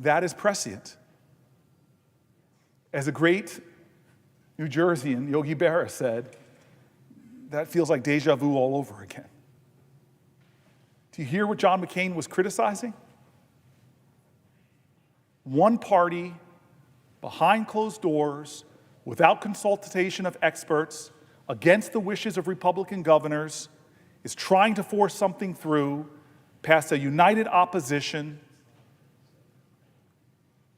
that is prescient. As a great New Jerseyan, Yogi Berra, said, that feels like deja vu all over again. Do you hear what John McCain was criticizing? One party, behind closed doors, without consultation of experts, against the wishes of Republican governors, is trying to force something through past a united opposition.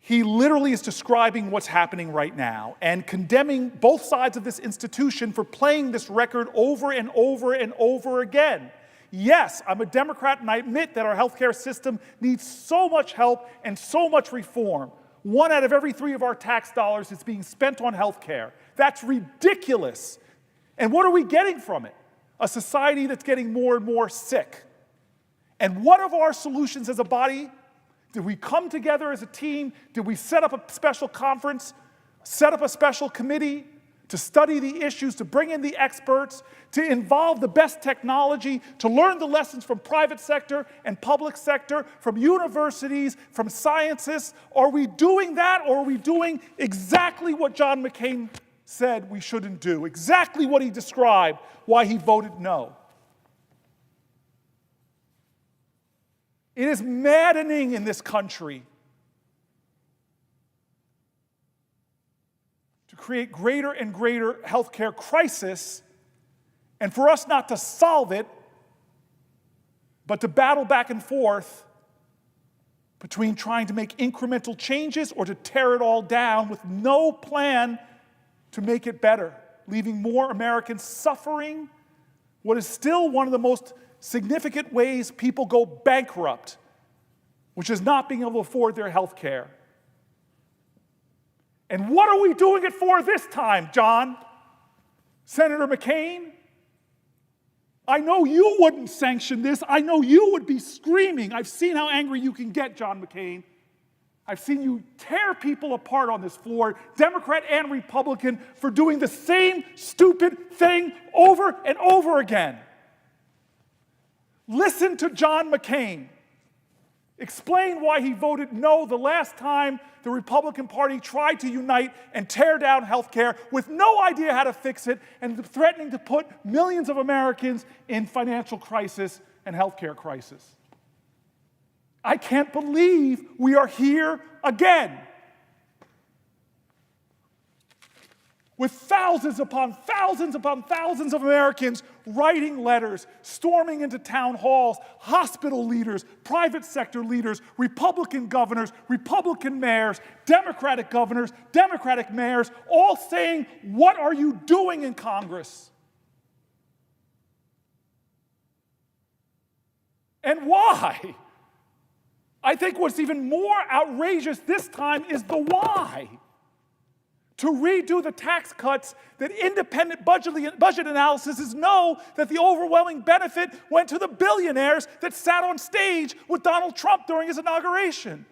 He literally is describing what's happening right now and condemning both sides of this institution for playing this record over and over and over again. Yes, I'm a Democrat, and I admit that our healthcare system needs so much help and so much reform. 1 out of every 3 of our tax dollars is being spent on healthcare. That's ridiculous. And what are we getting from it? A society that's getting more and more sick. And what of our solutions as a body? Did we come together as a team? Did we set up a special conference, set up a special committee to study the issues, to bring in the experts, to involve the best technology, to learn the lessons from private sector and public sector, from universities, from scientists? Are we doing that, or are we doing exactly what John McCain said we shouldn't do, exactly what he described, why he voted no? It is maddening in this country to create greater and greater healthcare crisis, and for us not to solve it, but to battle back and forth between trying to make incremental changes or to tear it all down with no plan to make it better, leaving more Americans suffering what is still one of the most significant ways people go bankrupt, which is not being able to afford their health care. And what are we doing it for this time, John? Senator McCain? I know you wouldn't sanction this. I know you would be screaming. I've seen how angry you can get, John McCain. I've seen you tear people apart on this floor, Democrat and Republican, for doing the same stupid thing over and over again. Listen to John McCain. Explain why he voted no the last time the Republican Party tried to unite and tear down health care with no idea how to fix it and threatening to put millions of Americans in financial crisis and health care crisis. I can't believe we are here again, with thousands upon thousands upon thousands of Americans writing letters, storming into town halls, hospital leaders, private sector leaders, Republican governors, Republican mayors, Democratic governors, Democratic mayors, all saying, what are you doing in Congress? And why? I think what's even more outrageous this time is the why. To redo the tax cuts that independent budget analysis know that the overwhelming benefit went to the billionaires that sat on stage with Donald Trump during his inauguration.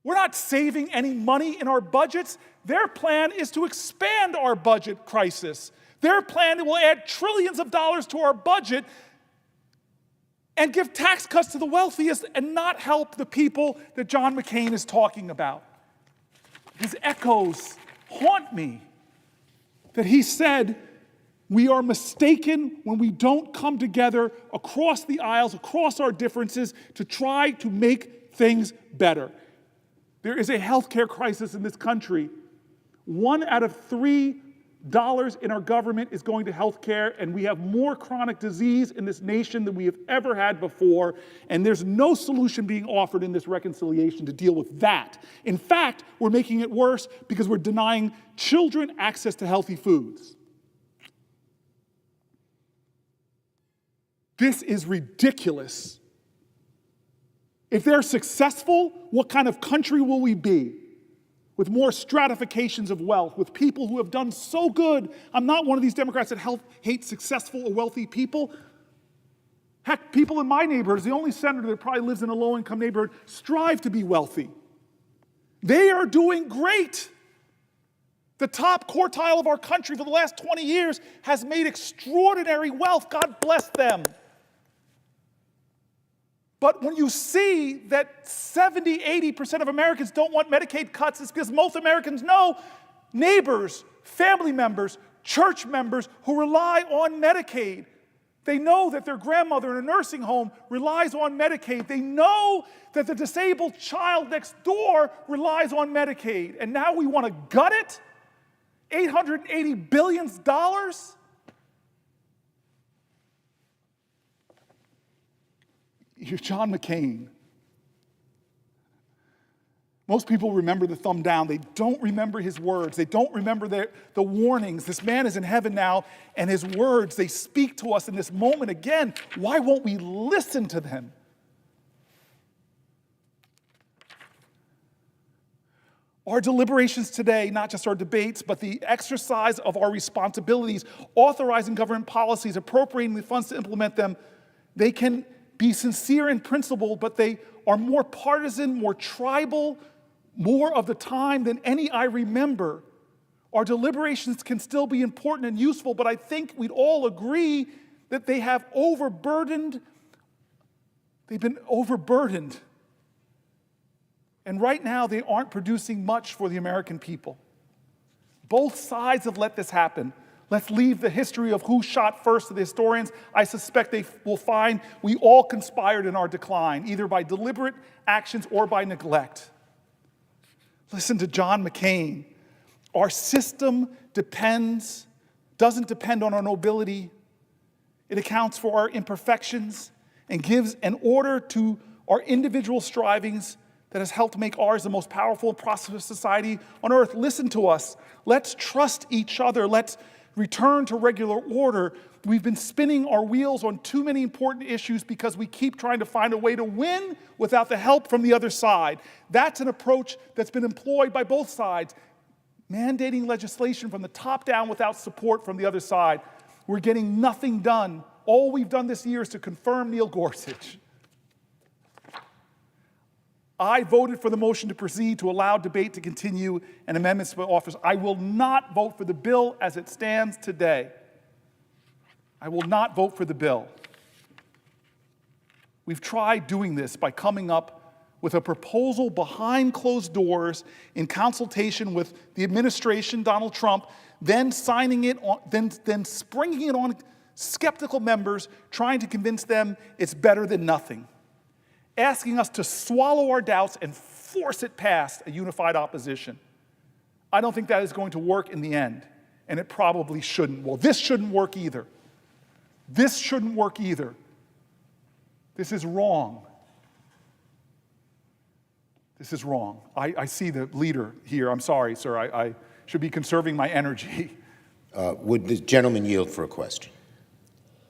We're not saving any money in our budgets. Their plan is to expand our budget crisis. Their plan will add trillions of dollars to our budget and give tax cuts to the wealthiest and not help the people that John McCain is talking about. His echoes haunt me, that he said, we are mistaken when we don't come together across the aisles, across our differences, to try to make things better. There is a healthcare crisis in this country. 1 out of 3 dollars in our government is going to health care, and we have more chronic disease in this nation than we have ever had before, and there's no solution being offered in this reconciliation to deal with that. In fact, we're making it worse because we're denying children access to healthy foods. This is ridiculous. If they're successful, what kind of country will we be? With more stratifications of wealth, with people who have done so good. I'm not one of these Democrats that hate successful or wealthy people. Heck, people in my neighborhood, the only senator that probably lives in a low-income neighborhood, strive to be wealthy. They are doing great. The top quartile of our country for the last 20 years has made extraordinary wealth. God bless them. But when you see that 70, 80% of Americans don't want Medicaid cuts, it's because most Americans know neighbors, family members, church members who rely on Medicaid. They know that their grandmother in a nursing home relies on Medicaid. They know that the disabled child next door relies on Medicaid. And now we want to gut it? $880 billion? You're John McCain. Most people remember the thumb down. They don't remember his words. They don't remember the warnings. This man is in heaven now, and his words, they speak to us in this moment again. Why won't we listen to them? Our deliberations today, not just our debates, but the exercise of our responsibilities, authorizing government policies, appropriating the funds to implement them, they can be sincere in principle, but they are more partisan, more tribal, more of the time than any I remember. Our deliberations can still be important and useful, but I think we'd all agree that they've been overburdened. And right now, they aren't producing much for the American people. Both sides have let this happen. Let's leave the history of who shot first to the historians. I suspect they will find we all conspired in our decline, either by deliberate actions or by neglect. Listen to John McCain. Our system doesn't depend on our nobility. It accounts for our imperfections and gives an order to our individual strivings that has helped make ours the most powerful and prosperous society on earth. Listen to us. Let's trust each other. Let's return to regular order. We've been spinning our wheels on too many important issues because we keep trying to find a way to win without the help from the other side. That's an approach that's been employed by both sides. Mandating legislation from the top down without support from the other side. We're getting nothing done. All we've done this year is to confirm Neil Gorsuch. I voted for the motion to proceed to allow debate to continue and amendments to office. I will not vote for the bill as it stands today. I will not vote for the bill. We've tried doing this by coming up with a proposal behind closed doors in consultation with the administration, Donald Trump, then signing it on, then springing it on skeptical members, trying to convince them it's better than nothing. Asking us to swallow our doubts and force it past a unified opposition. I don't think that is going to work in the end, and it probably shouldn't. Well, this shouldn't work either. This shouldn't work either. This is wrong. This is wrong. I see the leader here. I'm sorry, sir. I should be conserving my energy. Would the gentleman yield for a question?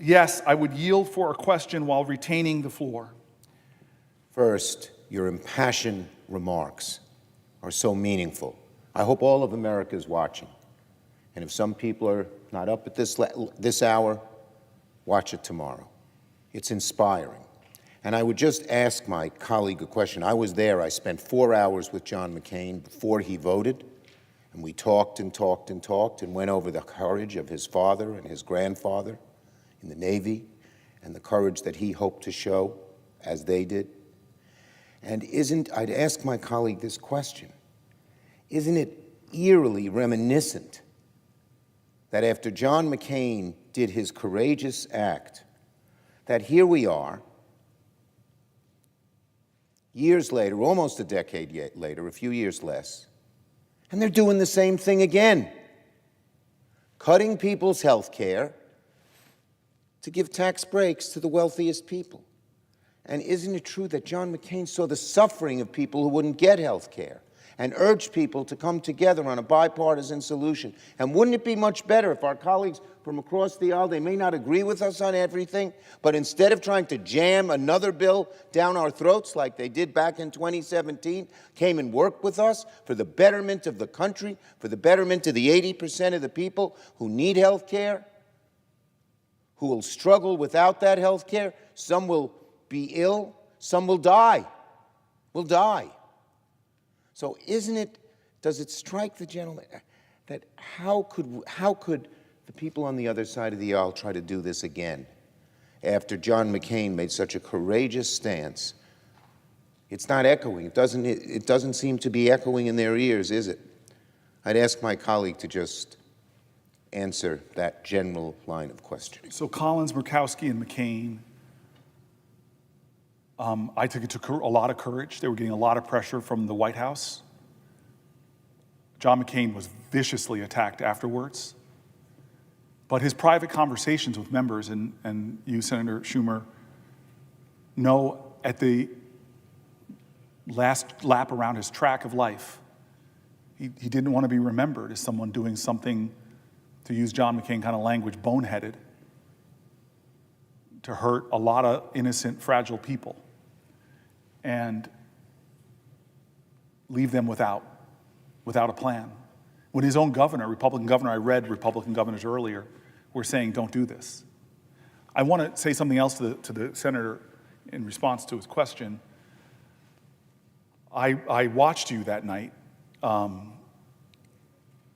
Yes, I would yield for a question while retaining the floor. First, your impassioned remarks are so meaningful. I hope all of America is watching. And if some people are not up at this hour, watch it tomorrow. It's inspiring. And I would just ask my colleague a question. I was there. I spent 4 hours with John McCain before he voted. And we talked and talked and talked and went over the courage of his father and his grandfather in the Navy and the courage that he hoped to show as they did. And I'd ask my colleague this question, isn't it eerily reminiscent that after John McCain did his courageous act, that here we are, years later, almost a decade later, a few years less, and they're doing the same thing again, cutting people's health care to give tax breaks to the wealthiest people. And isn't it true that John McCain saw the suffering of people who wouldn't get health care and urged people to come together on a bipartisan solution? And wouldn't it be much better if our colleagues from across the aisle, they may not agree with us on everything, but instead of trying to jam another bill down our throats like they did back in 2017, came and worked with us for the betterment of the country, for the betterment of the 80% of the people who need health care, who will struggle without that health care? Some will be ill, some will die. So does it strike the gentleman that how could the people on the other side of the aisle try to do this again? after John McCain made such a courageous stance, it's not echoing. It doesn't seem to be echoing in their ears, is it? I'd ask my colleague to just answer that general line of questioning. So Collins, Murkowski, and McCain, I think it took a lot of courage. They were getting a lot of pressure from the White House. John McCain was viciously attacked afterwards. But his private conversations with members, and you, Senator Schumer, know at the last lap around his track of life, he didn't want to be remembered as someone doing something, to use John McCain kind of language, boneheaded, to hurt a lot of innocent, fragile people and leave them without a plan. When his own governor, Republican governor, I read Republican governors earlier, were saying, don't do this. I want to say something else to the senator in response to his question. I watched you that night, and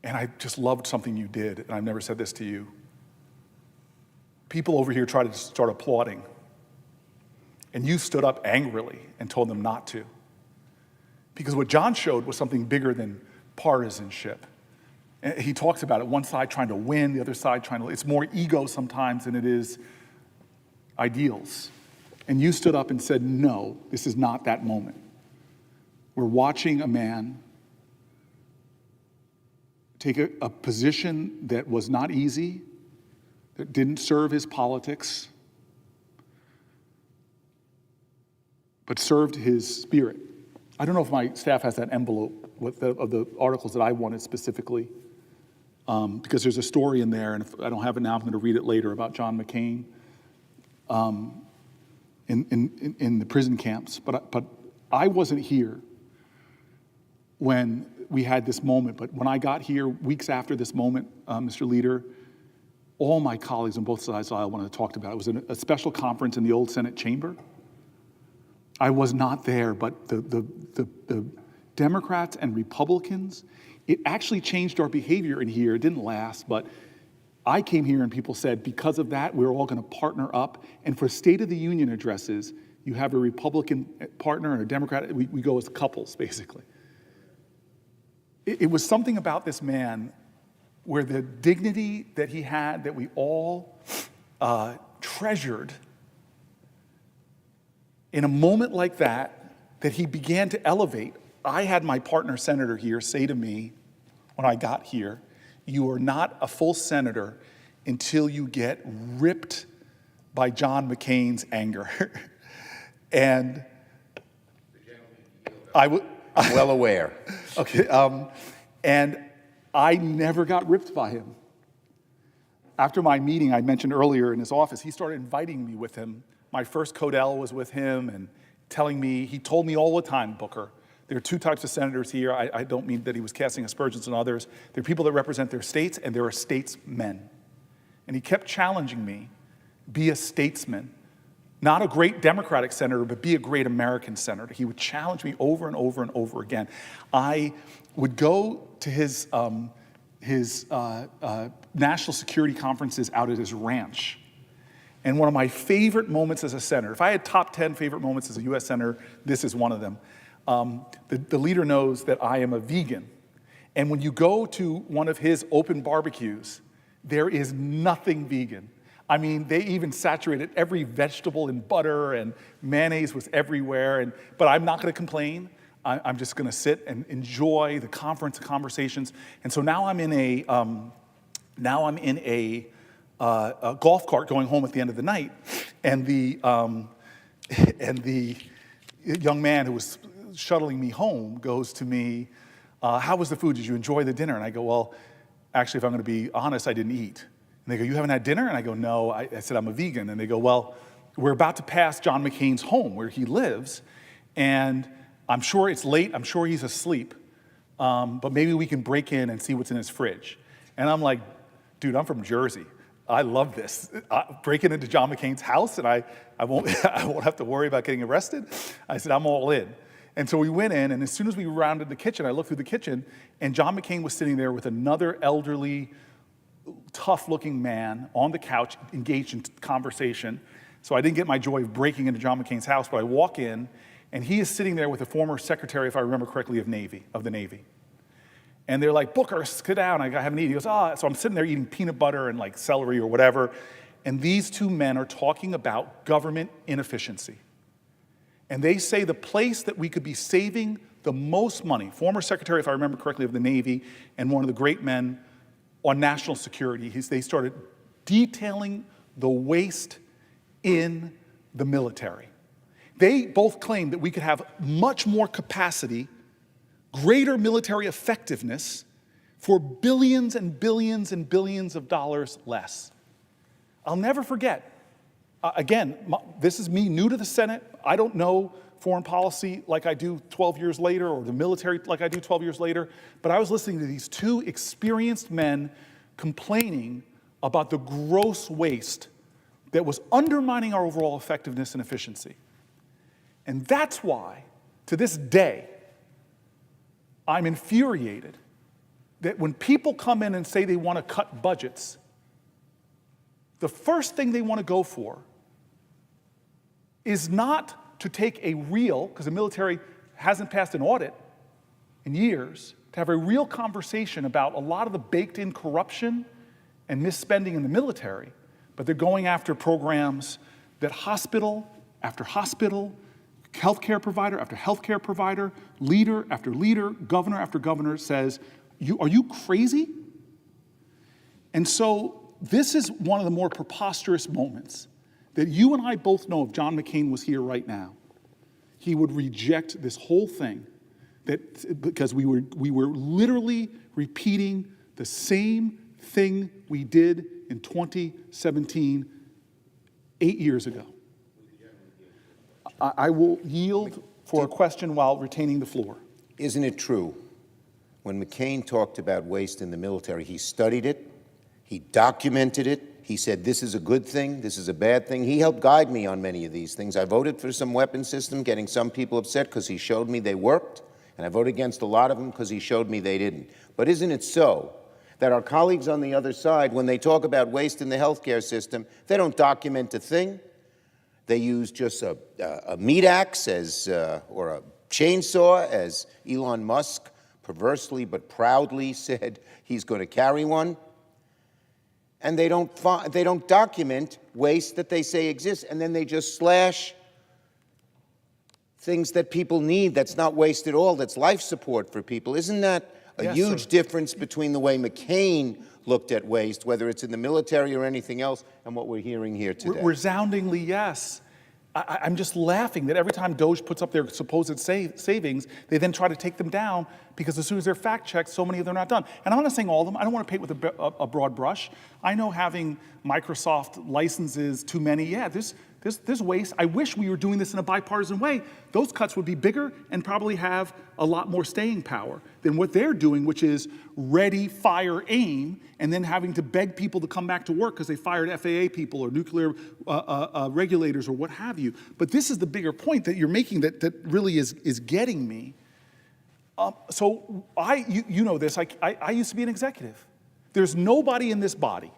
I just loved something you did, and I've never said this to you. People over here tried to start applauding, and you stood up angrily and told them not to. Because what John showed was something bigger than partisanship. He talks about it, one side trying to win, the other side trying to, it's more ego sometimes than it is ideals. And you stood up and said, no, this is not that moment. We're watching a man take a position that was not easy, that didn't serve his politics, but served his spirit. I don't know if my staff has that envelope of the articles that I wanted specifically, because there's a story in there, and if I don't have it now, I'm going to read it later, about John McCain in the prison camps. But I wasn't here when we had this moment. But when I got here, weeks after this moment, Mr. Leader, all my colleagues on both sides of the aisle wanted to talk about it. It was a special conference in the old Senate chamber. I was not there, but the Democrats and Republicans, it actually changed our behavior in here. It didn't last, but I came here and people said, because of that, we're all going to partner up. And for State of the Union addresses, you have a Republican partner and a Democrat. We go as couples, basically. It was something about this man where the dignity that he had, that we all treasured, in a moment like that, that he began to elevate. I had my partner senator here say to me when I got here, you are not a full senator until you get ripped by John McCain's anger. And I'm well aware. Okay, and I never got ripped by him. After my meeting I mentioned earlier in his office, he started inviting me with him. My first Codell was with him and telling me, he told me all the time, Booker, there are two types of senators here. I don't mean that he was casting aspersions on others. There are people that represent their states, and there are statesmen. And he kept challenging me, be a statesman. Not a great Democratic senator, but be a great American senator. He would challenge me over and over and over again. I would go to his national security conferences out at his ranch. And one of my favorite moments as a senator, if I had top 10 favorite moments as a US senator, this is one of them. The leader knows that I am a vegan. And when you go to one of his open barbecues, there is nothing vegan. I mean, they even saturated every vegetable in butter, and mayonnaise was everywhere. But I'm not going to complain. I'm just going to sit and enjoy the conference, the conversations. And so now I'm in a golf cart going home at the end of the night, and the young man who was shuttling me home goes to me, how was the food? Did you enjoy the dinner? And I go, well, actually, if I'm going to be honest, I didn't eat. And they go, you haven't had dinner? And I go, no. I said, I'm a vegan. And they go, well, we're about to pass John McCain's home where he lives, and I'm sure it's late. I'm sure he's asleep, but maybe we can break in and see what's in his fridge. And I'm like, dude, I'm from Jersey. I love this. Breaking into John McCain's house, and I won't have to worry about getting arrested. I said, I'm all in. And so we went in, and as soon as we rounded the kitchen, I looked through the kitchen, and John McCain was sitting there with another elderly, tough-looking man on the couch, engaged in conversation. So I didn't get my joy of breaking into John McCain's house, but I walk in, and he is sitting there with the former secretary, if I remember correctly, of the Navy. And they're like, Booker, sit down, I haven't eaten. He goes, So I'm sitting there eating peanut butter and like celery or whatever, and these two men are talking about government inefficiency. And they say the place that we could be saving the most money, former secretary, if I remember correctly, of the Navy, and one of the great men on national security, they started detailing the waste in the military. They both claimed that we could have much more capacity, greater military effectiveness for billions and billions and billions of dollars less. I'll never forget, again, this is me new to the Senate. I don't know foreign policy like I do 12 years later, or the military like I do 12 years later, but I was listening to these two experienced men complaining about the gross waste that was undermining our overall effectiveness and efficiency. And that's why, to this day, I'm infuriated that when people come in and say they want to cut budgets, the first thing they want to go for is not to take a real, because the military hasn't passed an audit in years, to have a real conversation about a lot of the baked-in corruption and misspending in the military, but they're going after programs that hospital after hospital, healthcare provider after healthcare provider, leader after leader, governor after governor says, are you crazy? And so this is one of the more preposterous moments that you and I both know if John McCain was here right now, he would reject this whole thing, because we were literally repeating the same thing we did in 2017, 8 years ago. I will yield for a question while retaining the floor. Isn't it true, when McCain talked about waste in the military, he studied it, he documented it, he said this is a good thing, this is a bad thing. He helped guide me on many of these things. I voted for some weapon system, getting some people upset because he showed me they worked, and I voted against a lot of them because he showed me they didn't. But isn't it so that our colleagues on the other side, when they talk about waste in the healthcare system, they don't document a thing? They use just a meat axe or a chainsaw, as Elon Musk perversely but proudly said he's going to carry one. And they don't document waste that they say exists, and then they just slash things that people need. That's not waste at all. That's life support for people. Isn't that a huge difference between the way McCain looked at waste, whether it's in the military or anything else, and what we're hearing here today? Resoundingly, yes. I'm just laughing that every time DOJ puts up their supposed savings, they then try to take them down because as soon as they're fact-checked, so many of them are not done. And I'm not saying all of them. I don't want to paint with a broad brush. I know having Microsoft licenses too many, there's waste. I wish we were doing this in a bipartisan way. Those cuts would be bigger and probably have a lot more staying power than what they're doing, which is ready, fire, aim, and then having to beg people to come back to work because they fired FAA people or nuclear regulators or what have you. But this is the bigger point that you're making that really is getting me. So you know this, I used to be an executive. There's nobody in this body.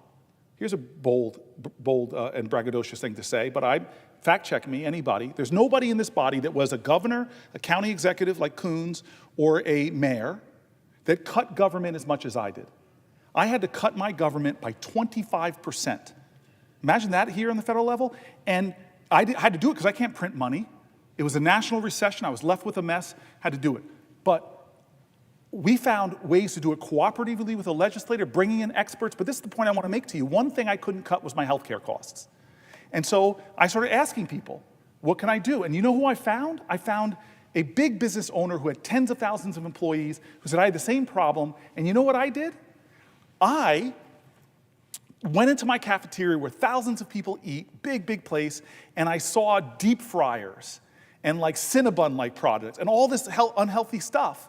Here's a bold and braggadocious thing to say, but fact-check me, anybody. There's nobody in this body that was a governor, a county executive like Coons, or a mayor that cut government as much as I did. I had to cut my government by 25%. Imagine that here on the federal level. And I had to do it because I can't print money. It was a national recession. I was left with a mess, had to do it. But we found ways to do it cooperatively with the legislator, bringing in experts. But this is the point I want to make to you. One thing I couldn't cut was my healthcare costs. And so I started asking people, what can I do? And you know who I found? I found a big business owner who had tens of thousands of employees who said, I had the same problem. And you know what I did? I went into my cafeteria where thousands of people eat, big place, and I saw deep fryers and like Cinnabon-like products and all this unhealthy stuff.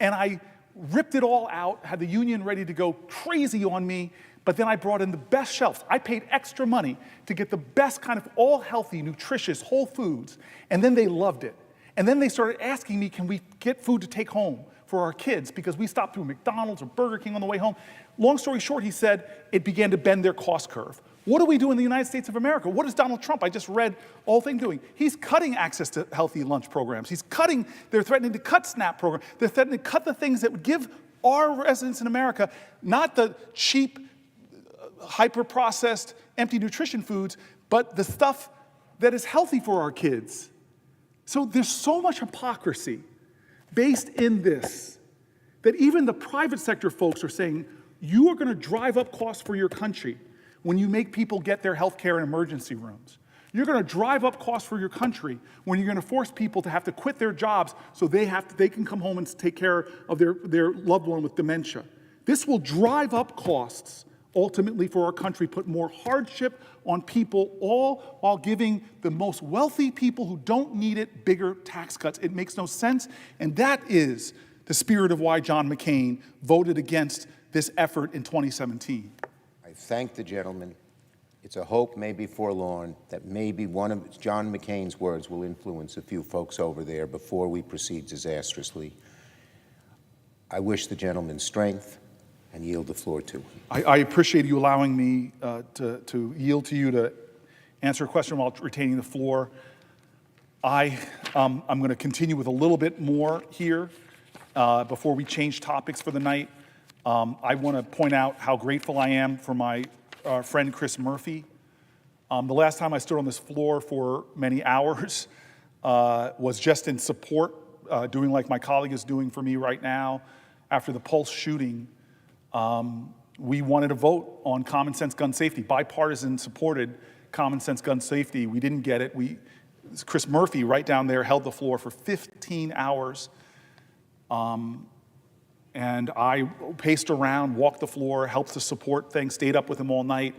And I ripped it all out, had the union ready to go crazy on me, but then I brought in the best shelves. I paid extra money to get the best kind of all healthy, nutritious, whole foods, and then they loved it. And then they started asking me, can we get food to take home for our kids? Because we stopped through McDonald's or Burger King on the way home. Long story short, he said, it began to bend their cost curve. What do we do in the United States of America? What is Donald Trump, I just read all thing doing? He's cutting access to healthy lunch programs. They're threatening to cut SNAP program. They're threatening to cut the things that would give our residents in America, not the cheap, hyper-processed, empty nutrition foods, but the stuff that is healthy for our kids. So there's so much hypocrisy based in this that even the private sector folks are saying, you are going to drive up costs for your country when you make people get their health care in emergency rooms. You're going to drive up costs for your country when you're going to force people to have to quit their jobs so they can come home and take care of their loved one with dementia. This will drive up costs ultimately for our country, put more hardship on people, all while giving the most wealthy people who don't need it bigger tax cuts. It makes no sense, and that is the spirit of why John McCain voted against this effort in 2017. I thank the gentleman. It's a hope, maybe forlorn, that maybe one of John McCain's words will influence a few folks over there before we proceed disastrously. I wish the gentleman strength and yield the floor to him. I appreciate you allowing me to yield to you to answer a question while retaining the floor. I'm going to continue with a little bit more here before we change topics for the night. I want to point out how grateful I am for my friend Chris Murphy. The last time I stood on this floor for many hours was just in support, doing like my colleague is doing for me right now. After the Pulse shooting, we wanted a vote on common sense gun safety. Bipartisan supported common sense gun safety. We didn't get it. Chris Murphy, right down there, held the floor for 15 hours. And I paced around, walked the floor, helped to support things, stayed up with him all night.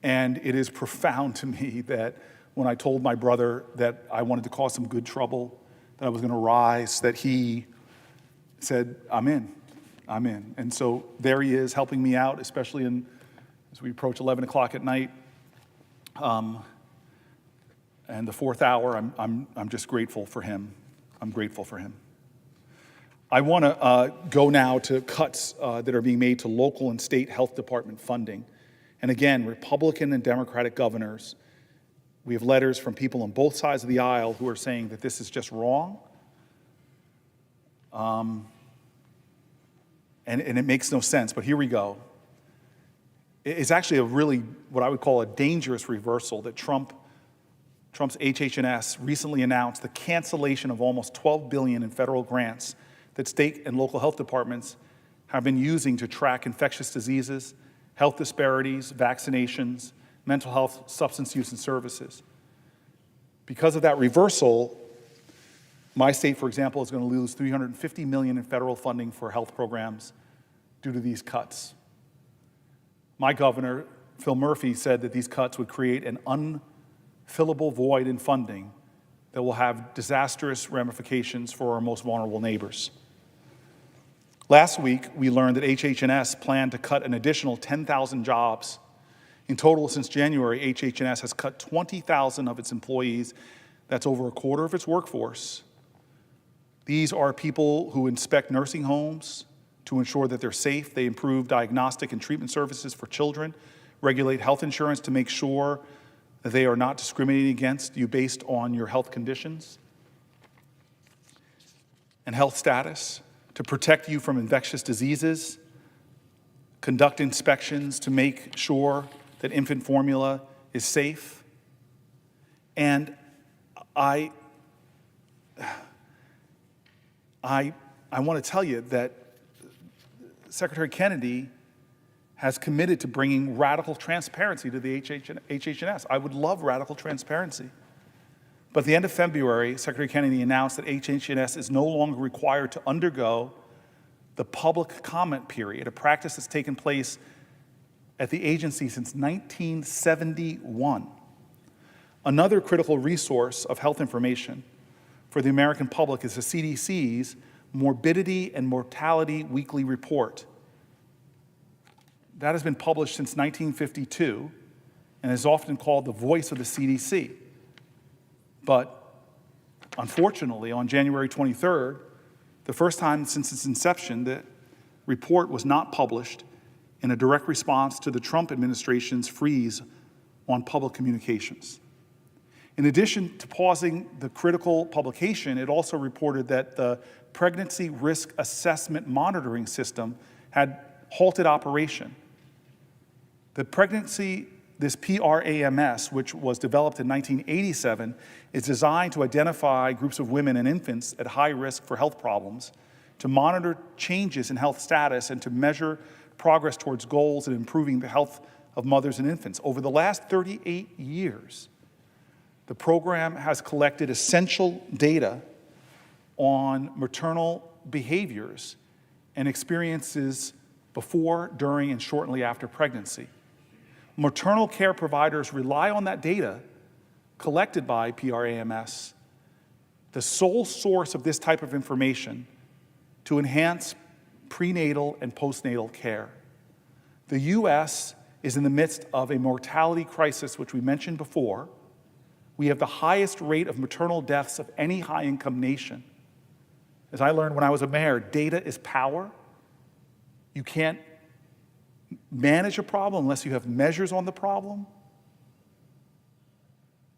And it is profound to me that when I told my brother that I wanted to cause some good trouble, that I was going to rise, that he said, I'm in. And so there he is helping me out, especially as we approach 11 o'clock at night. And the fourth hour, I'm just grateful for him. I'm grateful for him. I want to go now to cuts that are being made to local and state health department funding. And again, Republican and Democratic governors, we have letters from people on both sides of the aisle who are saying that this is just wrong. And it makes no sense, but here we go. It's actually a really, what I would call a dangerous reversal that Trump's HHS recently announced the cancellation of almost $12 billion in federal grants that state and local health departments have been using to track infectious diseases, health disparities, vaccinations, mental health, substance use, and services. Because of that reversal, my state, for example, is going to lose $350 million in federal funding for health programs due to these cuts. My governor, Phil Murphy, said that these cuts would create an unfillable void in funding that will have disastrous ramifications for our most vulnerable neighbors. Last week, we learned that HHS planned to cut an additional 10,000 jobs. In total, since January, HHS has cut 20,000 of its employees. That's over a quarter of its workforce. These are people who inspect nursing homes to ensure that they're safe. They improve diagnostic and treatment services for children, regulate health insurance to make sure that they are not discriminating against you based on your health conditions and health status, to protect you from infectious diseases, conduct inspections to make sure that infant formula is safe. And I want to tell you that Secretary Kennedy has committed to bringing radical transparency to the HHS. I would love radical transparency. But at the end of February, Secretary Kennedy announced that HHS is no longer required to undergo the public comment period, a practice that's taken place at the agency since 1971. Another critical resource of health information for the American public is the CDC's Morbidity and Mortality Weekly Report. That has been published since 1952 and is often called the voice of the CDC. But unfortunately, on January 23rd, the first time since its inception, the report was not published in a direct response to the Trump administration's freeze on public communications. In addition to pausing the critical publication, it also reported that the pregnancy risk assessment monitoring system had halted operation. This PRAMS, which was developed in 1987, is designed to identify groups of women and infants at high risk for health problems, to monitor changes in health status, and to measure progress towards goals in improving the health of mothers and infants. Over the last 38 years, the program has collected essential data on maternal behaviors and experiences before, during, and shortly after pregnancy. Maternal care providers rely on that data collected by PRAMS, the sole source of this type of information, to enhance prenatal and postnatal care. The U.S. is in the midst of a mortality crisis, which we mentioned before. We have the highest rate of maternal deaths of any high-income nation. As I learned when I was a mayor, data is power. You can't manage a problem unless you have measures on the problem.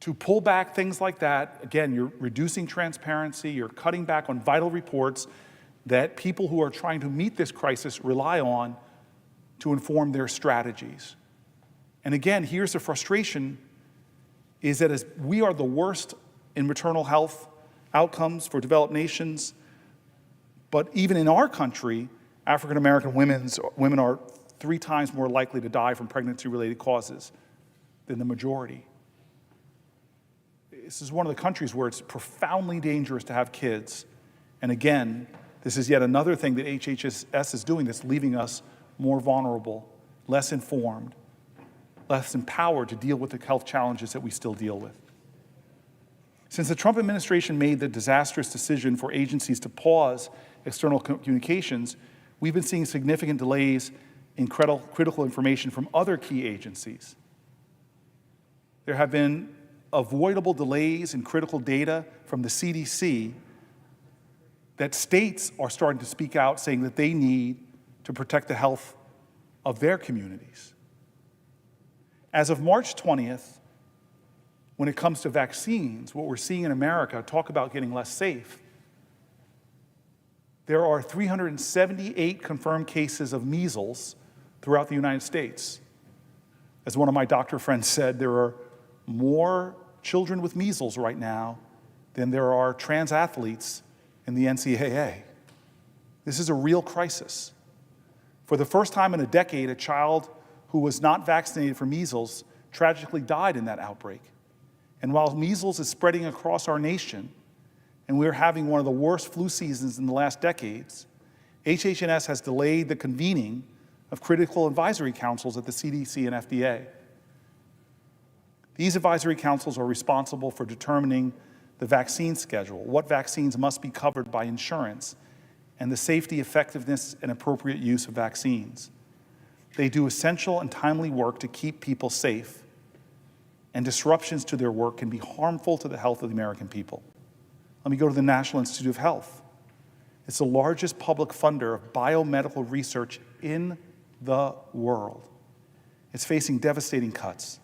To pull back things like that, again, you're reducing transparency, you're cutting back on vital reports that people who are trying to meet this crisis rely on to inform their strategies. And again, here's the frustration, is that as we are the worst in maternal health outcomes for developed nations, but even in our country, African-American women are 3 times more likely to die from pregnancy-related causes than the majority. This is one of the countries where it's profoundly dangerous to have kids. And again, this is yet another thing that HHS is doing that's leaving us more vulnerable, less informed, less empowered to deal with the health challenges that we still deal with. Since the Trump administration made the disastrous decision for agencies to pause external communications, we've been seeing significant delays in critical information from other key agencies. There have been avoidable delays in critical data from the CDC that states are starting to speak out, saying that they need to protect the health of their communities. As of March 20th, when it comes to vaccines, what we're seeing in America, talk about getting less safe. There are 378 confirmed cases of measles throughout the United States. As one of my doctor friends said, there are more children with measles right now than there are trans athletes in the NCAA. This is a real crisis. For the first time in a decade, a child who was not vaccinated for measles tragically died in that outbreak. And while measles is spreading across our nation, and we're having one of the worst flu seasons in the last decades, HHS has delayed the convening of critical advisory councils at the CDC and FDA. These advisory councils are responsible for determining the vaccine schedule, what vaccines must be covered by insurance, and the safety, effectiveness, and appropriate use of vaccines. They do essential and timely work to keep people safe, and disruptions to their work can be harmful to the health of the American people. Let me go to the National Institute of Health. It's the largest public funder of biomedical research in the world. It's facing devastating cuts.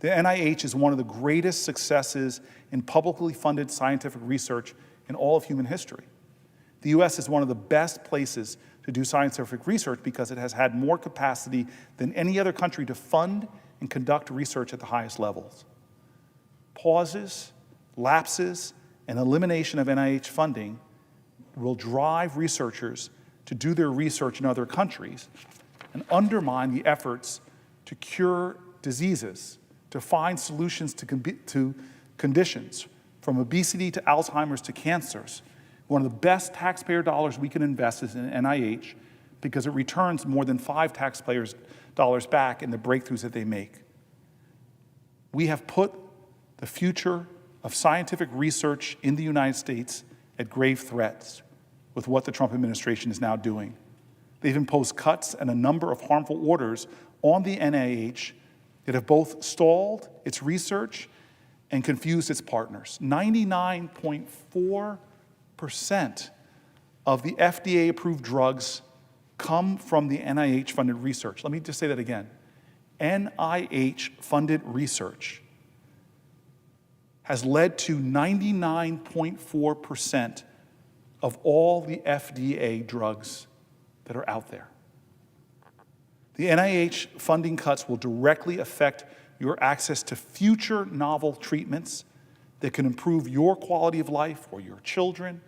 The NIH is one of the greatest successes in publicly funded scientific research in all of human history. The US is one of the best places to do scientific research because it has had more capacity than any other country to fund and conduct research at the highest levels. Pauses, lapses, and elimination of NIH funding will drive researchers to do their research in other countries and undermine the efforts to cure diseases, to find solutions to conditions, from obesity to Alzheimer's to cancers. One of the best taxpayer dollars we can invest is in NIH because it returns more than 5 taxpayers' dollars back in the breakthroughs that they make. We have put the future of scientific research in the United States at grave threats with what the Trump administration is now doing. They've imposed cuts and a number of harmful orders on the NIH that have both stalled its research and confused its partners. 99.4% of the FDA-approved drugs come from the NIH-funded research. Let me just say that again. NIH-funded research has led to 99.4% of all the FDA drugs that are out there. The NIH funding cuts will directly affect your access to future novel treatments that can improve your quality of life or your children,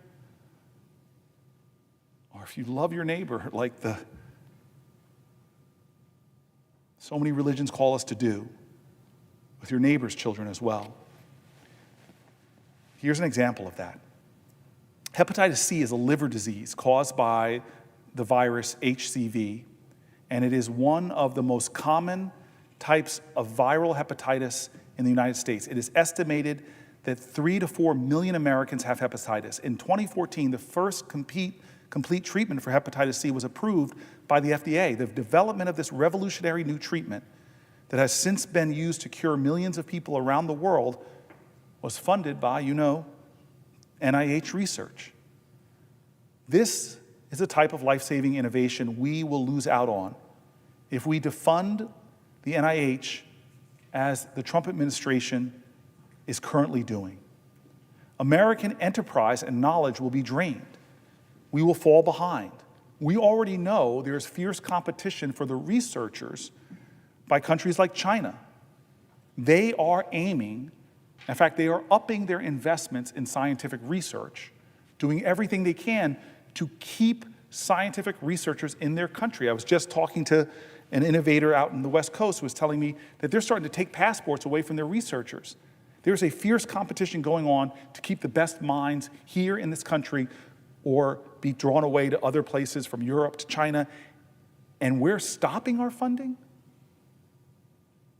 or if you love your neighbor like so many religions call us to do, with your neighbor's children as well. Here's an example of that. Hepatitis C is a liver disease caused by the virus HCV, and it is one of the most common types of viral hepatitis in the United States. It is estimated that 3 to 4 million Americans have hepatitis. In 2014, the first complete treatment for hepatitis C was approved by the FDA. The development of this revolutionary new treatment that has since been used to cure millions of people around the world was funded by, NIH research. This is a type of life-saving innovation we will lose out on if we defund the NIH as the Trump administration is currently doing. American enterprise and knowledge will be drained. We will fall behind. We already know there's fierce competition for the researchers by countries like China. They are aiming, in fact, they are upping their investments in scientific research, doing everything they can to keep scientific researchers in their country. I was just talking to an innovator out in the West Coast who was telling me that they're starting to take passports away from their researchers. There's a fierce competition going on to keep the best minds here in this country or be drawn away to other places from Europe to China, and we're stopping our funding?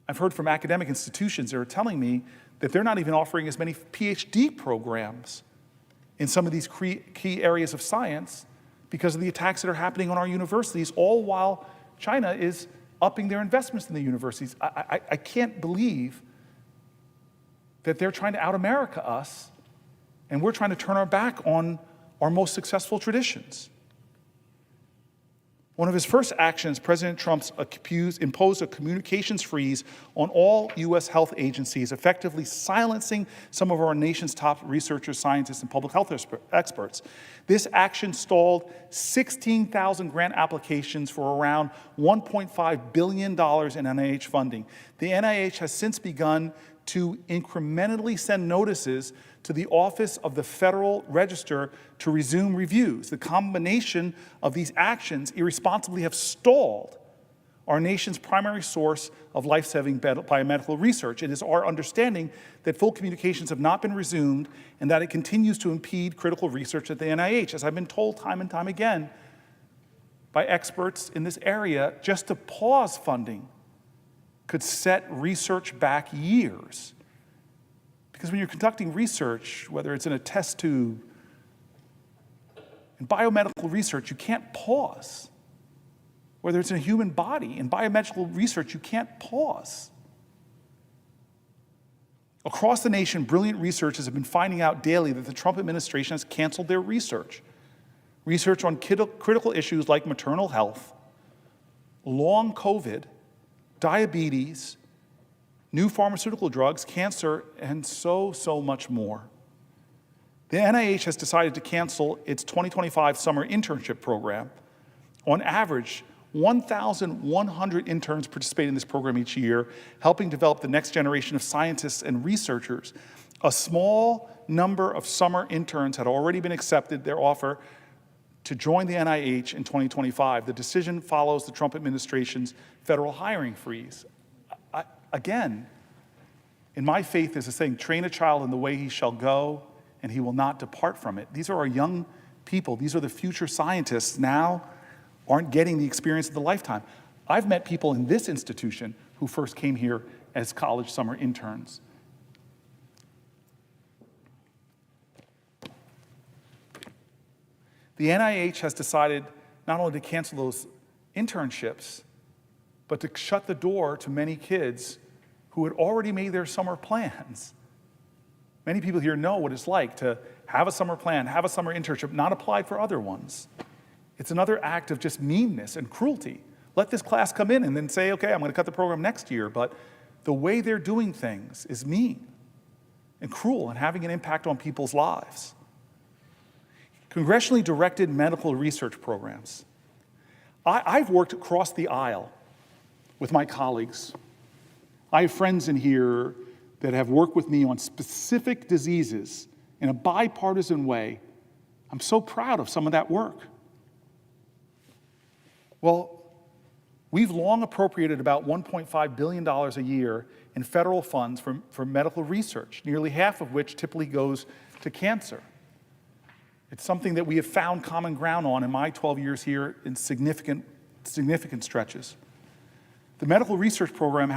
I've heard from academic institutions that are telling me that they're not even offering as many PhD programs in some of these key areas of science because of the attacks that are happening on our universities, all while China is upping their investments in the universities. I can't believe that they're trying to out-America us, and we're trying to turn our back on our most successful traditions. One of his first actions, President Trump imposed a communications freeze on all U.S. health agencies, effectively silencing some of our nation's top researchers, scientists, and public health experts. This action stalled 16,000 grant applications for around $1.5 billion in NIH funding. The NIH has since begun to incrementally send notices to the Office of the Federal Register to resume reviews. The combination of these actions irresponsibly have stalled our nation's primary source of life-saving biomedical research. It is our understanding that full communications have not been resumed and that it continues to impede critical research at the NIH. As I've been told time and time again by experts in this area, just to pause funding could set research back years. Because when you're conducting research, whether it's in a test tube, in biomedical research, you can't pause. Whether it's in a human body, in biomedical research, you can't pause. Across the nation, brilliant researchers have been finding out daily that the Trump administration has canceled their research. Research on critical issues like maternal health, long COVID, diabetes, new pharmaceutical drugs, cancer, and so much more. The NIH has decided to cancel its 2025 summer internship program. On average, 1,100 interns participate in this program each year, helping develop the next generation of scientists and researchers. A small number of summer interns had already been accepted their offer to join the NIH in 2025. The decision follows the Trump administration's federal hiring freeze. Again, in my faith, there's a saying, train a child in the way he shall go, and he will not depart from it. These are our young people. These are the future scientists now aren't getting the experience of the lifetime. I've met people in this institution who first came here as college summer interns. The NIH has decided not only to cancel those internships, but to shut the door to many kids who had already made their summer plans. Many people here know what it's like to have a summer plan, have a summer internship, not apply for other ones. It's another act of just meanness and cruelty. Let this class come in and then say, okay, I'm going to cut the program next year. But the way they're doing things is mean and cruel and having an impact on people's lives. Congressionally directed medical research programs. I've worked across the aisle with my colleagues. I have friends in here that have worked with me on specific diseases in a bipartisan way. I'm so proud of some of that work. Well, we've long appropriated about $1.5 billion a year in federal funds for medical research, nearly half of which typically goes to cancer. It's something that we have found common ground on in my 12 years here in significant stretches. The medical research program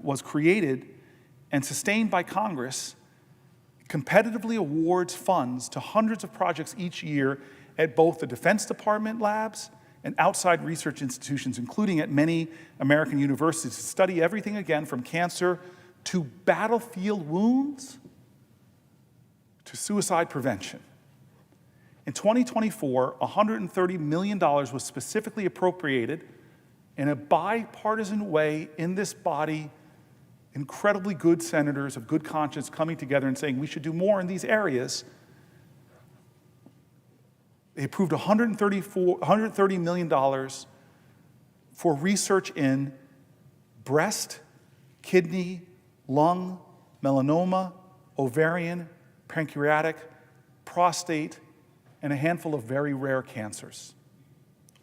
was created and sustained by Congress, competitively awards funds to hundreds of projects each year at both the Defense Department labs and outside research institutions, including at many American universities, to study everything again from cancer to battlefield wounds to suicide prevention. In 2024, $130 million was specifically appropriated in a bipartisan way in this body, incredibly good senators of good conscience coming together and saying we should do more in these areas. They approved $130 million for research in breast, kidney, lung, melanoma, ovarian, pancreatic, prostate, and a handful of very rare cancers.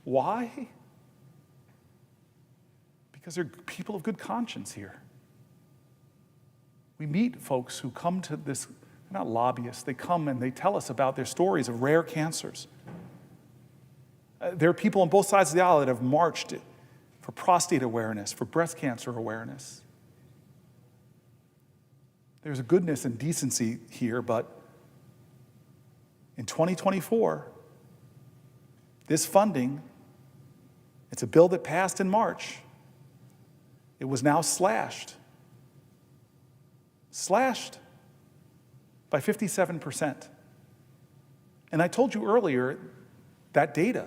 Why? Because they're people of good conscience here. We meet folks who come to this, they're not lobbyists, they come and they tell us about their stories of rare cancers. There are people on both sides of the aisle that have marched for prostate awareness, for breast cancer awareness. There's a goodness and decency here, but in 2024, this funding, it's a bill that passed in March. It was now slashed by 57%. And I told you earlier, that data,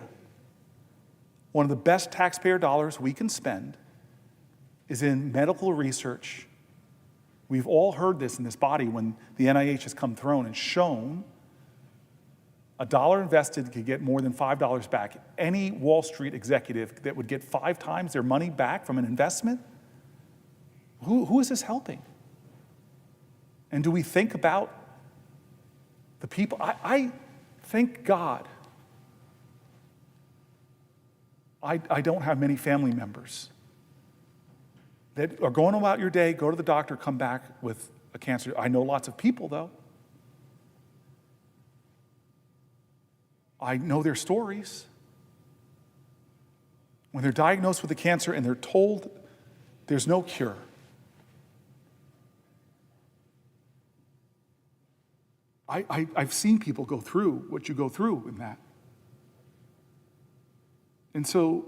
one of the best taxpayer dollars we can spend is in medical research. We've all heard this in this body when the NIH has come through and shown a dollar invested could get more than $5 back. Any Wall Street executive that would get 5 times their money back from an investment, who is this helping? And do we think about the people? I thank God I don't have many family members that are going about your day, go to the doctor, come back with a cancer. I know lots of people, though. I know their stories. When they're diagnosed with a cancer and they're told there's no cure, I've seen people go through what you go through in that. And so,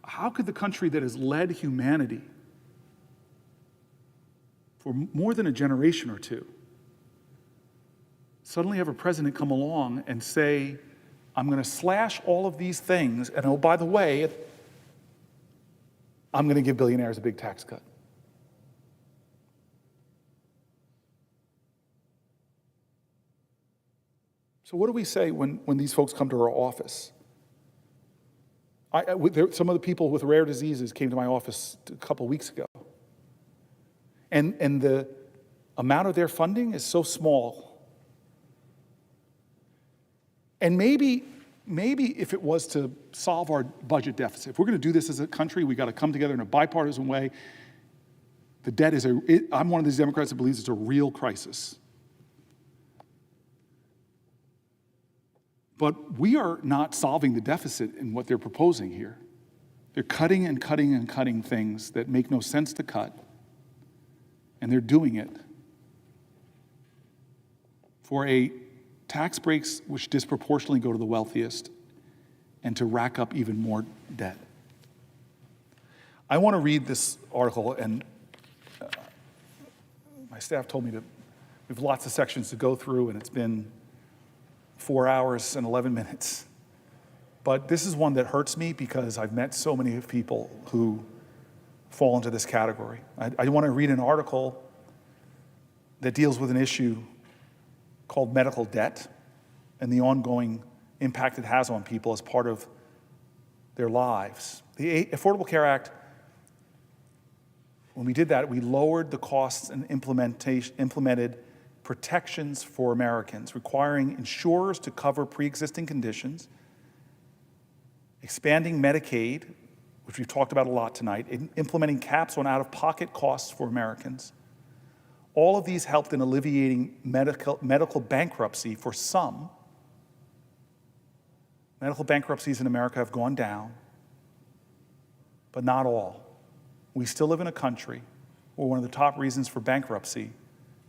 how could the country that has led humanity for more than a generation or two suddenly have a president come along and say, I'm going to slash all of these things, and oh, by the way, I'm going to give billionaires a big tax cut? So what do we say when these folks come to our office? Some of the people with rare diseases came to my office a couple weeks ago. And the amount of their funding is so small. And maybe if it was to solve our budget deficit, if we're going to do this as a country, we got to come together in a bipartisan way. The debt is I'm one of these Democrats that believes it's a real crisis. But we are not solving the deficit in what they're proposing here. They're cutting and cutting and cutting things that make no sense to cut. And they're doing it for tax breaks which disproportionately go to the wealthiest and to rack up even more debt. I want to read this article, and my staff told me we have lots of sections to go through, and it's been 4 hours and 11 minutes. But this is one that hurts me because I've met so many people who fall into this category. I want to read an article that deals with an issue called medical debt and the ongoing impact it has on people as part of their lives. The Affordable Care Act, when we did that, we lowered the costs and implemented protections for Americans, requiring insurers to cover pre-existing conditions, expanding Medicaid, which we've talked about a lot tonight, implementing caps on out-of-pocket costs for Americans. All of these helped in alleviating medical bankruptcy for some. Medical bankruptcies in America have gone down, but not all. We still live in a country where one of the top reasons for bankruptcy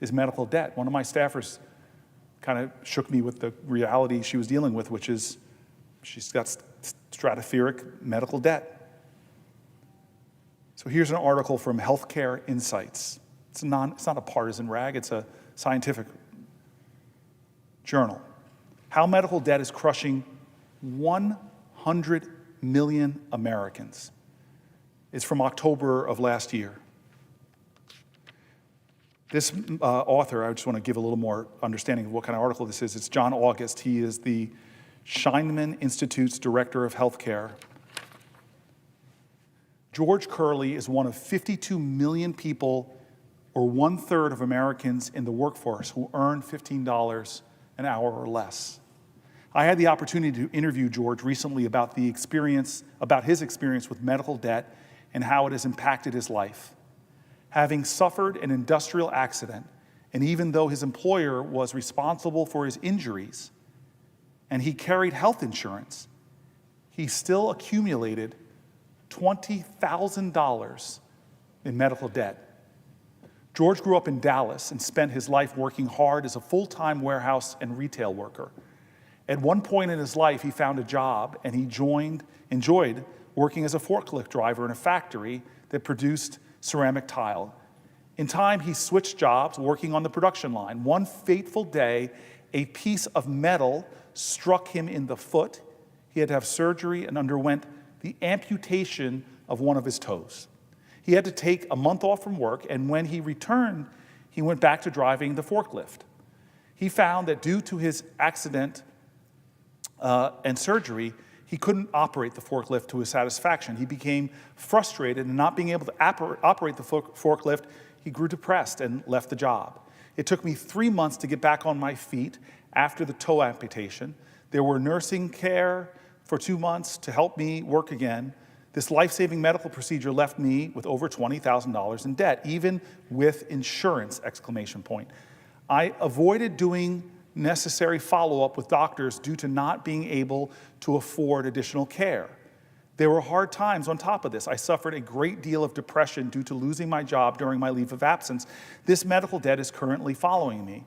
is medical debt. One of my staffers kind of shook me with the reality she was dealing with, which is she's got stratospheric medical debt. So here's an article from Healthcare Insights. It's not a partisan rag, it's a scientific journal. How medical debt is crushing 100 million Americans. It's from October of last year. This author, I just want to give a little more understanding of what kind of article this is. It's John August. He is the Scheinman Institute's Director of Healthcare. George Curley is one of 52 million people, or 1/3 of Americans in the workforce, who earn $15 an hour or less. I had the opportunity to interview George recently about his experience with medical debt and how it has impacted his life. Having suffered an industrial accident, and even though his employer was responsible for his injuries, and he carried health insurance, he still accumulated $20,000 in medical debt. George grew up in Dallas and spent his life working hard as a full-time warehouse and retail worker. At one point in his life, he found a job and he enjoyed working as a forklift driver in a factory that produced ceramic tile. In time, he switched jobs, working on the production line. One fateful day, a piece of metal struck him in the foot. He had to have surgery and underwent the amputation of one of his toes. He had to take a month off from work, and when he returned, he went back to driving the forklift. He found that due to his accident and surgery, he couldn't operate the forklift to his satisfaction. He became frustrated, and not being able to operate the forklift, he grew depressed and left the job. It took me 3 months to get back on my feet after the toe amputation. There were nursing care for 2 months to help me work again. This life-saving medical procedure left me with over $20,000 in debt, even with insurance, exclamation point. I avoided doing necessary follow-up with doctors due to not being able to afford additional care. There were hard times on top of this. I suffered a great deal of depression due to losing my job during my leave of absence. This medical debt is currently following me.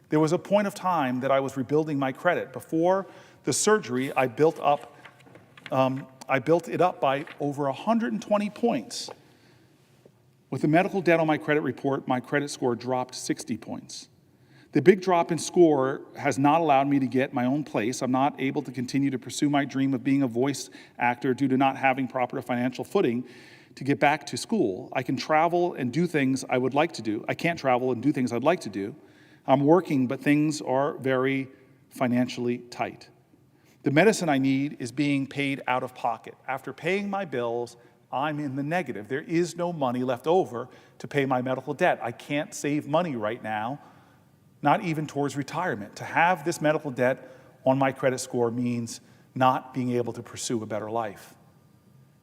There was a point of time that I was rebuilding my credit. Before the surgery, I built it up by over 120 points. With the medical debt on my credit report, my credit score dropped 60 points. The big drop in score has not allowed me to get my own place. I'm not able to continue to pursue my dream of being a voice actor due to not having proper financial footing to get back to school. I can travel and do things I would like to do. I can't travel and do things I'd like to do. I'm working, but things are very financially tight. The medicine I need is being paid out of pocket. After paying my bills, I'm in the negative. There is no money left over to pay my medical debt. I can't save money right now, not even towards retirement. To have this medical debt on my credit score means not being able to pursue a better life.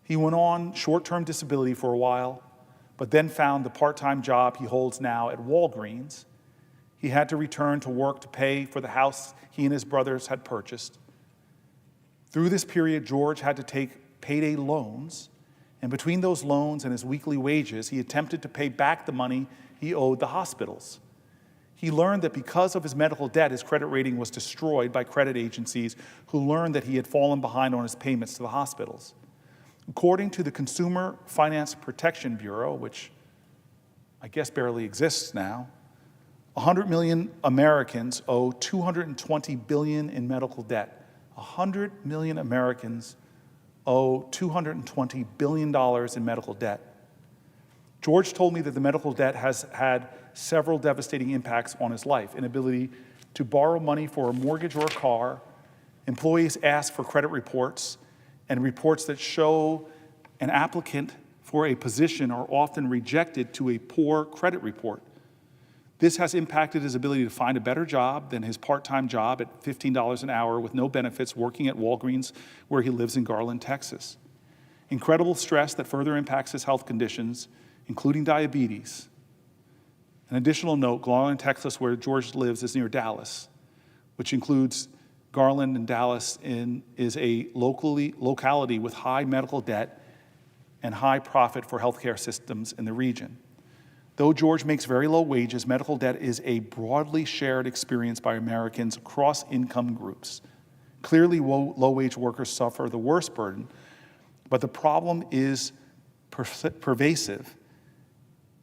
He went on short-term disability for a while, but then found the part-time job he holds now at Walgreens. He had to return to work to pay for the house he and his brothers had purchased. Through this period, George had to take payday loans, and between those loans and his weekly wages, he attempted to pay back the money he owed the hospitals. He learned that because of his medical debt, his credit rating was destroyed by credit agencies who learned that he had fallen behind on his payments to the hospitals. According to the Consumer Finance Protection Bureau, which I guess barely exists now, 100 million Americans owe $220 billion in medical debt. 100 million Americans owe $220 billion in medical debt. George told me that the medical debt has had several devastating impacts on his life: inability to borrow money for a mortgage or a car. Employees ask for credit reports, and reports that show an applicant for a position are often rejected to a poor credit report. This has impacted his ability to find a better job than his part-time job at $15 an hour with no benefits working at Walgreens, where he lives in Garland, Texas. Incredible stress that further impacts his health conditions, including diabetes. An additional note, Garland, Texas, where George lives, is near Dallas, which includes Garland and Dallas is a locality with high medical debt and high profit for healthcare systems in the region. Though George makes very low wages, medical debt is a broadly shared experience by Americans across income groups. Clearly, low-wage workers suffer the worst burden, but the problem is pervasive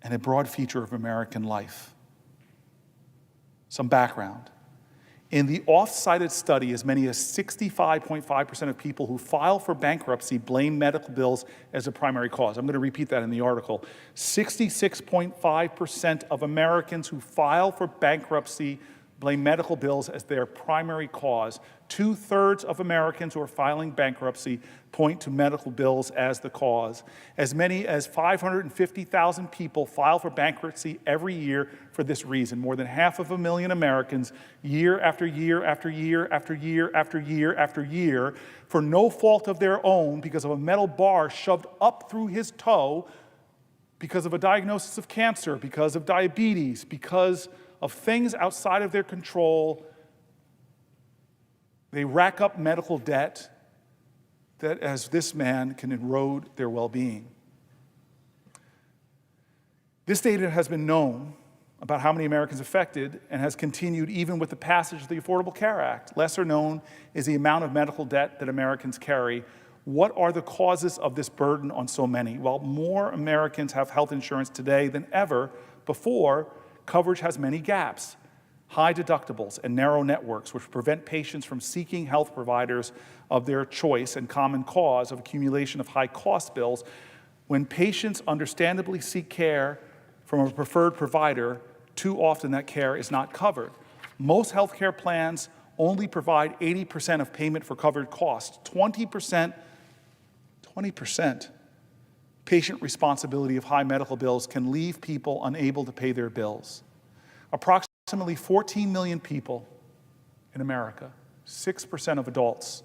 and a broad feature of American life. Some background. In the oft-cited study, as many as 65.5% of people who file for bankruptcy blame medical bills as a primary cause. I'm going to repeat that in the article. 66.5% of Americans who file for bankruptcy blame medical bills as their primary cause. 2/3 of Americans who are filing bankruptcy point to medical bills as the cause. As many as 550,000 people file for bankruptcy every year for this reason. More than 500,000 Americans, year after year after year after year after year after year, for no fault of their own, because of a metal bar shoved up through his toe, because of a diagnosis of cancer, because of diabetes, because of things outside of their control, they rack up medical debt that, as this man, can erode their well-being. This data has been known about how many Americans affected and has continued even with the passage of the Affordable Care Act. Lesser known is the amount of medical debt that Americans carry. What are the causes of this burden on so many? Well, more Americans have health insurance today than ever before. Coverage has many gaps, high deductibles and narrow networks, which prevent patients from seeking health providers of their choice, and common cause of accumulation of high-cost bills. When patients understandably seek care from a preferred provider, too often that care is not covered. Most healthcare plans only provide 80% of payment for covered costs. 20% patient responsibility of high medical bills can leave people unable to pay their bills. Approximately 14 million people in America, 6% of adults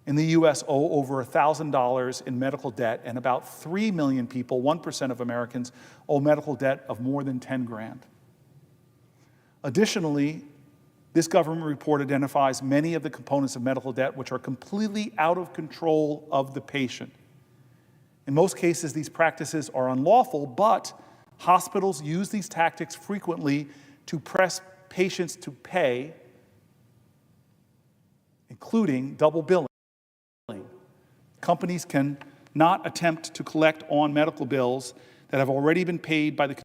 in the US, owe over $1,000 in medical debt, and about 3 million people, 1% of Americans, owe medical debt of more than 10 grand. Additionally, this government report identifies many of the components of medical debt which are completely out of control of the patient. In most cases, these practices are unlawful, but hospitals use these tactics frequently to press patients to pay, including double billing. Companies can not attempt to collect on medical bills that have already been paid by the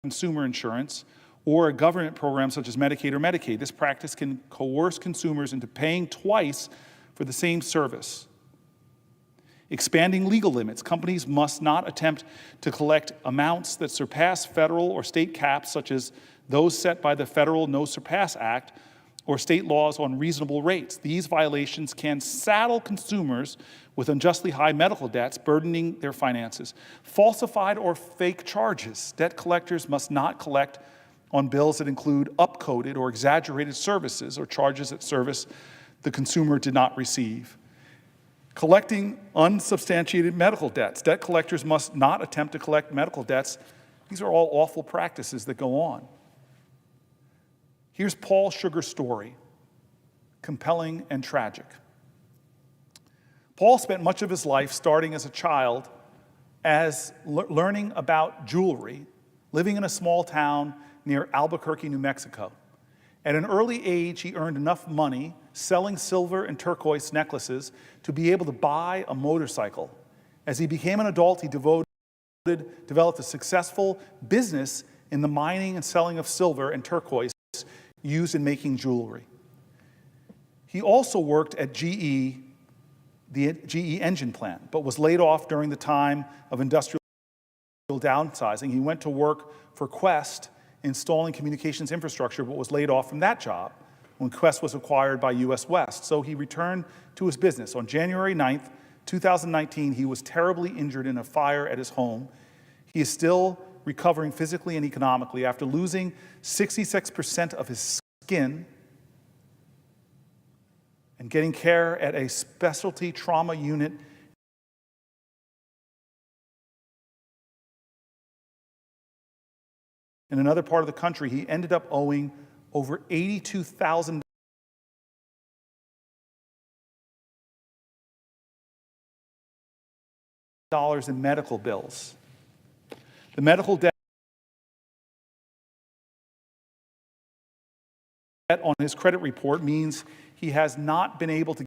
consumer insurance or a government program such as Medicaid or Medicaid. This practice can coerce consumers into paying twice for the same service. Expanding legal limits. Companies must not attempt to collect amounts that surpass federal or state caps, such as those set by the Federal No Surpass Act or state laws on reasonable rates. These violations can saddle consumers with unjustly high medical debts, burdening their finances. Falsified or fake charges. Debt collectors must not collect on bills that include upcoded or exaggerated services or charges that service the consumer did not receive. Collecting unsubstantiated medical debts. Debt collectors must not attempt to collect medical debts. These are all awful practices that go on. Here's Paul Sugar's story, compelling and tragic. Paul spent much of his life, starting as a child, as learning about jewelry, living in a small town near Albuquerque, New Mexico. At an early age, he earned enough money selling silver and turquoise necklaces to be able to buy a motorcycle. As he became an adult, he developed a successful business in the mining and selling of silver and turquoise used in making jewelry. He also worked at GE, the GE engine plant, but was laid off during the time of industrial downsizing. He went to work for Quest, installing communications infrastructure, but was laid off from that job when Quest was acquired by US West. So he returned to his business. On January 9th, 2019, he was terribly injured in a fire at his home. He is still recovering physically and economically after losing 66% of his skin and getting care at a specialty trauma unit in another part of the country. He ended up owing over $82,000 in medical bills. The medical debt on his credit report means he has not been able to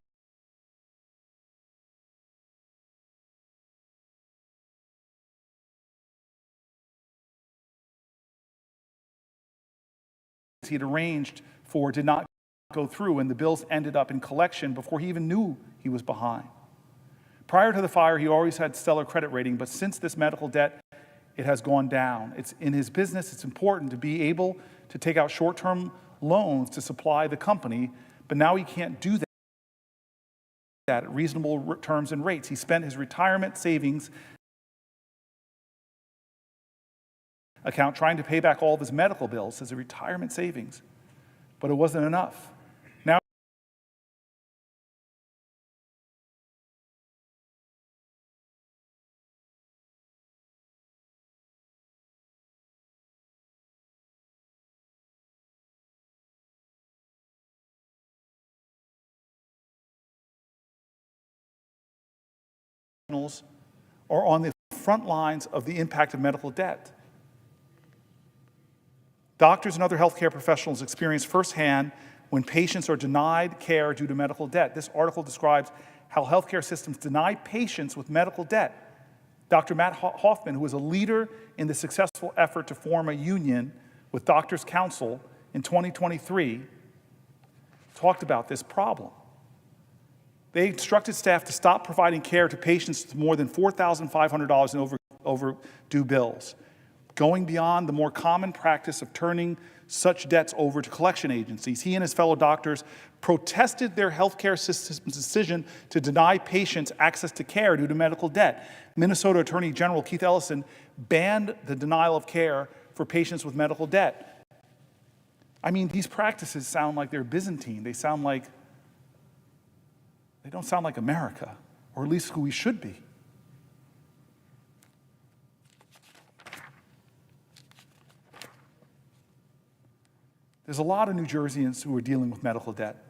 he had arranged for did not go through, and the bills ended up in collection before he even knew he was behind. Prior to the fire, he always had stellar credit rating, but since this medical debt, it has gone down. It's in his business, it's important to be able to take out short-term loans to supply the company, but now he can't do that at reasonable terms and rates. He spent his retirement savings account trying to pay back all of his medical bills as a retirement savings, but it wasn't enough. Now are on the front lines of the impact of medical debt. Doctors and other healthcare professionals experience firsthand when patients are denied care due to medical debt. This article describes how healthcare systems deny patients with medical debt. Dr. Matt Hoffman, who was a leader in the successful effort to form a union with Doctors' Council in 2023, talked about this problem. They instructed staff to stop providing care to patients with more than $4,500 in overdue bills, going beyond the more common practice of turning such debts over to collection agencies. He and his fellow doctors protested their healthcare system's decision to deny patients access to care due to medical debt. Minnesota Attorney General Keith Ellison banned the denial of care for patients with medical debt. I mean, these practices sound like they're Byzantine. They don't sound like America, or at least who we should be. There's a lot of New Jerseyans who are dealing with medical debt.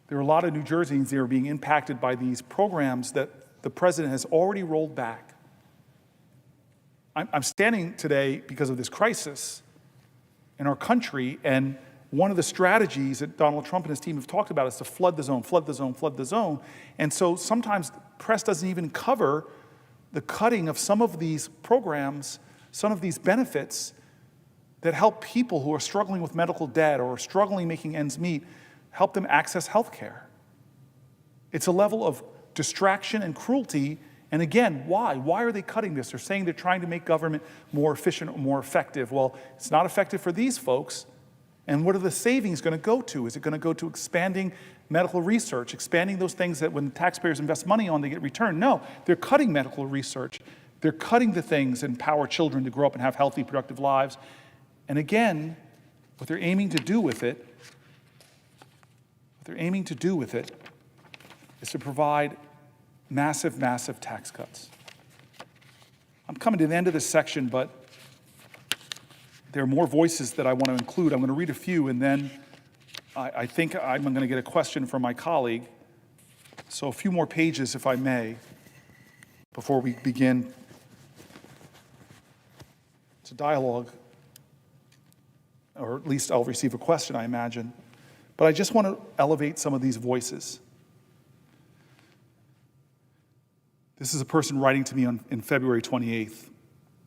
There are a lot of New Jerseyans that are being impacted by these programs that the president has already rolled back. I'm standing today because of this crisis in our country, and one of the strategies that Donald Trump and his team have talked about is to flood the zone, flood the zone, flood the zone. And so sometimes the press doesn't even cover the cutting of some of these programs, some of these benefits that help people who are struggling with medical debt or struggling making ends meet, help them access health care. It's a level of distraction and cruelty. And again, why? Why are they cutting this? They're saying they're trying to make government more efficient or more effective. Well, it's not effective for these folks. And what are the savings going to go to? Is it going to go to expanding medical research, expanding those things that when taxpayers invest money on, they get returned? No, they're cutting medical research. They're cutting the things that empower children to grow up and have healthy, productive lives. And again, what they're aiming to do with it is to provide massive, massive tax cuts. I'm coming to the end of this section, but there are more voices that I want to include. I'm going to read a few, and then I think I'm going to get a question from my colleague. So a few more pages, if I may, before we begin. It's a dialogue, or at least I'll receive a question, I imagine. But I just want to elevate some of these voices. This is a person writing to me in February 28th.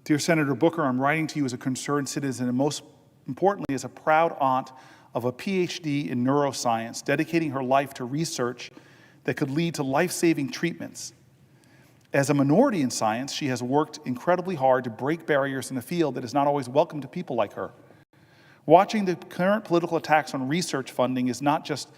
Dear Senator Booker, I'm writing to you as a concerned citizen and most importantly as a proud aunt of a PhD in neuroscience, dedicating her life to research that could lead to life-saving treatments. As a minority in science, she has worked incredibly hard to break barriers in a field that is not always welcome to people like her. Watching the current political attacks on research funding is not just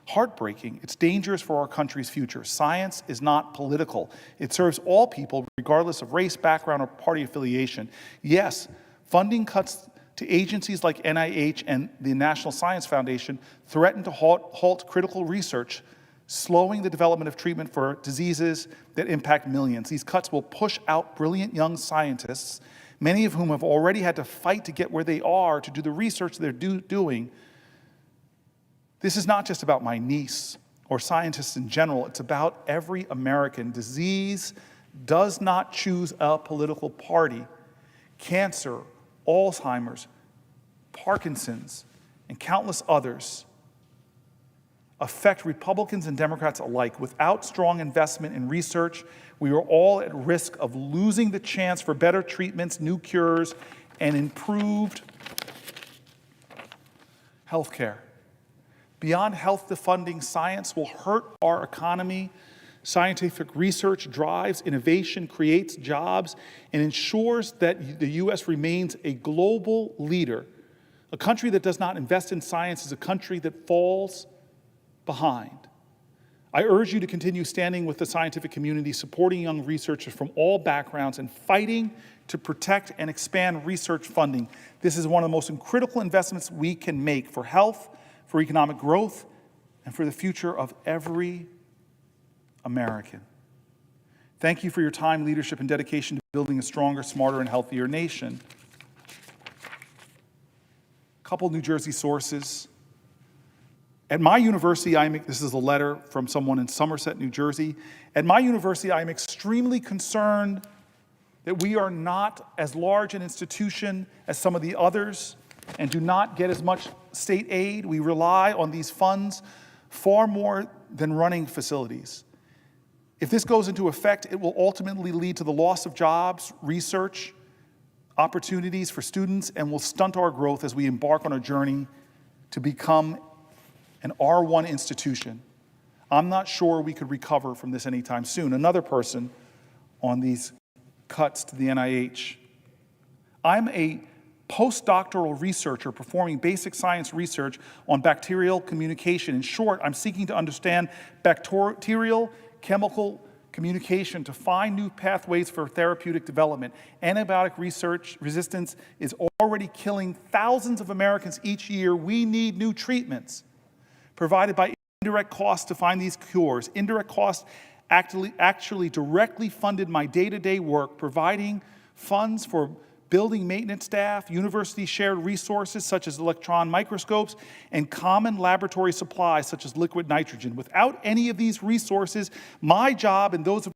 heartbreaking, it's dangerous for our country's future. Science is not political. It serves all people, regardless of race, background, or party affiliation. Yes, funding cuts to agencies like NIH and the National Science Foundation threaten to halt critical research, slowing the development of treatment for diseases that impact millions. These cuts will push out brilliant young scientists, many of whom have already had to fight to get where they are to do the research they're doing. This is not just about my niece or scientists in general, it's about every American. Disease does not choose a political party. Cancer, Alzheimer's, Parkinson's, and countless others affect Republicans and Democrats alike. Without strong investment in research, we are all at risk of losing the chance for better treatments, new cures, and improved health care. Beyond health funding, science will hurt our economy. Scientific research drives innovation, creates jobs, and ensures that the U.S. remains a global leader. A country that does not invest in science is a country that falls behind. I urge you to continue standing with the scientific community, supporting young researchers from all backgrounds, and fighting to protect and expand research funding. This is one of the most critical investments we can make for health, for economic growth, and for the future of every American. Thank you for your time, leadership, and dedication to building a stronger, smarter, and healthier nation. A couple New Jersey sources. At my university, this is a letter from someone in Somerset, New Jersey. At my university, I am extremely concerned that we are not as large an institution as some of the others and do not get as much state aid. We rely on these funds far more than running facilities. If this goes into effect, it will ultimately lead to the loss of jobs, research, opportunities for students, and will stunt our growth as we embark on a journey to become an R1 institution. I'm not sure we could recover from this anytime soon. Another person on these cuts to the NIH. I'm a postdoctoral researcher performing basic science research on bacterial communication. In short, I'm seeking to understand bacterial chemical communication to find new pathways for therapeutic development. Antibiotic research resistance is already killing thousands of Americans each year. We need new treatments provided by indirect costs to find these cures. Indirect costs actually directly funded my day-to-day work, providing funds for building maintenance staff, university-shared resources such as electron microscopes, and common laboratory supplies such as liquid nitrogen. Without any of these resources, my job and those of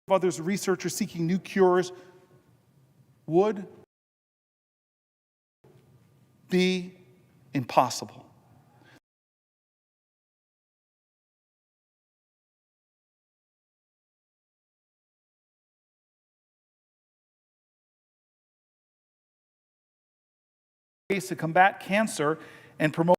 others researchers seeking new cures would be impossible. To combat cancer and promote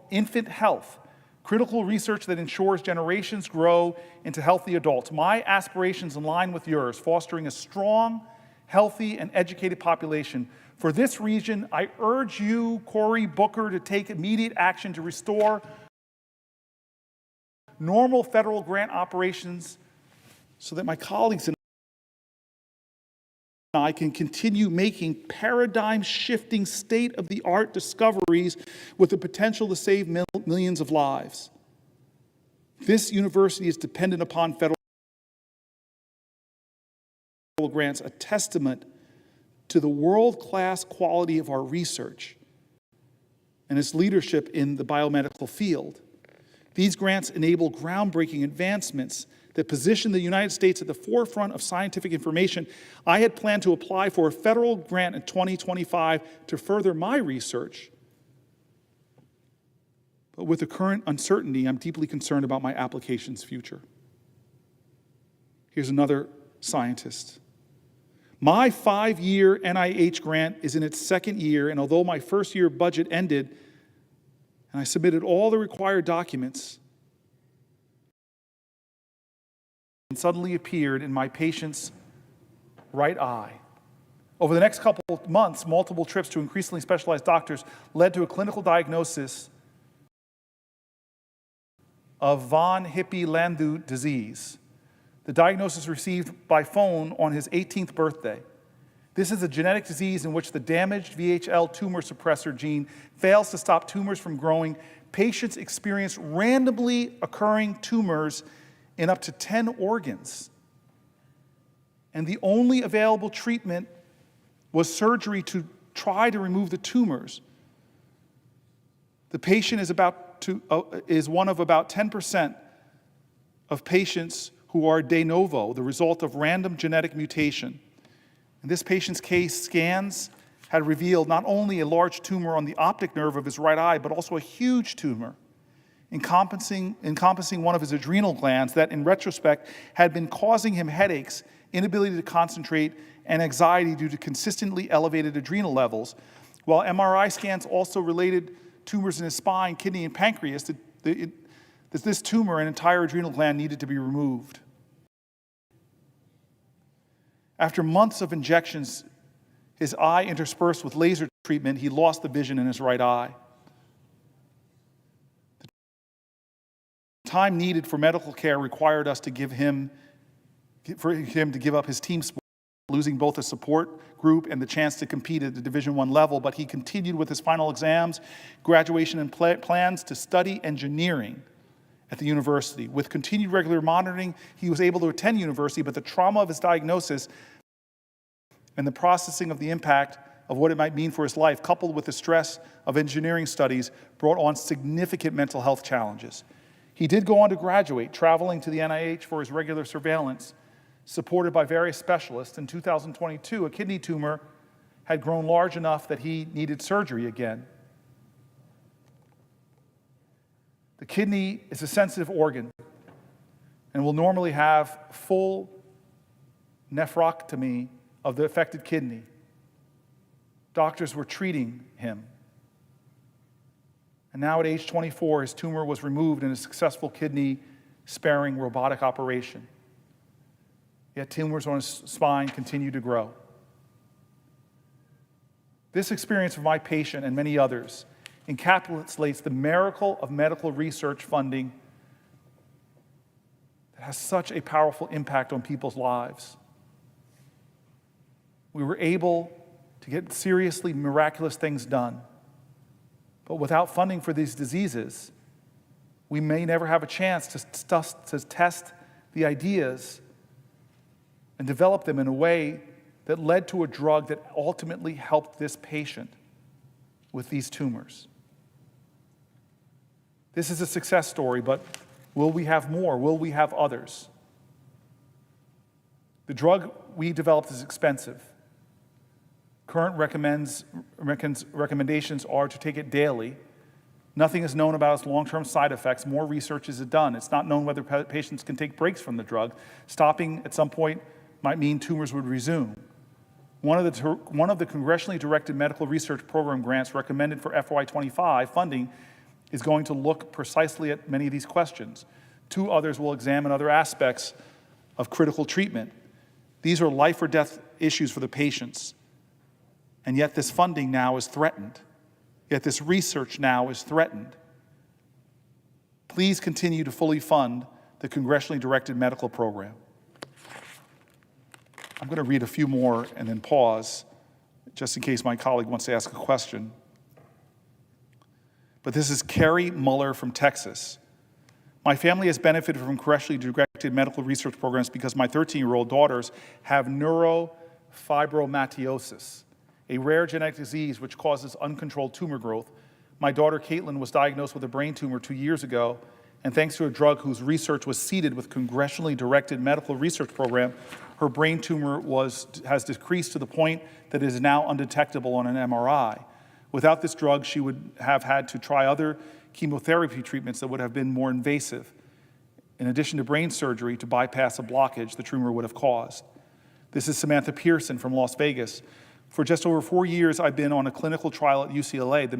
infant health, critical research that ensures generations grow into healthy adults. My aspirations align with yours, fostering a strong, healthy, and educated population. For this region, I urge you, Cory, Booker, to take immediate action to restore normal federal grant operations so that my colleagues and I can continue making paradigm-shifting, state-of-the-art discoveries with the potential to save millions of lives. This university is dependent upon federal grants, a testament to the world-class quality of our research and its leadership in the biomedical field. These grants enable groundbreaking advancements that position the United States at the forefront of scientific information. I had planned to apply for a federal grant in 2025 to further my research. But with the current uncertainty, I'm deeply concerned about my application's future. Here's another scientist. My 5-year NIH grant is in its second year, and although my first year budget ended and I submitted all the required documents, and suddenly appeared in my patient's right eye. Over the next couple of months, multiple trips to increasingly specialized doctors led to a clinical diagnosis of von Hippel-Lindau disease. The diagnosis received by phone on his 18th birthday. This is a genetic disease in which the damaged VHL tumor suppressor gene fails to stop tumors from growing. Patients experience randomly occurring tumors in up to 10 organs. And the only available treatment was surgery to try to remove the tumors. The patient is one of about 10% of patients who are de novo, the result of random genetic mutation. In this patient's case, scans had revealed not only a large tumor on the optic nerve of his right eye, but also a huge tumor encompassing one of his adrenal glands that, in retrospect, had been causing him headaches, inability to concentrate, and anxiety due to consistently elevated adrenal levels. While MRI scans also related tumors in his spine, kidney, and pancreas, this tumor and entire adrenal gland needed to be removed. After months of injections, his eye interspersed with laser treatment, he lost the vision in his right eye. The time needed for medical care required us to give him to give up his team sport, losing both a support group and the chance to compete at the Division I level, but he continued with his final exams, graduation, and plans to study engineering at the university. With continued regular monitoring, he was able to attend university, but the trauma of his diagnosis and the processing of the impact of what it might mean for his life, coupled with the stress of engineering studies, brought on significant mental health challenges. He did go on to graduate, traveling to the NIH for his regular surveillance, supported by various specialists. In 2022, a kidney tumor had grown large enough that he needed surgery again. The kidney is a sensitive organ and will normally have full nephrectomy of the affected kidney. Doctors were treating him. And now at age 24, his tumor was removed in a successful kidney-sparing robotic operation. Yet tumors on his spine continue to grow. This experience of my patient and many others encapsulates the miracle of medical research funding that has such a powerful impact on people's lives. We were able to get seriously miraculous things done. But without funding for these diseases, we may never have a chance to test the ideas and develop them in a way that led to a drug that ultimately helped this patient with these tumors. This is a success story, but will we have more? Will we have others? The drug we developed is expensive. Current recommendations are to take it daily. Nothing is known about its long-term side effects. More research is done. It's not known whether patients can take breaks from the drug. Stopping at some point might mean tumors would resume. One of the congressionally directed medical research program grants recommended for FY25 funding is going to look precisely at many of these questions. 2 others will examine other aspects of critical treatment. These are life or death issues for the patients. And yet this funding now is threatened. Yet this research now is threatened. Please continue to fully fund the congressionally directed medical program. I'm going to read a few more and then pause, just in case my colleague wants to ask a question. But this is Carrie Muller from Texas. My family has benefited from congressionally directed medical research programs because my 13-year-old daughters have neurofibromatosis, a rare genetic disease which causes uncontrolled tumor growth. My daughter Caitlin was diagnosed with a brain tumor 2 years ago, and thanks to a drug whose research was seeded with congressionally directed medical research program, her brain tumor has decreased to the point that it is now undetectable on an MRI. Without this drug, she would have had to try other chemotherapy treatments that would have been more invasive, in addition to brain surgery to bypass a blockage the tumor would have caused. This is Samantha Pearson from Las Vegas. For just over 4 years, I've been on a clinical trial at UCLA. The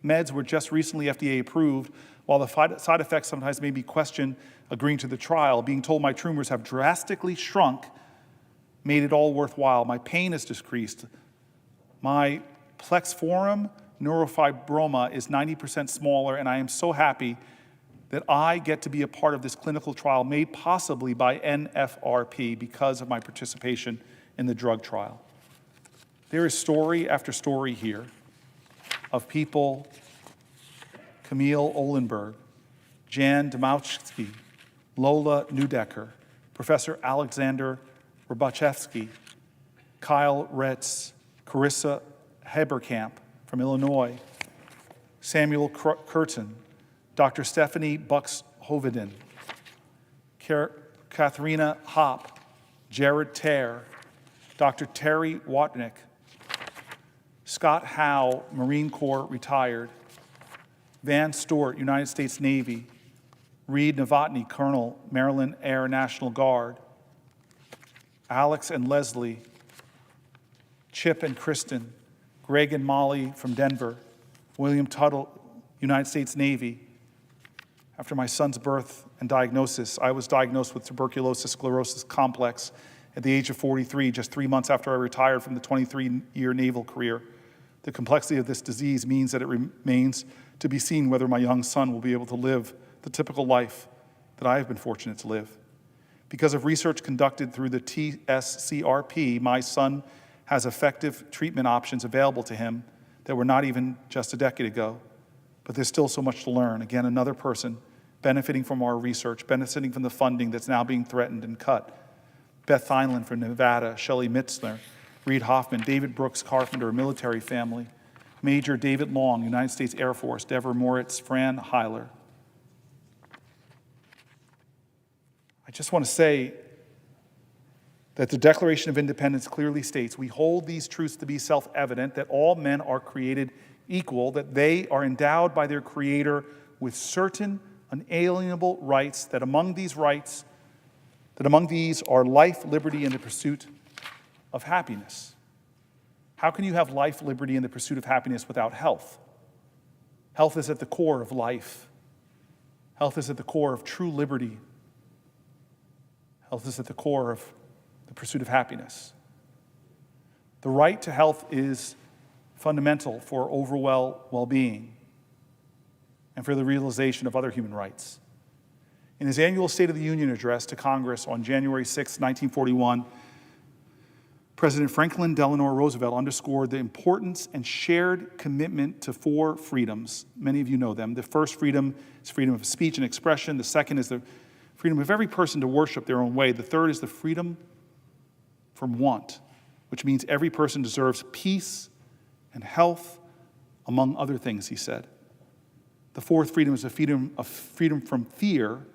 meds were just recently FDA approved. While the side effects sometimes made me question agreeing to the trial, being told my tumors have drastically shrunk made it all worthwhile. My pain has decreased. My plexiform neurofibroma is 90% smaller, and I am so happy that I get to be a part of this clinical trial made possibly by NFRP because of my participation in the drug trial. There is story after story here of people, Camille Olenberg, Jan Domowski, Lola Neudecker, Professor Alexander Robachevsky, Kyle Retz, Carissa Heberkamp from Illinois, Samuel Curtin, Dr. Stephanie Bucks-Hoveden, Katharina Hopp, Jared Tare, Dr. Terry Watnick, Scott Howe, Marine Corps retired, Van Stewart, United States Navy, Reed Novotny, Colonel, Maryland Air National Guard, Alex and Leslie, Chip and Kristen, Greg and Molly from Denver, William Tuttle, United States Navy. After my son's birth and diagnosis, I was diagnosed with tuberculosis sclerosis complex at the age of 43, just 3 months after I retired from the 23-year naval career. The complexity of this disease means that it remains to be seen whether my young son will be able to live the typical life that I have been fortunate to live. Because of research conducted through the TSCRP, my son has effective treatment options available to him that were not even just a decade ago. But there's still so much to learn. Again, another person benefiting from our research, benefiting from the funding that's now being threatened and cut. Beth Theinland from Nevada, Shelley Mitzner, Reed Hoffman, David Brooks Carpenter, a military family, Major David Long, United States Air Force, Deborah Moritz, Fran Heiler. I just want to say that the Declaration of Independence clearly states, we hold these truths to be self-evident, that all men are created equal, that they are endowed by their Creator with certain unalienable rights, that among these are life, liberty, and the pursuit of happiness. How can you have life, liberty, and the pursuit of happiness without health? Health is at the core of life. Health is at the core of true liberty. Health is at the core of the pursuit of happiness. The right to health is fundamental for overall well-being and for the realization of other human rights. In his annual State of the Union address to Congress on January 6, 1941, President Franklin Delano Roosevelt underscored the importance and shared commitment to 4 freedoms. Many of you know them. The first freedom is freedom of speech and expression. The second is the freedom of every person to worship their own way. The third is the freedom from want, which means every person deserves peace and health, among other things, he said. The fourth freedom is a freedom from fear,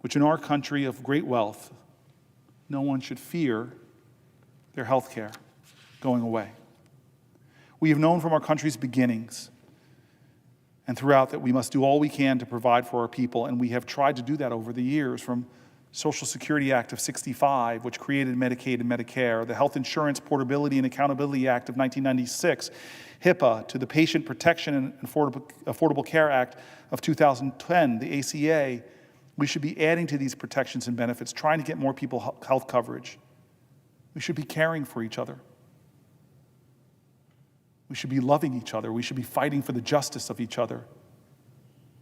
which in our country of great wealth, no one should fear their health care going away. We have known from our country's beginnings and throughout that we must do all we can to provide for our people, and we have tried to do that over the years, from Social Security Act of 65, which created Medicaid and Medicare, the Health Insurance Portability and Accountability Act of 1996, HIPAA, to the Patient Protection and Affordable Care Act of 2010, the ACA. We should be adding to these protections and benefits, trying to get more people health coverage. We should be caring for each other. We should be loving each other. We should be fighting for the justice of each other.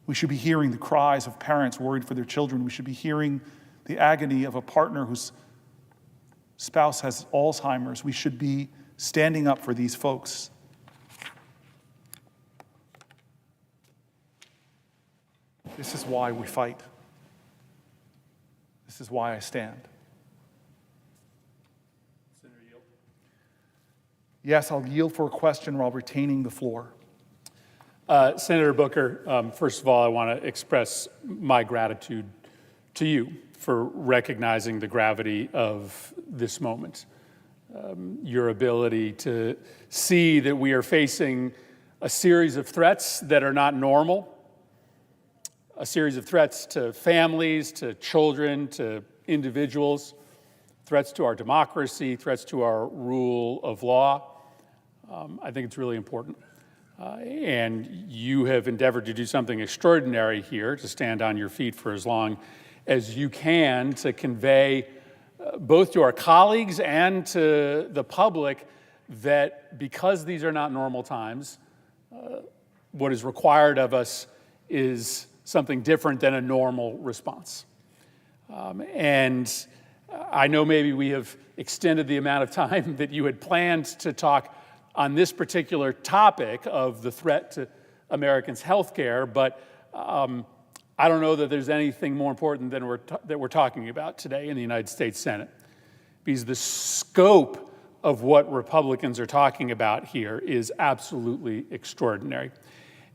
We should be hearing the cries of parents worried for their children. We should be hearing the agony of a partner whose spouse has Alzheimer's. We should be standing up for these folks. This is why we fight. This is why I stand. Senator, yield. Yes, I'll yield for a question while retaining the floor. Senator Booker, first of all, I want to express my gratitude to you for recognizing the gravity of this moment. Your ability to see that we are facing a series of threats that are not normal, a series of threats to families, to children, to individuals, threats to our democracy, threats to our rule of law. I think it's really important. And you have endeavored to do something extraordinary here, to stand on your feet for as long as you can, to convey both to our colleagues and to the public that because these are not normal times, what is required of us is something different than a normal response. And I know maybe we have extended the amount of time that you had planned to talk on this particular topic of the threat to Americans' health care, but I don't know that there's anything more important than that we're talking about today in the United States Senate. Because the scope of what Republicans are talking about here is absolutely extraordinary.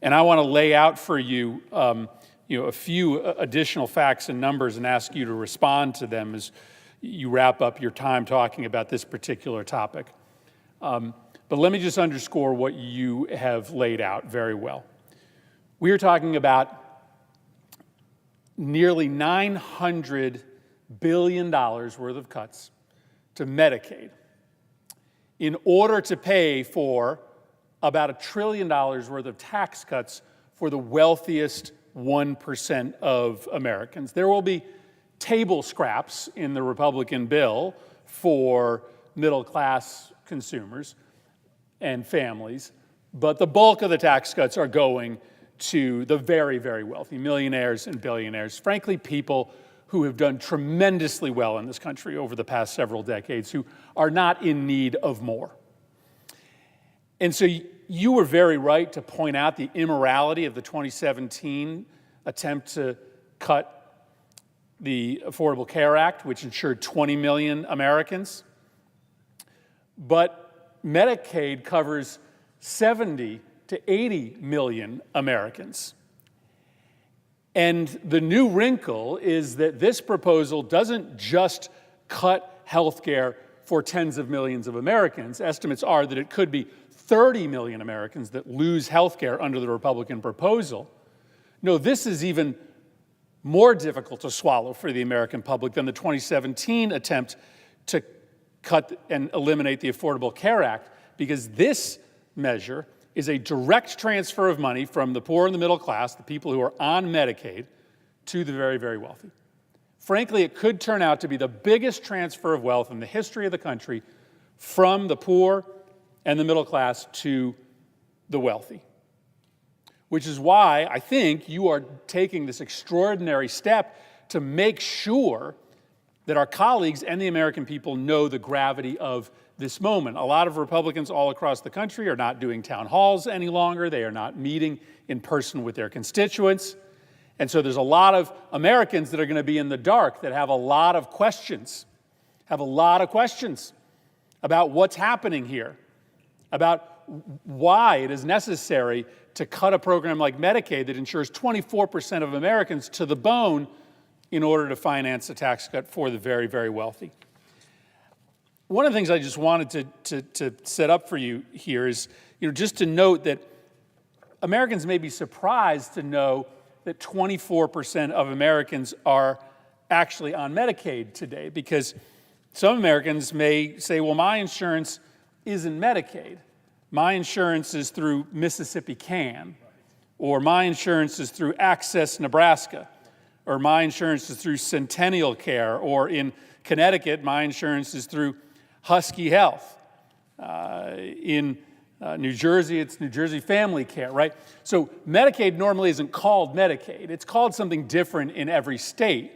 And I want to lay out for you, a few additional facts and numbers and ask you to respond to them as you wrap up your time talking about this particular topic. But let me just underscore what you have laid out very well. We are talking about nearly $900 billion worth of cuts to Medicaid in order to pay for about $1 trillion worth of tax cuts for the wealthiest 1% of Americans. There will be table scraps in the Republican bill for middle-class consumers and families, but the bulk of the tax cuts are going to the very, very wealthy, millionaires and billionaires, frankly, people who have done tremendously well in this country over the past several decades, who are not in need of more. And so you were very right to point out the immorality of the 2017 attempt to cut the Affordable Care Act, which insured 20 million Americans. But Medicaid covers 70 to 80 million Americans. And the new wrinkle is that this proposal doesn't just cut health care for tens of millions of Americans. Estimates are that it could be 30 million Americans that lose health care under the Republican proposal. No, this is even more difficult to swallow for the American public than the 2017 attempt to cut and eliminate the Affordable Care Act, because this measure is a direct transfer of money from the poor and the middle class, the people who are on Medicaid, to the very, very wealthy. Frankly, it could turn out to be the biggest transfer of wealth in the history of the country from the poor and the middle class to the wealthy. Which is why I think you are taking this extraordinary step to make sure that our colleagues and the American people know the gravity of this moment. A lot of Republicans all across the country are not doing town halls any longer. They are not meeting in person with their constituents. And so there's a lot of Americans that are going to be in the dark, that have a lot of questions about what's happening here, about why it is necessary to cut a program like Medicaid that insures 24% of Americans to the bone in order to finance a tax cut for the very, very wealthy. One of the things I just wanted to set up for you here is, just to note that Americans may be surprised to know that 24% of Americans are actually on Medicaid today, because some Americans may say, well, my insurance isn't Medicaid. My insurance is through Mississippi Can, or my insurance is through Access Nebraska, or my insurance is through Centennial Care, or in Connecticut, my insurance is through Husky Health. In New Jersey, it's New Jersey Family Care, right? So Medicaid normally isn't called Medicaid. It's called something different in every state.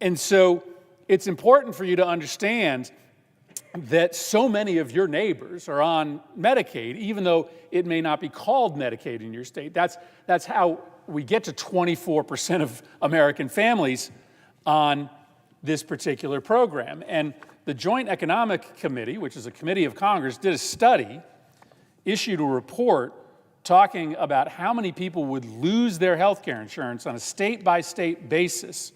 And so it's important for you to understand that so many of your neighbors are on Medicaid, even though it may not be called Medicaid in your state. That's how we get to 24% of American families on this particular program. And the Joint Economic Committee, which is a committee of Congress, did a study, issued a report talking about how many people would lose their health care insurance on a state-by-state basis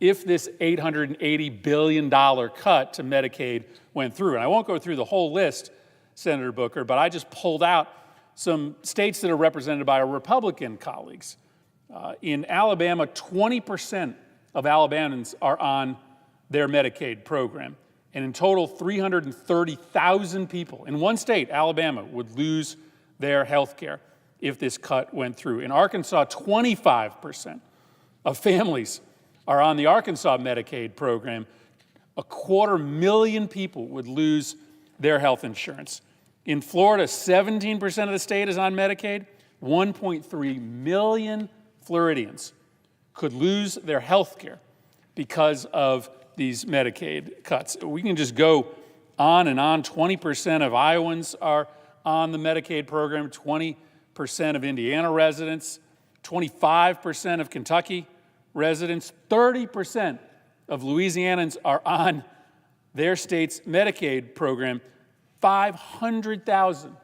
if this $880 billion cut to Medicaid went through. And I won't go through the whole list, Senator Booker, but I just pulled out some states that are represented by our Republican colleagues. In Alabama, 20% of Alabamans are on their Medicaid program. And in total, 330,000 people in one state, Alabama, would lose their health care if this cut went through. In Arkansas, 25% of families are on the Arkansas Medicaid program. 250,000 people would lose their health insurance. In Florida, 17% of the state is on Medicaid. 1.3 million Floridians could lose their health care because of these Medicaid cuts. We can just go on and on. 20% of Iowans are on the Medicaid program, 20% of Indiana residents, 25% of Kentucky residents, 30% of Louisianans are on their state's Medicaid program. 500,000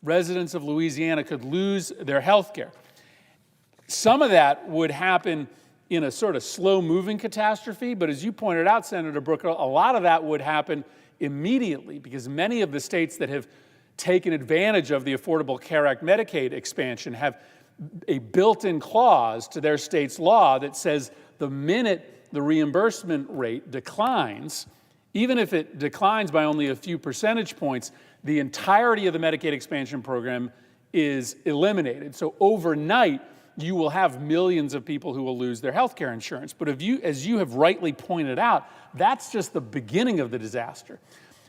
residents of Louisiana could lose their health care. Some of that would happen in a sort of slow-moving catastrophe, but as you pointed out, Senator Brooker, a lot of that would happen immediately because many of the states that have taken advantage of the Affordable Care Act Medicaid expansion have a built-in clause to their state's law that says the minute the reimbursement rate declines, even if it declines by only a few percentage points, the entirety of the Medicaid expansion program is eliminated. So overnight, you will have millions of people who will lose their health care insurance. But as you have rightly pointed out, that's just the beginning of the disaster.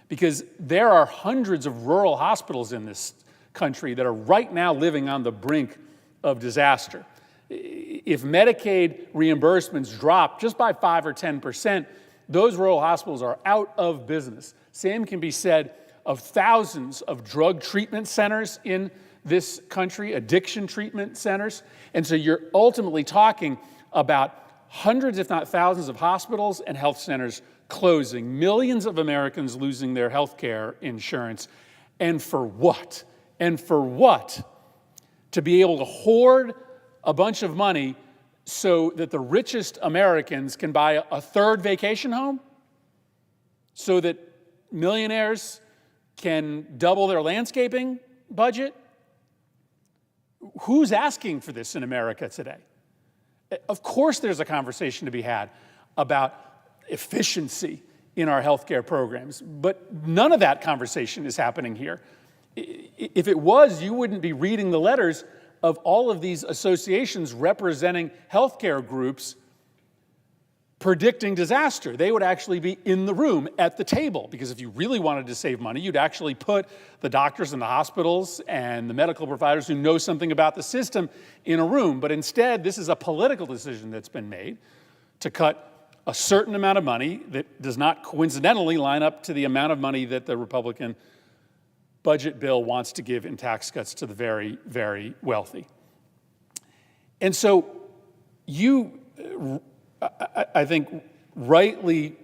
Because there are hundreds of rural hospitals in this country that are right now living on the brink of disaster. If Medicaid reimbursements drop just by 5 or 10%, those rural hospitals are out of business. Same can be said of thousands of drug treatment centers in this country, addiction treatment centers. And so you're ultimately talking about hundreds, if not thousands, of hospitals and health centers closing, millions of Americans losing their health care insurance. And for what? And for what? To be able to hoard a bunch of money so that the richest Americans can buy a third vacation home? So that millionaires can double their landscaping budget? Who's asking for this in America today? Of course there's a conversation to be had about efficiency in our healthcare programs, but none of that conversation is happening here. If it was, you wouldn't be reading the letters of all of these associations representing healthcare groups predicting disaster. They would actually be in the room at the table, because if you really wanted to save money, you'd actually put the doctors and the hospitals and the medical providers who know something about the system in a room. But instead, this is a political decision that's been made to cut a certain amount of money that does not coincidentally line up to the amount of money that the Republican budget bill wants to give in tax cuts to the very, very wealthy. And so you, I think, rightly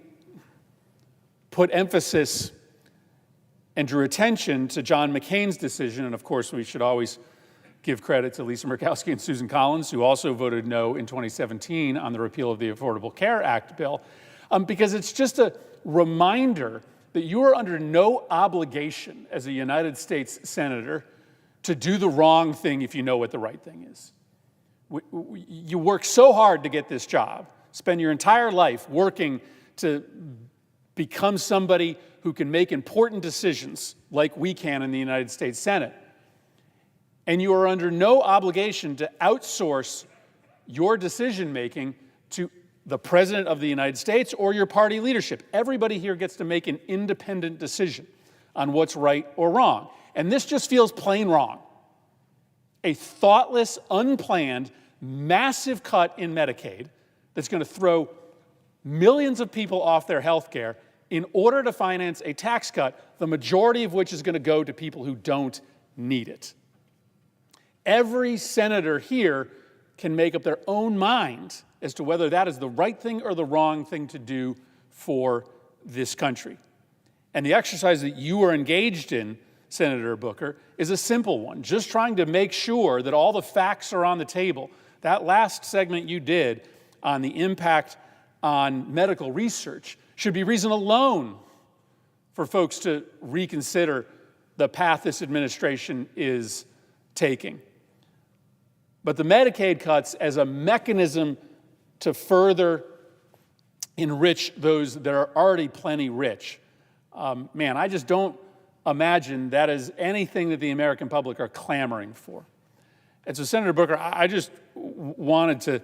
put emphasis and drew attention to John McCain's decision. And of course, we should always give credit to Lisa Murkowski and Susan Collins, who also voted no in 2017 on the repeal of the Affordable Care Act bill, because it's just a reminder that you are under no obligation as a United States senator to do the wrong thing if you know what the right thing is. You work so hard to get this job, spend your entire life working to become somebody who can make important decisions like we can in the United States Senate. And you are under no obligation to outsource your decision-making to the President of the United States or your party leadership. Everybody here gets to make an independent decision on what's right or wrong. And this just feels plain wrong. A thoughtless, unplanned, massive cut in Medicaid that's going to throw millions of people off their health care in order to finance a tax cut, the majority of which is going to go to people who don't need it. Every senator here can make up their own mind as to whether that is the right thing or the wrong thing to do for this country. And the exercise that you are engaged in, Senator Booker, is a simple one, just trying to make sure that all the facts are on the table. That last segment you did on the impact on medical research should be reason alone for folks to reconsider the path this administration is taking. But the Medicaid cuts as a mechanism to further enrich those that are already plenty rich. Man, I just don't imagine that is anything that the American public are clamoring for. And so, Senator Booker, I just wanted to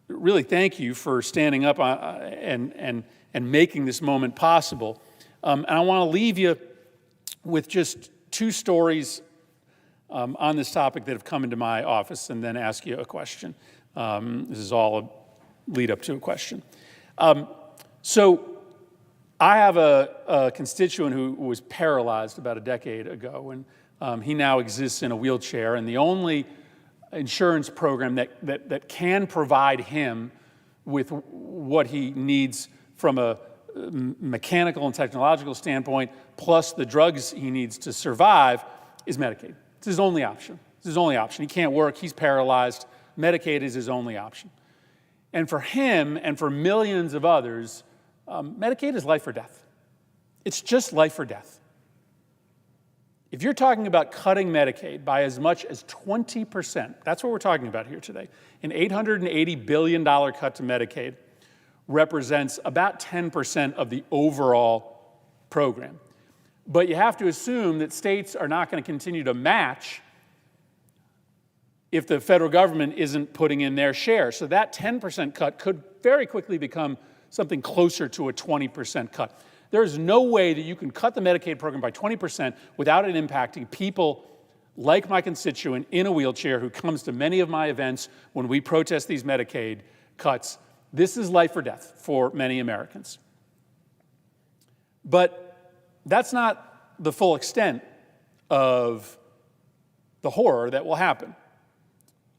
really thank you for standing up and making this moment possible. And I want to leave you with just two stories on this topic that have come into my office, and then ask you a question. This is all a lead up to a question. So I have a constituent who was paralyzed about a decade ago, and he now exists in a wheelchair, and the only insurance program that can provide him with what he needs from a mechanical and technological standpoint, plus the drugs he needs to survive, is Medicaid. It's his only option. It's his only option. He can't work. He's paralyzed. Medicaid is his only option. And for him and for millions of others, Medicaid is life or death. It's just life or death. If you're talking about cutting Medicaid by as much as 20%, that's what we're talking about here today. An $880 billion cut to Medicaid represents about 10% of the overall program. But you have to assume that states are not going to continue to match if the federal government isn't putting in their share. So that 10% cut could very quickly become something closer to a 20% cut. There is no way that you can cut the Medicaid program by 20% without it impacting people like my constituent in a wheelchair who comes to many of my events when we protest these Medicaid cuts. This is life or death for many Americans. But that's not the full extent of the horror that will happen.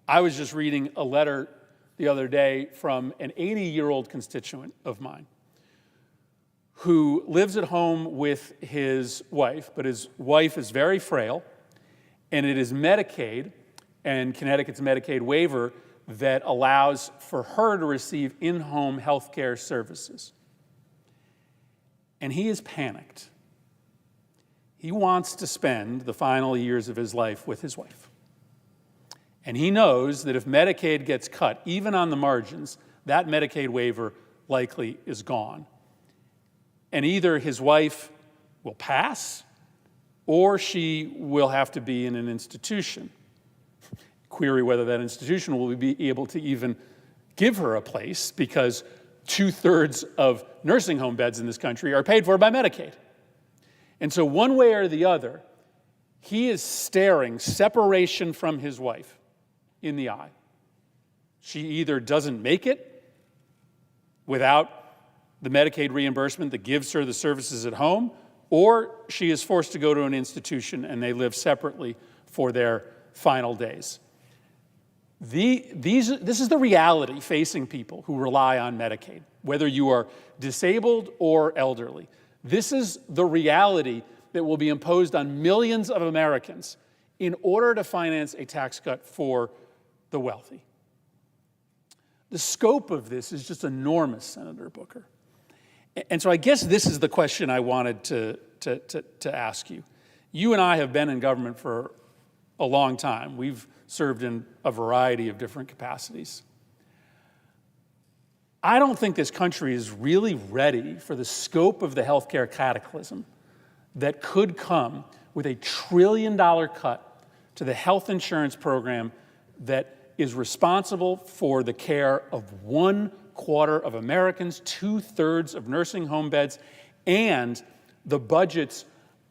I was just reading a letter the other day from an 80-year-old constituent of mine who lives at home with his wife, but his wife is very frail, and it is Medicaid and Connecticut's Medicaid waiver that allows for her to receive in-home health care services. And he is panicked. He wants to spend the final years of his life with his wife. And he knows that if Medicaid gets cut, even on the margins, that Medicaid waiver likely is gone. And either his wife will pass or she will have to be in an institution. Query whether that institution will be able to even give her a place, because 2/3 of nursing home beds in this country are paid for by Medicaid. And so one way or the other, he is staring separation from his wife in the eye. She either doesn't make it without the Medicaid reimbursement that gives her the services at home, or she is forced to go to an institution and they live separately for their final days. This is the reality facing people who rely on Medicaid, whether you are disabled or elderly. This is the reality that will be imposed on millions of Americans in order to finance a tax cut for the wealthy. The scope of this is just enormous, Senator Booker. And so I guess this is the question I wanted to ask you. You and I have been in government for a long time. We've served in a variety of different capacities. I don't think this country is really ready for the scope of the healthcare cataclysm that could come with a $1 trillion cut to the health insurance program that is responsible for the care of 1/4 of Americans, 2/3 of nursing home beds, and the budgets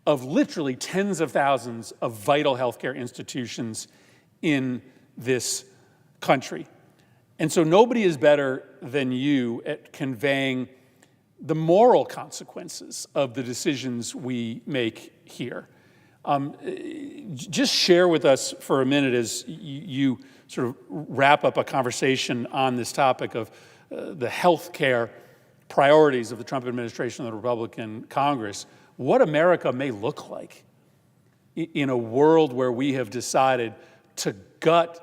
of literally tens of thousands of vital healthcare institutions in this country. And so nobody is better than you at conveying the moral consequences of the decisions we make here. Just share with us for a minute as you sort of wrap up a conversation on this topic of the health care priorities of the Trump administration and the Republican Congress, what America may look like in a world where we have decided to gut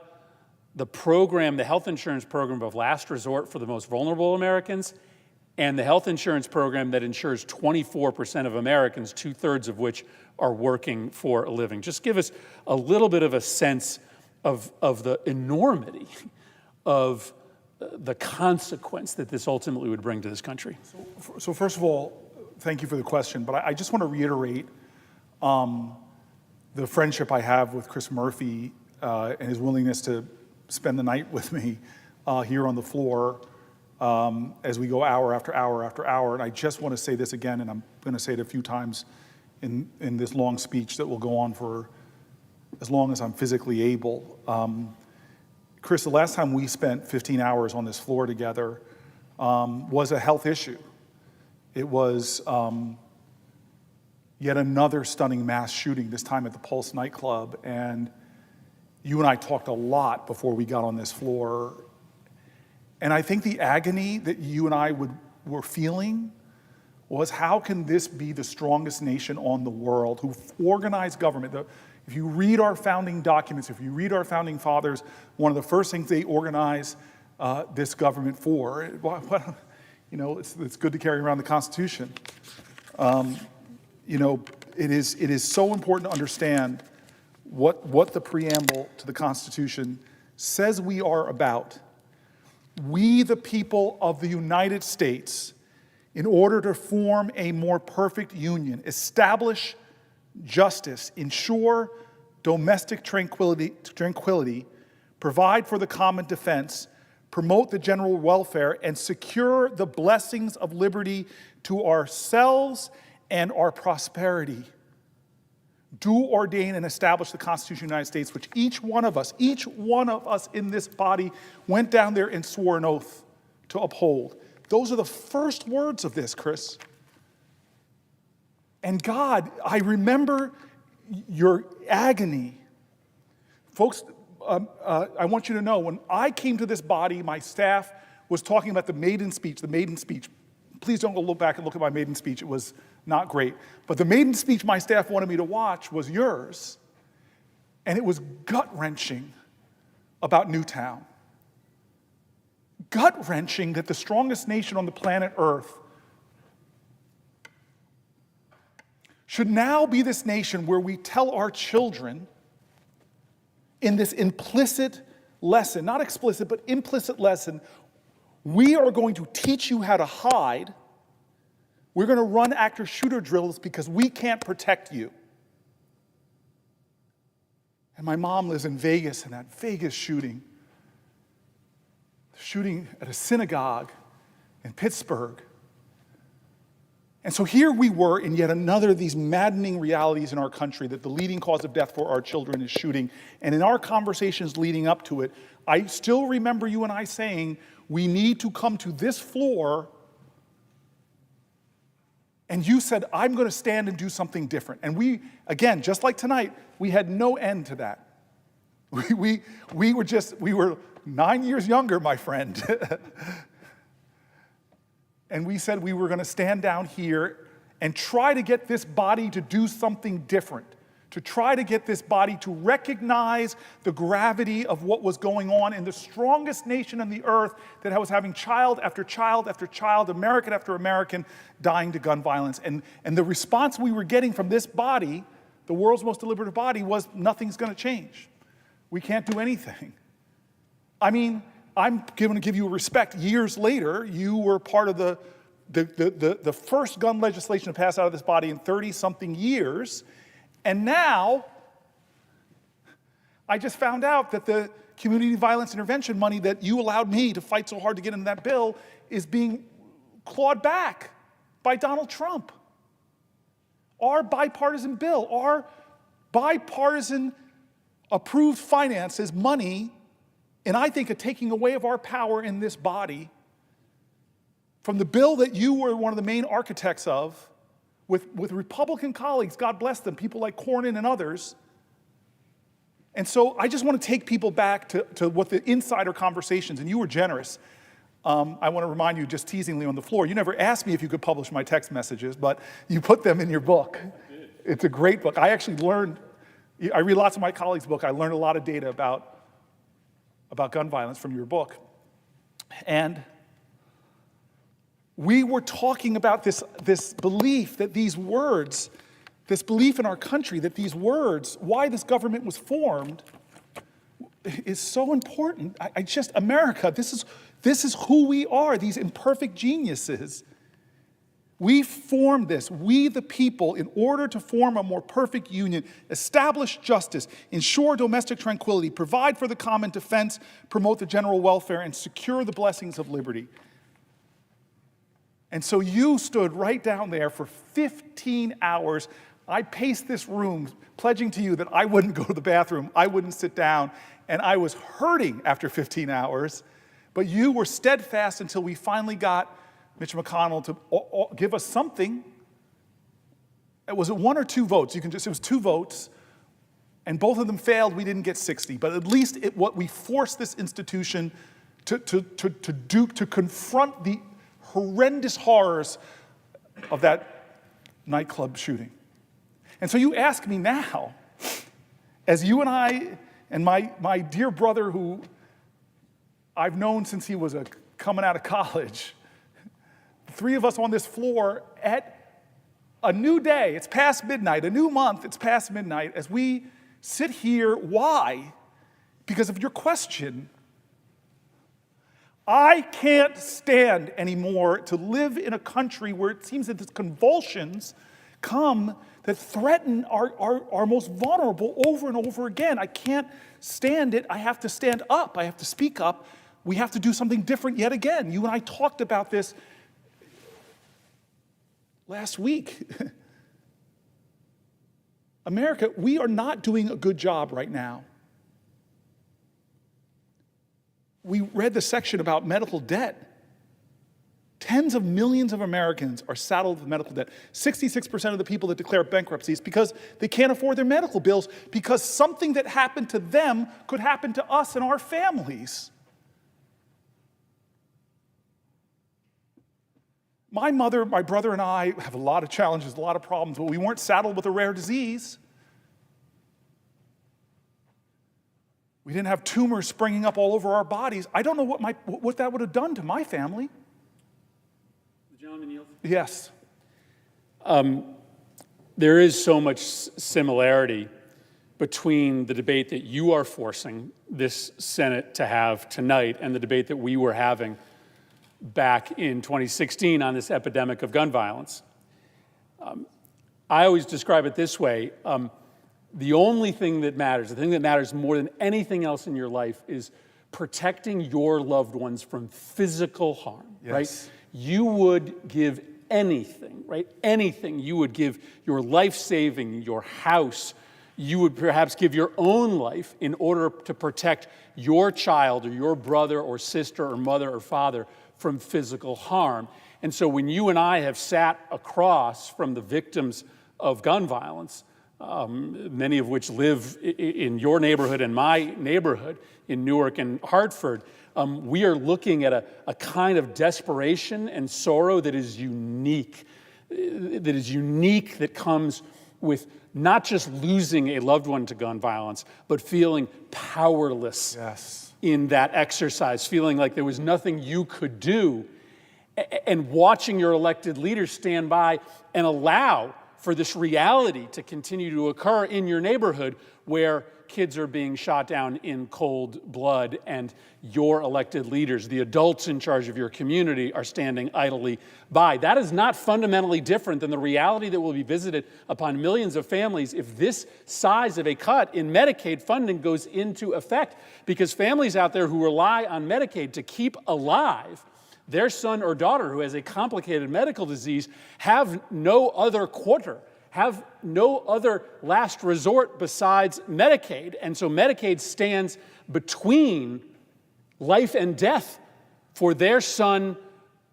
the program, the health insurance program of last resort for the most vulnerable Americans, and the health insurance program that insures 24% of Americans, 2/3 of which are working for a living. Just give us a little bit of a sense of the enormity of the consequence that this ultimately would bring to this country. So first of all, thank you for the question, but I just want to reiterate the friendship I have with Chris Murphy and his willingness to spend the night with me here on the floor as we go hour after hour after hour. And I just want to say this again, and I'm going to say it a few times in this long speech that will go on for as long as I'm physically able. Chris, the last time we spent 15 hours on this floor together was a health issue. It was yet another stunning mass shooting, this time at the Pulse nightclub. And you and I talked a lot before we got on this floor. And I think the agony that you and I were feeling was, how can this be the strongest nation on the world who organized government? If you read our founding documents, if you read our founding fathers, one of the first things they organize this government for, it's good to carry around the Constitution. It is so important to understand what the preamble to the Constitution says we are about. We, the people of the United States, in order to form a more perfect union, establish justice, ensure domestic tranquility, provide for the common defense, promote the general welfare, and secure the blessings of liberty to ourselves and our prosperity. Do ordain and establish the Constitution of the United States, which each one of us in this body went down there and swore an oath to uphold. Those are the first words of this, Chris. And God, I remember your agony. Folks, I want you to know, when I came to this body, my staff was talking about the maiden speech. Please don't go look back and look at my maiden speech. It was not great. But the maiden speech my staff wanted me to watch was yours. And it was gut-wrenching about Newtown. Gut-wrenching that the strongest nation on the planet Earth should now be this nation where we tell our children in this implicit lesson, not explicit, but implicit lesson, we are going to teach you how to hide. We're going to run actor-shooter drills because we can't protect you. And my mom lives in Vegas, and that Vegas shooting at a synagogue in Pittsburgh. And so here we were in yet another of these maddening realities in our country, that the leading cause of death for our children is shooting. And in our conversations leading up to it, I still remember you and I saying, we need to come to this floor. And you said, I'm going to stand and do something different. And we, again, just like tonight, we had no end to that. We were 9 years younger, my friend. And we said we were going to stand down here and try to get this body to do something different, to try to get this body to recognize the gravity of what was going on in the strongest nation on the earth that was having child after child after child, American after American, dying to gun violence. And the response we were getting from this body, the world's most deliberative body, was nothing's going to change. We can't do anything. I mean, I'm going to give you respect. Years later, you were part of the first gun legislation to pass out of this body in 30-something years. And now, I just found out that the community violence intervention money that you allowed me to fight so hard to get into that bill is being clawed back by Donald Trump. Our bipartisan bill, our bipartisan approved finances, money, and I think a taking away of our power in this body from the bill that you were one of the main architects of, with Republican colleagues, God bless them, people like Cornyn and others. And so I just want to take people back to what the insider conversations, and you were generous. I want to remind you, just teasingly on the floor, you never asked me if you could publish my text messages, but you put them in your book. It's a great book. I actually learned, I read lots of my colleagues' book. I learned a lot of data about gun violence from your book. And we were talking about this belief that these words, this belief in our country that these words, why this government was formed, is so important. America, this is who we are, these imperfect geniuses. We formed this, we the people, in order to form a more perfect union, establish justice, ensure domestic tranquility, provide for the common defense, promote the general welfare, and secure the blessings of liberty. And so you stood right down there for 15 hours. I paced this room, pledging to you that I wouldn't go to the bathroom, I wouldn't sit down, and I was hurting after 15 hours. But you were steadfast until we finally got Mitch McConnell to give us something. It was 1 or 2 votes. It was 2 votes, and both of them failed. We didn't get 60, but at least we forced this institution to confront the horrendous horrors of that nightclub shooting. And so you ask me now, as you and I and my dear brother, who I've known since he was coming out of college, the 3 of us on this floor at a new day, it's past midnight, a new month, it's past midnight, as we sit here. Why? Because of your question. I can't stand anymore to live in a country where it seems that the convulsions come that threaten our most vulnerable over and over again. I can't stand it. I have to stand up. I have to speak up. We have to do something different yet again. You and I talked about this last week. America, we are not doing a good job right now. We read the section about medical debt. Tens of millions of Americans are saddled with medical debt. 66% of the people that declare bankruptcy is because they can't afford their medical bills, because something that happened to them could happen to us and our families. My mother, my brother, and I have a lot of challenges, a lot of problems, but we weren't saddled with a rare disease. We didn't have tumors springing up all over our bodies. I don't know what that would have done to my family. The gentleman yield? Yes. There is so much similarity between the debate that you are forcing this Senate to have tonight and the debate that we were having back in 2016 on this epidemic of gun violence. I always describe it this way. The only thing that matters, the thing that matters more than anything else in your life, is protecting your loved ones from physical harm, yes. Right? You would give anything, right? Anything. You would give your life saving, your house. You would perhaps give your own life in order to protect your child or your brother or sister or mother or father from physical harm. And so when you and I have sat across from the victims of gun violence, many of which live in your neighborhood and my neighborhood in Newark and Hartford, we are looking at a kind of desperation and sorrow that is unique, that comes with not just losing a loved one to gun violence, but feeling powerless Yes. in that exercise, feeling like there was nothing you could do, and watching your elected leaders stand by and allow for this reality to continue to occur in your neighborhood where kids are being shot down in cold blood, and your elected leaders, the adults in charge of your community, are standing idly by. That is not fundamentally different than the reality that will be visited upon millions of families if this size of a cut in Medicaid funding goes into effect, because families out there who rely on Medicaid to keep alive their son or daughter who has a complicated medical disease have no other quarter, have no other last resort besides Medicaid. And so Medicaid stands between life and death for their son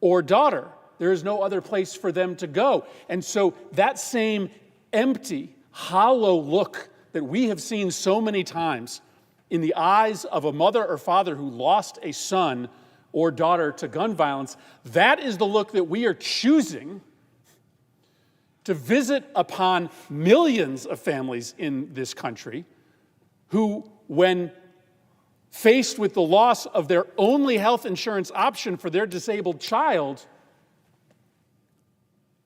or daughter. There is no other place for them to go. And so that same empty, hollow look that we have seen so many times in the eyes of a mother or father who lost a son or daughter to gun violence, that is the look that we are choosing to visit upon millions of families in this country who, when faced with the loss of their only health insurance option for their disabled child,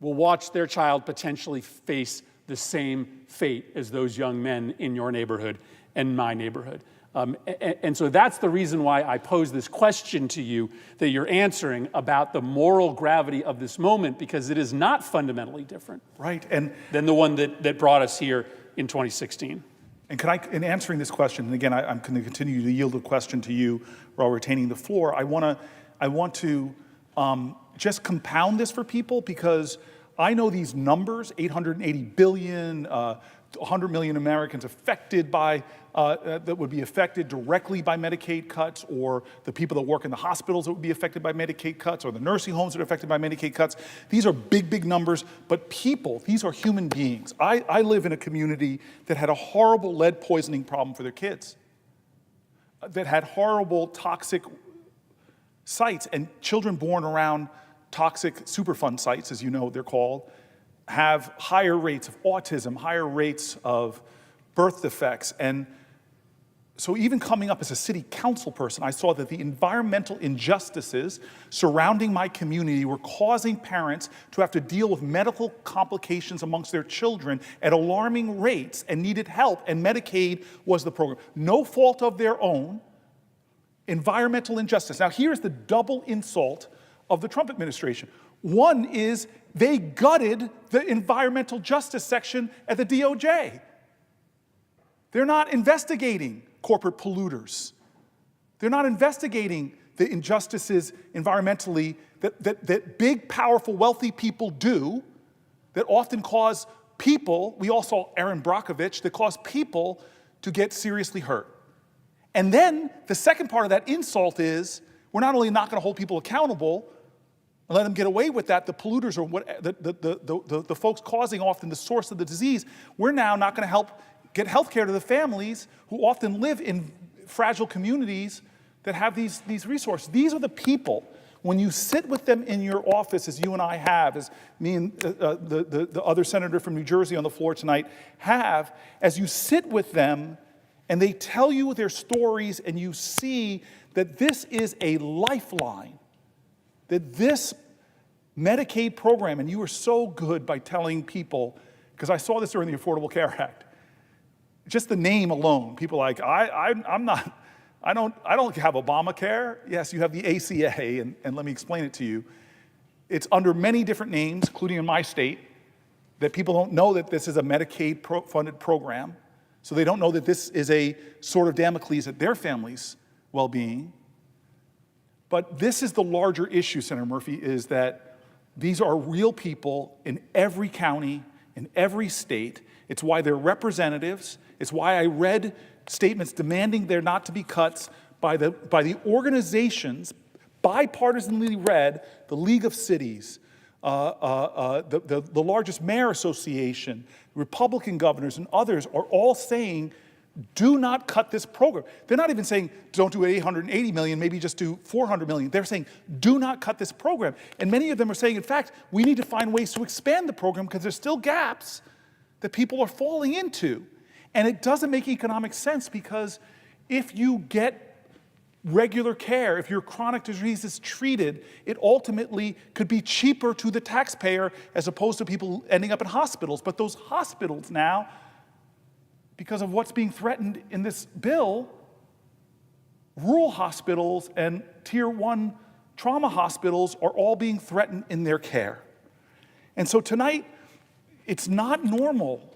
will watch their child potentially face the same fate as those young men in your neighborhood and my neighborhood. And so that's the reason why I pose this question to you that you're answering about the moral gravity of this moment, because it is not fundamentally different than the one that brought us here in 2016. And in answering this question, and again, I'm going to continue to yield the question to you while retaining the floor, I want to just compound this for people, because I know these numbers, 880 billion, 100 million Americans affected by, that would be affected directly by Medicaid cuts, or the people that work in the hospitals that would be affected by Medicaid cuts, or the nursing homes that are affected by Medicaid cuts. These are big, big numbers, but people, these are human beings. I live in a community that had a horrible lead poisoning problem for their kids, that had horrible toxic sites, and children born around toxic Superfund sites, as you know they're called, have higher rates of autism, higher rates of birth defects. And so even coming up as a city council person, I saw that the environmental injustices surrounding my community were causing parents to have to deal with medical complications amongst their children at alarming rates and needed help, and Medicaid was the program. No fault of their own, environmental injustice. Now here's the double insult of the Trump administration. One is they gutted the environmental justice section at the DOJ. They're not investigating corporate polluters. They're not investigating the injustices environmentally that big, powerful, wealthy people do, that often cause people, we all saw Aaron Brockovich, that cause people to get seriously hurt. And then the second part of that insult is, we're not only not going to hold people accountable and let them get away with that, the polluters, or what the folks causing often the source of the disease, we're now not going to help get health care to the families who often live in fragile communities that have these resources. These are the people, when you sit with them in your office, as you and I have, as me and the other senator from New Jersey on the floor tonight have, as you sit with them and they tell you their stories, and you see that this is a lifeline, that this Medicaid program, and you were so good by telling people, because I saw this during the Affordable Care Act, just the name alone, people are like, I don't have Obamacare. Yes, you have the ACA, and let me explain it to you. It's under many different names, including in my state, that people don't know that this is a Medicaid-funded program, so they don't know that this is a sword of Damocles at their family's well-being. But this is the larger issue, Senator Murphy, is that these are real people in every county, in every state. It's why they're representatives. It's why I read statements demanding there not to be cuts by the organizations, bipartisanly read, the League of Cities, the largest mayor association, Republican governors, and others are all saying, do not cut this program. They're not even saying, don't do 880 million, maybe just do 400 million. They're saying, do not cut this program. And many of them are saying, in fact, we need to find ways to expand the program because there's still gaps that people are falling into. And it doesn't make economic sense, because if you get regular care, if your chronic disease is treated, it ultimately could be cheaper to the taxpayer as opposed to people ending up in hospitals. But those hospitals now, because of what's being threatened in this bill, rural hospitals and tier 1 trauma hospitals are all being threatened in their care. And so tonight, it's not normal.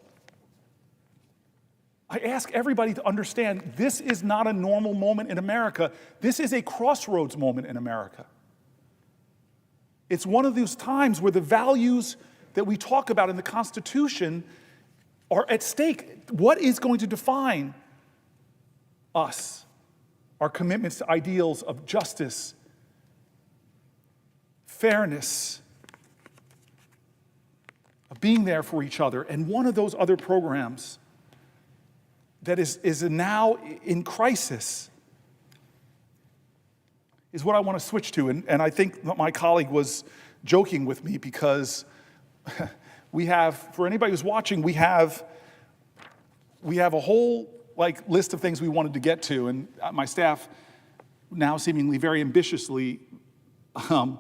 I ask everybody to understand, this is not a normal moment in America. This is a crossroads moment in America. It's one of those times where the values that we talk about in the Constitution are at stake. What is going to define us? Our commitments to ideals of justice, fairness, of being there for each other. And one of those other programs that is now in crisis is what I want to switch to. And I think my colleague was joking with me, because we have, for anybody who's watching, we have a whole list of things we wanted to get to, and my staff now seemingly very ambitiously, Medicaid,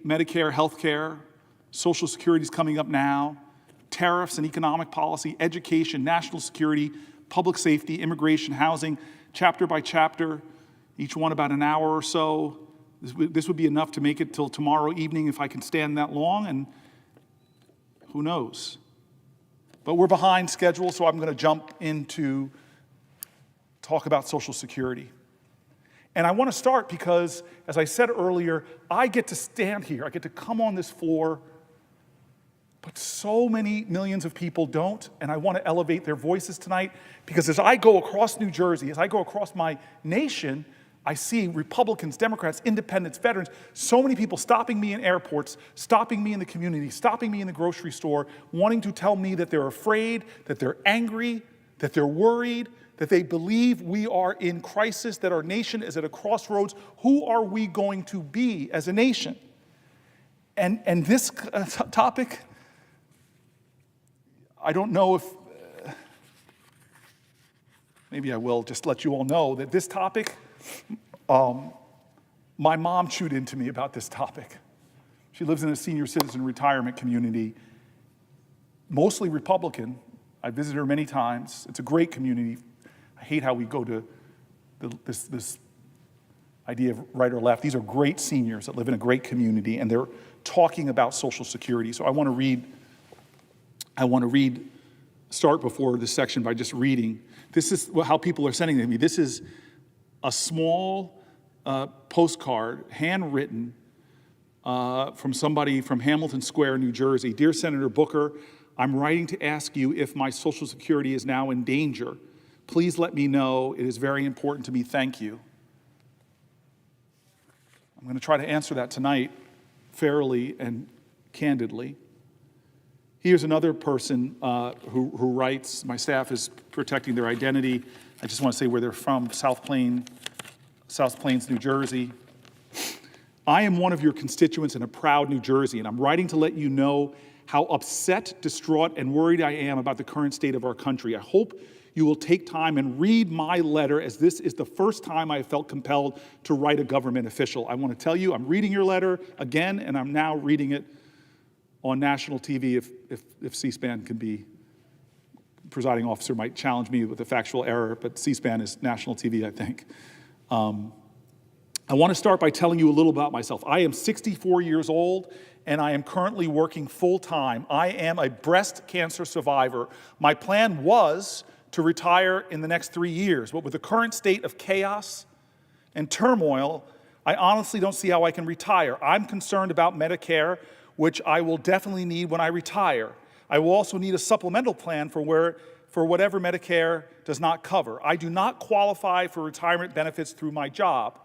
Medicare, healthcare, Social Security is coming up now, tariffs and economic policy, education, national security, public safety, immigration, housing, chapter by chapter, each one about an hour or so. This would be enough to make it till tomorrow evening if I can stand that long, and who knows? But we're behind schedule, so I'm going to jump into talk about Social Security. And I want to start because, as I said earlier, I get to stand here, I get to come on this floor, but so many millions of people don't, and I want to elevate their voices tonight because as I go across New Jersey, as I go across my nation, I see Republicans, Democrats, independents, veterans, so many people stopping me in airports, stopping me in the community, stopping me in the grocery store, wanting to tell me that they're afraid, that they're angry, that they're worried, that they believe we are in crisis, that our nation is at a crossroads. Who are we going to be as a nation? And this topic, I don't know if, maybe I will just let you all know that this topic, my mom chewed into me about this topic. She lives in a senior citizen retirement community, mostly Republican. I visited her many times. It's a great community. I hate how we go to this idea of right or left. These are great seniors that live in a great community, and they're talking about Social Security. So I want to read, start before this section by just reading. This is how people are sending it to me. This is a small postcard, handwritten, from somebody from Hamilton Square, New Jersey. Dear Senator Booker, I'm writing to ask you if my Social Security is now in danger. Please let me know. It is very important to me. Thank you. I'm going to try to answer that tonight fairly and candidly. Here's another person who writes, my staff is protecting their identity. I just want to say where they're from, South Plains, New Jersey. I am one of your constituents and a proud New Jersey, and I'm writing to let you know how upset, distraught, and worried I am about the current state of our country. I hope you will take time and read my letter, as this is the first time I have felt compelled to write a government official. I want to tell you, I'm reading your letter again, and I'm now reading it on national TV if C-SPAN can be. Presiding officer might challenge me with a factual error, but C-SPAN is national TV, I think. I want to start by telling you a little about myself. I am 64 years old, and I am currently working full-time. I am a breast cancer survivor. My plan was to retire in the next 3 years, but with the current state of chaos and turmoil, I honestly don't see how I can retire. I'm concerned about Medicare, which I will definitely need when I retire. I will also need a supplemental plan for whatever Medicare does not cover. I do not qualify for retirement benefits through my job.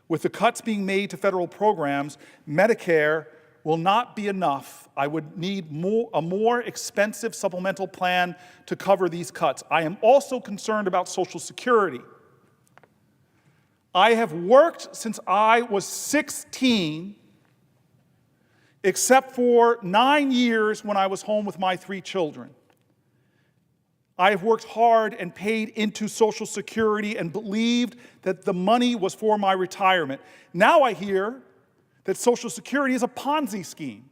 With the cuts being made to federal programs, Medicare will not be enough. I would need a more expensive supplemental plan to cover these cuts. I am also concerned about Social Security. I have worked since I was 16, except for 9 years when I was home with my 3 children. I have worked hard and paid into Social Security and believed that the money was for my retirement. Now I hear that Social Security is a Ponzi scheme,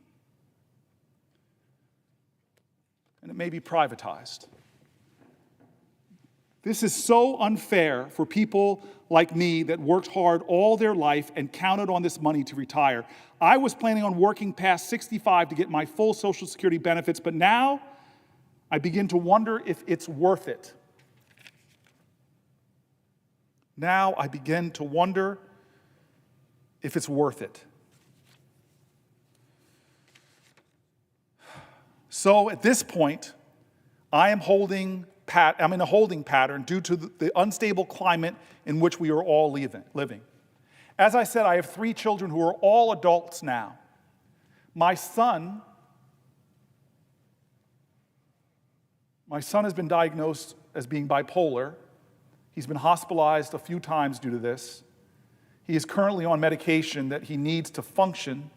and it may be privatized. This is so unfair for people like me that worked hard all their life and counted on this money to retire. I was planning on working past 65 to get my full Social Security benefits, but now I begin to wonder if it's worth it. Now I begin to wonder if it's worth it. So at this point, I'm in a holding pattern due to the unstable climate in which we are all living. As I said, I have 3 children who are all adults now. My son has been diagnosed as being bipolar. He's been hospitalized a few times due to this. He is currently on medication that he needs to function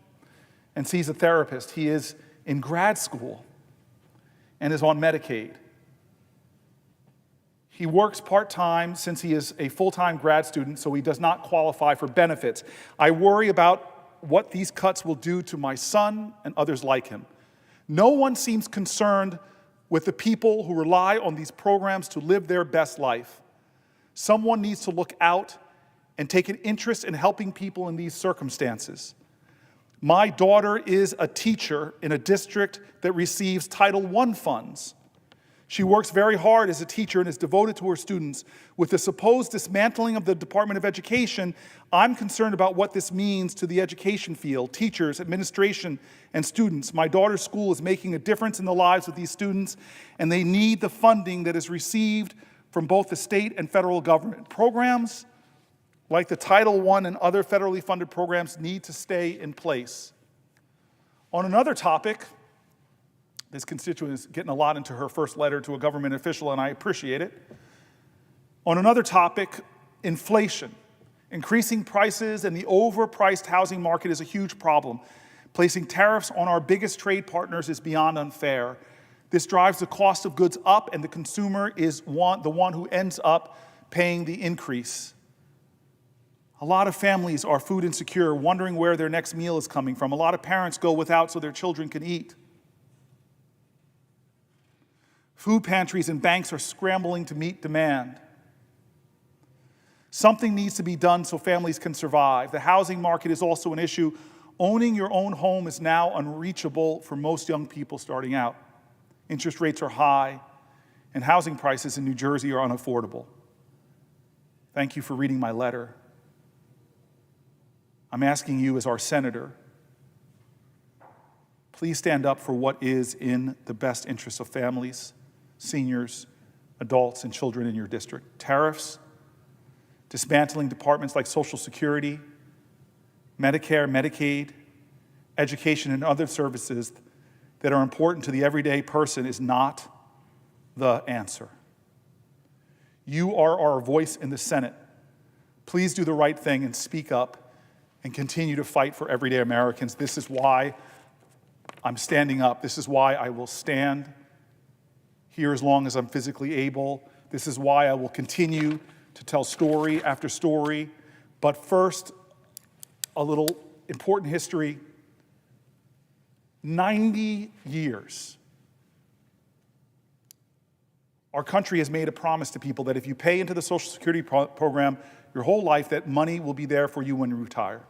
and sees a therapist. He is in grad school and is on Medicaid. He works part-time since he is a full-time grad student, so he does not qualify for benefits. I worry about what these cuts will do to my son and others like him. No one seems concerned with the people who rely on these programs to live their best life. Someone needs to look out and take an interest in helping people in these circumstances. My daughter is a teacher in a district that receives Title I funds. She works very hard as a teacher and is devoted to her students. With the supposed dismantling of the Department of Education, I'm concerned about what this means to the education field, teachers, administration, and students. My daughter's school is making a difference in the lives of these students, and they need the funding that is received from both the state and federal government. Programs like the Title I and other federally funded programs need to stay in place. On another topic, this constituent is getting a lot into her first letter to a government official, and I appreciate it. On another topic, inflation. Increasing prices and the overpriced housing market is a huge problem. Placing tariffs on our biggest trade partners is beyond unfair. This drives the cost of goods up, and the consumer is the one who ends up paying the increase. A lot of families are food insecure, wondering where their next meal is coming from. A lot of parents go without so their children can eat. Food pantries and banks are scrambling to meet demand. Something needs to be done so families can survive. The housing market is also an issue. Owning your own home is now unreachable for most young people starting out. Interest rates are high, and housing prices in New Jersey are unaffordable. Thank you for reading my letter. I'm asking you as our senator, please stand up for what is in the best interest of families, seniors, adults, and children in your district. Tariffs, dismantling departments like Social Security, Medicare, Medicaid, education, and other services that are important to the everyday person is not the answer. You are our voice in the Senate. Please do the right thing and speak up and continue to fight for everyday Americans. This is why I'm standing up. This is why I will stand here as long as I'm physically able. This is why I will continue to tell story after story. But first, a little important history. 90 years. Our country has made a promise to people that if you pay into the Social Security program your whole life, that money will be there for you when you retire.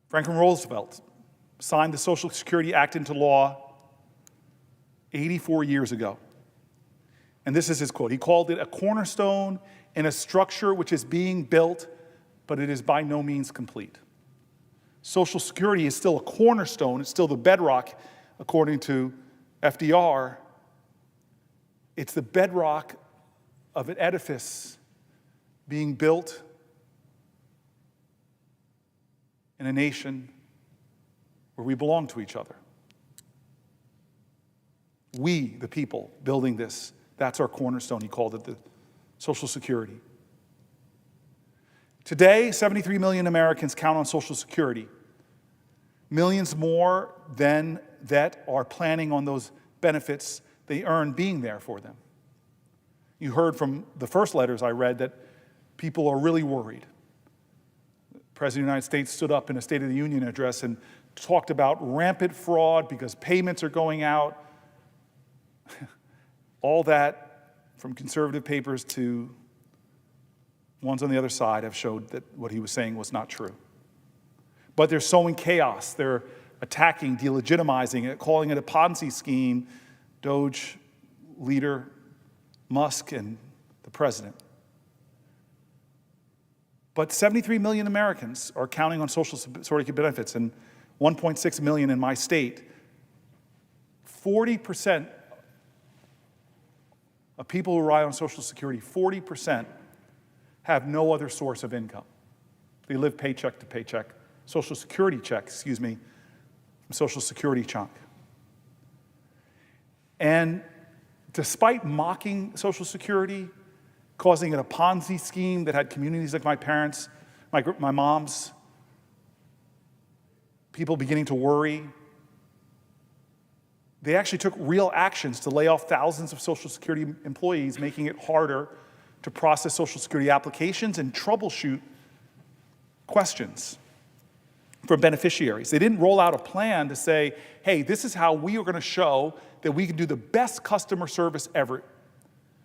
Franklin Roosevelt signed the Social Security Act into law 84 years ago. And this is his quote. He called it a cornerstone in a structure which is being built, but it is by no means complete. Social Security is still a cornerstone. It's still the bedrock, according to FDR. It's the bedrock of an edifice being built in a nation where we belong to each other. We, the people, building this, that's our cornerstone. He called it the Social Security. Today, 73 million Americans count on Social Security. Millions more than that are planning on those benefits they earn being there for them. You heard from the first letters I read that people are really worried. The President of the United States stood up in a State of the Union address and talked about rampant fraud because payments are going out. All that, from conservative papers to ones on the other side, have showed that what he was saying was not true. But they're sowing chaos. They're attacking, delegitimizing it, calling it a Ponzi scheme, Doge leader Musk and the president. But 73 million Americans are counting on Social Security benefits, and 1.6 million in my state. 40% of people who rely on Social Security, 40% have no other source of income. They live paycheck to paycheck. Social Security check, from Social Security chunk. And despite mocking Social Security, causing it a Ponzi scheme that had communities like my parents, my mom's, people beginning to worry, they actually took real actions to lay off thousands of Social Security employees, making it harder to process Social Security applications and troubleshoot questions. for beneficiaries. They didn't roll out a plan to say, hey, this is how we are going to show that we can do the best customer service ever.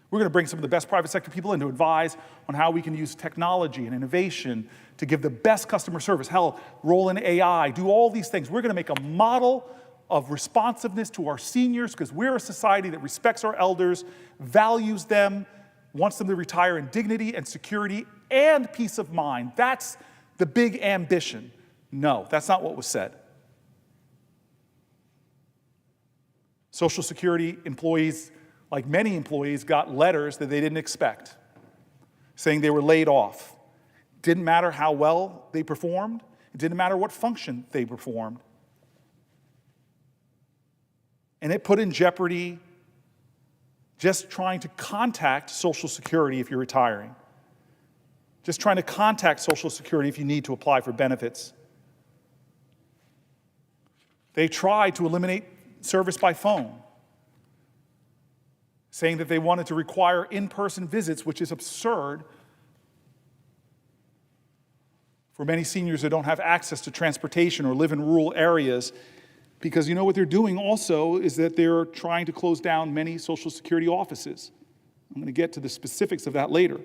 We're going to bring some of the best private sector people in to advise on how we can use technology and innovation to give the best customer service. Hell, roll in AI, do all these things. We're going to make a model of responsiveness to our seniors because we're a society that respects our elders, values them, wants them to retire in dignity and security and peace of mind. That's the big ambition. No, that's not what was said. Social Security employees, like many employees, got letters that they didn't expect, saying they were laid off. Didn't matter how well they performed. It didn't matter what function they performed. And it put in jeopardy just trying to contact Social Security if you're retiring. Just trying to contact Social Security if you need to apply for benefits. They tried to eliminate service by phone, saying that they wanted to require in-person visits, which is absurd for many seniors that don't have access to transportation or live in rural areas, because you know what they're doing also is that they're trying to close down many Social Security offices. I'm going to get to the specifics of that later.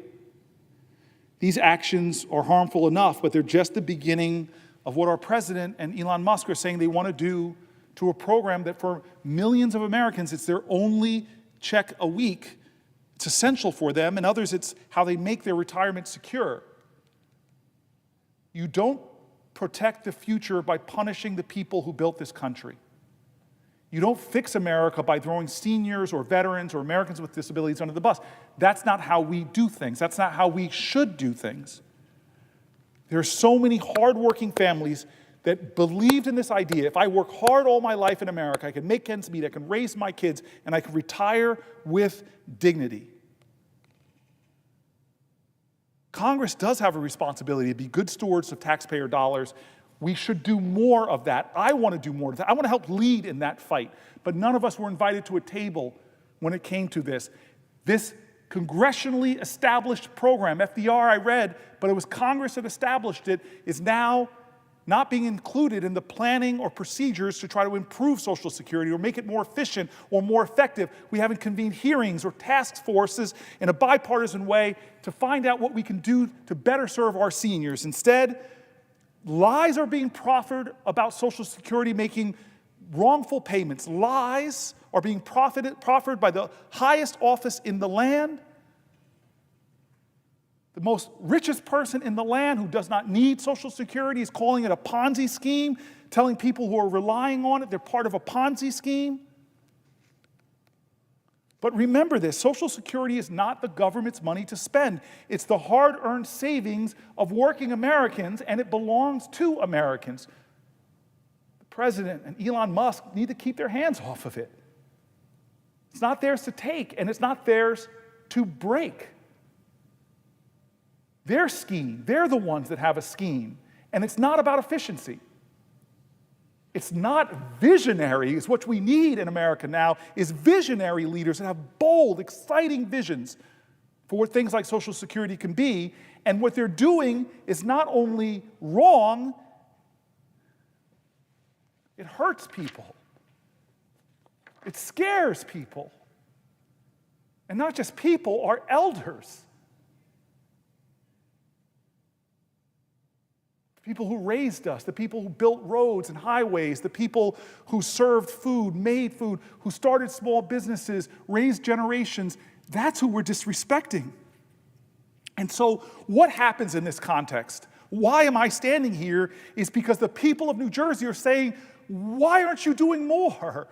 These actions are harmful enough, but they're just the beginning of what our president and Elon Musk are saying they want to do to a program that for millions of Americans, it's their only check a week. It's essential for them, and others, it's how they make their retirement secure. You don't protect the future by punishing the people who built this country. You don't fix America by throwing seniors or veterans or Americans with disabilities under the bus. That's not how we do things. That's not how we should do things. There are so many hardworking families that believed in this idea. If I work hard all my life in America, I can make ends meet, I can raise my kids, and I can retire with dignity. Congress does have a responsibility to be good stewards of taxpayer dollars. We should do more of that. I want to do more of that. I want to help lead in that fight. But none of us were invited to a table when it came to this. This congressionally established program, FDR I read, but it was Congress that established it, is now not being included in the planning or procedures to try to improve Social Security or make it more efficient or more effective. We haven't convened hearings or task forces in a bipartisan way to find out what we can do to better serve our seniors. Instead, lies are being proffered about Social Security making wrongful payments. Lies are being proffered by the highest office in the land, the most richest person in the land who does not need Social Security is calling it a Ponzi scheme, telling people who are relying on it they're part of a Ponzi scheme. But remember this, Social Security is not the government's money to spend. It's the hard-earned savings of working Americans, and it belongs to Americans. The president and Elon Musk need to keep their hands off of it. It's not theirs to take, and it's not theirs to break. Their scheme, they're the ones that have a scheme, and it's not about efficiency. It's not visionary. It's what we need in America now is visionary leaders that have bold, exciting visions for what things like Social Security can be. And what they're doing is not only wrong, it hurts people. It scares people. And not just people, our elders. People who raised us, the people who built roads and highways, the people who served food, made food, who started small businesses, raised generations, that's who we're disrespecting. And so what happens in this context? Why am I standing here is because the people of New Jersey are saying, why aren't you doing more?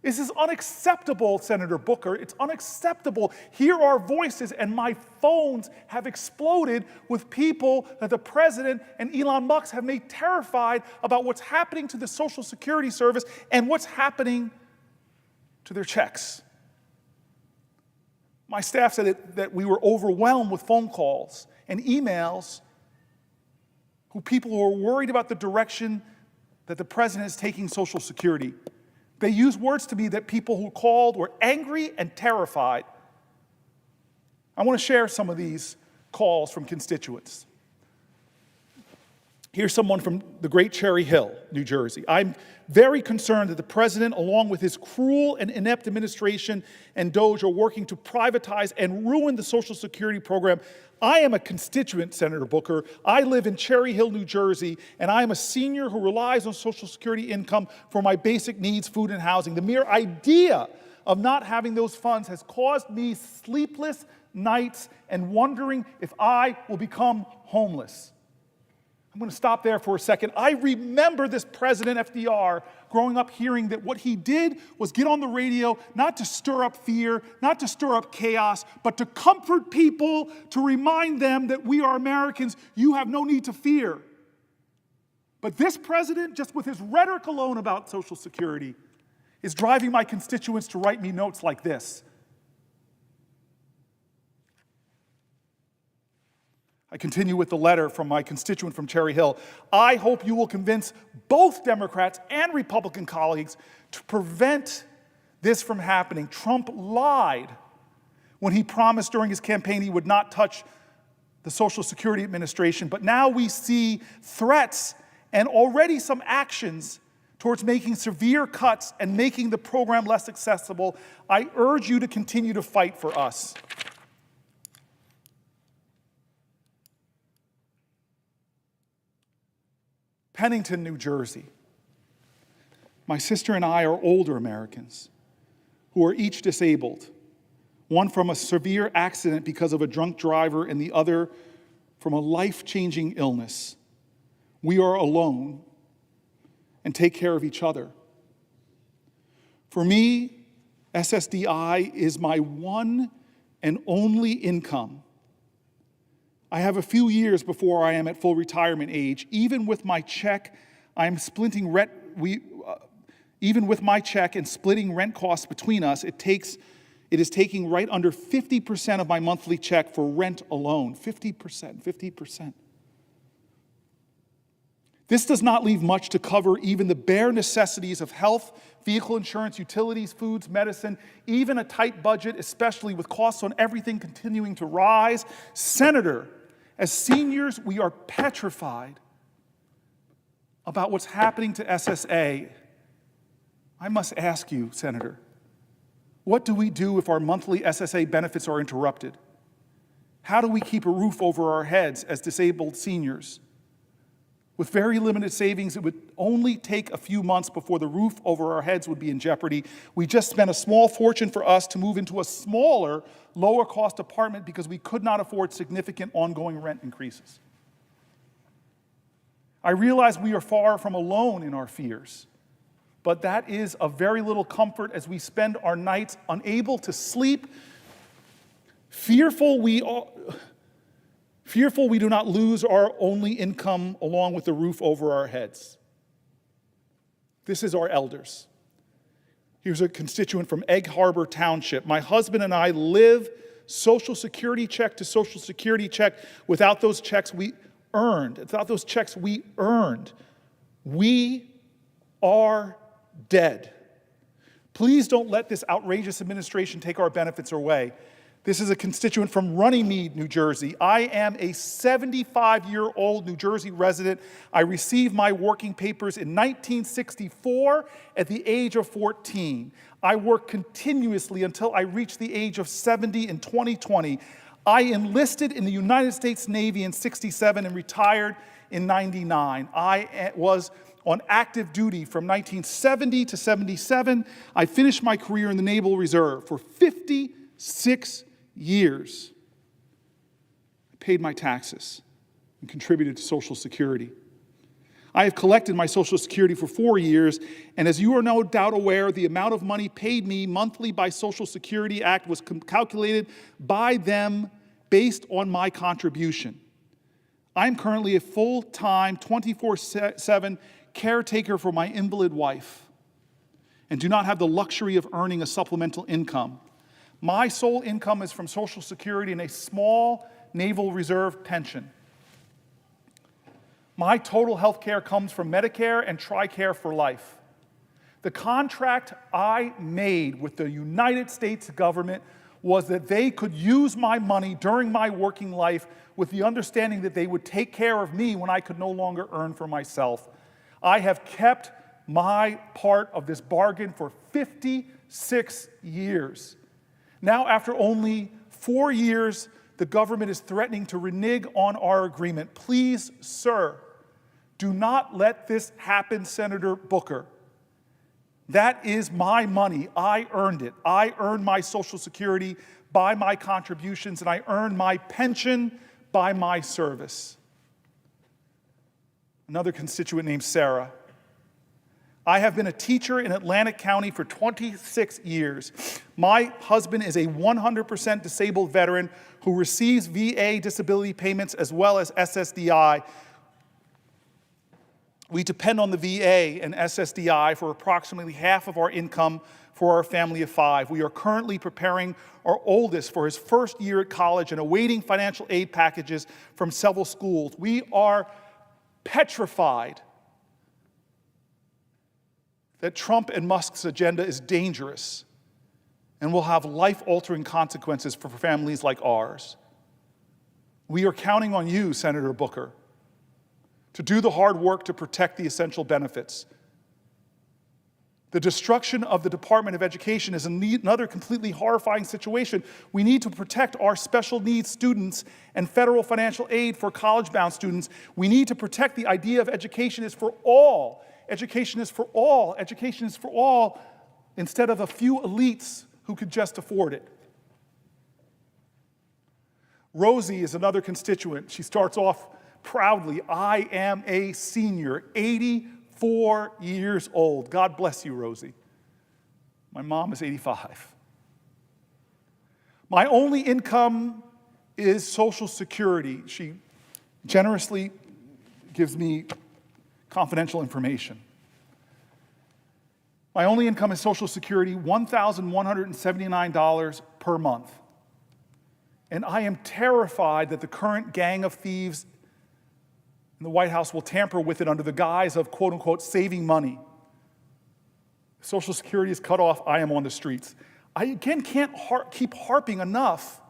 This is unacceptable, Senator Booker. It's unacceptable. Here are voices, and my phones have exploded with people that the president and Elon Musk have made terrified about what's happening to the Social Security service and what's happening to their checks. My staff said that we were overwhelmed with phone calls and emails people who are worried about the direction that the president is taking Social Security. They used words to me that people who called were angry and terrified. I want to share some of these calls from constituents. Here's someone from the great Cherry Hill, New Jersey. I'm very concerned that the president, along with his cruel and inept administration and DOJ, are working to privatize and ruin the Social Security program. I am a constituent, Senator Booker. I live in Cherry Hill, New Jersey, and I am a senior who relies on Social Security income for my basic needs, food and housing. The mere idea of not having those funds has caused me sleepless nights and wondering if I will become homeless. I'm going to stop there for a second. I remember this President FDR growing up hearing that what he did was get on the radio not to stir up fear, not to stir up chaos, but to comfort people, to remind them that we are Americans, you have no need to fear. But this president, just with his rhetoric alone about Social Security, is driving my constituents to write me notes like this. I continue with the letter from my constituent from Cherry Hill. I hope you will convince both Democrats and Republican colleagues to prevent this from happening. Trump lied when he promised during his campaign he would not touch the Social Security Administration, but now we see threats and already some actions towards making severe cuts and making the program less accessible. I urge you to continue to fight for us. Pennington, New Jersey. My sister and I are older Americans who are each disabled, one from a severe accident because of a drunk driver and the other from a life-changing illness. We are alone and take care of each other. For me, SSDI is my one and only income. I have a few years before I am at full retirement age. Even with my check, even with my check and splitting rent costs between us, it is taking right under 50% of my monthly check for rent alone. 50%. This does not leave much to cover even the bare necessities of health, vehicle insurance, utilities, foods, medicine, even a tight budget, especially with costs on everything continuing to rise. Senator, as seniors, we are petrified about what's happening to SSA. I must ask you, Senator, what do we do if our monthly SSA benefits are interrupted? How do we keep a roof over our heads as disabled seniors? With very limited savings, it would only take a few months before the roof over our heads would be in jeopardy. We just spent a small fortune for us to move into a smaller, lower-cost apartment because we could not afford significant ongoing rent increases. I realize we are far from alone in our fears, but that is of very little comfort as we spend our nights unable to sleep, fearful we do not lose our only income along with the roof over our heads. This is our elders. Here's a constituent from Egg Harbor Township. My husband and I live Social Security check to Social Security check without those checks we earned. We are dead. Please don't let this outrageous administration take our benefits away. This is a constituent from Runnymede, New Jersey. I am a 75-year-old New Jersey resident. I received my working papers in 1964 at the age of 14. I worked continuously until I reached the age of 70 in 2020. I enlisted in the United States Navy in 67 and retired in 99. I was on active duty from 1970 to 77. I finished my career in the Naval Reserve for 56 years. I paid my taxes and contributed to Social Security. I have collected my Social Security for 4 years, and as you are no doubt aware, the amount of money paid me monthly by Social Security Act was calculated by them based on my contribution. I'm currently a full-time, 24/7 caretaker for my invalid wife and do not have the luxury of earning a supplemental income. My sole income is from Social Security and a small Naval Reserve pension. My total health care comes from Medicare and TRICARE for life. The contract I made with the United States government was that they could use my money during my working life with the understanding that they would take care of me when I could no longer earn for myself. I have kept my part of this bargain for 56 years. Now, after only 4 years, the government is threatening to renege on our agreement. Please, sir, do not let this happen, Senator Booker. That is my money. I earned it. I earned my Social Security by my contributions, and I earned my pension by my service. Another constituent named Sarah. I have been a teacher in Atlantic County for 26 years. My husband is a 100% disabled veteran who receives VA disability payments as well as SSDI. We depend on the VA and SSDI for approximately half of our income for our family of 5. We are currently preparing our oldest for his first year at college and awaiting financial aid packages from several schools. We are petrified that Trump and Musk's agenda is dangerous and will have life-altering consequences for families like ours. We are counting on you, Senator Booker, to do the hard work to protect the essential benefits. The destruction of the Department of Education is another completely horrifying situation. We need to protect our special needs students and federal financial aid for college-bound students. We need to protect the idea of education is for all. Education is for all. Education is for all instead of a few elites who could just afford it. Rosie is another constituent. She starts off proudly. I am a senior, 84 years old. God bless you, Rosie. My mom is 85. My only income is Social Security. She generously gives me confidential information. My only income is Social Security, $1,179 per month. And I am terrified that the current gang of thieves in the White House will tamper with it under the guise of, quote unquote, saving money. Social Security is cut off, I am on the streets. I again can't keep harping enough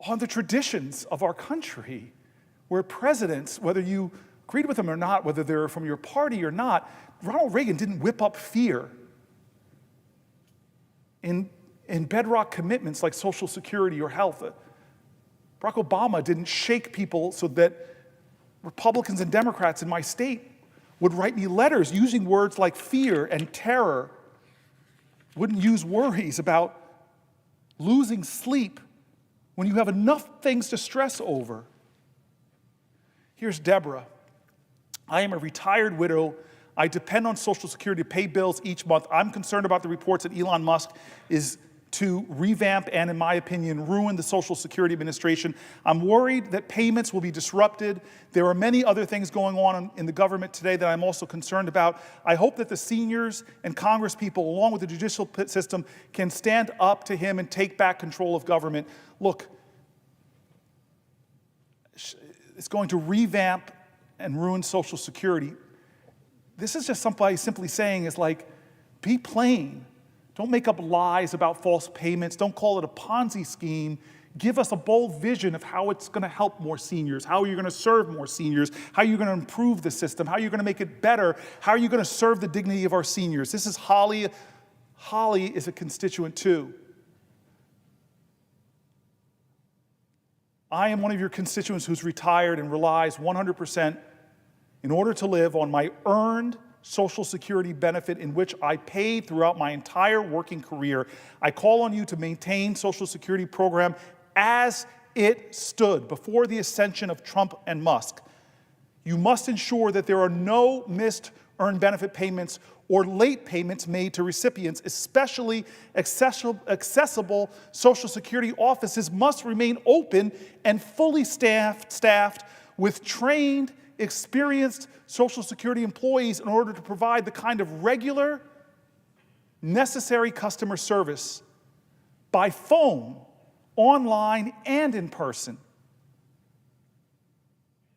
on the traditions of our country, where presidents, whether you agreed with them or not, whether they're from your party or not, Ronald Reagan didn't whip up fear in bedrock commitments like Social Security or health. Barack Obama didn't shake people so that Republicans and Democrats in my state would write me letters using words like fear and terror, wouldn't use worries about losing sleep when you have enough things to stress over. Here's Deborah. I am a retired widow. I depend on Social Security to pay bills each month. I'm concerned about the reports that Elon Musk is to revamp and, in my opinion, ruin the Social Security Administration. I'm worried that payments will be disrupted. There are many other things going on in the government today that I'm also concerned about. I hope that the seniors and Congress people, along with the judicial system, can stand up to him and take back control of government. Look, it's going to revamp and ruin Social Security. This is just somebody simply saying is like, be plain. Don't make up lies about false payments. Don't call it a Ponzi scheme. Give us a bold vision of how it's going to help more seniors, how you're going to serve more seniors, how you're going to improve the system, how you're going to make it better, how are you going to serve the dignity of our seniors. This is Holly. Holly is a constituent too. I am one of your constituents who's retired and relies 100% in order to live on my earned Social Security benefit in which I paid throughout my entire working career. I call on you to maintain Social Security program as it stood before the ascension of Trump and Musk. You must ensure that there are no missed earned benefit payments or late payments made to recipients, especially accessible Social Security offices must remain open and fully staffed with trained, experienced Social Security employees in order to provide the kind of regular, necessary customer service by phone, online, and in person.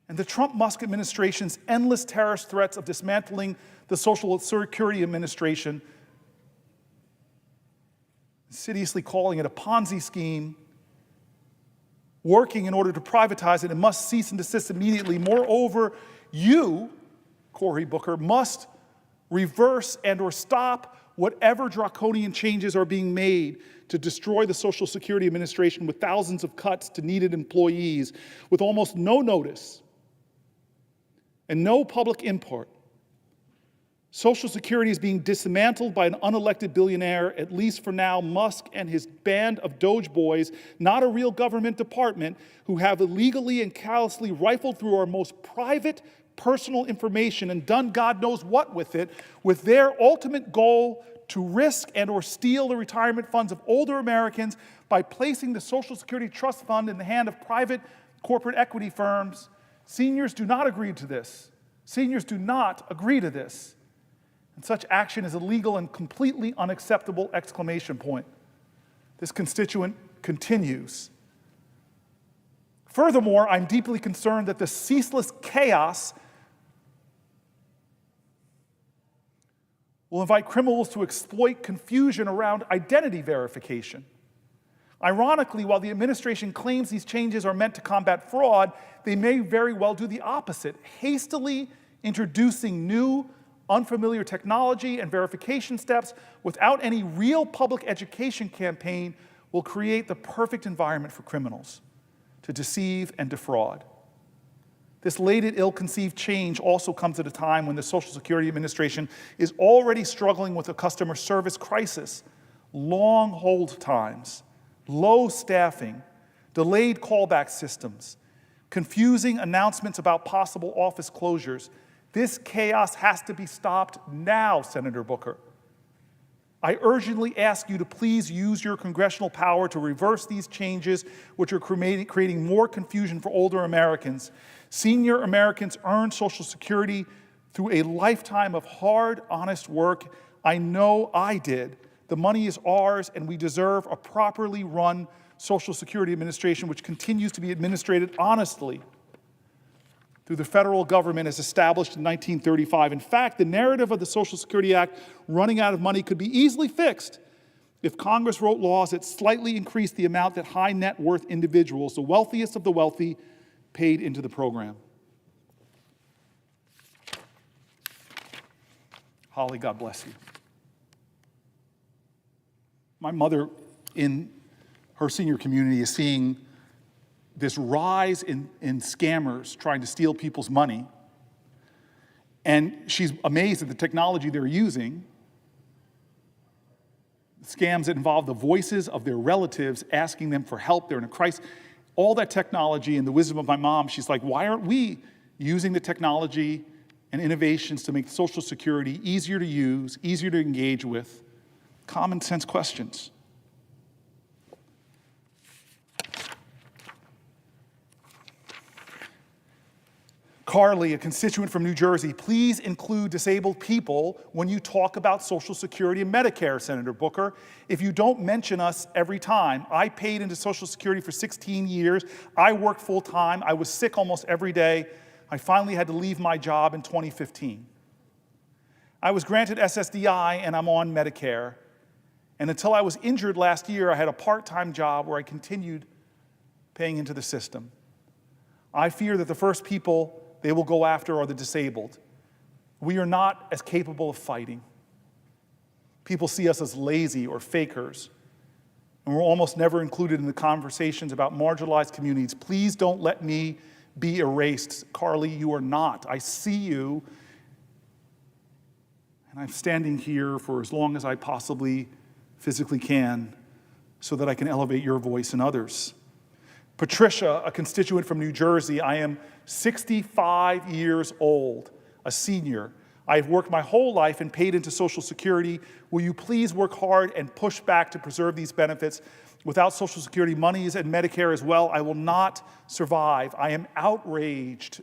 And the Trump-Musk administration's endless terrorist threats of dismantling the Social Security Administration insidiously calling it a Ponzi scheme, working in order to privatize it, and must cease and desist immediately. Moreover, you, Cory Booker, must reverse and or stop whatever draconian changes are being made to destroy the Social Security Administration with thousands of cuts to needed employees with almost no notice and no public input. Social Security is being dismantled by an unelected billionaire, at least for now. Musk and his band of Doge boys, not a real government department, who have illegally and callously rifled through our most private personal information and done God knows what with it, with their ultimate goal to risk and or steal the retirement funds of older Americans by placing the Social Security Trust Fund in the hand of private corporate equity firms. Seniors do not agree to this. Seniors do not agree to this. And such action is illegal and completely unacceptable, exclamation point. This constituent continues. Furthermore, I'm deeply concerned that the ceaseless chaos will invite criminals to exploit confusion around identity verification. Ironically, while the administration claims these changes are meant to combat fraud, they may very well do the opposite, hastily introducing new, unfamiliar technology and verification steps without any real public education campaign will create the perfect environment for criminals to deceive and defraud. This late and ill-conceived change also comes at a time when the Social Security Administration is already struggling with a customer service crisis, long hold times, low staffing, delayed callback systems, confusing announcements about possible office closures. This chaos has to be stopped now, Senator Booker. I urgently ask you to please use your congressional power to reverse these changes, which are creating more confusion for older Americans. Senior Americans earn Social Security through a lifetime of hard, honest work. I know I did. The money is ours, and we deserve a properly run Social Security Administration which continues to be administrated honestly through the federal government as established in 1935. In fact, the narrative of the Social Security Act running out of money could be easily fixed if Congress wrote laws that slightly increased the amount that high net worth individuals, the wealthiest of the wealthy, paid into the program. Holly, God bless you. My mother in her senior community is seeing this rise in scammers trying to steal people's money. And she's amazed at the technology they're using. Scams that involve the voices of their relatives asking them for help. They're in a crisis. All that technology and the wisdom of my mom, she's like, why aren't we using the technology and innovations to make Social Security easier to use, easier to engage with? Common sense questions. Carly, a constituent from New Jersey, please include disabled people when you talk about Social Security and Medicare, Senator Booker. If you don't mention us every time, I paid into Social Security for 16 years. I worked full time. I was sick almost every day. I finally had to leave my job in 2015. I was granted SSDI and I'm on Medicare. And until I was injured last year, I had a part-time job where I continued paying into the system. I fear that the first people they will go after are the disabled. We are not as capable of fighting. People see us as lazy or fakers, and we're almost never included in the conversations about marginalized communities. Please don't let me be erased. Carly, you are not. I see you, and I'm standing here for as long as I possibly physically can so that I can elevate your voice and others. Patricia, a constituent from New Jersey, I am 65 years old, a senior. I've worked my whole life and paid into Social Security. Will you please work hard and push back to preserve these benefits? Without Social Security monies and Medicare as well, I will not survive. I am outraged,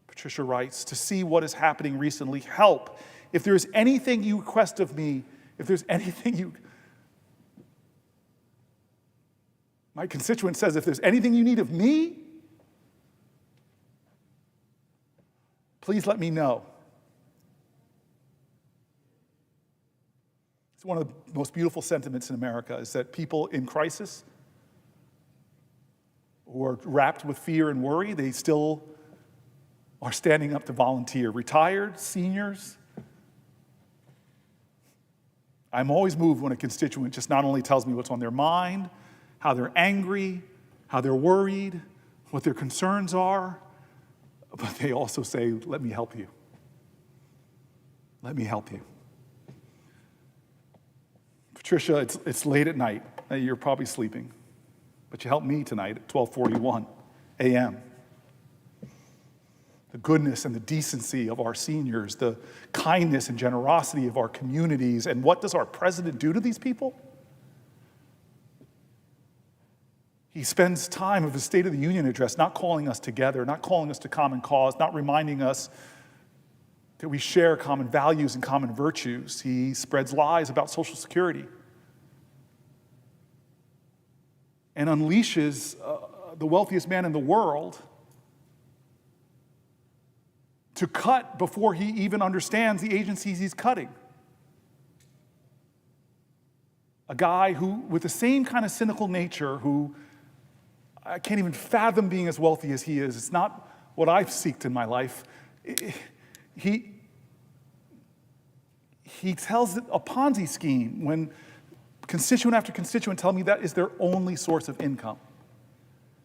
Patricia writes, to see what is happening recently. Help. If there is anything you request of me, if there's anything you... My constituent says, if there's anything you need of me, please let me know. one of the most beautiful sentiments in America is that people in crisis who are wrapped with fear and worry, they still are standing up to volunteer. Retired, seniors. I'm always moved when a constituent just not only tells me what's on their mind, how they're angry, how they're worried, what their concerns are, but they also say, let me help you. Let me help you. Patricia, it's late at night. You're probably sleeping, but you helped me tonight at 12:41 a.m. The goodness and the decency of our seniors, the kindness and generosity of our communities, and what does our president do to these people? He spends time of his State of the Union address not calling us together, not calling us to common cause, not reminding us that we share common values and common virtues. He spreads lies about Social Security and unleashes the wealthiest man in the world to cut before he even understands the agencies he's cutting. A guy who, with the same kind of cynical nature, who I can't even fathom being as wealthy as he is. It's not what I've seeked in my life. He tells a Ponzi scheme when constituent after constituent tell me that is their only source of income,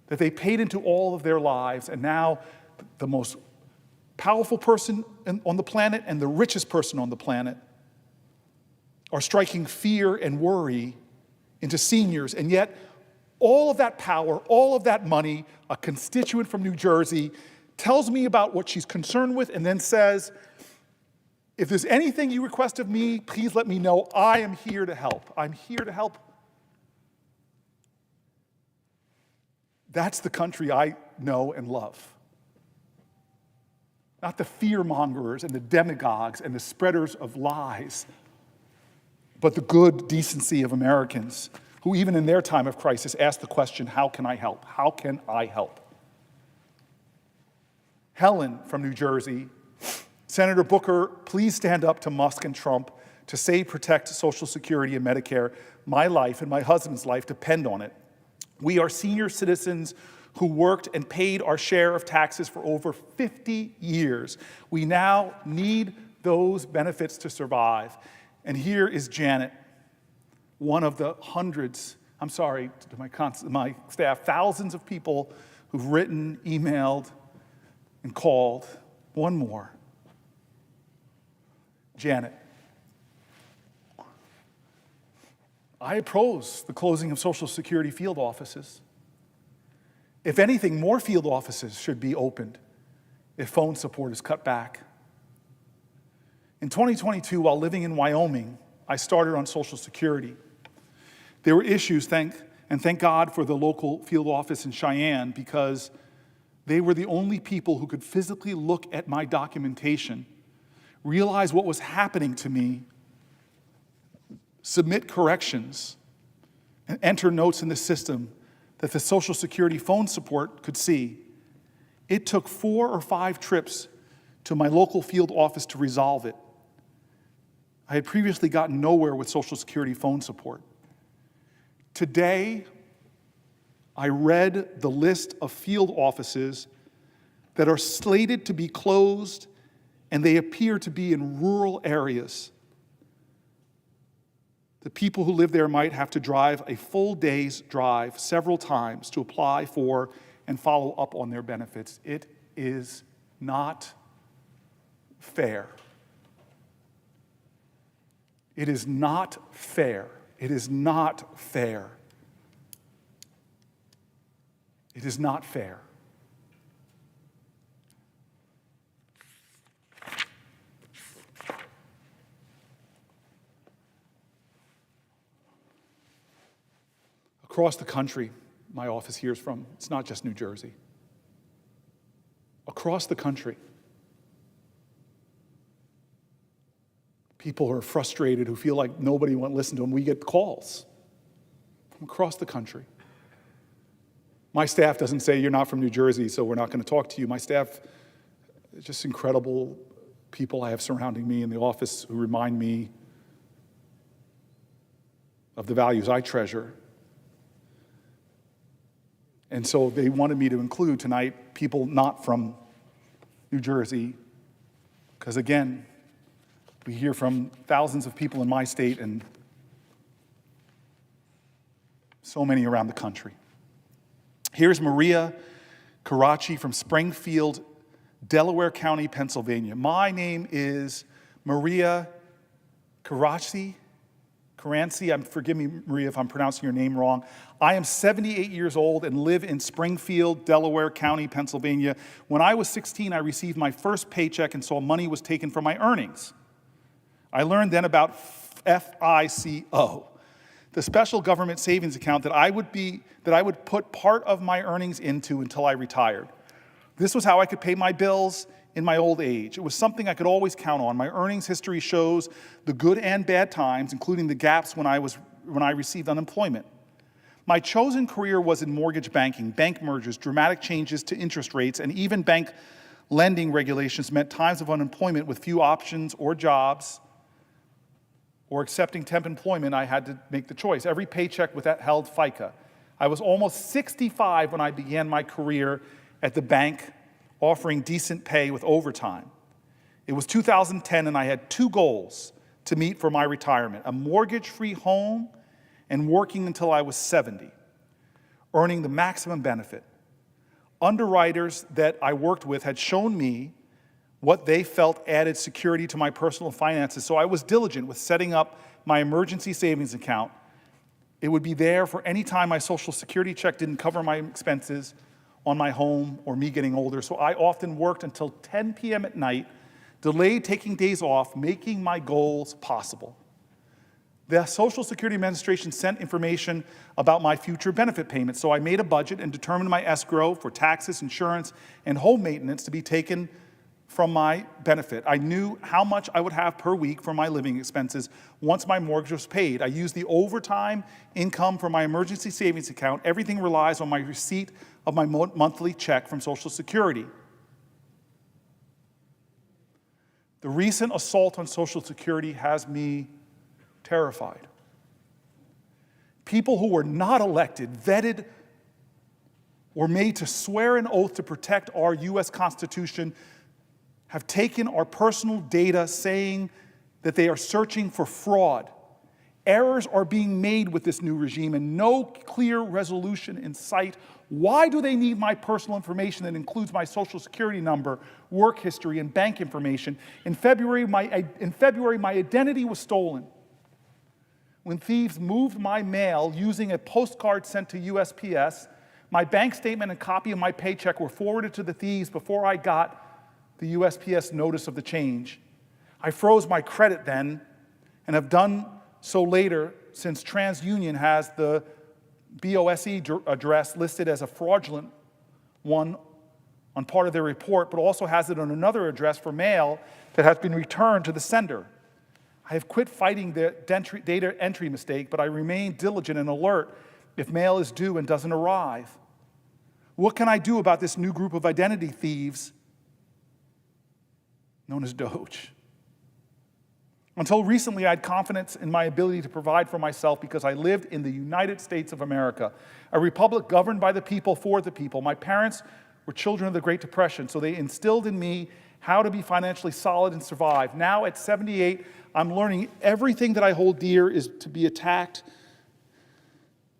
that they paid into all of their lives, and now the most powerful person on the planet and the richest person on the planet are striking fear and worry into seniors, and yet all of that power, all of that money, a constituent from New Jersey tells me about what she's concerned with and then says, if there's anything you request of me, please let me know. I am here to help. I'm here to help. That's the country I know and love. Not the fear-mongers and the demagogues and the spreaders of lies, but the good decency of Americans who even in their time of crisis ask the question, how can I help? How can I help? Helen from New Jersey, Senator Booker, please stand up to Musk and Trump to save, protect Social Security and Medicare. My life and my husband's life depend on it. We are senior citizens who worked and paid our share of taxes for over 50 years. We now need those benefits to survive. And here is Janet, one of the hundreds, I'm sorry to my staff, thousands of people who've written, emailed, and called. One more. Janet, I oppose the closing of Social Security field offices. If anything, more field offices should be opened if phone support is cut back. In 2022, while living in Wyoming, I started on Social Security. There were issues, thank God for the local field office in Cheyenne, because they were the only people who could physically look at my documentation, realize what was happening to me, submit corrections, and enter notes in the system that the Social Security phone support could see. It took 4 or 5 trips to my local field office to resolve it. I had previously gotten nowhere with Social Security phone support. Today, I read the list of field offices that are slated to be closed, and they appear to be in rural areas. The people who live there might have to drive a full day's drive several times to apply for and follow up on their benefits. It is not fair. It is not fair. It is not fair. It is not fair. Across the country, my office hears from, it's not just New Jersey. Across the country, people are frustrated who feel like nobody won't listen to them. We get calls from across the country. My staff doesn't say, you're not from New Jersey, so we're not going to talk to you. My staff is just incredible people I have surrounding me in the office who remind me of the values I treasure. And so they wanted me to include tonight people not from New Jersey, because again, we hear from thousands of people in my state and so many around the country. Here's Maria Karachi from Springfield, Delaware County, Pennsylvania. My name is Maria Karachi. Forgive me, Maria, if I'm pronouncing your name wrong. I am 78 years old and live in Springfield, Delaware County, Pennsylvania. When I was 16, I received my first paycheck and saw money was taken from my earnings. I learned then about FICO, the special government savings account that I would put part of my earnings into until I retired. This was how I could pay my bills in my old age. It was something I could always count on. My earnings history shows the good and bad times, including the gaps when I received unemployment. My chosen career was in mortgage banking. Bank mergers, dramatic changes to interest rates, and even bank lending regulations meant times of unemployment with few options or jobs, or accepting temp employment. I had to make the choice. Every paycheck held FICA. I was almost 65 when I began my career at the bank, offering decent pay with overtime. It was 2010, and I had two goals to meet for my retirement: a mortgage-free home and working until I was 70, earning the maximum benefit. Underwriters that I worked with had shown me what they felt added security to my personal finances, so I was diligent with setting up my emergency savings account. It would be there for any time my Social Security check didn't cover my expenses on my home or me getting older, so I often worked until 10 p.m. at night, delayed taking days off, making my goals possible. The Social Security Administration sent information about my future benefit payments, so I made a budget and determined my escrow for taxes, insurance, and home maintenance to be taken from my benefit. I knew how much I would have per week for my living expenses once my mortgage was paid. I used the overtime income from my emergency savings account. Everything relies on my receipt of my monthly check from Social Security. The recent assault on Social Security has me terrified. People who were not elected, vetted, or made to swear an oath to protect our U.S. Constitution have taken our personal data, saying that they are searching for fraud. Errors are being made with this new regime and no clear resolution in sight. Why do they need my personal information that includes my Social Security number, work history, and bank information? In February, my identity was stolen when thieves moved my mail using a postcard sent to USPS. My bank statement and copy of my paycheck were forwarded to the thieves before I got the USPS notice of the change. I froze my credit then and have done so later, since TransUnion has the BOSE address listed as a fraudulent one on part of their report, but also has it on another address for mail that has been returned to the sender. I have quit fighting the data entry mistake, but I remain diligent and alert if mail is due and doesn't arrive. What can I do about this new group of identity thieves known as Doge? Until recently, I had confidence in my ability to provide for myself because I lived in the United States of America, a republic governed by the people for the people. My parents were children of the Great Depression, so they instilled in me how to be financially solid and survive. Now at 78, I'm learning everything that I hold dear is to be attacked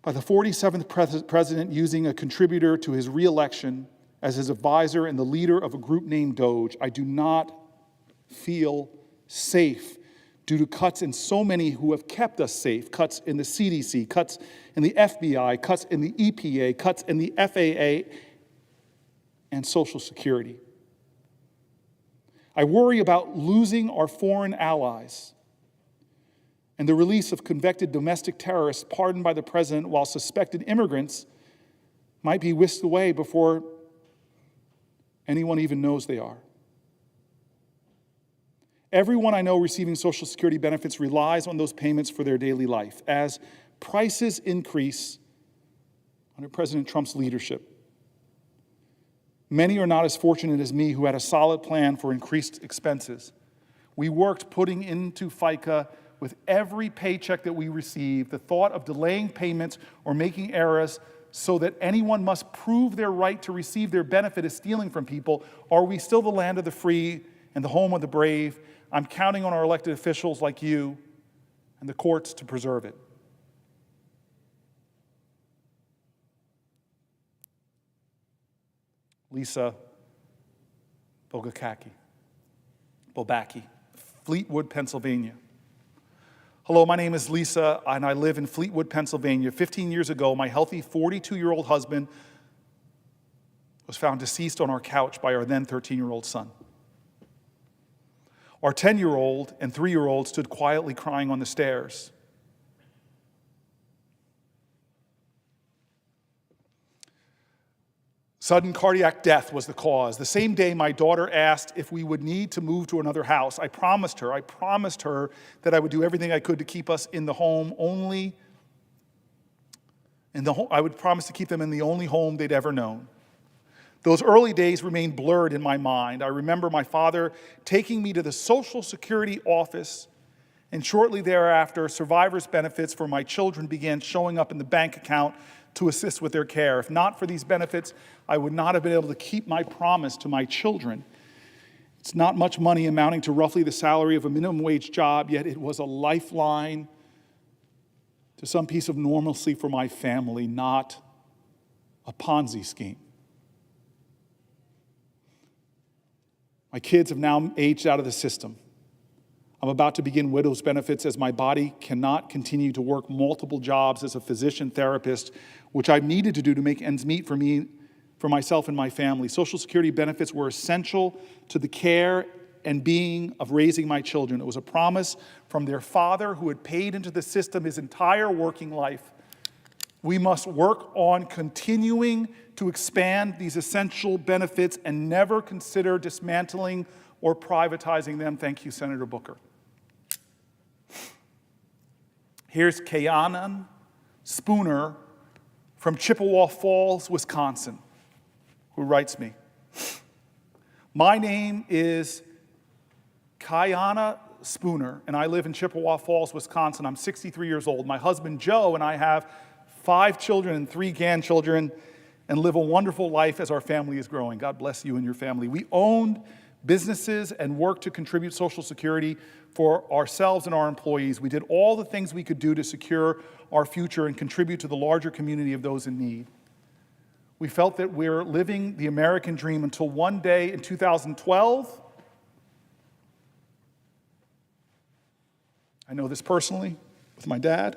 by the 47th president using a contributor to his re-election as his advisor and the leader of a group named Doge. I do not feel safe due to cuts in so many who have kept us safe: cuts in the CDC, cuts in the FBI, cuts in the EPA, cuts in the FAA, and Social Security. I worry about losing our foreign allies and the release of convicted domestic terrorists pardoned by the president, while suspected immigrants might be whisked away before anyone even knows they are. Everyone I know receiving Social Security benefits relies on those payments for their daily life. As prices increase under President Trump's leadership, many are not as fortunate as me, who had a solid plan for increased expenses. We worked putting into FICA with every paycheck that we receive, the thought of delaying payments or making errors so that anyone must prove their right to receive their benefit is stealing from people. Are we still the land of the free and the home of the brave? I'm counting on our elected officials like you and the courts to preserve it. Lisa Bobacki, Fleetwood, Pennsylvania. Hello, my name is Lisa, and I live in Fleetwood, Pennsylvania. 15 years ago, my healthy 42-year-old husband was found deceased on our couch by our then 13-year-old son. Our 10-year-old and 3-year-old stood quietly crying on the stairs. Sudden cardiac death was the cause. The same day, my daughter asked if we would need to move to another house. I promised her that I would do everything I could to keep us in the home I would promise to keep them in the only home they'd ever known. Those early days remain blurred in my mind. I remember my father taking me to the Social Security office, and shortly thereafter, survivors' benefits for my children began showing up in the bank account to assist with their care. If not for these benefits, I would not have been able to keep my promise to my children. It's not much money, amounting to roughly the salary of a minimum wage job, yet it was a lifeline to some piece of normalcy for my family, not a Ponzi scheme. My kids have now aged out of the system. I'm about to begin widow's benefits as my body cannot continue to work multiple jobs as a physician therapist, which I've needed to do to make ends meet for me, for myself and my family. Social Security benefits were essential to the care and being of raising my children. It was a promise from their father who had paid into the system his entire working life. We must work on continuing to expand these essential benefits and never consider dismantling or privatizing them. Thank you, Senator Booker. Here's Kayanan Spooner from Chippewa Falls, Wisconsin, who writes me. My name is Kayana Spooner, and I live in Chippewa Falls, Wisconsin. I'm 63 years old. My husband, Joe, and I have 5 children and 3 grandchildren and live a wonderful life as our family is growing. God bless you and your family. We owned businesses and worked to contribute Social Security for ourselves and our employees. We did all the things we could do to secure our future and contribute to the larger community of those in need. We felt that we were living the American dream until one day in 2012, I know this personally with my dad,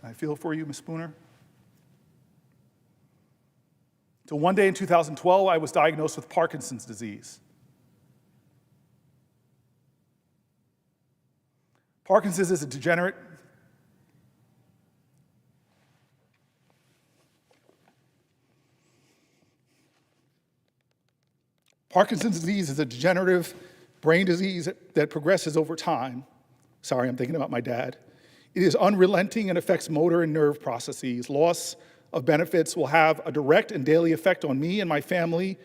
and I feel for you, Ms. Spooner. Till one day in 2012, I was diagnosed with Parkinson's disease. Parkinson's is a degenerate Parkinson's disease is a degenerative brain disease that progresses over time. Sorry, I'm thinking about my dad. It is unrelenting and affects motor and nerve processes. Loss of benefits will have a direct and daily effect on me and my family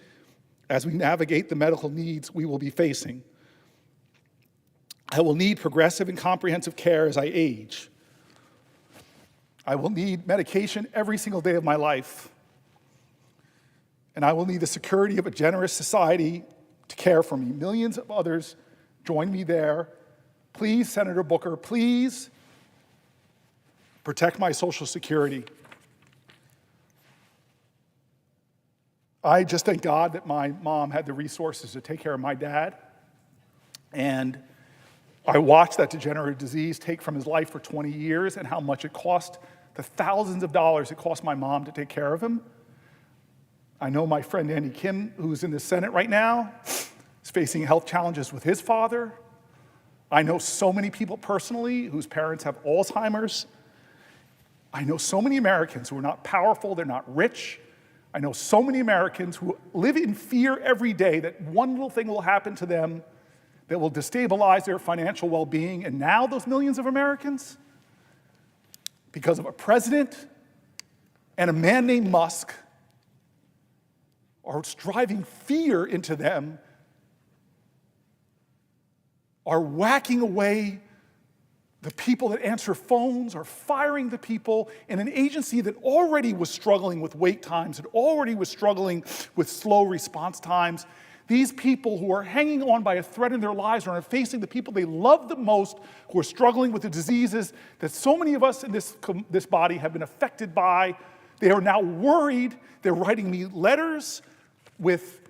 as we navigate the medical needs we will be facing. I will need progressive and comprehensive care as I age. I will need medication every single day of my life. And I will need the security of a generous society to care for me. Millions of others join me there. Please, Senator Booker, please protect my Social Security. I just thank God that my mom had the resources to take care of my dad. And I watched that degenerative disease take from his life for 20 years and how much it cost, the thousands of dollars it cost my mom to take care of him. I know my friend Andy Kim, who's in the Senate right now, is facing health challenges with his father. I know so many people personally whose parents have Alzheimer's. I know so many Americans who are not powerful, they're not rich. I know so many Americans who live in fear every day that one little thing will happen to them that will destabilize their financial well-being. And now those millions of Americans, because of a president and a man named Musk, are driving fear into them, are whacking away The people that answer phones are firing the people in an agency that already was struggling with wait times, that already was struggling with slow response times. These people who are hanging on by a thread in their lives are facing the people they love the most, who are struggling with the diseases that so many of us in this body have been affected by. They are now worried. They're writing me letters with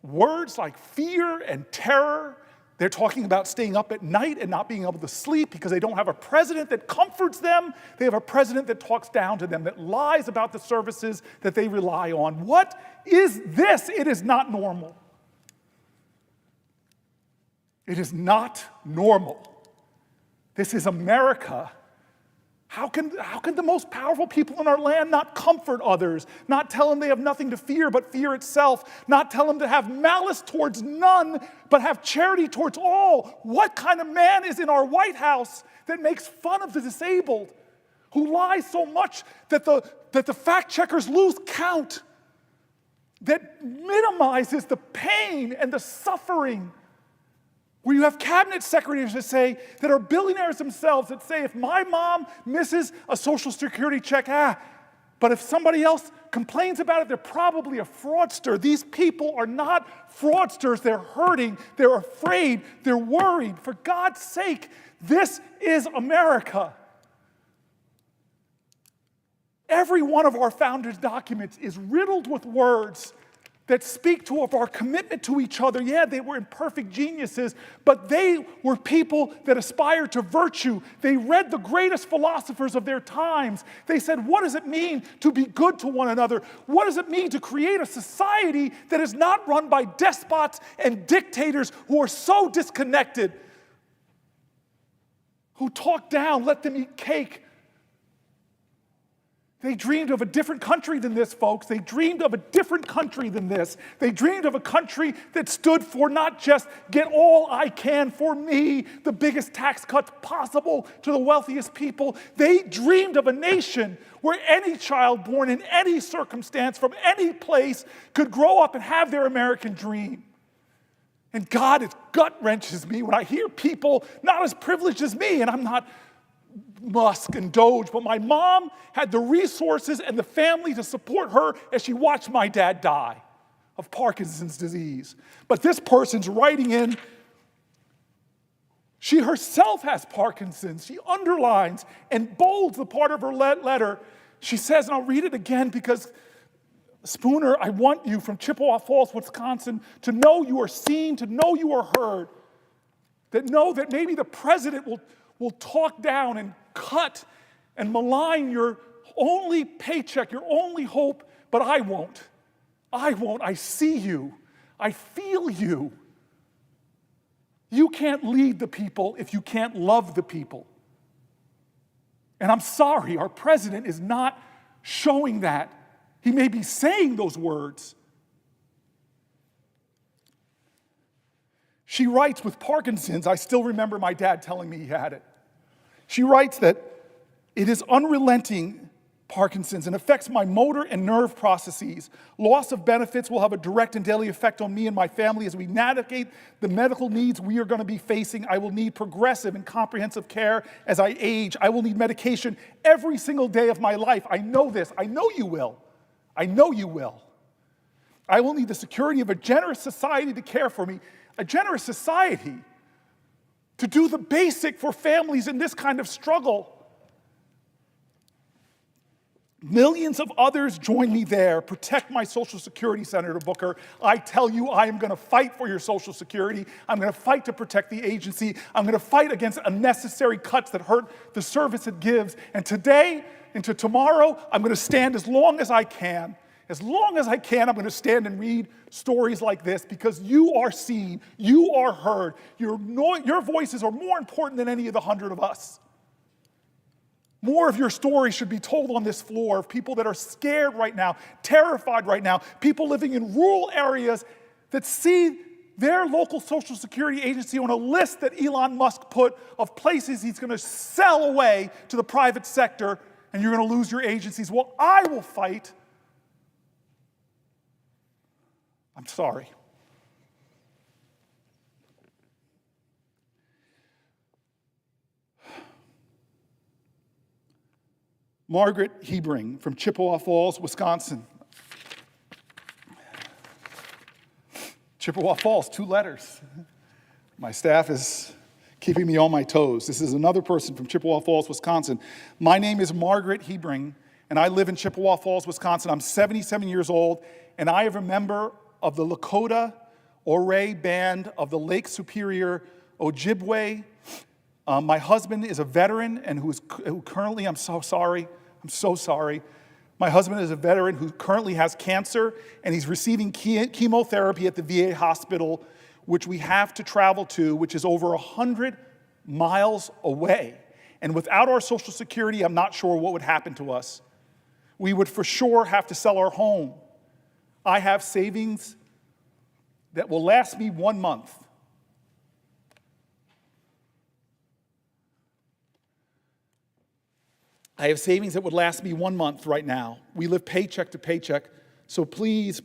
words like fear and terror. They're talking about staying up at night and not being able to sleep because they don't have a president that comforts them. They have a president that talks down to them, that lies about the services that they rely on. What is this? It is not normal. It is not normal. This is America. How can the most powerful people in our land not comfort others, not tell them they have nothing to fear but fear itself, not tell them to have malice towards none but have charity towards all? What kind of man is in our White House that makes fun of the disabled, who lies so much that the fact checkers lose count, that minimizes the pain and the suffering? Where you have cabinet secretaries that are billionaires themselves, that say, if my mom misses a Social Security check, but if somebody else complains about it, they're probably a fraudster. These people are not fraudsters. They're hurting. They're afraid. They're worried. For God's sake, this is America. Every one of our founders' documents is riddled with words that speak to of our commitment to each other. Yeah, they were imperfect geniuses, but they were people that aspired to virtue. They read the greatest philosophers of their times. They said, what does it mean to be good to one another? What does it mean to create a society that is not run by despots and dictators who are so disconnected, who talk down, let them eat cake? They dreamed of a different country than this, folks. They dreamed of a different country than this. They dreamed of a country that stood for not just get all I can for me, the biggest tax cuts possible to the wealthiest people. They dreamed of a nation where any child born in any circumstance from any place could grow up and have their American dream. And God, it gut wrenches me when I hear people not as privileged as me, and I'm not Musk and Doge, but my mom had the resources and the family to support her as she watched my dad die of Parkinson's disease. But this person's writing in, she herself has Parkinson's. She underlines and bolds the part of her letter. She says, and I'll read it again because, Spooner, I want you from Chippewa Falls, Wisconsin, to know you are seen, to know you are heard, that know that maybe the president will talk down and cut and malign your only paycheck, your only hope, but I won't. I won't. I see you. I feel you. You can't lead the people if you can't love the people. And I'm sorry, our president is not showing that. He may be saying those words. She writes, with Parkinson's, I still remember my dad telling me he had it. She writes that it is unrelenting Parkinson's and affects my motor and nerve processes. Loss of benefits will have a direct and daily effect on me and my family as we navigate the medical needs we are going to be facing. I will need progressive and comprehensive care as I age. I will need medication every single day of my life. I know this. I know you will. I know you will. I will need the security of a generous society to care for me. A generous society to do the basic for families in this kind of struggle. Millions of others join me there. Protect my Social Security, Senator Booker. I tell you, I am going to fight for your Social Security. I'm going to fight to protect the agency. I'm going to fight against unnecessary cuts that hurt the service it gives. And today into tomorrow, I'm going to stand as long as I can. As long as I can, I'm going to stand and read stories like this because you are seen, you are heard. Your voices are more important than any of the 100 of us. More of your stories should be told on this floor of people that are scared right now, terrified right now, people living in rural areas that see their local Social Security agency on a list that Elon Musk put of places he's going to sell away to the private sector, and you're going to lose your agencies. Well, I will fight. I'm sorry. Margaret Hebring from Chippewa Falls, Wisconsin. Chippewa Falls, 2 letters. My staff is keeping me on my toes. This is another person from Chippewa Falls, Wisconsin. My name is Margaret Hebring, and I live in Chippewa Falls, Wisconsin. I'm 77 years old, and I am a member of the Lakota Ore Band of the Lake Superior Ojibwe. My husband is a veteran and who currently, I'm so sorry. My husband is a veteran who currently has cancer, and he's receiving chemotherapy at the VA hospital, which we have to travel to, which is over 100 miles away. And without our Social Security, I'm not sure what would happen to us. We would for sure have to sell our home. I have savings that will last me 1 month. I have savings that would last me 1 month right now. We live paycheck to paycheck, so please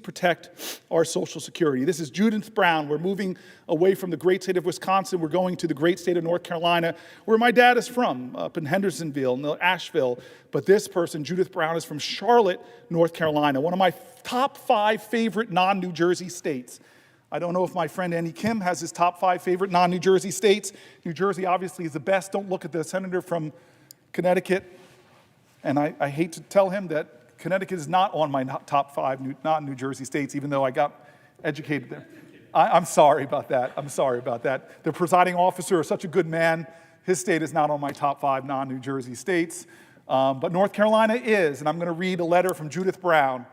protect our Social Security. This is Judith Brown. We're moving away from the great state of Wisconsin. We're going to the great state of North Carolina, where my dad is from, up in Hendersonville, Asheville. But this person, Judith Brown, is from Charlotte, North Carolina, one of my top 5 favorite non-New Jersey states. I don't know if my friend Andy Kim has his top 5 favorite non-New Jersey states. New Jersey obviously is the best. Don't look at the senator from Connecticut, and I hate to tell him that Connecticut is not on my top 5 non-New Jersey states, even though I got educated there. I'm sorry about that. The presiding officer is such a good man. His state is not on my top 5 non-New Jersey states, but North Carolina is, and I'm going to read a letter from Judith Brown.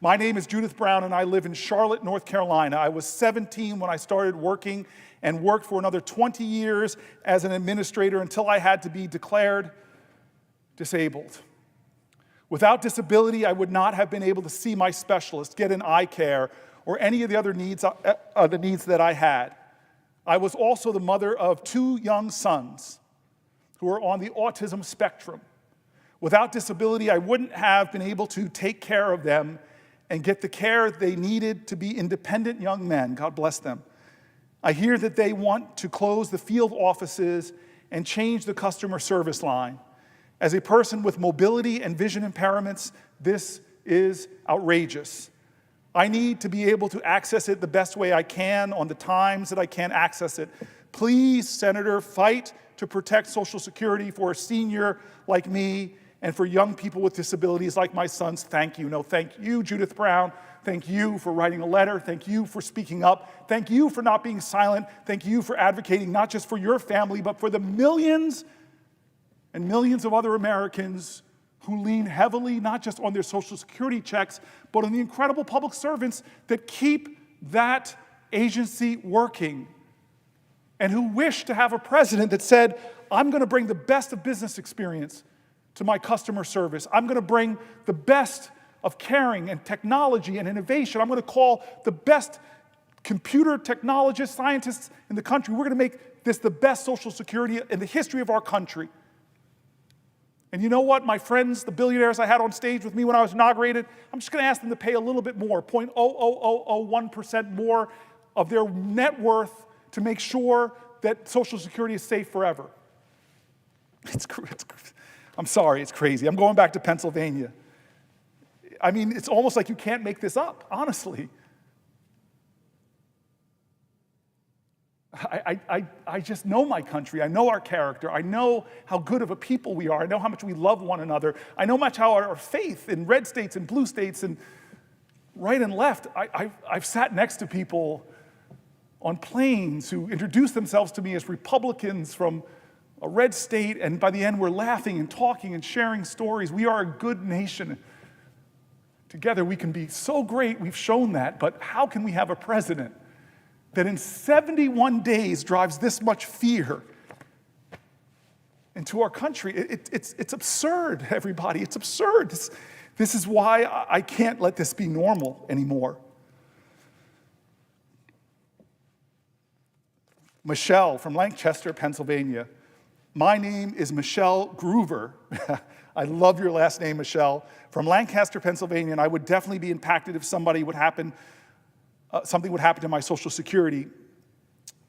My name is Judith Brown, and I live in Charlotte, North Carolina. I was 17 when I started working and worked for another 20 years as an administrator until I had to be declared disabled. Without disability, I would not have been able to see my specialist, get an eye care, or any of the other needs that I had. I was also the mother of 2 young sons who are on the autism spectrum. Without disability, I wouldn't have been able to take care of them and get the care they needed to be independent young men. God bless them. I hear that they want to close the field offices and change the customer service line. As a person with mobility and vision impairments, this is outrageous. I need to be able to access it the best way I can on the times that I can access it. Please, Senator, fight to protect Social Security for a senior like me and for young people with disabilities like my sons. Thank you. No, thank you, Judith Brown. Thank you for writing a letter. Thank you for speaking up. Thank you for not being silent. Thank you for advocating not just for your family, but for the millions and millions of other Americans who lean heavily not just on their Social Security checks, but on the incredible public servants that keep that agency working, and who wish to have a president that said, I'm going to bring the best of business experience to my customer service. I'm going to bring the best of caring and technology and innovation. I'm going to call the best computer technologists, scientists in the country. We're going to make this the best Social Security in the history of our country. And you know what, my friends, the billionaires I had on stage with me when I was inaugurated, I'm just going to ask them to pay a little bit more, 0.00001% more of their net worth to make sure that Social Security is safe forever. I'm sorry, it's crazy. I'm going back to Pennsylvania. I mean, it's almost like you can't make this up, honestly. I just know my country. I know our character. I know how good of a people we are. I know how much we love one another. I know much how our faith in red states and blue states and right and left. I've sat next to people on planes who introduced themselves to me as Republicans from a red state, and by the end we're laughing and talking and sharing stories. We are a good nation. Together we can be so great. We've shown that, but how can we have a president that in 71 days drives this much fear into our country? It's absurd, everybody. It's absurd. This is why I can't let this be normal anymore. Michelle from Lancaster, Pennsylvania. My name is Michelle Groover. I love your last name, Michelle. From Lancaster, Pennsylvania, and I would definitely be impacted if something would happen to my Social Security.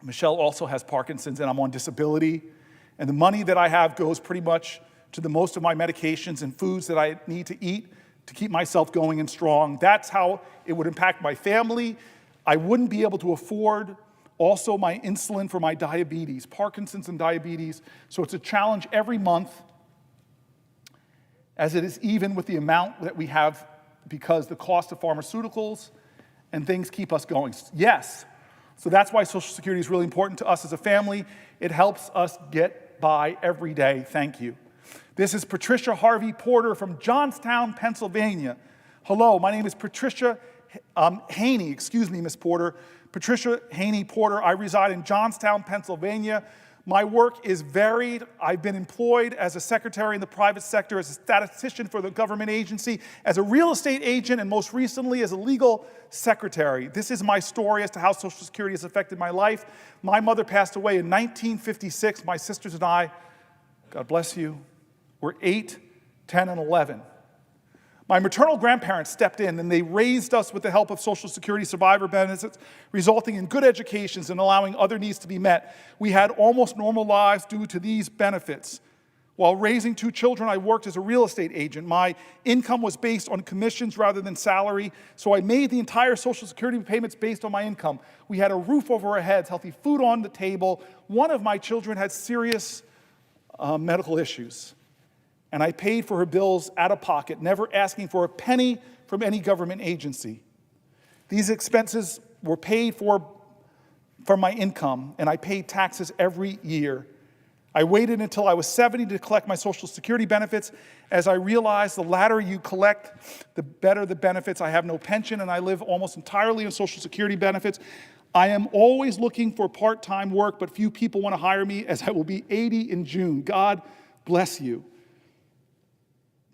Michelle also has Parkinson's, and I'm on disability. And the money that I have goes pretty much to the most of my medications and foods that I need to eat to keep myself going and strong. That's how it would impact my family. I wouldn't be able to afford also my insulin for my diabetes, Parkinson's and diabetes. So it's a challenge every month, as it is even with the amount that we have, because the cost of pharmaceuticals and things keep us going. Yes, so that's why Social Security is really important to us as a family. It helps us get by every day. Thank you. This is Patricia Harvey Porter from Johnstown, Pennsylvania. Hello, my name is Patricia Haney, excuse me, Ms. Porter. Patricia Haney Porter. I reside in Johnstown, Pennsylvania. My work is varied. I've been employed as a secretary in the private sector, as a statistician for the government agency, as a real estate agent, and most recently as a legal secretary. This is my story as to how Social Security has affected my life. My mother passed away in 1956. My sisters and I, God bless you, were 8, 10, and 11. My maternal grandparents stepped in and they raised us with the help of Social Security survivor benefits, resulting in good educations and allowing other needs to be met. We had almost normal lives due to these benefits. While raising 2 children, I worked as a real estate agent. My income was based on commissions rather than salary, so I made the entire Social Security payments based on my income. We had a roof over our heads, healthy food on the table. One of my children had serious medical issues, and I paid for her bills out of pocket, never asking for a penny from any government agency. These expenses were paid for from my income, and I paid taxes every year. I waited until I was 70 to collect my Social Security benefits, as I realized the latter you collect, the better the benefits. I have no pension, and I live almost entirely on Social Security benefits. I am always looking for part-time work, but few people want to hire me, as I will be 80 in June. God bless you.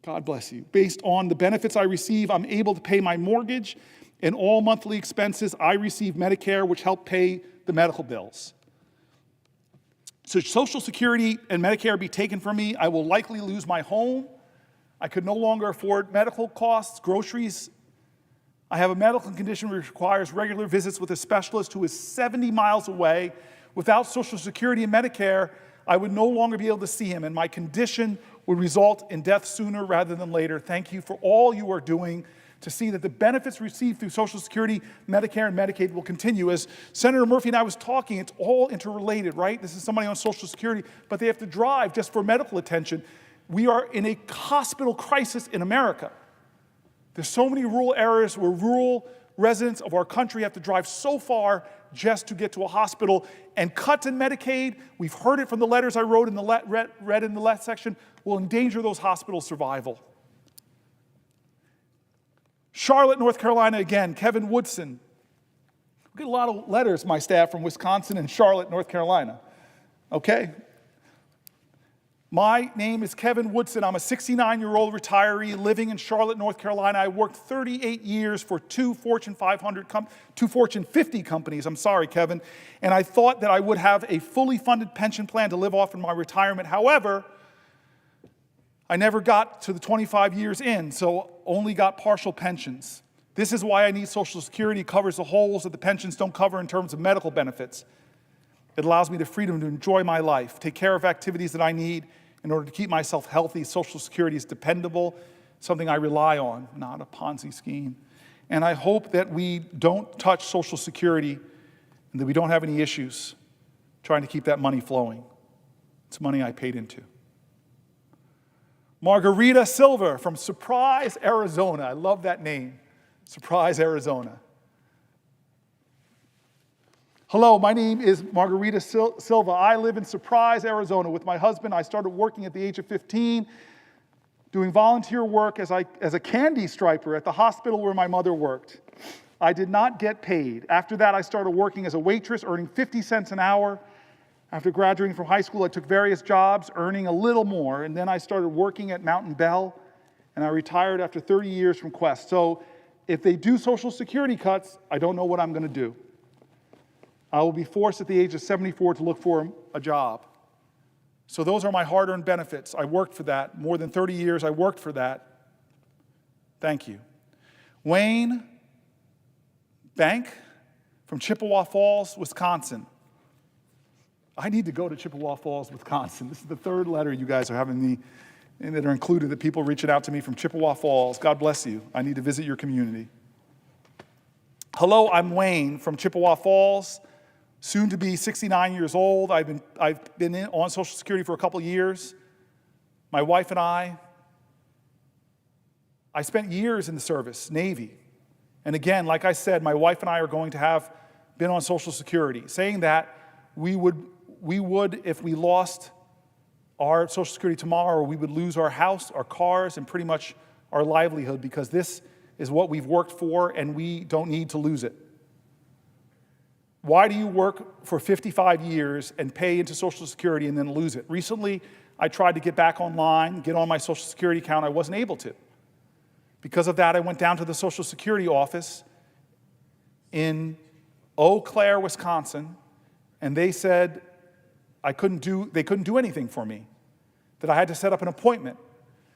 God bless you. Based on the benefits I receive, I'm able to pay my mortgage and all monthly expenses. I receive Medicare, which help pay the medical bills. So Social Security and Medicare be taken from me, I will likely lose my home. I could no longer afford medical costs, groceries. I have a medical condition which requires regular visits with a specialist who is 70 miles away. Without Social Security and Medicare, I would no longer be able to see him, and my condition would result in death sooner rather than later. Thank you for all you are doing to see that the benefits received through Social Security, Medicare, and Medicaid will continue. As Senator Murphy and I was talking, it's all interrelated, right? This is somebody on Social Security, but they have to drive just for medical attention. We are in a hospital crisis in America. There's so many rural areas where rural residents of our country have to drive so far just to get to a hospital, and cuts in Medicaid, we've heard it from the letters I wrote in the read in the last section, will endanger those hospitals' survival. Charlotte, North Carolina, again, Kevin Woodson. We get a lot of letters, my staff, from Wisconsin and Charlotte, North Carolina. Okay? My name is Kevin Woodson. I'm a 69-year-old retiree living in Charlotte, North Carolina. I worked 38 years for 2 Fortune 50 companies. I'm sorry, Kevin. And I thought that I would have a fully funded pension plan to live off in my retirement. However, I never got to the 25 years in, so only got partial pensions. This is why I need Social Security. It covers the holes that the pensions don't cover in terms of medical benefits. It allows me the freedom to enjoy my life, take care of activities that I need in order to keep myself healthy. Social Security is dependable, something I rely on, not a Ponzi scheme. And I hope that we don't touch Social Security and that we don't have any issues trying to keep that money flowing. It's money I paid into. Margarita Silver from Surprise, Arizona. I love that name, Surprise, Arizona. Hello, my name is Margarita Silva. I live in Surprise, Arizona. With my husband, I started working at the age of 15, doing volunteer work as a candy striper at the hospital where my mother worked. I did not get paid. After that, I started working as a waitress, earning 50 cents an hour. After graduating from high school, I took various jobs, earning a little more, and then I started working at Mountain Bell, and I retired after 30 years from Quest. So if they do Social Security cuts, I don't know what I'm going to do. I will be forced at the age of 74 to look for a job. So those are my hard-earned benefits. I worked for that. More than 30 years, I worked for that. Thank you. Wayne Bank from Chippewa Falls, Wisconsin. I need to go to Chippewa Falls, Wisconsin. This is the third letter you guys are having me and that are included, the people reaching out to me from Chippewa Falls. God bless you. I need to visit your community. Hello, I'm Wayne from Chippewa Falls, soon to be 69 years old. I've been on Social Security for a couple years. My wife and I spent years in the service, Navy. And again, like I said, my wife and I are going to have been on Social Security, saying that we would, if we lost our Social Security tomorrow, we would lose our house, our cars, and pretty much our livelihood, because this is what we've worked for and we don't need to lose it. Why do you work for 55 years and pay into Social Security and then lose it? Recently, I tried to get back online, get on my Social Security account. I wasn't able to. Because of that, I went down to the Social Security office in Eau Claire, Wisconsin, and they said they couldn't do anything for me, that I had to set up an appointment.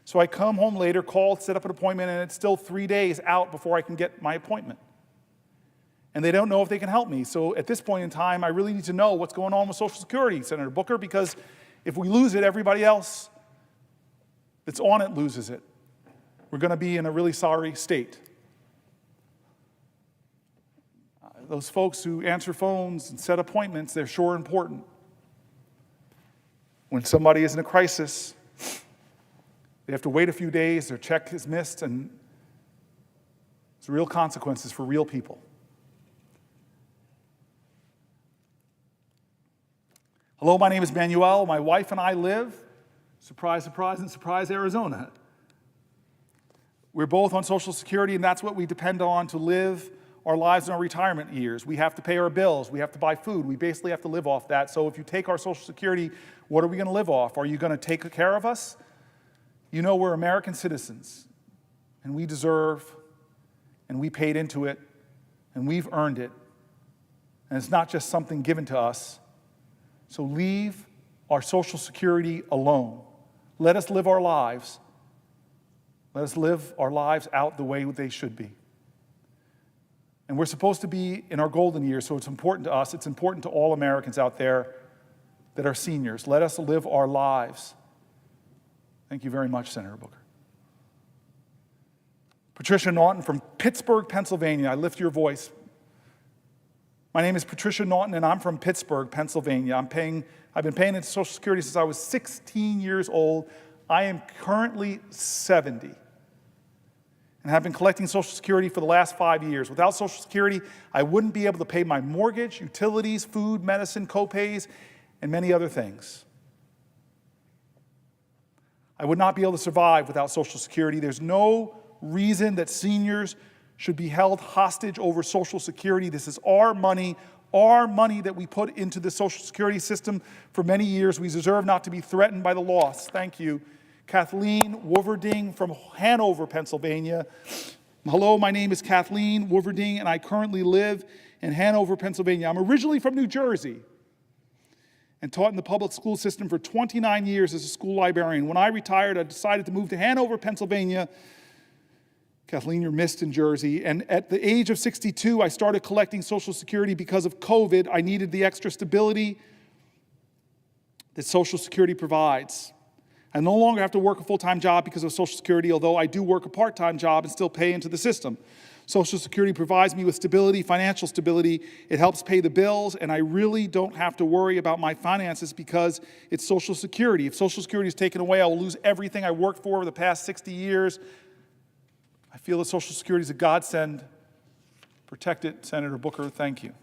So I come home later, call, set up an appointment, and it's still 3 days out before I can get my appointment. And they don't know if they can help me. So at this point in time, I really need to know what's going on with Social Security, Senator Booker, because if we lose it, everybody else that's on it loses it. We're going to be in a really sorry state. Those folks who answer phones and set appointments, they're sure important. When somebody is in a crisis, they have to wait a few days, their check is missed, and there's real consequences for real people. Hello, my name is Manuel. My wife and I live, surprise, surprise, in Surprise, Arizona. We're both on Social Security, and that's what we depend on to live our lives in our retirement years. We have to pay our bills. We have to buy food. We basically have to live off that. So if you take our Social Security, what are we going to live off? Are you going to take care of us? You know, we're American citizens, and we deserve, and we paid into it, and we've earned it. And it's not just something given to us. So leave our Social Security alone. Let us live our lives. Let us live our lives out the way they should be. And we're supposed to be in our golden years, so it's important to us. It's important to all Americans out there that are seniors. Let us live our lives. Thank you very much, Senator Booker. Patricia Naughton from Pittsburgh, Pennsylvania. I lift your voice. My name is Patricia Naughton, and I'm from Pittsburgh, Pennsylvania. I've been paying into Social Security since I was 16 years old. I am currently 70. And have been collecting Social Security for the last 5 years. Without Social Security, I wouldn't be able to pay my mortgage, utilities, food, medicine, co-pays, and many other things. I would not be able to survive without Social Security. There's no reason that seniors should be held hostage over Social Security. This is our money that we put into the Social Security system for many years. We deserve not to be threatened by the loss. Thank you. Kathleen Wolverding from Hanover, Pennsylvania. Hello, my name is Kathleen Wolverding, and I currently live in Hanover, Pennsylvania. I'm originally from New Jersey and taught in the public school system for 29 years as a school librarian. When I retired, I decided to move to Hanover, Pennsylvania. Kathleen, you're missed in Jersey. And at the age of 62, I started collecting Social Security because of COVID. I needed the extra stability that Social Security provides. I no longer have to work a full-time job because of Social Security, although I do work a part-time job and still pay into the system. Social Security provides me with stability, financial stability. It helps pay the bills, and I really don't have to worry about my finances because it's Social Security. If Social Security is taken away, I will lose everything I worked for over the past 60 years. I feel that Social Security is a godsend. Protect it, Senator Booker. Thank you.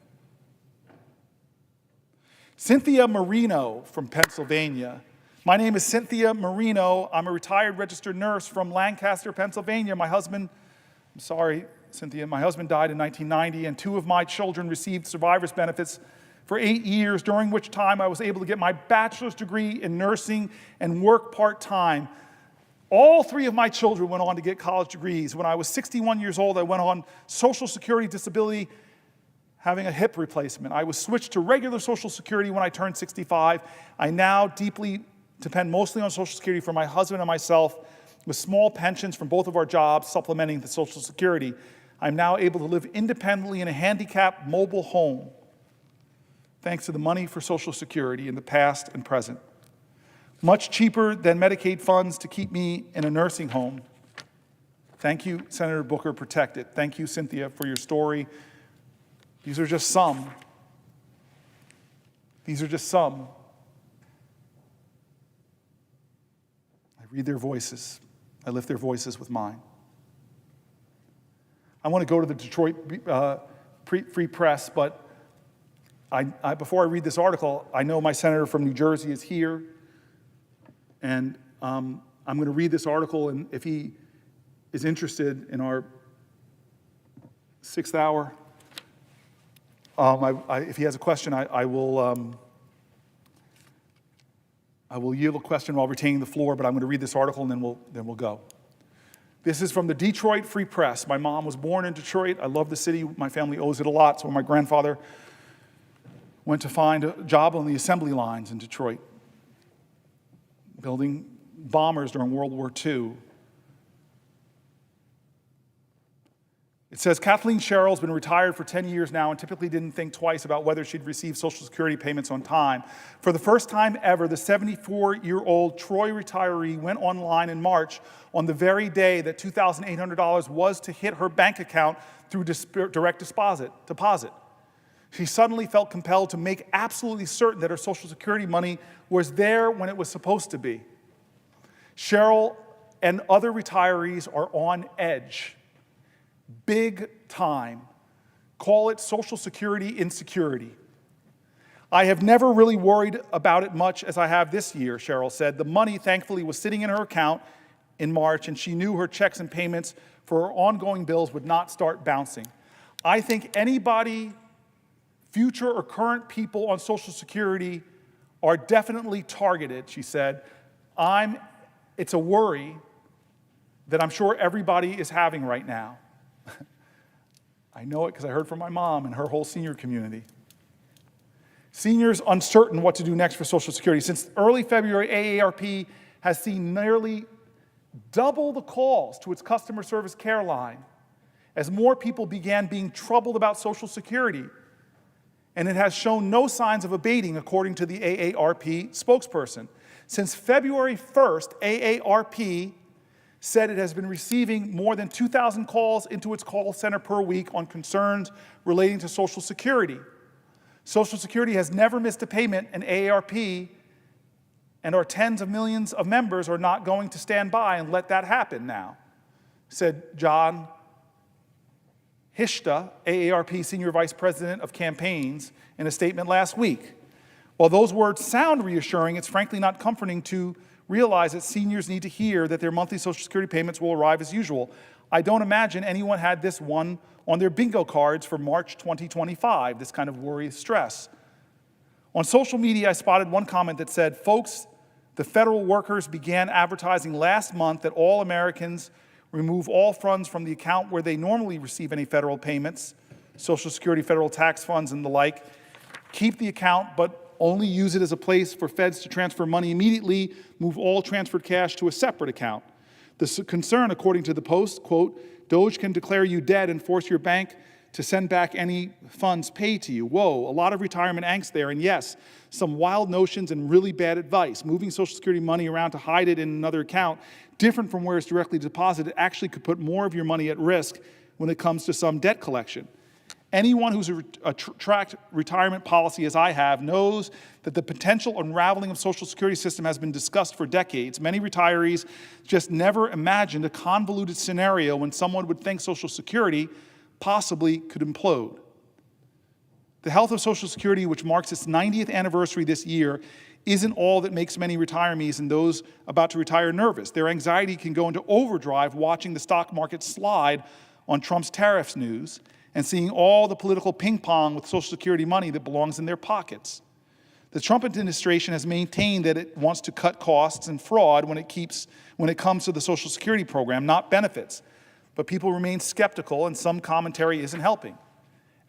Cynthia Marino from Pennsylvania. My name is Cynthia Marino. I'm a retired registered nurse from Lancaster, Pennsylvania. My husband died in 1990, and 2 of my children received survivor's benefits for 8 years, during which time I was able to get my bachelor's degree in nursing and work part-time. All 3 of my children went on to get college degrees. When I was 61 years old, I went on Social Security disability, having a hip replacement. I was switched to regular Social Security when I turned 65. I now deeply depend mostly on Social Security for my husband and myself, with small pensions from both of our jobs supplementing the Social Security. I'm now able to live independently in a handicapped mobile home, thanks to the money for Social Security in the past and present. much cheaper than Medicaid funds to keep me in a nursing home. Thank you, Senator Booker, protect it. Thank you, Cynthia, for your story. These are just some. These are just some. I read their voices. I lift their voices with mine. I want to go to the Detroit Free Press, but before I read this article, I know my senator from New Jersey is here, and I'm going to read this article, and if he is interested in our 6th hour, if he has a question, I will yield a question while retaining the floor, but I'm going to read this article and then we'll go. This is from the Detroit Free Press. My mom was born in Detroit. I love the city. My family owes it a lot. So when my grandfather went to find a job on the assembly lines in Detroit, building bombers during World War II. It says, Kathleen Sherrill's been retired for 10 years now and typically didn't think twice about whether she'd receive Social Security payments on time. For the first time ever, the 74-year-old Troy retiree went online in March on the very day that $2,800 was to hit her bank account through direct deposit. She suddenly felt compelled to make absolutely certain that her Social Security money was there when it was supposed to be. Sherrill and other retirees are on edge. Big time. Call it Social Security insecurity. I have never really worried about it much as I have this year, Sherrill said. The money, thankfully, was sitting in her account in March, and she knew her checks and payments for her ongoing bills would not start bouncing. I think anybody, future or current people on Social Security, are definitely targeted, she said. It's a worry that I'm sure everybody is having right now. I know it because I heard from my mom and her whole senior community. Seniors uncertain what to do next for Social Security. Since early February, AARP has seen nearly double the calls to its customer service care line as more people began being troubled about Social Security. And it has shown no signs of abating, according to the AARP spokesperson. Since February 1st, AARP said it has been receiving more than 2,000 calls into its call center per week on concerns relating to Social Security. Social Security has never missed a payment, and AARP and our tens of millions of members are not going to stand by and let that happen now, said John Hishta, AARP Senior Vice President of Campaigns, in a statement last week. While those words sound reassuring, it's frankly not comforting to realize that seniors need to hear that their monthly Social Security payments will arrive as usual. I don't imagine anyone had this one on their bingo cards for March 2025, this kind of worry, stress. On social media, I spotted one comment that said, folks, the federal workers began advertising last month that all Americans remove all funds from the account where they normally receive any federal payments, Social Security, federal tax funds, and the like, keep the account, but only use it as a place for feds to transfer money immediately, move all transferred cash to a separate account. The concern, according to the Post, quote, DOJ can declare you dead and force your bank to send back any funds paid to you. Whoa, a lot of retirement angst there, and yes, some wild notions and really bad advice. Moving Social Security money around to hide it in another account, different from where it's directly deposited, actually could put more of your money at risk when it comes to some debt collection. Anyone who's tracked retirement policy as I have knows that the potential unraveling of Social Security system has been discussed for decades. Many retirees just never imagined a convoluted scenario when someone would think Social Security possibly could implode. The health of Social Security, which marks its 90th anniversary this year, isn't all that makes many retirees and those about to retire nervous. Their anxiety can go into overdrive watching the stock market slide on Trump's tariffs news and seeing all the political ping pong with Social Security money that belongs in their pockets. The Trump administration has maintained that it wants to cut costs and fraud when it comes to the Social Security program, not benefits. But people remain skeptical, and some commentary isn't helping.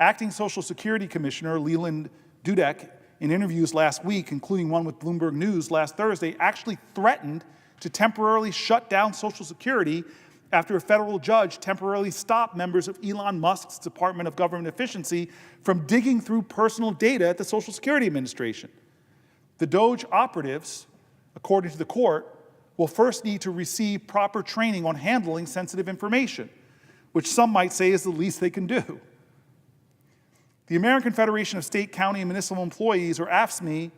Acting Social Security Commissioner Leland Dudek, in interviews last week, including one with Bloomberg News last Thursday, actually threatened to temporarily shut down Social Security after a federal judge temporarily stopped members of Elon Musk's Department of Government Efficiency from digging through personal data at the Social Security Administration. The DOJ operatives, according to the court, will first need to receive proper training on handling sensitive information, which some might say is the least they can do. The American Federation of State, County, and Municipal Employees, or AFSCME,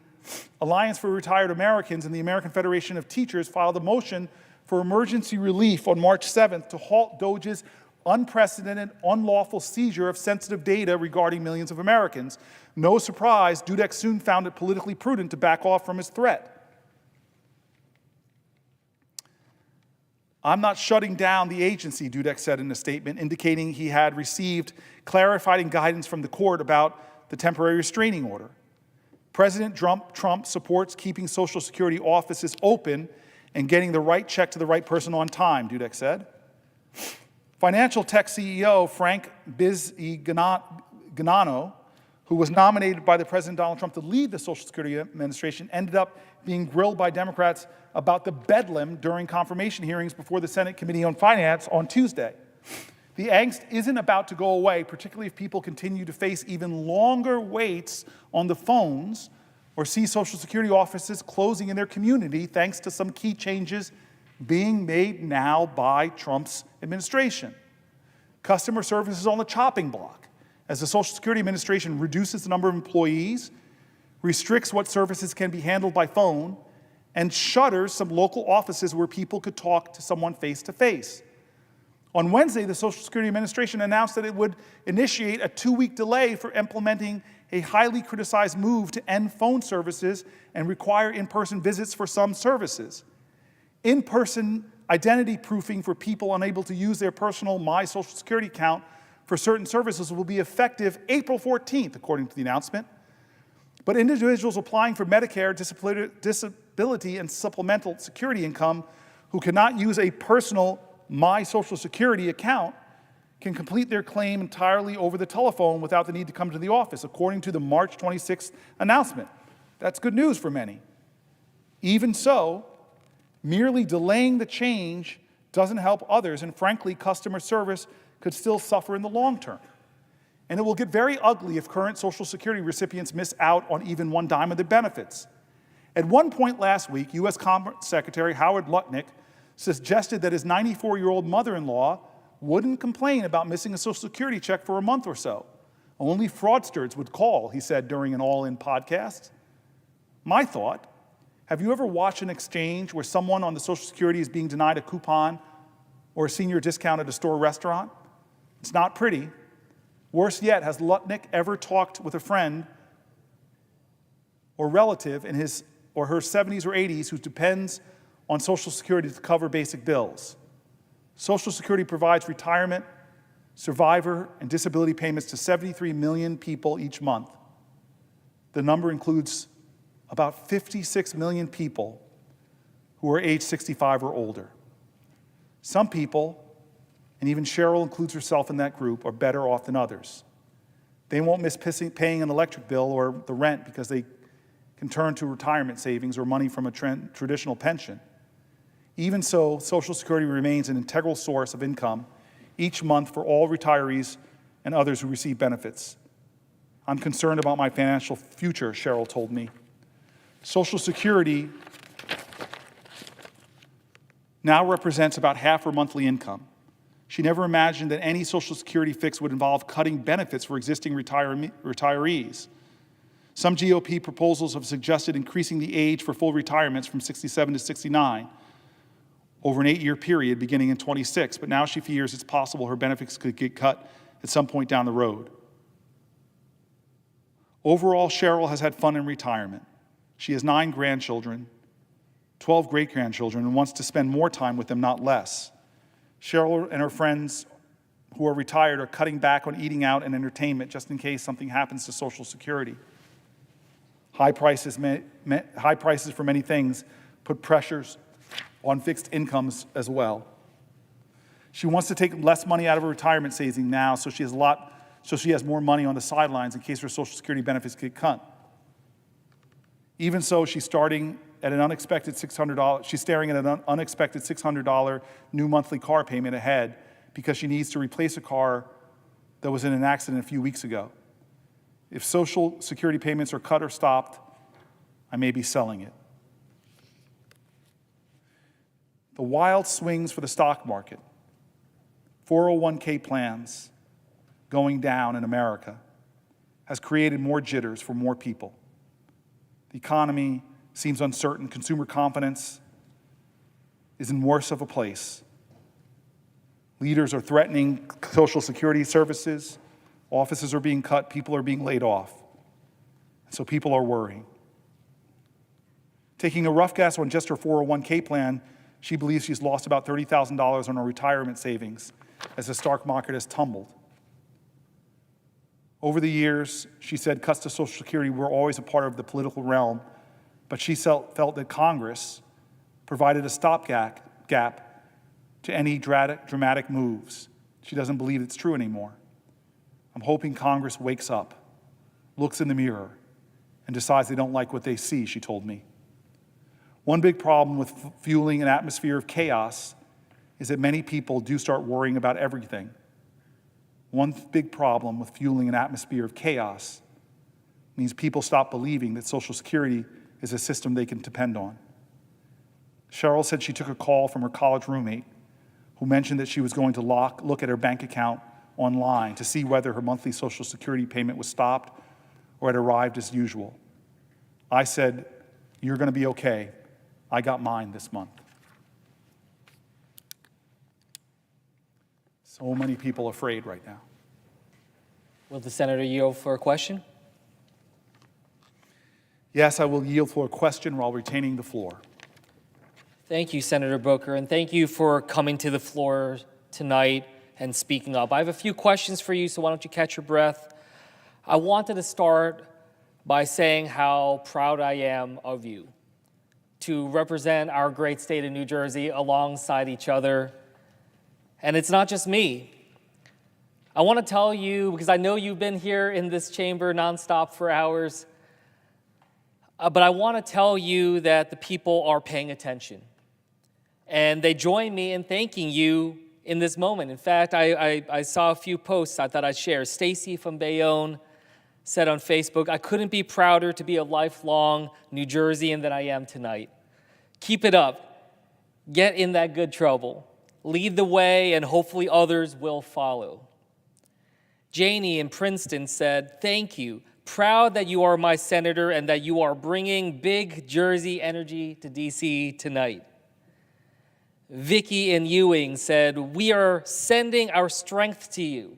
Alliance for Retired Americans, and the American Federation of Teachers filed a motion for emergency relief on March 7th to halt DOJ's unprecedented, unlawful seizure of sensitive data regarding millions of Americans. No surprise, Dudek soon found it politically prudent to back off from his threat. I'm not shutting down the agency, Dudek said in a statement, indicating he had received clarifying guidance from the court about the temporary restraining order. President Trump supports keeping Social Security offices open and getting the right check to the right person on time, Dudek said. Financial tech CEO Frank Bisignano, who was nominated by the President Donald Trump to lead the Social Security Administration, ended up being grilled by Democrats about the bedlam during confirmation hearings before the Senate Committee on Finance on Tuesday. The angst isn't about to go away, particularly if people continue to face even longer waits on the phones or see Social Security offices closing in their community thanks to some key changes being made now by Trump's administration. Customer service is on the chopping block as the Social Security Administration reduces the number of employees, restricts what services can be handled by phone, and shutters some local offices where people could talk to someone face-to-face. On Wednesday, the Social Security Administration announced that it would initiate a 2-week delay for implementing a highly criticized move to end phone services and require in-person visits for some services. In-person identity proofing for people unable to use their personal My Social Security account for certain services will be effective April 14th, according to the announcement. But individuals applying for Medicare, disability, and supplemental security income who cannot use a personal My Social Security account can complete their claim entirely over the telephone without the need to come to the office, according to the March 26th announcement. That's good news for many. Even so, merely delaying the change doesn't help others, and frankly, customer service could still suffer in the long term. And it will get very ugly if current Social Security recipients miss out on even one dime of the benefits. At one point last week, U.S. Commerce Secretary Howard Lutnick suggested that his 94-year-old mother-in-law wouldn't complain about missing a Social Security check for a month or so. Only fraudsters would call, he said during an All In podcast. My thought, have you ever watched an exchange where someone on the Social Security is being denied a coupon or a senior discount at a store or restaurant? It's not pretty. Worse yet, has Lutnick ever talked with a friend or relative in his or her 70s or 80s who depends on Social Security to cover basic bills? Social Security provides retirement, survivor, and disability payments to 73 million people each month. The number includes about 56 million people who are age 65 or older. Some people, and even Cheryl includes herself in that group, are better off than others. They won't miss paying an electric bill or the rent because they can turn to retirement savings or money from a traditional pension. Even so, Social Security remains an integral source of income each month for all retirees and others who receive benefits. I'm concerned about my financial future, Cheryl told me. Social Security now represents about half her monthly income. She never imagined that any Social Security fix would involve cutting benefits for existing retirees. Some GOP proposals have suggested increasing the age for full retirements from 67 to 69 over an 8-year period beginning in 26, but now she fears it's possible her benefits could get cut at some point down the road. Overall, Cheryl has had fun in retirement. She has 9 grandchildren, 12 great-grandchildren, and wants to spend more time with them, not less. Cheryl and her friends who are retired are cutting back on eating out and entertainment just in case something happens to Social Security. High prices for many things put pressures on fixed incomes as well. She wants to take less money out of her retirement savings now so she has more money on the sidelines in case her Social Security benefits get cut. Even so, she's staring at an unexpected $600 new monthly car payment ahead because she needs to replace a car that was in an accident a few weeks ago. If Social Security payments are cut or stopped, I may be selling it. The wild swings for the stock market, 401k plans going down in America, has created more jitters for more people. The economy seems uncertain. Consumer confidence is in worse of a place. Leaders are threatening Social Security services. Offices are being cut. People are being laid off. So people are worrying. Taking a rough guess on just her 401k plan, she believes she's lost about $30,000 on her retirement savings as the stock market has tumbled. Over the years, she said cuts to Social Security were always a part of the political realm, but she felt that Congress provided a stopgap to any dramatic moves. She doesn't believe it's true anymore. I'm hoping Congress wakes up, looks in the mirror, and decides they don't like what they see, she told me. One big problem with fueling an atmosphere of chaos is that many people do start worrying about everything. One big problem with fueling an atmosphere of chaos means people stop believing that Social Security is a system they can depend on. Cheryl said she took a call from her college roommate who mentioned that she was going to look at her bank account online to see whether her monthly Social Security payment was stopped or had arrived as usual. I said, "You're going to be okay. I got mine this month." So many people afraid right now. Will the senator yield for a question? Yes, I will yield for a question while retaining the floor. Thank you, Senator Booker, and thank you for coming to the floor tonight and speaking up. I have a few questions for you, so why don't you catch your breath? I wanted to start by saying how proud I am of you to represent our great state of New Jersey alongside each other. And it's not just me. I want to tell you, because I know you've been here in this chamber nonstop for hours, but I want to tell you that the people are paying attention. And they join me in thanking you in this moment. In fact, I saw a few posts I thought I'd share. Stacy from Bayonne said on Facebook, "I couldn't be prouder to be a lifelong New Jerseyan than I am tonight. Keep it up. Get in that good trouble. Lead the way, and hopefully others will follow." Janie in Princeton said, "Thank you. Proud that you are my senator and that you are bringing big Jersey energy to D.C. tonight." Vicky in Ewing said, "We are sending our strength to you.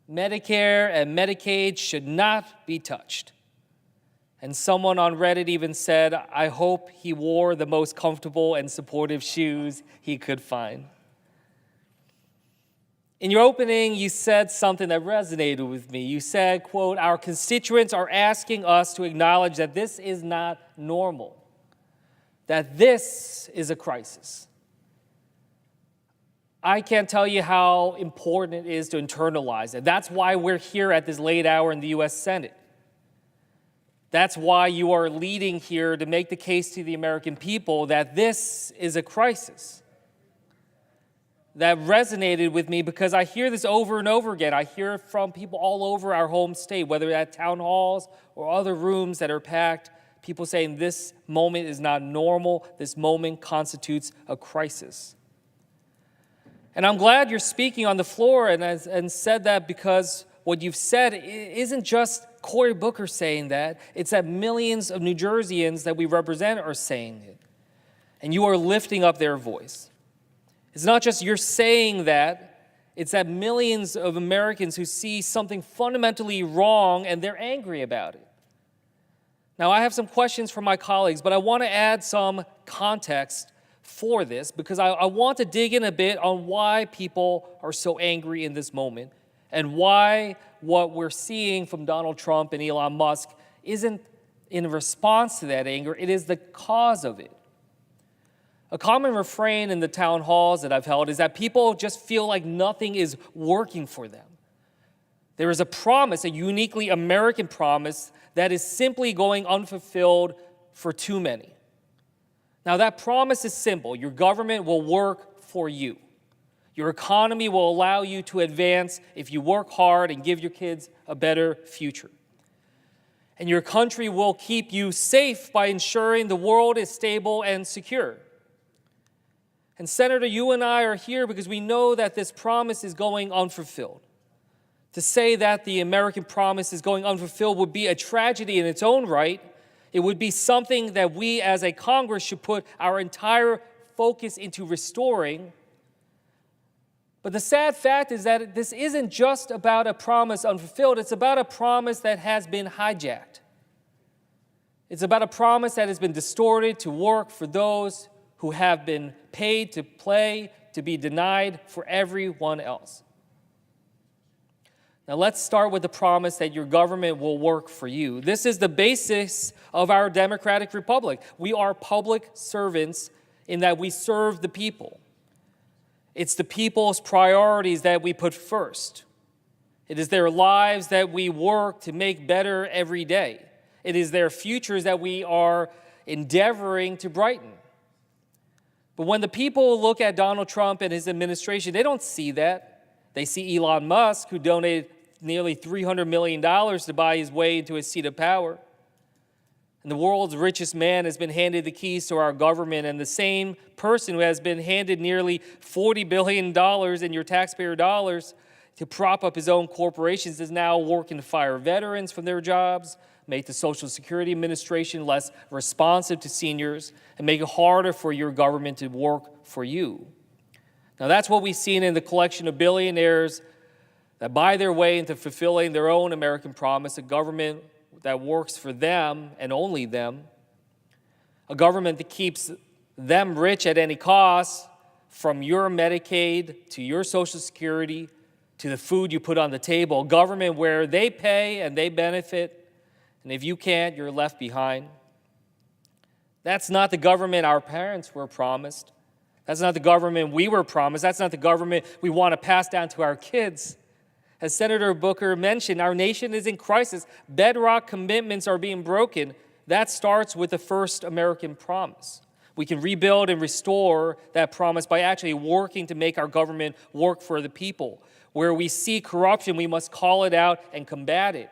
Medicare and Medicaid should not be touched." And someone on Reddit even said, "I hope he wore the most comfortable and supportive shoes he could find." In your opening, you said something that resonated with me. You said, quote, "Our constituents are asking us to acknowledge that this is not normal, that this is a crisis." I can't tell you how important it is to internalize it. That's why we're here at this late hour in the U.S. Senate. That's why you are leading here to make the case to the American people that this is a crisis. That resonated with me because I hear this over and over again. I hear it from people all over our home state, whether at town halls or other rooms that are packed, people saying this moment is not normal, this moment constitutes a crisis. And I'm glad you're speaking on the floor and said that, because what you've said isn't just Cory Booker saying that, it's that millions of New Jerseyans that we represent are saying it. And you are lifting up their voice. It's not just you're saying that, it's that millions of Americans who see something fundamentally wrong and they're angry about it. Now, I have some questions for my colleagues, but I want to add some context for this because I want to dig in a bit on why people are so angry in this moment and why what we're seeing from Donald Trump and Elon Musk isn't in response to that anger, it is the cause of it. A common refrain in the town halls that I've held is that people just feel like nothing is working for them. There is a promise, a uniquely American promise, that is simply going unfulfilled for too many. Now, that promise is simple. Your government will work for you. Your economy will allow you to advance if you work hard and give your kids a better future. And your country will keep you safe by ensuring the world is stable and secure. And Senator, you and I are here because we know that this promise is going unfulfilled. To say that the American promise is going unfulfilled would be a tragedy in its own right. It would be something that we as a Congress should put our entire focus into restoring. But the sad fact is that this isn't just about a promise unfulfilled. It's about a promise that has been hijacked. It's about a promise that has been distorted to work for those who have been paid to play, to be denied for everyone else. Now let's start with the promise that your government will work for you. This is the basis of our democratic republic. We are public servants in that we serve the people. It's the people's priorities that we put first. It is their lives that we work to make better every day. It is their futures that we are endeavoring to brighten. But when the people look at Donald Trump and his administration, they don't see that. They see Elon Musk, who donated nearly $300 million to buy his way into a seat of power. And the world's richest man has been handed the keys to our government, and the same person who has been handed nearly $40 billion in your taxpayer dollars to prop up his own corporations is now working to fire veterans from their jobs, make the Social Security Administration less responsive to seniors, and make it harder for your government to work for you. Now that's what we've seen in the collection of billionaires that buy their way into fulfilling their own American promise, a government that works for them and only them, a government that keeps them rich at any cost, from your Medicaid to your Social Security to the food you put on the table, a government where they pay and they benefit, and if you can't, you're left behind. That's not the government our parents were promised. That's not the government we were promised. That's not the government we want to pass down to our kids. As Senator Booker mentioned, our nation is in crisis. Bedrock commitments are being broken. That starts with the first American promise. We can rebuild and restore that promise by actually working to make our government work for the people. Where we see corruption, we must call it out and combat it.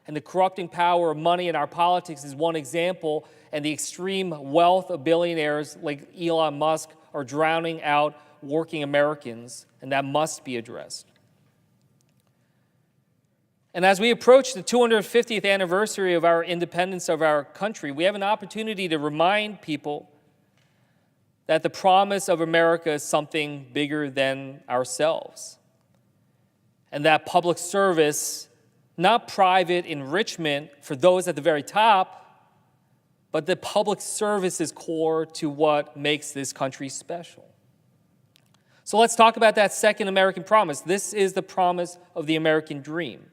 And the corrupting power of money in our politics is one example, and the extreme wealth of billionaires like Elon Musk are drowning out working Americans, and that must be addressed. And as we approach the 250th anniversary of our independence of our country, we have an opportunity to remind people that the promise of America is something bigger than ourselves, and that public service, not private enrichment for those at the very top, but that public service is core to what makes this country special. So let's talk about that second American promise. This is the promise of the American dream.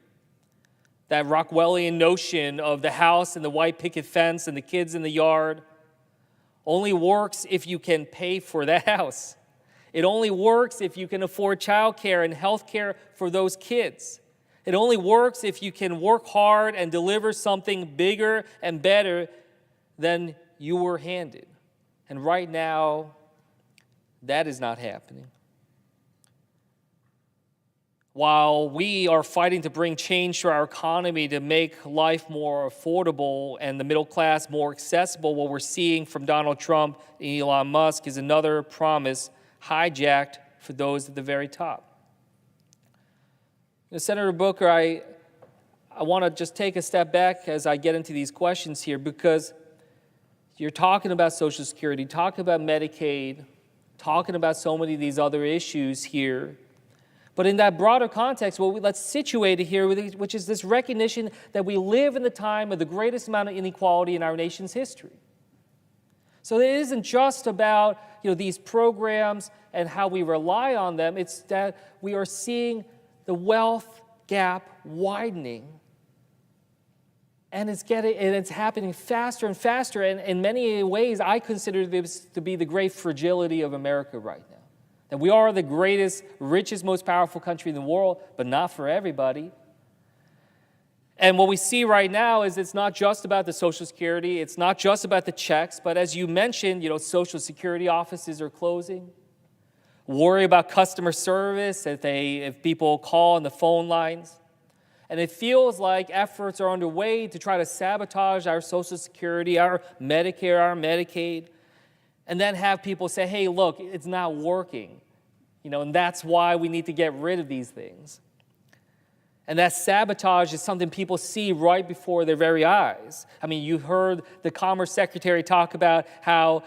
That Rockwellian notion of the house and the white picket fence and the kids in the yard only works if you can pay for that house. It only works if you can afford childcare and health care for those kids. It only works if you can work hard and deliver something bigger and better than you were handed. And right now, that is not happening. While we are fighting to bring change to our economy to make life more affordable and the middle class more accessible, what we're seeing from Donald Trump and Elon Musk is another promise hijacked for those at the very top. Senator Booker, I want to just take a step back as I get into these questions here, because you're talking about Social Security, talking about Medicaid, talking about so many of these other issues here. But in that broader context, let's situate it here, which is this recognition that we live in the time of the greatest amount of inequality in our nation's history. So it isn't just about these programs and how we rely on them. It's that we are seeing the wealth gap widening, and it's happening faster and faster. And in many ways, I consider this to be the great fragility of America right now. That we are the greatest, richest, most powerful country in the world, but not for everybody. And what we see right now is it's not just about the Social Security, it's not just about the checks, but as you mentioned, Social Security offices are closing. Worry about customer service if people call on the phone lines. And it feels like efforts are underway to try to sabotage our Social Security, our Medicare, our Medicaid. and then have people say, hey, look, it's not working, and that's why we need to get rid of these things. And that sabotage is something people see right before their very eyes. I mean, you heard the Commerce Secretary talk about how,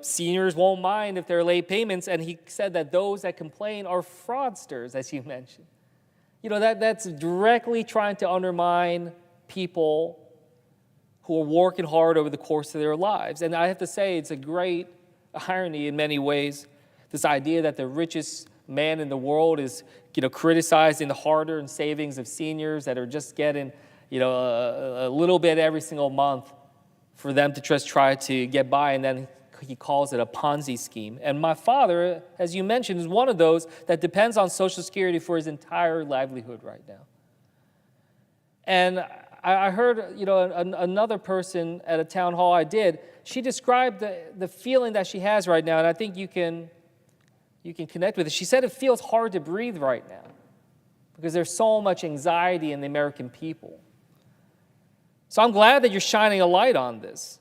seniors won't mind if there are late payments, and he said that those that complain are fraudsters, as you mentioned. That's directly trying to undermine people who are working hard over the course of their lives. And I have to say, it's a great irony in many ways, this idea that the richest man in the world is, criticizing the hard-earned savings of seniors that are just getting, a little bit every single month for them to just try to get by, and then he calls it a Ponzi scheme. And my father, as you mentioned, is one of those that depends on Social Security for his entire livelihood right now. And I heard, another person at a town hall I did, she described the feeling that she has right now, and I think you can connect with it. She said it feels hard to breathe right now because there's so much anxiety in the American people. So I'm glad that you're shining a light on this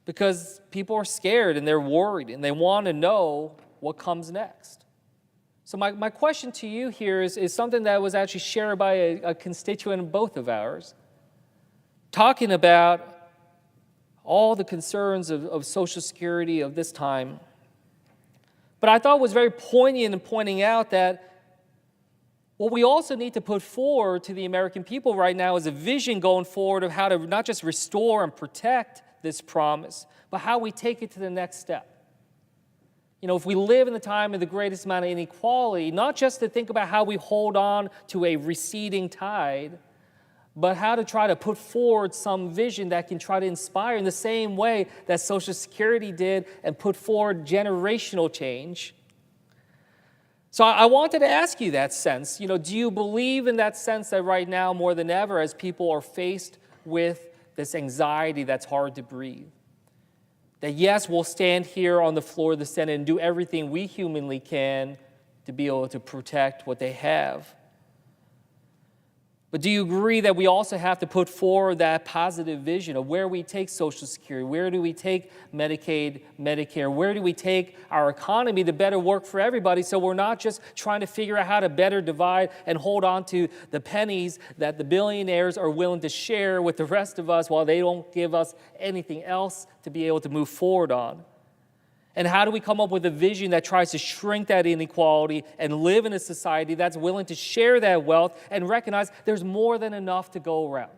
because people are scared and they're worried and they want to know what comes next. So my question to you here is something that was actually shared by a constituent of both of ours, talking about all the concerns of Social Security of this time. But I thought it was very poignant in pointing out that what we also need to put forward to the American people right now is a vision going forward of how to not just restore and protect this promise, but how we take it to the next step. If we live in the time of the greatest amount of inequality, not just to think about how we hold on to a receding tide, but how to try to put forward some vision that can try to inspire in the same way that Social Security did and put forward generational change. So I wanted to ask you that sense. Do you believe in that sense that right now, more than ever, as people are faced with this anxiety that's hard to breathe, that yes, we'll stand here on the floor of the Senate and do everything we humanly can to be able to protect what they have? But do you agree that we also have to put forward that positive vision of where we take Social Security, where do we take Medicaid, Medicare, where do we take our economy to better work for everybody so we're not just trying to figure out how to better divide and hold on to the pennies that the billionaires are willing to share with the rest of us while they don't give us anything else to be able to move forward on? And how do we come up with a vision that tries to shrink that inequality and live in a society that's willing to share that wealth and recognize there's more than enough to go around?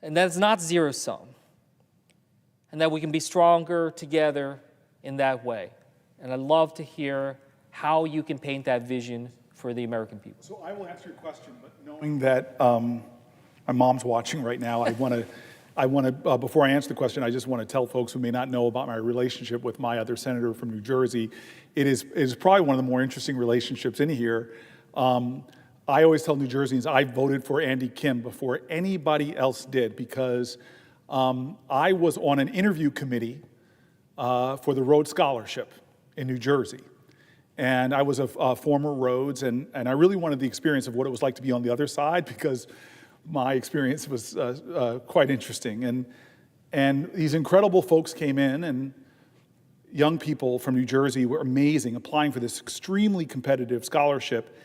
And that it's not zero-sum. And that we can be stronger together in that way. And I'd love to hear how you can paint that vision for the American people. So I will answer your question, but knowing that my mom's watching right now, I want to, before I answer the question, I just want to tell folks who may not know about my relationship with my other senator from New Jersey. It is probably one of the more interesting relationships in here. I always tell New Jerseyans I voted for Andy Kim before anybody else did because I was on an interview committee for the Rhodes Scholarship in New Jersey. And I was a former Rhodes, and I really wanted the experience of what it was like to be on the other side because my experience was quite interesting. And these incredible folks came in, and young people from New Jersey were amazing, applying for this extremely competitive scholarship.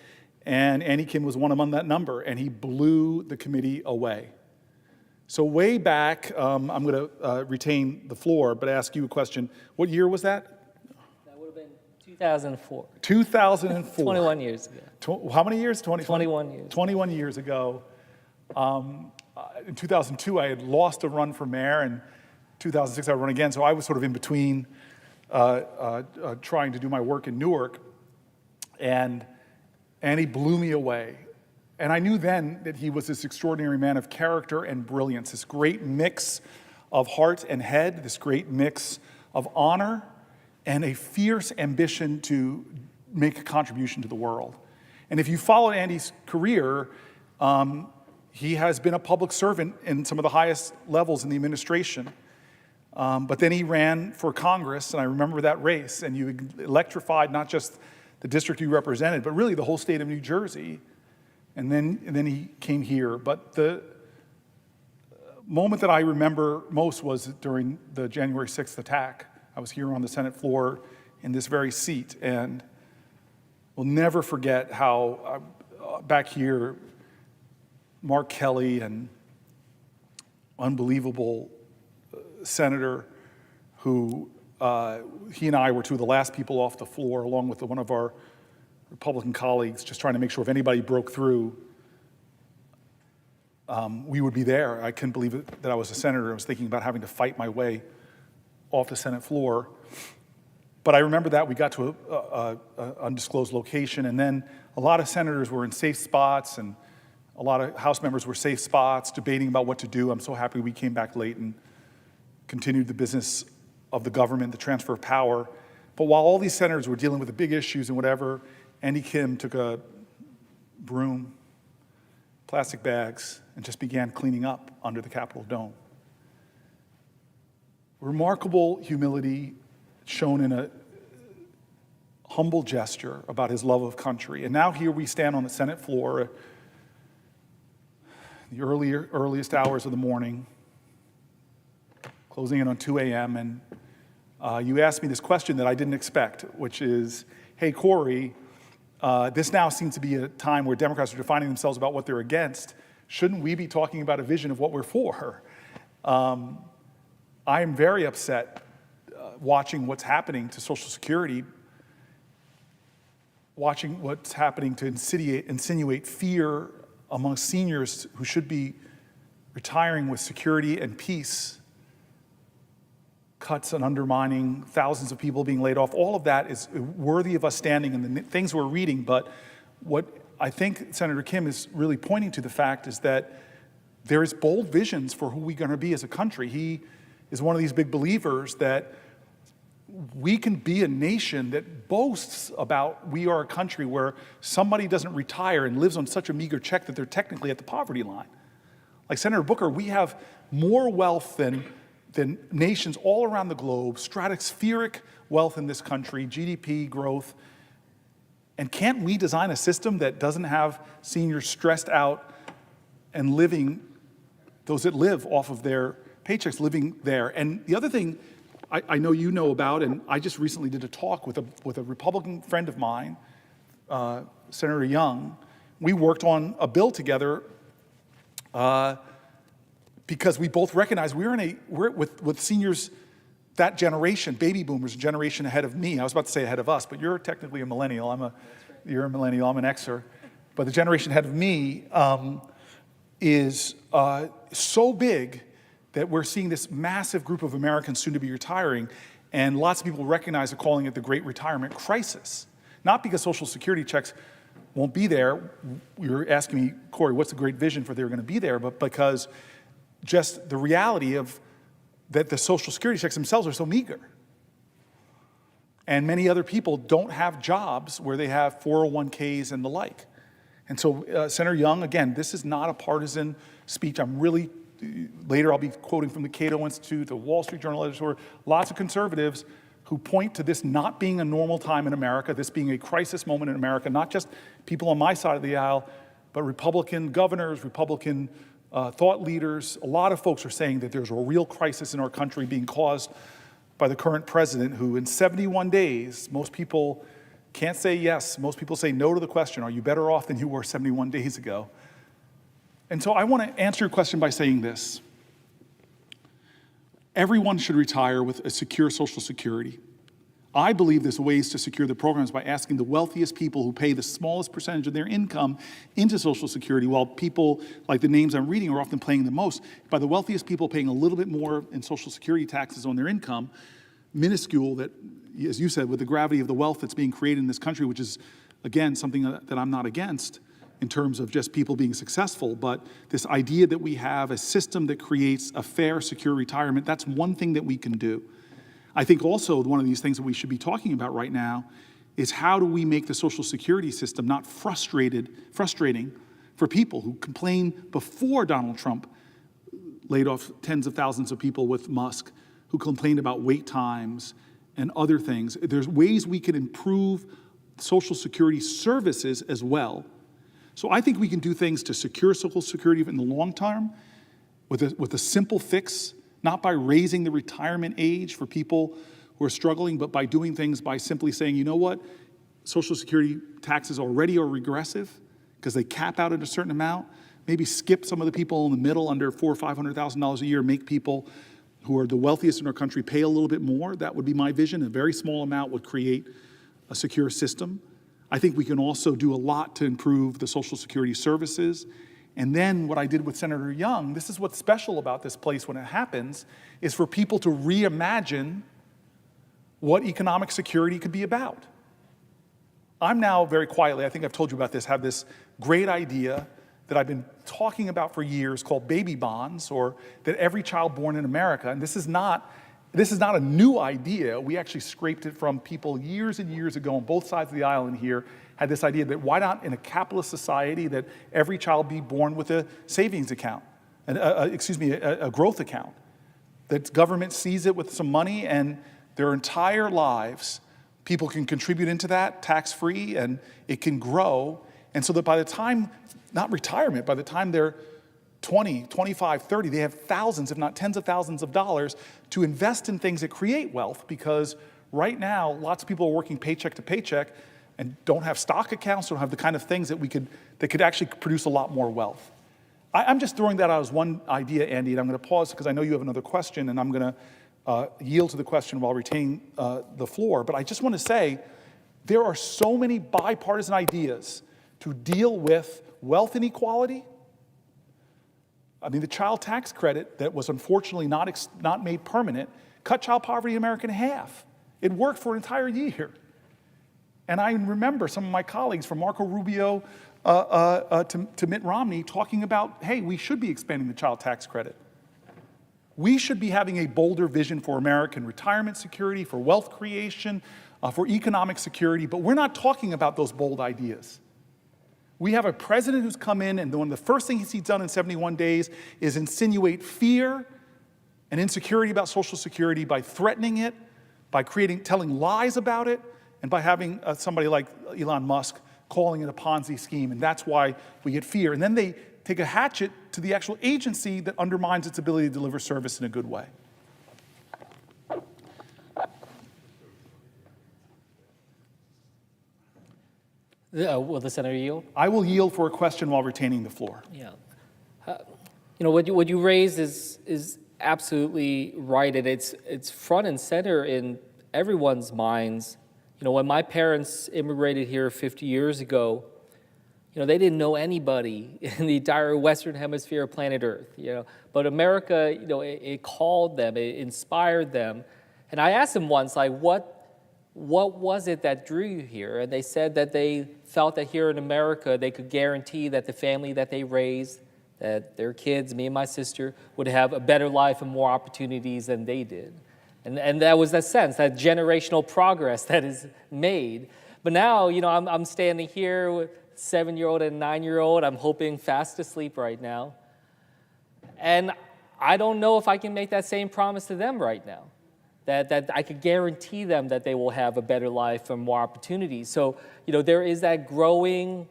And Andy Kim was one among that number, and he blew the committee away. So way back, I'm going to retain the floor, but ask you a question. What year was that? That would have been 2004. 2004. 21 years ago. How many years? 21 years. 21 years ago. In 2002, I had lost a run for mayor, and 2006 I run again. So I was sort of in between trying to do my work in Newark, and he blew me away. And I knew then that he was this extraordinary man of character and brilliance, this great mix of heart and head, this great mix of honor and a fierce ambition to make a contribution to the world. And if you followed Andy's career, he has been a public servant in some of the highest levels in the administration. But then he ran for Congress, and I remember that race, and you electrified not just the district you represented, but really the whole state of New Jersey. And then he came here. But moment that I remember most was during the January 6th attack. I was here on the Senate floor in this very seat, and we'll never forget how back here, Mark Kelly, an unbelievable senator who he and I were two of the last people off the floor, along with one of our Republican colleagues, just trying to make sure if anybody broke through, we would be there. I couldn't believe it, that I was a senator. I was thinking about having to fight my way off the Senate floor. But I remember that we got to an undisclosed location, and then a lot of senators were in safe spots, and a lot of House members were safe spots, debating about what to do. I'm so happy we came back late and continued the business of the government, the transfer of power. But while all these senators were dealing with the big issues and whatever, Andy Kim took a broom, plastic bags, and just began cleaning up under the Capitol dome. Remarkable humility shown in a humble gesture about his love of country. And now here we stand on the Senate floor, the earliest hours of the morning, closing in on 2 a.m., and you asked me this question that I didn't expect, which is, hey, Cory, this now seems to be a time where Democrats are defining themselves about what they're against. Shouldn't we be talking about a vision of what we're for? I am very upset watching what's happening to Social Security, watching what's happening to insinuate fear among seniors who should be retiring with security and peace, cuts and undermining, thousands of people being laid off. All of that is worthy of us standing in the things we're reading. But what I think Senator Kim is really pointing to the fact is that there is bold visions for who we're going to be as a country. He is one of these big believers that we can be a nation that boasts about we are a country where somebody doesn't retire and lives on such a meager check that they're technically at the poverty line. Like Senator Booker, we have more wealth than nations all around the globe, stratospheric wealth in this country, GDP growth. And can't we design a system that doesn't have seniors stressed out and living, those that live off of their paychecks, living there? And the other thing I know you know about, and I just recently did a talk with a Republican friend of mine, Senator Young. We worked on a bill together because we both recognize we're with seniors, that generation, baby boomers, a generation ahead of me. I was about to say ahead of us, but you're technically a millennial. You're a millennial, I'm an Xer. But the generation ahead of me is so big that we're seeing this massive group of Americans soon to be retiring, and lots of people recognize it, calling it the Great Retirement Crisis. Not because Social Security checks won't be there. You're asking me, Cory, what's the great vision for they're going to be there? But because just the reality of that the Social Security checks themselves are so meager. And many other people don't have jobs where they have 401ks and the like. And so Senator Young, again, this is not a partisan speech. Later I'll be quoting from the Cato Institute, the Wall Street Journal editor, lots of conservatives who point to this not being a normal time in America, this being a crisis moment in America, not just people on my side of the aisle, but Republican governors, Republican thought leaders. A lot of folks are saying that there's a real crisis in our country being caused by the current president, who in 71 days, most people can't say yes. Most people say no to the question, are you better off than you were 71 days ago? And so I want to answer your question by saying this. Everyone should retire with a secure Social Security. I believe there's ways to secure the programs by asking the wealthiest people who pay the smallest percentage of their income into Social Security, while people like the names I'm reading are often paying the most. By the wealthiest people paying a little bit more in Social Security taxes on their income, minuscule, that, as you said, with the gravity of the wealth that's being created in this country, which is, again, something that I'm not against in terms of just people being successful, but this idea that we have a system that creates a fair, secure retirement, that's one thing that we can do. I think also one of these things that we should be talking about right now is how do we make the Social Security system not frustrating for people who complained before Donald Trump laid off tens of thousands of people with Musk, who complained about wait times and other things. There's ways we can improve Social Security services as well. So I think we can do things to secure Social Security in the long term with a simple fix, not by raising the retirement age for people who are struggling, but by doing things by simply saying, you know what, Social Security taxes already are regressive because they cap out at a certain amount. Maybe skip some of the people in the middle under $400,000 or $500,000 a year, make people who are the wealthiest in our country pay a little bit more. That would be my vision. A very small amount would create a secure system. I think we can also do a lot to improve the Social Security services. And then what I did with Senator Young, this is what's special about this place when it happens, is for people to reimagine what economic security could be about. I'm now very quietly, I think I've told you about this, have this great idea that I've been talking about for years called baby bonds, or that every child born in America, and this is not a new idea. We actually scraped it from people years and years ago on both sides of the island here, had this idea that why not in a capitalist society that every child be born with a savings account, a growth account, that government sees it with some money and their entire lives, people can contribute into that tax-free and it can grow. And so that by the time, not retirement, by the time they're 20, 25, 30, they have thousands, if not tens of thousands of dollars to invest in things that create wealth, because right now, lots of people are working paycheck to paycheck and don't have stock accounts, don't have the kind of things that could actually produce a lot more wealth. I'm just throwing that out as one idea, Andy, and I'm going to pause because I know you have another question, and I'm going to yield to the question while retaining the floor. But I just want to say, there are so many bipartisan ideas to deal with wealth inequality. I mean, the child tax credit that was unfortunately not made permanent cut child poverty in America in half. It worked for an entire year. And I remember some of my colleagues, from Marco Rubio to Mitt Romney, talking about, hey, we should be expanding the child tax credit. We should be having a bolder vision for American retirement security, for wealth creation, for economic security, but we're not talking about those bold ideas. We have a president who's come in, and one of the first things he's done in 71 days is insinuate fear and insecurity about Social Security by threatening it, by telling lies about it, and by having somebody like Elon Musk calling it a Ponzi scheme, and that's why we get fear. And then they take a hatchet to the actual agency that undermines its ability to deliver service in a good way. Will the senator yield? I will yield for a question while retaining the floor. Yeah. What you raised is absolutely right, and it's front and center in everyone's minds. When my parents immigrated here 50 years ago, they didn't know anybody in the entire Western Hemisphere of planet Earth. But America, it called them, it inspired them, and I asked them once, like, what was it that drew you here? And they said that they felt that here in America, they could guarantee that the family that they raised, that their kids, me and my sister, would have a better life and more opportunities than they did. And that was that sense, that generational progress that is made. But now, I'm standing here with a 7-year-old and a 9-year-old. I'm hoping fast asleep right now. And I don't know if I can make that same promise to them right now. That I could guarantee them that they will have a better life and more opportunities. So, there is that growing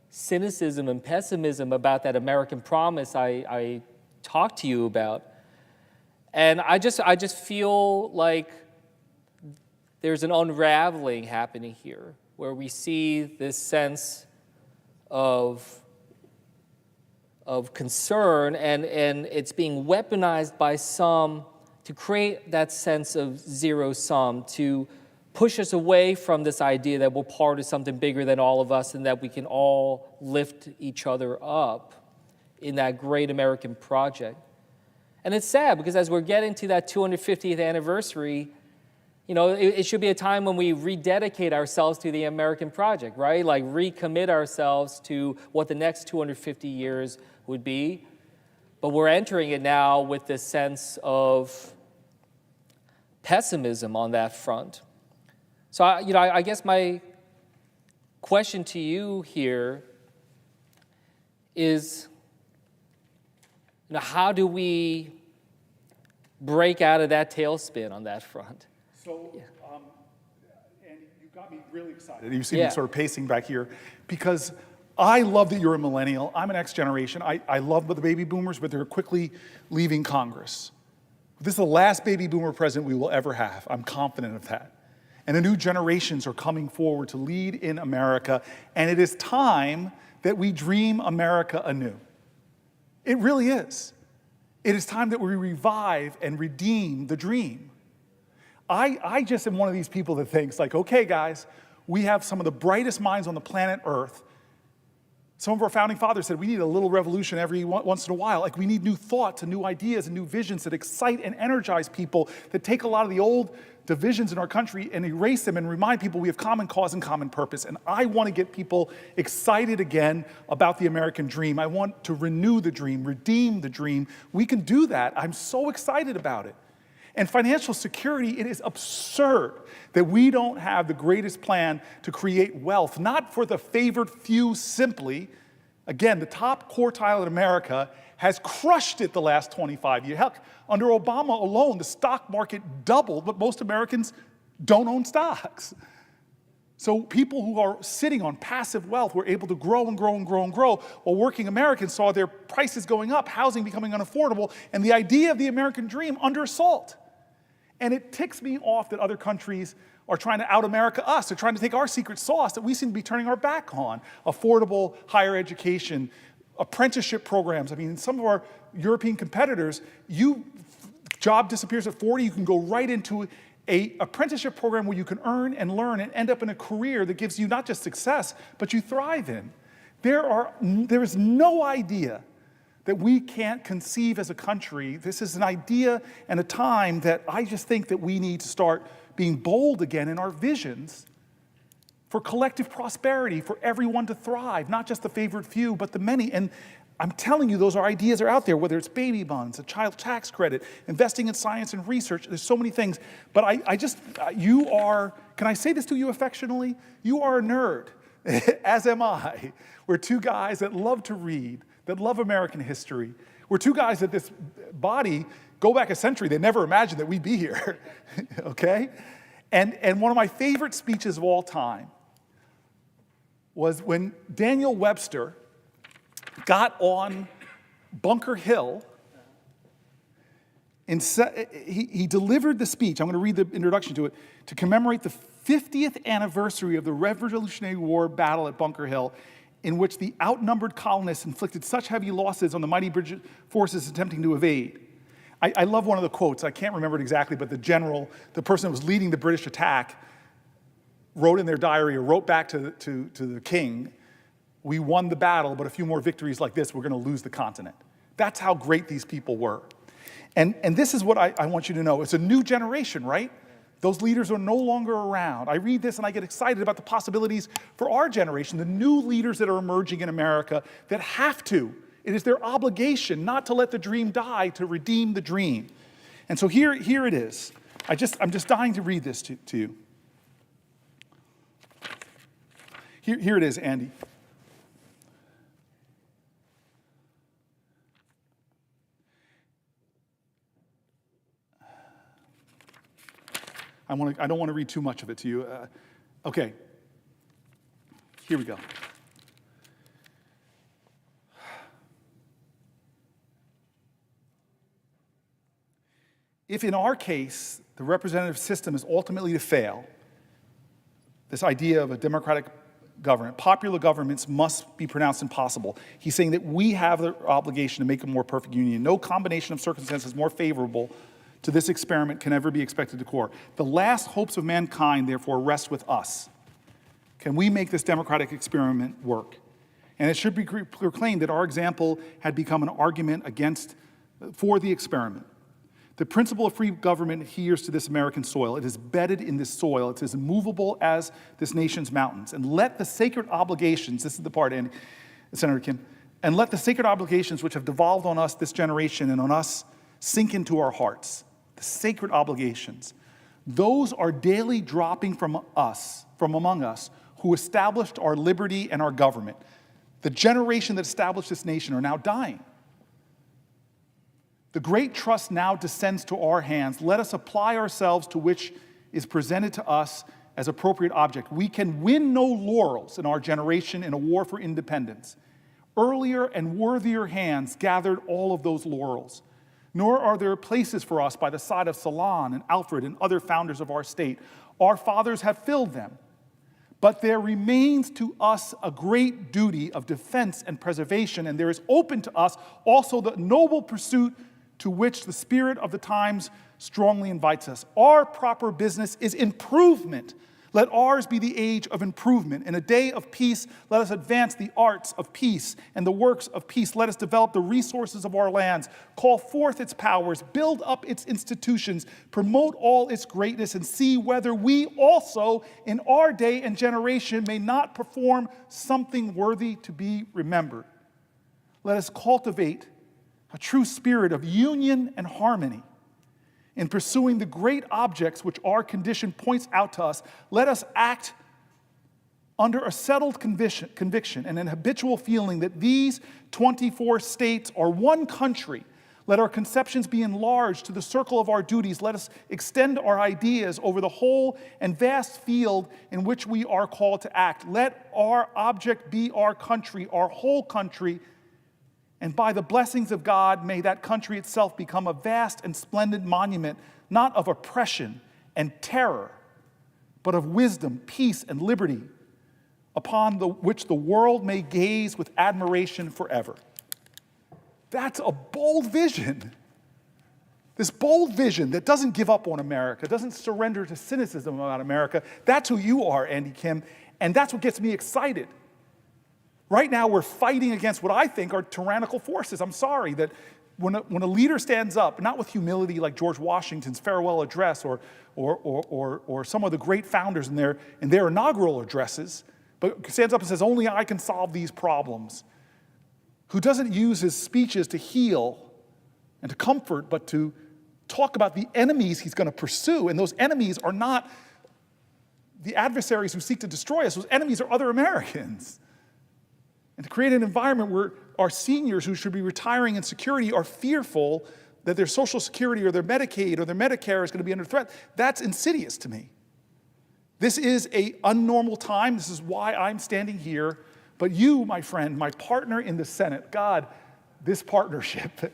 cynicism and pessimism about that American promise I talked to you about. And I just feel like there's an unraveling happening here, where we see this sense of concern, and it's being weaponized by some to create that sense of zero sum, to push us away from this idea that we're part of something bigger than all of us and that we can all lift each other up in that great American project. And it's sad, because as we're getting to that 250th anniversary, it should be a time when we rededicate ourselves to the American project, right? Like recommit ourselves to what the next 250 years would be. But we're entering it now with this sense of pessimism on that front. So, I guess my question to you here is, how do we break out of that tailspin on that front? So, and you got me really excited. You see me sort of pacing back here, because I love that you're a millennial. I'm an X generation. I love the baby boomers, but they're quickly leaving Congress. This is the last baby boomer president we will ever have. I'm confident of that. And the new generations are coming forward to lead in America, and it is time that we dream America anew. It really is. It is time that we revive and redeem the dream. I just am one of these people that thinks like, okay, guys, we have some of the brightest minds on the planet Earth. Some of our founding fathers said we need a little revolution every once in a while. Like we need new thoughts and new ideas and new visions that excite and energize people, that take a lot of the old divisions in our country and erase them and remind people we have common cause and common purpose. And I want to get people excited again about the American dream. I want to renew the dream, redeem the dream. We can do that. I'm so excited about it. And financial security, it is absurd that we don't have the greatest plan to create wealth, not for the favored few simply. Again, the top quartile in America has crushed it the last 25 years. Heck, under Obama alone, the stock market doubled, but most Americans don't own stocks. So people who are sitting on passive wealth were able to grow and grow and grow and grow, while working Americans saw their prices going up, housing becoming unaffordable, and the idea of the American dream under assault. And it ticks me off that other countries are trying to out-America us. They're trying to take our secret sauce that we seem to be turning our back on. Affordable higher education, apprenticeship programs. I mean, some of our European competitors, job disappears at 40, you can go right into an apprenticeship program where you can earn and learn and end up in a career that gives you not just success, but you thrive in. There is no idea that we can't conceive as a country. This is an idea and a time that I just think that we need to start being bold again in our visions for collective prosperity, for everyone to thrive, not just the favored few, but the many. And I'm telling you, those ideas are out there, whether it's baby bonds, a child tax credit, investing in science and research. There's so many things. But can I say this to you affectionately? You are a nerd, as am I. We're two guys that love to read, that love American history. We're two guys that this body, go back a century, they never imagined that we'd be here, okay? And one of my favorite speeches of all time was when Daniel Webster got on Bunker Hill, and he delivered the speech, I'm going to read the introduction to it, to commemorate the 50th anniversary of the Revolutionary War battle at Bunker Hill, in which the outnumbered colonists inflicted such heavy losses on the mighty British forces attempting to evade. I love one of the quotes. I can't remember it exactly, but the general, the person who was leading the British attack, wrote in their diary or wrote back to the king, "We won the battle, but a few more victories like this, we're going to lose the continent." That's how great these people were. And this is what I want you to know. It's a new generation, right? Those leaders are no longer around. I read this and I get excited about the possibilities for our generation, the new leaders that are emerging in America that have to. It is their obligation not to let the dream die, to redeem the dream. And so here it is. I'm just dying to read this to you. Here it is, Andy. I don't want to read too much of it to you. Okay, here we go. If in our case, the representative system is ultimately to fail, this idea of a democratic government, popular governments must be pronounced impossible. He's saying that we have the obligation to make a more perfect union. No combination of circumstances more favorable to this experiment can ever be expected to occur. The last hopes of mankind, therefore, rest with us. Can we make this democratic experiment work? And it should be proclaimed that our example had become an argument for the experiment. The principle of free government adheres to this American soil. It is bedded in this soil. It's as immovable as this nation's mountains. And let the sacred obligations, this is the part, Andy, Senator Kim, and let the sacred obligations which have devolved on us, this generation, and on us, sink into our hearts. The sacred obligations. Those are daily dropping from among us, who established our liberty and our government. The generation that established this nation are now dying. The great trust now descends to our hands. Let us apply ourselves to which is presented to us as appropriate object. We can win no laurels in our generation in a war for independence. Earlier and worthier hands gathered all of those laurels. Nor are there places for us by the side of Solon and Alfred and other founders of our state. Our fathers have filled them. But there remains to us a great duty of defense and preservation, and there is open to us also the noble pursuit to which the spirit of the times strongly invites us. Our proper business is improvement. Let ours be the age of improvement. In a day of peace, let us advance the arts of peace and the works of peace. Let us develop the resources of our lands, call forth its powers, build up its institutions, promote all its greatness, and see whether we also in our day and generation may not perform something worthy to be remembered. Let us cultivate a true spirit of union and harmony. In pursuing the great objects which our condition points out to us, let us act under a settled conviction and an habitual feeling that these 24 states are one country. Let our conceptions be enlarged to the circle of our duties. Let us extend our ideas over the whole and vast field in which we are called to act. Let our object be our country, our whole country, and by the blessings of God, may that country itself become a vast and splendid monument, not of oppression and terror, but of wisdom, peace, and liberty, upon which the world may gaze with admiration forever. That's a bold vision. This bold vision that doesn't give up on America, doesn't surrender to cynicism about America. That's who you are, Andy Kim, and that's what gets me excited. Right now, we're fighting against what I think are tyrannical forces. I'm sorry that when a leader stands up, not with humility like George Washington's farewell address or some of the great founders in their inaugural addresses, but stands up and says, only I can solve these problems, who doesn't use his speeches to heal and to comfort, but to talk about the enemies he's going to pursue. And those enemies are not the adversaries who seek to destroy us. Those enemies are other Americans. And to create an environment where our seniors who should be retiring in security are fearful that their Social Security or their Medicaid or their Medicare is going to be under threat, that's insidious to me. This is an unnormal time. This is why I'm standing here. But you, my friend, my partner in the Senate, God, this partnership,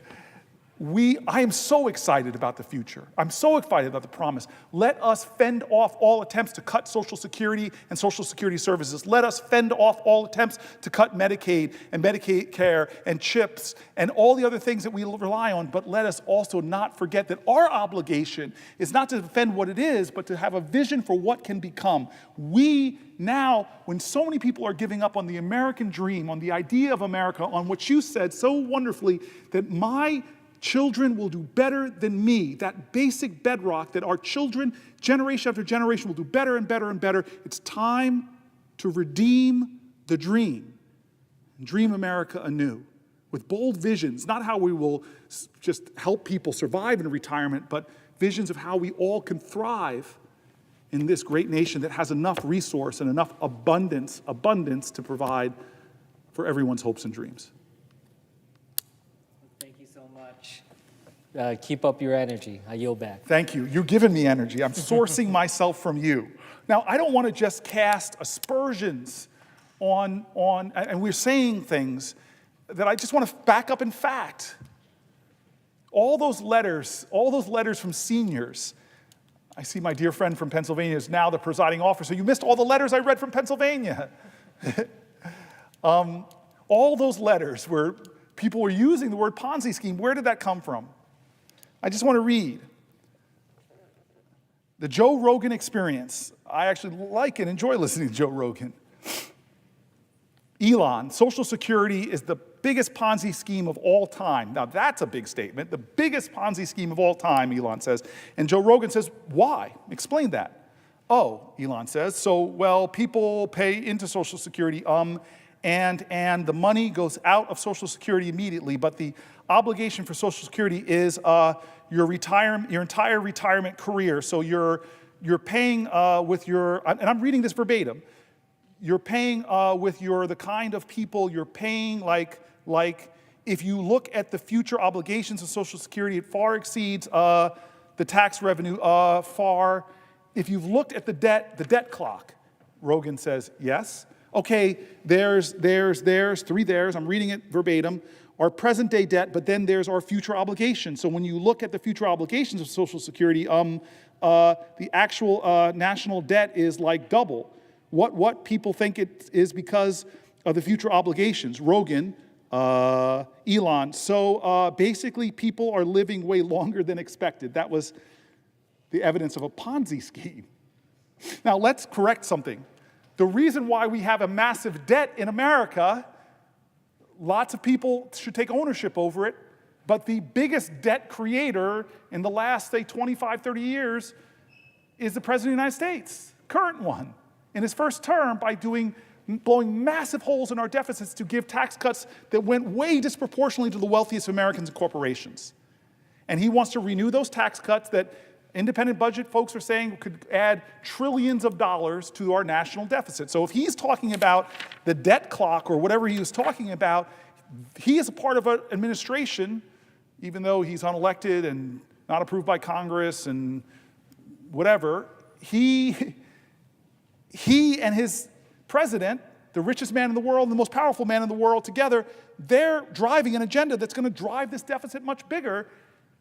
I am so excited about the future. I'm so excited about the promise. Let us fend off all attempts to cut Social Security and Social Security services. Let us fend off all attempts to cut Medicaid and Medicaid care and CHIPS and all the other things that we rely on. But let us also not forget that our obligation is not to defend what it is, but to have a vision for what can become. We now, when so many people are giving up on the American dream, on the idea of America, on what you said so wonderfully, that my children will do better than me, that basic bedrock that our children, generation after generation, will do better and better and better. It's time to redeem the dream and dream America anew with bold visions, not how we will just help people survive in retirement, but visions of how we all can thrive in this great nation that has enough resource and enough abundance to provide for everyone's hopes and dreams. Keep up your energy. I yield back. Thank you. You're giving me energy. I'm sourcing myself from you. Now, I don't want to just cast aspersions on, and we're saying things that I just want to back up in fact. All those letters from seniors. I see my dear friend from Pennsylvania is now the presiding officer. You missed all the letters I read from Pennsylvania. All those letters where people were using the word Ponzi scheme, where did that come from? I just want to read. The Joe Rogan Experience. I actually like and enjoy listening to Joe Rogan. Elon, Social Security is the biggest Ponzi scheme of all time. Now that's a big statement. The biggest Ponzi scheme of all time, Elon says. And Joe Rogan says, why? Explain that. Oh, Elon says, so, well, people pay into Social Security, and the money goes out of Social Security immediately, but the obligation for Social Security is your entire retirement career. So you're paying with your, and I'm reading this verbatim, you're paying with the kind of people you're paying like if you look at the future obligations of Social Security, it far exceeds the tax revenue far. if you've looked at the debt clock, Rogan says, yes. Okay, there's 3 there's, I'm reading it verbatim, our present day debt, but then there's our future obligations. So when you look at the future obligations of Social Security, the actual national debt is like double what people think it is because of the future obligations. Rogan, Elon. So basically people are living way longer than expected. That was the evidence of a Ponzi scheme. Now let's correct something. The reason why we have a massive debt in America, lots of people should take ownership over it, but the biggest debt creator in the last, say, 25, 30 years is the President of the United States, current one, in his first term by blowing massive holes in our deficits to give tax cuts that went way disproportionately to the wealthiest Americans and corporations. And he wants to renew those tax cuts that independent budget folks are saying could add trillions of dollars to our national deficit. So if he's talking about the debt clock or whatever he was talking about, he is a part of an administration, even though he's unelected and not approved by Congress and whatever, he and his president, the richest man in the world, and the most powerful man in the world together, they're driving an agenda that's going to drive this deficit much bigger.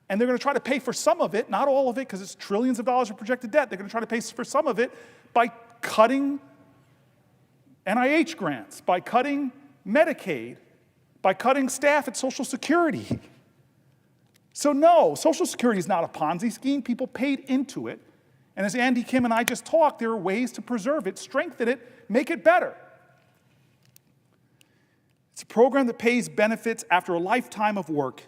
And they're going to try to pay for some of it, not all of it, because it's trillions of dollars of projected debt. They're going to try to pay for some of it by cutting NIH grants, by cutting Medicaid, by cutting staff at Social Security. So no, Social Security is not a Ponzi scheme. People paid into it. And as Andy Kim and I just talked, there are ways to preserve it, strengthen it, make it better. It's a program that pays benefits after a lifetime of work.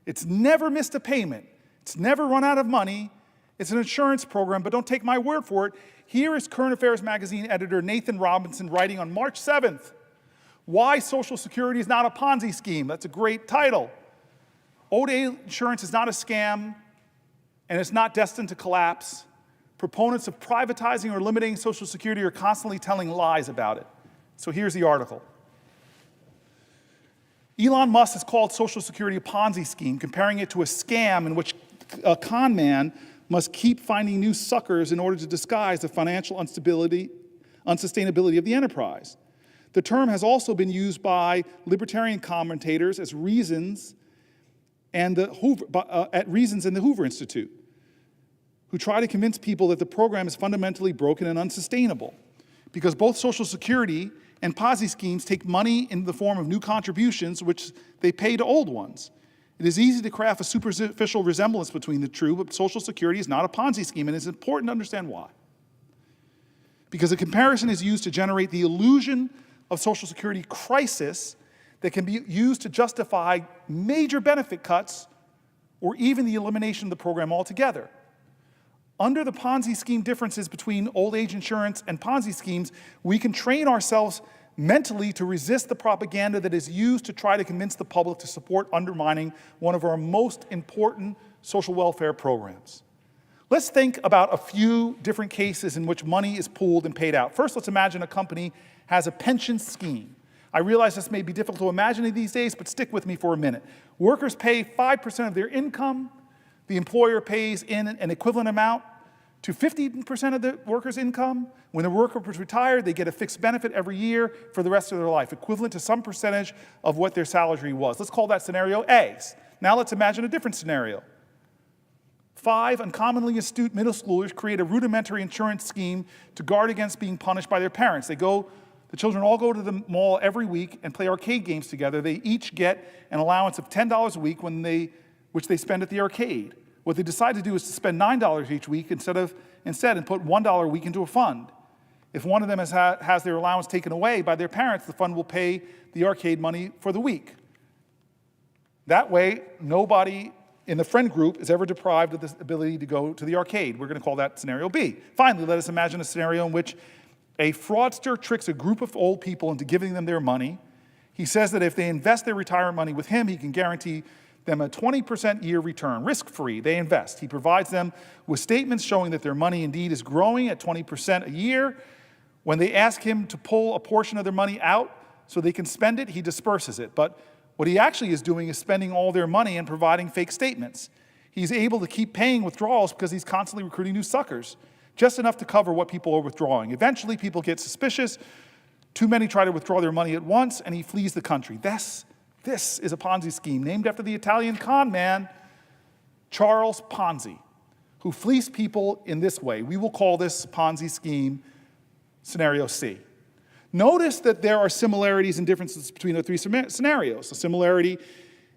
It's never missed a payment. It's never run out of money. It's an insurance program, but don't take my word for it. Here is Current Affairs Magazine editor Nathan Robinson writing on March 7th, Why Social Security is Not a Ponzi Scheme. That's a great title. Old age insurance is not a scam, and it's not destined to collapse. Proponents of privatizing or limiting Social Security are constantly telling lies about it. So here's the article. Elon Musk has called Social Security a Ponzi scheme, comparing it to a scam in which a con man must keep finding new suckers in order to disguise the financial unsustainability of the enterprise. The term has also been used by libertarian commentators as reasons and the Hoover Institute, who try to convince people that the program is fundamentally broken and unsustainable, because both Social Security and Ponzi schemes take money in the form of new contributions, which they pay to old ones. It is easy to craft a superficial resemblance between the two, but Social Security is not a Ponzi scheme, and it's important to understand why. Because a comparison is used to generate the illusion of Social Security crisis that can be used to justify major benefit cuts or even the elimination of the program altogether. Under the Ponzi scheme differences between old age insurance and Ponzi schemes, we can train ourselves mentally to resist the propaganda that is used to try to convince the public to support undermining one of our most important social welfare programs. Let's think about a few different cases in which money is pooled and paid out. First, let's imagine a company has a pension scheme. I realize this may be difficult to imagine these days, but stick with me for a minute. Workers pay 5% of their income. The employer pays in an equivalent amount to 50% of the worker's income. When the worker was retired, they get a fixed benefit every year for the rest of their life, equivalent to some percentage of what their salary was. Let's call that scenario A. Now let's imagine a different scenario. 5 uncommonly astute middle schoolers create a rudimentary insurance scheme to guard against being punished by their parents. The children all go to the mall every week and play arcade games together. They each get an allowance of $10 a week which they spend at the arcade. What they decide to do is to spend $9 each week instead and put $1 a week into a fund. If one of them has their allowance taken away by their parents, the fund will pay the arcade money for the week. That way, nobody in the friend group is ever deprived of the ability to go to the arcade. We're going to call that scenario B. Finally, let us imagine a scenario in which a fraudster tricks a group of old people into giving them their money. He says that if they invest their retirement money with him, he can guarantee them a 20% year return, risk-free. They invest. He provides them with statements showing that their money indeed is growing at 20% a year. When they ask him to pull a portion of their money out so they can spend it, he disperses it. But what he actually is doing is spending all their money and providing fake statements. He's able to keep paying withdrawals because he's constantly recruiting new suckers. just enough to cover what people are withdrawing. Eventually, people get suspicious. Too many try to withdraw their money at once, and he flees the country. This is a Ponzi scheme named after the Italian con man, Charles Ponzi, who fleeced people in this way. We will call this Ponzi scheme scenario C. Notice that there are similarities and differences between the three scenarios. The similarity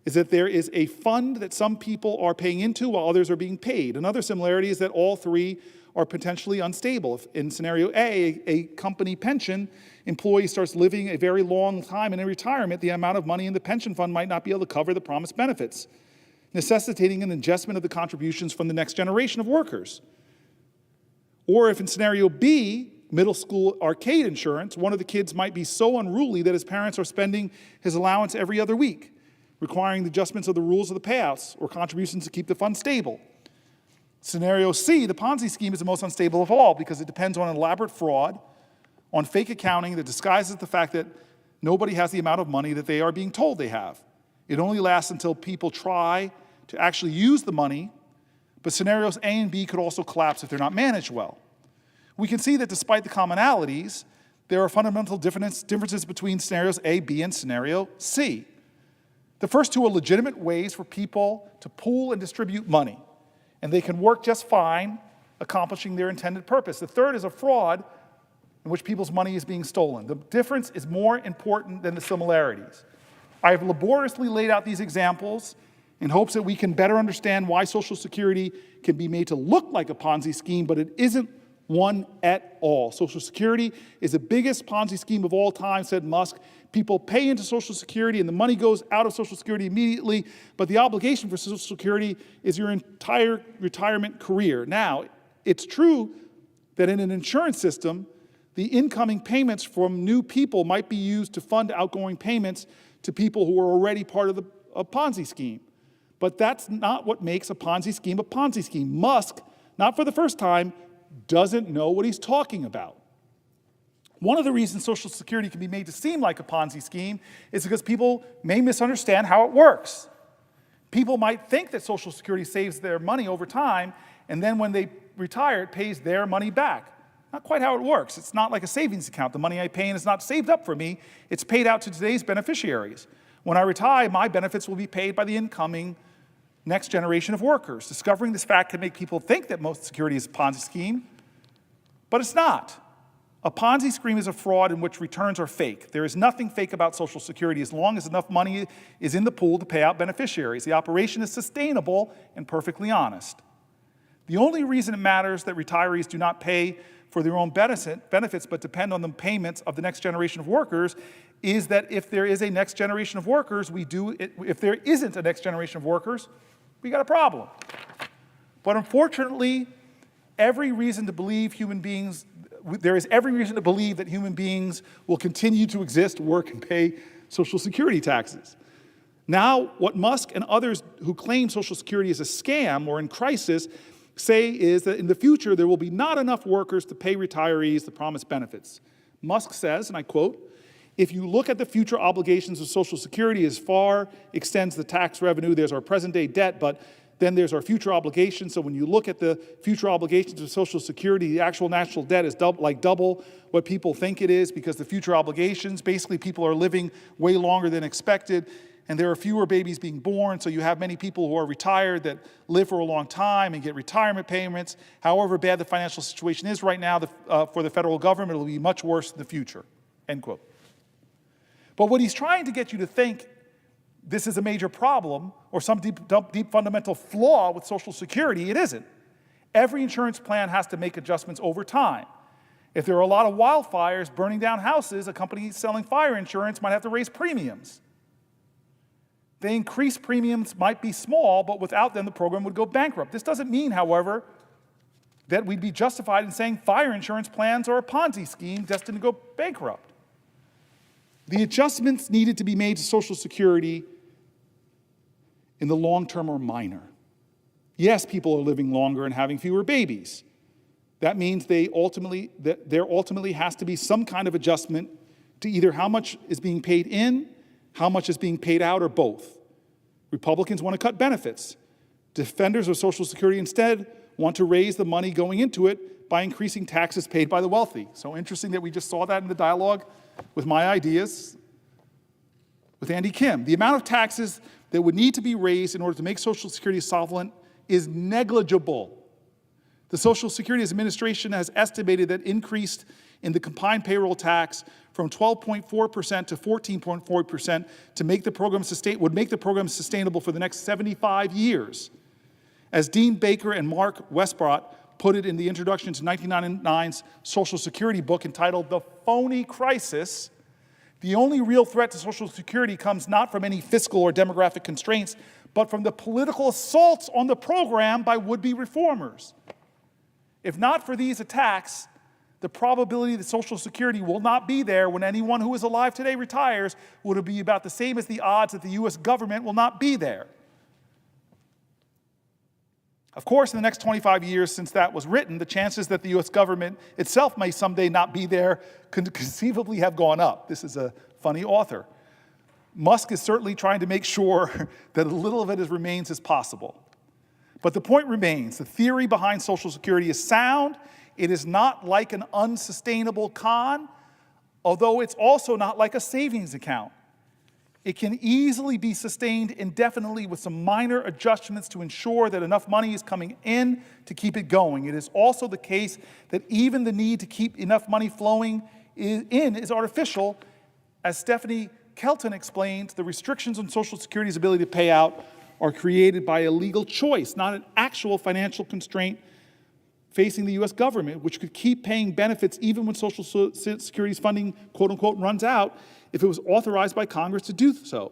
is that there is a fund that some people are paying into while others are being paid. Another similarity is that all three are potentially unstable. If in scenario A, company pension employee starts living a very long time in retirement, the amount of money in the pension fund might not be able to cover the promised benefits, necessitating an adjustment of the contributions from the next generation of workers. Or if in scenario B, middle school arcade insurance, one of the kids might be so unruly that his parents are spending his allowance every other week, requiring the adjustments of the rules of the payouts or contributions to keep the fund stable. Scenario C, the Ponzi scheme, is the most unstable of all because it depends on an elaborate fraud, on fake accounting that disguises the fact that nobody has the amount of money that they are being told they have. It only lasts until people try to actually use the money, but scenarios A and B could also collapse if they're not managed well. We can see that despite the commonalities, there are fundamental differences between scenarios A, B, and scenario C. The first two are legitimate ways for people to pool and distribute money, and they can work just fine, accomplishing their intended purpose. The third is a fraud in which people's money is being stolen. The difference is more important than the similarities. I have laboriously laid out these examples in hopes that we can better understand why Social Security can be made to look like a Ponzi scheme, but it isn't one at all. Social Security is the biggest Ponzi scheme of all time, said Musk. People pay into Social Security and the money goes out of Social Security immediately, but the obligation for Social Security is your entire retirement career. Now, it's true that in an insurance system, the incoming payments from new people might be used to fund outgoing payments to people who are already part of a Ponzi scheme. But that's not what makes a Ponzi scheme a Ponzi scheme. Musk, not for the first time, doesn't know what he's talking about. One of the reasons Social Security can be made to seem like a Ponzi scheme is because people may misunderstand how it works. People might think that Social Security saves their money over time, and then when they retire, it pays their money back. Not quite how it works. It's not like a savings account. The money I pay in is not saved up for me. It's paid out to today's beneficiaries. When I retire, my benefits will be paid by the incoming next generation of workers. Discovering this fact can make people think that most security is a Ponzi scheme, but it's not. A Ponzi scheme is a fraud in which returns are fake. There is nothing fake about Social Security as long as enough money is in the pool to pay out beneficiaries. The operation is sustainable and perfectly honest. The only reason it matters that retirees do not pay for their own benefits but depend on the payments of the next generation of workers is that if there is a next generation of workers, if there isn't a next generation of workers, we got a problem. But unfortunately, there is every reason to believe that human beings will continue to exist, work, and pay Social Security taxes. Now, what Musk and others who claim Social Security is a scam or in crisis say is that in the future there will be not enough workers to pay retirees the promised benefits. Musk says, and I quote, "If you look at the future obligations of Social Security, as far extends the tax revenue, there's our present day debt, but then there's our future obligations. So when you look at the future obligations of Social Security, the actual national debt is double what people think it is because the future obligations, basically people are living way longer than expected, and there are fewer babies being born, so you have many people who are retired that live for a long time and get retirement payments. However bad the financial situation is right now for the federal government, it will be much worse in the future," end quote. But what he's trying to get you to think this is a major problem or some deep fundamental flaw with Social Security, it isn't. Every insurance plan has to make adjustments over time. If there are a lot of wildfires burning down houses, a company selling fire insurance might have to raise premiums. The increased premiums might be small, but without them, the program would go bankrupt. This doesn't mean, however, that we'd be justified in saying fire insurance plans are a Ponzi scheme destined to go bankrupt. The adjustments needed to be made to Social Security in the long term are minor. Yes, people are living longer and having fewer babies. That means there ultimately has to be some kind of adjustment to either how much is being paid in, how much is being paid out, or both. Republicans want to cut benefits. Defenders of Social Security instead want to raise the money going into it by increasing taxes paid by the wealthy. So interesting that we just saw that in the dialogue with My Ideas with Andy Kim. The amount of taxes that would need to be raised in order to make Social Security solvent is negligible. The Social Security Administration has estimated that increase in the combined payroll tax from 12.4% to 14.4% to make the program would make the program sustainable for the next 75 years. As Dean Baker and Mark Westbrot put it in the introduction to 1999's Social Security book entitled The Phony Crisis, the only real threat to Social Security comes not from any fiscal or demographic constraints, but from the political assaults on the program by would-be reformers. If not for these attacks, the probability that Social Security will not be there when anyone who is alive today retires would be about the same as the odds that the U.S. government will not be there. Of course, in the next 25 years since that was written, the chances that the U.S. government itself may someday not be there could conceivably have gone up. This is a funny author. Musk is certainly trying to make sure that as little of it remains as possible. But the point remains, the theory behind Social Security is sound. It is not like an unsustainable con, although it's also not like a savings account. It can easily be sustained indefinitely with some minor adjustments to ensure that enough money is coming in to keep it going. It is also the case that even the need to keep enough money flowing in is artificial. As Stephanie Kelton explained, the restrictions on Social Security's ability to pay out are created by a legal choice, not an actual financial constraint facing the U.S. government, which could keep paying benefits even when Social Security's funding, quote unquote, runs out if it was authorized by Congress to do so.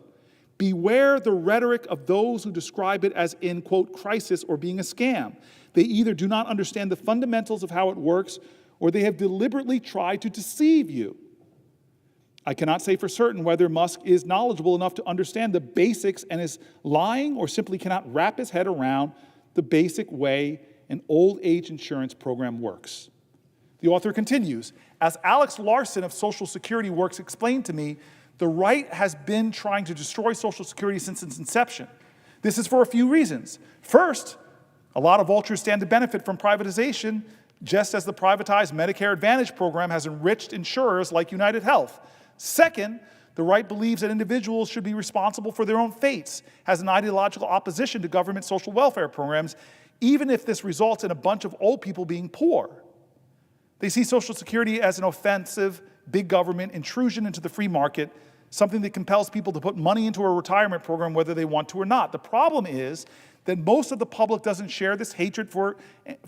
Beware the rhetoric of those who describe it as in, quote, crisis or being a scam. They either do not understand the fundamentals of how it works or they have deliberately tried to deceive you. I cannot say for certain whether Musk is knowledgeable enough to understand the basics and is lying or simply cannot wrap his head around the basic way an old age insurance program works. The author continues, as Alex Larson of Social Security Works explained to me, the right has been trying to destroy Social Security since its inception. This is for a few reasons. First, a lot of vultures stand to benefit from privatization, just as the privatized Medicare Advantage program has enriched insurers like United Health. Second, the right believes that individuals should be responsible for their own fates, has an ideological opposition to government social welfare programs, even if this results in a bunch of old people being poor. They see Social Security as an offensive, big government intrusion into the free market, something that compels people to put money into a retirement program whether they want to or not. The problem is that most of the public doesn't share this hatred for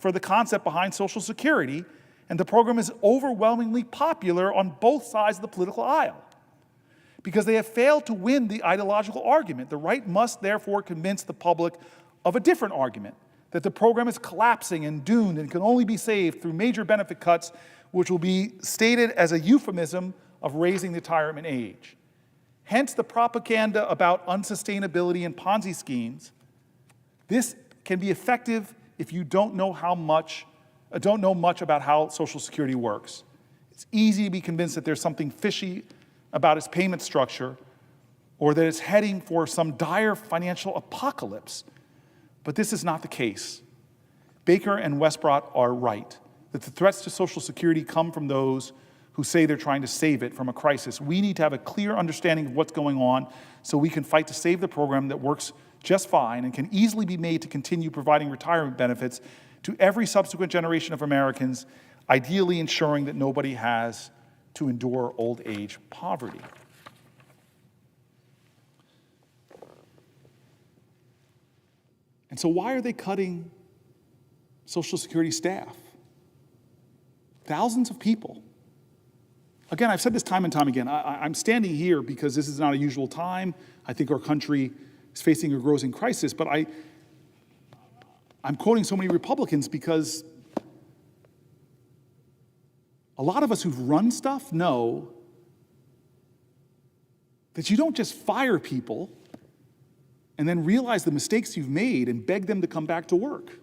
the concept behind Social Security, and the program is overwhelmingly popular on both sides of the political aisle. Because they have failed to win the ideological argument, the right must therefore convince the public of a different argument, that the program is collapsing and doomed and can only be saved through major benefit cuts, which will be stated as a euphemism of raising the retirement age. Hence the propaganda about unsustainability and Ponzi schemes. This can be effective if you don't know much about how Social Security works. It's easy to be convinced that there's something fishy about its payment structure or that it's heading for some dire financial apocalypse. But this is not the case. Baker and Westbrot are right, that the threats to Social Security come from those who say they're trying to save it from a crisis. We need to have a clear understanding of what's going on so we can fight to save the program that works just fine and can easily be made to continue providing retirement benefits to every subsequent generation of Americans, ideally ensuring that nobody has to endure old age poverty. And so why are they cutting Social Security staff? Thousands of people. Again, I've said this time and time again. I'm standing here because this is not a usual time. I think our country is facing a growing crisis, but I'm quoting so many Republicans because a lot of us who've run stuff know that you don't just fire people and then realize the mistakes you've made and beg them to come back to work.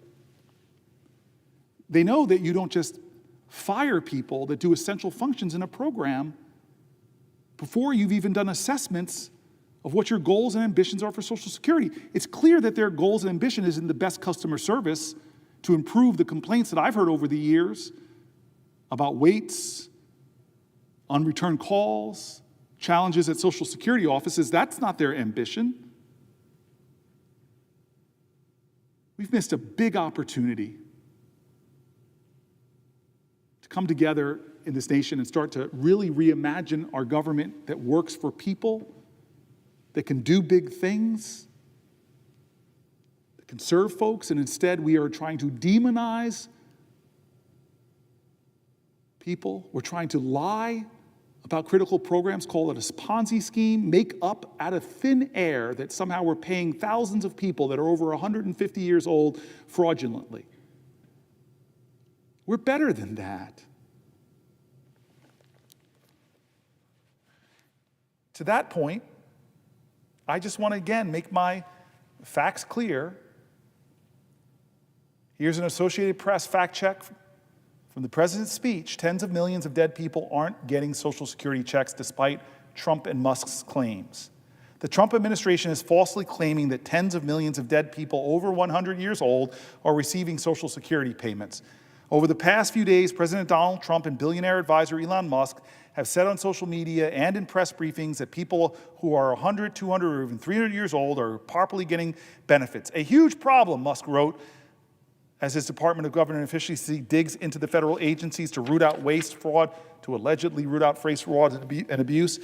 They know that you don't just fire people that do essential functions in a program before you've even done assessments of what your goals and ambitions are for Social Security. It's clear that their goals and ambition is in the best customer service to improve the complaints that I've heard over the years about waits, unreturned calls, challenges at Social Security offices. That's not their ambition. We've missed a big opportunity to come together in this nation and start to really reimagine our government that works for people, that can do big things, that can serve folks, and instead we are trying to demonize people. We're trying to lie about critical programs, call it a Ponzi scheme, make up out of thin air that somehow we're paying thousands of people that are over 150 years old fraudulently. We're better than that. To that point, I just want to again make my facts clear. Here's an Associated Press fact check from the president's speech. Tens of millions of dead people aren't getting Social Security checks despite Trump and Musk's claims. The Trump administration is falsely claiming that tens of millions of dead people over 100 years old are receiving Social Security payments. Over the past few days, President Donald Trump and billionaire advisor Elon Musk have said on social media and in press briefings that people who are 100, 200, or even 300 years old are properly getting benefits. A huge problem, Musk wrote, as his Department of Government Efficiency digs into the federal agencies to root out waste, fraud, to allegedly root out waste, fraud, and abuse.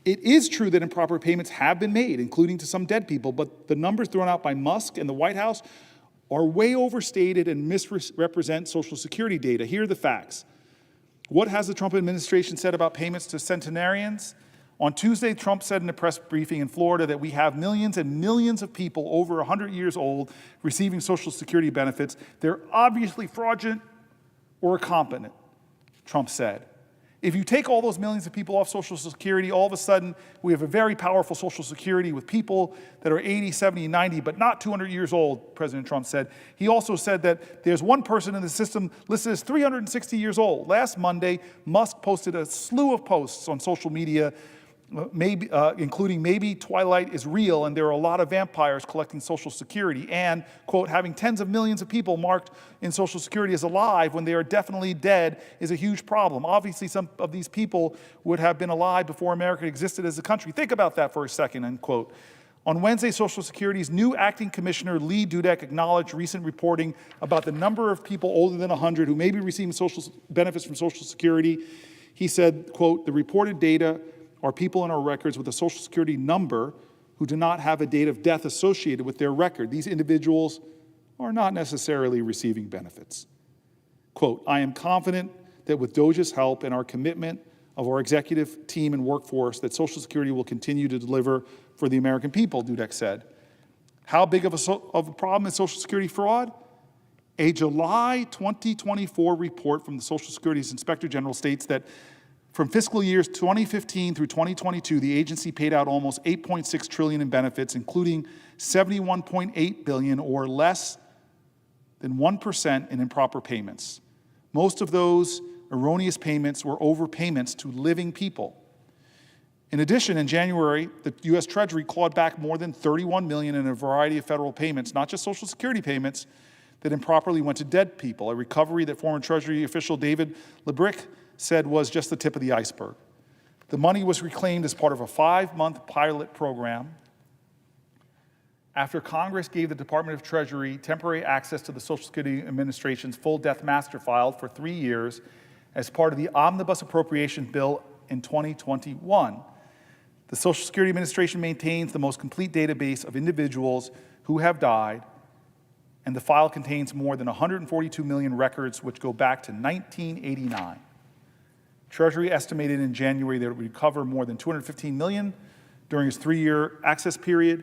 It is true that improper payments have been made, including to some dead people, but the numbers thrown out by Musk and the White House are way overstated and misrepresent Social Security data. Here are the facts. What has the Trump administration said about payments to centenarians? On Tuesday, Trump said in a press briefing in Florida that we have millions and millions of people over 100 years old receiving Social Security benefits. They're obviously fraudulent or incompetent, Trump said. If you take all those millions of people off Social Security, all of a sudden we have a very powerful Social Security with people that are 80, 70, 90, but not 200 years old, President Trump said. He also said that there's one person in the system listed as 360 years old. Last Monday, Musk posted a slew of posts on social media, including maybe Twilight is real and there are a lot of vampires collecting Social Security, and, quote, having tens of millions of people marked in Social Security as alive when they are definitely dead is a huge problem. Obviously, some of these people would have been alive before America existed as a country. Think about that for a second, end quote. On Wednesday, Social Security's new acting commissioner, Lee Dudek, acknowledged recent reporting about the number of people older than 100 who may be receiving social benefits from Social Security. He said, quote, the reported data are people in our records with a Social Security number who do not have a date of death associated with their record. These individuals are not necessarily receiving benefits. Quote, I am confident that with DOJ's help and our commitment of our executive team and workforce that Social Security will continue to deliver for the American people, Dudek said. How big of a problem is Social Security fraud? A July 2024 report from the Social Security's Inspector General states that from fiscal years 2015 through 2022, the agency paid out almost $8.6 trillion in benefits, including $71.8 billion or less than 1% in improper payments. Most of those erroneous payments were overpayments to living people. In addition, in January, the U.S. Treasury clawed back more than $31 million in a variety of federal payments, not just Social Security payments, that improperly went to dead people, a recovery that former Treasury official David Lebrick said was just the tip of the iceberg. The money was reclaimed as part of a 5-month pilot program after Congress gave the Department of Treasury temporary access to the Social Security Administration's full death master file for 3 years as part of the omnibus appropriation bill in 2021. The Social Security Administration maintains the most complete database of individuals who have died, and the file contains more than 142 million records which go back to 1989. Treasury estimated in January that it would recover more than $215 million during its 3-year access period,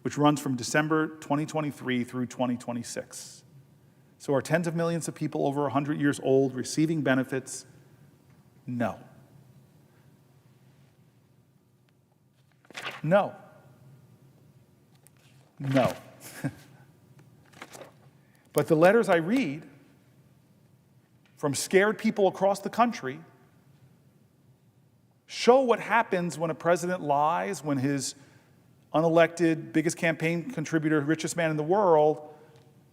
which runs from December 2023 through 2026. So are tens of millions of people over 100 years old receiving benefits? No. No. No. But the letters I read from scared people across the country show what happens when a president lies, when his unelected, biggest campaign contributor, richest man in the world,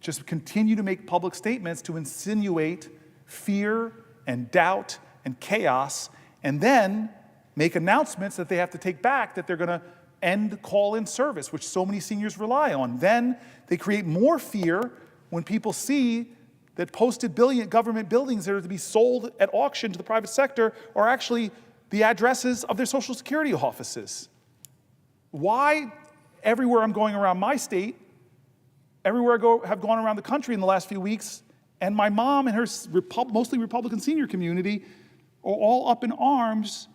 just continue to make public statements to insinuate fear and doubt and chaos, and then make announcements that they have to take back, that they're going to end call-in service, which so many seniors rely on. Then they create more fear when people see that posted government buildings that are to be sold at auction to the private sector are actually the addresses of their Social Security offices. Why, everywhere I'm going around my state, everywhere have gone around the country in the last few weeks, and my mom and her mostly Republican senior community are all up in arms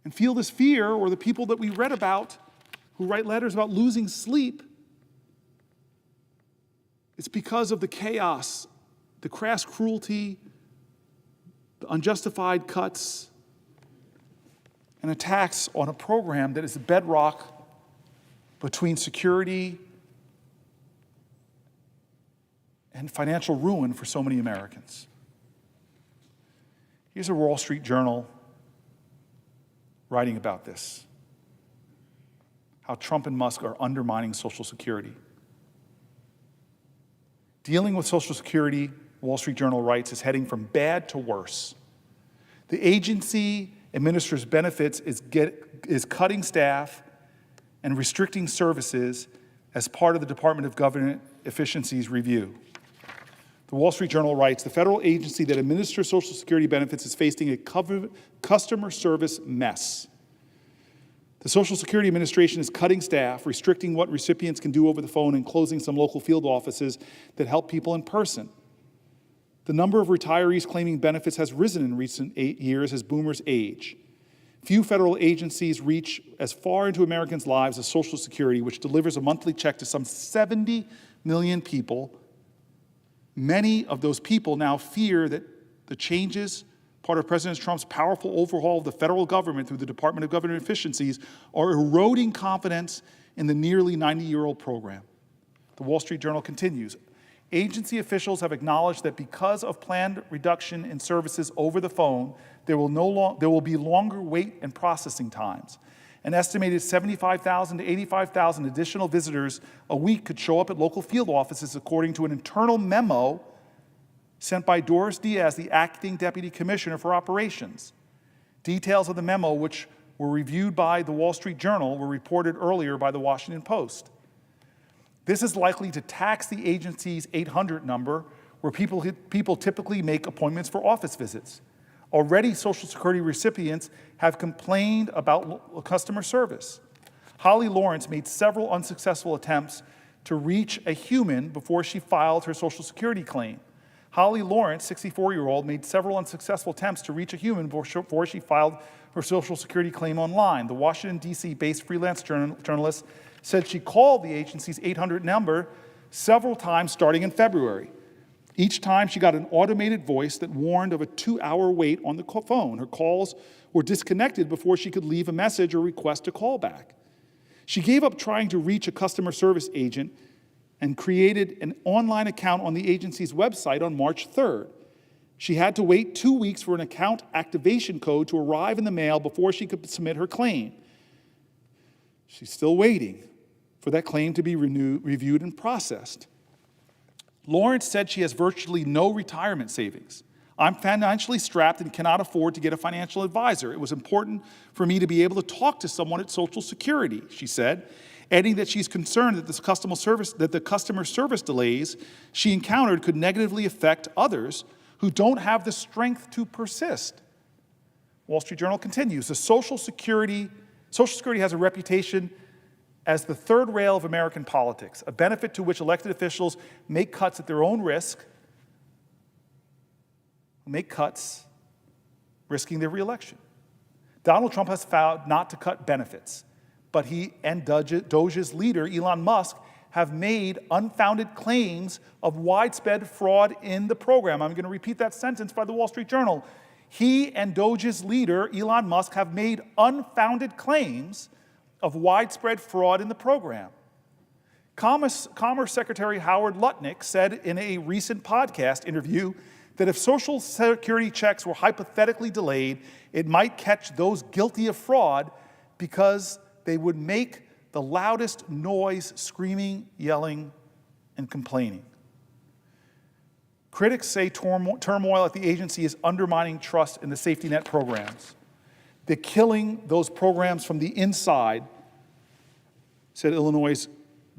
and feel this fear, or the people that we read about who write letters about losing sleep, it's because of the chaos, the crass cruelty, the unjustified cuts, and attacks on a program that is the bedrock between security and financial ruin for so many Americans. Here's a Wall Street Journal writing about this, how Trump and Musk are undermining Social Security. Dealing with Social Security, Wall Street Journal writes, is heading from bad to worse. The agency administers benefits is cutting staff and restricting services as part of the Department of Government Efficiency's review. The Wall Street Journal writes, the federal agency that administers Social Security benefits is facing a customer service mess. The Social Security Administration is cutting staff, restricting what recipients can do over the phone, and closing some local field offices that help people in person. The number of retirees claiming benefits has risen in recent 8 years as boomers age. Few federal agencies reach as far into Americans' lives as Social Security, which delivers a monthly check to some 70 million people. Many of those people now fear that the changes, part of President Trump's powerful overhaul of the federal government through the Department of Government Efficiencies, are eroding confidence in the nearly 90-year-old program. The Wall Street Journal continues, agency officials have acknowledged that because of planned reduction in services over the phone, there will be longer wait and processing times. An estimated 75,000 to 85,000 additional visitors a week could show up at local field offices, according to an internal memo sent by Doris Diaz, the acting deputy commissioner for operations. Details of the memo, which were reviewed by the Wall Street Journal, were reported earlier by the Washington Post. This is likely to tax the agency's 800 number, where people typically make appointments for office visits. Already, Social Security recipients have complained about customer service. Holly Lawrence made several unsuccessful attempts to reach a human before she filed her Social Security claim. Holly Lawrence, 64-year-old, made several unsuccessful attempts to reach a human before she filed her Social Security claim online. The Washington, D.C.-based freelance journalist said she called the agency's 800 number several times starting in February. Each time she got an automated voice that warned of a 2-hour wait on the phone. Her calls were disconnected before she could leave a message or request a call back. She gave up trying to reach a customer service agent and created an online account on the agency's website on March 3rd. She had to wait 2 weeks for an account activation code to arrive in the mail before she could submit her claim. She's still waiting for that claim to be reviewed and processed. Lawrence said she has virtually no retirement savings. I'm financially strapped and cannot afford to get a financial advisor. It was important for me to be able to talk to someone at Social Security, she said, adding that she's concerned that the customer service delays she encountered could negatively affect others who don't have the strength to persist. Wall Street Journal continues, Social Security has a reputation as the third rail of American politics, a benefit to which elected officials make cuts at their own risk, risking their reelection. Donald Trump has vowed not to cut benefits, but he and Doge's leader, Elon Musk, have made unfounded claims of widespread fraud in the program. I'm going to repeat that sentence by the Wall Street Journal. He and Doge's leader, Elon Musk, have made unfounded claims of widespread fraud in the program. Commerce Secretary Howard Lutnick said in a recent podcast interview that if Social Security checks were hypothetically delayed, it might catch those guilty of fraud because they would make the loudest noise, screaming, yelling, and complaining. Critics say turmoil at the agency is undermining trust in the safety net programs. They're killing those programs from the inside, said Illinois'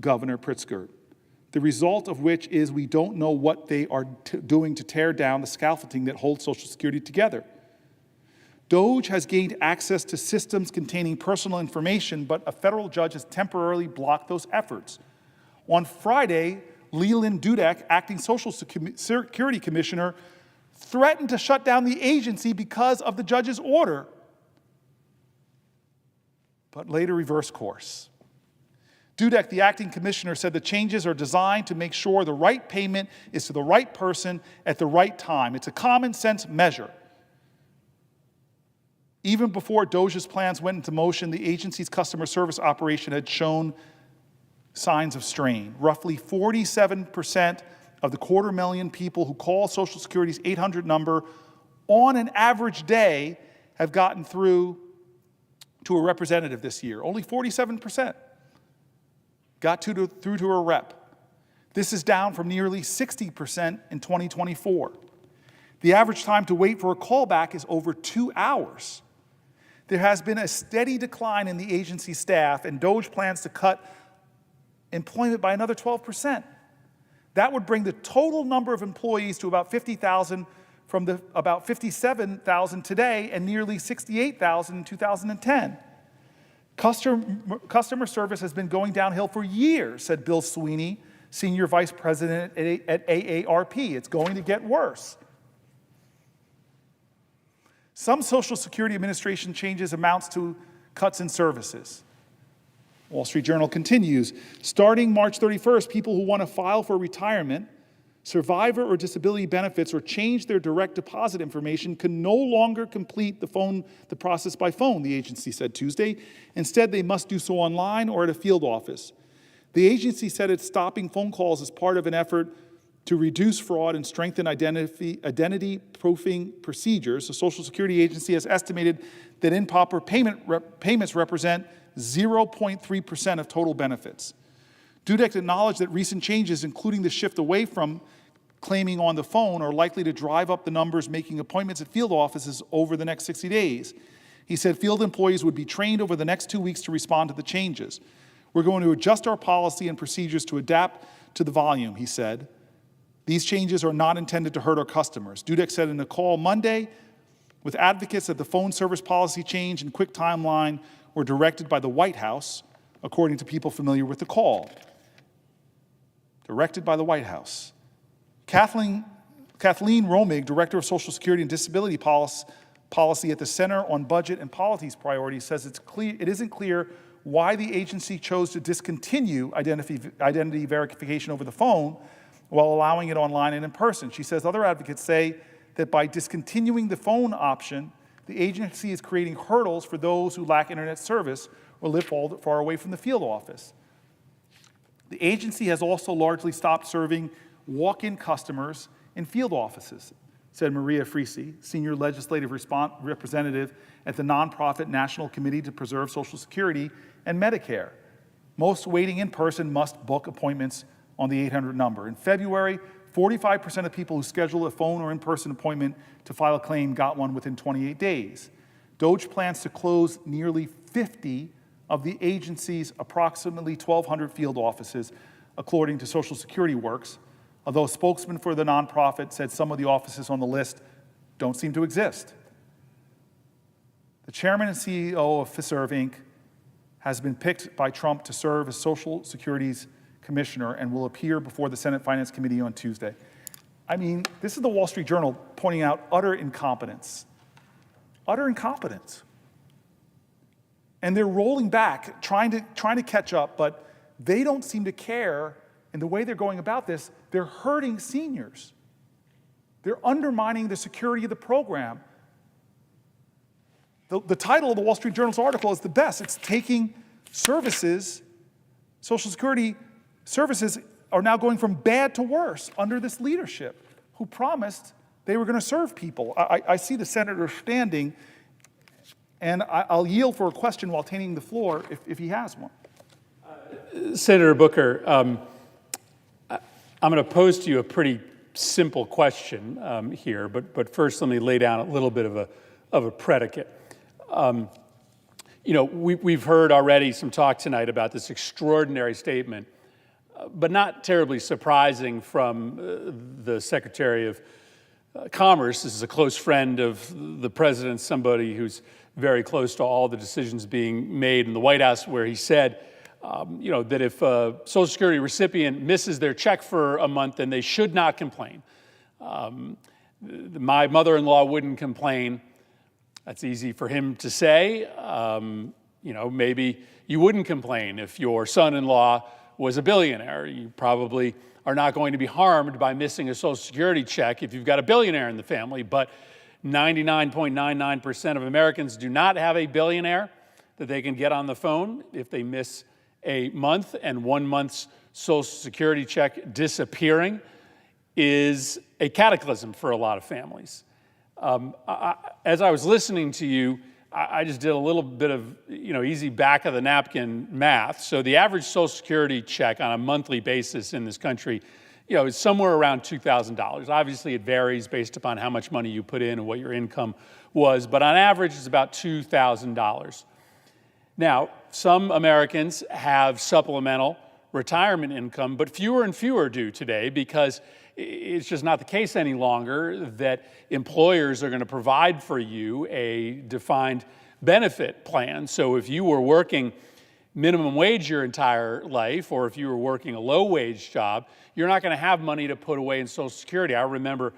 Governor Pritzker. The result of which is we don't know what they are doing to tear down the scaffolding that holds Social Security together. DOGE has gained access to systems containing personal information, but a federal judge has temporarily blocked those efforts. On Friday, Leland Dudek, acting Social Security Commissioner, threatened to shut down the agency because of the judge's order, but later reversed course. Dudek, the acting commissioner, said the changes are designed to make sure the right payment is to the right person at the right time. It's a common sense measure. Even before DOGE's plans went into motion, the agency's customer service operation had shown signs of strain. Roughly 47% of the 250,000 people who call Social Security's 800 number on an average day have gotten through to a representative this year. Only 47% got through to a rep. This is down from nearly 60% in 2024. The average time to wait for a callback is over 2 hours. There has been a steady decline in the agency staff, and DOGE plans to cut employment by another 12%. That would bring the total number of employees to about 50,000 from the about 57,000 today and nearly 68,000 in 2010. Customer service has been going downhill for years, said Bill Sweeney, Senior Vice President at AARP. It's going to get worse. Some Social Security Administration changes amounts to cuts in services. Wall Street Journal continues, starting March 31st, people who want to file for retirement, survivor or disability benefits, or change their direct deposit information can no longer complete the process by phone, the agency said Tuesday. Instead, they must do so online or at a field office. The agency said it's stopping phone calls as part of an effort to reduce fraud and strengthen identity proofing procedures. The Social Security Agency has estimated that improper payments represent 0.3% of total benefits. Dudek acknowledged that recent changes, including the shift away from claiming on the phone, are likely to drive up the numbers making appointments at field offices over the next 60 days. He said field employees would be trained over the next 2 weeks to respond to the changes. We're going to adjust our policy and procedures to adapt to the volume, he said. These changes are not intended to hurt our customers. Dudek said in a call Monday with advocates that the phone service policy change and quick timeline were directed by the White House, according to people familiar with the call. Directed by the White House. Kathleen Romig, Director of Social Security and Disability Policy at the Center on Budget and Policies Priorities, says it isn't clear why the agency chose to discontinue identity verification over the phone while allowing it online and in person. She says other advocates say that by discontinuing the phone option, the agency is creating hurdles for those who lack internet service or live far away from the field office. The agency has also largely stopped serving walk-in customers in field offices, said Maria Frisi, Senior Legislative Representative at the nonprofit National Committee to Preserve Social Security and Medicare. Most waiting in person must book appointments on the 800 number. In February, 45% of people who scheduled a phone or in-person appointment to file a claim got one within 28 days. DOGE plans to close nearly 50 of the agency's approximately 1,200 field offices, according to Social Security Works, although a spokesman for the nonprofit said some of the offices on the list don't seem to exist. The chairman and CEO of Fiserv, Inc. has been picked by Trump to serve as Social Security's commissioner and will appear before the Senate Finance Committee on Tuesday. I mean, this is the Wall Street Journal pointing out utter incompetence. Utter incompetence. And they're rolling back, trying to catch up, but they don't seem to care in the way they're going about this. They're hurting seniors. They're undermining the security of the program. The title of the Wall Street Journal's article is the best. It's taking services, Social Security services are now going from bad to worse under this leadership who promised they were going to serve people. I see the senator standing, and I'll yield for a question while taking the floor if he has one. Senator Booker, I'm going to pose to you a pretty simple question here, but first let me lay down a little bit of a predicate. We've heard already some talk tonight about this extraordinary statement, but not terribly surprising from the Secretary of Commerce. This is a close friend of the president, somebody who's very close to all the decisions being made in the White House, where he said, that if a Social Security recipient misses their check for a month, then they should not complain. My mother-in-law wouldn't complain. That's easy for him to say. Maybe you wouldn't complain if your son-in-law was a billionaire. You probably are not going to be harmed by missing a Social Security check if you've got a billionaire in the family, but 99.99% of Americans do not have a billionaire that they can get on the phone if they miss a month, and 1 month's Social Security check disappearing is a cataclysm for a lot of families. As I was listening to you, I just did a little bit of easy back of the napkin math. So the average Social Security check on a monthly basis in this country, is somewhere around $2,000. Obviously, it varies based upon how much money you put in and what your income was, but on average, it's about $2,000. Now, some Americans have supplemental retirement income, but fewer and fewer do today because it's just not the case any longer that employers are going to provide for you a defined benefit plan. So if you were working minimum wage your entire life, or if you were working a low-wage job, you're not going to have money to put away in Social Security. I remember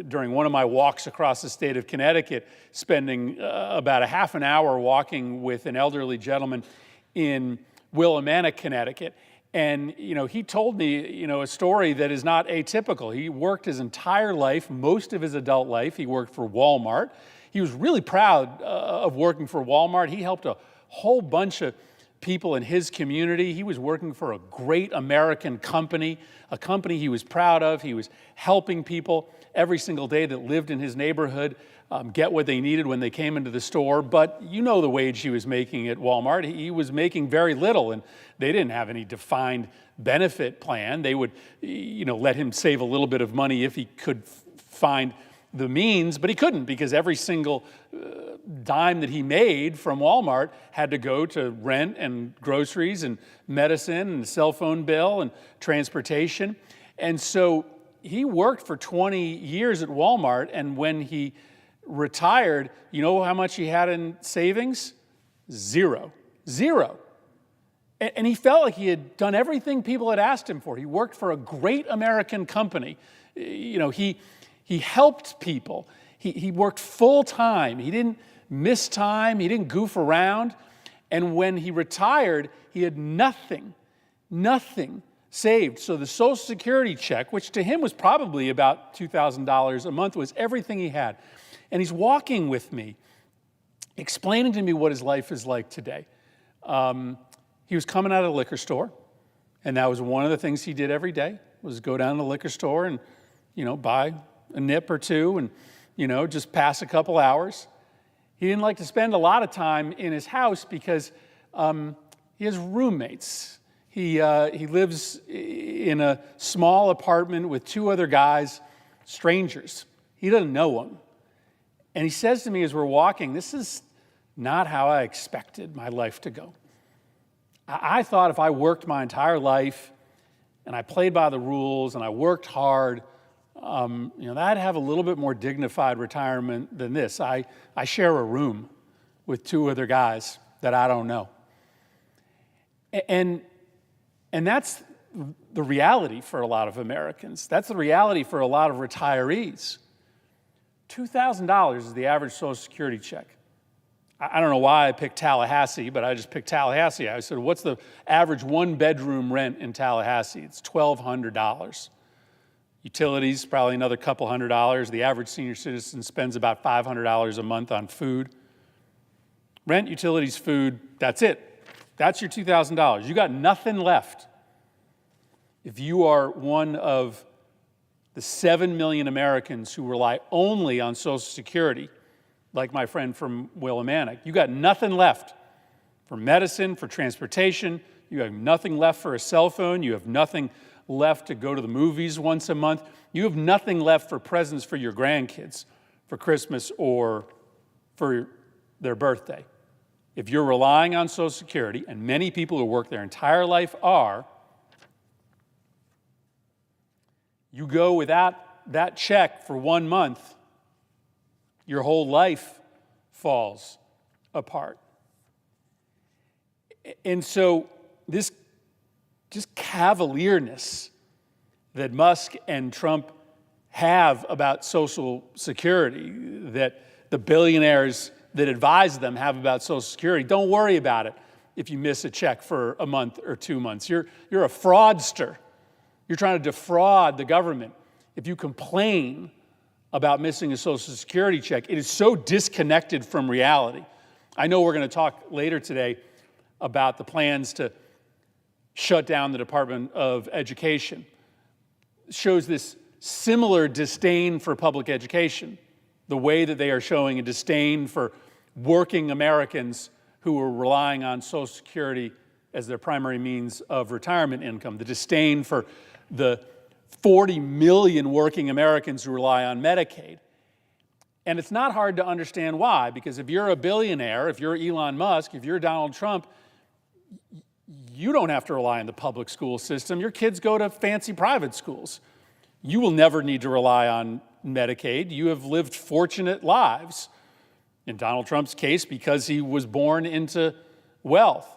during one of my walks across the state of Connecticut, spending about a half an hour walking with an elderly gentleman in Willimantic, Connecticut. And, he told me, a story that is not atypical. He worked his entire life, most of his adult life, he worked for Walmart. He was really proud of working for Walmart. He helped a whole bunch of people in his community. He was working for a great American company, a company he was proud of. He was helping people every single day that lived in his neighborhood get what they needed when they came into the store. But the wage he was making at Walmart. He was making very little, and they didn't have any defined benefit plan. They would, let him save a little bit of money if he could find the means, but he couldn't, because every single dime that he made from Walmart had to go to rent and groceries and medicine and cell phone bill and transportation. And so he worked for 20 years at Walmart, and when he retired, you know how much he had in savings? Zero. And he felt like he had done everything people had asked him for. He worked for a great American company. He helped people. He worked full time. He didn't miss time. He didn't goof around. And when he retired, he had nothing saved. So the Social Security check, which to him was probably about $2,000 a month, was everything he had. And he's walking with me, explaining to me what his life is like today. He was coming out of the liquor store, and that was one of the things he did every day, was go down to the liquor store and, buy a nip or two and, just pass a couple hours. He didn't like to spend a lot of time in his house because he has roommates. He lives in a small apartment with two other guys, strangers. He doesn't know them. And he says to me as we're walking, this is not how I expected my life to go. I thought if I worked my entire life and I played by the rules and I worked hard, that I'd have a little bit more dignified retirement than this. I share a room with two other guys that I don't know. And that's the reality for a lot of Americans. That's the reality for a lot of retirees. $2,000 is the average Social Security check. I don't know why I picked Tallahassee, but I just picked Tallahassee. I said, what's the average one-bedroom rent in Tallahassee? It's $1,200. Utilities, probably another couple $100. The average senior citizen spends about $500 a month on food. Rent, utilities, food, that's it. That's your $2,000. You got nothing left. If you are one of the 7 million Americans who rely only on Social Security, like my friend from Willimantic, you got nothing left for medicine, for transportation. You have nothing left for a cell phone. You have nothing left to go to the movies once a month. You have nothing left for presents for your grandkids for Christmas or for their birthday. If you're relying on Social Security, and many people who work their entire life are, you go without that check for 1 month, your whole life falls apart. And so this just cavalierness that Musk and Trump have about Social Security, that the billionaires that advise them have about Social Security, don't worry about it if you miss a check for a month or 2 months. You're a fraudster. You're trying to defraud the government. If you complain about missing a Social Security check, it is so disconnected from reality. I know we're going to talk later today about the plans to shut down the Department of Education. It shows this similar disdain for public education, the way that they are showing a disdain for working Americans who are relying on Social Security as their primary means of retirement income, the disdain for the 40 million working Americans who rely on Medicaid. And it's not hard to understand why, because if you're a billionaire, if you're Elon Musk, if you're Donald Trump, you don't have to rely on the public school system. Your kids go to fancy private schools. You will never need to rely on Medicaid. You have lived fortunate lives. In Donald Trump's case, because he was born into wealth.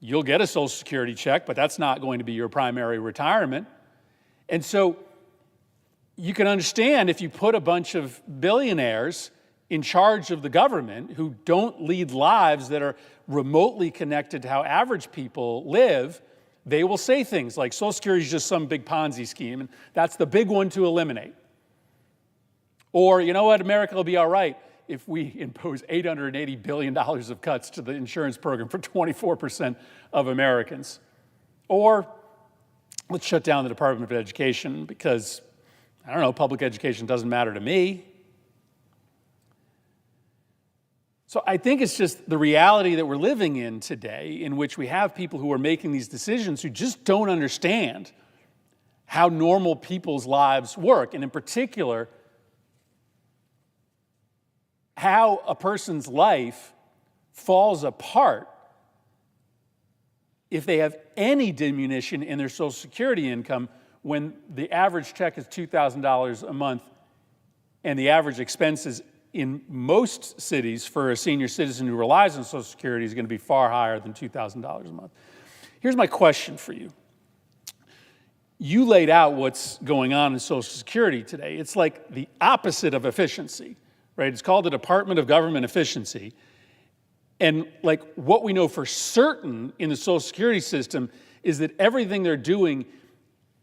You'll get a Social Security check, but that's not going to be your primary retirement. And so you can understand if you put a bunch of billionaires in charge of the government who don't lead lives that are remotely connected to how average people live, they will say things like Social Security is just some big Ponzi scheme, and that's the big one to eliminate. Or, you know what, America will be all right if we impose $880 billion of cuts to the insurance program for 24% of Americans. Or let's shut down the Department of Education because, I don't know, public education doesn't matter to me. So I think it's just the reality that we're living in today, in which we have people who are making these decisions who just don't understand how normal people's lives work, and in particular, how a person's life falls apart if they have any diminution in their Social Security income when the average check is $2,000 a month and the average expenses in most cities for a senior citizen who relies on Social Security is going to be far higher than $2,000 a month. Here's my question for you. You laid out what's going on in Social Security today. It's like the opposite of efficiency. Right? It's called the Department of Government Efficiency. And like what we know for certain in the Social Security system is that everything they're doing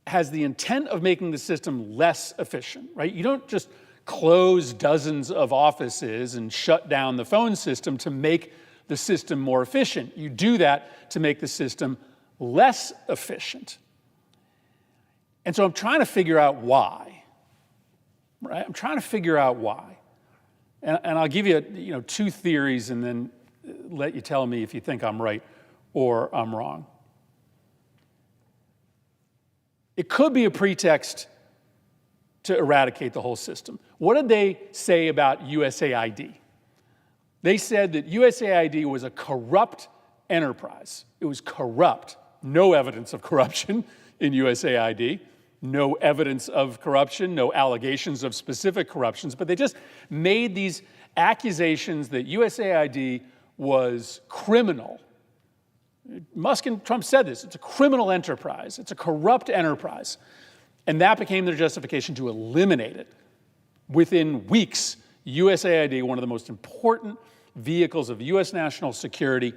has the intent of making the system less efficient, right? You don't just close dozens of offices and shut down the phone system to make the system more efficient. You do that to make the system less efficient. And so I'm trying to figure out why, right? I'm trying to figure out why. And I'll give you, two theories and then let you tell me if you think I'm right or I'm wrong. It could be a pretext to eradicate the whole system. What did they say about USAID? They said that USAID was a corrupt enterprise. It was corrupt. No evidence of corruption in USAID. No evidence of corruption, no allegations of specific corruptions, but they just made these accusations that USAID was criminal. Musk and Trump said this. It's a criminal enterprise. It's a corrupt enterprise. And that became their justification to eliminate it. Within weeks, USAID, one of the most important vehicles of U.S. national security,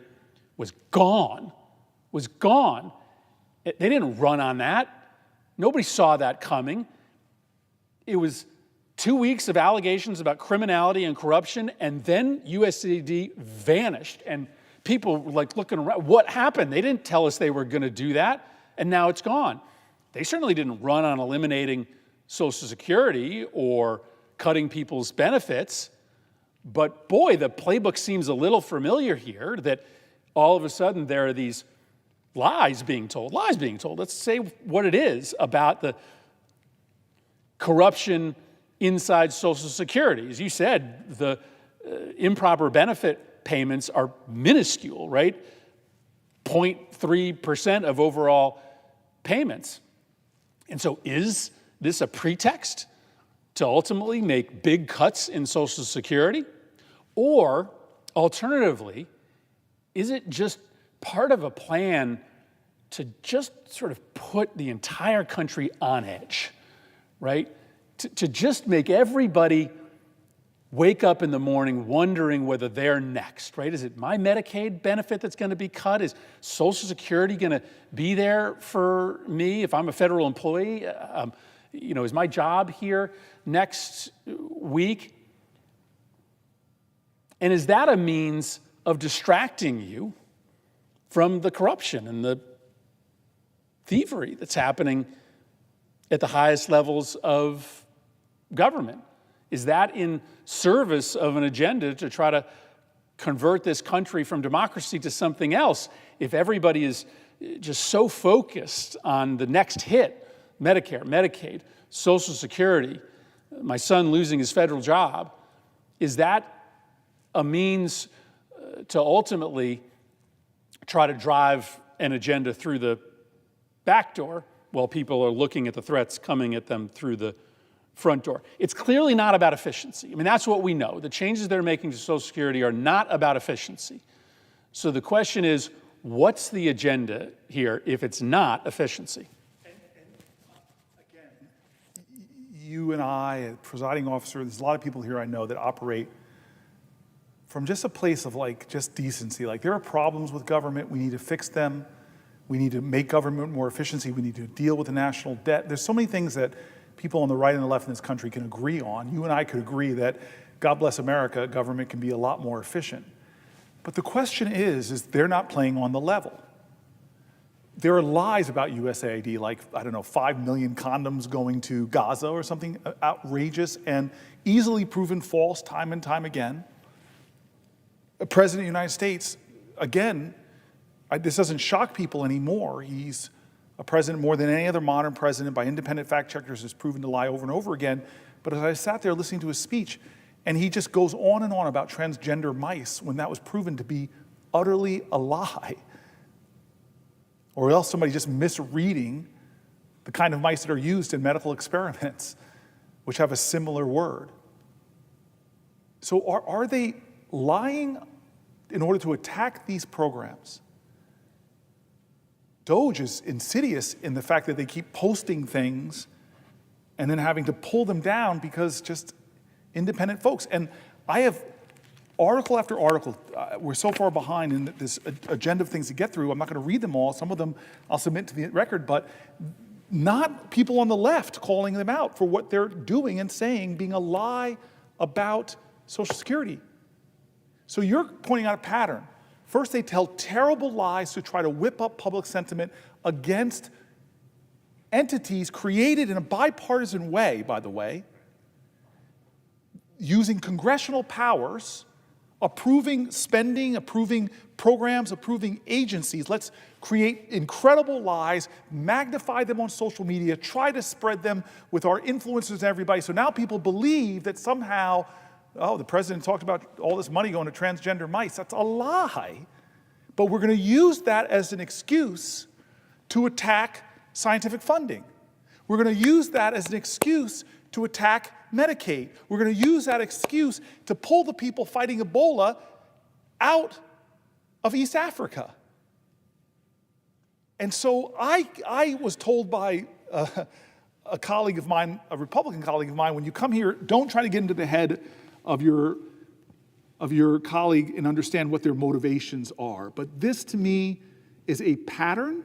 was gone. Was gone. They didn't run on that. Nobody saw that coming. It was 2 weeks of allegations about criminality and corruption, and then USAID vanished. And people were like looking around, what happened? They didn't tell us they were going to do that, and now it's gone. They certainly didn't run on eliminating Social Security or cutting people's benefits. But boy, the playbook seems a little familiar here, that all of a sudden there are these lies being told. Let's say what it is about the corruption inside Social Security. As you said, the improper benefit payments are minuscule, right? 0.3% of overall payments. And so is this a pretext to ultimately make big cuts in Social Security? Or alternatively, is it just part of a plan to just sort of put the entire country on edge, right? To just make everybody wake up in the morning wondering whether they're next, right? Is it my Medicaid benefit that's going to be cut? Is Social Security going to be there for me if I'm a federal employee? Is my job here next week? And is that a means of distracting you from the corruption and the thievery that's happening at the highest levels of government? Is that in service of an agenda to try to convert this country from democracy to something else? If everybody is just so focused on the next hit, Medicare, Medicaid, Social Security, my son losing his federal job, is that a means to ultimately try to drive an agenda through the back door while people are looking at the threats coming at them through the front door? It's clearly not about efficiency. I mean, that's what we know. The changes they're making to Social Security are not about efficiency. So the question is, what's the agenda here if it's not efficiency? Again, you and I, presiding officer, there's a lot of people here I know that operate from just a place of just decency. There are problems with government. We need to fix them. We need to make government more efficiency. We need to deal with the national debt. There's so many things that people on the right and the left in this country can agree on. You and I could agree that, God bless America, government can be a lot more efficient. But the question is they're not playing on the level. There are lies about USAID, 5 million condoms going to Gaza or something outrageous and easily proven false time and time again. The President of the United States, again, this doesn't shock people anymore. He's a president more than any other modern president by independent fact checkers has proven to lie over and over again. But as I sat there listening to his speech, and he just goes on and on about transgender mice when that was proven to be utterly a lie. Or else somebody just misreading the kind of mice that are used in medical experiments, which have a similar word. So are they lying in order to attack these programs? DOGE is insidious in the fact that they keep posting things and then having to pull them down because just independent folks. And I have article after article. We're so far behind in this agenda of things to get through. I'm not going to read them all. Some of them I'll submit to the record, but not people on the left calling them out for what they're doing and saying being a lie about Social Security. So you're pointing out a pattern. First, they tell terrible lies to try to whip up public sentiment against entities created in a bipartisan way, by the way, using congressional powers, approving spending, approving programs, approving agencies. Let's create incredible lies, magnify them on social media, try to spread them with our influencers and everybody. So now people believe that somehow, oh, the president talked about all this money going to transgender mice. That's a lie. But we're going to use that as an excuse to attack scientific funding. We're going to use that as an excuse to attack Medicaid. We're going to use that excuse to pull the people fighting Ebola out of East Africa. And so I was told by a colleague of mine, a Republican colleague of mine, when you come here, don't try to get into the head of your colleague and understand what their motivations are. But this, to me, is a pattern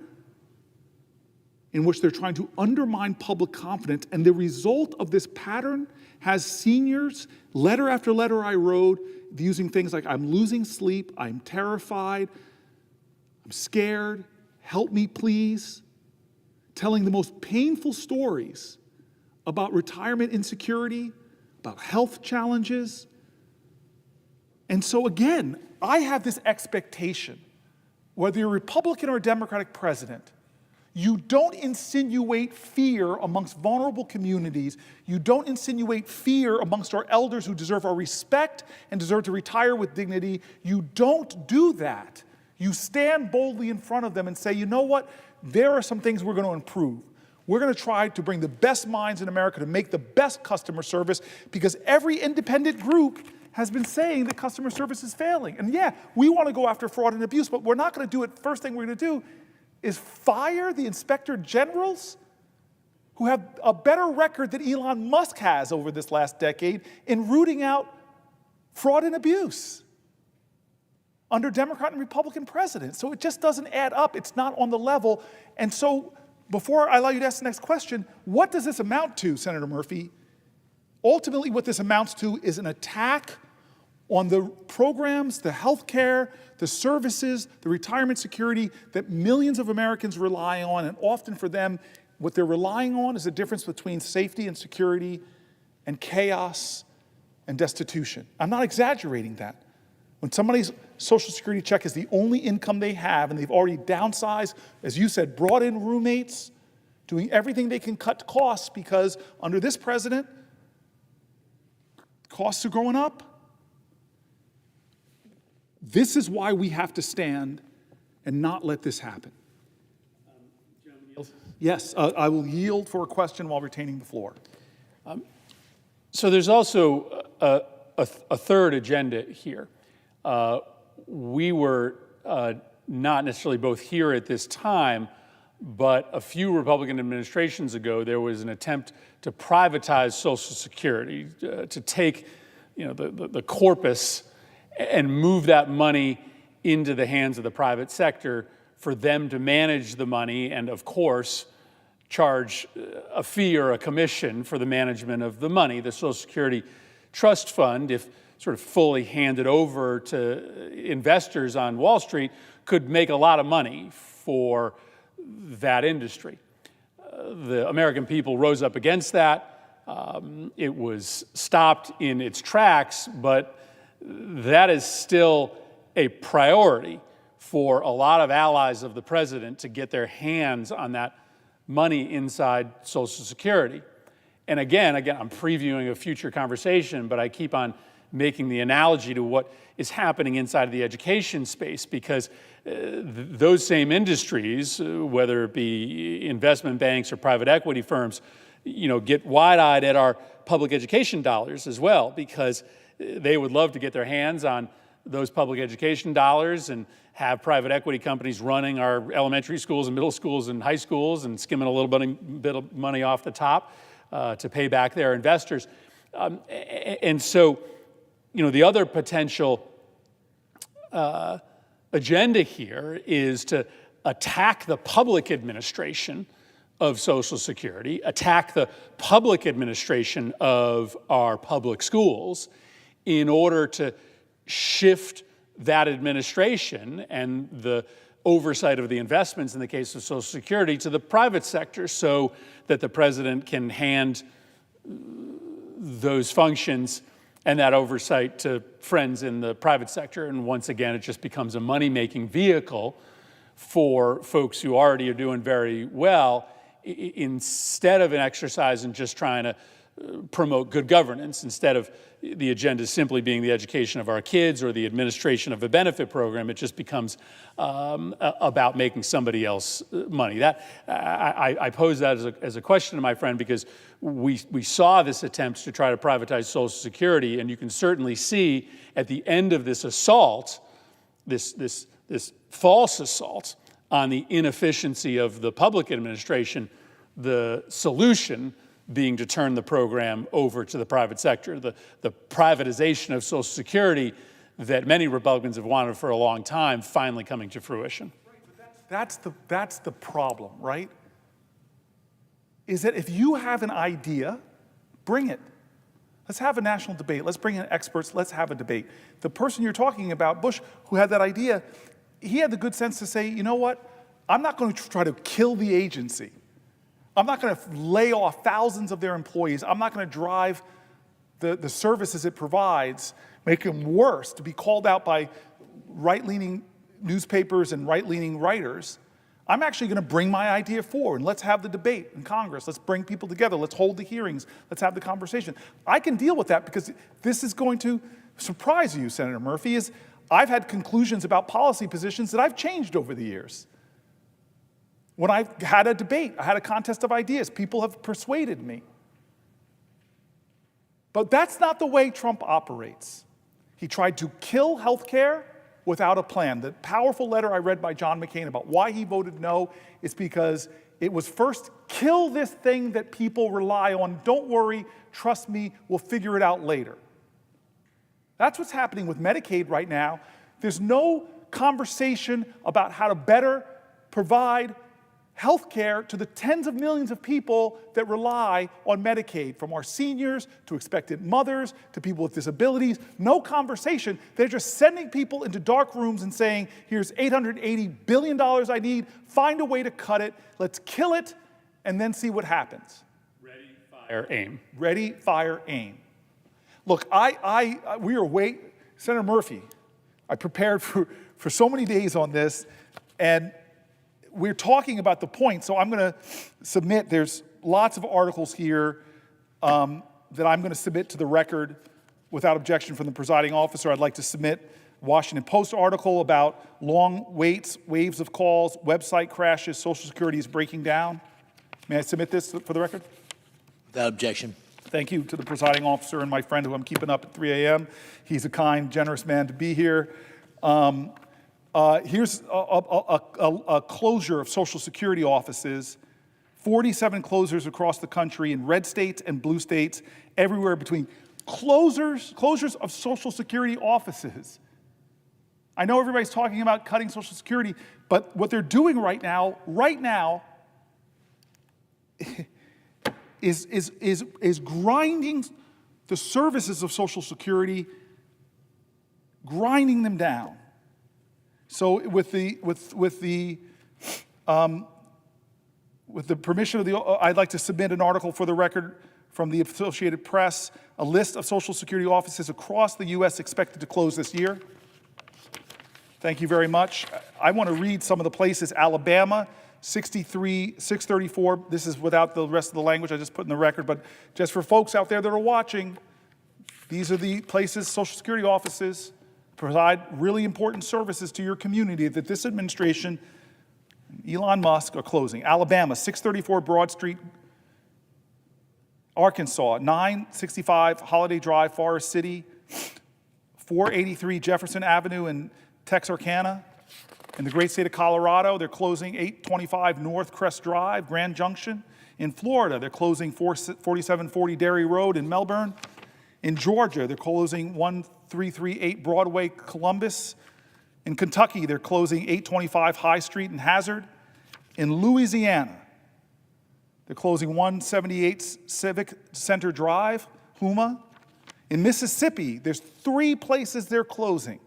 in which they're trying to undermine public confidence. And the result of this pattern has seniors, letter after letter I wrote, using things like, I'm losing sleep, I'm terrified, I'm scared, help me please, telling the most painful stories about retirement insecurity, about health challenges. And so again, I have this expectation whether you're a Republican or a Democratic president, you don't insinuate fear amongst vulnerable communities. You don't insinuate fear amongst our elders who deserve our respect and deserve to retire with dignity. You don't do that. You stand boldly in front of them and say, you know what? There are some things we're going to improve. We're going to try to bring the best minds in America to make the best customer service, because every independent group has been saying that customer service is failing. And yeah, we want to go after fraud and abuse, but we're not going to do it. First thing we're going to do is fire the inspector generals who have a better record than Elon Musk has over this last decade in rooting out fraud and abuse under Democrat and Republican presidents. So it just doesn't add up. It's not on the level. And so before I allow you to ask the next question, what does this amount to, Senator Murphy? Ultimately, what this amounts to is an attack on the programs, the health care, the services, the retirement security that millions of Americans rely on. And often for them, what they're relying on is the difference between safety and security and chaos and destitution. I'm not exaggerating that. When somebody's Social Security check is the only income they have and they've already downsized, as you said, brought in roommates, doing everything they can cut costs because under this president, costs are going up. This is why we have to stand and not let this happen. Yes, I will yield for a question while retaining the floor. So there's also a third agenda here. We were not necessarily both here at this time, but a few Republican administrations ago, there was an attempt to privatize Social Security, to take the corpus and move that money into the hands of the private sector for them to manage the money and, of course, charge a fee or a commission for the management of the money. The Social Security Trust Fund, if sort of fully handed over to investors on Wall Street, could make a lot of money for that industry. The American people rose up against that. It was stopped in its tracks, but that is still a priority for a lot of allies of the president to get their hands on that money inside Social Security. And again, I'm previewing a future conversation, but I keep on making the analogy to what is happening inside of the education space, because those same industries, whether it be investment banks or private equity firms, get wide-eyed at our public education dollars as well, because they would love to get their hands on those public education dollars and have private equity companies running our elementary schools and middle schools and high schools and skimming a little bit of money off the top to pay back their investors. And so, the other potential agenda here is to attack the public administration of Social Security, attack the public administration of our public schools, in order to shift that administration and the oversight of the investments in the case of Social Security to the private sector, so that the president can hand those functions and that oversight to friends in the private sector. And once again, it just becomes a money-making vehicle for folks who already are doing very well, instead of an exercise in just trying to promote good governance, instead of the agenda simply being the education of our kids or the administration of a benefit program. It just becomes about making somebody else money. That I pose that as a question to my friend, because we saw this attempt to try to privatize Social Security, and you can certainly see at the end of this assault, this false assault on the inefficiency of the public administration, the solution being to turn the program over to the private sector, the privatization of Social Security that many Republicans have wanted for a long time, finally coming to fruition. That's the problem, right? Is that if you have an idea, bring it. Let's have a national debate. Let's bring in experts. Let's have a debate. The person you're talking about, Bush, who had that idea, he had the good sense to say, you know what? I'm not going to try to kill the agency. I'm not going to lay off thousands of their employees. I'm not going to drive the services it provides, make them worse, to be called out by right-leaning newspapers and right-leaning writers. I'm actually going to bring my idea forward, and let's have the debate in Congress. Let's bring people together. Let's hold the hearings. Let's have the conversation. I can deal with that because this is going to surprise you, Senator Murphy, is I've had conclusions about policy positions that I've changed over the years. When I've had a debate, I had a contest of ideas, people have persuaded me. But that's not the way Trump operates. He tried to kill healthcare without a plan. The powerful letter I read by John McCain about why he voted no is because it was first, kill this thing that people rely on. Don't worry, trust me, we'll figure it out later. That's what's happening with Medicaid right now. There's no conversation about how to better provide health care to the tens of millions of people that rely on Medicaid, from our seniors to expectant mothers to people with disabilities. No conversation. They're just sending people into dark rooms and saying, here's $880 billion I need, find a way to cut it, let's kill it, and then see what happens. Ready, fire, aim. Ready, fire, aim. Look, Senator Murphy, I prepared for so many days on this, and we're talking about the point, so I'm going to submit, there's lots of articles here that I'm going to submit to the record without objection from the presiding officer. I'd like to submit Washington Post article about long waits, waves of calls, website crashes, Social Security is breaking down. May I submit this for the record? Without objection. Thank you to the presiding officer and my friend who I'm keeping up at 3 a.m. He's a kind, generous man to be here. Here's a closure of Social Security offices, 47 closures across the country in red states and blue states, everywhere between. Closures of Social Security offices. I know everybody's talking about cutting Social Security, but what they're doing right now is grinding the services of Social Security, grinding them down. So with the permission of I'd like to submit an article for the record from the Associated Press, a list of Social Security offices across the U.S. expected to close this year. Thank you very much. I want to read some of the places. Alabama, 634. This is without the rest of the language I just put in the record, but just for folks out there that are watching, these are the places, Social Security offices, provide really important services to your community that this administration, Elon Musk, are closing. Alabama, 634 Broad Street. Arkansas, 965 Holiday Drive, Forest City. 483 Jefferson Avenue in Texarkana. In the great state of Colorado, they're closing 825 North Crest Drive, Grand Junction. In Florida, they're closing 4740 Dairy Road in Melbourne. In Georgia, they're closing 1338 Broadway, Columbus. In Kentucky, they're closing 825 High Street in Hazard. In Louisiana, they're closing 178 Civic Center Drive, Houma. In Mississippi, there's 3 places they're closing.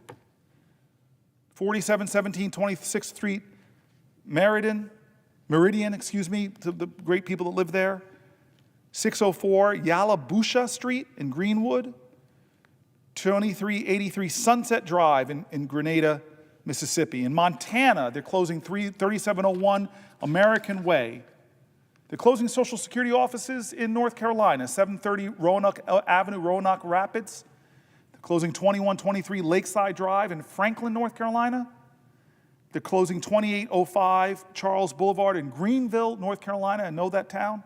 4717 26th Street, Meridian, to the great people that live there. 604 Yalabusha Street in Greenwood. 2383 Sunset Drive in Grenada, Mississippi. In Montana, they're closing 3701 American Way. They're closing Social Security offices in North Carolina, 730 Roanoke Avenue, Roanoke Rapids. They're closing 2123 Lakeside Drive in Franklin, North Carolina. They're closing 2805 Charles Boulevard in Greenville, North Carolina. I know that town.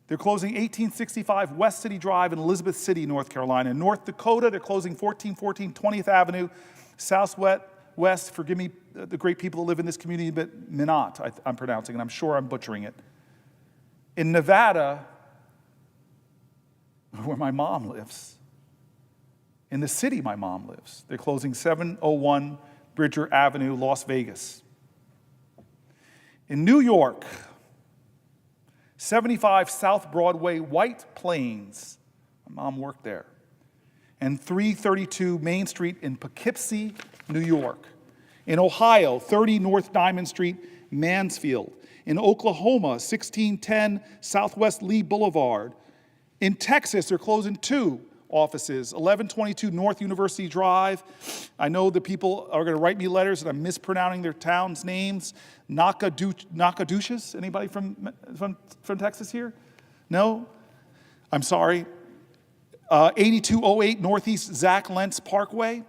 They're closing 1865 West City Drive in Elizabeth City, North Carolina. In North Dakota, they're closing 1414 20th Avenue, Southwest, forgive me, the great people that live in this community, but Minot, I'm pronouncing, and I'm sure I'm butchering it. In Nevada, where my mom lives, in the city my mom lives, they're closing 701 Bridger Avenue, Las Vegas. In New York, 75 South Broadway, White Plains. My mom worked there. And 332 Main Street in Poughkeepsie, New York. In Ohio, 30 North Diamond Street, Mansfield. In Oklahoma, 1610 Southwest Lee Boulevard. In Texas, they're closing 2 offices. 1122 North University Drive. I know that people are going to write me letters that I'm mispronouncing their towns' names. Nacogdoches? Anybody from Texas here? No? I'm sorry. 8208 Northeast Zach Lentz Parkway.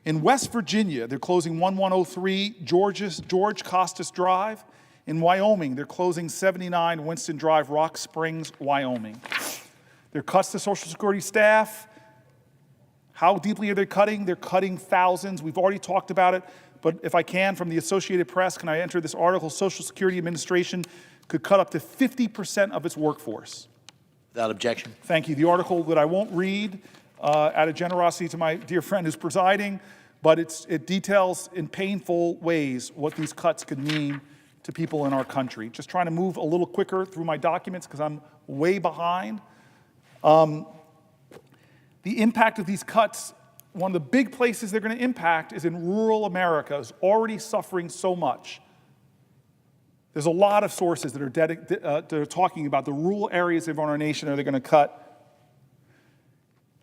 In West Virginia, they're closing 1103 George Costas Drive. In Wyoming, they're closing 79 Winston Drive, Rock Springs, Wyoming. Their cuts to Social Security staff. How deeply are they cutting? They're cutting thousands. We've already talked about it, but if I can, from the Associated Press, can I enter this article? Social Security Administration could cut up to 50% of its workforce. Without objection. Thank you. The article that I won't read, out of generosity to my dear friend who's presiding, but it details in painful ways what these cuts could mean to people in our country. Just trying to move a little quicker through my documents because I'm way behind. The impact of these cuts, one of the big places they're going to impact is in rural America, is already suffering so much. There's a lot of sources that are talking about the rural areas of our nation are they going to cut.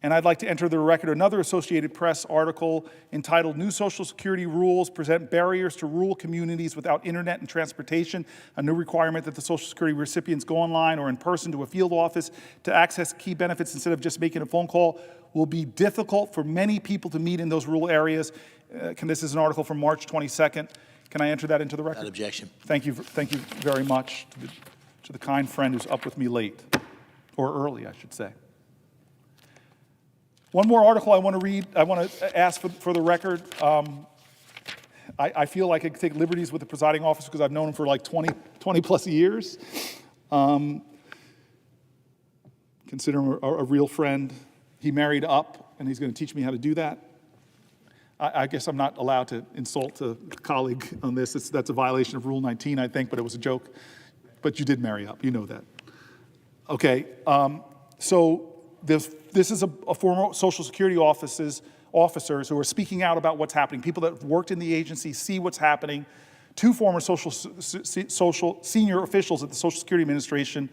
And I'd like to enter the record another Associated Press article entitled New Social Security Rules Present Barriers to Rural Communities Without Internet and Transportation, a new requirement that the Social Security recipients go online or in person to a field office to access key benefits instead of just making a phone call will be difficult for many people to meet in those rural areas. This is an article from March 22nd. Can I enter that into the record? Without objection. Thank you very much to the kind friend who's up with me late, or early, I should say. One more article I want to read, I want to ask for the record. I feel like I could take liberties with the presiding officer because I've known him for like 20 plus years. Consider him a real friend. He married up, and he's going to teach me how to do that. I guess I'm not allowed to insult a colleague on this. That's a violation of Rule 19, I think, but it was a joke. But you did marry up, you know that. Okay, so this is a former Social Security officers who are speaking out about what's happening. People that have worked in the agency see what's happening. Two former senior officials at the Social Security Administration,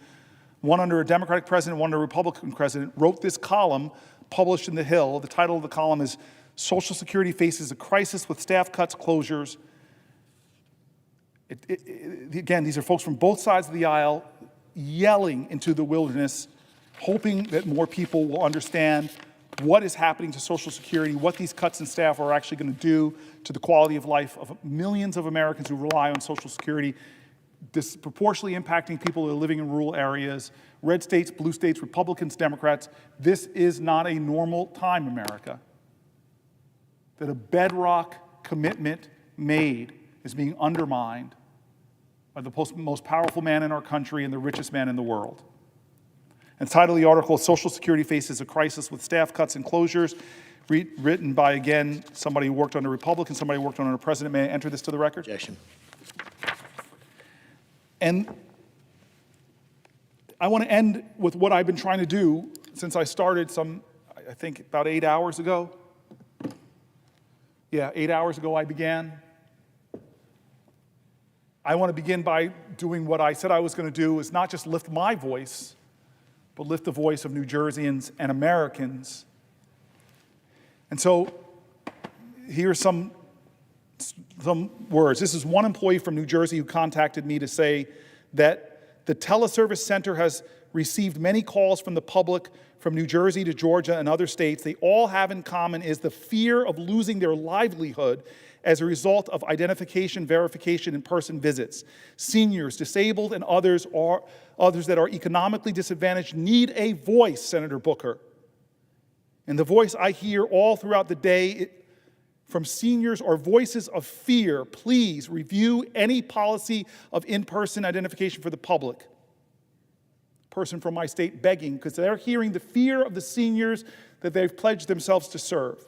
one under a Democratic president, one under a Republican president, wrote this column published in The Hill. The title of the column is Social Security Faces a Crisis with Staff Cuts, Closures. Again, these are folks from both sides of the aisle yelling into the wilderness, hoping that more people will understand what is happening to Social Security, what these cuts in staff are actually going to do to the quality of life of millions of Americans who rely on Social Security, disproportionately impacting people who are living in rural areas, red states, blue states, Republicans, Democrats. This is not a normal time, America. That a bedrock commitment made is being undermined by the most powerful man in our country and the richest man in the world. And the title of the article is Social Security Faces a Crisis with Staff Cuts and Closures, written by, again, somebody who worked under a Republican, somebody who worked under a president. May I enter this to the record? Objection. And I want to end with what I've been trying to do since I started I think about 8 hours ago. Yeah, 8 hours ago I began. I want to begin by doing what I said I was going to do, is not just lift my voice, but lift the voice of New Jerseyans and Americans. And so here's some words. This is one employee from New Jersey who contacted me to say that the teleservice center has received many calls from the public from New Jersey to Georgia and other states. They all have in common is the fear of losing their livelihood as a result of identification, verification, in-person visits. Seniors, disabled, and others that are economically disadvantaged need a voice, Senator Booker. And the voice I hear all throughout the day from seniors are voices of fear. Please review any policy of in-person identification for the public. Person from my state begging because they're hearing the fear of the seniors that they've pledged themselves to serve.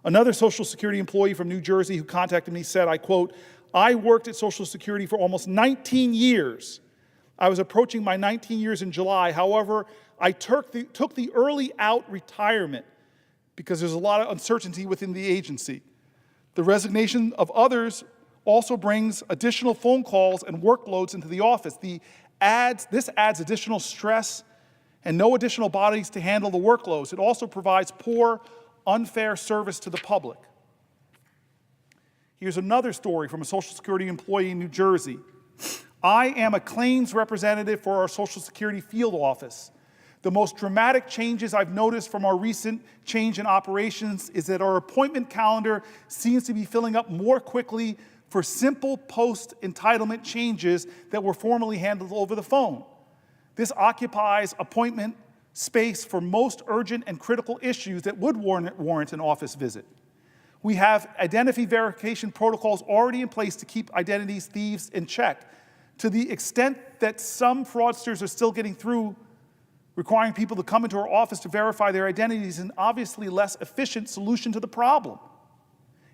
Another Social Security employee from New Jersey who contacted me said, I quote, I worked at Social Security for almost 19 years. I was approaching my 19 years in July. However, I took the early out retirement because there's a lot of uncertainty within the agency. The resignation of others also brings additional phone calls and workloads into the office. This adds additional stress and no additional bodies to handle the workloads. It also provides poor, unfair service to the public. Here's another story from a Social Security employee in New Jersey. I am a claims representative for our Social Security field office. The most dramatic changes I've noticed from our recent change in operations is that our appointment calendar seems to be filling up more quickly for simple post-entitlement changes that were formerly handled over the phone. This occupies appointment space for most urgent and critical issues that would warrant an office visit. We have identity verification protocols already in place to keep identity thieves in check. To the extent that some fraudsters are still getting through, requiring people to come into our office to verify their identities is an obviously less efficient solution to the problem.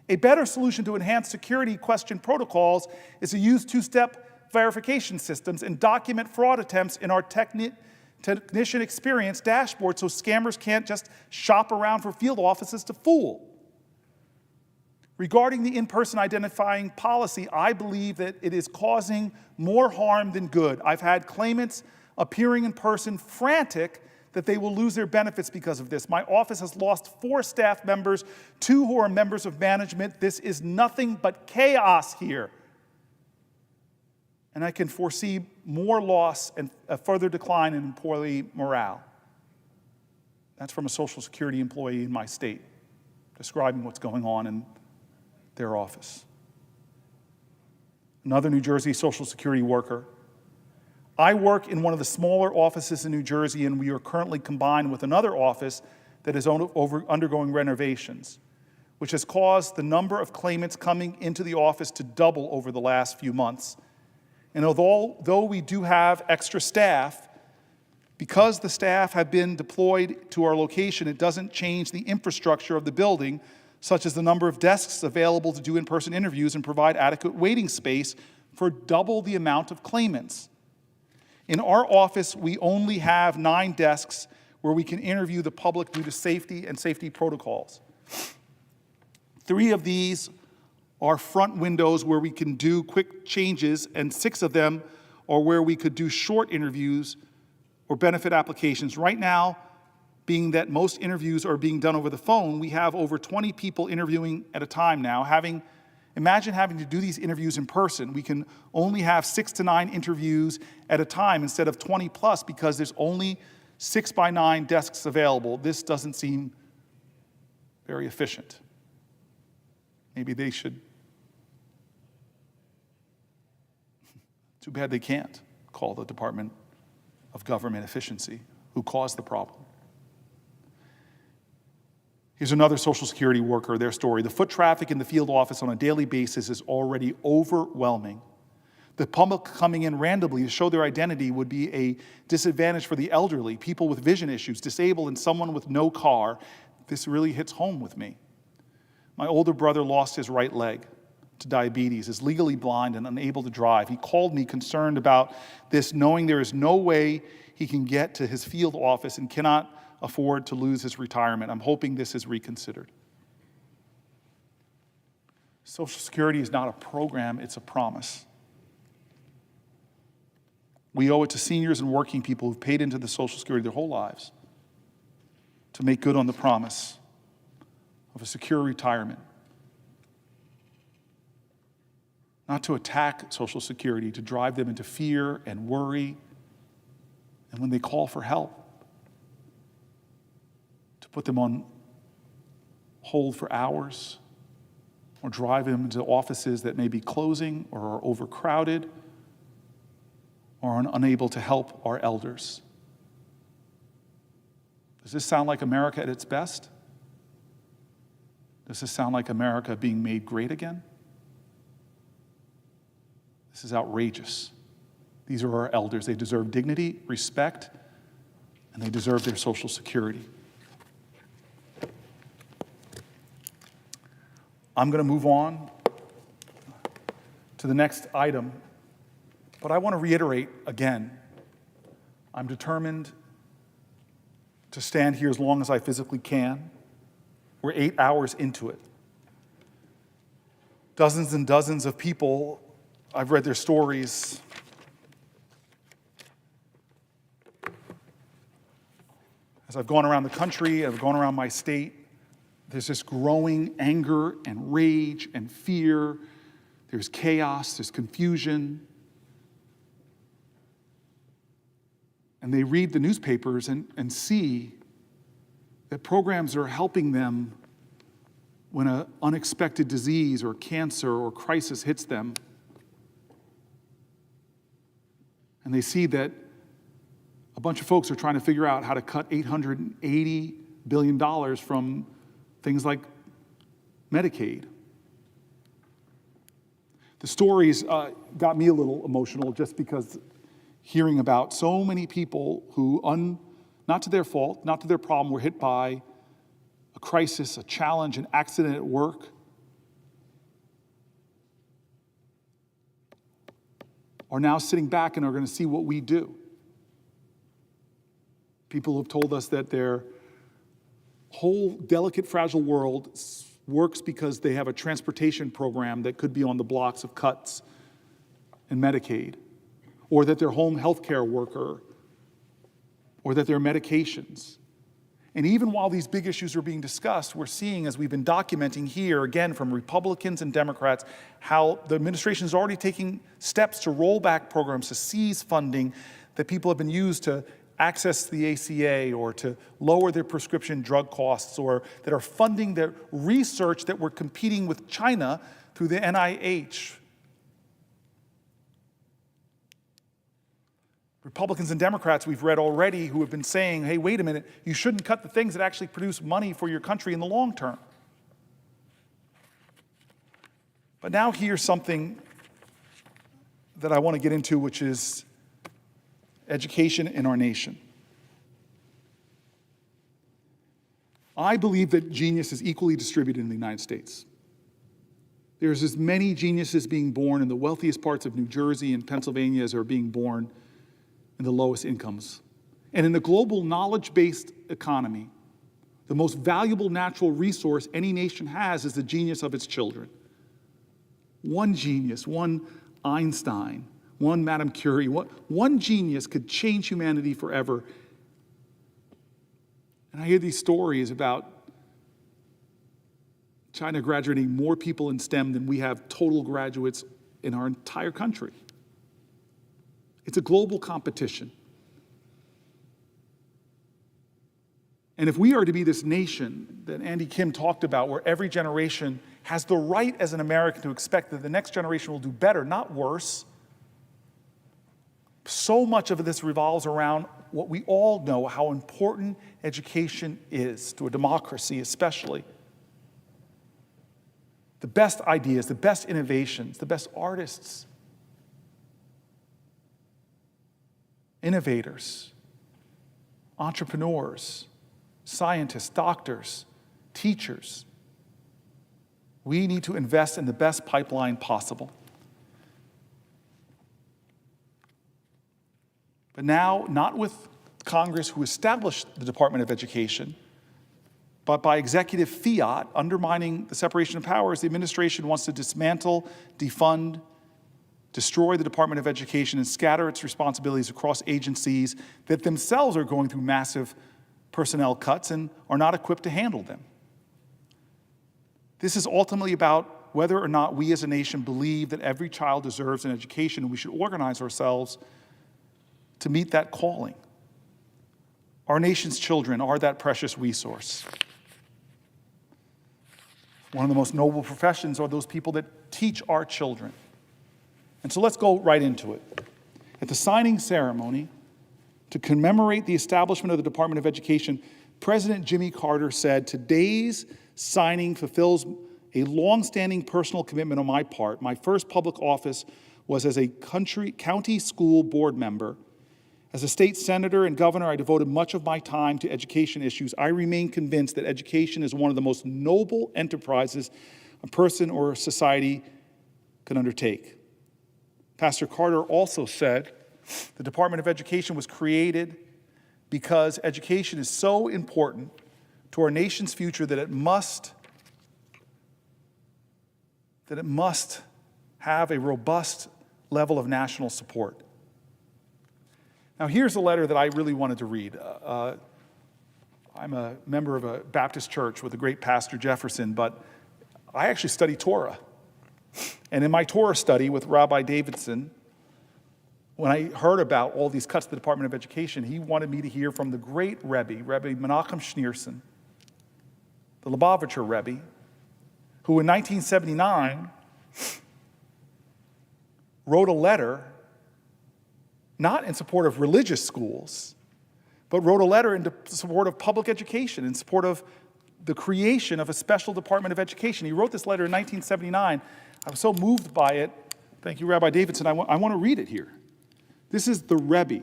A better solution to enhance security question protocols is to use two-step verification systems and document fraud attempts in our technician experience dashboard so scammers can't just shop around for field offices to fool. Regarding the in-person identifying policy, I believe that it is causing more harm than good. I've had claimants appearing in person frantic that they will lose their benefits because of this. My office has lost 4 staff members, 2 who are members of management. This is nothing but chaos here. And I can foresee more loss and a further decline in employee morale. That's from a Social Security employee in my state, describing what's going on in their office. Another New Jersey Social Security worker. I work in one of the smaller offices in New Jersey, and we are currently combined with another office that is undergoing renovations, which has caused the number of claimants coming into the office to double over the last few months. And although we do have extra staff, because the staff have been deployed to our location, it doesn't change the infrastructure of the building, such as the number of desks available to do in-person interviews and provide adequate waiting space for double the amount of claimants. In our office, we only have 9 desks where we can interview the public due to safety and safety protocols. 3 of these are front windows where we can do quick changes, and 6 of them are where we could do short interviews or benefit applications. Right now, being that most interviews are being done over the phone, we have over 20 people interviewing at a time now. Imagine having to do these interviews in person. We can only have 6 to 9 interviews at a time instead of 20 plus because there's only 6 by 9 desks available. This doesn't seem very efficient. Maybe they should. Too bad they can't call the Department of Government Efficiency, who caused the problem. Here's another Social Security worker, their story. The foot traffic in the field office on a daily basis is already overwhelming. The public coming in randomly to show their identity would be a disadvantage for the elderly, people with vision issues, disabled, and someone with no car. This really hits home with me. My older brother lost his right leg to diabetes, is legally blind and unable to drive. He called me concerned about this, knowing there is no way he can get to his field office and cannot afford to lose his retirement. I'm hoping this is reconsidered. Social Security is not a program, it's a promise. We owe it to seniors and working people who've paid into the Social Security their whole lives to make good on the promise of a secure retirement. Not to attack Social Security, to drive them into fear and worry, and when they call for help, to put them on hold for hours, or drive them into offices that may be closing or are overcrowded or are unable to help our elders. Does this sound like America at its best? Does this sound like America being made great again? This is outrageous. These are our elders. They deserve dignity, respect, and they deserve their Social Security. I'm going to move on to the next item, but I want to reiterate again, I'm determined to stand here as long as I physically can. We're 8 hours into it. Dozens and dozens of people, I've read their stories. as I've gone around the country, I've gone around my state, there's this growing anger and rage and fear. There's chaos, there's confusion. And they read the newspapers and see that programs are helping them when an unexpected disease or cancer or crisis hits them. And they see that a bunch of folks are trying to figure out how to cut $880 billion from things like Medicaid. The stories got me a little emotional just because hearing about so many people who, not to their fault, not to their problem, were hit by a crisis, a challenge, an accident at work. Are now sitting back and are going to see what we do. People have told us that their whole delicate, fragile world works because they have a transportation program that could be on the blocks of cuts in Medicaid, or that their home health care worker, or that their medications. And even while these big issues are being discussed, we're seeing, as we've been documenting here, again, from Republicans and Democrats, how the administration is already taking steps to roll back programs, to seize funding that people have been used to access the ACA or to lower their prescription drug costs, or that are funding their research that we're competing with China through the NIH. Republicans and Democrats we've read already who have been saying, hey, wait a minute, you shouldn't cut the things that actually produce money for your country in the long term. But now here's something that I want to get into, which is education in our nation. I believe that genius is equally distributed in the United States. There's as many geniuses being born in the wealthiest parts of New Jersey and Pennsylvania as are being born in the lowest incomes. And in the global knowledge-based economy, the most valuable natural resource any nation has is the genius of its children. One genius, one Einstein, one Madame Curie, one genius could change humanity forever. And I hear these stories about China graduating more people in STEM than we have total graduates in our entire country. It's a global competition. And if we are to be this nation that Andy Kim talked about, where every generation has the right as an American to expect that the next generation will do better, not worse, so much of this revolves around what we all know, how important education is to a democracy especially. The best ideas, the best innovations, the best artists, innovators, entrepreneurs, scientists, doctors, teachers. We need to invest in the best pipeline possible. But now, not with Congress, who established the Department of Education, but by executive fiat, undermining the separation of powers, the administration wants to dismantle, defund, destroy the Department of Education and scatter its responsibilities across agencies that themselves are going through massive personnel cuts and are not equipped to handle them. This is ultimately about whether or not we as a nation believe that every child deserves an education, and we should organize ourselves to meet that calling. Our nation's children are that precious resource. One of the most noble professions are those people that teach our children. And so let's go right into it. At the signing ceremony, to commemorate the establishment of the Department of Education, President Jimmy Carter said, "Today's signing fulfills a long-standing personal commitment on my part. My first public office was as a county school board member. As a state senator and governor, I devoted much of my time to education issues. I remain convinced that education is one of the most noble enterprises a person or a society can undertake." Pastor Carter also said the Department of Education was created because education is so important to our nation's future that it must have a robust level of national support. Now, here's a letter that I really wanted to read. I'm a member of a Baptist church with the great Pastor Jefferson, but I actually study Torah. And in my Torah study with Rabbi Davidson, when I heard about all these cuts to the Department of Education, he wanted me to hear from the great Rebbe Menachem Schneerson, the Lubavitcher Rebbe, who in 1979 wrote a letter, not in support of religious schools, but wrote a letter in support of public education, in support of the creation of a special Department of Education. He wrote this letter in 1979. I was so moved by it. Thank you, Rabbi Davidson. I want to read it here. This is the Rebbe.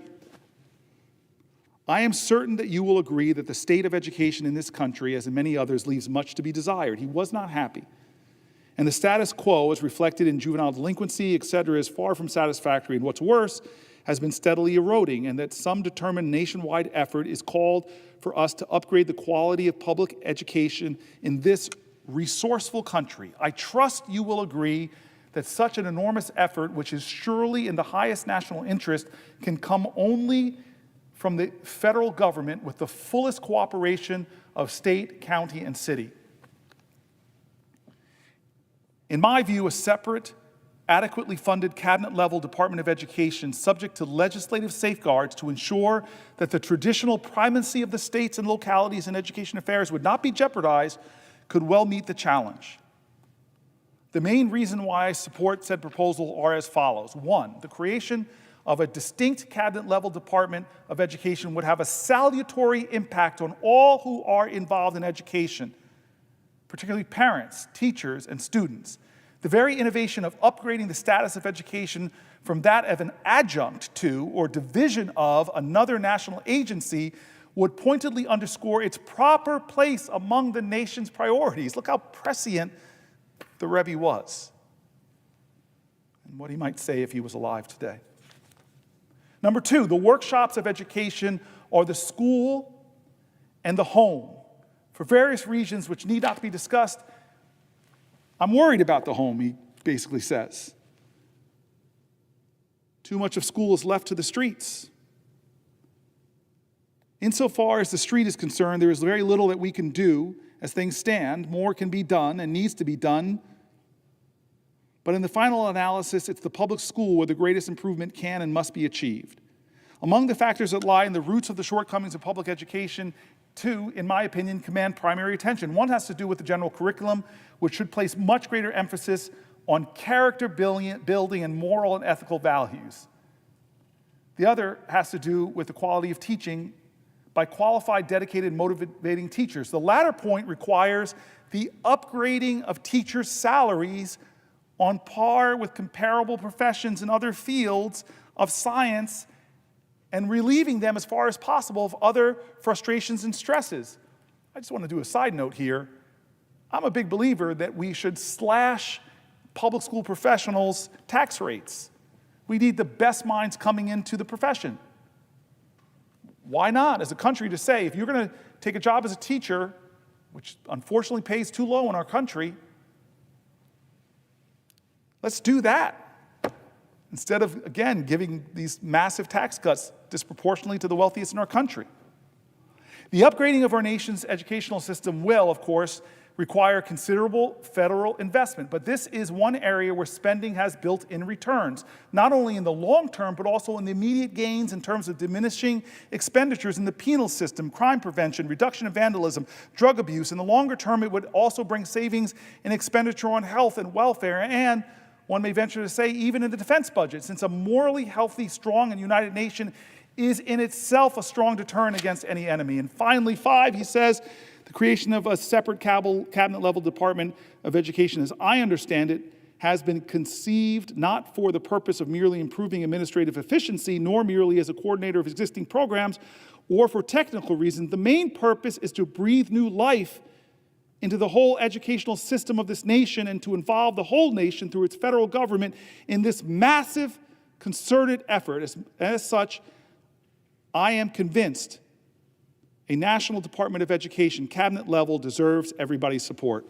I am certain that you will agree that the state of education in this country, as in many others, leaves much to be desired. He was not happy. And the status quo, as reflected in juvenile delinquency, etc., is far from satisfactory. And what's worse, has been steadily eroding, and that some determined nationwide effort is called for us to upgrade the quality of public education in this resourceful country. I trust you will agree that such an enormous effort, which is surely in the highest national interest, can come only from the federal government with the fullest cooperation of state, county, and city. In my view, a separate, adequately funded cabinet-level Department of Education subject to legislative safeguards to ensure that the traditional primacy of the states and localities in education affairs would not be jeopardized could well meet the challenge. The main reason why I support said proposal are as follows. One, the creation of a distinct cabinet-level Department of Education would have a salutary impact on all who are involved in education, particularly parents, teachers, and students. The very innovation of upgrading the status of education from that of an adjunct to or division of another national agency would pointedly underscore its proper place among the nation's priorities. Look how prescient the Rebbe was, and what he might say if he was alive today. Number two, the workshops of education are the school and the home. For various reasons which need not be discussed, I'm worried about the home, he basically says. Too much of school is left to the streets. Insofar as the street is concerned, there is very little that we can do as things stand. More can be done and needs to be done. But in the final analysis, it's the public school where the greatest improvement can and must be achieved. Among the factors that lie in the roots of the shortcomings of public education, two, in my opinion, command primary attention. One has to do with the general curriculum, which should place much greater emphasis on character building and moral and ethical values. The other has to do with the quality of teaching by qualified, dedicated, motivating teachers. The latter point requires the upgrading of teachers' salaries on par with comparable professions in other fields of science and relieving them as far as possible of other frustrations and stresses. I just want to do a side note here. I'm a big believer that we should slash public school professionals' tax rates. We need the best minds coming into the profession. Why not, as a country, to say, if you're going to take a job as a teacher, which unfortunately pays too low in our country, let's do that. Instead of, again, giving these massive tax cuts disproportionately to the wealthiest in our country. The upgrading of our nation's educational system will, of course, require considerable federal investment, but this is one area where spending has built-in returns, not only in the long term, but also in the immediate gains in terms of diminishing expenditures in the penal system, crime prevention, reduction of vandalism, drug abuse. In the longer term, it would also bring savings in expenditure on health and welfare, and one may venture to say even in the defense budget, since a morally healthy, strong, and united nation is in itself a strong deterrent against any enemy. And finally, 5, he says, the creation of a separate cabinet-level Department of Education, as I understand it, has been conceived not for the purpose of merely improving administrative efficiency, nor merely as a coordinator of existing programs, or for technical reasons. The main purpose is to breathe new life into the whole educational system of this nation and to involve the whole nation through its federal government in this massive concerted effort. As such, I am convinced a National Department of Education, cabinet level, deserves everybody's support.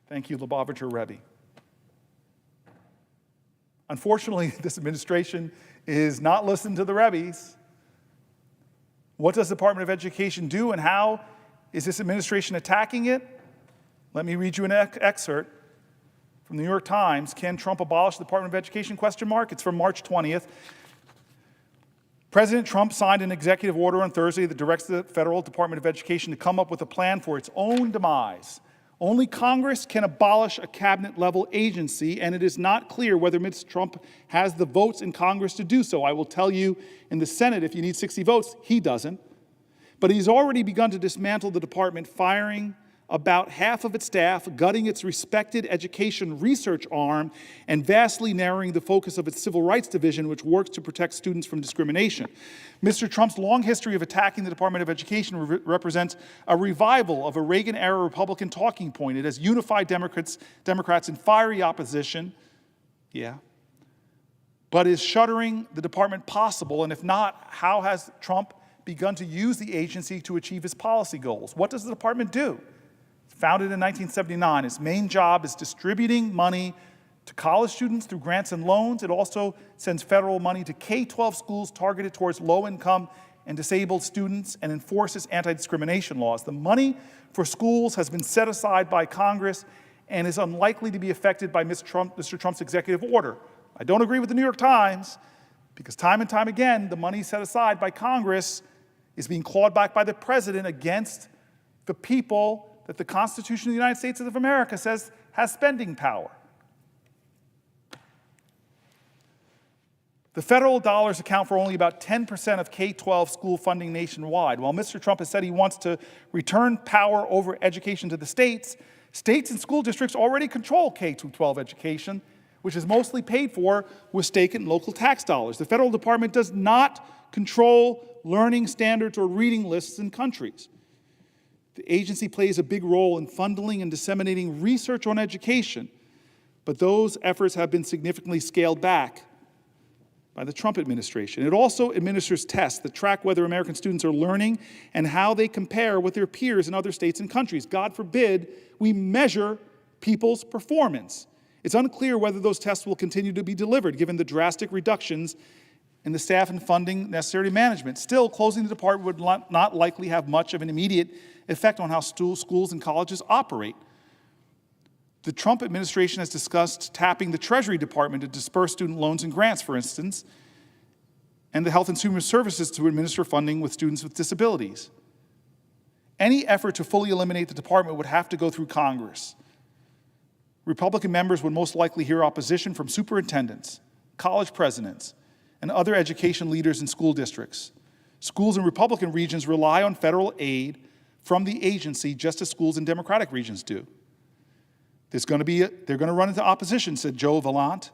Thank you, Lubavitcher Rebbe. Unfortunately, this administration is not listening to the Rebbes. What does the Department of Education do, and how is this administration attacking it? Let me read you an excerpt from the New York Times. Can Trump abolish the Department of Education? It's from March 20th. President Trump signed an executive order on Thursday that directs the Federal Department of Education to come up with a plan for its own demise. Only Congress can abolish a cabinet-level agency, and it is not clear whether Mr. Trump has the votes in Congress to do so. I will tell you, in the Senate, if you need 60 votes, he doesn't. But he's already begun to dismantle the department, firing about half of its staff, gutting its respected education research arm, and vastly narrowing the focus of its civil rights division, which works to protect students from discrimination. Mr. Trump's long history of attacking the Department of Education represents a revival of a Reagan-era Republican talking point. It has unified Democrats in fiery opposition, but is shuttering the department possible, and if not, how has Trump begun to use the agency to achieve his policy goals? What does the department do? Founded in 1979, its main job is distributing money to college students through grants and loans. It also sends federal money to K-12 schools targeted towards low-income and disabled students and enforces anti-discrimination laws. The money for schools has been set aside by Congress and is unlikely to be affected by Mr. Trump's executive order. I don't agree with the New York Times because time and time again, the money set aside by Congress is being clawed back by the president against the people that the Constitution of the United States of America says has spending power. The federal dollars account for only about 10% of K-12 school funding nationwide. While Mr. Trump has said he wants to return power over education to the states, states and school districts already control K-12 education, which is mostly paid for with state and local tax dollars. The federal department does not control learning standards or reading lists in countries. The agency plays a big role in funding and disseminating research on education, but those efforts have been significantly scaled back by the Trump administration. It also administers tests that track whether American students are learning and how they compare with their peers in other states and countries. God forbid we measure people's performance. It's unclear whether those tests will continue to be delivered, given the drastic reductions in the staff and funding necessary to management. Still, closing the department would not likely have much of an immediate effect on how schools and colleges operate. The Trump administration has discussed tapping the Treasury Department to disperse student loans and grants, for instance, and the Health and Human Services to administer funding with students with disabilities. Any effort to fully eliminate the department would have to go through Congress. Republican members would most likely hear opposition from superintendents, college presidents, and other education leaders in school districts. Schools in Republican regions rely on federal aid from the agency just as schools in Democratic regions do. They're going to run into opposition, said Joe Vallant,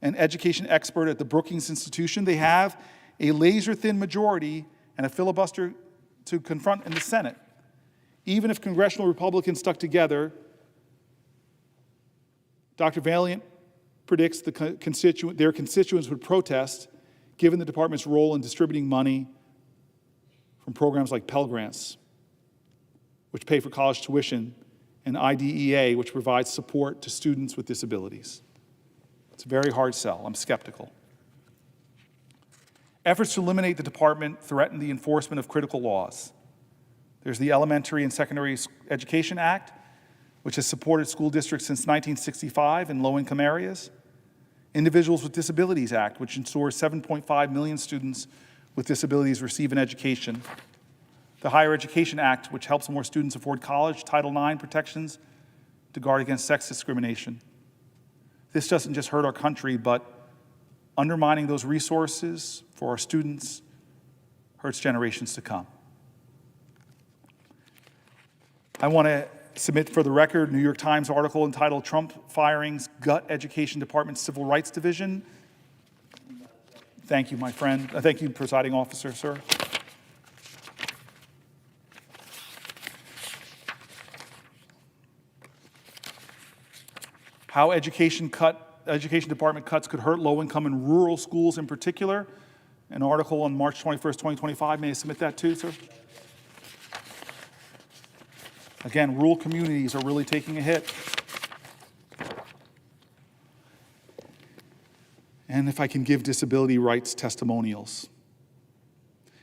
an education expert at the Brookings Institution. They have a laser-thin majority and a filibuster to confront in the Senate. Even if congressional Republicans stuck together, Dr. Valiant predicts their constituents would protest, given the department's role in distributing money from programs like Pell Grants, which pay for college tuition, and IDEA, which provides support to students with disabilities. It's a very hard sell. I'm skeptical. Efforts to eliminate the department threaten the enforcement of critical laws. There's the Elementary and Secondary Education Act, which has supported school districts since 1965 in low-income areas. Individuals with Disabilities Act, which ensures 7.5 million students with disabilities receive an education. The Higher Education Act, which helps more students afford college. Title IX protections to guard against sex discrimination. This doesn't just hurt our country, but undermining those resources for our students hurts generations to come. I want to submit for the record a New York Times article entitled "Trump Firings Gut Education Department Civil Rights Division." Thank you, my friend. Thank you, presiding officer, sir. How education department cuts could hurt low-income and rural schools in particular. An article on March 21st, 2025. May I submit that too, sir? Again, rural communities are really taking a hit. And if I can give disability rights testimonials.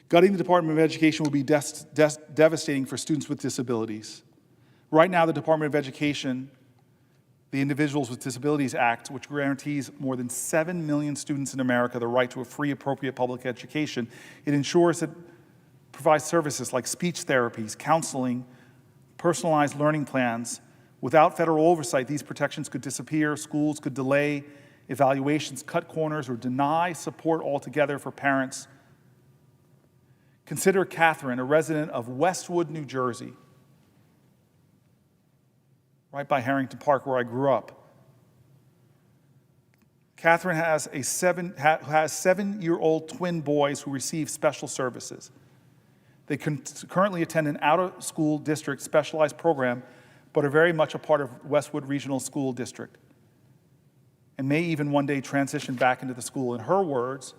Gutting the Department of Education will be devastating for students with disabilities. Right now, the Department of Education, the Individuals with Disabilities Act, which guarantees more than 7 million students in America the right to a free, appropriate public education, it ensures that it provides services like speech therapies, counseling, personalized learning plans. Without federal oversight, these protections could disappear, schools could delay evaluations, cut corners, or deny support altogether for parents. Consider Catherine, a resident of Westwood, New Jersey, right by Harrington Park, where I grew up. Catherine has 7-year-old twin boys who receive special services. They currently attend an out-of-school district specialized program, but are very much a part of Westwood Regional School District, and may even one day transition back into the school. In her words,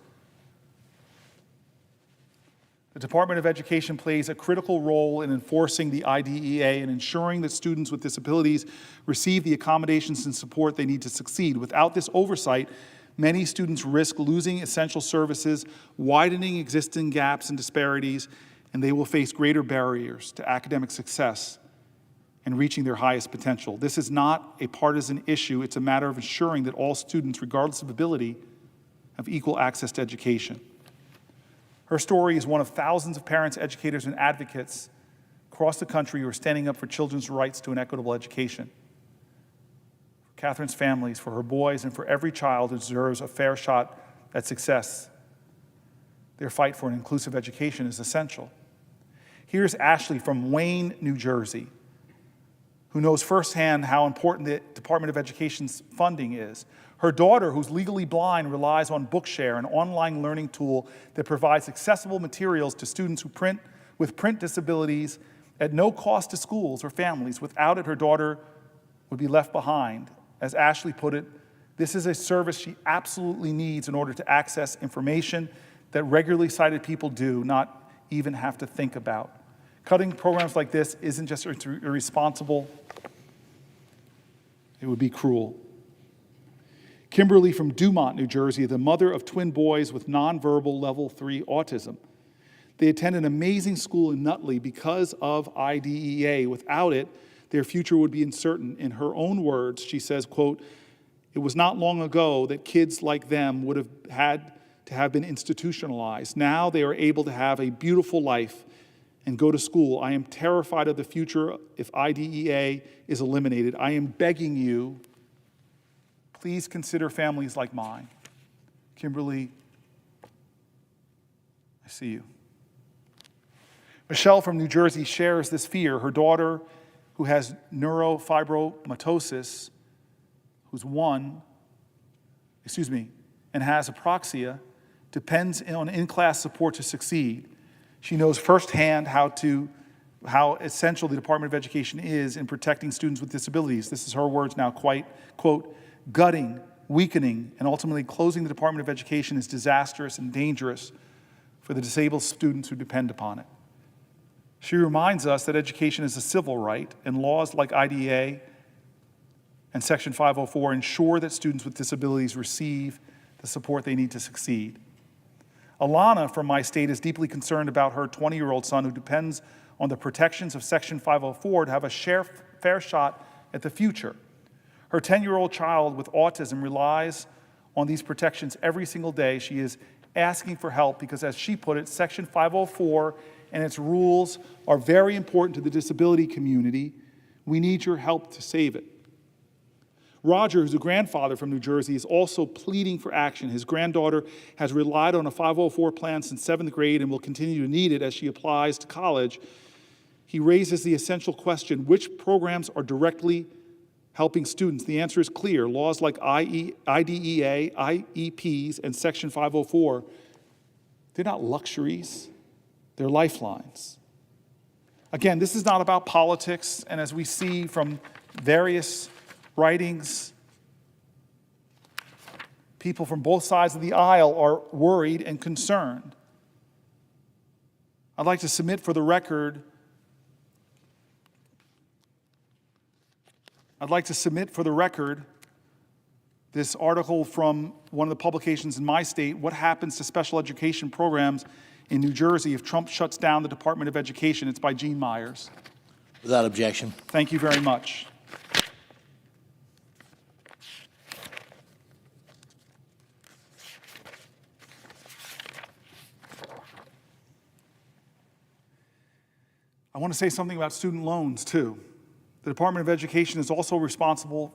the Department of Education plays a critical role in enforcing the IDEA and ensuring that students with disabilities receive the accommodations and support they need to succeed. Without this oversight, many students risk losing essential services, widening existing gaps and disparities, and they will face greater barriers to academic success and reaching their highest potential. This is not a partisan issue. It's a matter of ensuring that all students, regardless of ability, have equal access to education. Her story is one of thousands of parents, educators, and advocates across the country who are standing up for children's rights to an equitable education. For Catherine's families, for her boys, and for every child who deserves a fair shot at success, their fight for an inclusive education is essential. Here's Ashley from Wayne, New Jersey, who knows firsthand how important the Department of Education's funding is. Her daughter, who's legally blind, relies on Bookshare, an online learning tool that provides accessible materials to students with print disabilities at no cost to schools or families. Without it, her daughter would be left behind. As Ashley put it, this is a service she absolutely needs in order to access information that regularly sighted people do not even have to think about. Cutting programs like this isn't just irresponsible, it would be cruel. Kimberly from Dumont, New Jersey, the mother of twin boys with nonverbal level 3 autism. They attend an amazing school in Nutley because of IDEA. Without it, their future would be uncertain. In her own words, she says, quote, "It was not long ago that kids like them would have had to have been institutionalized. Now they are able to have a beautiful life and go to school. I am terrified of the future if IDEA is eliminated. I am begging you, please consider families like mine." Kimberly, I see you. Michelle from New Jersey shares this fear. Her daughter, who has neurofibromatosis, and has apraxia, depends on in-class support to succeed. She knows firsthand how essential the Department of Education is in protecting students with disabilities. This is her words now, quite, quote, "Gutting, weakening, and ultimately closing the Department of Education is disastrous and dangerous for the disabled students who depend upon it." She reminds us that education is a civil right, and laws like IDEA and Section 504 ensure that students with disabilities receive the support they need to succeed. Alana from my state is deeply concerned about her 20-year-old son who depends on the protections of Section 504 to have a fair shot at the future. Her 10-year-old child with autism relies on these protections every single day. She is asking for help because, as she put it, Section 504 and its rules are very important to the disability community. We need your help to save it. Roger, who's a grandfather from New Jersey, is also pleading for action. His granddaughter has relied on a 504 plan since 7th grade and will continue to need it as she applies to college. He raises the essential question, which programs are directly helping students? The answer is clear. Laws like IDEA, IEPs, and Section 504, they're not luxuries, they're lifelines. Again, this is not about politics, and as we see from various writings, people from both sides of the aisle are worried and concerned. I'd like to submit for the record this article from one of the publications in my state, "What Happens to Special Education Programs in New Jersey if Trump shuts down the Department of Education. It's by Gene Myers. Without objection. Thank you very much. I want to say something about student loans, too. The Department of Education is also responsible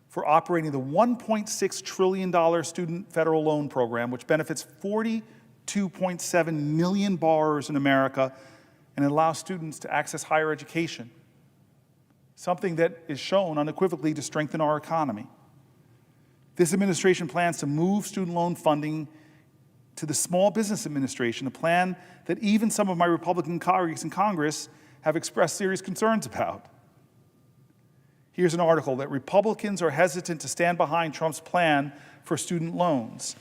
for operating the $1.6 trillion student federal loan program, which benefits 42.7 million borrowers in America and allows students to access higher education, something that is shown unequivocally to strengthen our economy. This administration plans to move student loan funding to the Small Business Administration, a plan that even some of my Republican colleagues in Congress have expressed serious concerns about. Here's an article that Republicans are hesitant to stand behind Trump's plan for student loans.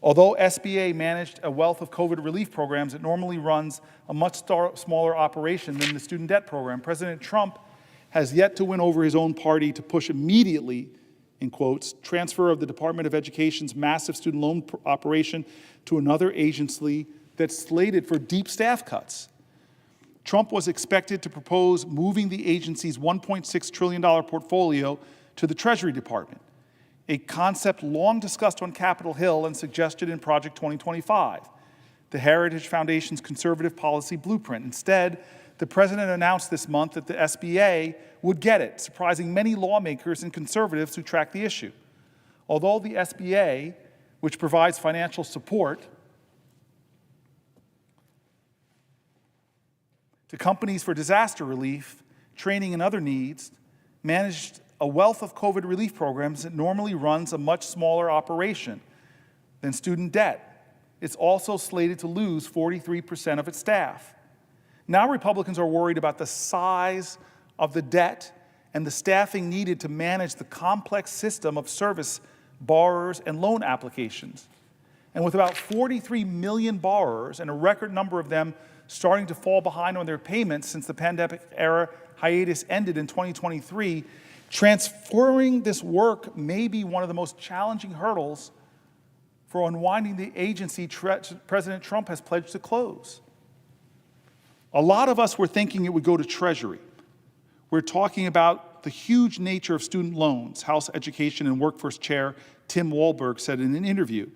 Although SBA managed a wealth of COVID relief programs, it normally runs a much smaller operation than the student debt program. President Trump has yet to win over his own party to push immediately, in quotes, transfer of the Department of Education's massive student loan operation to another agency that's slated for deep staff cuts. Trump was expected to propose moving the agency's $1.6 trillion portfolio to the Treasury Department, a concept long discussed on Capitol Hill and suggested in Project 2025, the Heritage Foundation's conservative policy blueprint. Instead, the president announced this month that the SBA would get it, surprising many lawmakers and conservatives who track the issue. Although the SBA, which provides financial support to companies for disaster relief, training, and other needs, managed a wealth of COVID relief programs that normally runs a much smaller operation than student debt. It's also slated to lose 43% of its staff. Now Republicans are worried about the size of the debt and the staffing needed to manage the complex system of service borrowers and loan applications. And with about 43 million borrowers and a record number of them starting to fall behind on their payments since the pandemic-era hiatus ended in 2023, transferring this work may be one of the most challenging hurdles for unwinding the agency President Trump has pledged to close. A lot of us were thinking it would go to Treasury. We're talking about the huge nature of student loans, House Education and Workforce Chair Tim Walberg said in an interview.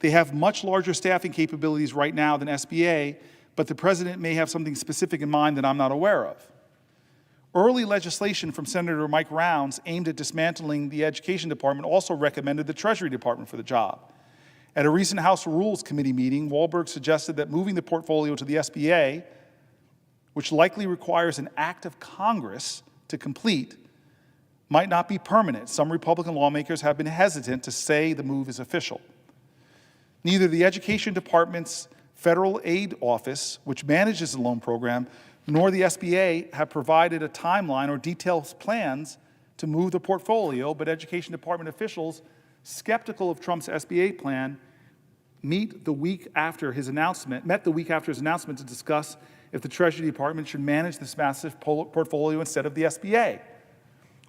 They have much larger staffing capabilities right now than SBA, but the president may have something specific in mind that I'm not aware of. Early legislation from Senator Mike Rounds aimed at dismantling the Education Department also recommended the Treasury Department for the job. At a recent House Rules Committee meeting, Walberg suggested that moving the portfolio to the SBA, which likely requires an act of Congress to complete, might not be permanent. Some Republican lawmakers have been hesitant to say the move is official. Neither the Education Department's Federal Aid Office, which manages the loan program, nor the SBA have provided a timeline or detailed plans to move the portfolio, but Education Department officials, skeptical of Trump's SBA plan, met the week after his announcement to discuss if the Treasury Department should manage this massive portfolio instead of the SBA,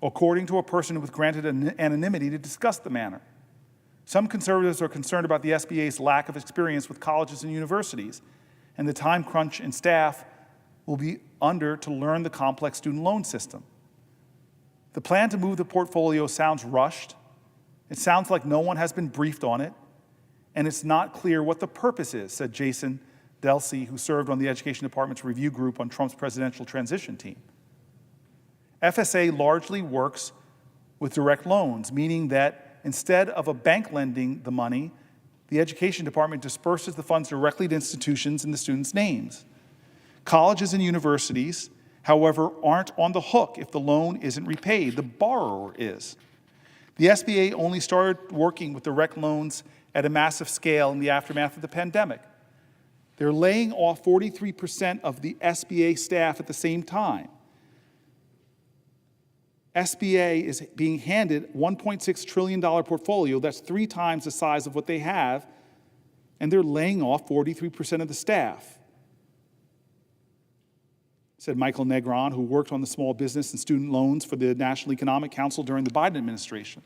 according to a person who was granted anonymity to discuss the matter. Some conservatives are concerned about the SBA's lack of experience with colleges and universities and the time crunch and staff will be under to learn the complex student loan system. The plan to move the portfolio sounds rushed. It sounds like no one has been briefed on it, and it's not clear what the purpose is, said Jason Delsey, who served on the Education Department's review group on Trump's presidential transition team. FSA largely works with direct loans, meaning that instead of a bank lending the money, the Education Department disperses the funds directly to institutions in the students' names. Colleges and universities, however, aren't on the hook if the loan isn't repaid. The borrower is. The SBA only started working with direct loans at a massive scale in the aftermath of the pandemic. They're laying off 43% of the SBA staff at the same time. SBA is being handed $1.6 trillion portfolio. That's 3 times the size of what they have, and they're laying off 43% of the staff, said Michael Negron, who worked on the small business and student loans for the National Economic Council during the Biden administration.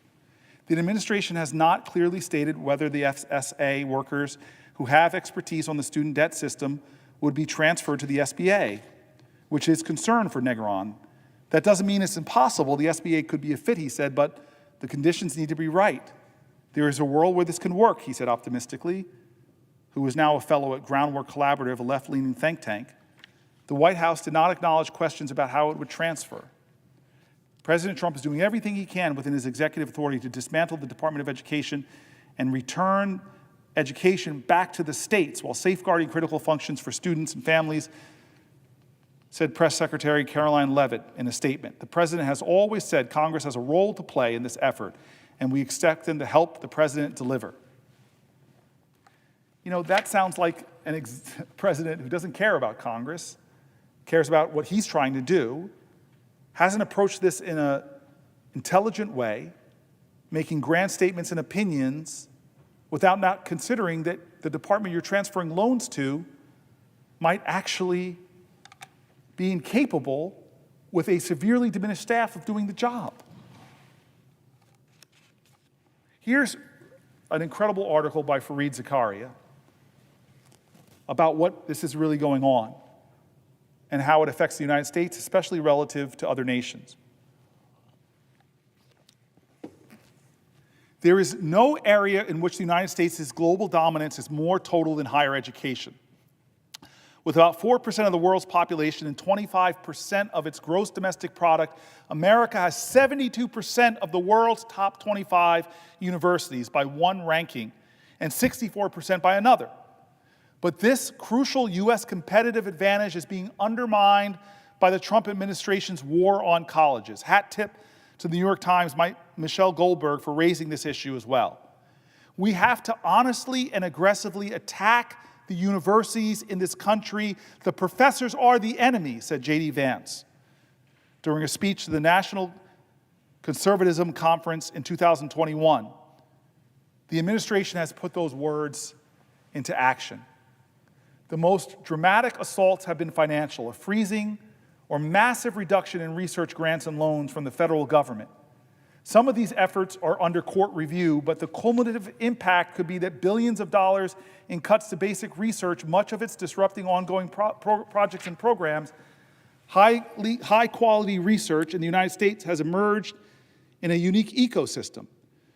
The administration has not clearly stated whether the FSA workers who have expertise on the student debt system would be transferred to the SBA, which is concern for Negron. That doesn't mean it's impossible. The SBA could be a fit, he said, but the conditions need to be right. There is a world where this can work, he said optimistically, who is now a fellow at Groundwork Collaborative, a left-leaning think tank. The White House did not acknowledge questions about how it would transfer. President Trump is doing everything he can within his executive authority to dismantle the Department of Education and return education back to the states while safeguarding critical functions for students and families, said Press Secretary Caroline Leavitt in a statement. The president has always said Congress has a role to play in this effort, and we expect them to help the president deliver. You know, that sounds like a president who doesn't care about Congress, cares about what he's trying to do, hasn't approached this in an intelligent way, making grand statements and opinions without not considering that the department you're transferring loans to might actually be incapable with a severely diminished staff of doing the job. Here's an incredible article by Fareed Zakaria about what this is really going on and how it affects the United States, especially relative to other nations. There is no area in which the United States' global dominance is more total than higher education. With about 4% of the world's population and 25% of its gross domestic product, America has 72% of the world's top 25 universities by one ranking and 64% by another. But this crucial U.S. competitive advantage is being undermined by the Trump administration's war on colleges. Hat tip to the New York Times' Michelle Goldberg for raising this issue as well. We have to honestly and aggressively attack the universities in this country. The professors are the enemy, said J.D. Vance during a speech to the National Conservatism Conference in 2021. The administration has put those words into action. The most dramatic assaults have been financial, a freezing or massive reduction in research grants and loans from the federal government. Some of these efforts are under court review, but the cumulative impact could be that billions of dollars in cuts to basic research, much of it's disrupting ongoing projects and programs. High-quality research in the United States has emerged in a unique ecosystem.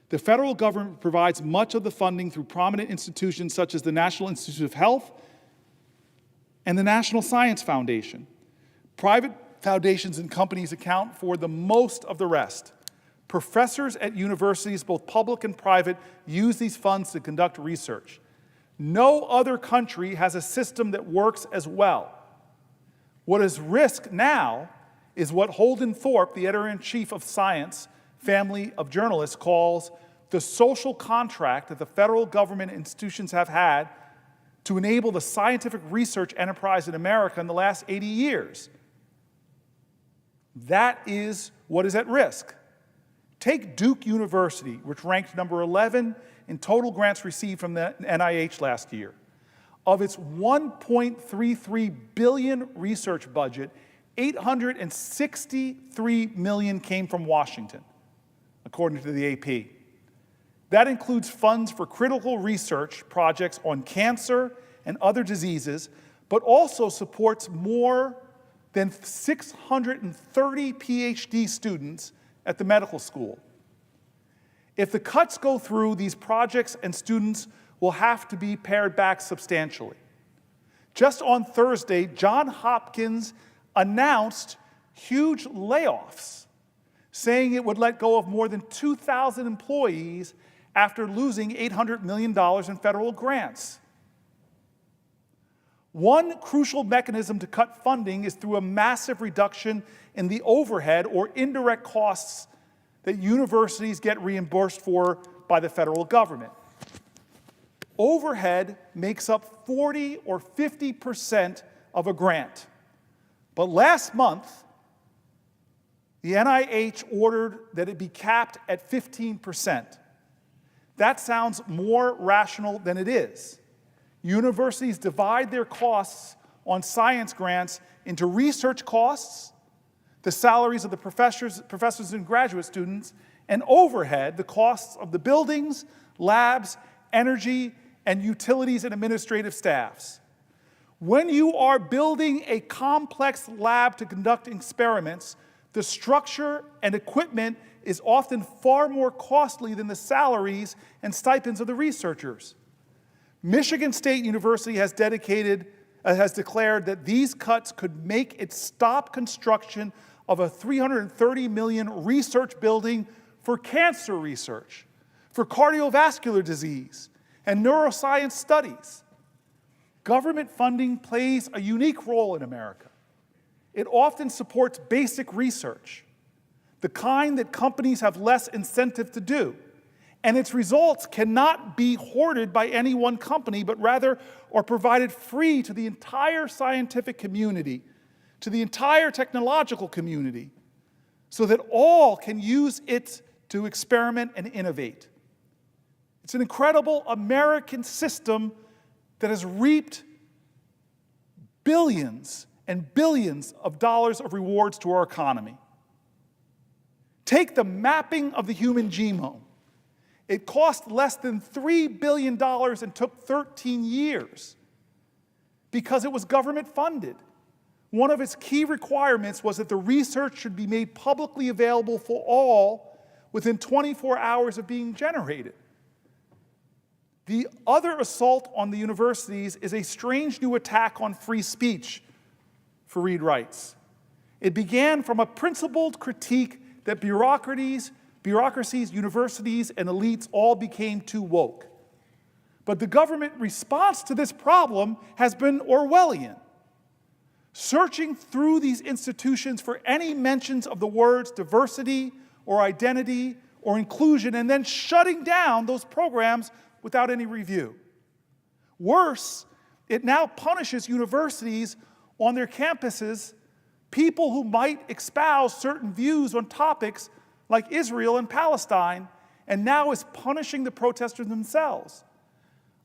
The federal government provides much of the funding through prominent institutions such as the National Institute of Health and the National Science Foundation. Private foundations and companies account for the most of the rest. Professors at universities, both public and private, use these funds to conduct research. No other country has a system that works as well. What is risk now is what Holden Thorpe, the editor-in-chief of Science, family of journalists, calls the social contract that the federal government institutions have had to enable the scientific research enterprise in America in the last 80 years. That is what is at risk. Take Duke University, which ranked number 11 in total grants received from the NIH last year. Of its $1.33 billion research budget, $863 million came from Washington, according to the AP. That includes funds for critical research projects on cancer and other diseases, but also supports more than 630 PhD students at the medical school. If the cuts go through, these projects and students will have to be pared back substantially. Just on Thursday, Johns Hopkins announced huge layoffs, saying it would let go of more than 2,000 employees after losing $800 million in federal grants. One crucial mechanism to cut funding is through a massive reduction in the overhead or indirect costs that universities get reimbursed for by the federal government. Overhead makes up 40 or 50% of a grant. But last month, the NIH ordered that it be capped at 15%. That sounds more rational than it is. Universities divide their costs on science grants into research costs, the salaries of the professors and graduate students, and overhead, the costs of the buildings, labs, energy, and utilities and administrative staffs. When you are building a complex lab to conduct experiments, the structure and equipment is often far more costly than the salaries and stipends of the researchers. Michigan State University has declared that these cuts could make it stop construction of a $330 million research building for cancer research, for cardiovascular disease, and neuroscience studies. Government funding plays a unique role in America. It often supports basic research, the kind that companies have less incentive to do, and its results cannot be hoarded by any one company, but rather are provided free to the entire scientific community, to the entire technological community, so that all can use it to experiment and innovate. It's an incredible American system that has reaped billions and billions of dollars of rewards to our economy. Take the mapping of the human genome. It cost less than $3 billion and took 13 years because it was government funded. One of its key requirements was that the research should be made publicly available for all within 24 hours of being generated. The other assault on the universities is a strange new attack on free speech for read rights. It began from a principled critique that bureaucracies, universities, and elites all became too woke. But the government response to this problem has been Orwellian, searching through these institutions for any mentions of the words diversity or identity or inclusion, and then shutting down those programs without any review. Worse, it now punishes universities on their campuses, people who might espouse certain views on topics like Israel and Palestine, and now is punishing the protesters themselves.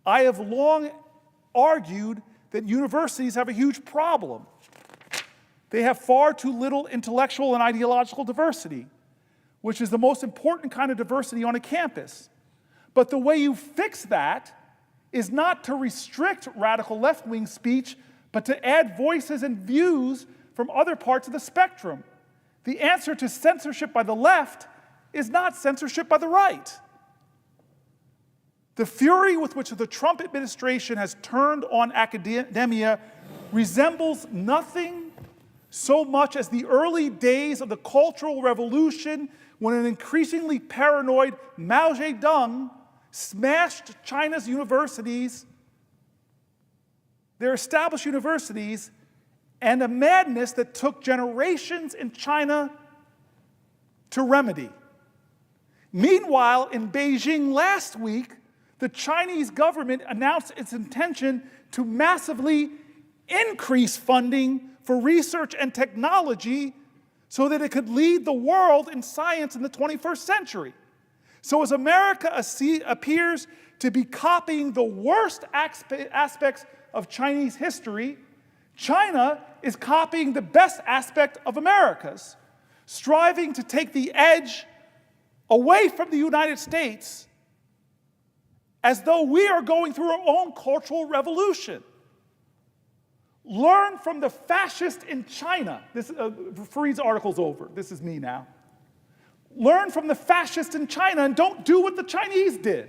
I have long argued that universities have a huge problem. They have far too little intellectual and ideological diversity, which is the most important kind of diversity on a campus. But the way you fix that is not to restrict radical left-wing speech, but to add voices and views from other parts of the spectrum. The answer to censorship by the left is not censorship by the right. The fury with which the Trump administration has turned on academia resembles nothing so much as the early days of the Cultural Revolution, when an increasingly paranoid Mao Zedong smashed China's universities, their established universities, and a madness that took generations in China to remedy. Meanwhile, in Beijing last week, the Chinese government announced its intention to massively increase funding for research and technology so that it could lead the world in science in the 21st century. So as America appears to be copying the worst aspects of Chinese history, China is copying the best aspect of America's, striving to take the edge away from the United States as though we are going through our own cultural revolution. Learn from the fascist in China. Fareed's article's over. This is me now. Learn from the fascists in China and don't do what the Chinese did.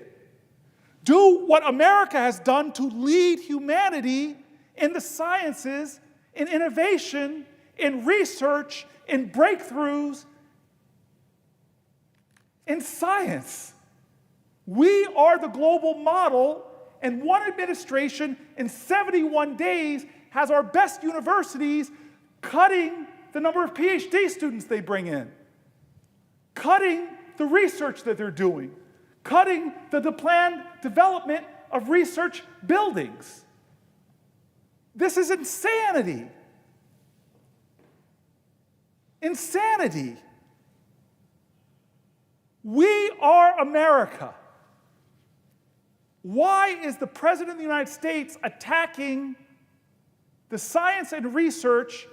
Do what America has done to lead humanity in the sciences, in innovation, in research, in breakthroughs, in science. We are the global model, and one administration in 71 days has our best universities cutting the number of PhD students they bring in, cutting the research that they're doing, cutting the planned development of research buildings. This is insanity. Insanity. We are America. Why is the President of the United States attacking the science and research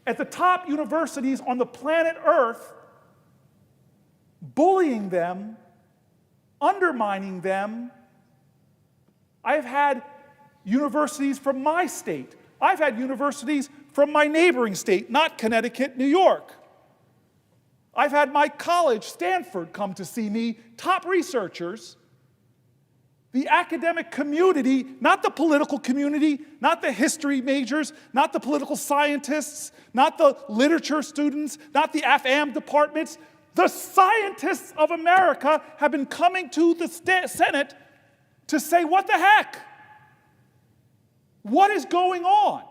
at the top universities on the planet Earth, bullying them, undermining them, I've had universities from my state. I've had universities from my neighboring state, not Connecticut, New York. I've had my college, Stanford, come to see me, top researchers. The academic community, not the political community, not the history majors, not the political scientists, not the literature students, not the AFAM departments. The scientists of America have been coming to the Senate to say, what the heck? What is going on?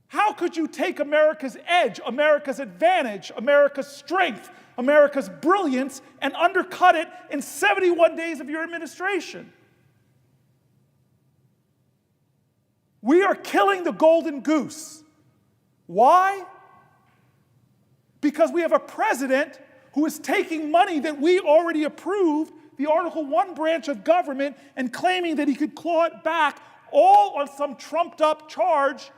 How could you take America's edge, America's advantage, America's strength, America's brilliance, and undercut it in 71 days of your administration? We are killing the golden goose. Why? Because we have a president who is taking money that we already approved, the Article 1 branch of government, and claiming that he could claw it back, all on some trumped-up charge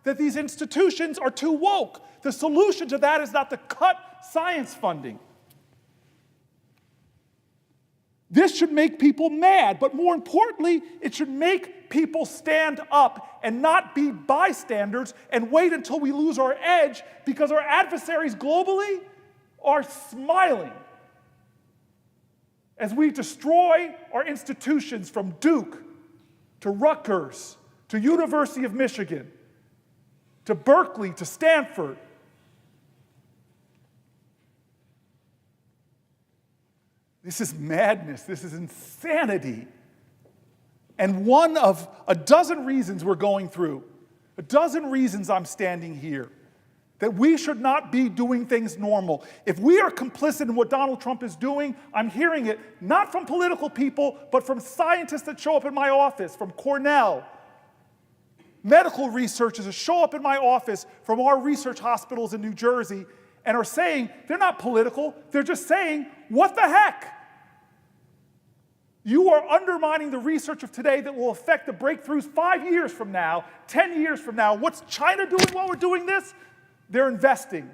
that these institutions are too woke. The solution to that is not to cut science funding. This should make people mad, but more importantly, it should make people stand up and not be bystanders and wait until we lose our edge because our adversaries globally are smiling as we destroy our institutions from Duke to Rutgers to University of Michigan to Berkeley to Stanford. This is madness. This is insanity. And one of a dozen reasons we're going through, a dozen reasons I'm standing here, that we should not be doing things normal. If we are complicit in what Donald Trump is doing, I'm hearing it not from political people, but from scientists that show up in my office, from Cornell, medical researchers that show up in my office from our research hospitals in New Jersey and are saying, they're not political, they're just saying, what the heck? You are undermining the research of today that will affect the breakthroughs 5 years from now, 10 years from now. What's China doing while we're doing this? They're investing.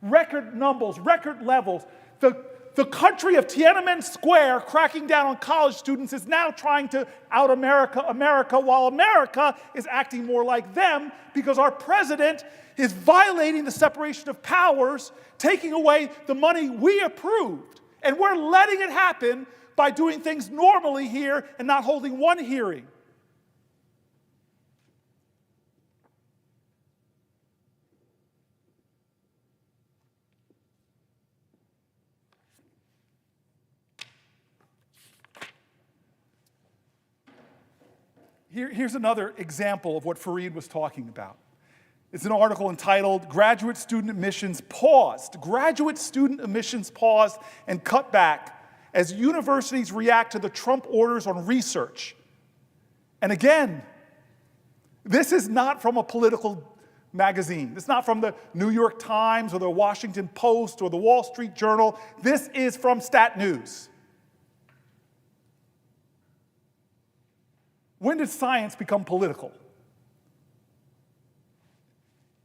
Record numbers, record levels. The country of Tiananmen Square cracking down on college students is now trying to out America, while America is acting more like them because our president is violating the separation of powers, taking away the money we approved. And we're letting it happen by doing things normally here and not holding one hearing. Here's another example of what Fareed was talking about. It's an article entitled, Graduate Student Admissions Paused. Graduate student admissions paused and cut back as universities react to the Trump orders on research. And again, this is not from a political magazine. It's not from the New York Times or the Washington Post or the Wall Street Journal. This is from Stat News. When did science become political?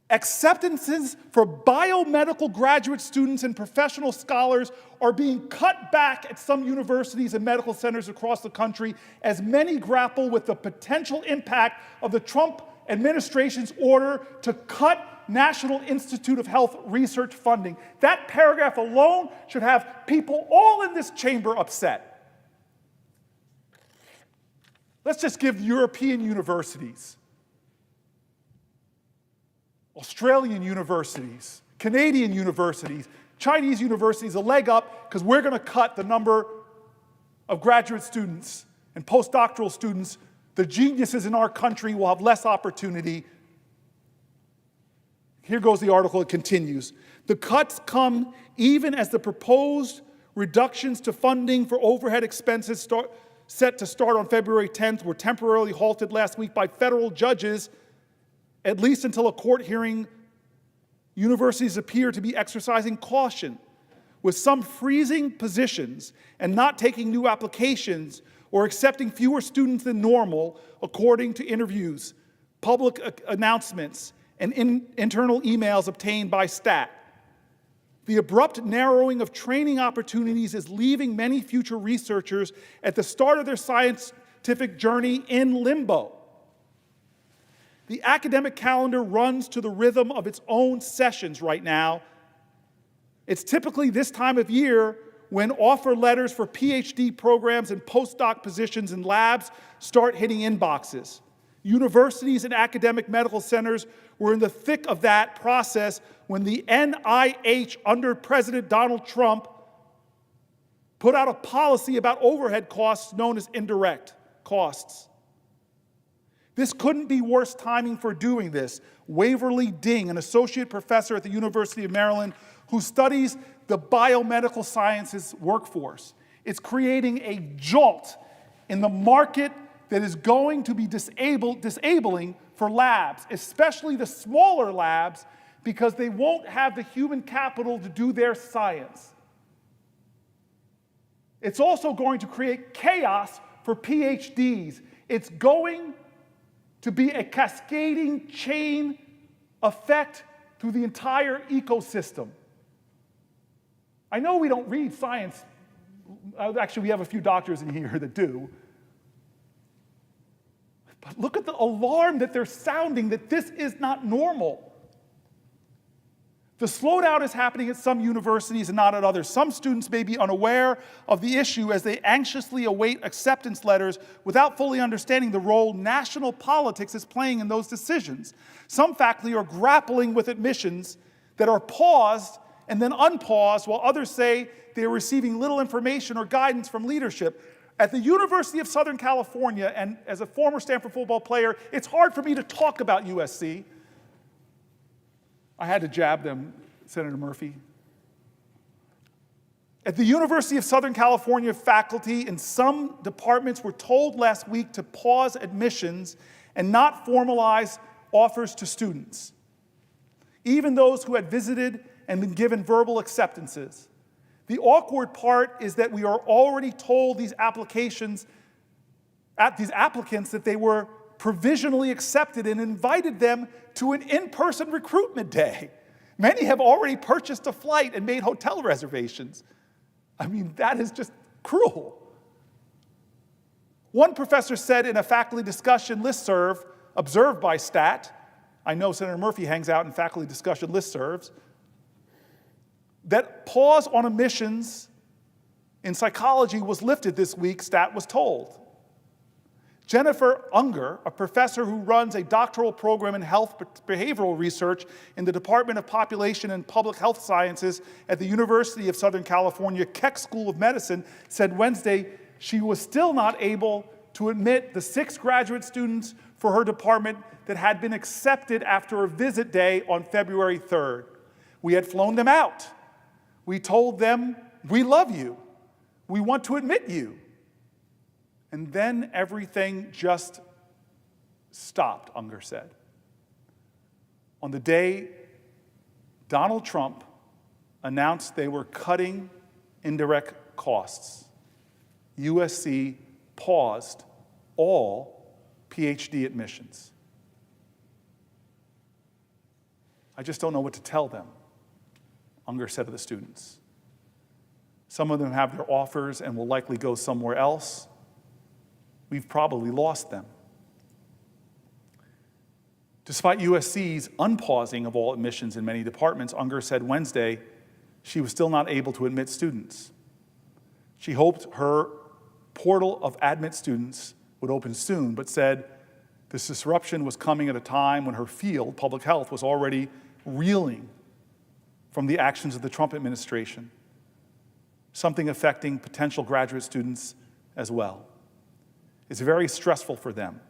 Acceptances for biomedical graduate students and professional scholars are being cut back at some universities and medical centers across the country as many grapple with the potential impact of the Trump administration's order to cut National Institute of Health research funding. That paragraph alone should have people all in this chamber upset. Let's just give European universities, Australian universities, Canadian universities, Chinese universities a leg up because we're going to cut the number of graduate students and postdoctoral students. The geniuses in our country will have less opportunity. Here goes the article, it continues. The cuts come even as the proposed reductions to funding for overhead expenses set to start on February 10th were temporarily halted last week by federal judges, at least until a court hearing. Universities appear to be exercising caution, with some freezing positions and not taking new applications or accepting fewer students than normal, according to interviews, public announcements, and internal emails obtained by STAT. The abrupt narrowing of training opportunities is leaving many future researchers at the start of their scientific journey in limbo. The academic calendar runs to the rhythm of its own sessions right now. It's typically this time of year when offer letters for PhD programs and postdoc positions in labs start hitting inboxes. Universities and academic medical centers were in the thick of that process when the NIH, under President Donald Trump, put out a policy about overhead costs known as indirect costs. This couldn't be worse timing for doing this. Waverly Ding, an associate professor at the University of Maryland who studies the biomedical sciences workforce, it's creating a jolt in the market that is going to be disabling for labs, especially the smaller labs, because they won't have the human capital to do their science. It's also going to create chaos for PhDs. It's going to be a cascading chain effect through the entire ecosystem. I know we don't read science. Actually, we have a few doctors in here that do. But look at the alarm that they're sounding that this is not normal. The slowdown is happening at some universities and not at others. Some students may be unaware of the issue as they anxiously await acceptance letters without fully understanding the role national politics is playing in those decisions. Some faculty are grappling with admissions that are paused and then unpaused, while others say they are receiving little information or guidance from leadership. At the University of Southern California, and as a former Stanford football player, it's hard for me to talk about USC. I had to jab them, Senator Murphy. At the University of Southern California, faculty in some departments were told last week to pause admissions and not formalize offers to students, even those who had visited and been given verbal acceptances. The awkward part is that we are already told these applicants that they were provisionally accepted and invited them to an in-person recruitment day. Many have already purchased a flight and made hotel reservations. I mean, that is just cruel. One professor said in a faculty discussion listserv observed by STAT, I know Senator Murphy hangs out in faculty discussion listservs, that pause on admissions in psychology was lifted this week, STAT was told. Jennifer Unger, a professor who runs a doctoral program in health behavioral research in the Department of Population and Public Health Sciences at the University of Southern California Keck School of Medicine, said Wednesday she was still not able to admit the 6 graduate students for her department that had been accepted after a visit day on February 3rd. We had flown them out. We told them, we love you. We want to admit you. And then everything just stopped, Unger said. On the day Donald Trump announced they were cutting indirect costs, USC paused all PhD admissions. I just don't know what to tell them, Unger said to the students. Some of them have their offers and will likely go somewhere else. We've probably lost them. Despite USC's unpausing of all admissions in many departments, Unger said Wednesday she was still not able to admit students. She hoped her portal of admit students would open soon, but said this disruption was coming at a time when her field, public health, was already reeling from the actions of the Trump administration, something affecting potential graduate students as well. It's very stressful for them.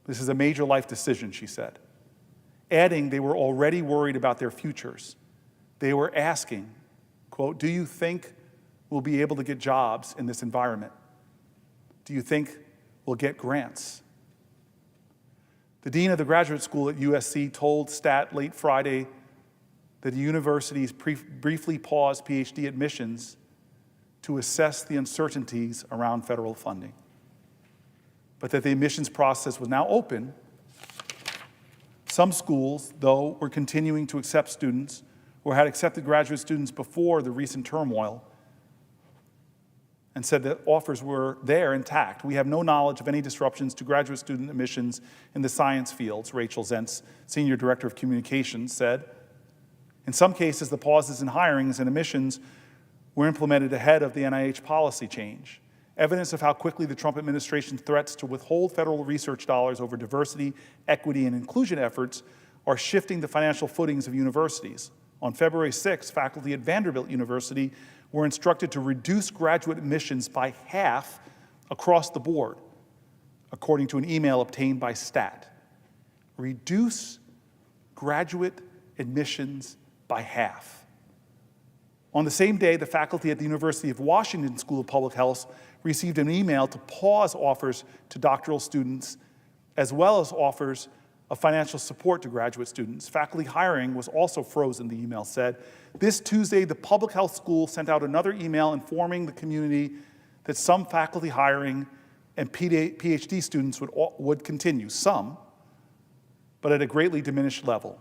This is a major life decision, she said. Adding, they were already worried about their futures. They were asking, quote, do you think we'll be able to get jobs in this environment? Do you think we'll get grants? The dean of the graduate school at USC told STAT late Friday that the universities briefly paused PhD admissions to assess the uncertainties around federal funding, but that the admissions process was now open. Some schools, though, were continuing to accept students or had accepted graduate students before the recent turmoil, and said that offers were there intact. We have no knowledge of any disruptions to graduate student admissions in the science fields, Rachel Zentz, Senior Director of Communications, said. In some cases, the pauses in hirings and admissions were implemented ahead of the NIH policy change. Evidence of how quickly the Trump administration's threats to withhold federal research dollars over diversity, equity, and inclusion efforts are shifting the financial footings of universities. On February 6, faculty at Vanderbilt University were instructed to reduce graduate admissions by half across the board, according to an email obtained by STAT. Reduce graduate admissions by half. On the same day, the faculty at the University of Washington School of Public Health received an email to pause offers to doctoral students, as well as offers of financial support to graduate students. Faculty hiring was also frozen, the email said. This Tuesday, the public health school sent out another email informing the community that some faculty hiring and PhD students would continue, some, but at a greatly diminished level.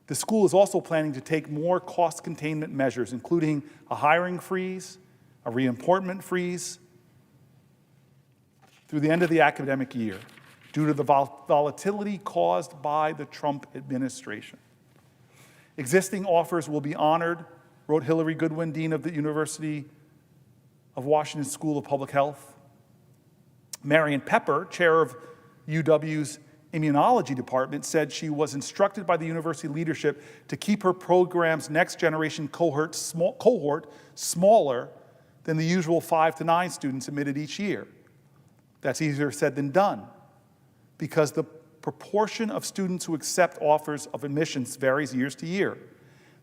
The school is also planning to take more cost containment measures, including a hiring freeze, a reappointment freeze, through the end of the academic year, due to the volatility caused by the Trump administration. Existing offers will be honored, wrote Hillary Goodwin, Dean of the University of Washington School of Public Health. Marion Pepper, chair of UW's immunology department, said she was instructed by the university leadership to keep her program's next generation cohort smaller than the usual 5 to 9 students admitted each year. That's easier said than done, because the proportion of students who accept offers of admissions varies year to year.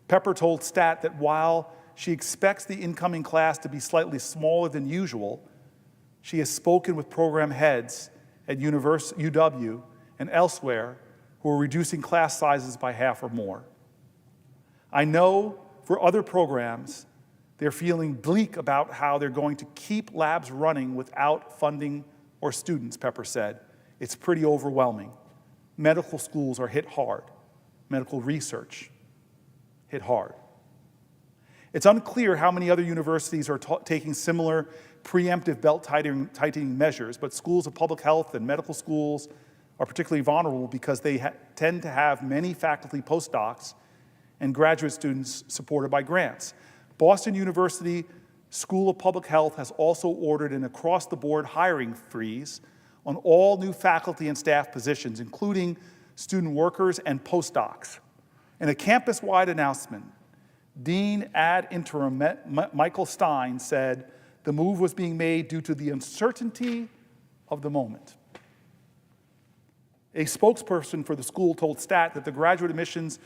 Pepper told STAT that while she expects the incoming class to be slightly smaller than usual, she has spoken with program heads at UW and elsewhere who are reducing class sizes by half or more. I know for other programs, they're feeling bleak about how they're going to keep labs running without funding or students, Pepper said. It's pretty overwhelming. Medical schools are hit hard. Medical research hit hard. It's unclear how many other universities are taking similar preemptive belt-tightening measures, but schools of public health and medical schools are particularly vulnerable because they tend to have many faculty postdocs and graduate students supported by grants. Boston University School of Public Health has also ordered an across-the-board hiring freeze on all new faculty and staff positions, including student workers and postdocs. In a campus-wide announcement, Dean ad interim Michael Stein said the move was being made due to the uncertainty of the moment. A spokesperson for the school told STAT that the graduate admissions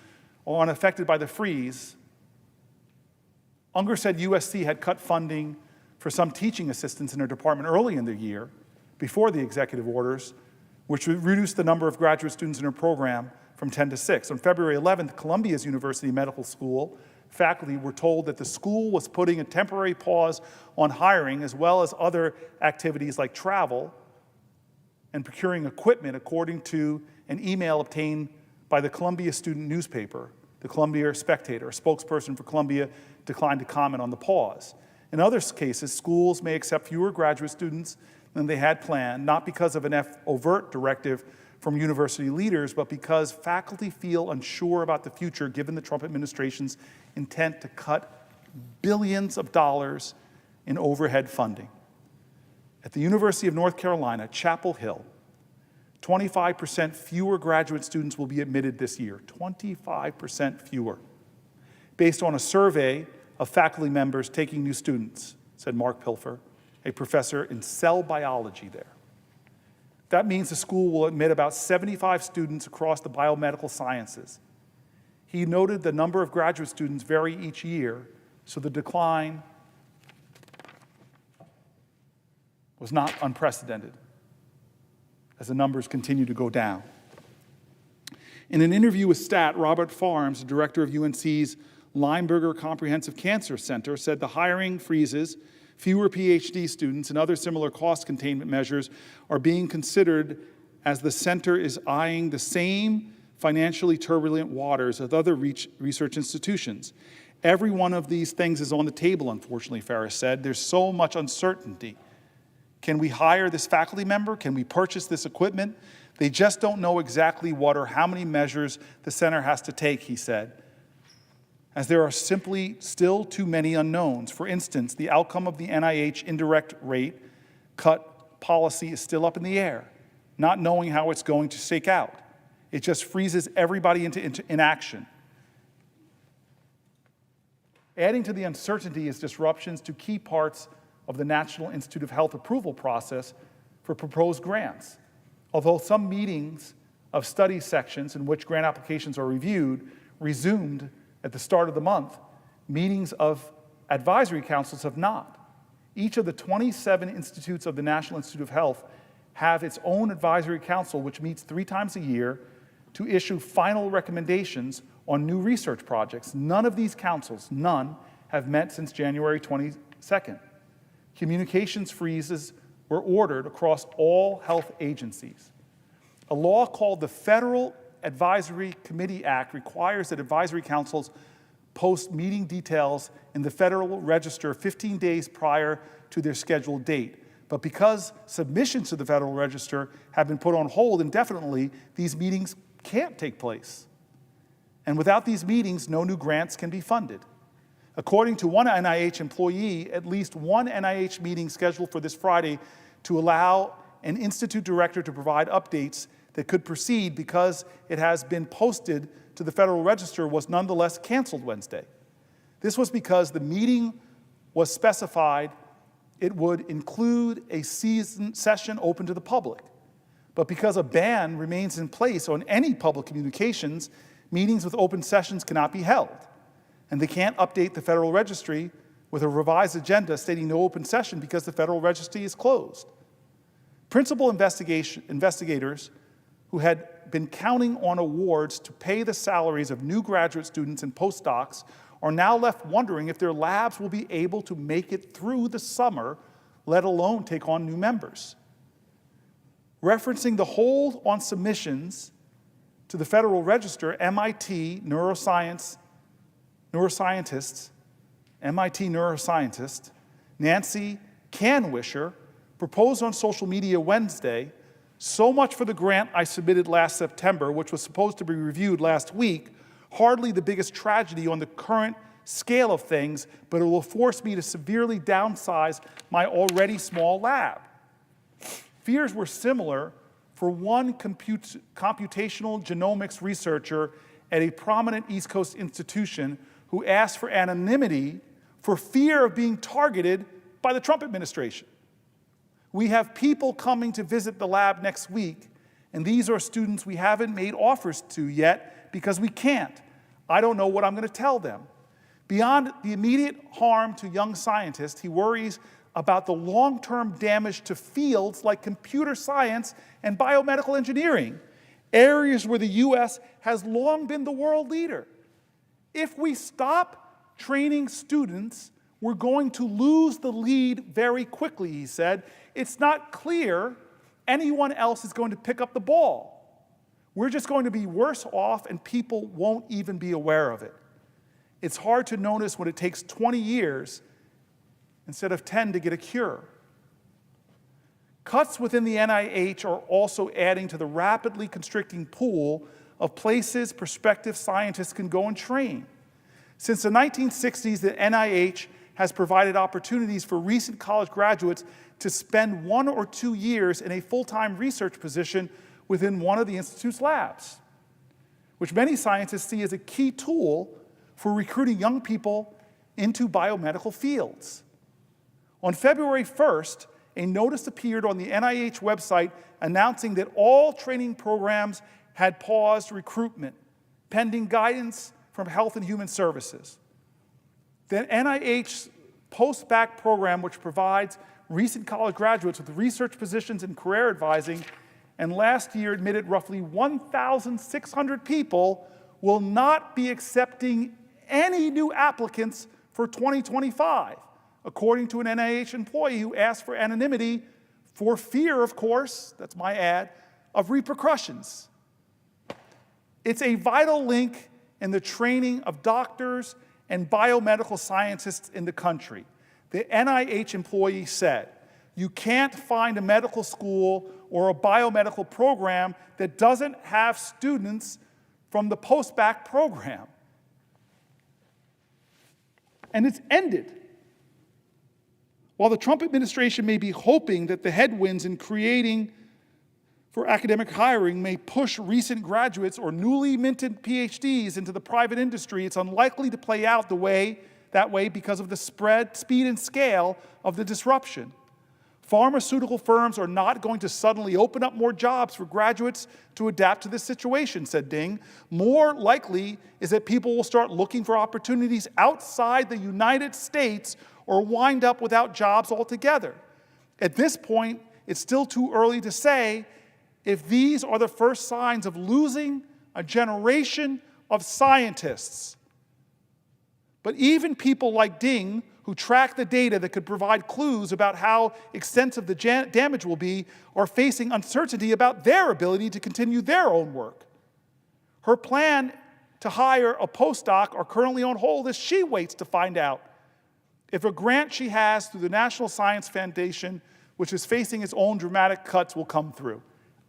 are unaffected by the freeze. Unger said USC had cut funding for some teaching assistants in her department early in the year, before the executive orders, which would reduce the number of graduate students in her program from 10 to 6. On February 11th, Columbia's University Medical School faculty were told that the school was putting a temporary pause on hiring, as well as other activities like travel and procuring equipment, according to an email obtained by the Columbia student newspaper, the Columbia Spectator. A spokesperson for Columbia declined to comment on the pause. In other cases, schools may accept fewer graduate students than they had planned, not because of an overt directive from university leaders, but because faculty feel unsure about the future given the Trump administration's intent to cut billions of dollars in overhead funding. At the University of North Carolina, Chapel Hill, 25% fewer graduate students will be admitted this year, 25% fewer, based on a survey of faculty members taking new students, said Mark Pilfer, a professor in cell biology there. That means the school will admit about 75 students across the biomedical sciences. He noted the number of graduate students vary each year, so the decline was not unprecedented as the numbers continue to go down. In an interview with STAT, Robert Farms, the director of UNC's Lineberger Comprehensive Cancer Center, said the hiring freezes, fewer PhD students, and other similar cost containment measures are being considered as the center is eyeing the same financially turbulent waters of other research institutions. Every one of these things is on the table, unfortunately, Ferris said. There's so much uncertainty. Can we hire this faculty member? Can we purchase this equipment? They just don't know exactly what or how many measures the center has to take, he said, as there are simply still too many unknowns. For instance, the outcome of the NIH indirect rate cut policy is still up in the air, not knowing how it's going to shake out. It just freezes everybody into inaction. Adding to the uncertainty is disruptions to key parts of the National Institute of Health approval process for proposed grants. Although some meetings of study sections in which grant applications are reviewed resumed at the start of the month, meetings of advisory councils have not. Each of the 27 institutes of the National Institute of Health have its own advisory council, which meets 3 times a year to issue final recommendations on new research projects. None of these councils, none, have met since January 22nd. Communications freezes were ordered across all health agencies. A law called the Federal Advisory Committee Act requires that advisory councils post meeting details in the Federal Register 15 days prior to their scheduled date. But because submissions to the Federal Register have been put on hold indefinitely, these meetings can't take place. And without these meetings, no new grants can be funded. According to one NIH employee, at least one NIH meeting scheduled for this Friday to allow an institute director to provide updates that could proceed because it has been posted to the Federal Register was nonetheless canceled Wednesday. This was because the meeting was specified it would include a session open to the public. But because a ban remains in place on any public communications, meetings with open sessions cannot be held. And they can't update the Federal Registry with a revised agenda stating no open session because the Federal Registry is closed. Principal investigators who had been counting on awards to pay the salaries of new graduate students and postdocs are now left wondering if their labs will be able to make it through the summer, let alone take on new members. Referencing the hold on submissions to the Federal Register, MIT neuroscientist Nancy Canwisher proposed on social media Wednesday, "So much for the grant I submitted last September, which was supposed to be reviewed last week, hardly the biggest tragedy on the current scale of things, but it will force me to severely downsize my already small lab." Fears were similar for one computational genomics researcher at a prominent East Coast institution who asked for anonymity for fear of being targeted by the Trump administration. We have people coming to visit the lab next week, and these are students we haven't made offers to yet because we can't. I don't know what I'm going to tell them. Beyond the immediate harm to young scientists, he worries about the long-term damage to fields like computer science and biomedical engineering, areas where the U.S. has long been the world leader. If we stop training students, we're going to lose the lead very quickly, he said. It's not clear anyone else is going to pick up the ball. We're just going to be worse off and people won't even be aware of it. It's hard to notice when it takes 20 years instead of 10 to get a cure. Cuts within the NIH are also adding to the rapidly constricting pool of places prospective scientists can go and train. Since the 1960s, the NIH has provided opportunities for recent college graduates to spend 1 or 2 years in a full-time research position within one of the Institute's labs, which many scientists see as a key tool for recruiting young people into biomedical fields. On February 1st, a notice appeared on the NIH website announcing that all training programs had paused recruitment, pending guidance from Health and Human Services. The NIH post-bac program, which provides recent college graduates with research positions in career advising, and last year admitted roughly 1,600 people, will not be accepting any new applicants for 2025, according to an NIH employee who asked for anonymity for fear, of course, that's my ad, of repercussions. It's a vital link in the training of doctors and biomedical scientists in the country. The NIH employee said, you can't find a medical school or a biomedical program that doesn't have students from the post-bac program. And it's ended. While the Trump administration may be hoping that the headwinds in creating for academic hiring may push recent graduates or newly minted PhDs into the private industry, it's unlikely to play out that way because of the speed and scale of the disruption. Pharmaceutical firms are not going to suddenly open up more jobs for graduates to adapt to this situation, said Ding. More likely is that people will start looking for opportunities outside the United States or wind up without jobs altogether. At this point, it's still too early to say if these are the first signs of losing a generation of scientists. But even people like Ding, who track the data that could provide clues about how extensive the damage will be, are facing uncertainty about their ability to continue their own work. Her plan to hire a postdoc are currently on hold as she waits to find out if a grant she has through the National Science Foundation, which is facing its own dramatic cuts, will come through.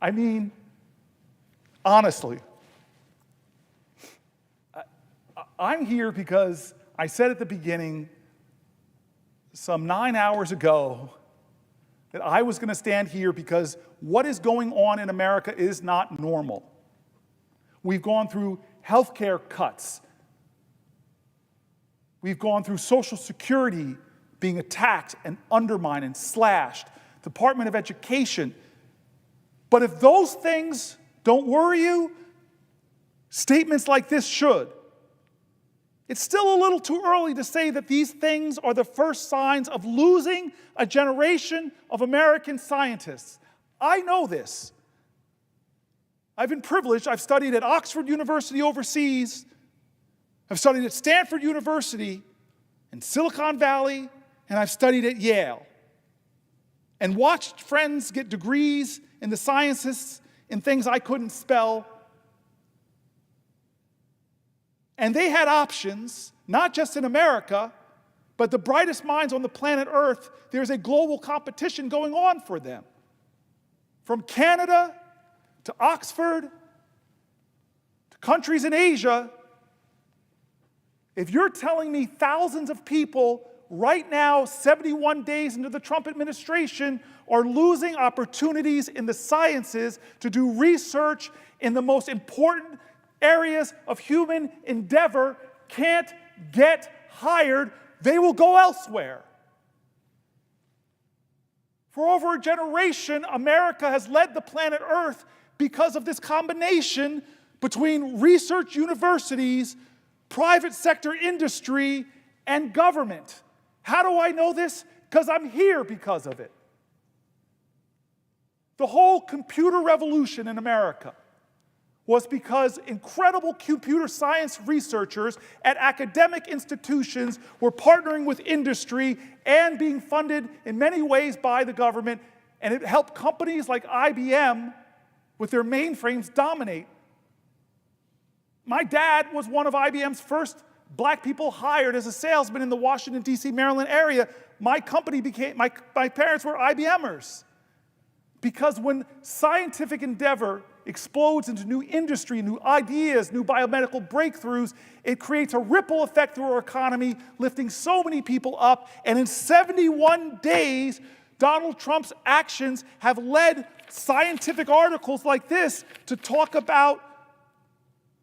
I mean, honestly, I'm here because I said at the beginning, some 9 hours ago, that I was going to stand here because what is going on in America is not normal. We've gone through healthcare cuts. We've gone through Social Security being attacked and undermined and slashed, Department of Education. But if those things don't worry you, statements like this should. It's still a little too early to say that these things are the first signs of losing a generation of American scientists. I know this. I've been privileged. I've studied at Oxford University overseas. I've studied at Stanford University in Silicon Valley, and I've studied at Yale. And watched friends get degrees in the sciences in things I couldn't spell. And they had options, not just in America, but the brightest minds on the planet Earth. There's a global competition going on for them. From Canada to Oxford to countries in Asia, if you're telling me thousands of people right now, 71 days into the Trump administration, are losing opportunities in the sciences to do research in the most important areas of human endeavor, can't get hired, they will go elsewhere. For over a generation, America has led the planet Earth because of this combination between research universities, private sector industry, and government. How do I know this? Because I'm here because of it. The whole computer revolution in America was because incredible computer science researchers at academic institutions were partnering with industry and being funded in many ways by the government, and it helped companies like IBM with their mainframes dominate. My dad was one of IBM's first black people hired as a salesman in the Washington, D.C., Maryland area. My parents were IBMers. Because when scientific endeavor explodes into new industry, new ideas, new biomedical breakthroughs, it creates a ripple effect through our economy, lifting so many people up. And in 71 days, Donald Trump's actions have led scientific articles like this to talk about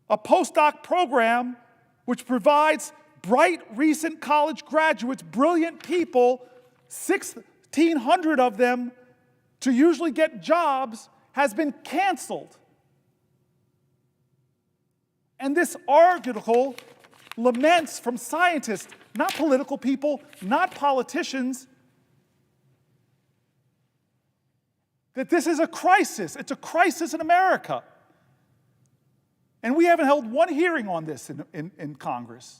a postdoc program which provides bright, recent college graduates, brilliant people, 1,600 of them, to usually get jobs, has been canceled. And this article laments from scientists, not political people, not politicians, that this is a crisis. It's a crisis in America. And we haven't held one hearing on this in Congress.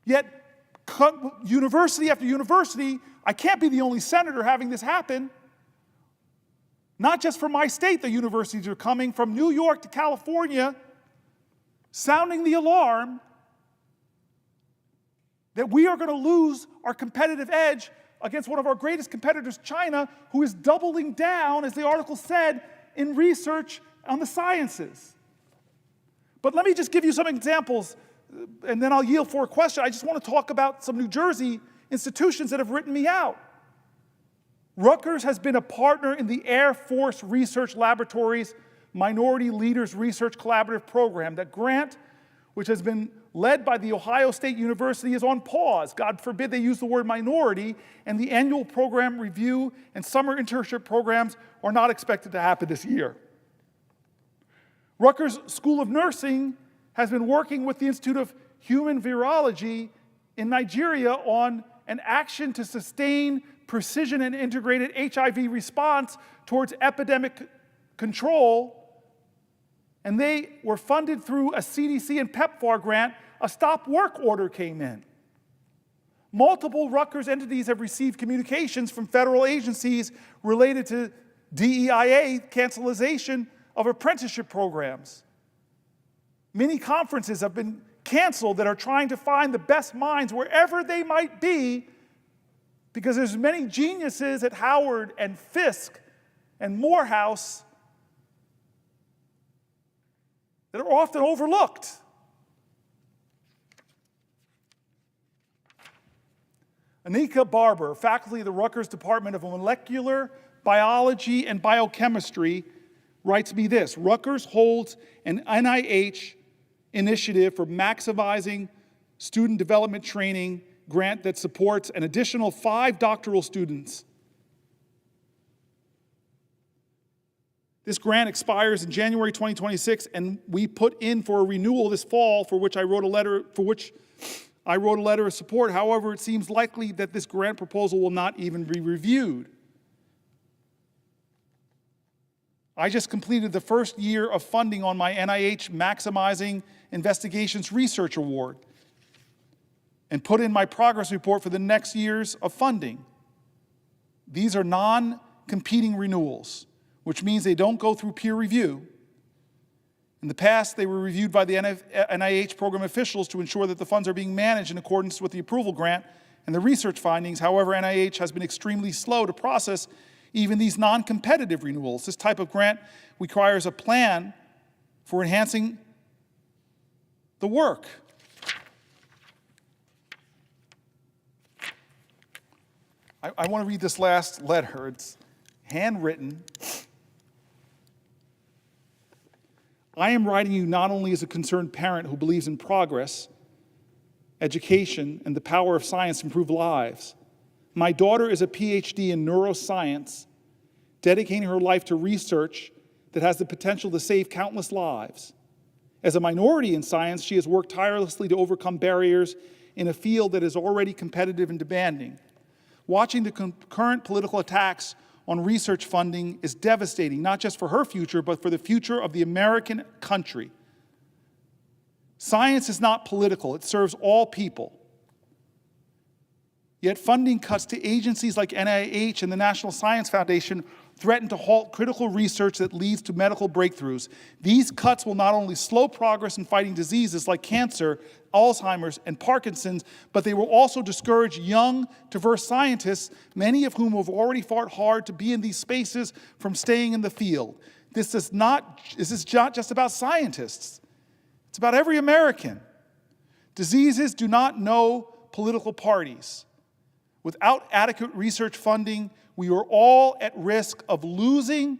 Yet, university after university, I can't be the only senator having this happen. Not just from my state, the universities are coming, from New York to California, sounding the alarm that we are going to lose our competitive edge against one of our greatest competitors, China, who is doubling down, as the article said, in research on the sciences. But let me just give you some examples, and then I'll yield for a question. I just want to talk about some New Jersey institutions that have written me out. Rutgers has been a partner in the Air Force Research Laboratory's Minority Leaders Research Collaborative Program. That grant, which has been led by the Ohio State University, is on pause. God forbid they use the word minority, and the annual program review and summer internship programs are not expected to happen this year. Rutgers School of Nursing has been working with the Institute of Human Virology in Nigeria on an action to sustain precision and integrated HIV response towards epidemic control, and they were funded through a CDC and PEPFAR grant. A stop work order came in. Multiple Rutgers entities have received communications from federal agencies related to DEIA cancellation of apprenticeship programs. Many conferences have been canceled that are trying to find the best minds wherever they might be, because there's many geniuses at Howard and Fisk and Morehouse that are often overlooked. Anika Barber, faculty of the Rutgers Department of Molecular Biology and Biochemistry, writes me this: Rutgers holds an NIH initiative for maximizing student development training grant that supports an additional 5 doctoral students. This grant expires in January 2026, and we put in for a renewal this fall, for which I wrote a letter of support. However, it seems likely that this grant proposal will not even be reviewed. I just completed the first year of funding on my NIH Maximizing Investigations Research Award and put in my progress report for the next years of funding. These are non-competing renewals, which means they don't go through peer review. In the past, they were reviewed by the NIH program officials to ensure that the funds are being managed in accordance with the approval grant and the research findings. However, NIH has been extremely slow to process even these non-competitive renewals. This type of grant requires a plan for enhancing the work. I want to read this last letter. It's handwritten. I am writing you not only as a concerned parent who believes in progress, education, and the power of science to improve lives. My daughter is a PhD in neuroscience, dedicating her life to research that has the potential to save countless lives. As a minority in science, she has worked tirelessly to overcome barriers in a field that is already competitive and demanding. Watching the current political attacks on research funding is devastating, not just for her future, but for the future of the American country. Science is not political, it serves all people. Yet funding cuts to agencies like NIH and the National Science Foundation threaten to halt critical research that leads to medical breakthroughs. These cuts will not only slow progress in fighting diseases like cancer, Alzheimer's, and Parkinson's, but they will also discourage young, diverse scientists, many of whom have already fought hard to be in these spaces, from staying in the field. This is not just about scientists. It's about every American. Diseases do not know political parties. Without adequate research funding, we are all at risk of losing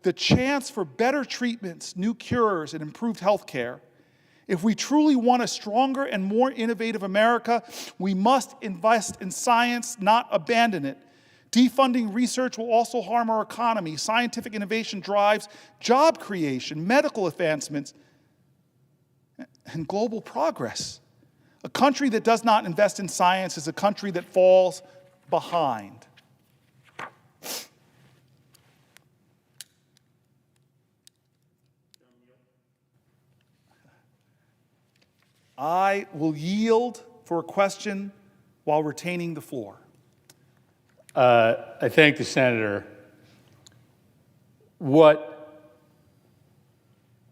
the chance for better treatments, new cures, and improved health care. If we truly want a stronger and more innovative America, we must invest in science, not abandon it. Defunding research will also harm our economy. Scientific innovation drives job creation, medical advancements, and global progress. A country that does not invest in science is a country that falls behind. I will yield for a question while retaining the floor. I thank the senator. What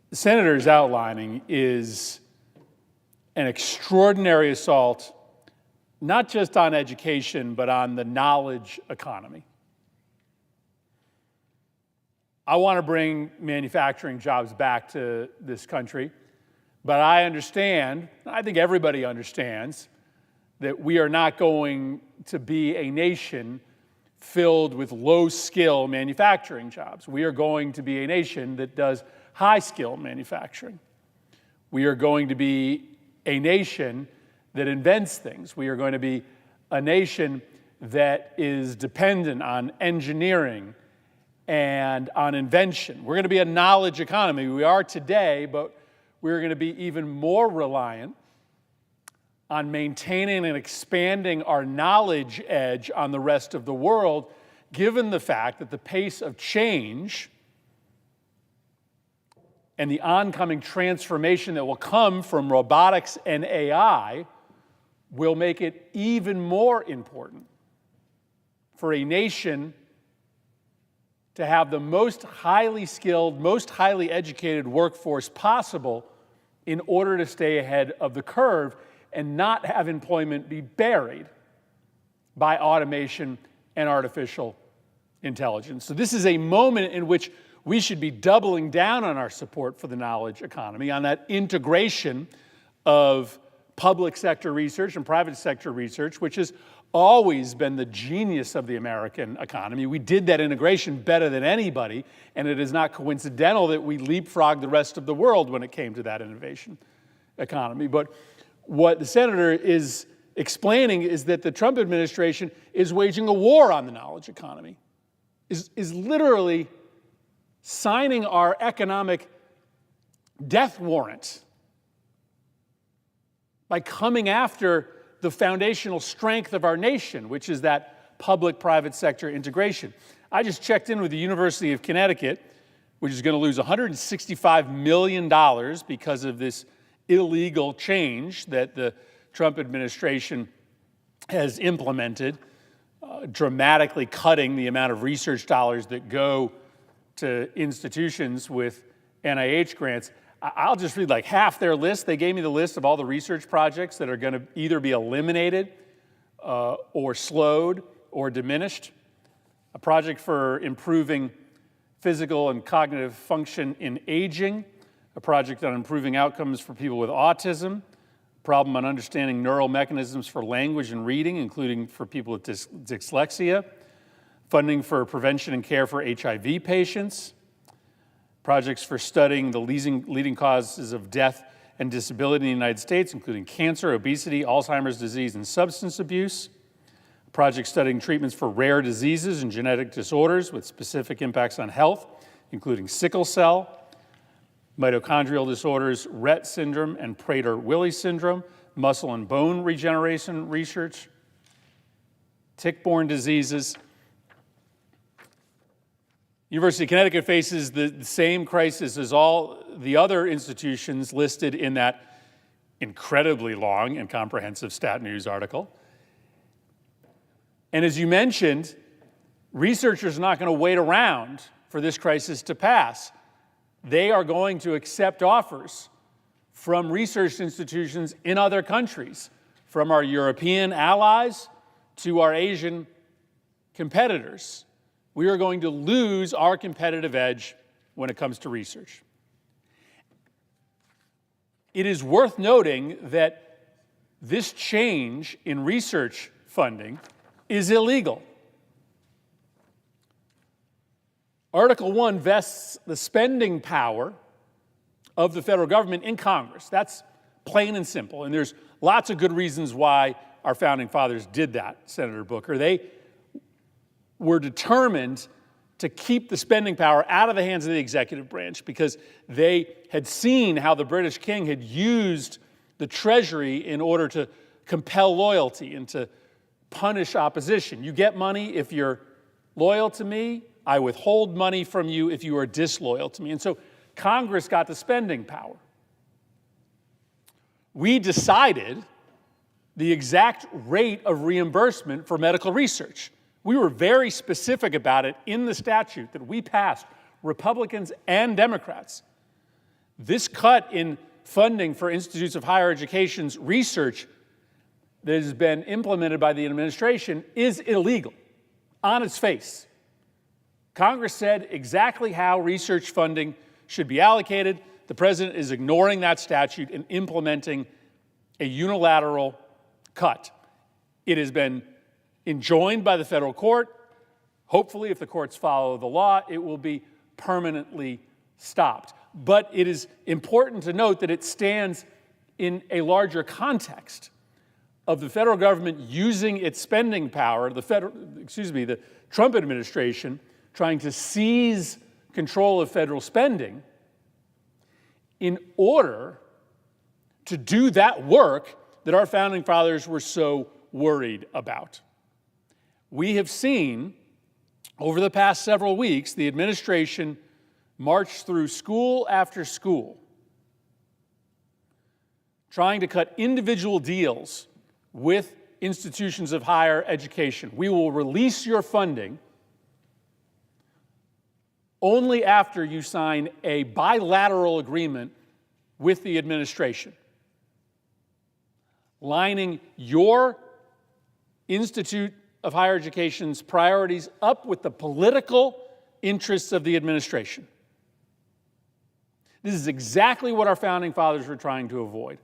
the senator is outlining is an extraordinary assault, not just on education, but on the knowledge economy. I want to bring manufacturing jobs back to this country, but I understand, I think everybody understands, that we are not going to be a nation filled with low-skill manufacturing jobs. We are going to be a nation that does high-skill manufacturing. We are going to be a nation that invents things. We are going to be a nation that is dependent on engineering and on invention. We're going to be a knowledge economy. We are today, but we're going to be even more reliant on maintaining and expanding our knowledge edge on the rest of the world, given the fact that the pace of change and the oncoming transformation that will come from robotics and AI will make it even more important for a nation to have the most highly skilled, most highly educated workforce possible in order to stay ahead of the curve and not have employment be buried by automation and artificial intelligence. So this is a moment in which we should be doubling down on our support for the knowledge economy, on that integration of public sector research and private sector research, which has always been the genius of the American economy. We did that integration better than anybody, and it is not coincidental that we leapfrogged the rest of the world when it came to that innovation economy. But what the senator is explaining is that the Trump administration is waging a war on the knowledge economy, is literally signing our economic death warrant by coming after the foundational strength of our nation, which is that public-private sector integration. I just checked in with the University of Connecticut, which is going to lose $165 million because of this illegal change that the Trump administration has implemented, dramatically cutting the amount of research dollars that go to institutions with NIH grants. I'll just read like half their list. They gave me the list of all the research projects that are going to either be eliminated or slowed or diminished. A project for improving physical and cognitive function in aging, a project on improving outcomes for people with autism, a problem on understanding neural mechanisms for language and reading, including for people with dyslexia, funding for prevention and care for HIV patients, projects for studying the leading causes of death and disability in the United States, including cancer, obesity, Alzheimer's disease, and substance abuse, projects studying treatments for rare diseases and genetic disorders with specific impacts on health, including sickle cell, mitochondrial disorders, Rett syndrome, and Prader-Willi syndrome, muscle and bone regeneration research, tick-borne diseases. University of Connecticut faces the same crisis as all the other institutions listed in that incredibly long and comprehensive Stat News article. And as you mentioned, researchers are not going to wait around for this crisis to pass. They are going to accept offers from research institutions in other countries, from our European allies to our Asian competitors. We are going to lose our competitive edge when it comes to research. It is worth noting that this change in research funding is illegal. Article 1 vests the spending power of the federal government in Congress. That's plain and simple, and there's lots of good reasons why our founding fathers did that, Senator Booker. They were determined to keep the spending power out of the hands of the executive branch because they had seen how the British king had used the Treasury in order to compel loyalty and to punish opposition. You get money if you're loyal to me. I withhold money from you if you are disloyal to me. And so Congress got the spending power. We decided the exact rate of reimbursement for medical research. We were very specific about it in the statute that we passed, Republicans and Democrats, This cut in funding for institutes of higher education's research that has been implemented by the administration is illegal on its face. Congress said exactly how research funding should be allocated. The president is ignoring that statute and implementing a unilateral cut. It has been enjoined by the federal court. Hopefully, if the courts follow the law, it will be permanently stopped. But it is important to note that it stands in a larger context of the federal government using its spending power, the Trump administration trying to seize control of federal spending in order to do that work that our founding fathers were so worried about. We have seen over the past several weeks the administration march through school after school, trying to cut individual deals with institutions of higher education. We will release your funding only after you sign a bilateral agreement with the administration, lining your institute of higher education's priorities up with the political interests of the administration. This is exactly what our founding fathers were trying to avoid.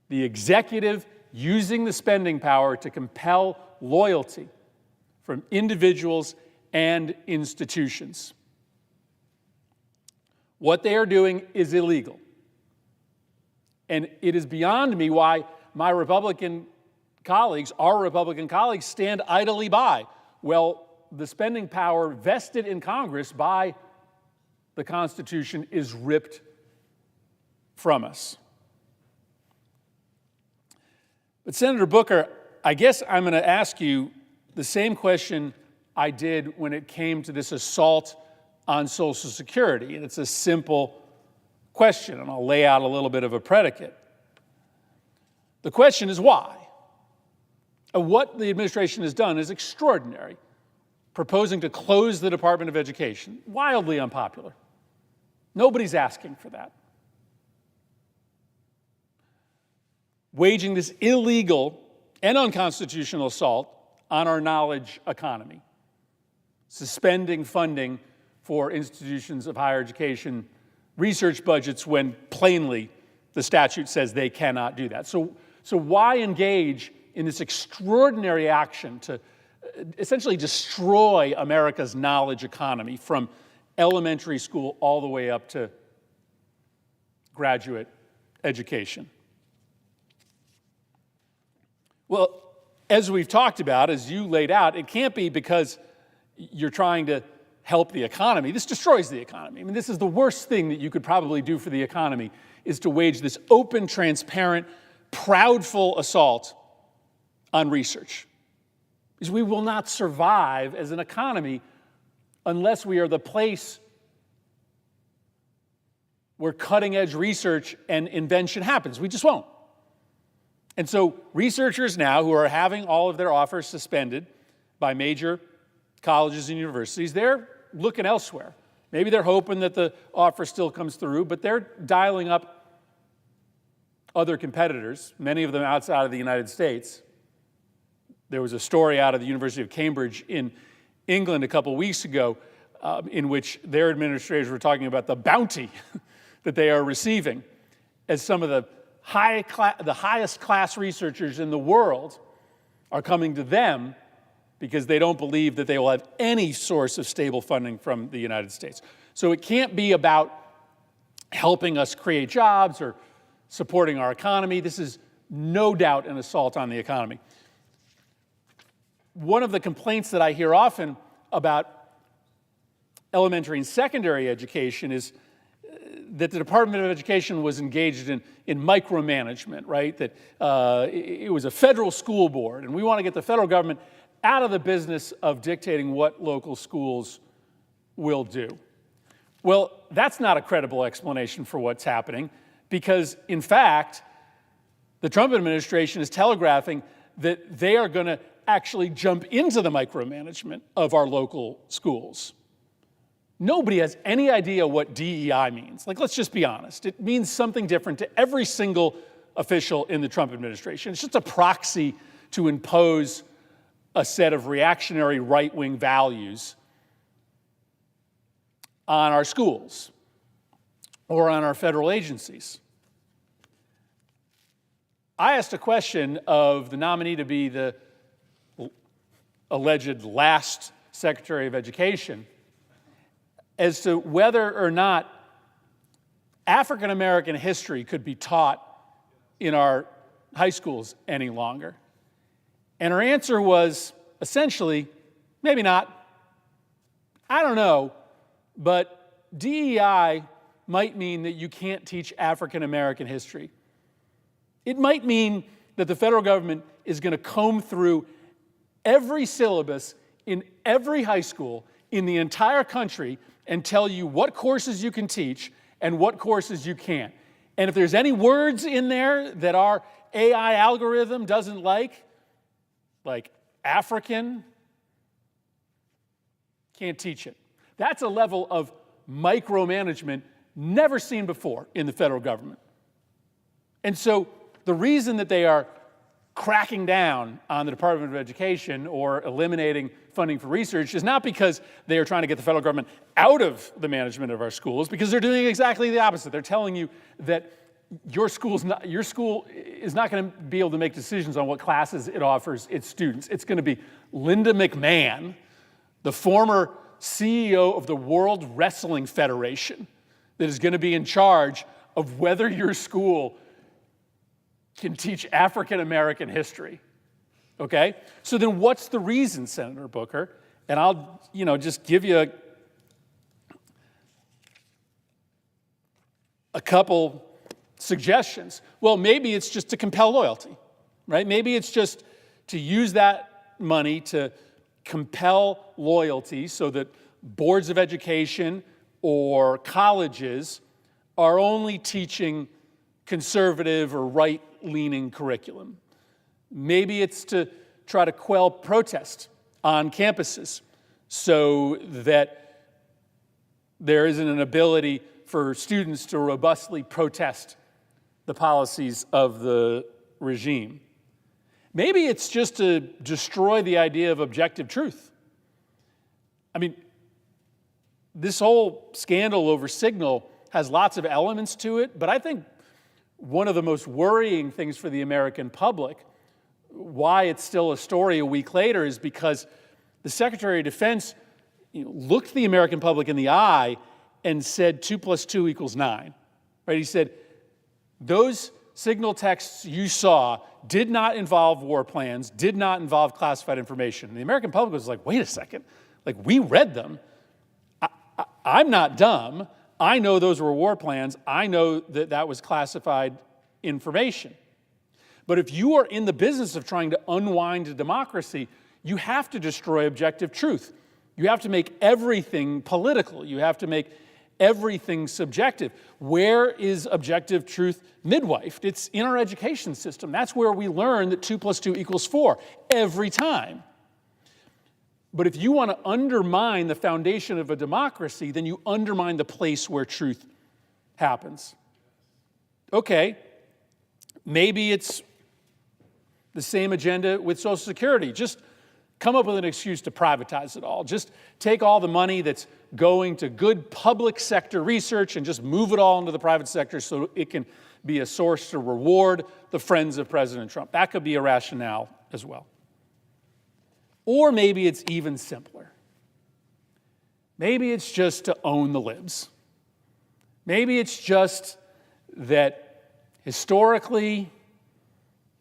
The executive using the spending power to compel loyalty from individuals and institutions. What they are doing is illegal. And it is beyond me why my Republican colleagues, our Republican colleagues, stand idly by. Well, the spending power vested in Congress by the Constitution is ripped from us. But Senator Booker, I guess I'm going to ask you the same question I did when it came to this assault on Social Security. And it's a simple question, and I'll lay out a little bit of a predicate. The question is why? And what the administration has done is extraordinary, proposing to close the Department of Education, wildly unpopular. Nobody's asking for that. Waging this illegal and unconstitutional assault on our knowledge economy, suspending funding for institutions of higher education research budgets when plainly the statute says they cannot do that. So why engage in this extraordinary action to essentially destroy America's knowledge economy from elementary school all the way up to graduate education? Well, as we've talked about, as you laid out, it can't be because you're trying to help the economy. This destroys the economy. I mean, this is the worst thing that you could probably do for the economy, is to wage this open, transparent, proudful assault on research. Because we will not survive as an economy unless we are the place where cutting-edge research and invention happens. We just won't. And so researchers now who are having all of their offers suspended by major colleges and universities, they're looking elsewhere. Maybe they're hoping that the offer still comes through, but they're dialing up other competitors, many of them outside of the United States. There was a story out of the University of Cambridge in England a couple weeks ago in which their administrators were talking about the bounty that they are receiving as some of the highest class researchers in the world are coming to them because they don't believe that they will have any source of stable funding from the United States. So it can't be about helping us create jobs or supporting our economy. This is no doubt an assault on the economy. One of the complaints that I hear often about elementary and secondary education is that the Department of Education was engaged in micromanagement, right? That it was a federal school board, and we want to get the federal government out of the business of dictating what local schools will do. Well, that's not a credible explanation for what's happening, because in fact, the Trump administration is telegraphing that they are going to actually jump into the micromanagement of our local schools. Nobody has any idea what DEI means. Like, let's just be honest. It means something different to every single official in the Trump administration. It's just a proxy to impose a set of reactionary right-wing values on our schools or on our federal agencies. I asked a question of the nominee to be the alleged last Secretary of Education as to whether or not African American history could be taught in our high schools any longer. And her answer was essentially, maybe not. I don't know, but DEI might mean that you can't teach African American history. It might mean that the federal government is going to comb through every syllabus in every high school in the entire country and tell you what courses you can teach and what courses you can't. And if there's any words in there that our AI algorithm doesn't like African, can't teach it. That's a level of micromanagement never seen before in the federal government. And so the reason that they are cracking down on the Department of Education or eliminating funding for research is not because they are trying to get the federal government out of the management of our schools, because they're doing exactly the opposite. They're telling you that your school is not going to be able to make decisions on what classes it offers its students. It's going to be Linda McMahon, the former CEO of the World Wrestling Federation, that is going to be in charge of whether your school can teach African American history. Okay? So then what's the reason, Senator Booker? And I'll, just give you a couple suggestions. Well, maybe it's just to compel loyalty, right? Maybe it's just to use that money to compel loyalty so that boards of education or colleges are only teaching conservative or right-leaning curriculum. Maybe it's to try to quell protest on campuses so that there isn't an ability for students to robustly protest the policies of the regime. Maybe it's just to destroy the idea of objective truth. I mean, this whole scandal over Signal has lots of elements to it, but I think one of the most worrying things for the American public, why it's still a story a week later, is because the Secretary of Defense looked the American public in the eye and said 2 + 2 = 9. Right? He said, those Signal texts you saw did not involve war plans, did not involve classified information. And the American public was like, wait a second, we read them. I'm not dumb. I know those were war plans. I know that that was classified information. But if you are in the business of trying to unwind a democracy, you have to destroy objective truth. You have to make everything political. You have to make everything subjective. Where is objective truth midwifed? It's in our education system. That's where we learn that 2 + 2 = 4 every time. But if you want to undermine the foundation of a democracy, then you undermine the place where truth happens. Okay, maybe it's the same agenda with Social Security. Just come up with an excuse to privatize it all. Just take all the money that's going to good public sector research and just move it all into the private sector so it can be a source to reward the friends of President Trump. That could be a rationale as well. Or maybe it's even simpler. Maybe it's just to own the libs. Maybe it's just that historically,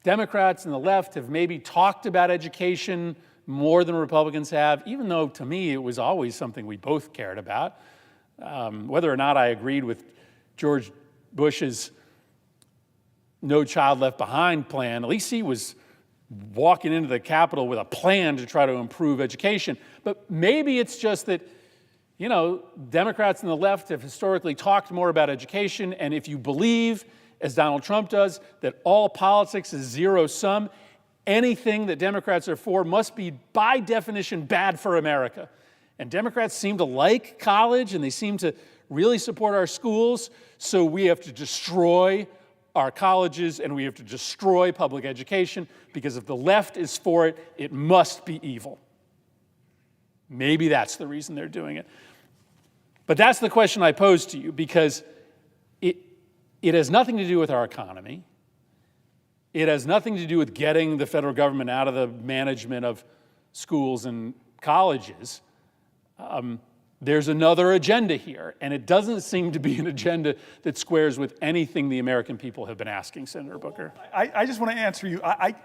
Democrats and the left have maybe talked about education more than Republicans have, even though to me it was always something we both cared about. Whether or not I agreed with George Bush's No Child Left Behind plan, at least he was walking into the Capitol with a plan to try to improve education. But maybe it's just that, Democrats and the left have historically talked more about education, and if you believe, as Donald Trump does, that all politics is zero-sum, anything that Democrats are for must be, by definition, bad for America. And Democrats seem to like college, and they seem to really support our schools, so we have to destroy our colleges and we have to destroy public education, because if the left is for it, it must be evil. Maybe that's the reason they're doing it. But that's the question I pose to you, because it has nothing to do with our economy. It has nothing to do with getting the federal government out of the management of schools and colleges. There's another agenda here, and it doesn't seem to be an agenda that squares with anything the American people have been asking, Senator Booker. I just want to answer you. I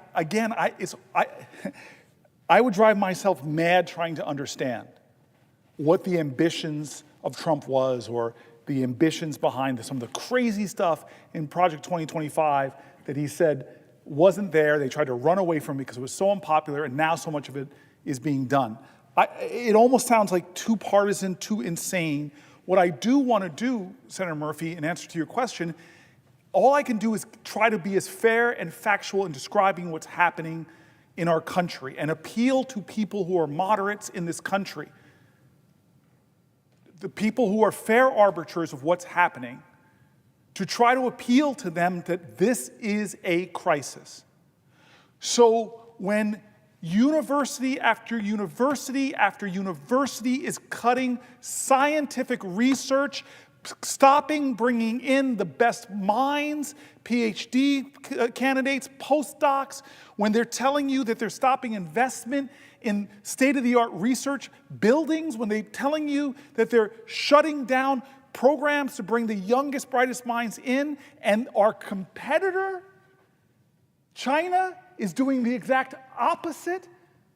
would drive myself mad trying to understand what the ambitions of Trump was, or the ambitions behind some of the crazy stuff in Project 2025 that he said wasn't there. They tried to run away from it because it was so unpopular, and now so much of it is being done. It almost sounds like too partisan, too insane. What I do want to do, Senator Murphy, in answer to your question, all I can do is try to be as fair and factual in describing what's happening in our country and appeal to people who are moderates in this country, the people who are fair arbiters of what's happening, to try to appeal to them that this is a crisis. So when university after university after university is cutting scientific research, stopping bringing in the best minds, PhD candidates, postdocs, when they're telling you that they're stopping investment in state-of-the-art research buildings, when they're telling you that they're shutting down programs to bring the youngest, brightest minds in, and our competitor, China, is doing the exact opposite,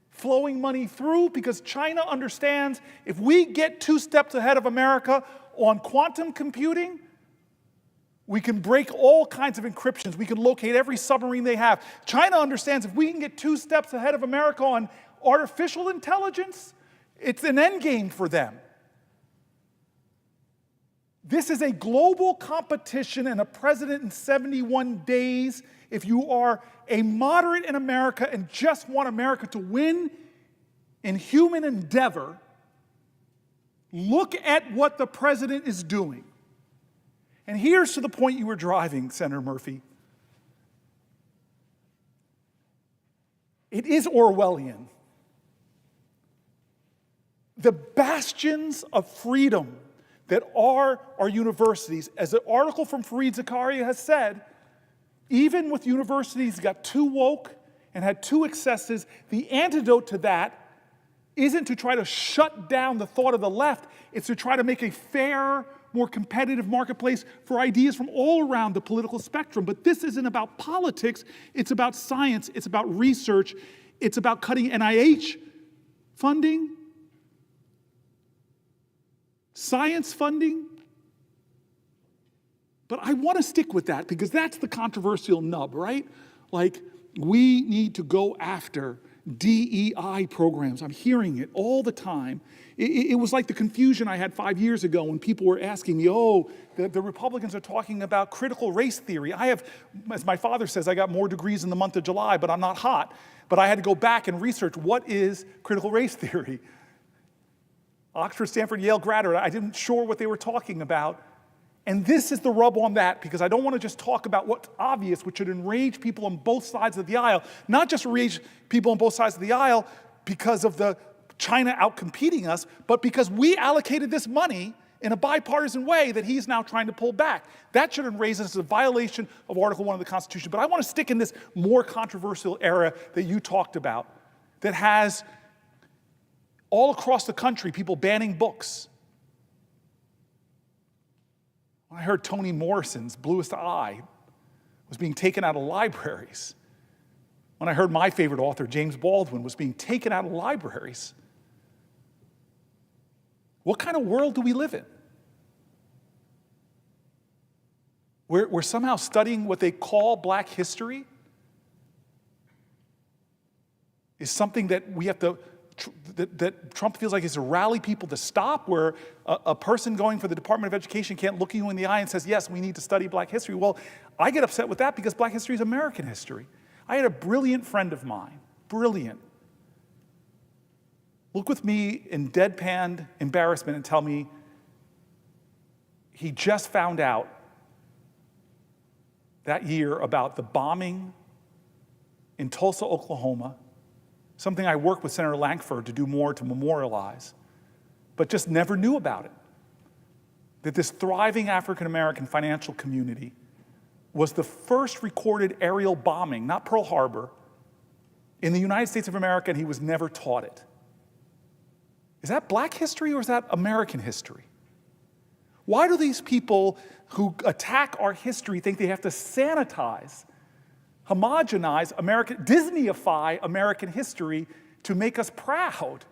flowing money through, because China understands if we get 2 steps ahead of America on quantum computing, we can break all kinds of encryptions. We can locate every submarine they have. China understands if we can get 2 steps ahead of America on artificial intelligence, it's an end game for them. This is a global competition, and a president in 71 days, if you are a moderate in America and just want America to win in human endeavor, look at what the president is doing. And here's to the point you were driving, Senator Murphy. It is Orwellian. The bastions of freedom that are our universities, as the article from Fareed Zakaria has said, even with universities that got too woke and had too excesses, the antidote to that isn't to try to shut down the thought of the left, it's to try to make a fair, more competitive marketplace for ideas from all around the political spectrum. But this isn't about politics, it's about science, it's about research, it's about cutting NIH funding, science funding. But I want to stick with that because that's the controversial nub, right? Like, we need to go after DEI programs. I'm hearing it all the time. It was like the confusion I had 5 years ago when people were asking me, the Republicans are talking about critical race theory. I have, as my father says, I got more degrees in the month of July, but I'm not hot. But I had to go back and research what is critical race theory. Oxford, Stanford, Yale graduate, I didn't sure what they were talking about. And this is the rub on that, because I don't want to just talk about what's obvious, which should enrage people on both sides of the aisle, not just enrage people on both sides of the aisle because of the China outcompeting us, but because we allocated this money in a bipartisan way that he's now trying to pull back. That should enrage us as a violation of Article 1 of the Constitution. But I want to stick in this more controversial era that you talked about, that has all across the country people banning books. When I heard Toni Morrison's Bluest Eye was being taken out of libraries, when I heard my favorite author, James Baldwin, was being taken out of libraries, what kind of world do we live in? We're somehow studying what they call Black history is something that we have to, that Trump feels like is to rally people to stop, where a person going for the Department of Education can't look you in the eye and says, yes, we need to study Black history. Well, I get upset with that because Black history is American history. I had a brilliant friend of mine, brilliant, look with me in deadpan embarrassment and tell me he just found out that year about the bombing in Tulsa, Oklahoma, something I worked with Senator Lankford to do more to memorialize, but just never knew about it. That this thriving African-American financial community was the first recorded aerial bombing, not Pearl Harbor, in the United States of America, and he was never taught it. Is that black history or is that American history? Why do these people who attack our history think they have to sanitize, homogenize Disneyify American history to make us proud?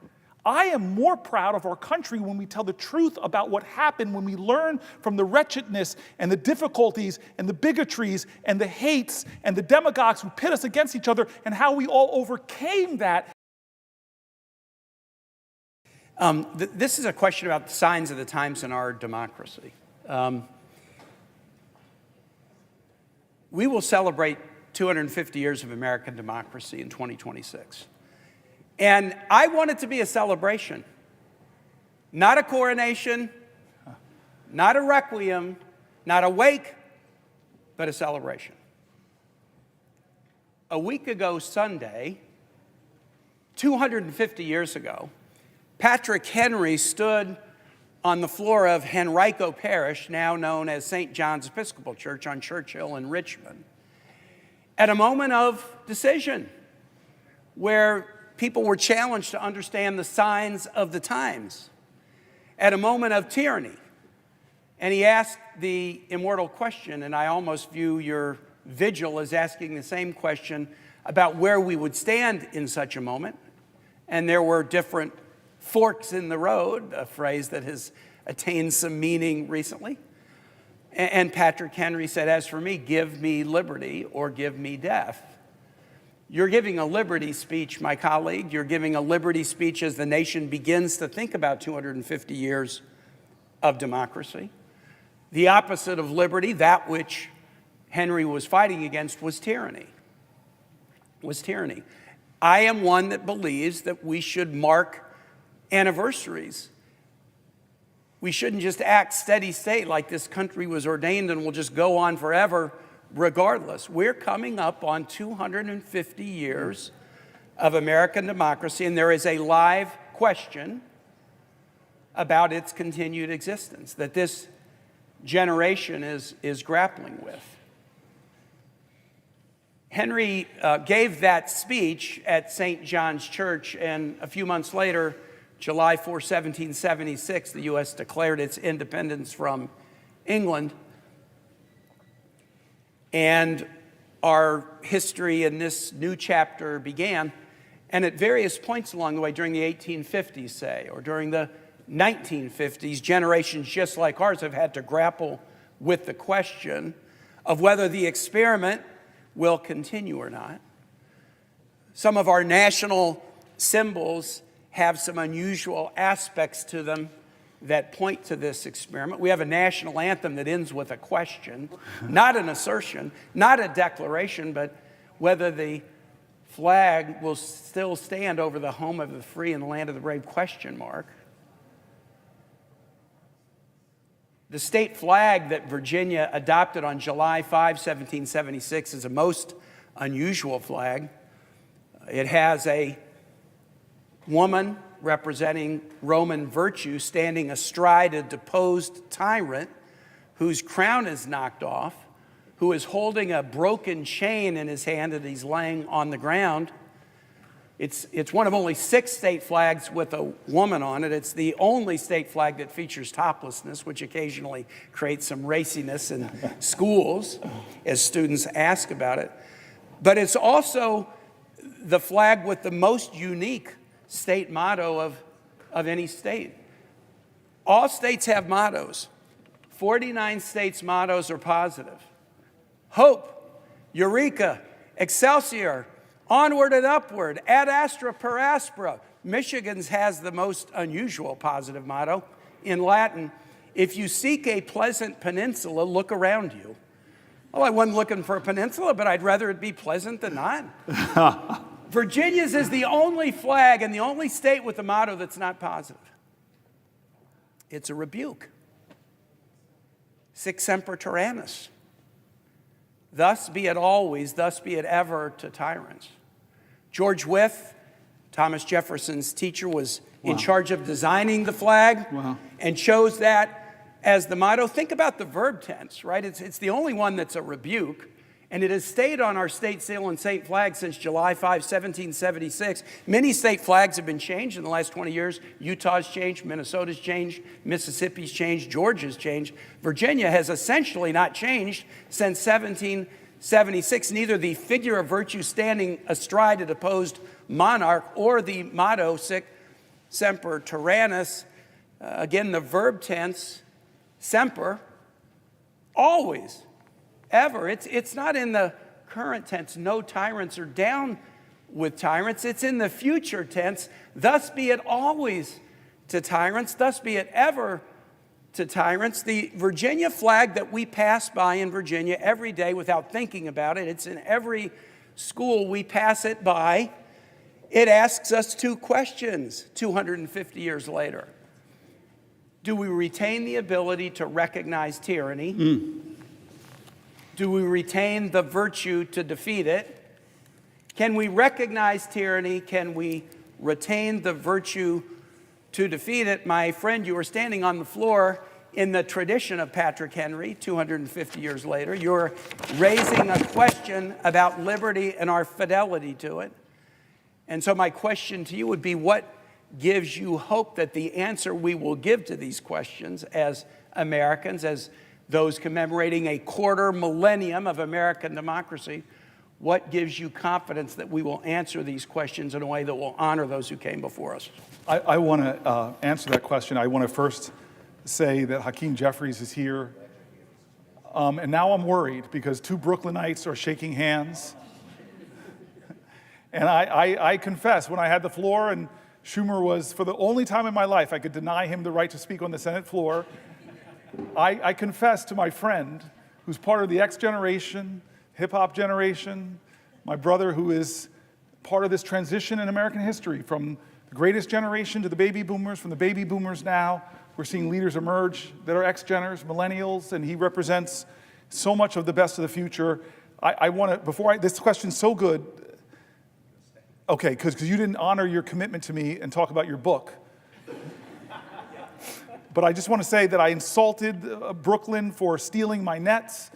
I am more proud of our country when we tell the truth about what happened, when we learn from the wretchedness and the difficulties and the bigotries and the hates and the demagogues who pit us against each other and how we all overcame that. This is a question about the signs of the times in our democracy. We will celebrate 250 years of American democracy in 2026. And I want it to be a celebration, not a coronation, not a requiem, not a wake, but a celebration. A week ago Sunday, 250 years ago, Patrick Henry stood on the floor of Henrico Parish, now known as St. John's Episcopal Church on Churchill in Richmond, at a moment of decision where people were challenged to understand the signs of the times, at a moment of tyranny. And he asked the immortal question, and I almost view your vigil as asking the same question about where we would stand in such a moment. And there were different forks in the road, a phrase that has attained some meaning recently. And Patrick Henry said, as for me, give me liberty or give me death. You're giving a liberty speech, my colleague. You're giving a liberty speech as the nation begins to think about 250 years of democracy. The opposite of liberty, that which Henry was fighting against, was tyranny. I am one that believes that we should mark anniversaries. We shouldn't just act steady state like this country was ordained and will just go on forever regardless. We're coming up on 250 years of American democracy, and there is a live question about its continued existence that this generation is grappling with. Henry gave that speech at St. John's Church, and a few months later, July 4, 1776, the U.S. declared its independence from England. And our history in this new chapter began. And at various points along the way, during the 1850s, say, or during the 1950s, generations just like ours have had to grapple with the question of whether the experiment will continue or not. Some of our national symbols have some unusual aspects to them that point to this experiment. We have a national anthem that ends with a question, not an assertion, not a declaration, but whether the flag will still stand over the home of the free and the land of the brave, question mark. The state flag that Virginia adopted on July 5, 1776 is a most unusual flag. It has a woman representing Roman virtue standing astride a deposed tyrant whose crown is knocked off, who is holding a broken chain in his hand that he's laying on the ground. It's one of only 6 state flags with a woman on it. It's the only state flag that features toplessness, which occasionally creates some raciness in schools as students ask about it. But it's also the flag with the most unique state motto of any state. All states have mottos. 49 states' mottos are positive. Hope, Eureka, Excelsior, onward and upward, ad astra per aspera. Michigan's has the most unusual positive motto. In Latin, if you seek a pleasant peninsula, look around you. Well, I wasn't looking for a peninsula, but I'd rather it be pleasant than not. Virginia's is the only flag and the only state with a motto that's not positive. It's a rebuke. Sic semper tyrannis. Thus be it always, thus be it ever to tyrants. George Wythe, Thomas Jefferson's teacher, was in charge of designing the flag and chose that as the motto. Think about the verb tense, right? It's the only one that's a rebuke. And it has stayed on our state seal and state flag since July 5, 1776. Many state flags have been changed in the last 20 years. Utah's changed, Minnesota's changed, Mississippi's changed, Georgia's changed. Virginia has essentially not changed since 1776. Neither the figure of virtue standing astride a deposed monarch or the motto sic semper tyrannis. Again, the verb tense, semper, always. Ever. It's not in the current tense, no tyrants are down with tyrants. It's in the future tense, thus be it always to tyrants, thus be it ever to tyrants. The Virginia flag that we pass by in Virginia every day without thinking about it, it's in every school we pass it by. It asks us two questions 250 years later. Do we retain the ability to recognize tyranny? Do we retain the virtue to defeat it? Can we recognize tyranny? Can we retain the virtue to defeat it? My friend, you are standing on the floor in the tradition of Patrick Henry 250 years later. You're raising a question about liberty and our fidelity to it. And so my question to you would be, what gives you hope that the answer we will give to these questions as Americans, as those commemorating a quarter millennium of American democracy, what gives you confidence that we will answer these questions in a way that will honor those who came before us? I want to answer that question. I want to first say that Hakeem Jeffries is here. And now I'm worried because two Brooklynites are shaking hands. And I confess, when I had the floor and Schumer was, for the only time in my life, I could deny him the right to speak on the Senate floor. I confess to my friend, who's part of the X generation, hip-hop generation, my brother who is part of this transition in American history, from the greatest generation to the baby boomers, from the baby boomers now, we're seeing leaders emerge that are X-geners, millennials, and he represents so much of the best of the future. I want to, this question's so good, okay, because you didn't honor your commitment to me and talk about your book. But I just want to say that I insulted Brooklyn for stealing my nets.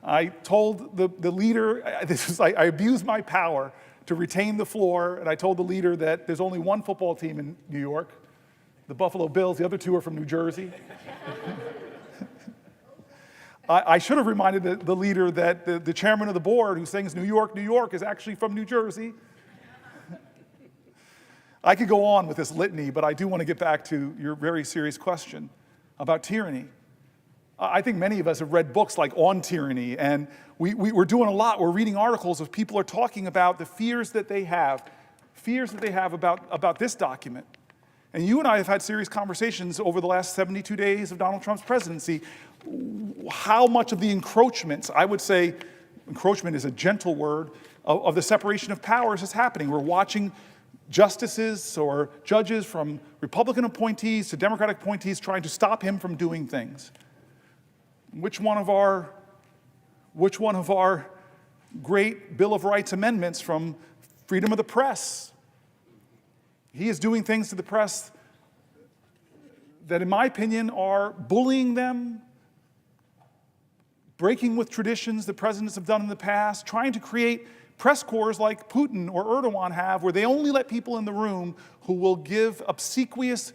I told the leader, I abused my power to retain the floor, and I told the leader that there's only one football team in New York, the Buffalo Bills. The other two are from New Jersey. I should have reminded the leader that the chairman of the board who sings New York, New York is actually from New Jersey. I could go on with this litany, but I do want to get back to your very serious question about tyranny. I think many of us have read books like On Tyranny, and we're doing a lot. We're reading articles of people are talking about the fears that they have about this document. And you and I have had serious conversations over the last 72 days of Donald Trump's presidency. How much of the encroachments, I would say encroachment is a gentle word, of the separation of powers is happening. We're watching justices or judges from Republican appointees to Democratic appointees trying to stop him from doing things. Which one of our great Bill of Rights amendments from freedom of the press? He is doing things to the press that, in my opinion, are bullying them, breaking with traditions that presidents have done in the past, trying to create press corps like Putin or Erdogan have, where they only let people in the room who will give obsequious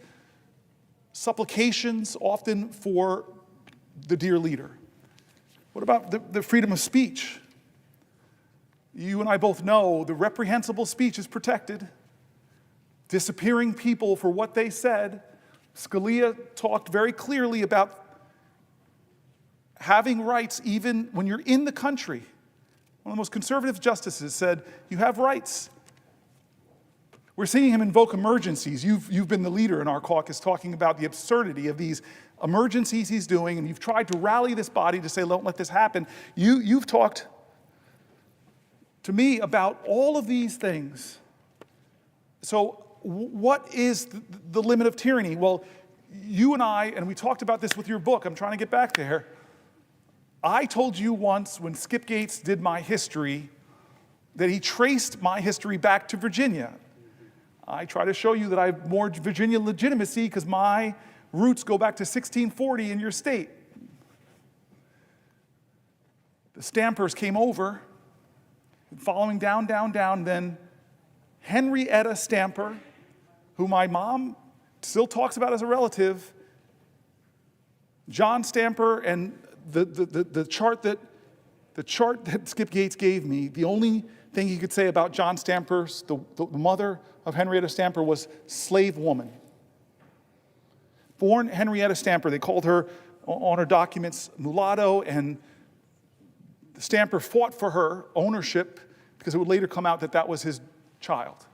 supplications, often for the dear leader. What about the freedom of speech? You and I both know the reprehensible speech is protected. Disappearing people for what they said. Scalia talked very clearly about having rights even when you're in the country. One of the most conservative justices said, you have rights. We're seeing him invoke emergencies. You've been the leader in our caucus talking about the absurdity of these emergencies he's doing, and you've tried to rally this body to say, don't let this happen. You've talked to me about all of these things So what is the limit of tyranny? Well, you and we talked about this with your book. I'm trying to get back there. I told you once when Skip Gates did my history that he traced my history back to Virginia. I try to show you that I have more Virginia legitimacy because my roots go back to 1640 in your state. The Stampers came over, following down, then Henrietta Stamper, who my mom still talks about as a relative, John Stamper, and the chart that Skip Gates gave me, the only thing he could say about John Stamper, the mother of Henrietta Stamper, was slave woman. Born Henrietta Stamper, they called her on her documents mulatto, and Stamper fought for her ownership because it would later come out that that was his child.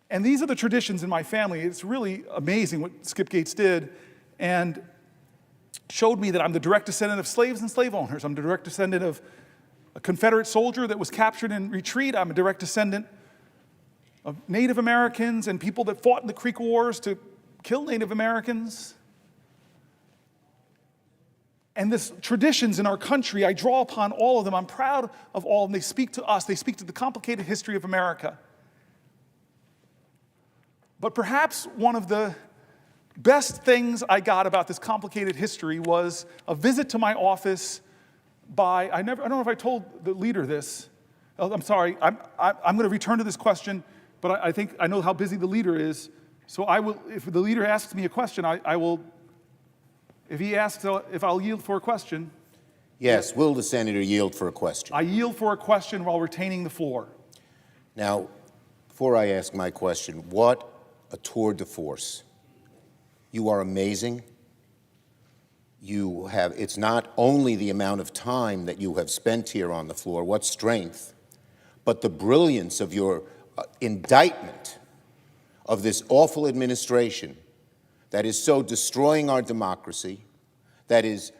And these are the traditions in my family. It's really amazing what Skip Gates did, and showed me that I'm the direct descendant of slaves and slave owners. I'm the direct descendant of a Confederate soldier that was captured in retreat. I'm a direct descendant of Native Americans and people that fought in the Creek Wars to kill Native Americans. And these traditions in our country, I draw upon all of them. I'm proud of all of them. They speak to us. They speak to the complicated history of America. But perhaps one of the best things I got about this complicated history was a visit to my office by, I don't know if I told the leader this. I'm sorry, I'm going to return to this question, but I think I know how busy the leader is. So I will, if the leader asks me a question, I will, if he asks if I'll yield for a question. Yes, will the senator yield for a question? I yield for a question while retaining the floor. Now, before I ask my question, what a tour de force. You are amazing. It's not only the amount of time that you have spent here on the floor, what strength, but the brilliance of your indictment of this awful administration that is so destroying our democracy, that is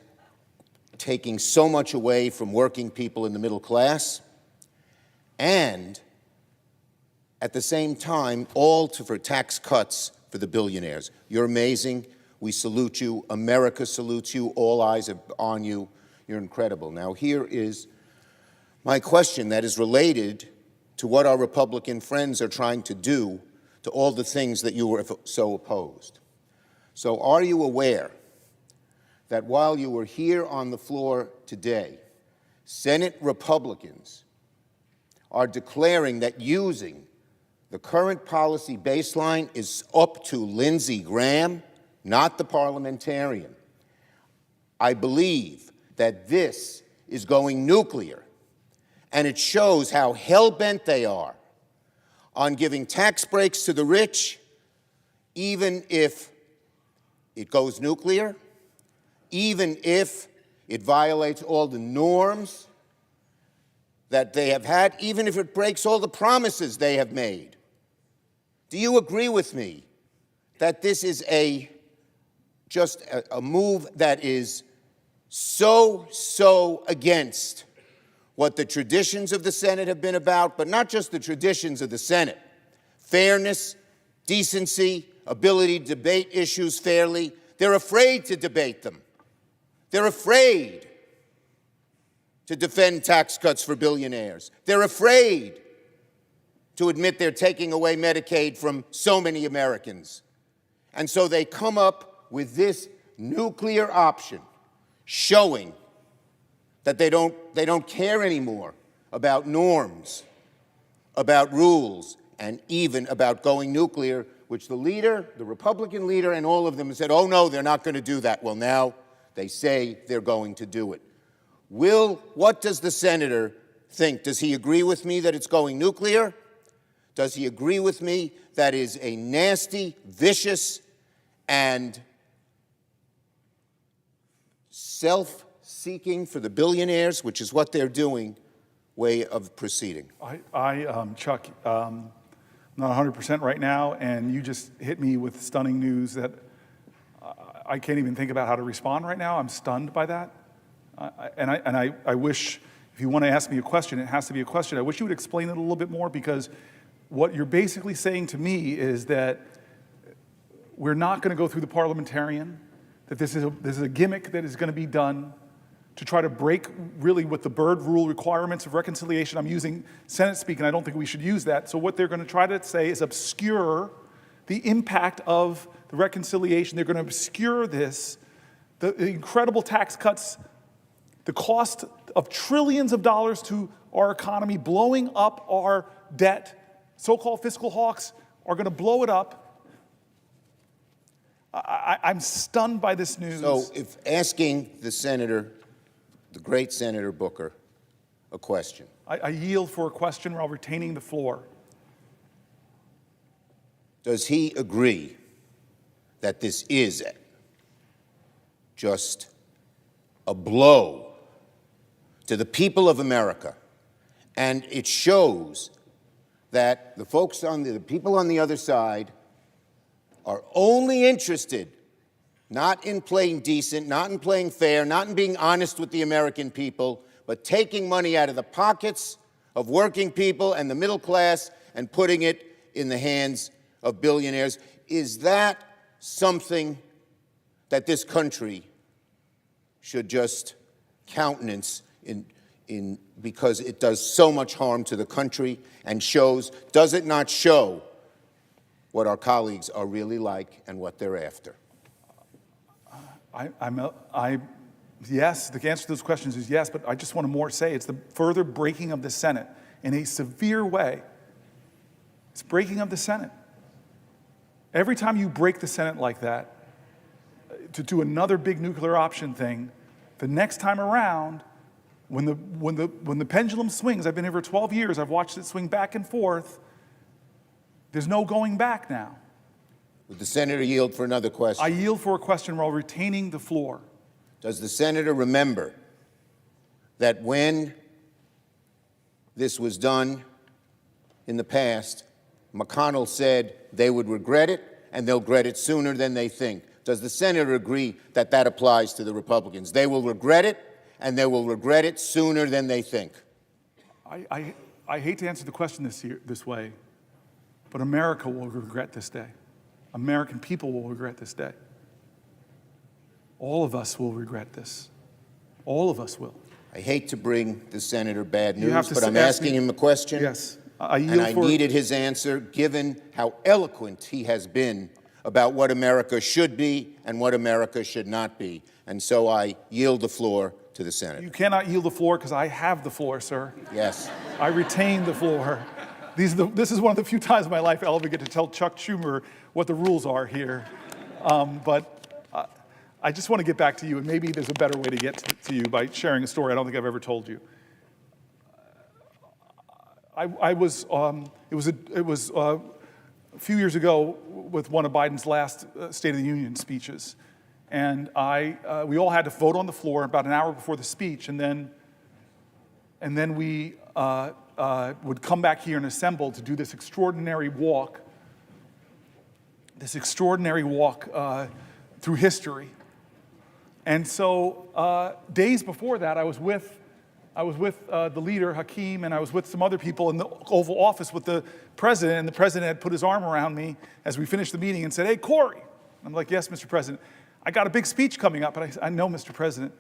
taking so much away from working people in the middle class, and at the same time, all for tax cuts for the billionaires. You're amazing. We salute you. America salutes you. All eyes are on you. You're incredible. Now, here is my question that is related to what our Republican friends are trying to do to all the things that you were so opposed. So are you aware that while you were here on the floor today, Senate Republicans are declaring that using the current policy baseline is up to Lindsey Graham, not the parliamentarian? I believe that this is going nuclear, and it shows how hell-bent they are on giving tax breaks to the rich, even if it goes nuclear, even if it violates all the norms that they have had, even if it breaks all the promises they have made. Do you agree with me that this is just a move that is so against what the traditions of the Senate have been about, but not just the traditions of the Senate? Fairness, decency, ability to debate issues fairly. They're afraid to debate them. They're afraid to defend tax cuts for billionaires. They're afraid to admit they're taking away Medicaid from so many Americans. And so they come up with this nuclear option, showing that they don't care anymore about norms, about rules, and even about going nuclear, which the leader, the Republican leader, and all of them said, oh no, they're not going to do that. Well, now they say they're going to do it. What does the senator think? Does he agree with me that it's going nuclear? Does he agree with me that is a nasty, vicious, and self-seeking for the billionaires, which is what they're doing, way of proceeding? Chuck, I'm not 100% right now, and you just hit me with stunning news that I can't even think about how to respond right now. I'm stunned by that. I wish, if you want to ask me a question, it has to be a question. I wish you would explain it a little bit more, because what you're basically saying to me is that we're not going to go through the parliamentarian, that this is a gimmick that is going to be done to try to break really with the Byrd rule requirements of reconciliation. I'm using Senate speak, and I don't think we should use that. So what they're going to try to say is obscure the impact of the reconciliation. They're going to obscure this, the incredible tax cuts, the cost of trillions of dollars to our economy, blowing up our debt. So-called fiscal hawks are going to blow it up. I'm stunned by this news. So if asking the senator, the great Senator Booker, a question. I yield for a question while retaining the floor. Does he agree that this is just a blow to the people of America? And it shows that the folks the people on the other side are only interested not in playing decent, not in playing fair, not in being honest with the American people, but taking money out of the pockets of working people and the middle class and putting it in the hands of billionaires. Is that something that this country should just countenance because it does so much harm to the country and does it not show what our colleagues are really like and what they're after? Yes, the answer to those questions is yes, but I just want to more say it's the further breaking of the Senate in a severe way. It's breaking of the Senate. Every time you break the Senate like that, to do another big nuclear option thing, the next time around, when the pendulum swings, I've been here for 12 years, I've watched it swing back and forth, there's no going back now. Would the senator yield for another question? I yield for a question while retaining the floor. Does the senator remember that when this was done in the past, McConnell said they would regret it and they'll regret it sooner than they think? Does the senator agree that that applies to the Republicans? They will regret it and they will regret it sooner than they think. I hate to answer the question this way, but America will regret this day. American people will regret this day. All of us will regret this. All of us will. I hate to bring the senator bad You have news, to but I'm ask asking me- him a question. Yes. And I needed his answer, given how eloquent he has been about what America should be and what America should not be. And so I yield the floor to the senator. You cannot yield the floor because I have the floor, sir. Yes. I retain the floor. This is one of the few times in my life I'll ever get to tell Chuck Schumer what the rules are here. But I just want to get back to you, and maybe there's a better way to get to you by sharing a story I don't think I've ever told you. It was a few years ago with one of Biden's last State of the Union speeches, and we all had to vote on the floor about an hour before the speech, and then we would come back here and assemble to do this extraordinary walk through history. And so days before that, I was with the leader, Hakeem, and I was with some other people in the Oval Office with the president, and the president had put his arm around me as we finished the meeting and said, "Hey, Cory." I'm like, "Yes, Mr. President. I got a big speech coming up." And I know, Mr. President.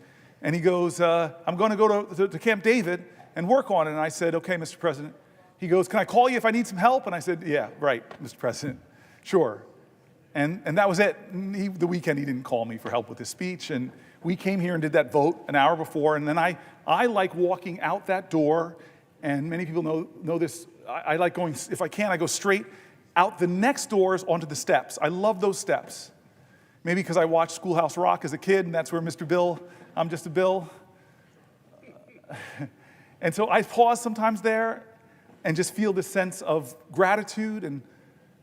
And he goes, "I'm going to go to Camp David and work on it." And I said, "Okay, Mr. President." He goes, "Can I call you if I need some help?" And I said, "Yeah, right, Mr. President, sure." And that was it. The weekend he didn't call me for help with his speech. And we came here and did that vote an hour before. And then I like walking out that door. And many people know this. I like going, if I can, I go straight out the next doors onto the steps. I love those steps. Maybe because I watched Schoolhouse Rock as a kid, and that's where Mr. Bill, I'm just a Bill. And so I pause sometimes there and just feel this sense of gratitude, and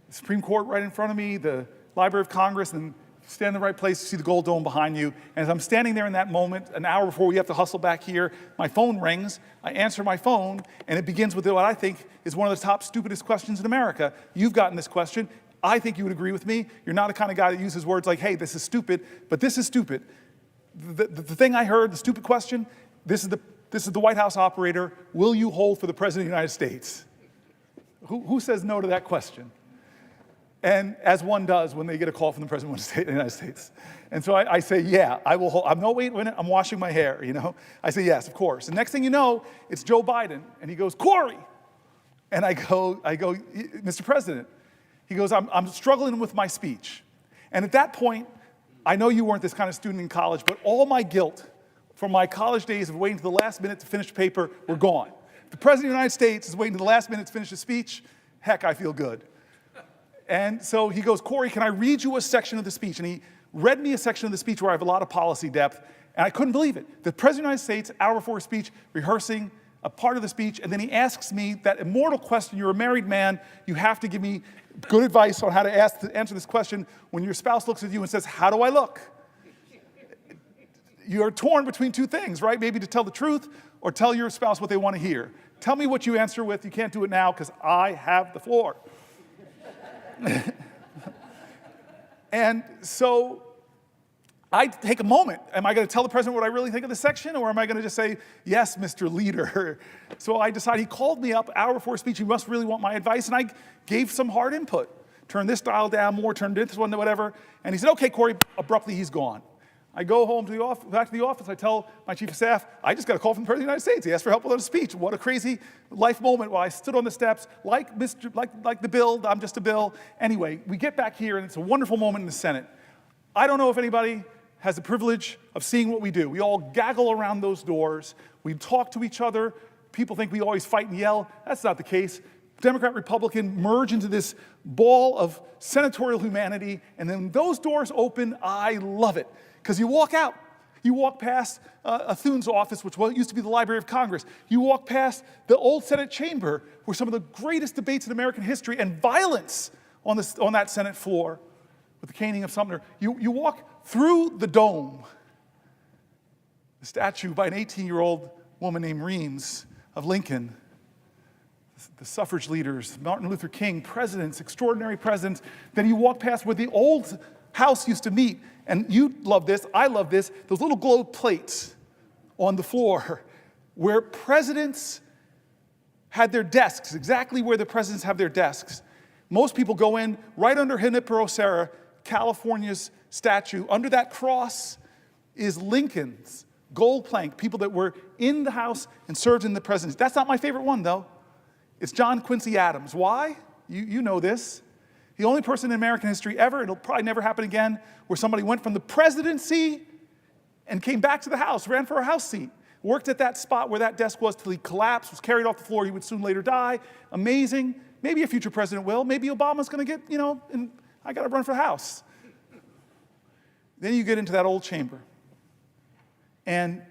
the Supreme Court right in front of me, the Library of Congress, and stand in the right place to see the gold dome behind you. And as I'm standing there in that moment, an hour before we have to hustle back here, my phone rings. I answer my phone, and it begins with what I think is one of the top stupidest questions in America. You've gotten this question. I think you would agree with me. You're not the kind of guy that uses words like, "Hey, this is stupid," but this is stupid. The thing I heard, the stupid question, this is the White House operator: "Will you hold for the President of the United States?" Who says no to that question? And as one does when they get a call from the President of the United States. And so I say, yeah, I will hold. No, wait a minute, I'm washing my hair, you know? I say, yes, of course. And next thing you know, it's Joe Biden. And he goes, Cory. And I go, Mr. President. He goes, I'm struggling with my speech. And at that point, I know you weren't this kind of student in college, but all my guilt from my college days of waiting to the last minute to finish the paper were gone. If the President of the United States is waiting to the last minute to finish a speech, heck, I feel good. And so he goes, Cory, can I read you a section of the speech? And he read me a section of the speech where I have a lot of policy depth, and I couldn't believe it. The President of the United States, hour before his speech, rehearsing a part of the speech, and then he asks me that immortal question, you're a married man, you have to give me good advice on how to answer this question when your spouse looks at you and says, how do I look? You're torn between two things, right? Maybe to tell the truth or tell your spouse what they want to hear. Tell me what you answer with. You can't do it now because I have the floor. And so I take a moment. Am I going to tell the president what I really think of the section, or am I going to just say, yes, Mr. Leader? So I decided, he called me up hour before speech. He must really want my advice. And I gave some hard input. Turn this dial down more, turn this one to whatever. And he said, okay, Cory. Abruptly, he's gone. I go home to the office, back to the office. I tell my chief of staff, I just got a call from the President of the United States. He asked for help with a speech. What a crazy life moment while I stood on the steps, like the bill, I'm just a bill. Anyway, we get back here, and it's a wonderful moment in the Senate. I don't know if anybody has the privilege of seeing what we do. We all gaggle around those doors. We talk to each other. People think we always fight and yell. That's not the case. Democrat, Republican merge into this ball of senatorial humanity, and then those doors open. I love it. Because you walk out. You walk past Thune's office, which used to be the Library of Congress. You walk past the old Senate chamber, where some of the greatest debates in American history and violence on that Senate floor with the caning of Sumter. You walk through the dome, the statue by an 18-year-old woman named Reams of Lincoln, the suffrage leaders, Martin Luther King, presidents, extraordinary presidents. Then you walk past where the old house used to meet. And you love this, I love this, those little gold plates on the floor where presidents had their desks, exactly where the presidents have their desks. Most people go in right under Junipero Serra, California's statue. Under that cross is Lincoln's gold plank, people that were in the House and served in the presidency. That's not my favorite one, though. It's John Quincy Adams. Why? You know this. The only person in American history ever, it'll probably never happen again, where somebody went from the presidency and came back to the House, ran for a House seat, worked at that spot where that desk was till he collapsed, was carried off the floor. He would soon later die. Amazing. Maybe a future president will. Maybe Obama's going to get, and I got to run for the House. Then you get into that old chamber. And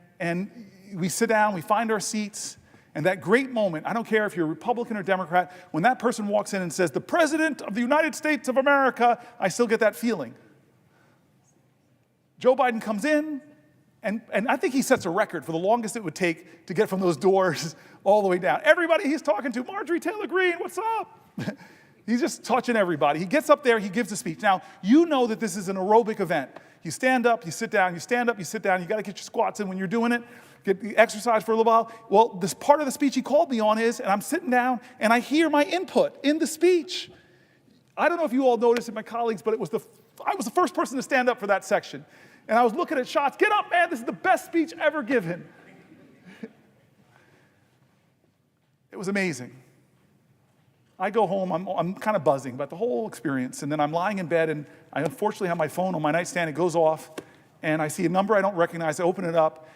we sit down, we find our seats. And that great moment, I don't care if you're Republican or Democrat, when that person walks in and says, the President of the United States of America, I still get that feeling. Joe Biden comes in, and I think he sets a record for the longest it would take to get from those doors all the way down. Everybody he's talking to, Marjorie Taylor Greene, what's up? He's just touching everybody. He gets up there, he gives a speech. Now, you know that this is an aerobic event. You stand up, you sit down, you stand up, you sit down. You got to get your squats in when you're doing it. Get the exercise for a little while. Well, this part of the speech he called me on is, and I'm sitting down, and I hear my input in the speech. I don't know if you all noticed it, my colleagues, but I was the first person to stand up for that section. And I was looking at shots. Get up, man. This is the best speech ever given. It was amazing. I go home. I'm kind of buzzing about the whole experience. And then I'm lying in bed, and I unfortunately have my phone on my nightstand. It goes off, and I see a number I don't recognize. I open it up.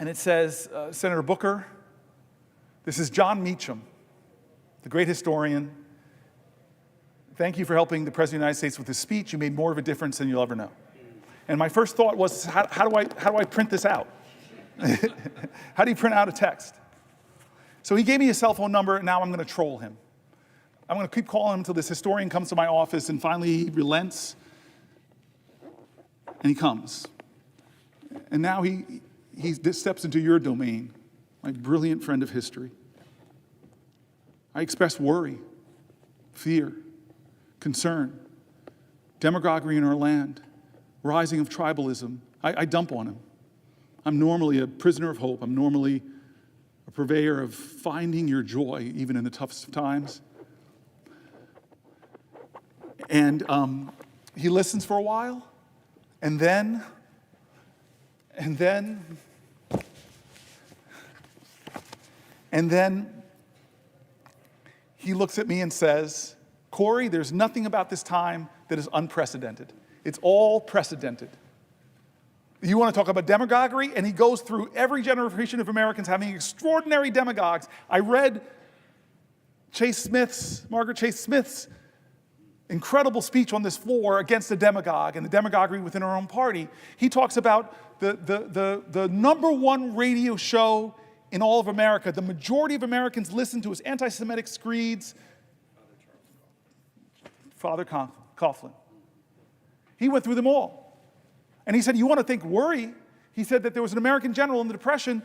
And it says, Senator Booker, this is John Meacham, the great historian. Thank you for helping the President of the United States with his speech. You made more of a difference than you'll ever know. And my first thought was, how do I print this out? How do you print out a text? So he gave me his cell phone number, and now I'm going to troll him. I'm going to keep calling him until this historian comes to my office, and finally he relents, and he comes. And now he steps into your domain, my brilliant friend of history. I express worry, fear, concern, demagoguery in our land, rising of tribalism. I dump on him. I'm normally a prisoner of hope. I'm normally a purveyor of finding your joy even in the toughest of times. And he listens for a while, and then he looks at me and says, Cory, there's nothing about this time that is unprecedented. It's all precedented. You want to talk about demagoguery? And he goes through every generation of Americans having extraordinary demagogues. I read Margaret Chase Smith's incredible speech on this floor against the demagogue and the demagoguery within our own party. He talks about the number one radio show in all of America. The majority of Americans listen to his anti-Semitic screeds. Father Coughlin. He went through them all. And he said, you want to think worry? He said that there was an American general in the Depression.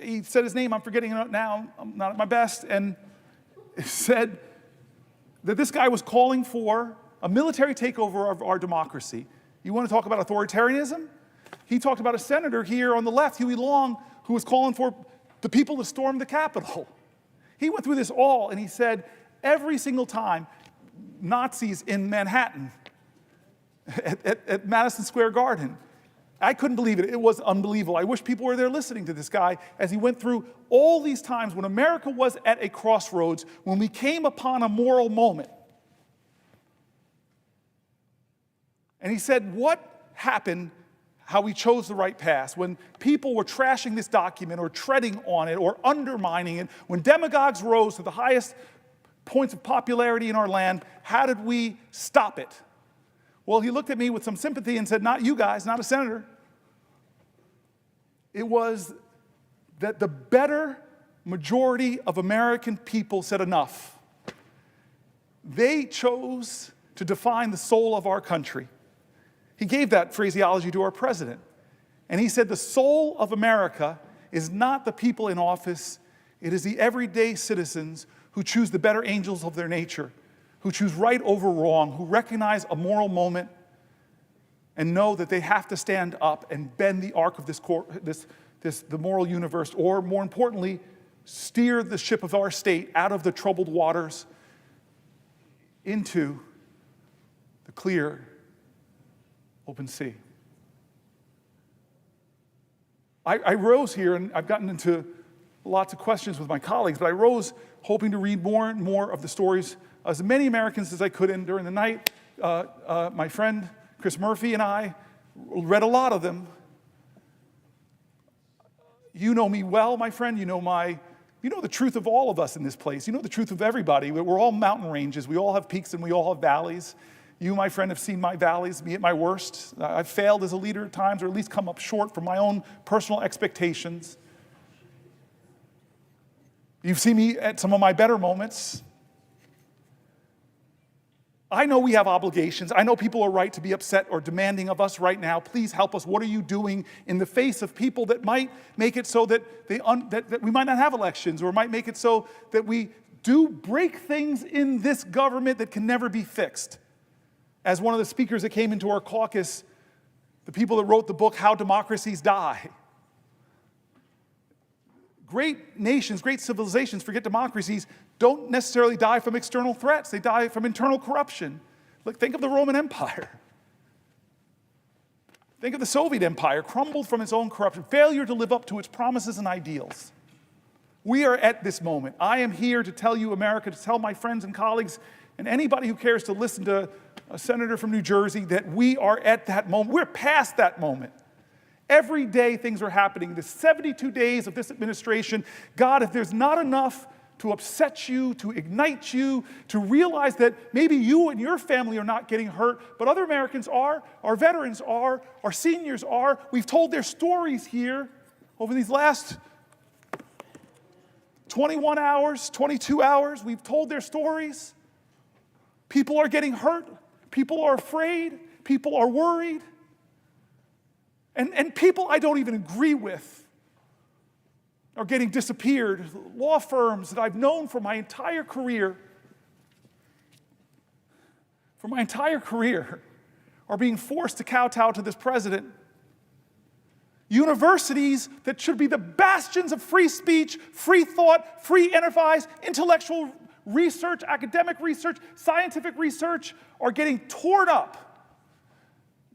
He said his name, I'm forgetting it now, I'm not at my best, and said that this guy was calling for a military takeover of our democracy. You want to talk about authoritarianism? He talked about a senator here on the left, Huey Long, who was calling for the people to storm the Capitol. He went through this all, and he said every single time Nazis in Manhattan at Madison Square Garden. I couldn't believe it. It was unbelievable. I wish people were there listening to this guy as he went through all these times when America was at a crossroads, when we came upon a moral moment. And he said, what happened, how we chose the right path, when people were trashing this document or treading on it or undermining it, when demagogues rose to the highest points of popularity in our land, how did we stop it? Well, he looked at me with some sympathy and said, not you guys, not a senator. It was that the better majority of American people said enough. They chose to define the soul of our country. He gave that phraseology to our president. And he said the soul of America is not the people in office, it is the everyday citizens who choose the better angels of their nature, who choose right over wrong, who recognize a moral moment and know that they have to stand up and bend the arc of the moral universe, or more importantly, steer the ship of our state out of the troubled waters into the clear, open sea. I rose here, and I've gotten into lots of questions with my colleagues, but I rose hoping to read more and more of the stories as many Americans as I could in during the night. My friend Chris Murphy and I read a lot of them. You know me well, my friend. You know the truth of all of us in this place. You know the truth of everybody. We're all mountain ranges. We all have peaks and we all have valleys. You, my friend, have seen my valleys, me at my worst. I've failed as a leader at times, or at least come up short from my own personal expectations. You've seen me at some of my better moments. I know we have obligations. I know people are right to be upset or demanding of us right now. Please help us. What are you doing in the face of people that might make it so that we might not have elections, or might make it so that we do break things in this government that can never be fixed? As one of the speakers that came into our caucus, the people that wrote the book, How Democracies Die. Great nations, great civilizations, forget democracies, don't necessarily die from external threats. They die from internal corruption. Look, think of the Roman Empire. Think of the Soviet Empire, crumbled from its own corruption, failure to live up to its promises and ideals. We are at this moment. I am here to tell you, America, to tell my friends and colleagues and anybody who cares to listen to a senator from New Jersey that we are at that moment. We're past that moment. Every day things are happening. The 72 days of this administration, God, if there's not enough to upset you, to ignite you, to realize that maybe you and your family are not getting hurt, but other Americans are, our veterans are, our seniors are. We've told their stories here over these last 21 hours, 22 hours. We've told their stories. People are getting hurt. People are afraid. People are worried. And people I don't even agree with are getting disappeared. Law firms that I've known for my entire career, are being forced to kowtow to this president. Universities that should be the bastions of free speech, free thought, free enterprise, intellectual research, academic research, scientific research, are getting torn up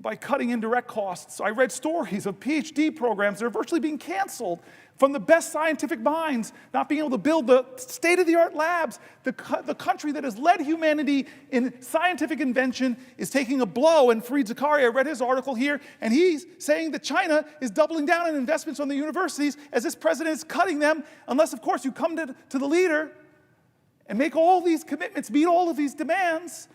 by cutting indirect costs. I read stories of PhD programs that are virtually being canceled from the best scientific minds, not being able to build the state-of-the-art labs. The country that has led humanity in scientific invention is taking a blow. And Fareed Zakaria, I read his article here, and he's saying that China is doubling down on investments on the universities as this president is cutting them, unless, of course, you come to the leader and make all these commitments, meet all of these demands.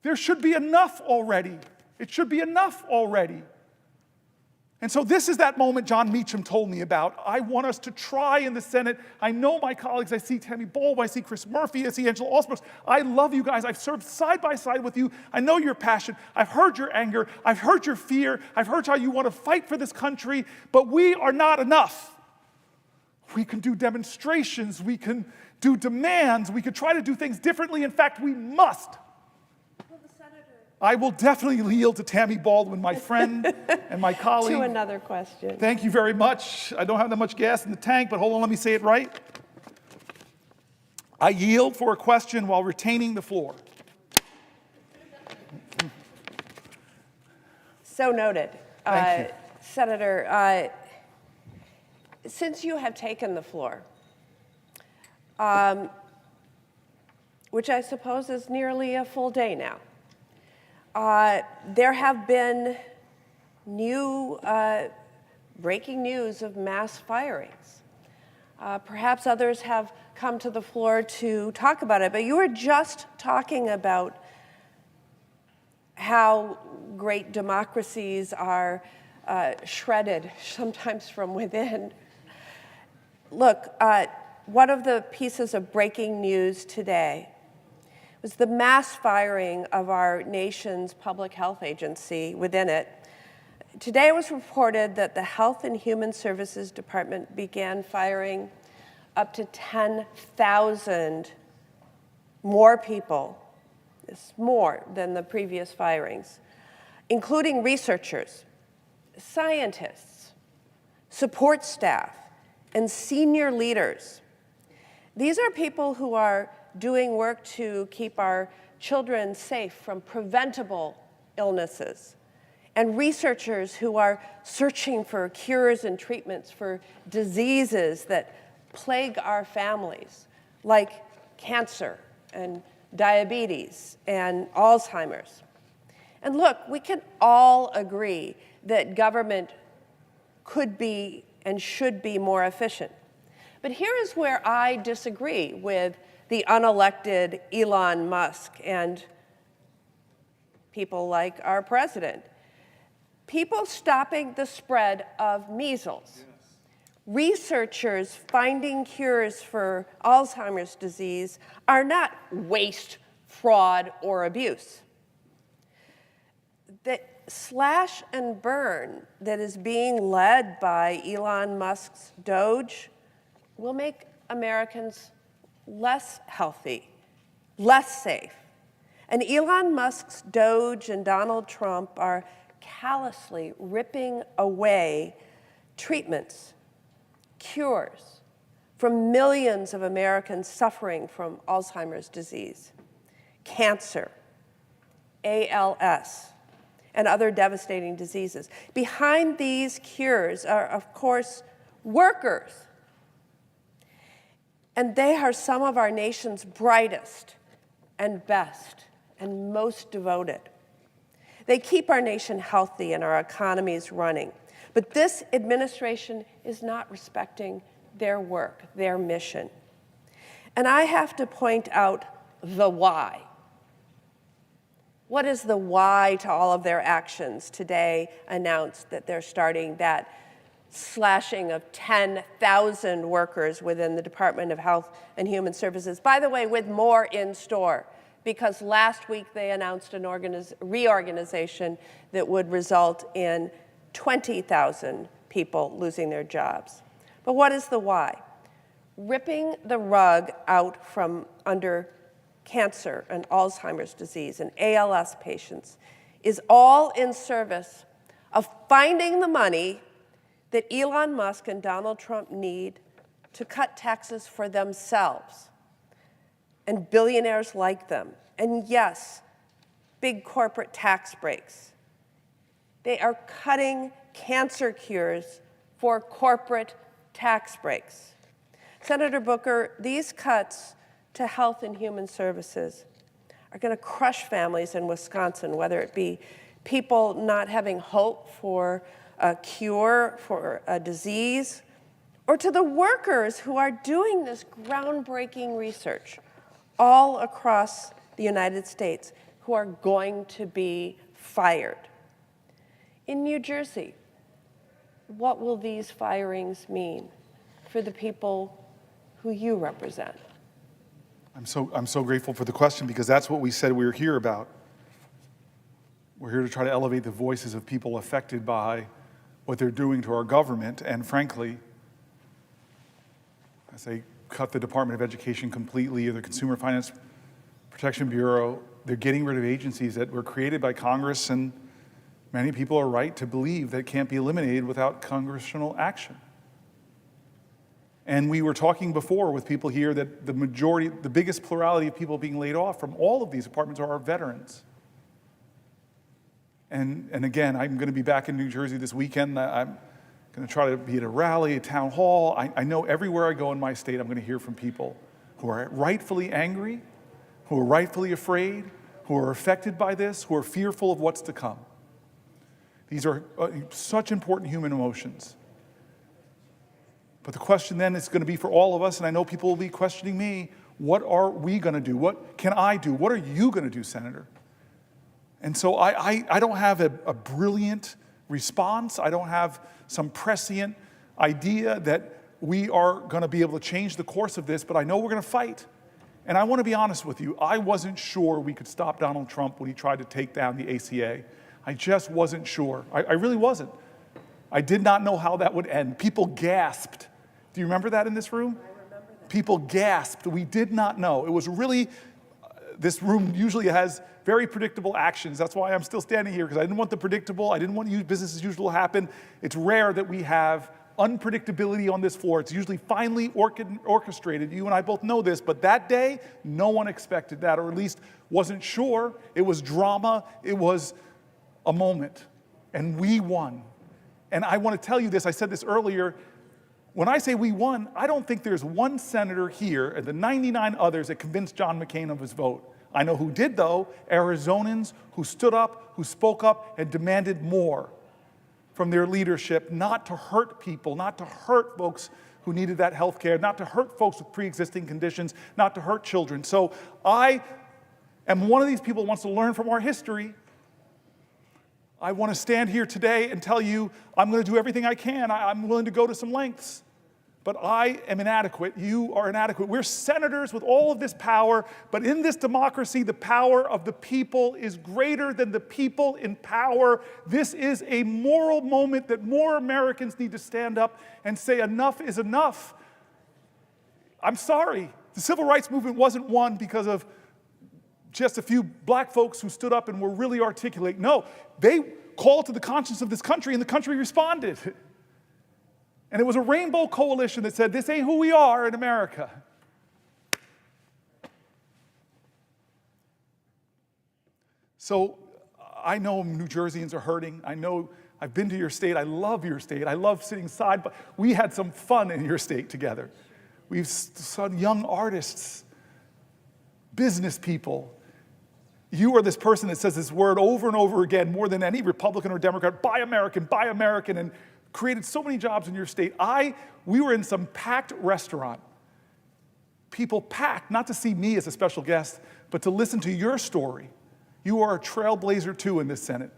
There should be enough already. It should be enough already. And so this is that moment John Meacham told me about. I want us to try in the Senate. I know my colleagues. I see Tammy Baldwin. I see Chris Murphy. I see Angela Alsbrooks. I love you guys. I've served side by side with you. I know your passion. I've heard your anger. I've heard your fear. I've heard how you want to fight for this country. But we are not enough. We can do demonstrations. We can do demands. We could try to do things differently. In fact, we must. I will definitely yield to Tammy Baldwin, my friend and my colleague. To another question. Thank you very much. I don't have that much gas in the tank, but hold on, let me say it right. I yield for a question while retaining the floor. So noted. Thank you. Senator, since you have taken the floor, which I suppose is nearly a full day now, there have been new breaking news of mass firings. Perhaps others have come to the floor to talk about it, but you were just talking about how great democracies are shredded, sometimes from within. Look, one of the pieces of breaking news today was the mass firing of our nation's public health agency within it. Today it was reported that the Health and Human Services Department began firing up to 10,000 more people. It's more than the previous firings, including researchers, scientists, support staff, and senior leaders. These are people who are doing work to keep our children safe from preventable illnesses, and researchers who are searching for cures and treatments for diseases that plague our families, like cancer and diabetes and Alzheimer's. And look, we can all agree that government could be and should be more efficient. But here is where I disagree with the unelected Elon Musk and people like our president. People stopping the spread of measles. Yes. Researchers finding cures for Alzheimer's disease are not waste, fraud, or abuse. The slash and burn that is being led by Elon Musk's Doge will make Americans less healthy, less safe. And Elon Musk's Doge and Donald Trump are callously ripping away treatments, cures from millions of Americans suffering from Alzheimer's disease, cancer, ALS, and other devastating diseases. Behind these cures are, of course, workers. And they are some of our nation's brightest and best and most devoted. They keep our nation healthy and our economies running. But this administration is not respecting their work, their mission. And I have to point out the why. What is the why to all of their actions? Today announced that they're starting that slashing of 10,000 workers within the Department of Health and Human Services. By the way, with more in store, because last week they announced an reorganization that would result in 20,000 people losing their jobs. But what is the why? Ripping the rug out from under cancer and Alzheimer's disease and ALS patients is all in service of finding the money that Elon Musk and Donald Trump need to cut taxes for themselves and billionaires like them. And yes, big corporate tax breaks. They are cutting cancer cures for corporate tax breaks. Senator Booker, these cuts to health and human services are going to crush families in Wisconsin, whether it be people not having hope for a cure for a disease, or to the workers who are doing this groundbreaking research all across the United States who are going to be fired. In New Jersey, what will these firings mean for the people who you represent? I'm so grateful for the question, because that's what we said we were here about. We're here to try to elevate the voices of people affected by what they're doing to our government. And frankly, as they cut the Department of Education completely, or the Consumer Finance Protection Bureau, they're getting rid of agencies that were created by Congress, and many people are right to believe that can't be eliminated without congressional action. And we were talking before with people here that the biggest plurality of people being laid off from all of these departments are our veterans. And again, I'm going to be back in New Jersey this weekend. I'm going to try to be at a rally, a town hall. I know everywhere I go in my state, I'm going to hear from people who are rightfully angry, who are rightfully afraid, who are affected by this, who are fearful of what's to come. These are such important human emotions. But the question then is going to be for all of us, and I know people will be questioning me, what are we going to do? What can I do? What are you going to do, Senator? And so I don't have a brilliant response. I don't have some prescient idea that we are going to be able to change the course of this, but I know we're going to fight. And I want to be honest with you, I wasn't sure we could stop Donald Trump when he tried to take down the ACA. I just wasn't sure. I really wasn't. I did not know how that would end. People gasped. Do you remember that in this room? I remember that. People gasped. We did not know. It was really, this room usually has very predictable actions. That's why I'm still standing here, because I didn't want the predictable. I didn't want business as usual to happen. It's rare that we have unpredictability on this floor. It's usually finely orchestrated. You and I both know this, but that day, no one expected that, or at least wasn't sure. It was drama. It was a moment, and we won. And I want to tell you this, I said this earlier, when I say we won, I don't think there's one senator here and the 99 others that convinced John McCain of his vote. I know who did, though, Arizonans who stood up, who spoke up, and demanded more from their leadership, not to hurt people, not to hurt folks who needed that health care, not to hurt folks with pre-existing conditions, not to hurt children. So I am one of these people who wants to learn from our history. I want to stand here today and tell you I'm going to do everything I can. I'm willing to go to some lengths. But I am inadequate. You are inadequate. We're senators with all of this power, but in this democracy, the power of the people is greater than the people in power. This is a moral moment that more Americans need to stand up and say enough is enough. I'm sorry. The civil rights movement wasn't won because of just a few black folks who stood up and were really articulate. No, they called to the conscience of this country, and the country responded. And it was a rainbow coalition that said, this ain't who we are in America. So I know New Jerseyans are hurting. I know I've been to your state. I love your state. I love sitting side by. We had some fun in your state together. We've saw young artists, business people. You are this person that says this word over and over again, more than any Republican or Democrat, buy American, and created so many jobs in your state. We were in some packed restaurant. People packed, not to see me as a special guest, but to listen to your story. You are a trailblazer too in this Senate.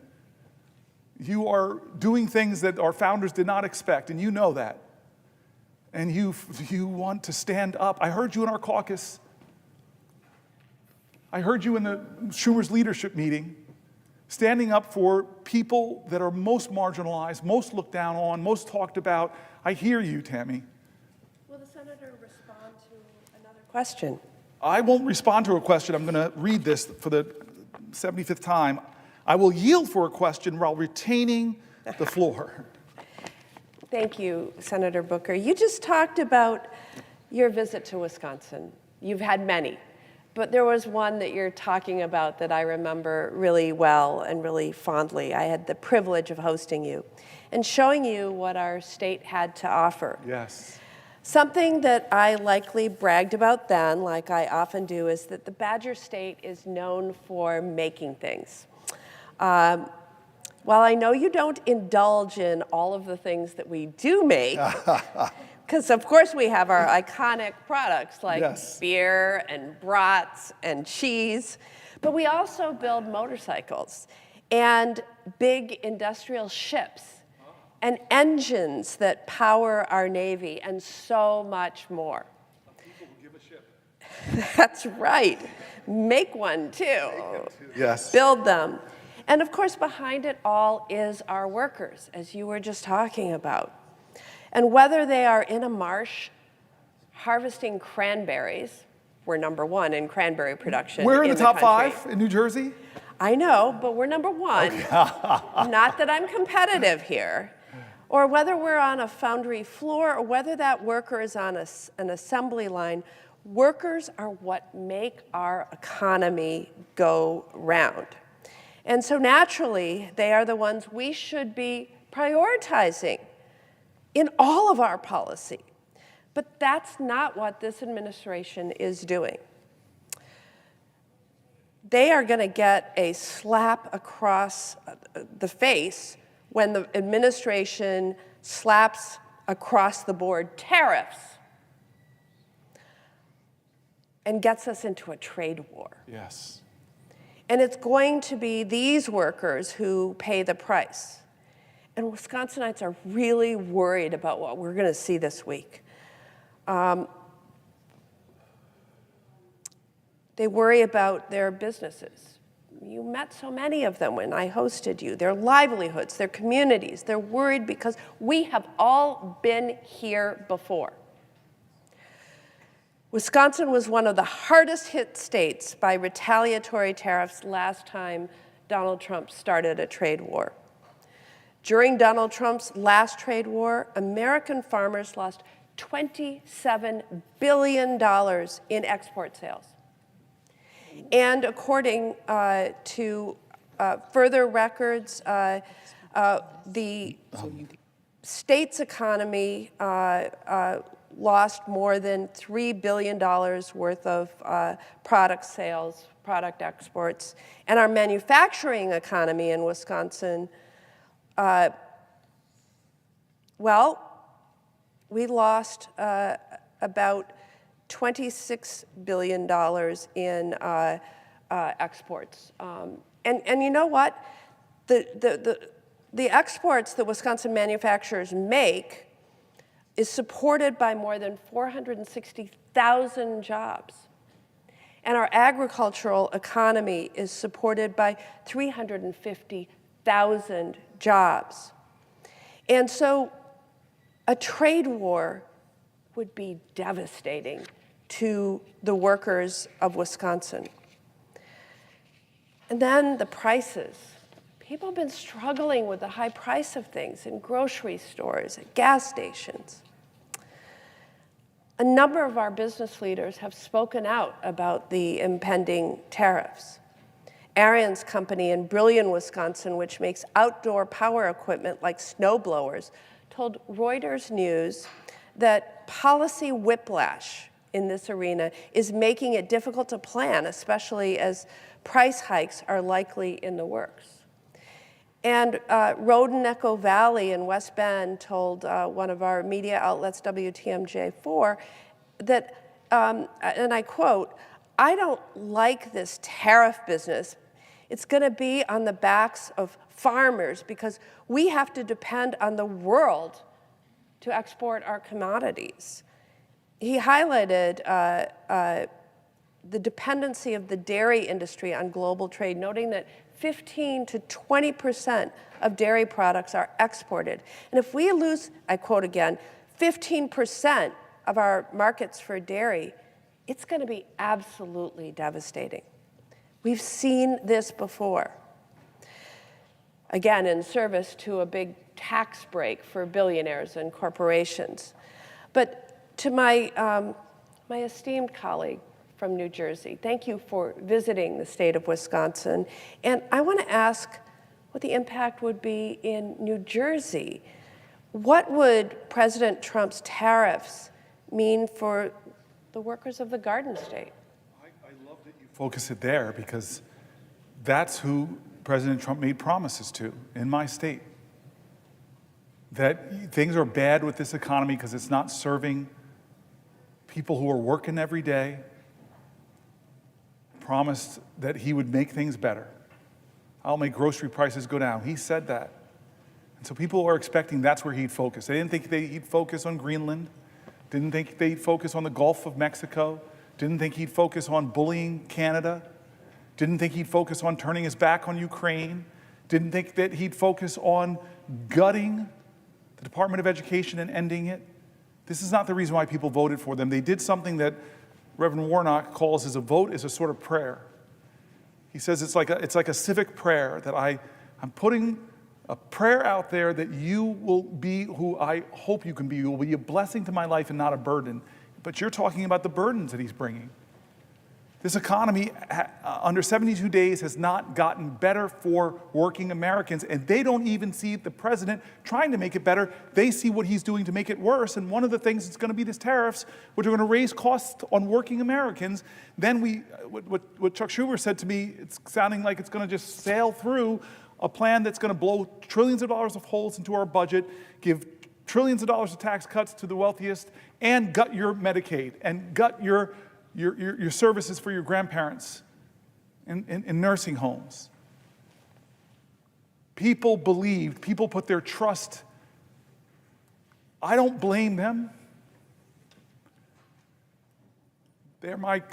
You are doing things that our founders did not expect, and you know that. And you want to stand up. I heard you in our caucus. I heard you in the Schumer's leadership meeting, standing up for people that are most marginalized, most looked down on, most talked about. I hear you, Tammy. Will the senator respond to another question? I won't respond to a question. I'm going to read this for the 75th time. I will yield for a question while retaining the floor. Thank you, Senator Booker. You just talked about your visit to Wisconsin. You've had many, but there was one that you're talking about that I remember really well and really fondly. I had the privilege of hosting you and showing you what our state had to offer. Yes. Something that I likely bragged about then, like I often do, is that the Badger State is known for making things. While I know you don't indulge in all of the things that we do make, because of course we have our iconic products like Yes. beer and brats and cheese, but we also build motorcycles and big industrial ships and engines that power our Navy and so much more. People will give a ship. That's right. Make one too. Yes. Build them. And of course, behind it all is our workers, as you were just talking about. And whether they are in a marsh harvesting cranberries, we're #1 in cranberry production. We're in the top country. 5 in New Jersey. I know, but we're #1. Not that I'm competitive here. Or whether we're on a foundry floor or whether that worker is on an assembly line, workers are what make our economy go round. And so naturally, they are the ones we should be prioritizing in all of our policy. But that's not what this administration is doing. They are going to get a slap across the face when the administration slaps across the board tariffs and gets us into a trade war. Yes. And it's going to be these workers who pay the price. And Wisconsinites are really worried about what we're going to see this week. They worry about their businesses. You met so many of them when I hosted you. Their livelihoods, their communities. They're worried because we have all been here before. Wisconsin was one of the hardest hit states by retaliatory tariffs last time Donald Trump started a trade war. During Donald Trump's last trade war, American farmers lost $27 billion in export sales. And according to further records, the state's economy lost more than $3 billion worth of product sales, product exports. And our manufacturing economy in Wisconsin, well, we lost about $26 billion in exports. And you know what? The exports that Wisconsin manufacturers make is supported by more than 460,000 jobs. And our agricultural economy is supported by 350,000 jobs. And so a trade war would be devastating to the workers of Wisconsin. And then the prices. People have been struggling with the high price of things in grocery stores, at gas stations. A number of our business leaders have spoken out about the impending tariffs. Arian's company in Brillion, Wisconsin, which makes outdoor power equipment like snow blowers, told Reuters News that policy whiplash in this arena is making it difficult to plan, especially as price hikes are likely in the works. And Roden Echo Valley in West Bend told one of our media outlets, WTMJ4, that, and I quote, "I don't like this tariff business. It's going to be on the backs of farmers because we have to depend on the world to export our commodities." He highlighted the dependency of the dairy industry on global trade, noting that 15 to 20% of dairy products are exported. And if we lose, I quote again, 15% of our markets for dairy, it's going to be absolutely devastating. We've seen this before. again, in service to a big tax break for billionaires and corporations. But to my esteemed colleague from New Jersey, thank you for visiting the state of Wisconsin. And I want to ask what the impact would be in New Jersey. What would President Trump's tariffs mean for the workers of the Garden State? I love that you focus it there, because that's who President Trump made promises to in my state. That things are bad with this economy because it's not serving people who are working every day. Promised that he would make things better. I'll make grocery prices go down. He said that. And so people are expecting that's where he'd focus. They didn't think he'd focus on Greenland. Didn't think they'd focus on the Gulf of Mexico. Didn't think he'd focus on bullying Canada. Didn't think he'd focus on turning his back on Ukraine. Didn't think that he'd focus on gutting the Department of Education and ending it. This is not the reason why people voted for them. They did something that Reverend Warnock calls as a vote is a sort of prayer. He says it's like a civic prayer, that I'm putting a prayer out there that you will be who I hope you can be. You will be a blessing to my life and not a burden. But you're talking about the burdens that he's bringing. This economy, under 72 days, has not gotten better for working Americans, and they don't even see the president trying to make it better. They see what he's doing to make it worse, and one of the things is going to be these tariffs, which are going to raise costs on working Americans. Then what Chuck Schumer said to me, it's sounding like it's going to just sail through a plan that's going to blow trillions of dollars of holes into our budget, give trillions of dollars of tax cuts to the wealthiest, and gut your Medicaid, and gut your services for your grandparents in nursing homes. People believed, people put their trust. I don't blame them. They're my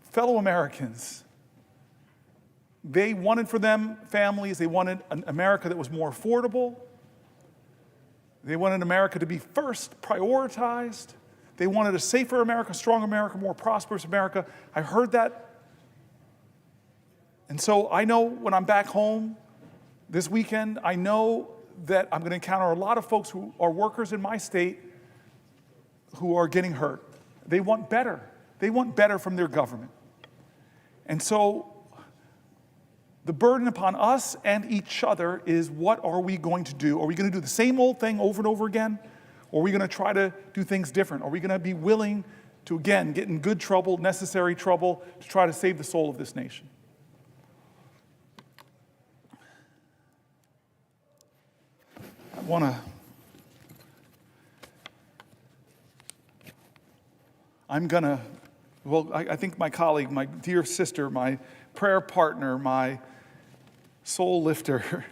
fellow Americans. They wanted for them families, they wanted an America that was more affordable. They wanted America to be first prioritized. They wanted a safer America, stronger America, more prosperous America. I heard that. And so I know when I'm back home this weekend, I know that I'm going to encounter a lot of folks who are workers in my state who are getting hurt. They want better. They want better from their government. And so the burden upon us and each other is, what are we going to do? Are we going to do the same old thing over and over again? Or are we going to try to do things different? Are we going to be willing to, again, get in good trouble, necessary trouble, to try to save the soul of this nation? I think my colleague, my dear sister, my prayer partner, my soul lifter,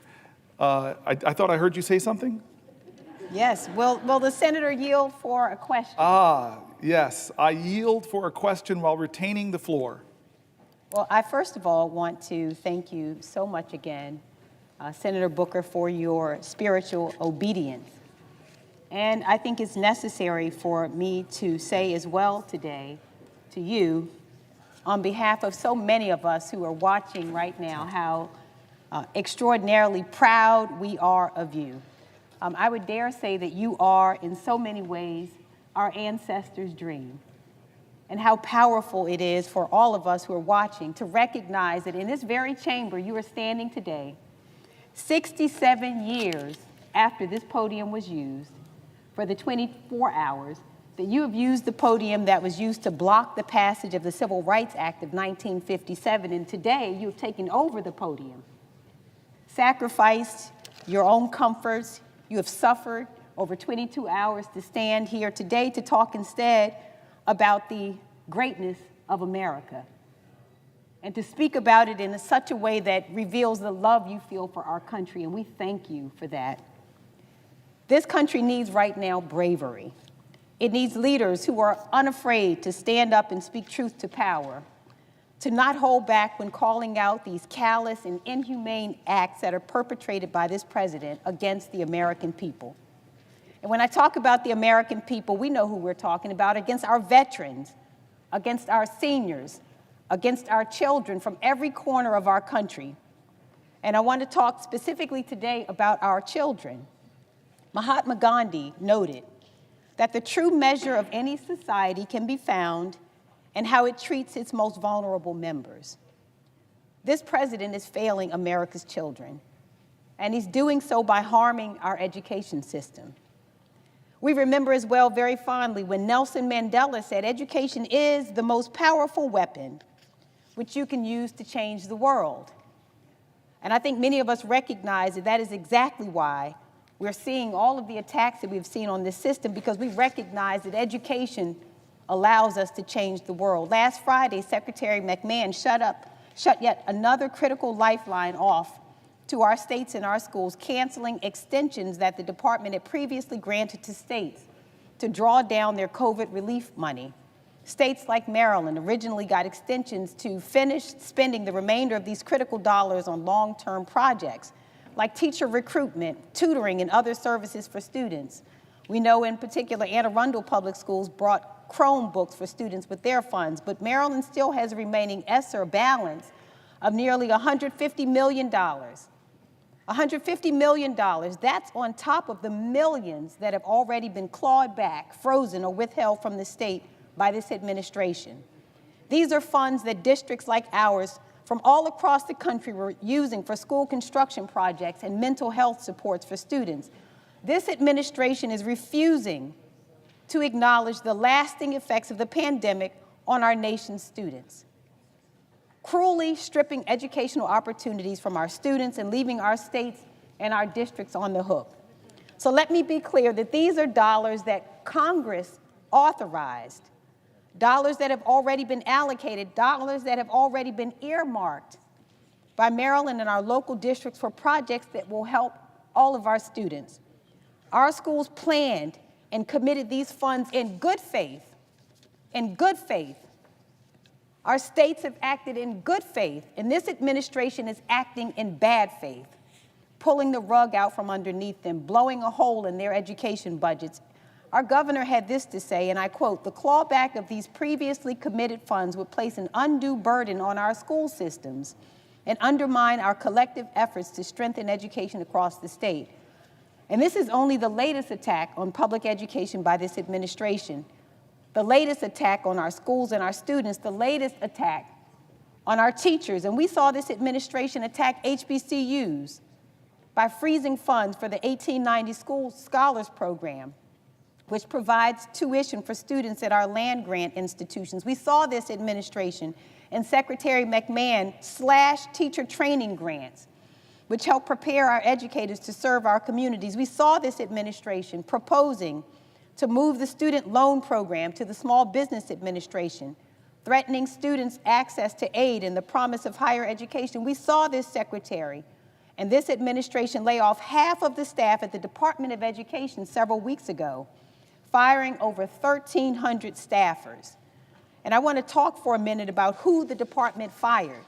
I thought I heard you say something? Yes. Will the senator yield for a question? Yes. I yield for a question while retaining the floor. Well, I first of all want to thank you so much again, Senator Booker, for your spiritual obedience. And I think it's necessary for me to say as well today to you, on behalf of so many of us who are watching right now, how extraordinarily proud we are of you. I would dare say that you are, in so many ways, our ancestors' dream. And how powerful it is for all of us who are watching to recognize that in this very chamber you are standing today, 67 years after this podium was used, for the 24 hours that you have used the podium that was used to block the passage of the Civil Rights Act of 1957, and today you have taken over the podium, sacrificed your own comforts. You have suffered over 22 hours to stand here today to talk instead about the greatness of America and to speak about it in such a way that reveals the love you feel for our country, and we thank you for that. This country needs right now bravery. It needs leaders who are unafraid to stand up and speak truth to power, to not hold back when calling out these callous and inhumane acts that are perpetrated by this president against the American people. And when I talk about the American people, we know who we're talking about, against our veterans, against our seniors, against our children from every corner of our country. And I want to talk specifically today about our children. Mahatma Gandhi noted that the true measure of any society can be found in how it treats its most vulnerable members. This president is failing America's children, and he's doing so by harming our education system. We remember as well very fondly when Nelson Mandela said, "Education is the most powerful weapon which you can use to change the world." And I think many of us recognize that that is exactly why we're seeing all of the attacks that we've seen on this system, because we recognize that education allows us to change the world. Last Friday, Secretary McMahon shut yet another critical lifeline off to our states and our schools, canceling extensions that the department had previously granted to states to draw down their COVID relief money. States like Maryland originally got extensions to finish spending the remainder of these critical dollars on long-term projects, like teacher recruitment, tutoring, and other services for students. We know in particular Anne Arundel Public Schools brought Chromebooks for students with their funds, but Maryland still has a remaining ESSER balance of nearly $150 million. $150 million, that's on top of the millions that have already been clawed back, frozen, or withheld from the state by this administration. These are funds that districts like ours from all across the country were using for school construction projects and mental health supports for students. This administration is refusing to acknowledge the lasting effects of the pandemic on our nation's students, cruelly stripping educational opportunities from our students and leaving our states and our districts on the hook. So let me be clear that these are dollars that Congress authorized, dollars that have already been allocated, dollars that have already been earmarked by Maryland and our local districts for projects that will help all of our students. Our schools planned and committed these funds in good faith. In good faith. Our states have acted in good faith, and this administration is acting in bad faith, pulling the rug out from underneath them, blowing a hole in their education budgets. Our governor had this to say, and I quote, "The clawback of these previously committed funds would place an undue burden on our school systems and undermine our collective efforts to strengthen education across the state." And this is only the latest attack on public education by this administration, the latest attack on our schools and our students, the latest attack on our teachers. And we saw this administration attack HBCUs by freezing funds for the 1890 School Scholars Program, which provides tuition for students at our land-grant institutions. We saw this administration and Secretary McMahon slash teacher training grants, which help prepare our educators to serve our communities. We saw this administration proposing to move the student loan program to the Small Business Administration, threatening students' access to aid and the promise of higher education. We saw this secretary and this administration lay off half of the staff at the Department of Education several weeks ago, firing over 1,300 staffers. And I want to talk for a minute about who the department fired.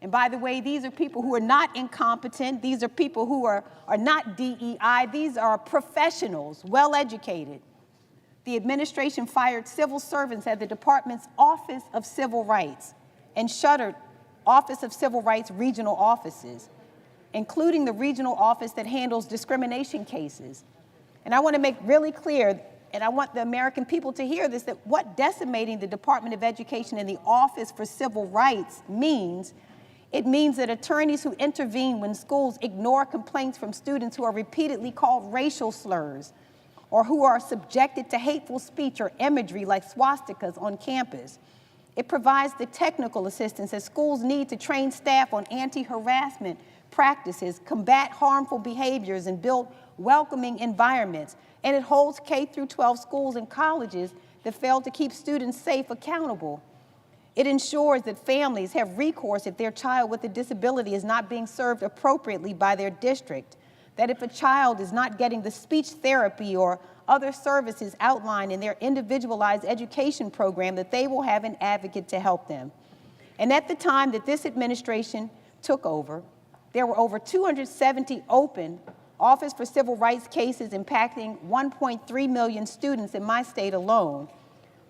And by the way, these are people who are not incompetent. These are people who are not DEI. These are professionals, well-educated. The administration fired civil servants at the department's Office of Civil Rights and shuttered Office of Civil Rights regional offices, including the regional office that handles discrimination cases. And I want to make really clear, and I want the American people to hear this, that what decimating the Department of Education and the Office for Civil Rights means, it means that attorneys who intervene when schools ignore complaints from students who are repeatedly called racial slurs or who are subjected to hateful speech or imagery like swastikas on campus. It provides the technical assistance that schools need to train staff on anti-harassment practices, combat harmful behaviors, and build welcoming environments. And it holds K-12 schools and colleges that fail to keep students safe accountable. It ensures that families have recourse if their child with a disability is not being served appropriately by their district, that if a child is not getting the speech therapy or other services outlined in their individualized education program, that they will have an advocate to help them. And at the time that this administration took over, there were over 270 open Office for Civil Rights cases impacting 1.3 million students in my state alone.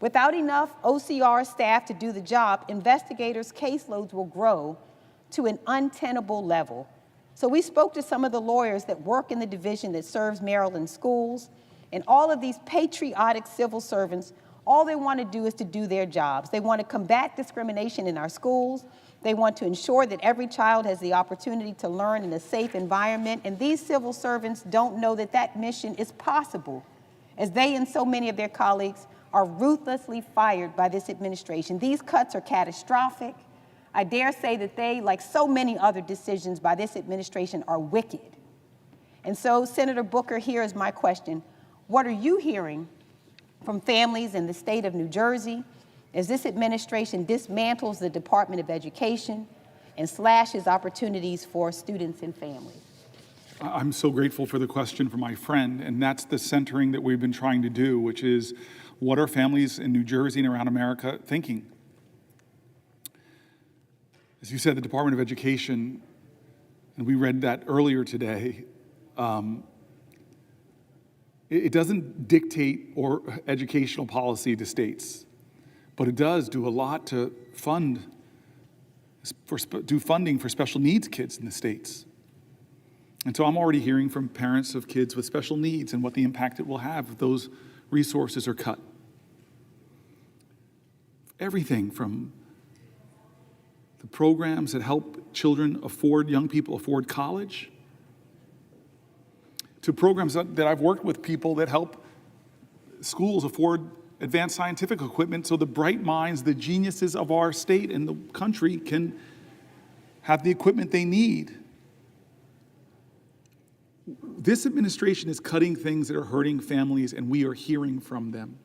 Without enough OCR staff to do the job, investigators' caseloads will grow to an untenable level. So we spoke to some of the lawyers that work in the division that serves Maryland schools, and all of these patriotic civil servants, all they want to do is to do their jobs. They want to combat discrimination in our schools. They want to ensure that every child has the opportunity to learn in a safe environment, and these civil servants don't know that that mission is possible, as they and so many of their colleagues are ruthlessly fired by this administration. These cuts are catastrophic. I dare say that they, like so many other decisions by this administration, are wicked. And so, Senator Booker, here is my question. What are you hearing from families in the state of New Jersey as this administration dismantles the Department of Education and slashes opportunities for students and families? I'm so grateful for the question from my friend, and that's the centering that we've been trying to do, which is what are families in New Jersey and around America thinking? As you said, the Department of Education, and we read that earlier today, it doesn't dictate or educational policy to states, but it does do a lot to do funding for special needs kids in the states. And so I'm already hearing from parents of kids with special needs and what the impact it will have if those resources are cut. Everything from the programs that help young people afford college, to programs that I've worked with people that help schools afford advanced scientific equipment so the bright minds, the geniuses of our state and the country can have the equipment they need. This administration is cutting things that are hurting families, and we are hearing from them.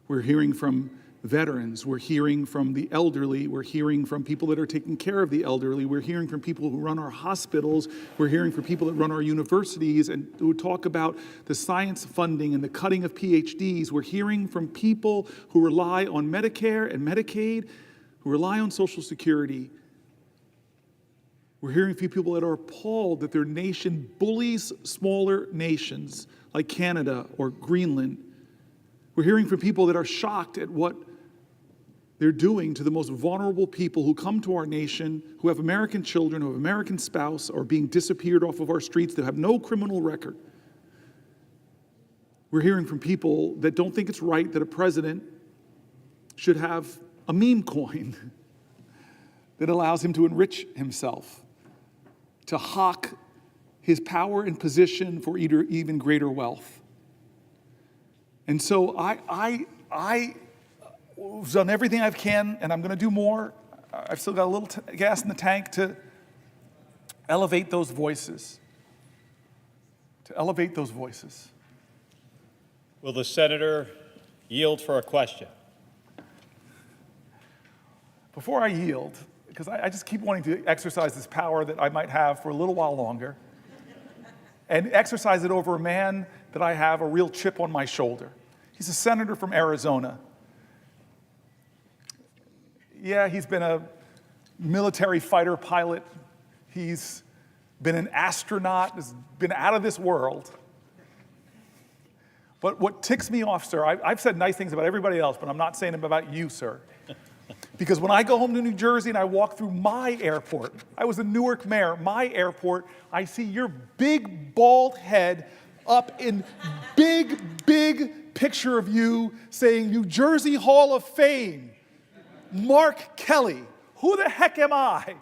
We're hearing from veterans, we're hearing from the elderly, we're hearing from people that are taking care of the elderly, we're hearing from people who run our hospitals, we're hearing from people that run our universities and who talk about the science funding and the cutting of PhDs. We're hearing from people who rely on Medicare and Medicaid, who rely on Social Security. We're hearing from people that are appalled that their nation bullies smaller nations like Canada or Greenland. We're hearing from people that are shocked at what they're doing to the most vulnerable people who come to our nation, who have American children, who have American spouse, or being disappeared off of our streets that have no criminal record. We're hearing from people that don't think it's right that a president should have a meme coin that allows him to enrich himself, to hawk his power and position for even greater wealth. And so I've done everything I can, and I'm going to do more. I've still got a little gas in the tank to elevate those voices. Will the senator yield for a question? Before I yield, because I just keep wanting to exercise this power that I might have for a little while longer, and exercise it over a man that I have a real chip on my shoulder. He's a senator from Arizona. Yeah, he's been a military fighter pilot. He's been an astronaut, has been out of this world. But what ticks me off, sir, I've said nice things about everybody else, but I'm not saying them about you, sir. Because when I go home to New Jersey and I walk through my airport, I was a Newark mayor, my airport, I see your big bald head up in big picture of you saying New Jersey Hall of Fame, Mark Kelly. Who the heck am I?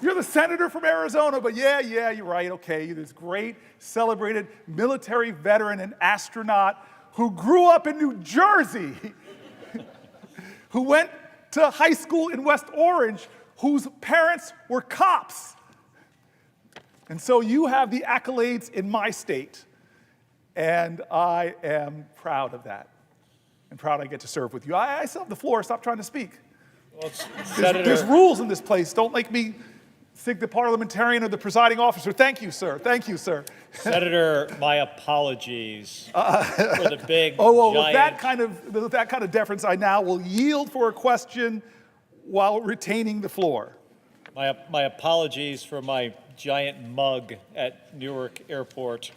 You're the senator from Arizona, but yeah, you're right, okay. You're this great, celebrated military veteran and astronaut who grew up in New Jersey, who went to high school in West Orange, whose parents were cops. And so you have the accolades in my state, and I am proud of that, and proud I get to serve with you. I still have the floor. Stop trying to speak. Well, There's rules in this place. Don't make me think the parliamentarian or the presiding officer. Thank you, sir. Thank you, sir. Senator, my apologies for the big giant... With that kind of deference, I now will yield for a question while retaining the floor. My apologies for my giant mug at Newark Airport,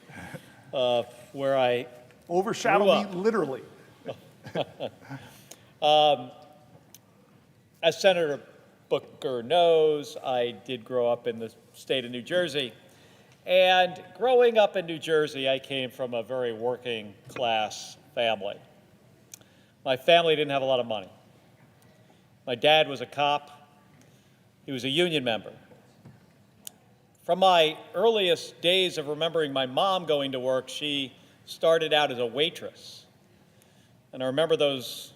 where I overshadow me literally. As Senator Booker knows, I did grow up in the state of New Jersey. And growing up in New Jersey, I came from a very working class family. My family didn't have a lot of money. My dad was a cop. He was a union member. From my earliest days of remembering my mom going to work, she started out as a waitress. And I remember those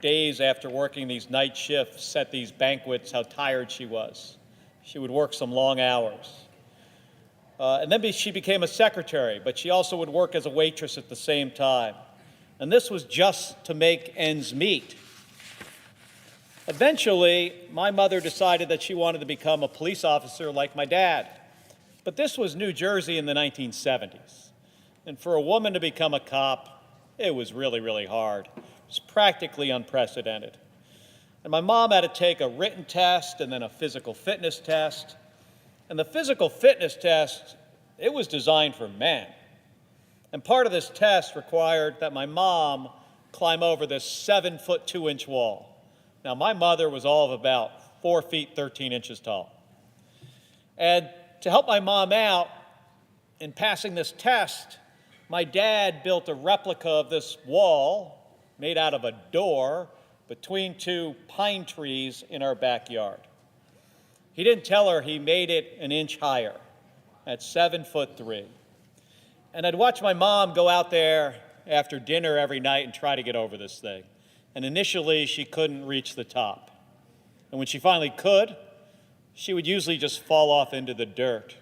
days after working these night shifts at these banquets, how tired she was. She would work some long hours. And then she became a secretary, but she also would work as a waitress at the same time. And this was just to make ends meet. Eventually, my mother decided that she wanted to become a police officer like my dad. But this was New Jersey in the 1970s. And for a woman to become a cop, it was really, really hard. It was practically unprecedented. And my mom had to take a written test and then a physical fitness test. And the physical fitness test, it was designed for men. And part of this test required that my mom climb over this 7-foot 2-inch wall. Now, my mother was all of about 4 feet 13 inches tall. And to help my mom out in passing this test, my dad built a replica of this wall made out of a door between 2 pine trees in our backyard. He didn't tell her he made it an inch higher at 7'3". And I'd watch my mom go out there after dinner every night and try to get over this thing. And initially, she couldn't reach the top. And when she finally could, she would usually just fall off into the dirt.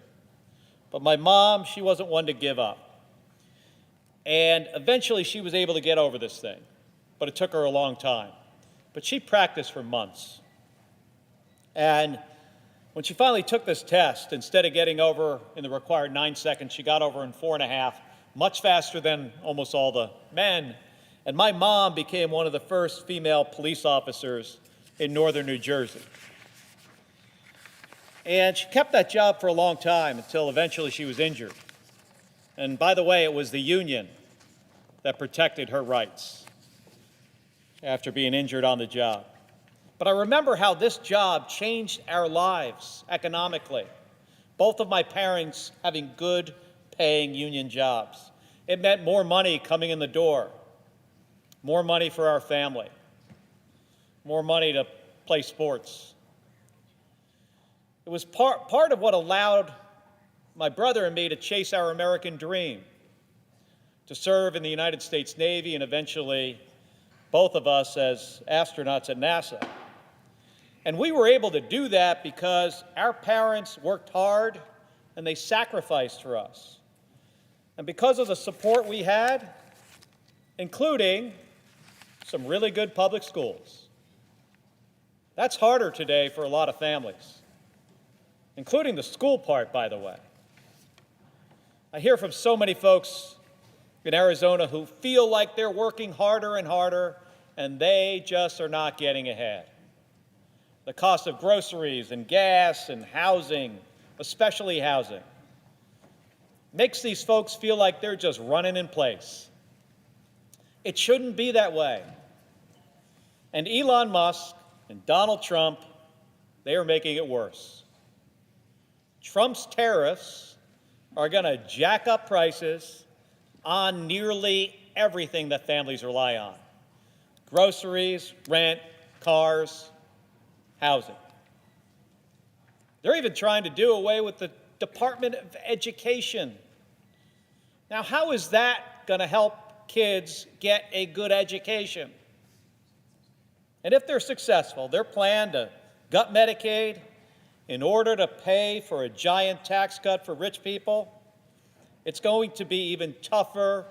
But my mom, she wasn't one to give up. And eventually, she was able to get over this thing. But it took her a long time. But she practiced for months. And when she finally took this test, instead of getting over in the required 9 seconds, she got over in 4.5, much faster than almost all the men. And my mom became one of the first female police officers in northern New Jersey. And she kept that job for a long time until eventually she was injured. And by the way, it was the union that protected her rights after being injured on the job. But I remember how this job changed our lives economically. Both of my parents having good paying union jobs. It meant more money coming in the door, more money for our family, more money to play sports. It was part of what allowed my brother and me to chase our American dream, to serve in the United States Navy and eventually both of us as astronauts at NASA. And we were able to do that because our parents worked hard and they sacrificed for us. And because of the support we had, including some really good public schools. That's harder today for a lot of families, including the school part, by the way. I hear from so many folks in Arizona who feel like they're working harder and harder, and they just are not getting ahead. The cost of groceries and gas and housing, especially housing, makes these folks feel like they're just running in place. It shouldn't be that way. And Elon Musk and Donald Trump, they are making it worse. Trump's tariffs are going to jack up prices on nearly everything that families rely on: groceries, rent, cars, housing. They're even trying to do away with the Department of Education. Now, how is that going to help kids get a good education? And if they're successful, their plan to gut Medicaid in order to pay for a giant tax cut for rich people, it's going to be even tougher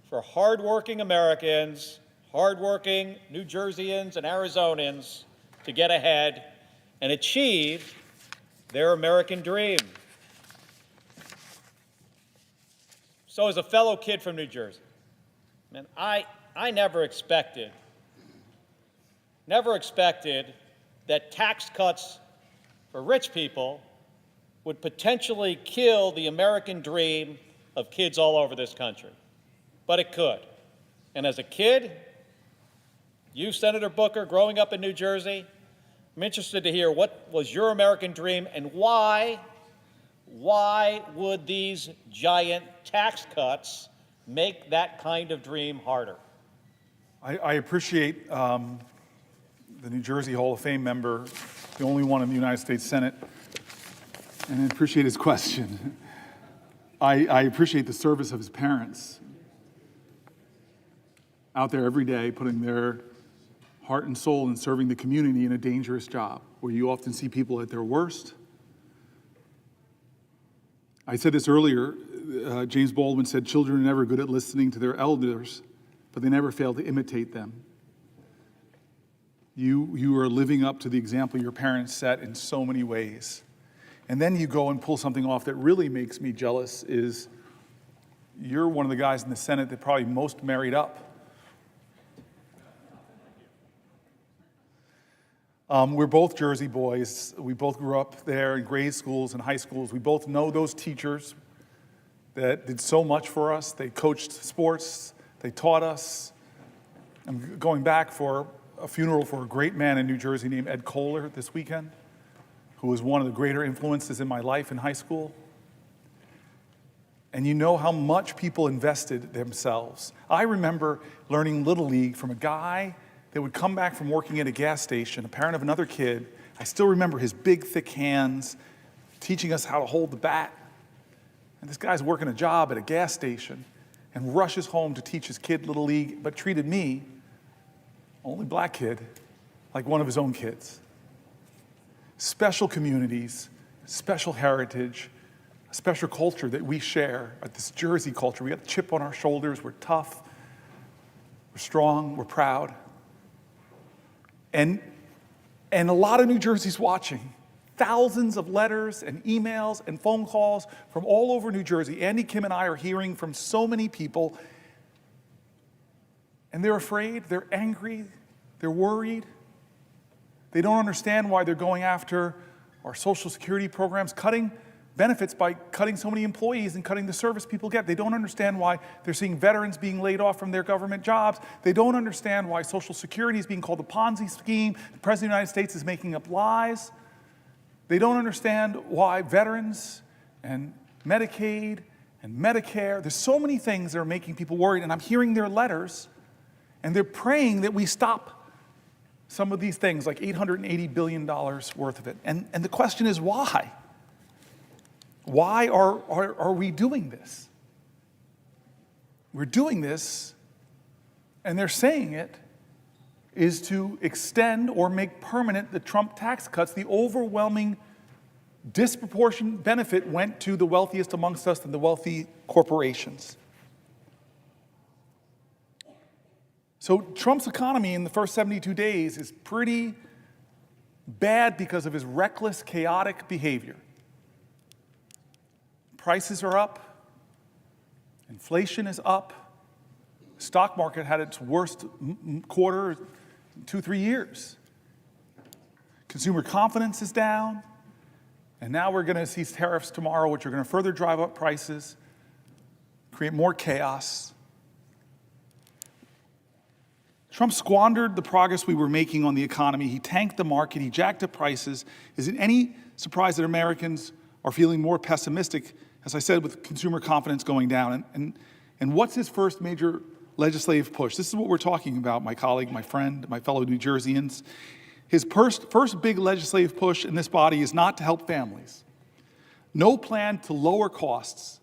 for hardworking Americans, hardworking New Jerseyans and Arizonans to get ahead and achieve their American dream. So as a fellow kid from New Jersey, man, I never expected that tax cuts for rich people would potentially kill the American dream of kids all over this country. But it could. And as a kid, you, Senator Booker, growing up in New Jersey, I'm interested to hear what was your American dream and why would these giant tax cuts make that kind of dream harder? I appreciate the New Jersey Hall of Fame member, the only one in the United States Senate, and I appreciate his question. I appreciate the service of his parents out there every day putting their heart and soul in serving the community in a dangerous job where you often see people at their worst. I said this earlier, James Baldwin said, children are never good at listening to their elders, but they never fail to imitate them. You are living up to the example your parents set in so many ways. And then you go and pull something off that really makes me jealous is you're one of the guys in the Senate that probably most married up. We're both Jersey boys. We both grew up there in grade schools and high schools. We both know those teachers that did so much for us. They coached sports. They taught us. I'm going back for a funeral for a great man in New Jersey named Ed Kohler this weekend, who was one of the greater influences in my life in high school. And you know how much people invested themselves. I remember learning Little League from a guy that would come back from working at a gas station, a parent of another kid. I still remember his big, thick hands teaching us how to hold the bat. And this guy's working a job at a gas station and rushes home to teach his kid Little League, but treated me, only black kid, like one of his own kids. Special communities, special heritage, a special culture that we share, this Jersey culture. We got the chip on our shoulders, we're tough, we're strong, we're proud. And a lot of New Jersey's watching. Thousands of letters and emails and phone calls from all over New Jersey. Andy, Kim, and I are hearing from so many people. And they're afraid, they're angry, they're worried. They don't understand why they're going after our Social Security programs, cutting benefits by cutting so many employees and cutting the service people get. They don't understand why they're seeing veterans being laid off from their government jobs. They don't understand why Social Security is being called a Ponzi scheme. The President of the United States is making up lies. They don't understand why veterans and Medicaid and Medicare, there's so many things that are making people worried, and I'm hearing their letters, and they're praying that we stop some of these things, like $880 billion worth of it. And the question is, why? Why are we doing this? We're doing this, and they're saying it, is to extend or make permanent the Trump tax cuts. The overwhelming disproportionate benefit went to the wealthiest amongst us and the wealthy corporations. So Trump's economy in the first 72 days is pretty bad because of his reckless, chaotic behavior. Prices are up, inflation is up, the stock market had its worst quarter in 2-3 years. Consumer confidence is down, and now we're going to see tariffs tomorrow, which are going to further drive up prices, create more chaos. Trump squandered the progress we were making on the economy. He tanked the market, he jacked up prices. Is it any surprise that Americans are feeling more pessimistic, as I said, with consumer confidence going down? And what's his first major legislative push? This is what we're talking about, my colleague, my friend, my fellow New Jerseyans. His first big legislative push in this body is not to help families. No plan to lower costs.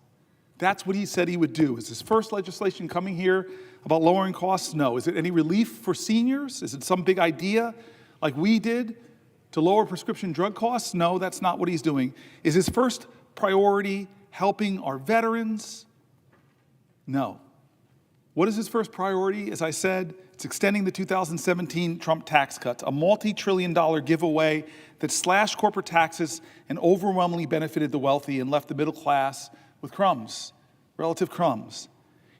That's what he said he would do. Is his first legislation coming here about lowering costs? No. Is it any relief for seniors? Is it some big idea like we did to lower prescription drug costs? No, that's not what he's doing. Is his first priority helping our veterans? No. What is his first priority? As I said, it's extending the 2017 Trump tax cuts, a multi-trillion-dollar giveaway that slashed corporate taxes and overwhelmingly benefited the wealthy and left the middle class with crumbs, relative crumbs.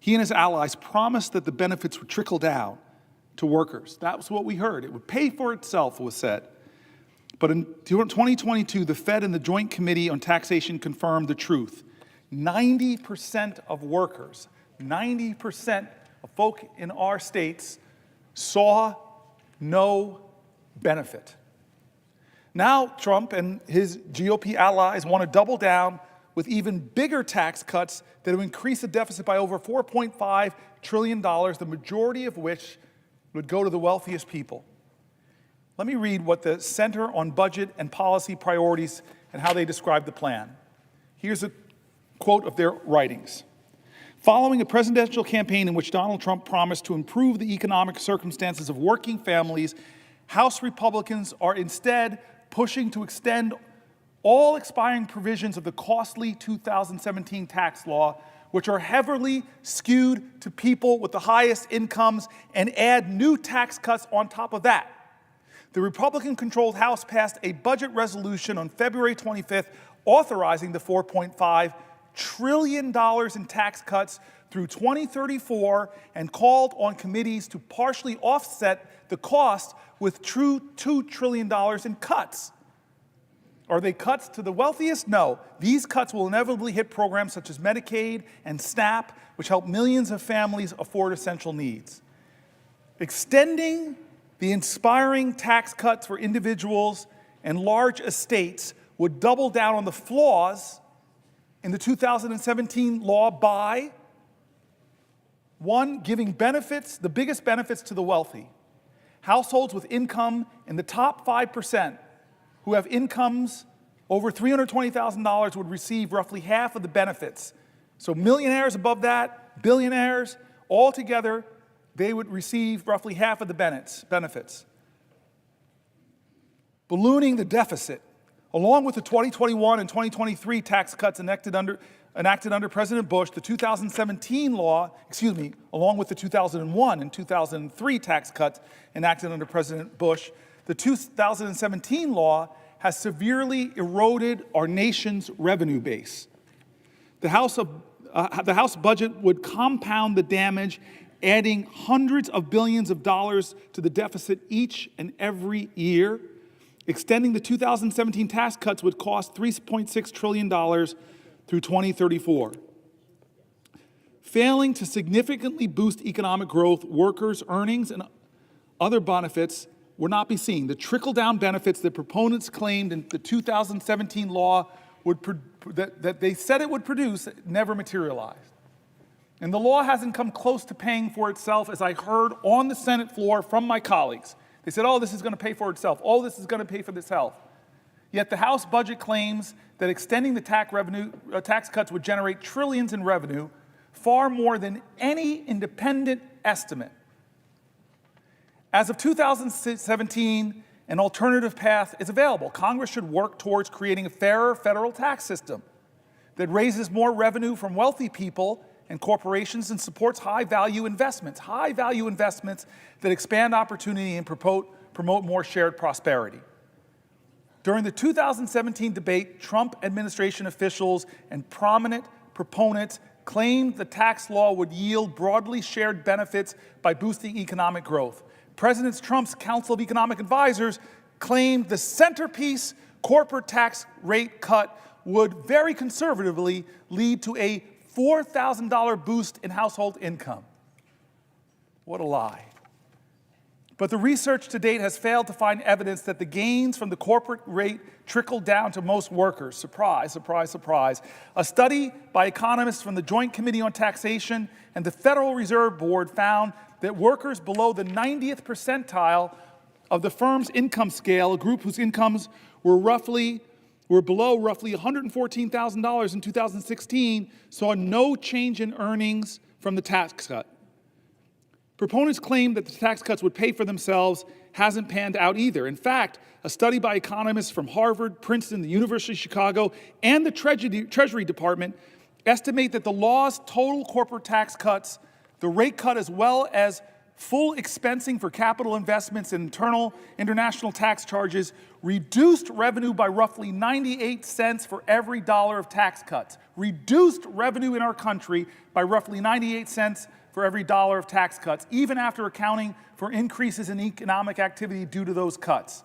He and his allies promised that the benefits would trickle down to workers. That was what we heard. It would pay for itself, it was said. But in 2022, the Fed and the Joint Committee on Taxation confirmed the truth. 90% of workers, 90% of folk in our states saw no benefit. Now Trump and his GOP allies want to double down with even bigger tax cuts that would increase the deficit by over $4.5 trillion, the majority of which would go to the wealthiest people. Let me read what the Center on Budget and Policy Priorities and how they describe the plan. Here's a quote of their writings. Following a presidential campaign in which Donald Trump promised to improve the economic circumstances of working families, House Republicans are instead pushing to extend all expiring provisions of the costly 2017 tax law, which are heavily skewed to people with the highest incomes, and add new tax cuts on top of that. The Republican-controlled House passed a budget resolution on February 25th authorizing the $4.5 trillion in tax cuts through 2034 and called on committees to partially offset the cost with true $2 trillion in cuts. Are they cuts to the wealthiest? No. These cuts will inevitably hit programs such as Medicaid and SNAP, which help millions of families afford essential needs. Extending the inspiring tax cuts for individuals and large estates would double down on the flaws in the 2017 law by, one, giving benefits, the biggest benefits to the wealthy. Households with income in the top 5% who have incomes over $320,000 would receive roughly half of the benefits. So millionaires above that, billionaires, all together, they would receive roughly half of the benefits. Ballooning the deficit, along with the 2021 and 2023 tax cuts enacted under President Bush, the 2017 law, along with the 2001 and 2003 tax cuts enacted under President Bush, the 2017 law has severely eroded our nation's revenue base. The House budget would compound the damage, adding hundreds of billions of dollars to the deficit each and every year. Extending the 2017 tax cuts would cost $3.6 trillion through 2034. Failing to significantly boost economic growth, workers' earnings, and other benefits would not be seen. The trickle-down benefits that proponents claimed in the 2017 law that they said it would produce never materialized. And the law hasn't come close to paying for itself, as I heard on the Senate floor from my colleagues. They said, oh, this is going to pay for itself. Oh, this is going to pay for itself. Yet the House budget claims that extending the tax cuts would generate trillions in revenue, far more than any independent estimate. As of 2017, an alternative path is available. Congress should work towards creating a fairer federal tax system that raises more revenue from wealthy people and corporations and supports high-value investments that expand opportunity and promote more shared prosperity. During the 2017 debate, Trump administration officials and prominent proponents claimed the tax law would yield broadly shared benefits by boosting economic growth. President Trump's Council of Economic Advisors claimed the centerpiece corporate tax rate cut would very conservatively lead to a $4,000 boost in household income. What a lie. But the research to date has failed to find evidence that the gains from the corporate rate trickled down to most workers. Surprise, surprise, surprise. A study by economists from the Joint Committee on Taxation and the Federal Reserve Board found that workers below the 90th percentile of the firm's income scale, a group whose incomes were below roughly $114,000 in 2016, saw no change in earnings from the tax cut. Proponents claim that the tax cuts would pay for themselves hasn't panned out either. In fact, a study by economists from Harvard, Princeton, the University of Chicago, and the Treasury Department estimate that the law's total corporate tax cuts, the rate cut as well as full expensing for capital investments and international tax charges, reduced revenue by roughly 98 cents for every dollar of tax cuts. Reduced revenue in our country by roughly 98 cents for every dollar of tax cuts, even after accounting for increases in economic activity due to those cuts.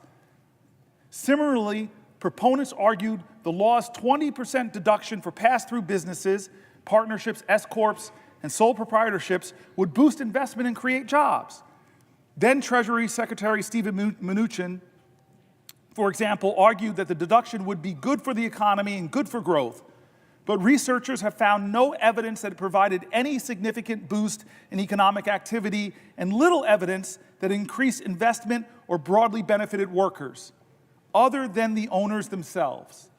Similarly, proponents argued the law's 20% deduction for pass-through businesses, partnerships, S-corps, and sole proprietorships would boost investment and create jobs. Then Treasury Secretary Steven Mnuchin for example, argued that the deduction would be good for the economy and good for growth. But researchers have found no evidence that it provided any significant boost in economic activity and little evidence that it increased investment or broadly benefited workers, other than the owners themselves.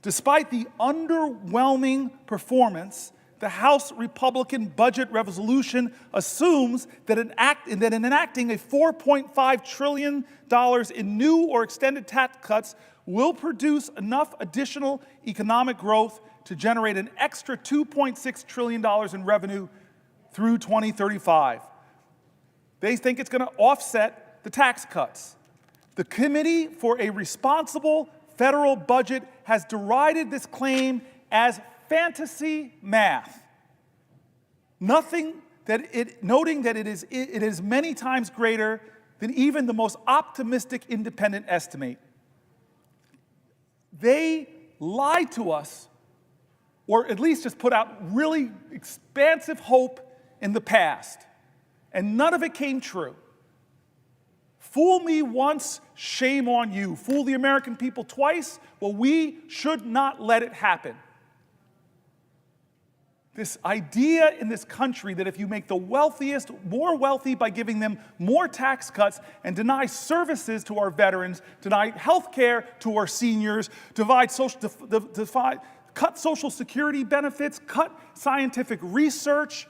Despite the underwhelming performance, the House Republican budget resolution assumes that in enacting a $4.5 trillion in new or extended tax cuts will produce enough additional economic growth to generate an extra $2.6 trillion in revenue through 2035. They think it's going to offset the tax cuts. The Committee for a Responsible Federal Budget has derided this claim as fantasy math, noting that it is many times greater than even the most optimistic independent estimate. They lied to us, or at least just put out really expansive hope in the past, and none of it came true. Fool me once, shame on you. Fool the American people twice, well, we should not let it happen. This idea in this country that if you make the wealthiest more wealthy by giving them more tax cuts and deny services to our veterans, deny health care to our seniors, cut Social Security benefits, cut scientific research,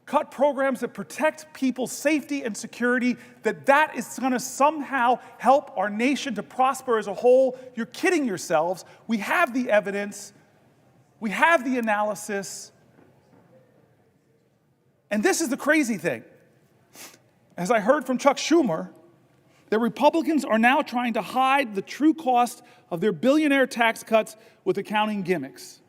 cut programs that protect people's safety and security, that is going to somehow help our nation to prosper as a whole. You're kidding yourselves. We have the evidence. We have the analysis. And this is the crazy thing. As I heard from Chuck Schumer, the Republicans are now trying to hide the true cost of their billionaire tax cuts with accounting gimmicks.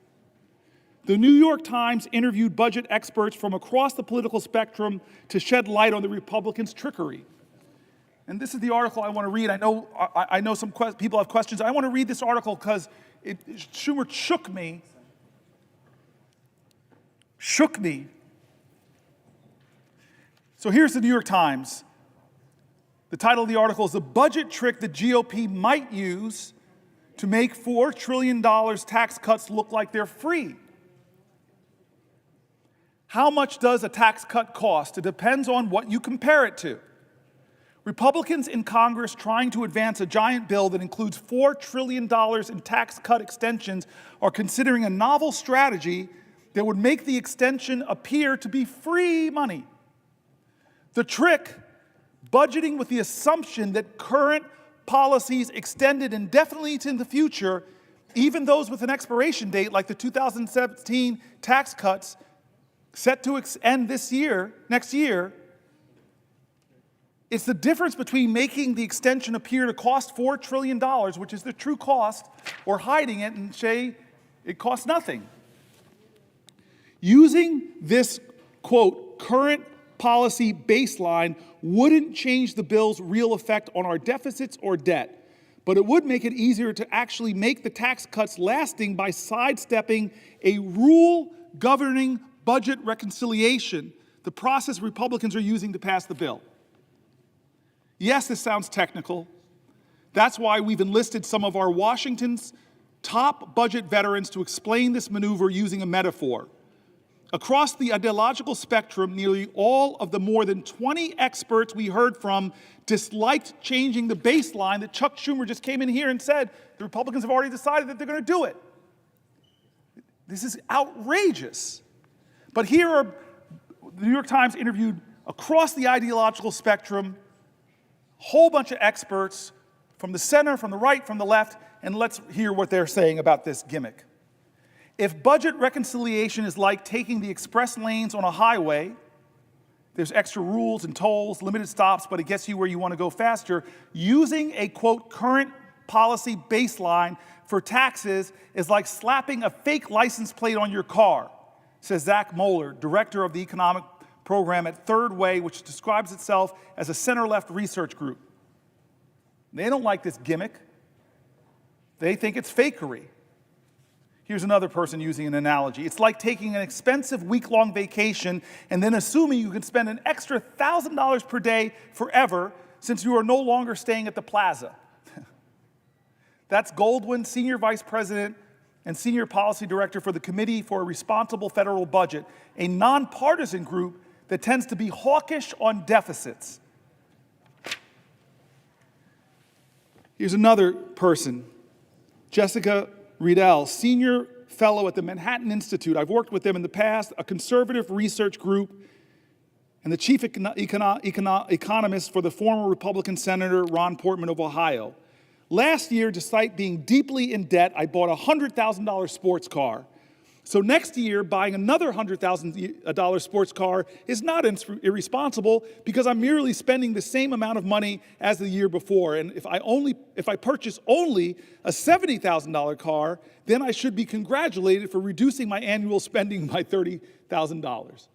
The New York Times interviewed budget experts from across the political spectrum to shed light on the Republicans' trickery. And this is the article I want to read. I know some people have questions. I want to read this article because Schumer shook me. So here's the New York Times. The title of the article is "The Budget Trick the GOP Might Use to Make $4 trillion Tax Cuts Look Like They're Free." How much does a tax cut cost? It depends on what you compare it to. Republicans in Congress trying to advance a giant bill that includes $4 trillion in tax cut extensions are considering a novel strategy that would make the extension appear to be free money. The trick, budgeting with the assumption that current policies extended indefinitely into the future, even those with an expiration date like the 2017 tax cuts set to end next year, it's the difference between making the extension appear to cost $4 trillion, which is the true cost, or hiding it and say it costs nothing. Using this, quote, current policy baseline wouldn't change the bill's real effect on our deficits or debt, but it would make it easier to actually make the tax cuts lasting by sidestepping a rule governing budget reconciliation, the process Republicans are using to pass the bill. Yes, this sounds technical. That's why we've enlisted some of our Washington's top budget veterans to explain this maneuver using a metaphor. Across the ideological spectrum, nearly all of the more than 20 experts we heard from disliked changing the baseline that Chuck Schumer just came in here and said the Republicans have already decided that they're going to do it. This is outrageous. But here are the New York Times interviewed across the ideological spectrum, a whole bunch of experts from the center, from the right, from the left, and let's hear what they're saying about this gimmick. If budget reconciliation is like taking the express lanes on a highway, there's extra rules and tolls, limited stops, but it gets you where you want to go faster, using a, quote, current policy baseline for taxes is like slapping a fake license plate on your car, says Zach Moeller, director of the economic program at Third Way, which describes itself as a center-left research group. They don't like this gimmick. They think it's fakery. Here's another person using an analogy. It's like taking an expensive week-long vacation and then assuming you can spend an extra $1,000 per day forever, since you are no longer staying at the Plaza. That's Goldwyn, Senior Vice President and Senior Policy Director for the Committee for a Responsible Federal Budget, a nonpartisan group that tends to be hawkish on deficits. Here's another person, Jessica Riedel, Senior Fellow at the Manhattan Institute. I've worked with them in the past, a conservative research group, and the chief economist for the former Republican Senator Ron Portman of Ohio. Last year, despite being deeply in debt, I bought a $100,000 sports car. So next year, buying another $100,000 sports car is not irresponsible because I'm merely spending the same amount of money as the year before. And if I purchase only a $70,000 car, then I should be congratulated for reducing my annual spending by $30,000.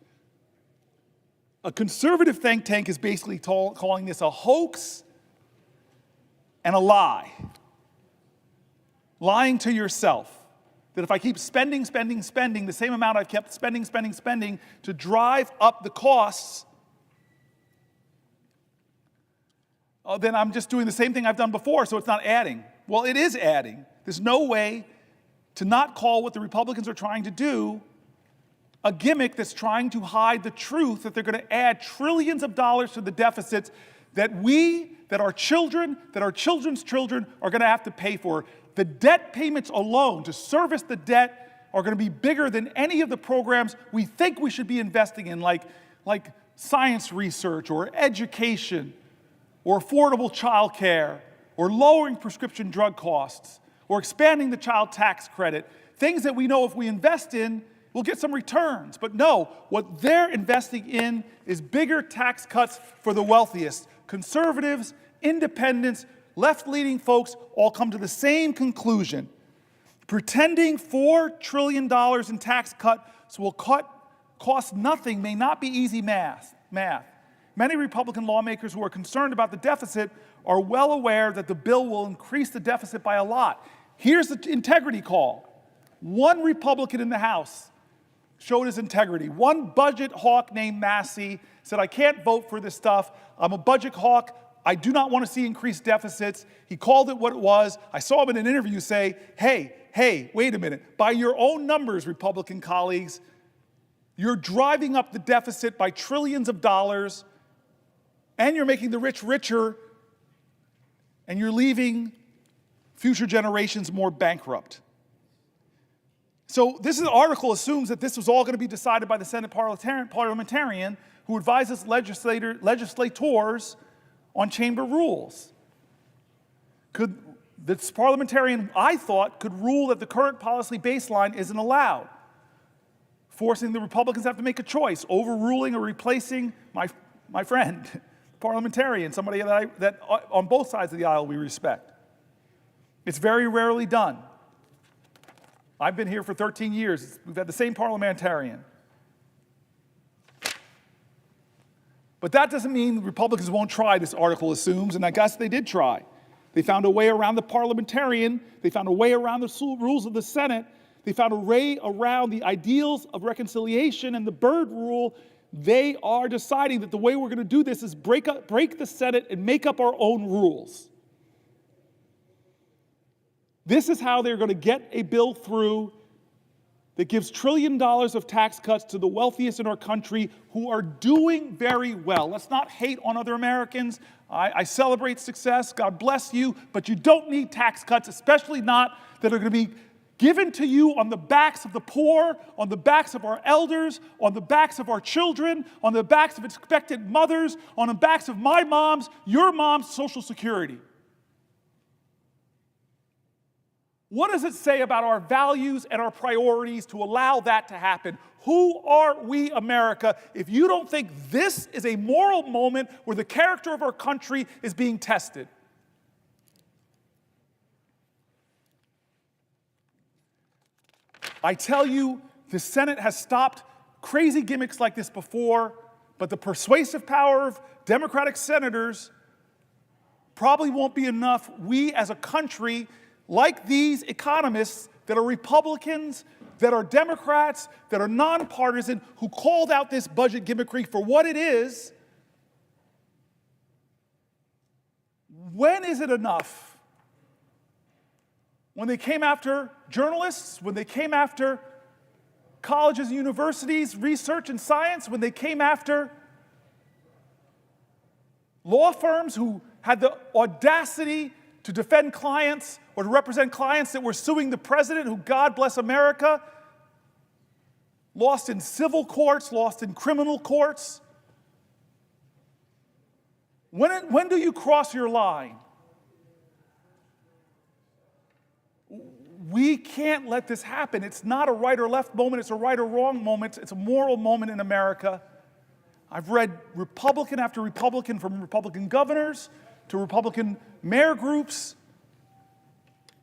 A conservative think tank is basically calling this a hoax and a lie. Lying to yourself. That if I keep spending the same amount I've kept spending to drive up the costs, then I'm just doing the same thing I've done before, so it's not adding. Well, it is adding. There's no way to not call what the Republicans are trying to do a gimmick that's trying to hide the truth that they're going to add trillions of dollars to the deficits that our children, that our children's children are going to have to pay for. The debt payments alone to service the debt are going to be bigger than any of the programs we think we should be investing in, like science research or education or affordable child care or lowering prescription drug costs or expanding the child tax credit, things that we know if we invest in, we'll get some returns. But no, what they're investing in is bigger tax cuts for the wealthiest. Conservatives, independents, left-leaning folks all come to the same conclusion. Pretending $4 trillion in tax cuts will cost nothing may not be easy math. Many Republican lawmakers who are concerned about the deficit are well aware that the bill will increase the deficit by a lot. Here's the integrity call. One Republican in the House showed his integrity. One budget hawk named Massey said, I can't vote for this stuff. I'm a budget hawk. I do not want to see increased deficits. He called it what it was. I saw him in an interview say, hey, wait a minute. By your own numbers, Republican colleagues, you're driving up the deficit by trillions of dollars, and you're making the rich richer, and you're leaving future generations more bankrupt. So this article assumes that this was all going to be decided by the Senate parliamentarian who advises legislators on chamber rules. This parliamentarian, I thought, could rule that the current policy baseline isn't allowed, forcing the Republicans to have to make a choice, overruling or replacing my friend, parliamentarian, somebody that on both sides of the aisle we respect. It's very rarely done. I've been here for 13 years. We've had the same parliamentarian. But that doesn't mean the Republicans won't try, this article assumes, and I guess they did try. They found a way around the parliamentarian. They found a way around the rules of the Senate. They found a way around the ideals of reconciliation and the Byrd rule. They are deciding that the way we're going to do this is break the Senate and make up our own rules. This is how they're going to get a bill through that gives $1 trillion of tax cuts to the wealthiest in our country who are doing very well. Let's not hate on other Americans. I celebrate success. God bless you. But you don't need tax cuts, especially not that are going to be given to you on the backs of the poor, on the backs of our elders, on the backs of our children, on the backs of expectant mothers, on the backs of my mom's, your mom's Social Security. What does it say about our values and our priorities to allow that to happen? Who are we, America, if you don't think this is a moral moment where the character of our country is being tested? I tell you, the Senate has stopped crazy gimmicks like this before, but the persuasive power of Democratic senators probably won't be enough. We as a country, like these economists that are Republicans, that are Democrats, that are nonpartisan, who called out this budget gimmickry for what it is, When is it enough? When they came after journalists, when they came after colleges and universities, research and science, when they came after law firms who had the audacity to defend clients or to represent clients that were suing the president, who, God bless America, lost in civil courts, lost in criminal courts. When do you cross your line? We can't let this happen. It's not a right or left moment, it's a right or wrong moment, it's a moral moment in America. I've read Republican after Republican, from Republican governors to Republican mayor groups,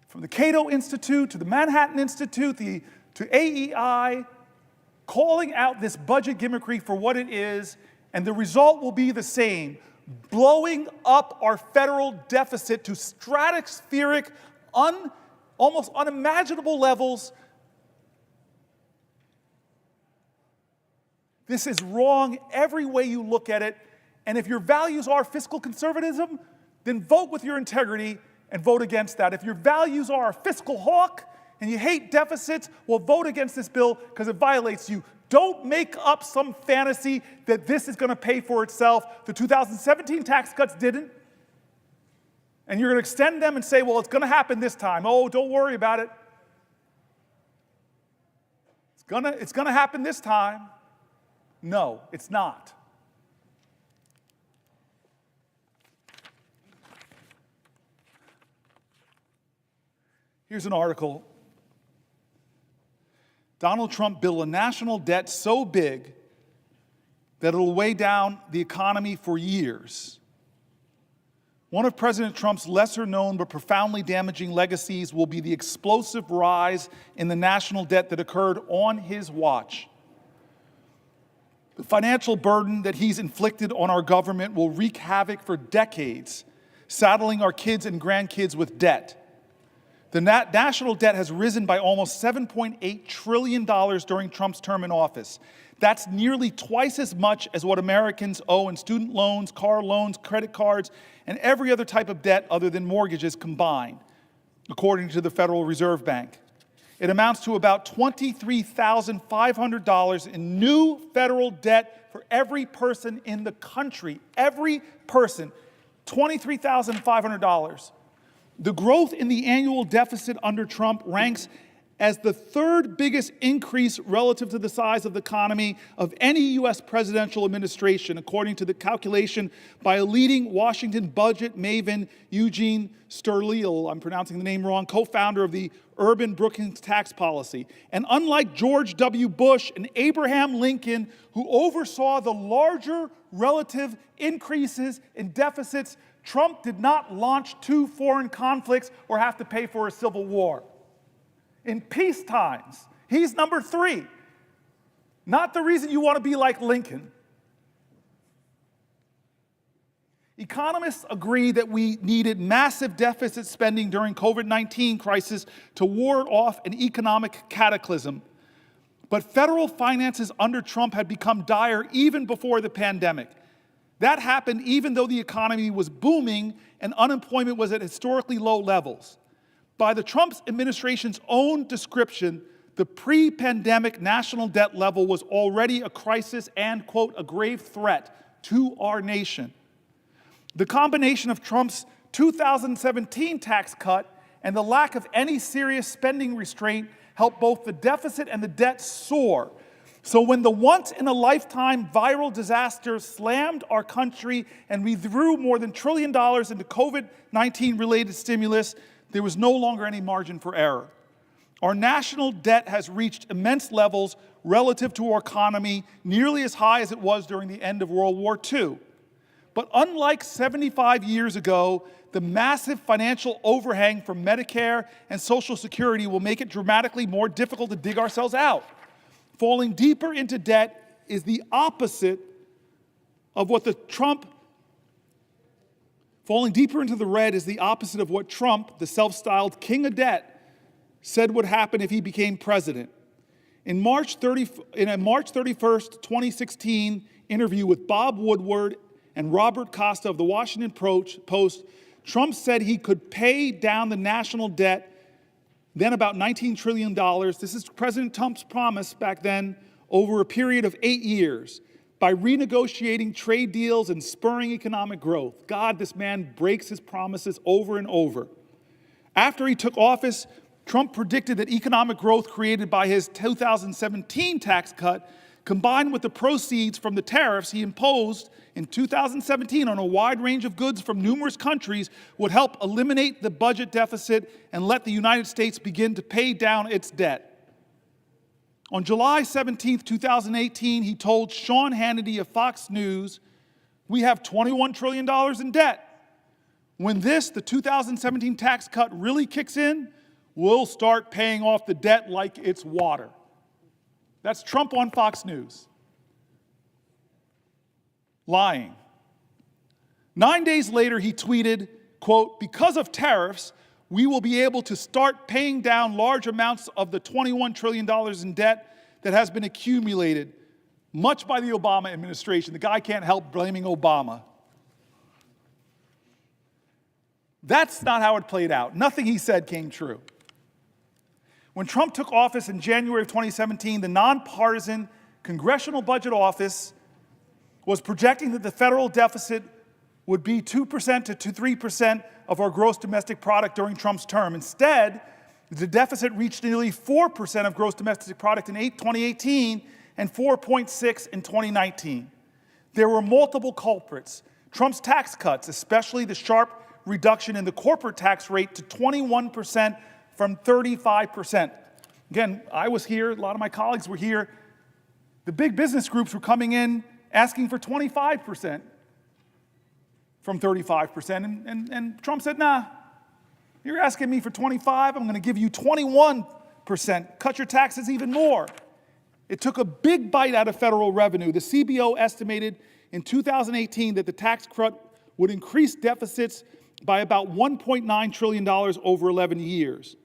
from the Cato Institute to the Manhattan Institute to AEI, calling out this budget gimmickry for what it is, and the result will be the same: blowing up our federal deficit to stratospheric, almost unimaginable levels. This is wrong every way you look at it. And if your values are fiscal conservatism, then vote with your integrity and vote against that. If your values are a fiscal hawk and you hate deficits, well, vote against this bill because it violates you. Don't make up some fantasy that this is going to pay for itself. The 2017 tax cuts didn't. And you're going to extend them and say, well, it's going to happen this time. Oh, don't worry about it. It's going to happen this time. No, it's not. Here's an article. Donald Trump built a national debt so big that it'll weigh down the economy for years. One of President Trump's lesser-known but profoundly damaging legacies will be the explosive rise in the national debt that occurred on his watch. The financial burden that he's inflicted on our government will wreak havoc for decades, saddling our kids and grandkids with debt. The national debt has risen by almost $7.8 trillion during Trump's term in office. That's nearly twice as much as what Americans owe in student loans, car loans, credit cards, and every other type of debt other than mortgages combined, according to the Federal Reserve Bank. It amounts to about $23,500 in new federal debt for every person in the country. Every person, $23,500. The growth in the annual deficit under Trump ranks as the third biggest increase relative to the size of the economy of any U.S. presidential administration, according to the calculation by a leading Washington budget maven, Eugene Sterleel, I'm pronouncing the name wrong, co-founder of the Urban Brookings Tax Policy. And unlike George W. Bush and Abraham Lincoln, who oversaw the larger relative increases in deficits, Trump did not launch 2 foreign conflicts or have to pay for a civil war. In peace times, he's number 3. Not the reason you want to be like Lincoln. Economists agree that we needed massive deficit spending during COVID-19 crisis to ward off an economic cataclysm. But federal finances under Trump had become dire even before the pandemic. That happened even though the economy was booming and unemployment was at historically low levels. By the Trump administration's own description, the pre-pandemic national debt level was already a crisis and, quote, a grave threat to our nation. The combination of Trump's 2017 tax cut and the lack of any serious spending restraint helped both the deficit and the debt soar. So when the once-in-a-lifetime viral disaster slammed our country and we threw more than $1 trillion into COVID-19 related stimulus, there was no longer any margin for error. Our national debt has reached immense levels relative to our economy, nearly as high as it was during the end of World War II. But unlike 75 years ago, the massive financial overhang from Medicare and Social Security will make it dramatically more difficult to dig ourselves out. Falling deeper into debt is the opposite of what Falling deeper into the red is the opposite of what Trump, the self-styled king of debt, said would happen if he became president. In a March 31st, 2016 interview with Bob Woodward and Robert Costa of the Washington Post, Trump said he could pay down the national debt, then about $19 trillion. This is President Trump's promise back then, over a period of 8 years, by renegotiating trade deals and spurring economic growth. God, this man breaks his promises over and over. After he took office, Trump predicted that economic growth created by his 2017 tax cut, combined with the proceeds from the tariffs he imposed in 2017 on a wide range of goods from numerous countries, would help eliminate the budget deficit and let the United States begin to pay down its debt. On July 17, 2018, he told Sean Hannity of Fox News, "We have $21 trillion in debt. When the 2017 tax cut really kicks in, we'll start paying off the debt like it's water." That's Trump on Fox News. Lying. 9 days later, he tweeted, quote, "Because of tariffs, we will be able to start paying down large amounts of the $21 trillion in debt that has been accumulated, much by the Obama administration." The guy can't help blaming Obama. That's not how it played out. Nothing he said came true. When Trump took office in January of 2017, the nonpartisan Congressional Budget Office was projecting that the federal deficit would be 2% to 3% of our gross domestic product during Trump's term. Instead, the deficit reached nearly 4% of gross domestic product in 2018 and 4.6% in 2019. There were multiple culprits. Trump's tax cuts, especially the sharp reduction in the corporate tax rate to 21% from 35%. Again, I was here, a lot of my colleagues were here. The big business groups were coming in asking for 25% from 35%. And Trump said, nah, you're asking me for 25, I'm going to give you 21%. Cut your taxes even more. It took a big bite out of federal revenue. The CBO estimated in 2018 that the tax cut would increase deficits by about $1.9 trillion over 11 years.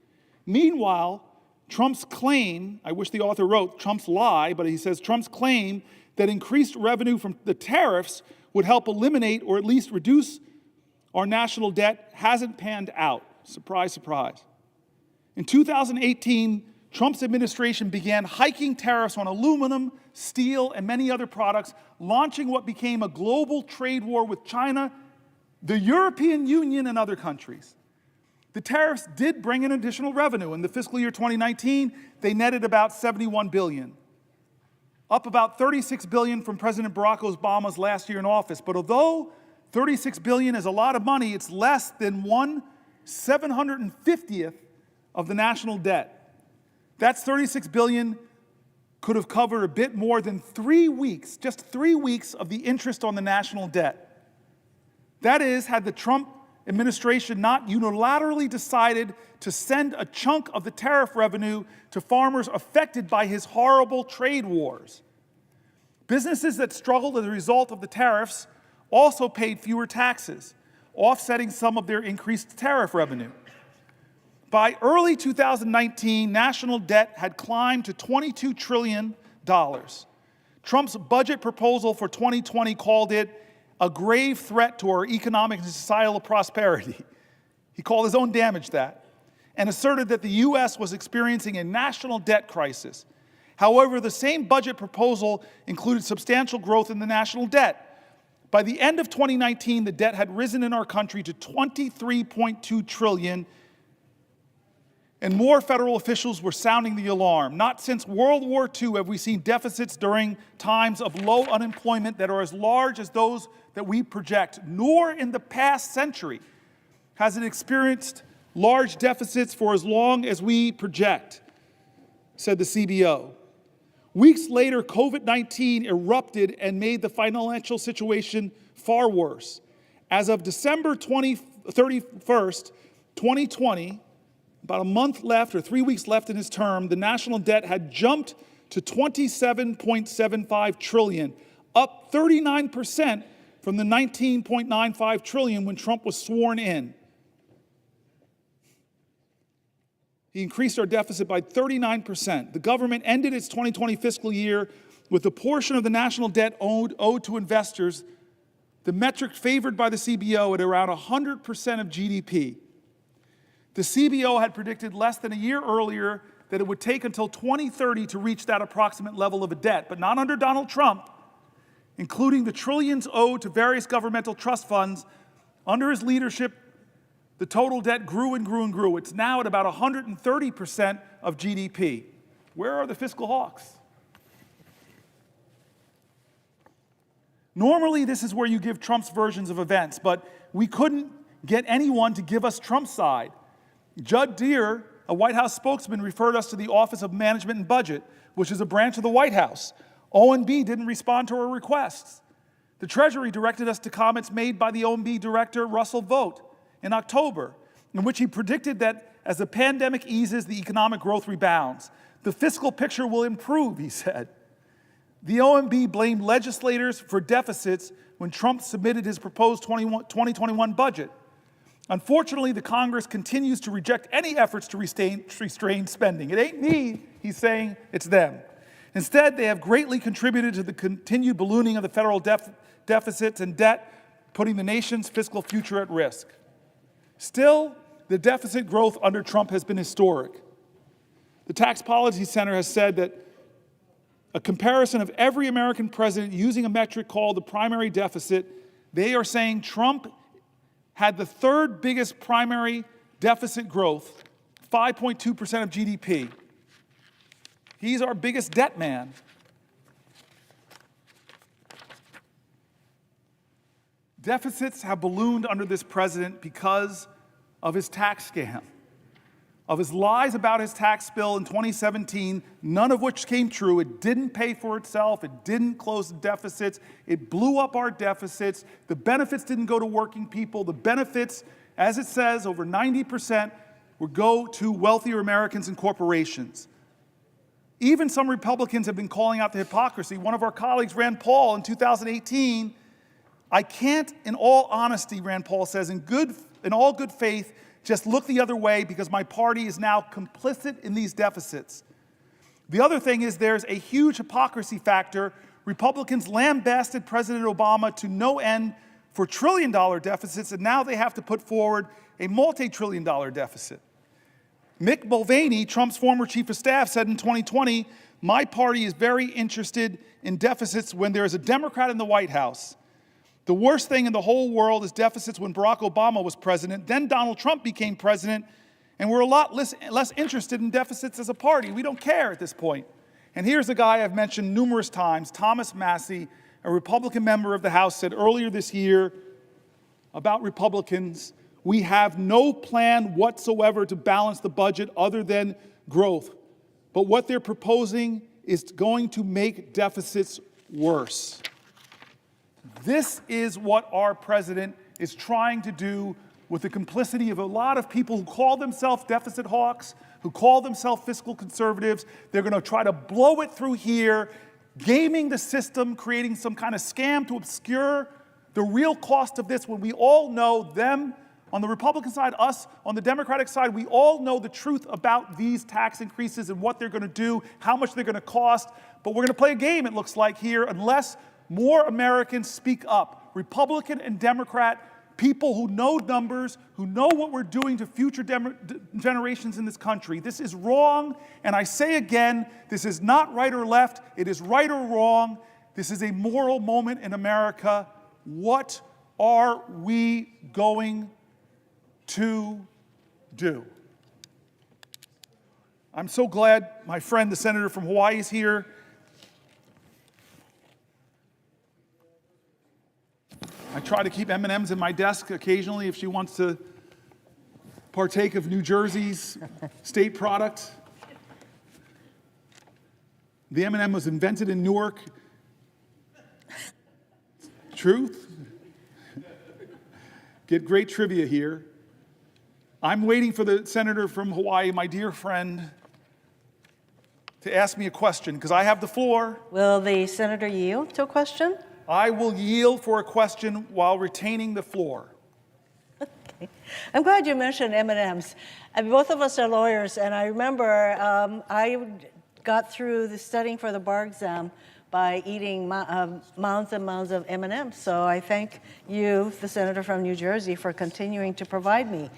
Meanwhile, Trump's claim, I wish the author wrote Trump's lie, but he says Trump's claim that increased revenue from the tariffs would help eliminate or at least reduce our national debt hasn't panned out. Surprise, surprise. In 2018, Trump's administration began hiking tariffs on aluminum, steel, and many other products, launching what became a global trade war with China, the European Union, and other countries. The tariffs did bring in additional revenue. In the fiscal year 2019, they netted about $71 billion, up about $36 billion from President Barack Obama's last year in office. But although $36 billion is a lot of money, it's less than 1/750th of the national debt. That's $36 billion could have covered a bit more than 3 weeks, just 3 weeks of the interest on the national debt. That is, had the Trump administration not unilaterally decided to send a chunk of the tariff revenue to farmers affected by his horrible trade wars. Businesses that struggled as a result of the tariffs also paid fewer taxes, offsetting some of their increased tariff revenue. By early 2019, national debt had climbed to $22 trillion. Trump's budget proposal for 2020 called it a grave threat to our economic and societal prosperity. He called his own damage that, and asserted that the U.S. was experiencing a national debt crisis. However, the same budget proposal included substantial growth in the national debt. By the end of 2019, the debt had risen in our country to $23.2 trillion, and more federal officials were sounding the alarm. Not since World War II have we seen deficits during times of low unemployment that are as large as those that we project, nor in the past century has it experienced large deficits for as long as we project, said the CBO. Weeks later, COVID-19 erupted and made the financial situation far worse. As of December 31st, 2020, about a month left or 3 weeks left in his term, the national debt had jumped to $27.75 trillion, up 39% from the $19.95 trillion when Trump was sworn in. He increased our deficit by 39%. The government ended its 2020 fiscal year with the portion of the national debt owed to investors the metric favored by the CBO at around 100% of GDP. The CBO had predicted less than a year earlier that it would take until 2030 to reach that approximate level of a debt, but not under Donald Trump, including the trillions owed to various governmental trust funds. Under his leadership, the total debt grew and grew and grew. It's now at about 130% of GDP. Where are the fiscal hawks? Normally, this is where you give Trump's versions of events, but we couldn't get anyone to give us Trump's side. Judd Deere, a White House spokesman, referred us to the Office of Management and Budget, which is a branch of the White House. OMB didn't respond to our requests. The Treasury directed us to comments made by the OMB director, Russell Vought, in October, in which he predicted that as the pandemic eases, the economic growth rebounds. The fiscal picture will improve, he said. The OMB blamed legislators for deficits when Trump submitted his proposed 2021 budget. Unfortunately, the Congress continues to reject any efforts to restrain spending. It ain't me, he's saying, it's them. Instead, they have greatly contributed to the continued ballooning of the federal deficits and debt, putting the nation's fiscal future at risk. Still, the deficit growth under Trump has been historic. The Tax Policy Center has said that a comparison of every American president using a metric called the primary deficit, they are saying Trump had the third biggest primary deficit growth, 5.2% of GDP. He's our biggest debt man. Deficits have ballooned under this president because of his tax scam, of his lies about his tax bill in 2017, none of which came true. It didn't pay for itself. It didn't close the deficits. It blew up our deficits. The benefits didn't go to working people. The benefits, as it says, over 90% would go to wealthier Americans and corporations. Even some Republicans have been calling out the hypocrisy. One of our colleagues, Rand Paul, in 2018, I can't, in all honesty, Rand Paul says, in all good faith, just look the other way because my party is now complicit in these deficits. The other thing is there's a huge hypocrisy factor. Republicans lambasted President Obama to no end for trillion-dollar deficits, and now they have to put forward a multi-trillion-dollar deficit. Mick Mulvaney, Trump's former chief of staff, said in 2020, my party is very interested in deficits when there is a Democrat in the White House. The worst thing in the whole world is deficits when Barack Obama was president. Then Donald Trump became president, and we're a lot less interested in deficits as a party. We don't care at this point. And here's a guy I've mentioned numerous times, Thomas Massie, a Republican member of the House, said earlier this year about Republicans, we have no plan whatsoever to balance the budget other than growth. But what they're proposing is going to make deficits worse. This is what our president is trying to do with the complicity of a lot of people who call themselves deficit hawks, who call themselves fiscal conservatives. They're going to try to blow it through here, gaming the system, creating some kind of scam to obscure the real cost of this when we all know them on the Republican side, us on the Democratic side, we all know the truth about these tax increases and what they're going to do, how much they're going to cost. But we're going to play a game, it looks like here, unless more Americans speak up. Republican and Democrat, people who know numbers, who know what we're doing to future generations in this country. This is wrong, and I say again, this is not right or left. It is right or wrong. This is a moral moment in America. What are we going to do? I'm so glad my friend, the senator from Hawaii, is here. I try to keep M&Ms in my desk occasionally if she wants to partake of New Jersey's state product. The M&M was invented in Newark. Truth? Get great trivia here. I'm waiting for the senator from Hawaii, my dear friend, to ask me a question, because I have the floor. Will the senator yield to a question? I will yield for a question while retaining the floor. Okay. I'm glad you mentioned M&Ms. Both of us are lawyers, and I remember I got through the studying for the bar exam by eating mounds and mounds of M&Ms. So I thank you, the senator from New Jersey, for continuing to provide me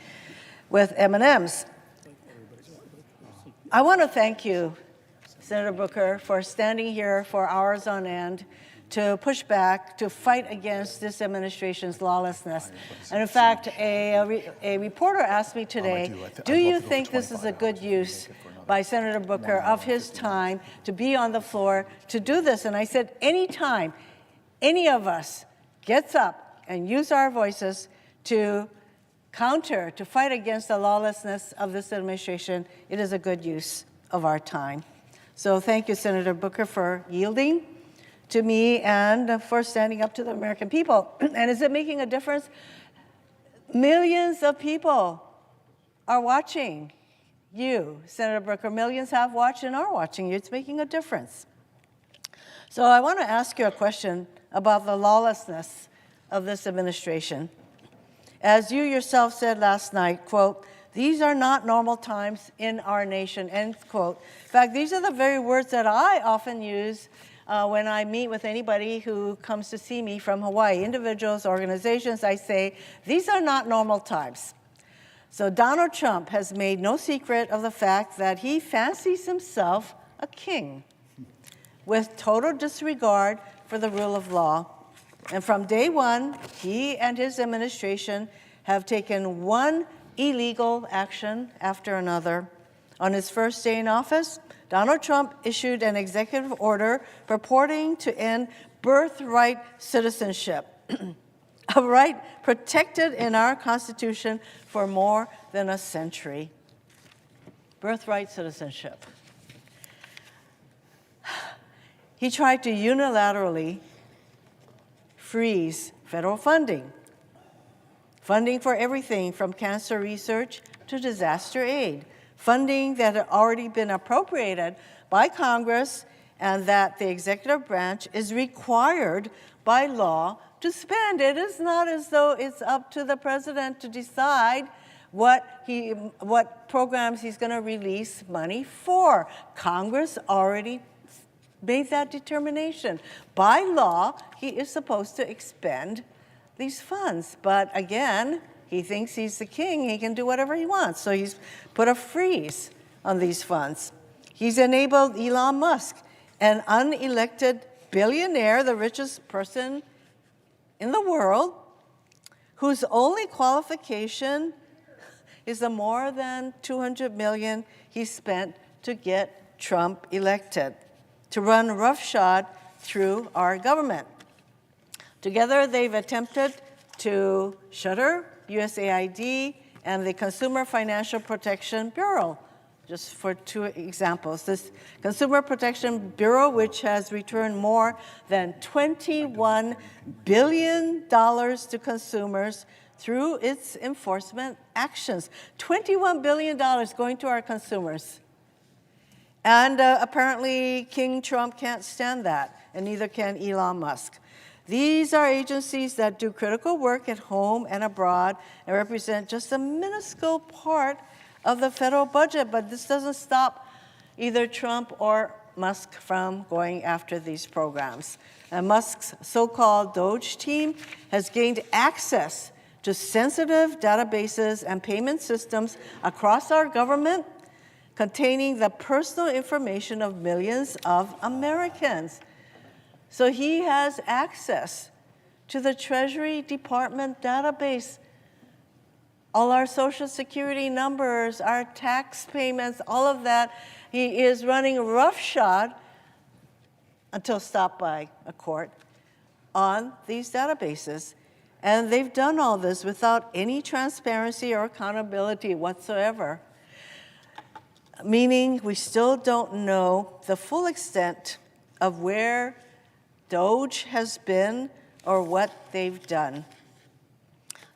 with M&Ms. I want to thank you, Senator Booker, for standing here for hours on end to push back, to fight against this administration's lawlessness. And in fact, a reporter asked me today, do you think this is a good use by Senator Booker of his time to be on the floor to do this? And I said, anytime any of us gets up and use our voices to counter, to fight against the lawlessness of this administration, it is a good use of our time. So thank you, Senator Booker, for yielding to me and for standing up to the American people. And is it making a difference? Millions of people are watching you, Senator Booker. Millions have watched and are watching you. It's making a difference. So I want to ask you a question about the lawlessness of this administration. As you yourself said last night, quote, "These are not normal times in our nation," end quote. In fact, these are the very words that I often use when I meet with anybody who comes to see me from Hawaii, individuals, organizations. I say, these are not normal times. So Donald Trump has made no secret of the fact that he fancies himself a king with total disregard for the rule of law. And from day one, he and his administration have taken one illegal action after another. On his first day in office, Donald Trump issued an executive order purporting to end birthright citizenship, a right protected in our Constitution for more than a century. Birthright citizenship. He tried to unilaterally freeze federal funding for everything from cancer research to disaster aid, funding that had already been appropriated by Congress and that the executive branch is required by law to spend. It is not as though it's up to the president to decide what programs he's going to release money for. Congress already made that determination. By law, he is supposed to expend these funds. But again, he thinks he's the king. He can do whatever he wants. So he's put a freeze on these funds. He's enabled Elon Musk, an unelected billionaire, the richest person in the world, whose only qualification is the more than $200 million he spent to get Trump elected, to run roughshod through our government. Together, they've attempted to shutter USAID and the Consumer Financial Protection Bureau, just for two examples. This Consumer Protection Bureau, which has returned more than $21 billion to consumers through its enforcement actions. $21 billion going to our consumers. And apparently King Trump can't stand that, and neither can Elon Musk. These are agencies that do critical work at home and abroad and represent just a minuscule part of the federal budget, but this doesn't stop either Trump or Musk from going after these programs. And Musk's so-called Doge team has gained access to sensitive databases and payment systems across our government containing the personal information of millions of Americans. So he has access to the Treasury Department database, all our Social Security numbers, our tax payments, all of that. He is running roughshod until stopped by a court on these databases. And they've done all this without any transparency or accountability whatsoever, meaning we still don't know the full extent of where Doge has been or what they've done.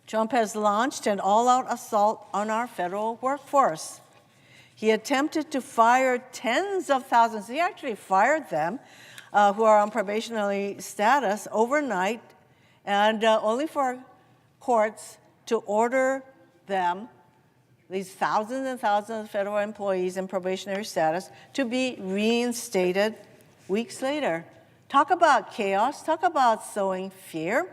Trump has launched an all-out assault on our federal workforce. He attempted to fire tens of thousands, he actually fired them, who are on probationary status overnight, and only for courts to order them, these thousands and thousands of federal employees in probationary status, to be reinstated weeks later. Talk about chaos, talk about sowing fear.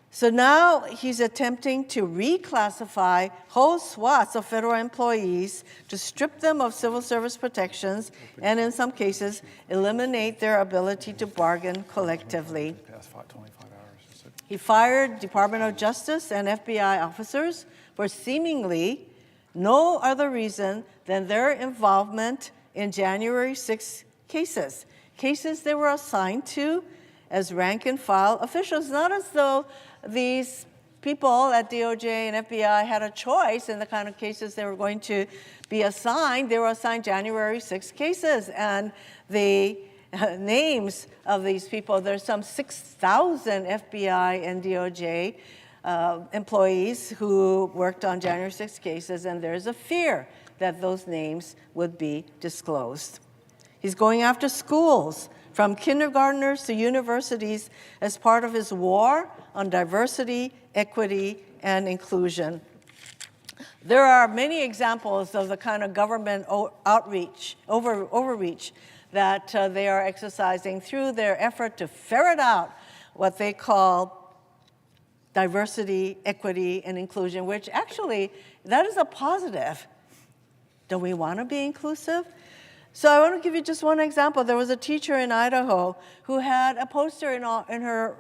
So now he's attempting to reclassify whole swaths of federal employees to strip them of civil service protections and in some cases eliminate their ability to bargain collectively. He fired Department of Justice and FBI officers for seemingly no other reason than their involvement in January 6 cases they were assigned to as rank and file officials, not as though these people at DOJ and FBI had a choice in the kind of cases they were going to be assigned. They were assigned January 6 cases, and the names of these people, there's some 6,000 FBI and DOJ employees who worked on January 6 cases, and there's a fear that those names would be disclosed. He's going after schools, from kindergartners to universities, as part of his war on diversity, equity, and inclusion. There are many examples of the kind of government overreach that they are exercising through their effort to ferret out what they call diversity, equity, and inclusion, which actually, that is a positive. Don't we want to be inclusive? So I want to give you just one example. There was a teacher in Idaho who had a poster in her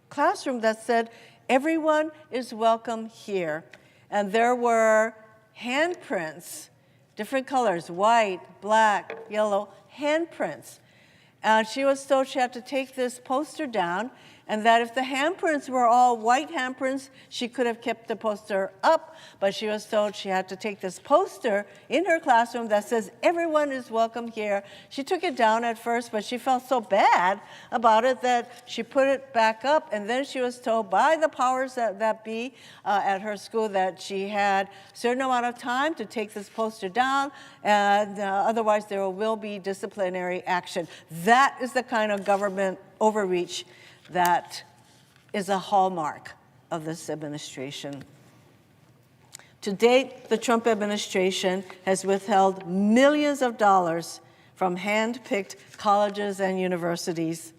classroom that said, "Everyone is welcome here." And there were handprints, different colors, white, black, yellow, handprints. And she was told she had to take this poster down, and that if the handprints were all white handprints, she could have kept the poster up, but she was told she had to take this poster in her classroom that says, "Everyone is welcome here." She took it down at first, but she felt so bad about it that she put it back up, and then she was told by the powers that be at her school that she had a certain amount of time to take this poster down, and otherwise there will be disciplinary action. That is the kind of government overreach that is a hallmark of this administration. To date, the Trump administration has withheld millions of dollars from hand-picked colleges and universities,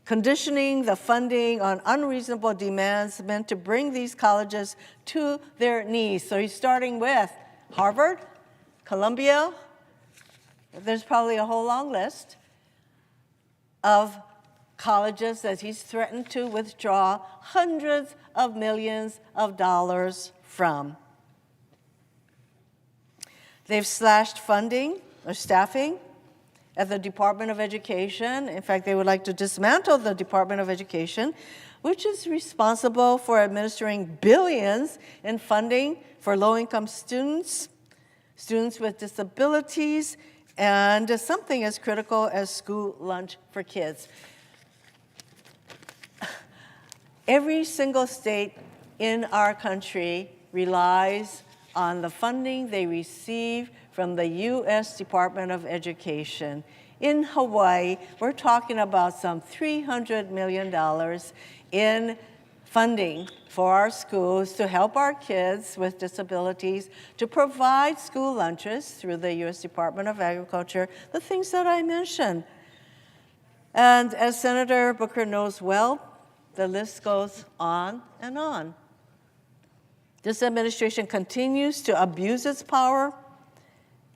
conditioning the funding on unreasonable demands meant to bring these colleges to their knees. So he's starting with Harvard, Columbia, there's probably a whole long list of colleges that he's threatened to withdraw hundreds of millions of dollars from. They've slashed funding or staffing at the Department of Education. In fact, they would like to dismantle the Department of Education, which is responsible for administering billions in funding for low-income students, students with disabilities, and something as critical as school lunch for kids. Every single state in our country relies on the funding they receive from the U.S. Department of Education. In Hawaii, we're talking about some $300 million in funding for our schools to help our kids with disabilities, to provide school lunches through the U.S. Department of Agriculture, the things that I mentioned. And as Senator Booker knows well, the list goes on and on. This administration continues to abuse its power,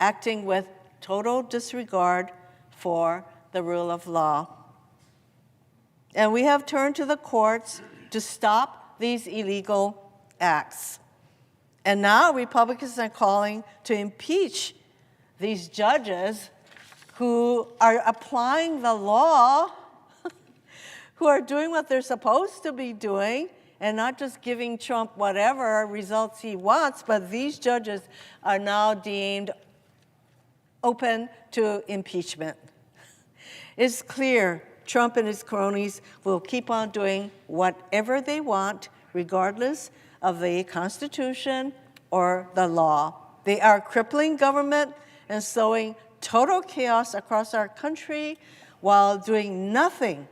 acting with total disregard for the rule of law. And we have turned to the courts to stop these illegal acts. And now Republicans are calling to impeach these judges who are applying the law, who are doing what they're supposed to be doing, and not just giving Trump whatever results he wants, but these judges are now deemed open to impeachment. It's clear Trump and his cronies will keep on doing whatever they want, regardless of the Constitution or the law. They are crippling government and sowing total chaos across our country while doing nothing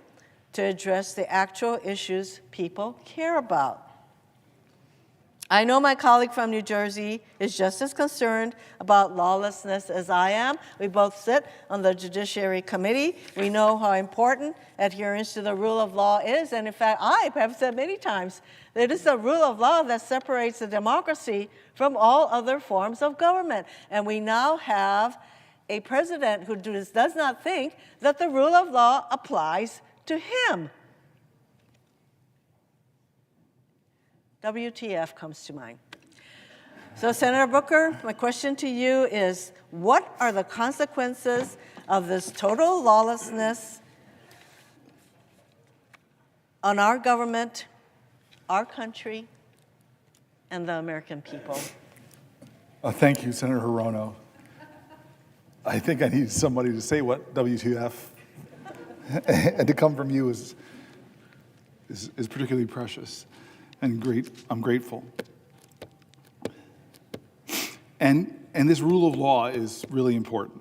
to address the actual issues people care about. I know my colleague from New Jersey is just as concerned about lawlessness as I am. We both sit on the Judiciary Committee. We know how important adherence to the rule of law is. And in fact, I have said many times that it is the rule of law that separates the democracy from all other forms of government. And we now have a president who does not think that the rule of law applies to him. WTF comes to mind. So, Senator Booker, my question to you is, what are the consequences of this total lawlessness on our government, our country, and the American people? Thank you, Senator Hirono. I think I need somebody to say what WTF, and to come from you is particularly precious and great. I'm grateful. And this rule of law is really important.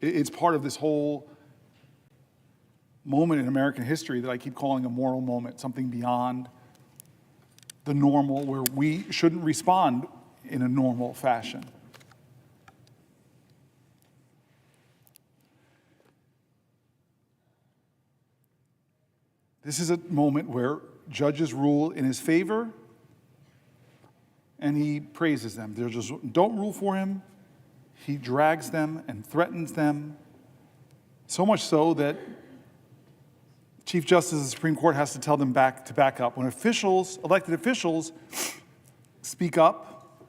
It's part of this whole moment in American history that I keep calling a moral moment, something beyond the normal, where we shouldn't respond in a normal fashion. This is a moment where judges rule in his favor, and he praises them. They just don't rule for him. He drags them and threatens them, so much so that Chief Justice of the Supreme Court has to tell them to back up. When elected officials, speak up,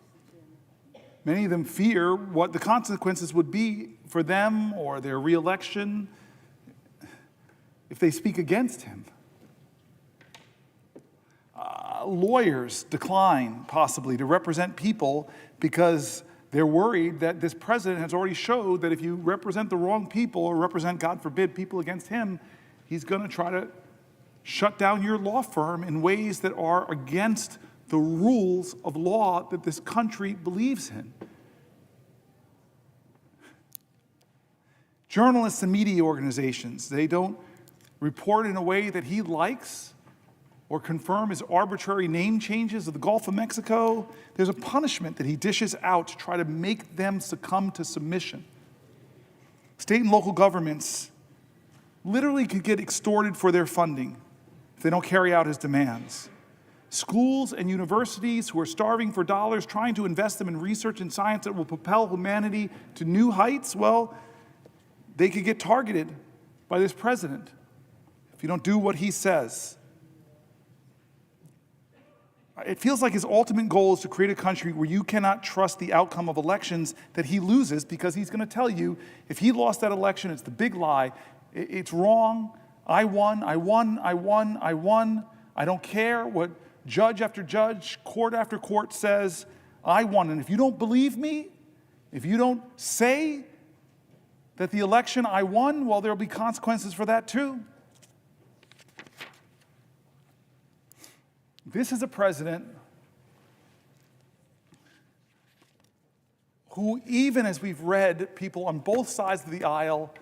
many of them fear what the consequences would be for them or their reelection if they speak against him. Lawyers decline, possibly, to represent people because they're worried that this president has already showed that if you represent the wrong people or represent, God forbid, people against him, he's going to try to shut down your law firm in ways that are against the rules of law that this country believes in. Journalists and media organizations, they don't report in a way that he likes or confirm his arbitrary name changes of the Gulf of Mexico. There's a punishment that he dishes out to try to make them succumb to submission. State and local governments literally could get extorted for their funding if they don't carry out his demands. Schools and universities who are starving for dollars, trying to invest them in research and science that will propel humanity to new heights, well, they could get targeted by this president if you don't do what he says. It feels like his ultimate goal is to create a country where you cannot trust the outcome of elections that he loses, because he's going to tell you if he lost that election, it's the big lie. It's wrong. I won. I don't care what judge after judge, court after court says. I won. And if you don't believe me, if you don't say that the election I won, well, there'll be consequences for that too. This is a president who, even as we've read, people on both sides of the aisle,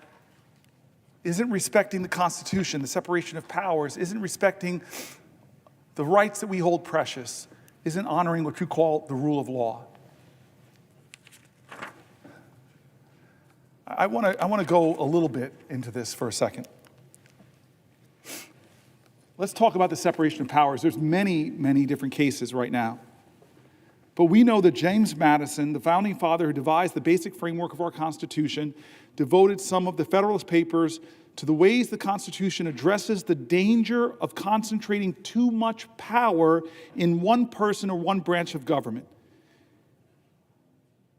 isn't respecting the Constitution, the separation of powers, isn't respecting the rights that we hold precious, isn't honoring what you call the rule of law. I want to go a little bit into this for a second. Let's talk about the separation of powers. There's many, many different cases right now. But we know that James Madison, the founding father who devised the basic framework of our Constitution, devoted some of the Federalist Papers to the ways the Constitution addresses the danger of concentrating too much power in one person or one branch of government.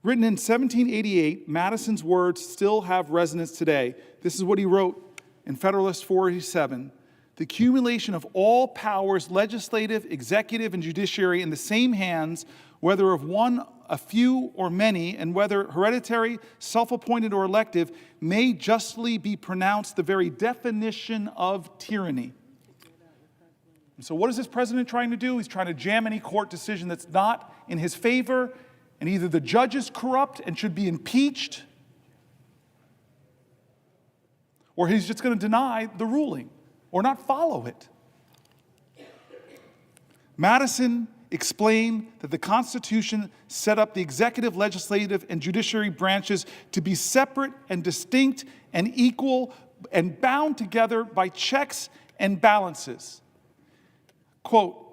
Written in 1788, Madison's words still have resonance today. This is what he wrote in Federalist 487. The accumulation of all powers, legislative, executive, and judiciary, in the same hands, whether of one, a few, or many, and whether hereditary, self-appointed, or elective, may justly be pronounced the very definition of tyranny. And so what is this president trying to do? He's trying to jam any court decision that's not in his favor, and either the judge is corrupt and should be impeached, or he's just going to deny the ruling or not follow it. Madison explain that the Constitution set up the executive, legislative, and judiciary branches to be separate and distinct and equal and bound together by checks and balances. Quote,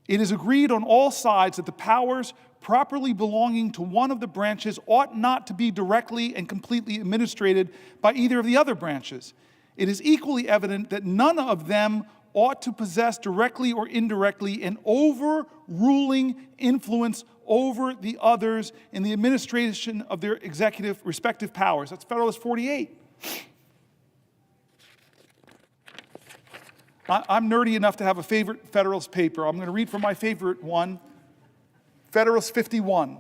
"It is agreed on all sides that the powers properly belonging to one of the branches ought not to be directly and completely administered by either of the other branches. It is equally evident that none of them ought to possess directly or indirectly an overruling influence over the others in the administration of their executive respective powers." That's Federalist 48. I'm nerdy enough to have a favorite Federalist paper. I'm going to read from my favorite one, Federalist 51.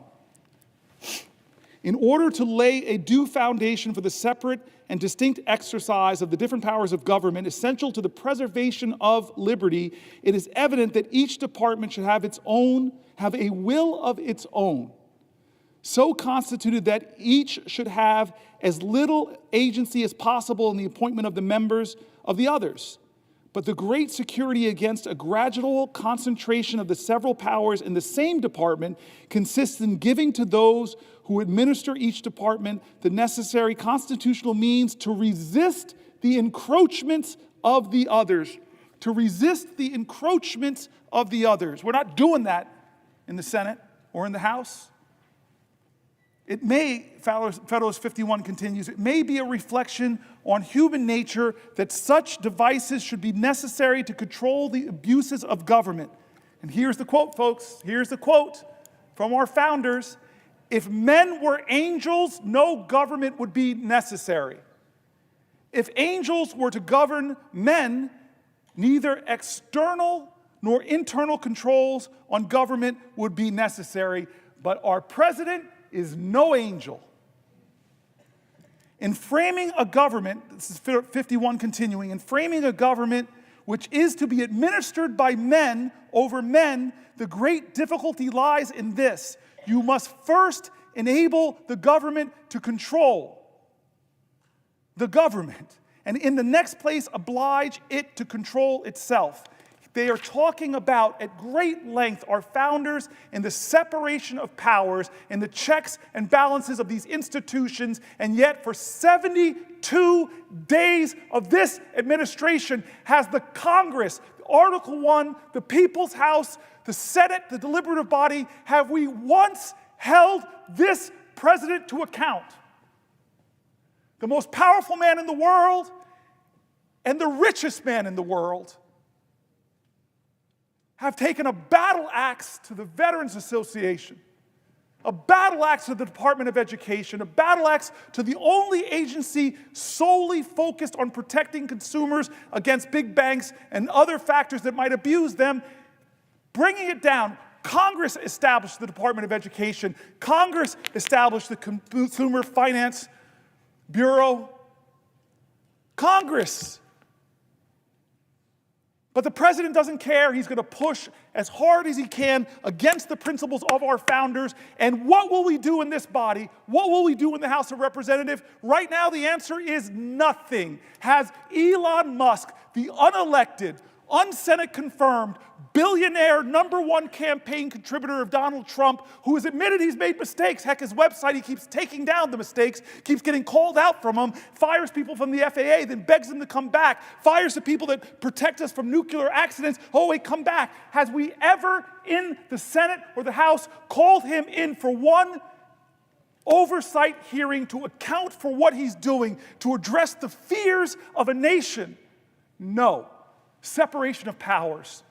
"In order to lay a due foundation for the separate and distinct exercise of the different powers of government essential to the preservation of liberty, it is evident that each department should have a will of its own, so constituted that each should have as little agency as possible in the appointment of the members of the others. But the great security against a gradual concentration of the several powers in the same department consists in giving to those who administer each department the necessary constitutional means to resist the encroachments of the others." To resist the encroachments of the others. We're not doing that in the Senate or in the House. It may, Federalist 51 continues, "it may be a reflection on human nature that such devices should be necessary to control the abuses of government." And here's the quote, folks. Here's the quote from our founders. "If men were angels, no government would be necessary. If angels were to govern men, neither external nor internal controls on government would be necessary. But our president is no angel. In framing a government," this is 51 continuing, "in framing a government which is to be administered by men over men, the great difficulty lies in this: you must first enable the government to control the government, and in the next place oblige it to control itself." They are talking about at great length, our founders, in the separation of powers, in the checks and balances of these institutions, and yet for 72 days of this administration has the Congress, Article 1, the People's House, the Senate, the deliberative body, have we once held this president to account? The most powerful man in the world and the richest man in the world have taken a battle axe to the Veterans Association, a battle axe to the Department of Education, a battle axe to the only agency solely focused on protecting consumers against big banks and other factors that might abuse them, bringing it down. Congress established the Department of Education. Congress established the Consumer Finance Bureau. Congress. But the president doesn't care. He's going to push as hard as he can against the principles of our founders. And what will we do in this body? What will we do in the House of Representatives? Right now, the answer is nothing. Has Elon Musk, the unelected, un-Senate confirmed, billionaire #1 campaign contributor of Donald Trump, who has admitted he's made mistakes. Heck, his website, he keeps taking down the mistakes, keeps getting called out from them, fires people from the FAA, then begs them to come back, fires the people that protect us from nuclear accidents. Oh, wait, come back. Has we ever in the Senate or the House called him in for one oversight hearing to account for what he's doing, to address the fears of a nation? No. Separation of powers.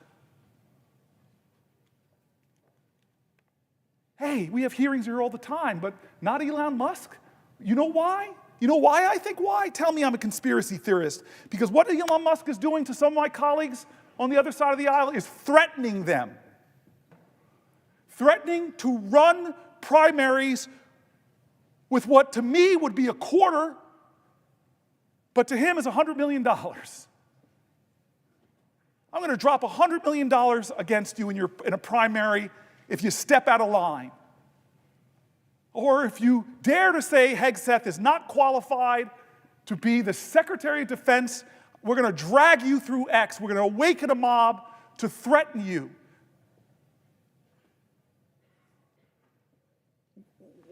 Hey, we have hearings here all the time, but not Elon Musk. You know why? You know why I think why? Tell me I'm a conspiracy theorist. Because what Elon Musk is doing to some of my colleagues on the other side of the aisle is threatening them. Threatening to run primaries with what to me would be a quarter, but to him is $100 million. I'm going to drop $100 million against you in a primary if you step out of line. Or if you dare to say Hegseth is not qualified to be the Secretary of Defense, we're going to drag you through X. We're going to awaken a mob to threaten you.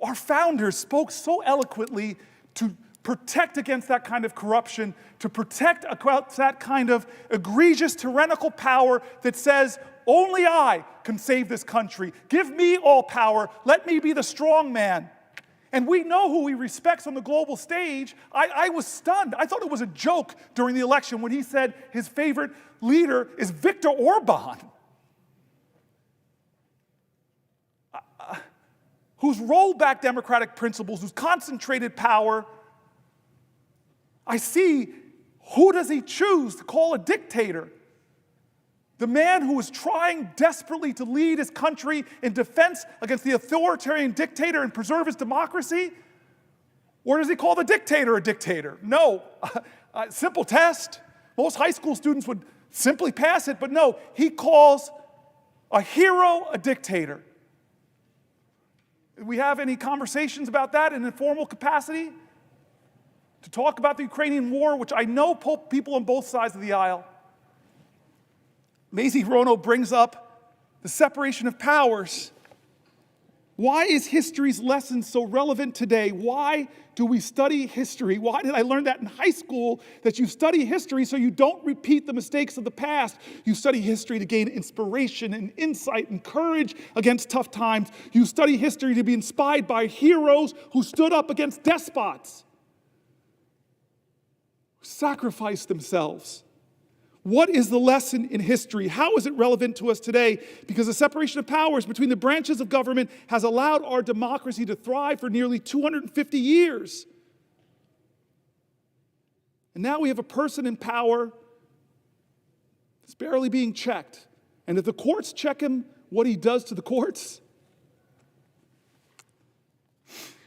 our founders spoke so eloquently to protect against that kind of corruption, to protect against that kind of egregious tyrannical power that says, only I can save this country. Give me all power. Let me be the strong man. And we know who he respects on the global stage. I was stunned. I thought it was a joke during the election when he said his favorite leader is Viktor Orban, who's rolled back democratic principles, who's concentrated power. I see, who does he choose to call a dictator? The man who is trying desperately to lead his country in defense against the authoritarian dictator and preserve his democracy? Or does he call the dictator a dictator? No. Simple test. Most high school students would simply pass it, but no, he calls a hero a dictator. Do we have any conversations about that in an informal capacity? To talk about the Ukrainian war, which I know people on both sides of the aisle. Mazie Hirono brings up the separation of powers. Why is history's lesson so relevant today? Why do we study history? Why did I learn that in high school, that you study history so you don't repeat the mistakes of the past? You study history to gain inspiration and insight and courage against tough times. You study history to be inspired by heroes who stood up against despots, who sacrificed themselves. What is the lesson in history? How is it relevant to us today? Because the separation of powers between the branches of government has allowed our democracy to thrive for nearly 250 years. And now we have a person in power that's barely being checked. And if the courts check him, what he does to the courts?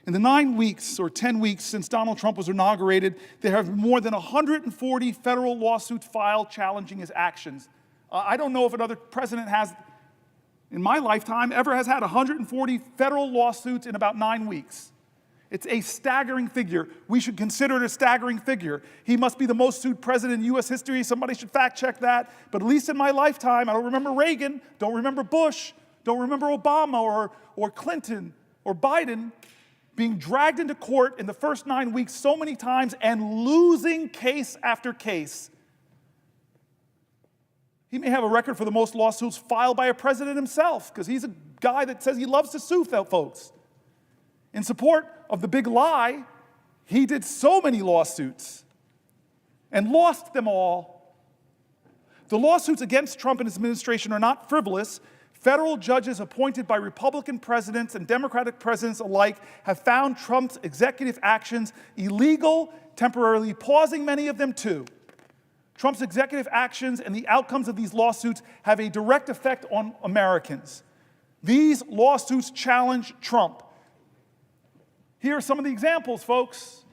In the 9 weeks or 10 weeks since Donald Trump was inaugurated, there have been more than 140 federal lawsuits filed challenging his actions. I don't know if another president has, in my lifetime, ever has had 140 federal lawsuits in about 9 weeks. It's a staggering figure. We should consider it a staggering figure. He must be the most sued president in U.S. history. Somebody should fact check that. But at least in my lifetime, I don't remember Reagan, don't remember Bush, don't remember Obama or Clinton or Biden being dragged into court in the first 9 weeks so many times and losing case after case. He may have a record for the most lawsuits filed by a president himself, because he's a guy that says he loves to sue folks. In support of the big lie, he did so many lawsuits and lost them all. The lawsuits against Trump and his administration are not frivolous. Federal judges appointed by Republican presidents and Democratic presidents alike have found Trump's executive actions illegal, temporarily pausing many of them too. Trump's executive actions and the outcomes of these lawsuits have a direct effect on Americans. These lawsuits challenge Trump. Here are some of the examples, folks.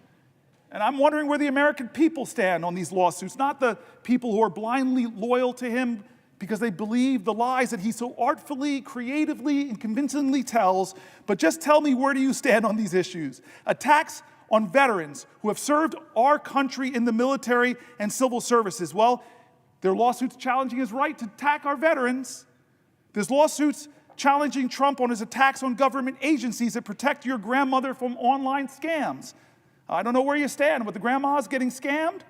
And I'm wondering where the American people stand on these lawsuits, not the people who are blindly loyal to him because they believe the lies that he so artfully, creatively, and convincingly tells, but just tell me, where do you stand on these issues? Attacks on veterans who have served our country in the military and civil services. Well, there are lawsuits challenging his right to attack our veterans. There's lawsuits challenging Trump on his attacks on government agencies that protect your grandmother from online scams. I don't know where you stand with the grandmas getting scammed,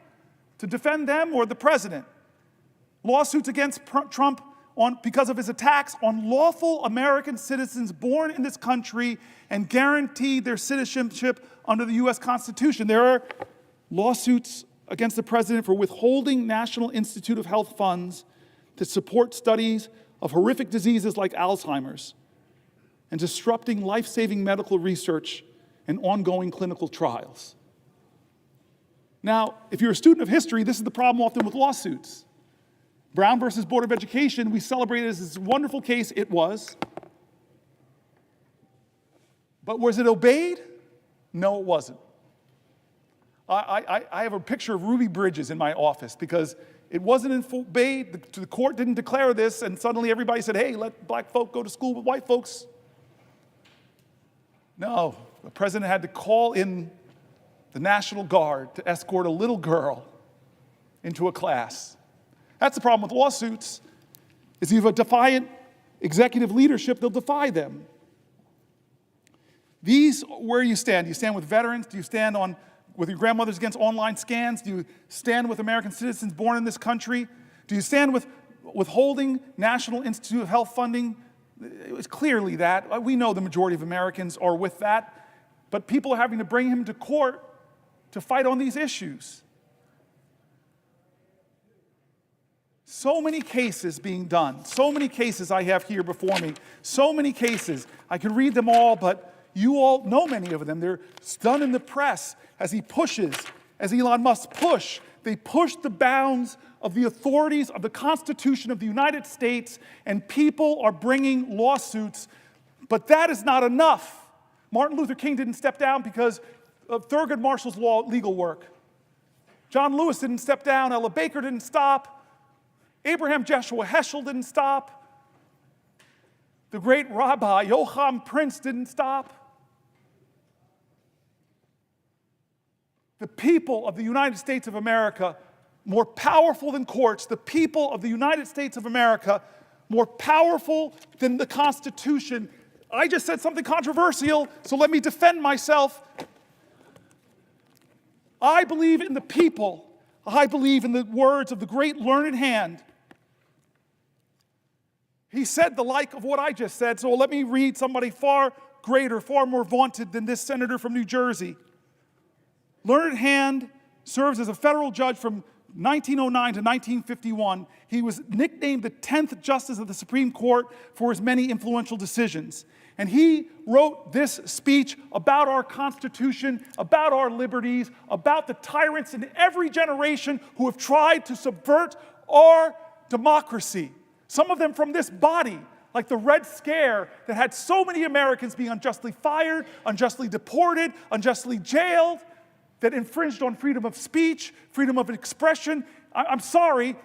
to defend them, or the president. Lawsuits against Trump because of his attacks on lawful American citizens born in this country and guaranteed their citizenship under the U.S. Constitution. There are lawsuits against the president for withholding National Institute of Health funds to support studies of horrific diseases like Alzheimer's and disrupting life-saving medical research and ongoing clinical trials. Now, if you're a student of history, this is the problem often with lawsuits. Brown versus Board of Education, we celebrated as this wonderful case. It was. But was it obeyed? No, it wasn't. I have a picture of Ruby Bridges in my office because it wasn't obeyed. The court didn't declare this, and suddenly everybody said, hey, let black folk go to school with white folks. No, the president had to call in the National Guard to escort a little girl into a class. That's the problem with lawsuits, is if you have a defiant executive leadership, they'll defy them. Where you stand? Do you stand with veterans? Do you stand with your grandmothers against online scans? Do you stand with American citizens born in this country? Do you stand with withholding National Institute of Health funding? It was clearly that. We know the majority of Americans are with that. But people are having to bring him to court to fight on these issues. So many cases being done. So many cases I have here before me. So many cases. I could read them all, but you all know many of them. They're done in the press as he pushes, as Elon Musk push. They push the bounds of the authorities of the Constitution of the United States, and people are bringing lawsuits. But that is not enough. Martin Luther King didn't step down because of Thurgood Marshall's legal work. John Lewis didn't step down. Ella Baker didn't stop. Abraham Joshua Heschel didn't stop. The great Rabbi Joachim Prince didn't stop. The people of the United States of America, more powerful than courts, the people of the United States of America, more powerful than the Constitution. I just said something controversial, so let me defend myself. I believe in the people. I believe in the words of the great learned hand. He said the like of what I just said, so let me read somebody far greater, far more vaunted than this senator from New Jersey. Learned Hand serves as a federal judge from 1909 to 1951. He was nicknamed the 10th Justice of the Supreme Court for his many influential decisions. And he wrote this speech about our Constitution, about our liberties, about the tyrants in every generation who have tried to subvert our democracy. Some of them from this body, like the Red Scare that had so many Americans being unjustly fired, unjustly deported, unjustly jailed, that infringed on freedom of speech, freedom of expression. I'm sorry,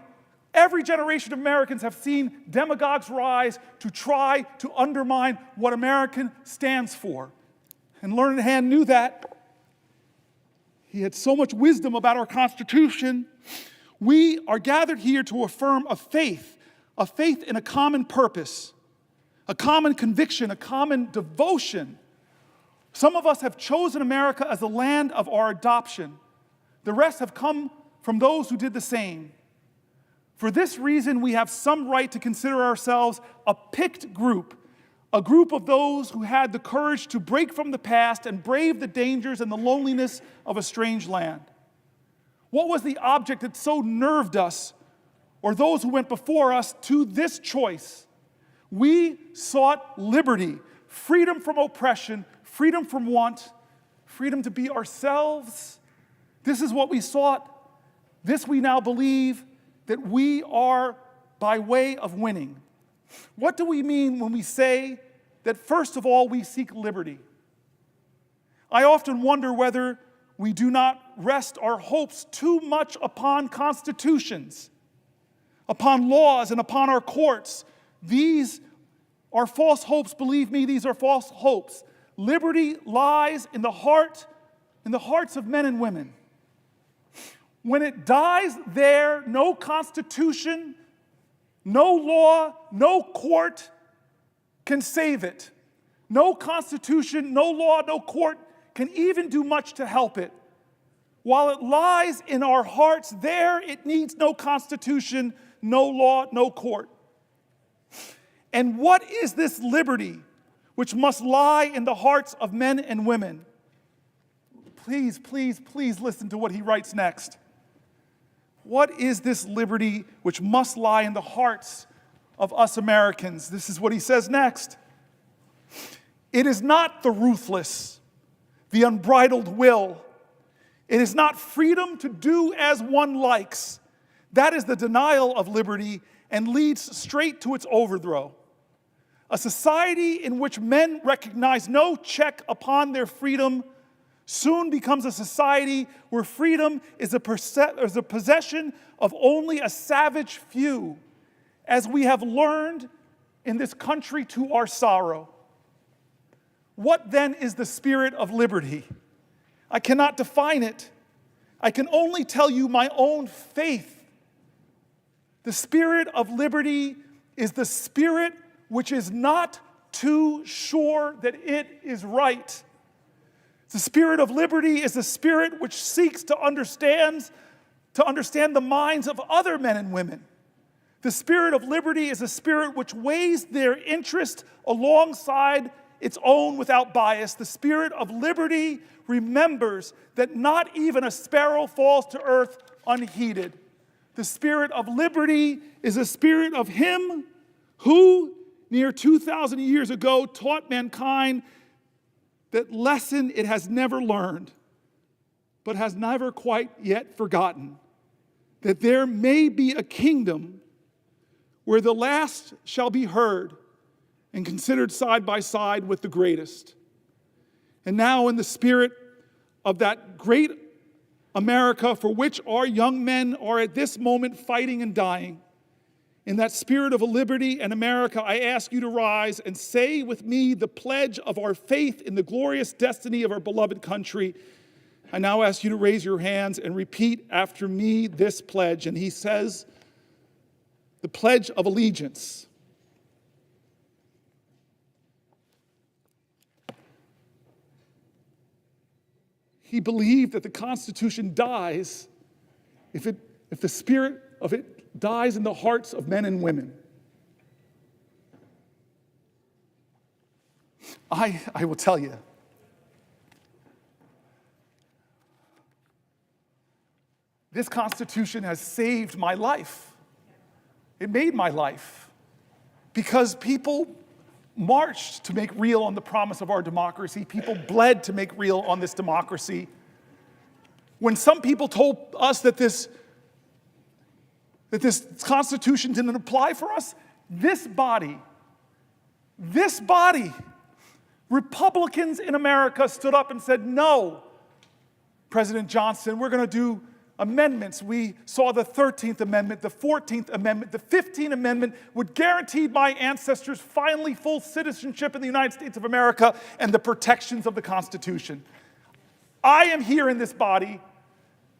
every generation of Americans have seen demagogues rise to try to undermine what American stands for. And Learned Hand knew that. He had so much wisdom about our Constitution. We are gathered here to affirm a faith in a common purpose, a common conviction, a common devotion. Some of us have chosen America as the land of our adoption. The rest have come from those who did the same. For this reason, we have some right to consider ourselves a picked group, a group of those who had the courage to break from the past and brave the dangers and the loneliness of a strange land. What was the object that so nerved us, or those who went before us, to this choice? We sought liberty, freedom from oppression, freedom from want, freedom to be ourselves. This is what we sought. This we now believe that we are by way of winning. What do we mean when we say that first of all we seek liberty? I often wonder whether we do not rest our hopes too much upon constitutions, upon laws, and upon our courts. These are false hopes. Believe me, these are false hopes. Liberty lies in the hearts of men and women. When it dies there, no constitution, no law, no court can save it. No constitution, no law, no court can even do much to help it. While it lies in our hearts, there it needs no constitution, no law, no court. And what is this liberty which must lie in the hearts of men and women? Please, please, please listen to what he writes next. What is this liberty which must lie in the hearts of us Americans? This is what he says next. It is not the ruthless, the unbridled will. It is not freedom to do as one likes. That is the denial of liberty and leads straight to its overthrow. A society in which men recognize no check upon their freedom soon becomes a society where freedom is a possession of only a savage few, as we have learned in this country to our sorrow. What then is the spirit of liberty? I cannot define it. I can only tell you my own faith. The spirit of liberty is the spirit which is not too sure that it is right. The spirit of liberty is a spirit which seeks to understand the minds of other men and women. The spirit of liberty is a spirit which weighs their interest alongside its own without bias. The spirit of liberty remembers that not even a sparrow falls to earth unheeded. The spirit of liberty is a spirit of him who, near 2,000 years ago, taught mankind that lesson it has never learned, but has never quite yet forgotten, that there may be a kingdom where the last shall be heard and considered side by side with the greatest. And now, in the spirit of that great America for which our young men are at this moment fighting and dying, in that spirit of a liberty and America, I ask you to rise and say with me the pledge of our faith in the glorious destiny of our beloved country. I now ask you to raise your hands and repeat after me this pledge. And he says, the Pledge of Allegiance. He believed that the Constitution dies if the spirit of it dies in the hearts of men and women. I will tell you, this Constitution has saved my life. It made my life because people marched to make real on the promise of our democracy. People bled to make real on this democracy. When some people told us that this Constitution didn't apply for us, this body, Republicans in America stood up and said, no, President Johnson, we're going to do amendments. We saw the 13th Amendment, the 14th Amendment, the 15th Amendment would guarantee my ancestors finally full citizenship in the United States of America and the protections of the Constitution. I am here in this body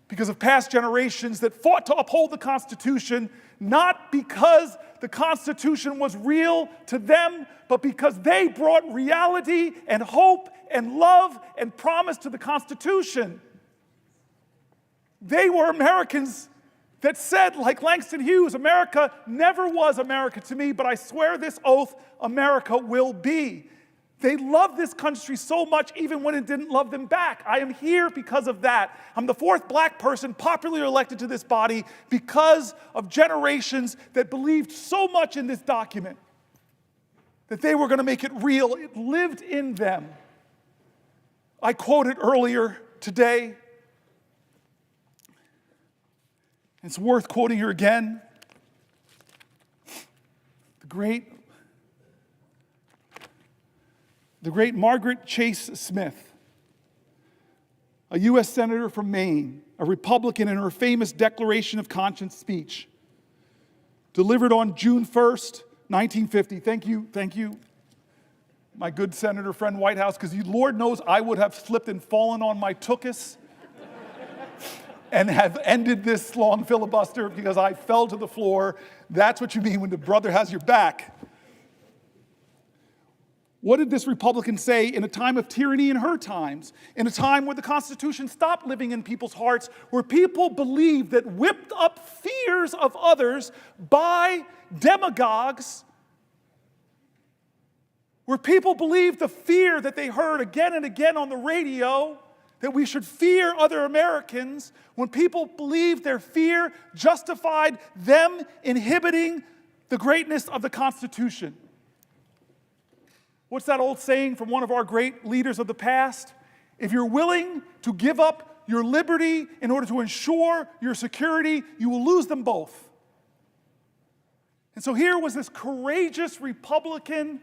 because of past generations that fought to uphold the Constitution, not because the Constitution was real to them, but because they brought reality and hope and love and promise to the Constitution. They were Americans that said, like Langston Hughes, America never was America to me, but I swear this oath, America will be. They loved this country so much even when it didn't love them back. I am here because of that. I'm the fourth black person popularly elected to this body because of generations that believed so much in this document that they were going to make it real. It lived in them. I quoted earlier today. It's worth quoting here again. The great Margaret Chase Smith, a U.S. Senator from Maine, a Republican, in her famous Declaration of Conscience speech, delivered on June 1st, 1950. Thank you, my good senator friend Whitehouse, because Lord knows I would have slipped and fallen on my tuchus and have ended this long filibuster because I fell to the floor. That's what you mean when the brother has your back. What did this Republican say in a time of tyranny in her times, in a time where the Constitution stopped living in people's hearts, where people believed that whipped up fears of others by demagogues, where people believed the fear that they heard again and again on the radio, that we should fear other Americans, when people believed their fear justified them inhibiting the greatness of the Constitution. What's that old saying from one of our great leaders of the past? If you're willing to give up your liberty in order to ensure your security, you will lose them both. And so here was this courageous Republican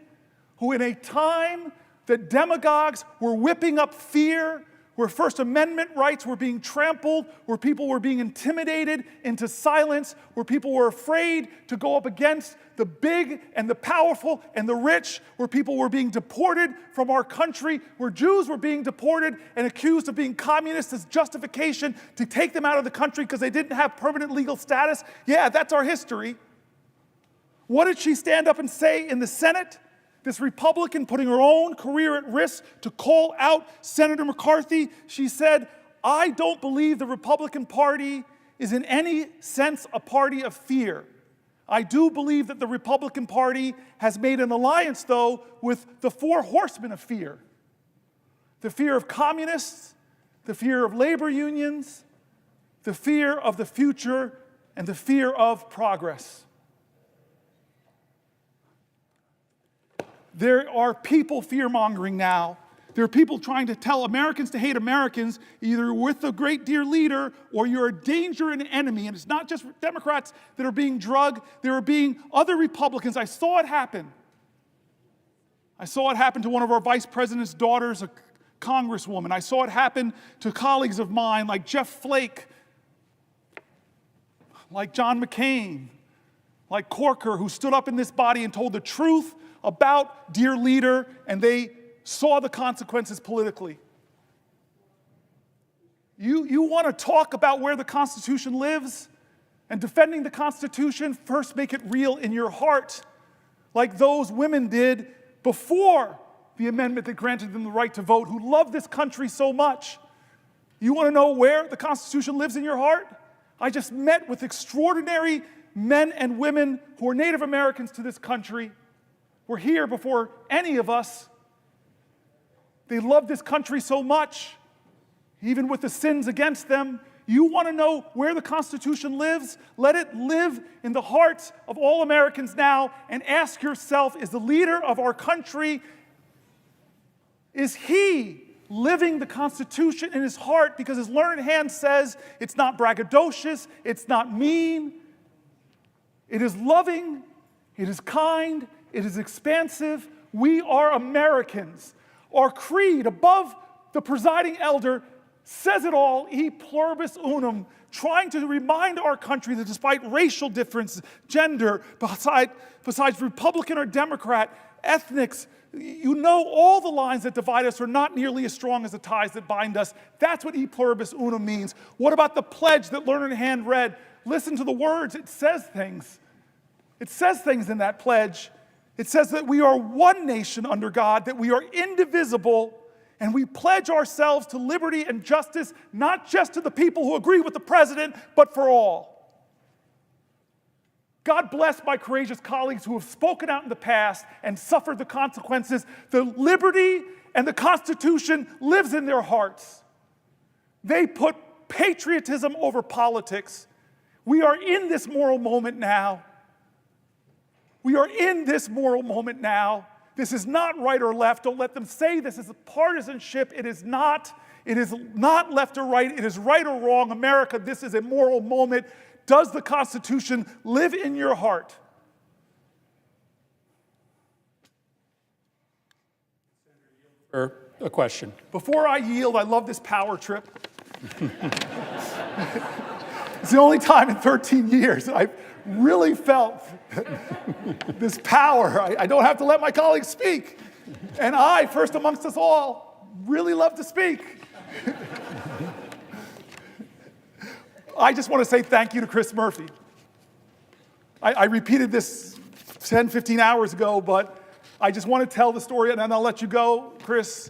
who, in a time that demagogues were whipping up fear, where First Amendment rights were being trampled, where people were being intimidated into silence, where people were afraid to go up against the big and the powerful and the rich, where people were being deported from our country, where Jews were being deported and accused of being communists as justification to take them out of the country because they didn't have permanent legal status. Yeah, that's our history. What did she stand up and say in the Senate? This Republican putting her own career at risk to call out Senator McCarthy. She said, I don't believe the Republican Party is in any sense a party of fear. I do believe that the Republican Party has made an alliance, though, with the four horsemen of fear. The fear of communists, the fear of labor unions, the fear of the future, and the fear of progress. There are people fear-mongering now. There are people trying to tell Americans to hate Americans, either with the great dear leader or you're a danger and an enemy. And it's not just Democrats that are being drugged. There are being other Republicans. I saw it happen. I saw it happen to one of our vice president's daughters, a congresswoman. I saw it happen to colleagues of mine like Jeff Flake, like John McCain, like Corker, who stood up in this body and told the truth about dear leader, and they saw the consequences politically. You want to talk about where the Constitution lives? And defending the Constitution, first make it real in your heart, like those women did before the amendment that granted them the right to vote, who love this country so much. You want to know where the Constitution lives in your heart? I just met with extraordinary men and women who are Native Americans to this country. Were here before any of us. They love this country so much, even with the sins against them. You want to know where the Constitution lives? Let it live in the hearts of all Americans now, and ask yourself, is the leader of our country, is he living the Constitution in his heart? Because his learned hand says it's not braggadocious, it's not mean, it is loving, it is kind, it is expansive. We are Americans. Our creed above the presiding elder says it all, e pluribus unum, trying to remind our country that despite racial difference, gender, besides Republican or Democrat, ethnics, you know all the lines that divide us are not nearly as strong as the ties that bind us. That's what e pluribus unum means. What about the pledge that learned hand read? Listen to the words. It says things. It says things in that pledge. It says that we are one nation under God, that we are indivisible, and we pledge ourselves to liberty and justice, not just to the people who agree with the president, but for all. God bless my courageous colleagues who have spoken out in the past and suffered the consequences. The liberty and the Constitution lives in their hearts. They put patriotism over politics. We are in this moral moment now. We are in this moral moment now. This is not right or left. Don't let them say this is a partisanship. It is not. It is not left or right. It is right or wrong. America, this is a moral moment. Does the Constitution live in your heart? Or a question. Before I yield, I love this power trip. It's the only time in 13 years that I've really felt this power. I don't have to let my colleagues speak. And I, first amongst us all, really love to speak. I just want to say thank you to Chris Murphy. I repeated this 10, 15 hours ago, but I just want to tell the story, and then I'll let you go, Chris.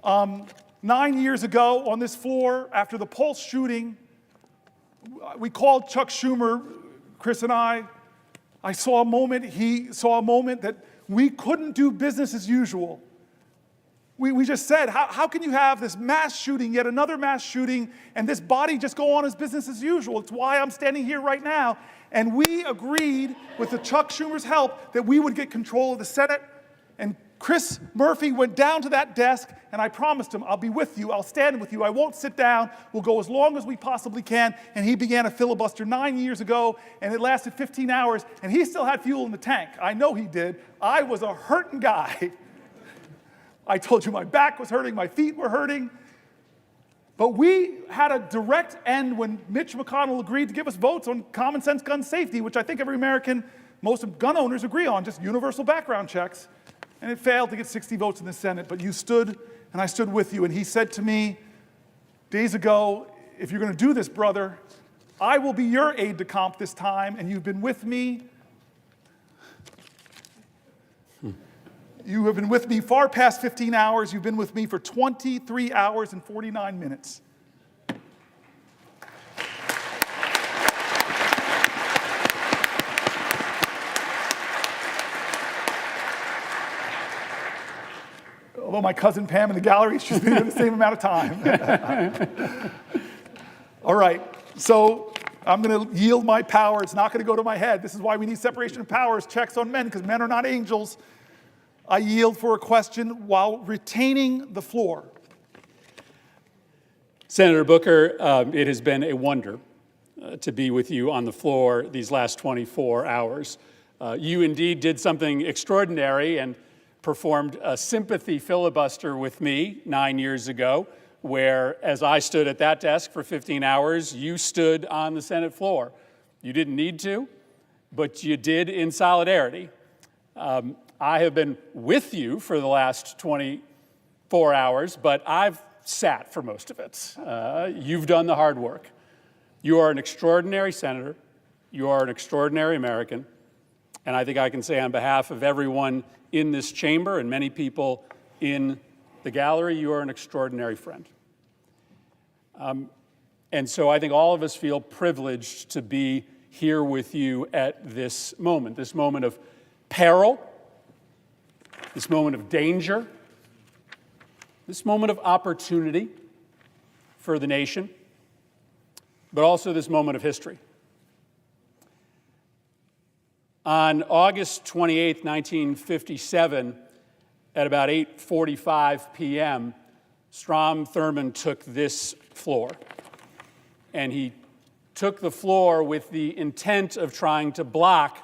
9 years ago on this floor, after the Pulse shooting, we called Chuck Schumer, Chris and I saw a moment, he saw a moment that we couldn't do business as usual. We just said, how can you have this mass shooting, yet another mass shooting, and this body just go on as business as usual? It's why I'm standing here right now. And we agreed, with the Chuck Schumer's help, that we would get control of the Senate. And Chris Murphy went down to that desk, and I promised him, I'll be with you, I'll stand with you, I won't sit down, we'll go as long as we possibly can. And he began a filibuster 9 years ago, and it lasted 15 hours, and he still had fuel in the tank. I know he did. I was a hurting guy. I told you my back was hurting, my feet were hurting. But we had a direct end when Mitch McConnell agreed to give us votes on common sense gun safety, which I think every American, most gun owners agree on, just universal background checks. And it failed to get 60 votes in the Senate, but you stood, and I stood with you. And he said to me days ago, if you're going to do this, brother, I will be your aide-de-camp this time, and you've been with me. You have been with me far past 15 hours. You've been with me for 23 hours and 49 minutes. Although my cousin Pam in the gallery, she's been here the same amount of time. All right, so I'm going to yield my power. It's not going to go to my head. This is why we need separation of powers, checks on men, because men are not angels. I yield for a question while retaining the floor. Senator Booker, it has been a wonder to be with you on the floor these last 24 hours. You indeed did something extraordinary and performed a sympathy filibuster with me 9 years ago, where as I stood at that desk for 15 hours, you stood on the Senate floor. You didn't need to, but you did in solidarity. I have been with you for the last 24 hours, but I've sat for most of it. You've done the hard work. You are an extraordinary senator. You are an extraordinary American. And I think I can say on behalf of everyone in this chamber and many people in the gallery, you are an extraordinary friend. And so I think all of us feel privileged to be here with you at this moment of peril, this moment of danger, this moment of opportunity for the nation, but also this moment of history. On August 28, 1957, at about 8:45 p.m., Strom Thurmond took this floor. And he took the floor with the intent of trying to block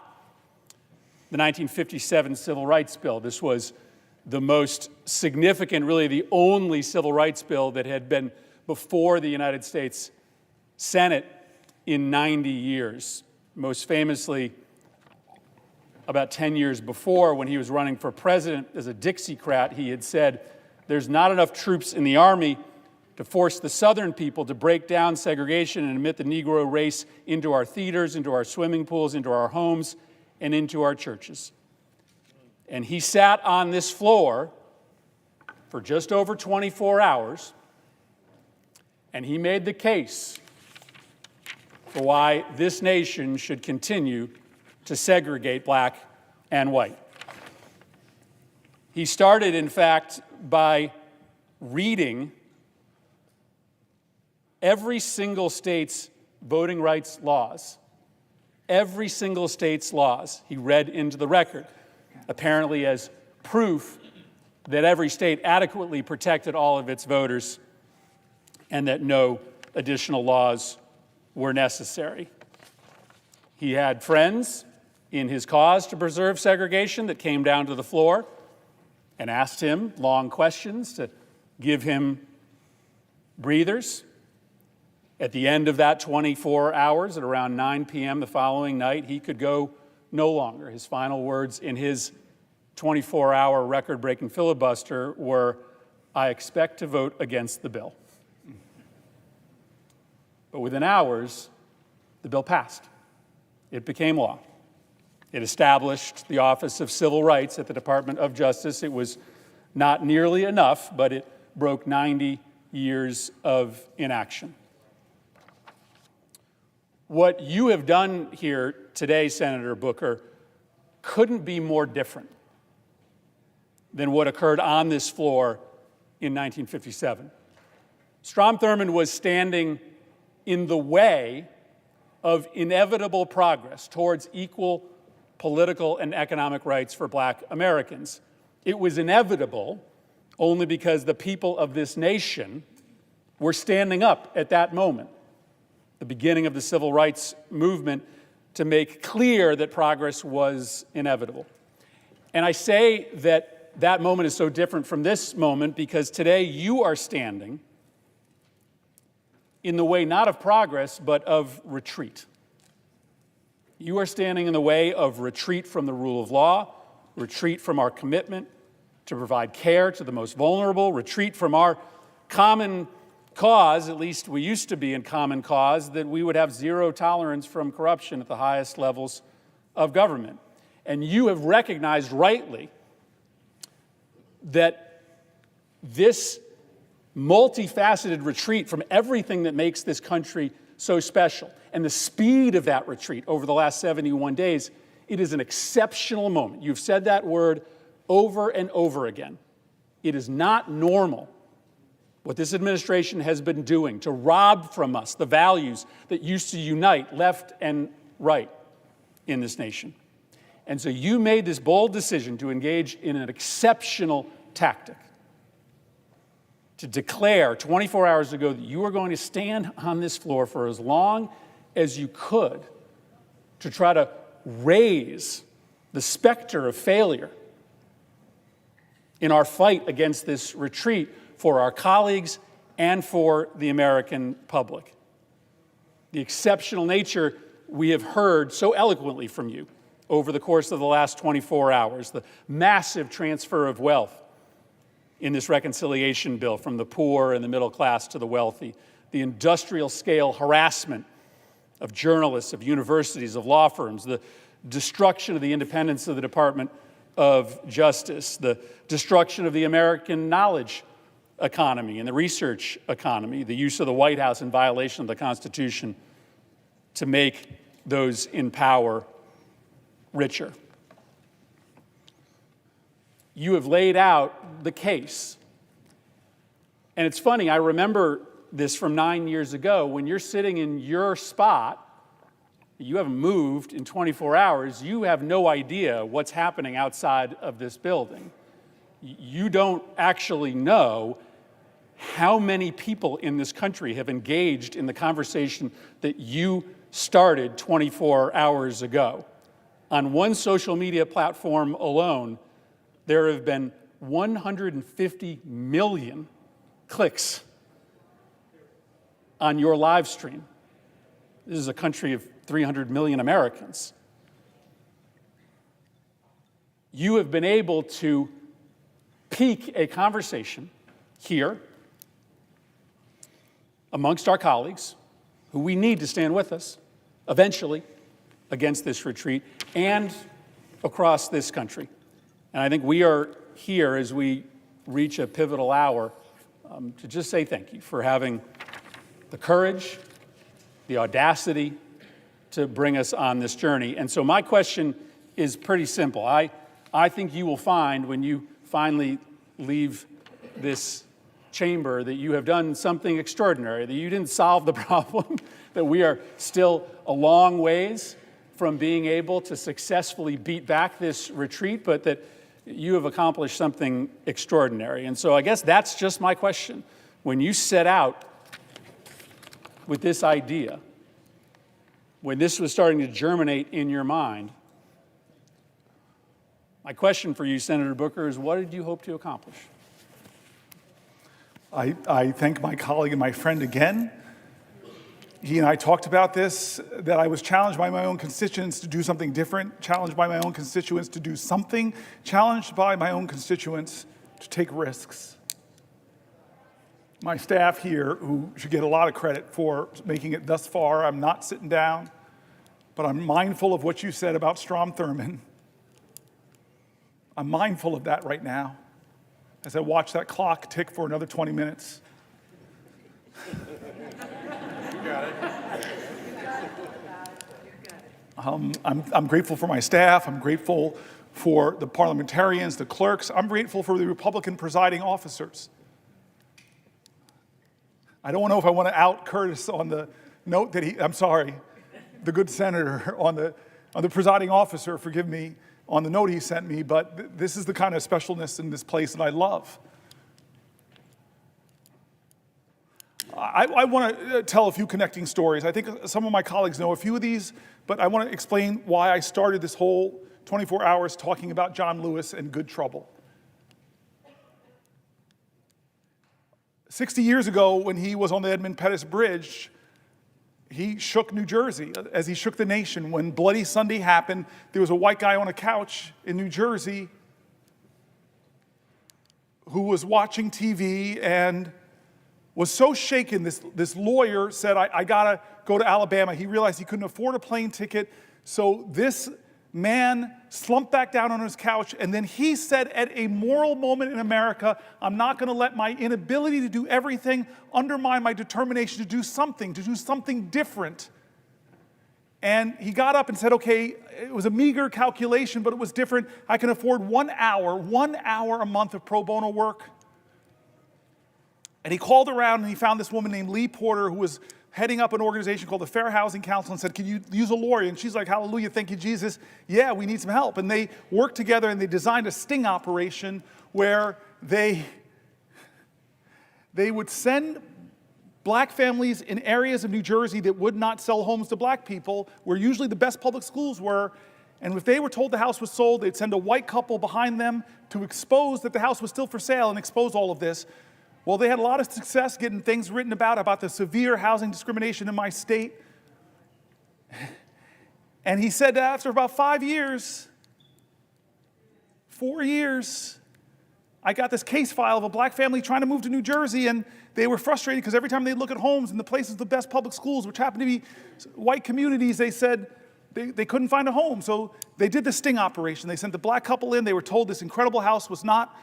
the 1957 Civil Rights Bill. This was the most significant, really the only civil rights bill that had been before the United States Senate in 90 years. Most famously, about 10 years before, when he was running for president as a Dixiecrat, he had said, "There's not enough troops in the Army to force the Southern people to break down segregation and admit the Negro race into our theaters, into our swimming pools, into our homes, and into our churches." And he sat on this floor for just over 24 hours, and he made the case for why this nation should continue to segregate black and white. He started, in fact, by reading every single state's voting rights laws. Every single state's laws he read into the record, apparently as proof that every state adequately protected all of its voters and that no additional laws were necessary. He had friends in his cause to preserve segregation that came down to the floor and asked him long questions to give him breathers. At the end of that 24 hours, at around 9 p.m. the following night, he could go no longer. His final words in his 24-hour record-breaking filibuster were, "I expect to vote against the bill." But within hours, the bill passed. It became law. It established the Office of Civil Rights at the Department of Justice. It was not nearly enough, but it broke 90 years of inaction. What you have done here today, Senator Booker, couldn't be more different than what occurred on this floor in 1957. Strom Thurmond was standing in the way of inevitable progress towards equal political and economic rights for black Americans. It was inevitable only because the people of this nation were standing up at that moment, the beginning of the civil rights movement, to make clear that progress was inevitable. And I say that that moment is so different from this moment because today you are standing in the way not of progress, but of retreat. You are standing in the way of retreat from the rule of law, retreat from our commitment to provide care to the most vulnerable, retreat from our common cause, at least we used to be in common cause, that we would have zero tolerance from corruption at the highest levels of government. And you have recognized rightly that this multifaceted retreat from everything that makes this country so special, and the speed of that retreat over the last 71 days, it is an exceptional moment. You've said that word over and over again. It is not normal what this administration has been doing to rob from us the values that used to unite left and right in this nation. And so you made this bold decision to engage in an exceptional tactic, to declare 24 hours ago that you were going to stand on this floor for as long as you could to try to raise the specter of failure in our fight against this retreat for our colleagues and for the American public. The exceptional nature we have heard so eloquently from you over the course of the last 24 hours, the massive transfer of wealth in this reconciliation bill from the poor and the middle class to the wealthy, the industrial scale harassment of journalists, of universities, of law firms, the destruction of the independence of the Department of Justice, the destruction of the American knowledge economy and the research economy, the use of the White House in violation of the Constitution to make those in power richer. You have laid out the case. And it's funny, I remember this from 9 years ago. When you're sitting in your spot, you haven't moved in 24 hours, you have no idea what's happening outside of this building. You don't actually know how many people in this country have engaged in the conversation that you started 24 hours ago. On one social media platform alone, there have been 150 million clicks on your live stream. This is a country of 300 million Americans. You have been able to pique a conversation here amongst our colleagues, who we need to stand with us eventually against this retreat, and across this country. And I think we are here as we reach a pivotal hour to just say thank you for having the courage, the audacity to bring us on this journey. And so my question is pretty simple. I think you will find when you finally leave this chamber that you have done something extraordinary, that you didn't solve the problem, that we are still a long ways from being able to successfully beat back this retreat, but that you have accomplished something extraordinary. And so I guess that's just my question. When you set out with this idea, when this was starting to germinate in your mind, my question for you, Senator Booker, is what did you hope to accomplish? I thank my colleague and my friend again. He and I talked about this, that I was challenged by my own constituents to do something different, challenged by my own constituents to do something, challenged by my own constituents to take risks. My staff here, who should get a lot of credit for making it thus far, I'm not sitting down, but I'm mindful of what you said about Strom Thurmond. I'm mindful of that right now as I watch that clock tick for another 20 minutes. I'm grateful for my staff. I'm grateful for the parliamentarians, the clerks. I'm grateful for the Republican presiding officers. I don't know if I want to out Curtis on the note that the good senator on the presiding officer, forgive me, on the note he sent me, but this is the kind of specialness in this place that I love. I want to tell a few connecting stories. I think some of my colleagues know a few of these, but I want to explain why I started this whole 24 hours talking about John Lewis and good trouble. 60 years ago, when he was on the Edmund Pettus Bridge, he shook New Jersey as he shook the nation. When Bloody Sunday happened, there was a white guy on a couch in New Jersey who was watching TV and was so shaken, this lawyer said, I gotta go to Alabama. He realized he couldn't afford a plane ticket, so this man slumped back down on his couch, and then he said at a moral moment in America, I'm not going to let my inability to do everything undermine my determination to do something different. And he got up and said, okay, it was a meager calculation, but it was different. I can afford 1 hour a month of pro bono work. And he called around and he found this woman named Lee Porter, who was heading up an organization called the Fair Housing Council, and said, can you use a lawyer? And she's like, hallelujah, thank you, Jesus. Yeah, we need some help. And they worked together and they designed a sting operation where they would send black families in areas of New Jersey that would not sell homes to black people, where usually the best public schools were, and if they were told the house was sold, they'd send a white couple behind them to expose that the house was still for sale and expose all of this. Well, they had a lot of success getting things written about the severe housing discrimination in my state. And he said that after about 4 years, I got this case file of a black family trying to move to New Jersey, and they were frustrated because every time they look at homes in the places of the best public schools, which happened to be white communities, they said they couldn't find a home. So they did the sting operation. They sent the black couple in. They were told this incredible house was not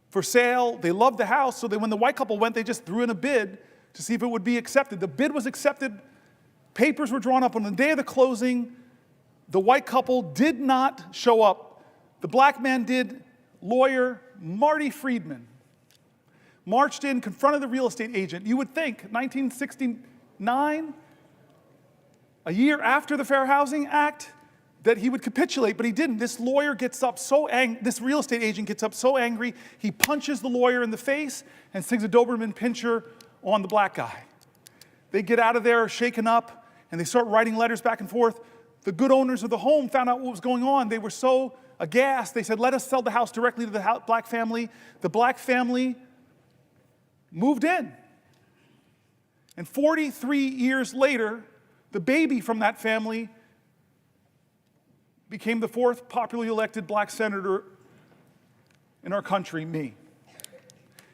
for sale. They loved the house, so when the white couple went, they just threw in a bid to see if it would be accepted. The bid was accepted. Papers were drawn up on the day of the closing. The white couple did not show up. The black man did. Lawyer Marty Friedman marched in, confronted the real estate agent. You would think 1969, a year after the Fair Housing Act, that he would capitulate, but he didn't. This lawyer gets up so angry, this real estate agent gets up so angry, he punches the lawyer in the face and sings a Doberman Pinscher on the black guy. They get out of there shaken up, and they start writing letters back and forth. The good owners of the home found out what was going on. They were so aghast. They said, let us sell the house directly to the black family. The black family moved in. And 43 years later, the baby from that family became the 4th popularly elected black senator in our country, me.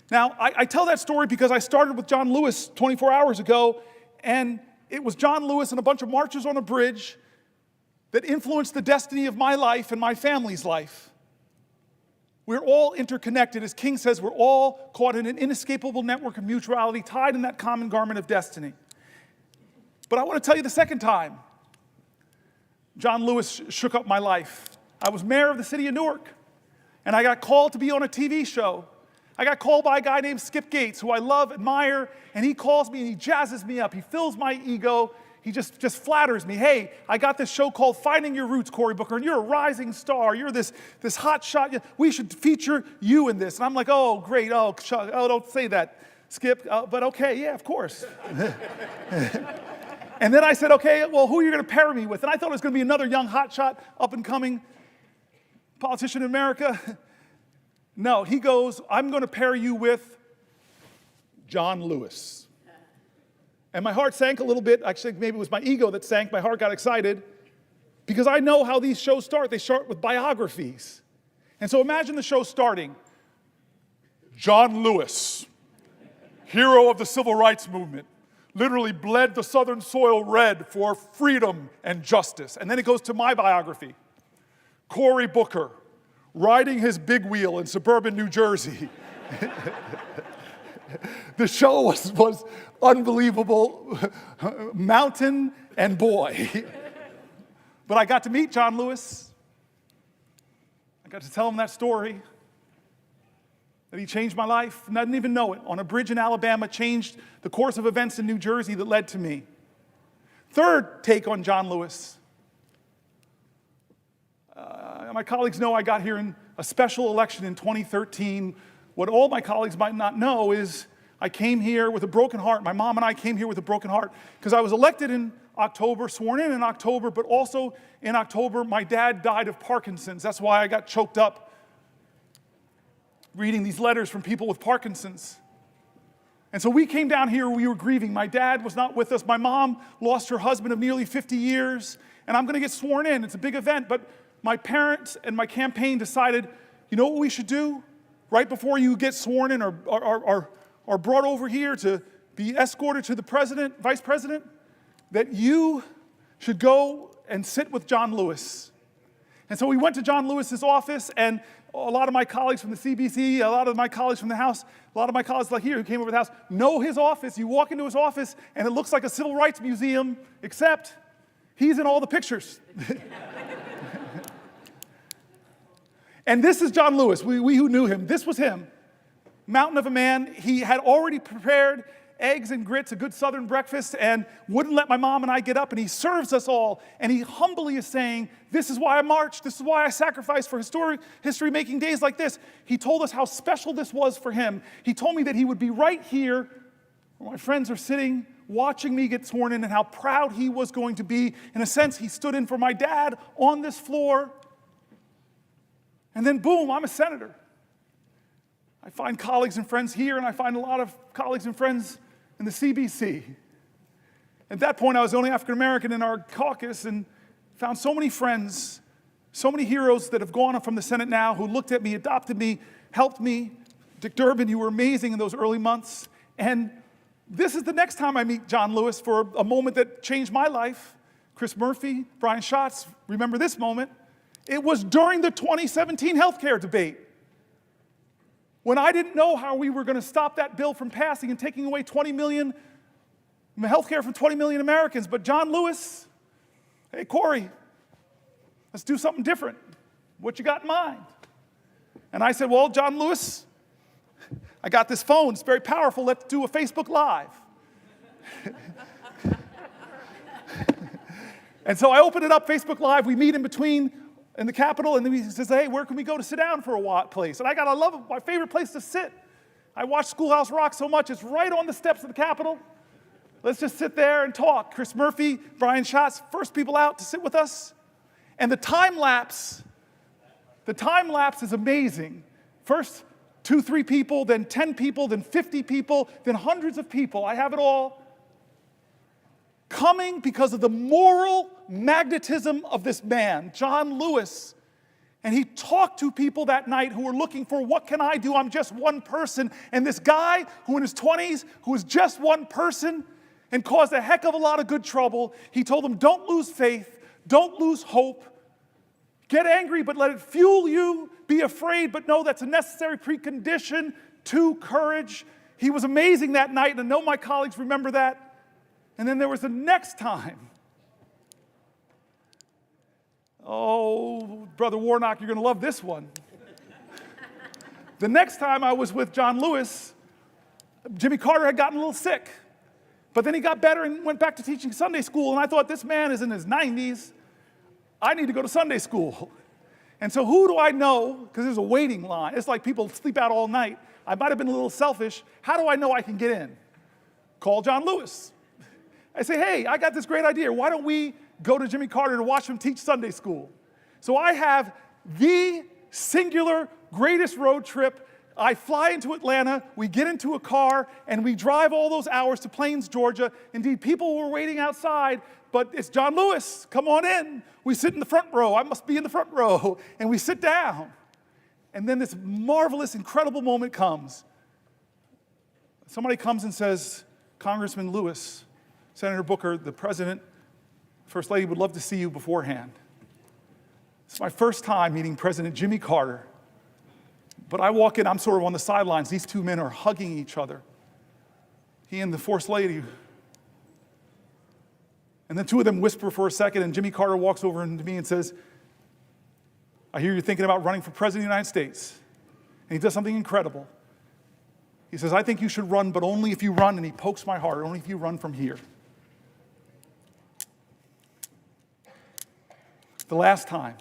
Now, I tell that story because I started with John Lewis 24 hours ago, and it was John Lewis and a bunch of marchers on a bridge that influenced the destiny of my life and my family's life. We're all interconnected. As King says, we're all caught in an inescapable network of mutuality, tied in that common garment of destiny. But I want to tell you the second time John Lewis shook up my life. I was mayor of the city of Newark, and I got called to be on a TV show. I got called by a guy named Skip Gates, who I love, admire, and he calls me and he jazzes me up. He fills my ego. He just flatters me. Hey, I got this show called Finding Your Roots, Cory Booker, and you're a rising star. You're this hot shot. We should feature you in this. And I'm like, oh, great. Oh, don't say that, Skip. But okay, yeah, of course. And then I said, okay, well, who are you going to pair me with? And I thought it was going to be another young hotshot, up-and-coming politician in America. No, he goes, I'm going to pair you with John Lewis. And my heart sank a little bit. Actually, maybe it was my ego that sank. My heart got excited because I know how these shows start. They start with biographies. And so imagine the show starting. John Lewis, hero of the civil rights movement, literally bled the southern soil red for freedom and justice. And then it goes to my biography. Cory Booker, riding his big wheel in suburban New Jersey. The show was unbelievable, mountain and boy. But I got to meet John Lewis. I got to tell him that story, that he changed my life, and I didn't even know it. On a bridge in Alabama, changed the course of events in New Jersey that led to me. Third take on John Lewis. My colleagues know I got here in a special election in 2013. What all my colleagues might not know is I came here with a broken heart. My mom and I came here with a broken heart because I was elected in October, sworn in October, but also in October, my dad died of Parkinson's. That's why I got choked up reading these letters from people with Parkinson's. And so we came down here, we were grieving. My dad was not with us. My mom lost her husband of nearly 50 years, and I'm going to get sworn in. It's a big event, but my parents and my campaign decided, you know what we should do? Right before you get sworn in or brought over here to be escorted to the president, vice president, that you should go and sit with John Lewis. And so we went to John Lewis's office, and a lot of my colleagues from the CBC, a lot of my colleagues from the House, a lot of my colleagues like here who came over to the House know his office. You walk into his office, and it looks like a civil rights museum, except he's in all the pictures. And this is John Lewis, we who knew him. This was him. Mountain of a man. He had already prepared eggs and grits, a good Southern breakfast, and wouldn't let my mom and I get up, and he serves us all, and he humbly is saying, this is why I marched, this is why I sacrificed for history-making days like this. He told us how special this was for him. He told me that he would be right here where my friends are sitting, watching me get sworn in, and how proud he was going to be. In a sense, he stood in for my dad on this floor, and then boom, I'm a senator. I find colleagues and friends here, and I find a lot of colleagues and friends in the CBC. At that point, I was the only African American in our caucus and found so many friends, so many heroes that have gone up from the Senate now who looked at me, adopted me, helped me. Dick Durbin, you were amazing in those early months. And this is the next time I meet John Lewis for a moment that changed my life. Chris Murphy, Brian Schatz, remember this moment. It was during the 2017 healthcare debate, when I didn't know how we were going to stop that bill from passing and taking away 20 million health care from 20 million Americans. But John Lewis, hey, Cory, let's do something different. What you got in mind? And I said, well, John Lewis, I got this phone. It's very powerful. Let's do a Facebook Live. And so I opened it up, Facebook Live. We meet in between in the Capitol, and then he says, hey, where can we go to sit down for a place? And I love it, my favorite place to sit. I watch Schoolhouse Rock so much, it's right on the steps of the Capitol. Let's just sit there and talk. Chris Murphy, Brian Schatz, first people out to sit with us. And the time lapse is amazing. First 2, 3 people, then 10 people, then 50 people, then hundreds of people. I have it all. Coming because of the moral magnetism of this man, John Lewis. And he talked to people that night who were looking for, what can I do? I'm just one person. And this guy who in his 20s, who was just one person and caused a heck of a lot of good trouble, he told them, don't lose faith, don't lose hope. Get angry, but let it fuel you. Be afraid, but know that's a necessary precondition to courage. He was amazing that night, and I know my colleagues remember that. And then there was the next time. Oh, Brother Warnock, you're going to love this one. The next time I was with John Lewis, Jimmy Carter had gotten a little sick. But then he got better and went back to teaching Sunday school. And I thought, this man is in his 90s. I need to go to Sunday school. And so who do I know? Because there's a waiting line. It's like people sleep out all night. I might have been a little selfish. How do I know I can get in? Call John Lewis. I say, hey, I got this great idea. Why don't we go to Jimmy Carter to watch him teach Sunday school? So I have the singular greatest road trip. I fly into Atlanta, we get into a car, and we drive all those hours to Plains, Georgia. Indeed, people were waiting outside, but it's John Lewis. Come on in. We sit in the front row. I must be in the front row. And we sit down. And then this marvelous, incredible moment comes. Somebody comes and says, Congressman Lewis, Senator Booker, the President, First Lady would love to see you beforehand. It's my first time meeting President Jimmy Carter. But I walk in, I'm sort of on the sidelines. These two men are hugging each other. He and the First Lady. And the two of them whisper for a second, and Jimmy Carter walks over to me and says, I hear you're thinking about running for President of the United States. And he does something incredible. He says, I think you should run, but only if you run, and he pokes my heart, only if you run from here. The last time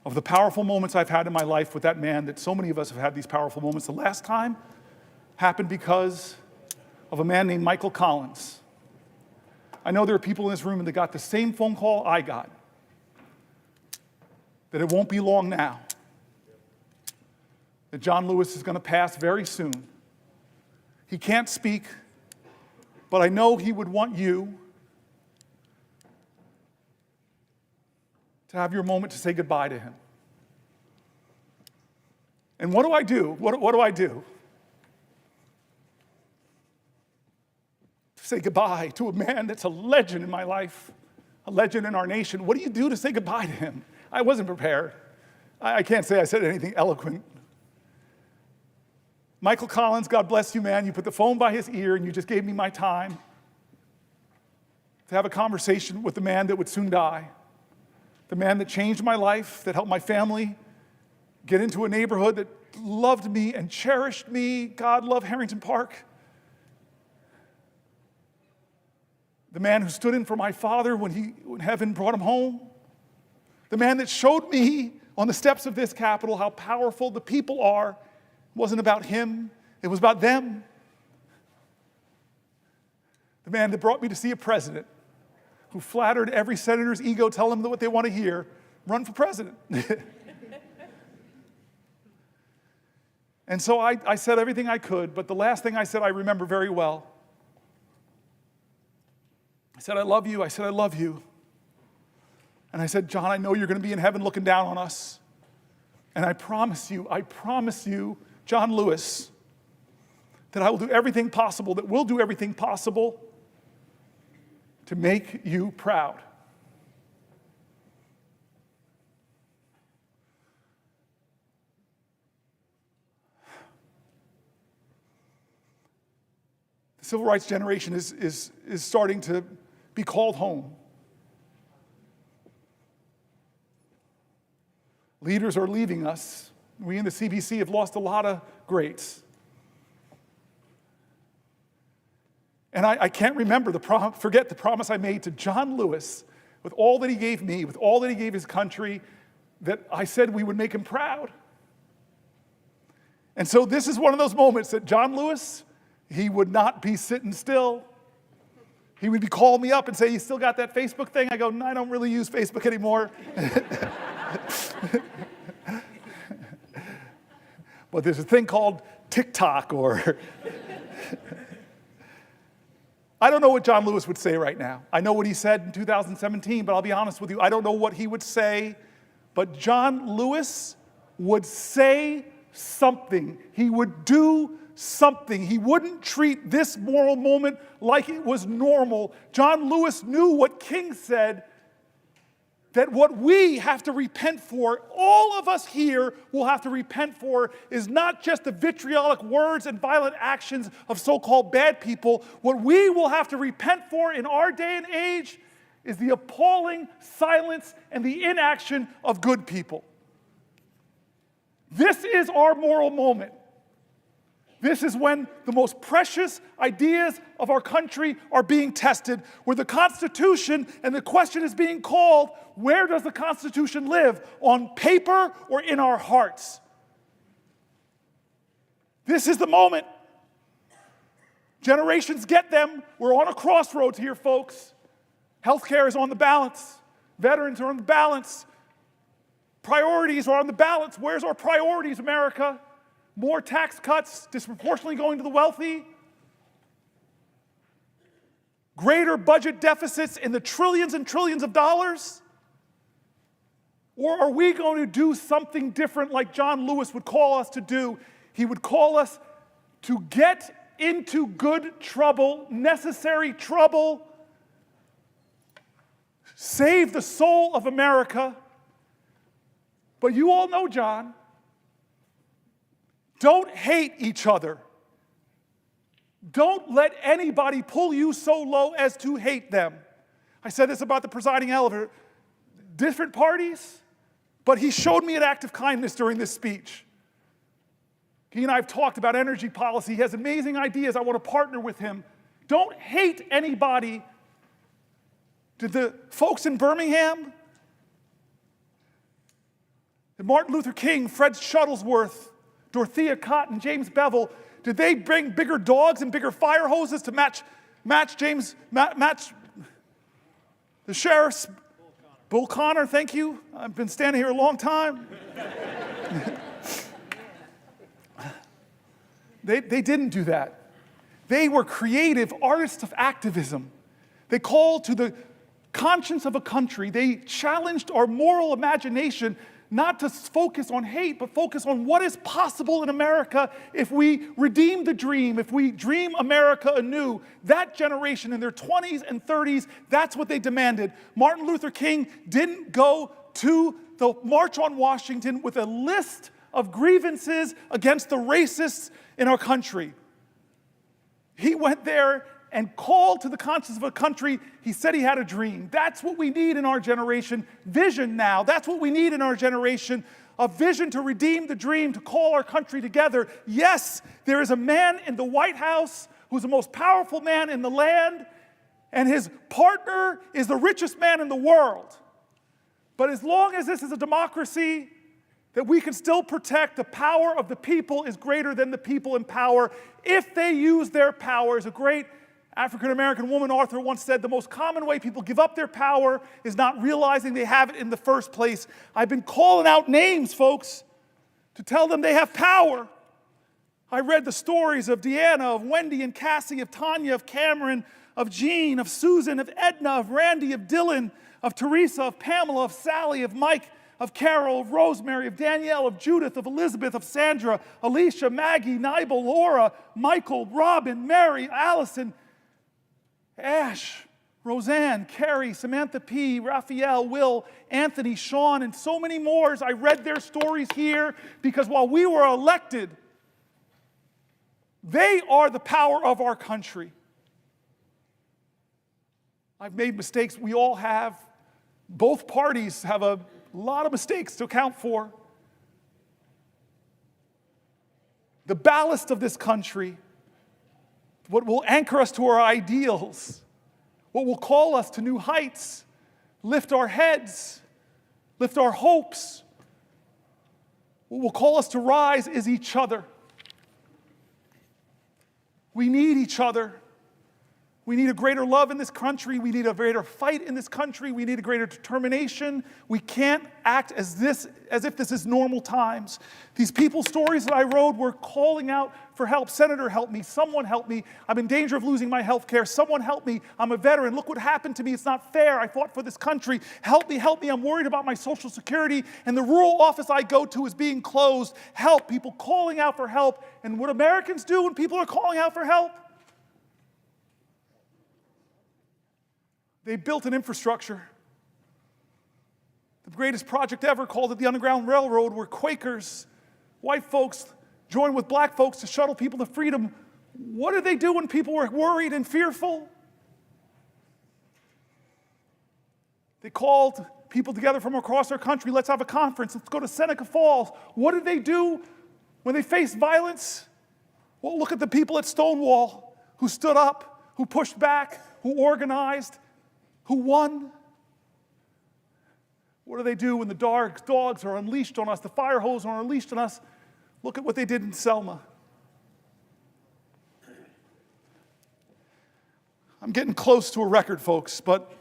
of the powerful moments I've had in my life with that man, that so many of us have had these powerful moments, the last time happened because of a man named Michael Collins. I know there are people in this room that got the same phone call I got, that it won't be long now, that John Lewis is going to pass very soon. He can't speak, but I know he would want you to have your moment to say goodbye to him. And what do I do? What do I do? To say goodbye to a man that's a legend in my life, a legend in our nation. What do you do to say goodbye to him? I wasn't prepared. I can't say I said anything eloquent. Michael Collins, God bless you, man. You put the phone by his ear and you just gave me my time to have a conversation with the man that would soon die, the man that changed my life, that helped my family get into a neighborhood that loved me and cherished me. God love Harrington Park. The man who stood in for my father when heaven brought him home. The man that showed me on the steps of this Capitol how powerful the people are. It wasn't about him, it was about them. The man that brought me to see a president who flattered every senator's ego, tell them what they want to hear, run for president. And so I said everything I could, but the last thing I said I remember very well. I said, I love you. I said, I love you. And I said, John, I know you're going to be in heaven looking down on us. And I promise you, John Lewis, that I will do everything possible, that we'll do everything possible to make you proud. The civil rights generation is starting to be called home. Leaders are leaving us. We in the CBC have lost a lot of greats. And I can't remember forget the promise I made to John Lewis, with all that he gave me, with all that he gave his country, that I said we would make him proud. And so this is one of those moments that John Lewis, he would not be sitting still. He would be calling me up and say, you still got that Facebook thing? I go, no, I don't really use Facebook anymore. But there's a thing called TikTok or... I don't know what John Lewis would say right now. I know what he said in 2017, but I'll be honest with you, I don't know what he would say. But John Lewis would say something. He would do something. He wouldn't treat this moral moment like it was normal. John Lewis knew what King said, that what we have to repent for, all of us here will have to repent for, is not just the vitriolic words and violent actions of so-called bad people. What we will have to repent for in our day and age is the appalling silence and the inaction of good people. This is our moral moment. This is when the most precious ideas of our country are being tested, where the Constitution, and the question is being called, where does the Constitution live? On paper or in our hearts? This is the moment. Generations get them. We're on a crossroads here, folks. Healthcare is on the balance. Veterans are on the balance. Priorities are on the balance. Where's our priorities, America? More tax cuts disproportionately going to the wealthy? Greater budget deficits in the trillions and trillions of dollars? Or are we going to do something different like John Lewis would call us to do? He would call us to get into good trouble, necessary trouble, save the soul of America. But you all know, John, don't hate each other. Don't let anybody pull you so low as to hate them. I said this about the presiding elder. Different parties, but he showed me an act of kindness during this speech. He and I have talked about energy policy. He has amazing ideas. I want to partner with him. Don't hate anybody. Did the folks in Birmingham, did Martin Luther King, Fred Shuttlesworth, Dorothea Cotton, James Bevel, did they bring bigger dogs and bigger fire hoses to match the sheriff's? Bull Connor, thank you. I've been standing here a long time. They didn't do that. They were creative artists of activism. They called to the conscience of a country. They challenged our moral imagination, not to focus on hate, but focus on what is possible in America if we redeem the dream, if we dream America anew. That generation in their 20s and 30s, that's what they demanded. Martin Luther King didn't go to the March on Washington with a list of grievances against the racists in our country. He went there and called to the conscience of a country. He said he had a dream. That's what we need in our generation. Vision now. That's what we need in our generation. A vision to redeem the dream, to call our country together. Yes, there is a man in the White House who's the most powerful man in the land, and his partner is the richest man in the world. But as long as this is a democracy, that we can still protect the power of the people is greater than the people in power if they use their power. As a great African-American woman author once said, the most common way people give up their power is not realizing they have it in the first place. I've been calling out names, folks, to tell them they have power. I read the stories of Deanna, of Wendy and Cassie, of Tanya, of Cameron, of Jean, of Susan, of Edna, of Randy, of Dylan, of Teresa, of Pamela, of Sally, of Mike, of Carol, of Rosemary, of Danielle, of Judith, of Elizabeth, of Sandra, Alicia, Maggie, Nibel, Laura, Michael, Robin, Mary, Allison, Ash, Roseanne, Carrie, Samantha P., Raphael, Will, Anthony, Sean, and so many more. I read their stories here because while we were elected, they are the power of our country. I've made mistakes. We all have. Both parties have a lot of mistakes to account for. The ballast of this country, what will anchor us to our ideals, what will call us to new heights, lift our heads, lift our hopes, what will call us to rise is each other. We need each other. We need a greater love in this country. We need a greater fight in this country. We need a greater determination. We can't act as if this is normal times. These people's stories that I wrote were calling out for help. Senator, help me. Someone help me. I'm in danger of losing my health care. Someone help me. I'm a veteran. Look what happened to me. It's not fair. I fought for this country. Help me, help me. I'm worried about my Social Security. And the rural office I go to is being closed. Help. People calling out for help. And what Americans do when people are calling out for help? They built an infrastructure. The greatest project ever, called it the Underground Railroad, where Quakers, white folks, joined with black folks to shuttle people to freedom. What did they do when people were worried and fearful? They called people together from across our country. Let's have a conference. Let's go to Seneca Falls. What did they do when they faced violence? Well, look at the people at Stonewall who stood up, who pushed back, who organized, who won. What do they do when the dogs are unleashed on us, the fire hose are unleashed on us? Look at what they did in Selma. I'm getting close to a record, folks, but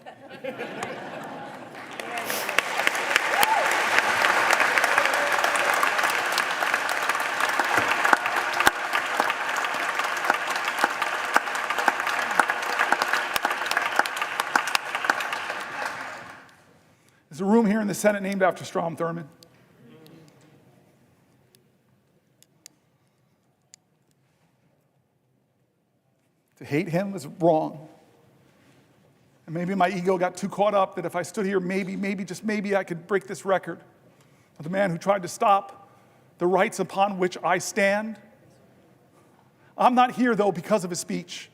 there's a room here in the Senate named after Strom Thurmond. To hate him is wrong. And maybe my ego got too caught up that if I stood here, maybe, just maybe I could break this record of the man who tried to stop the rights upon which I stand. I'm not here, though, because of his speech.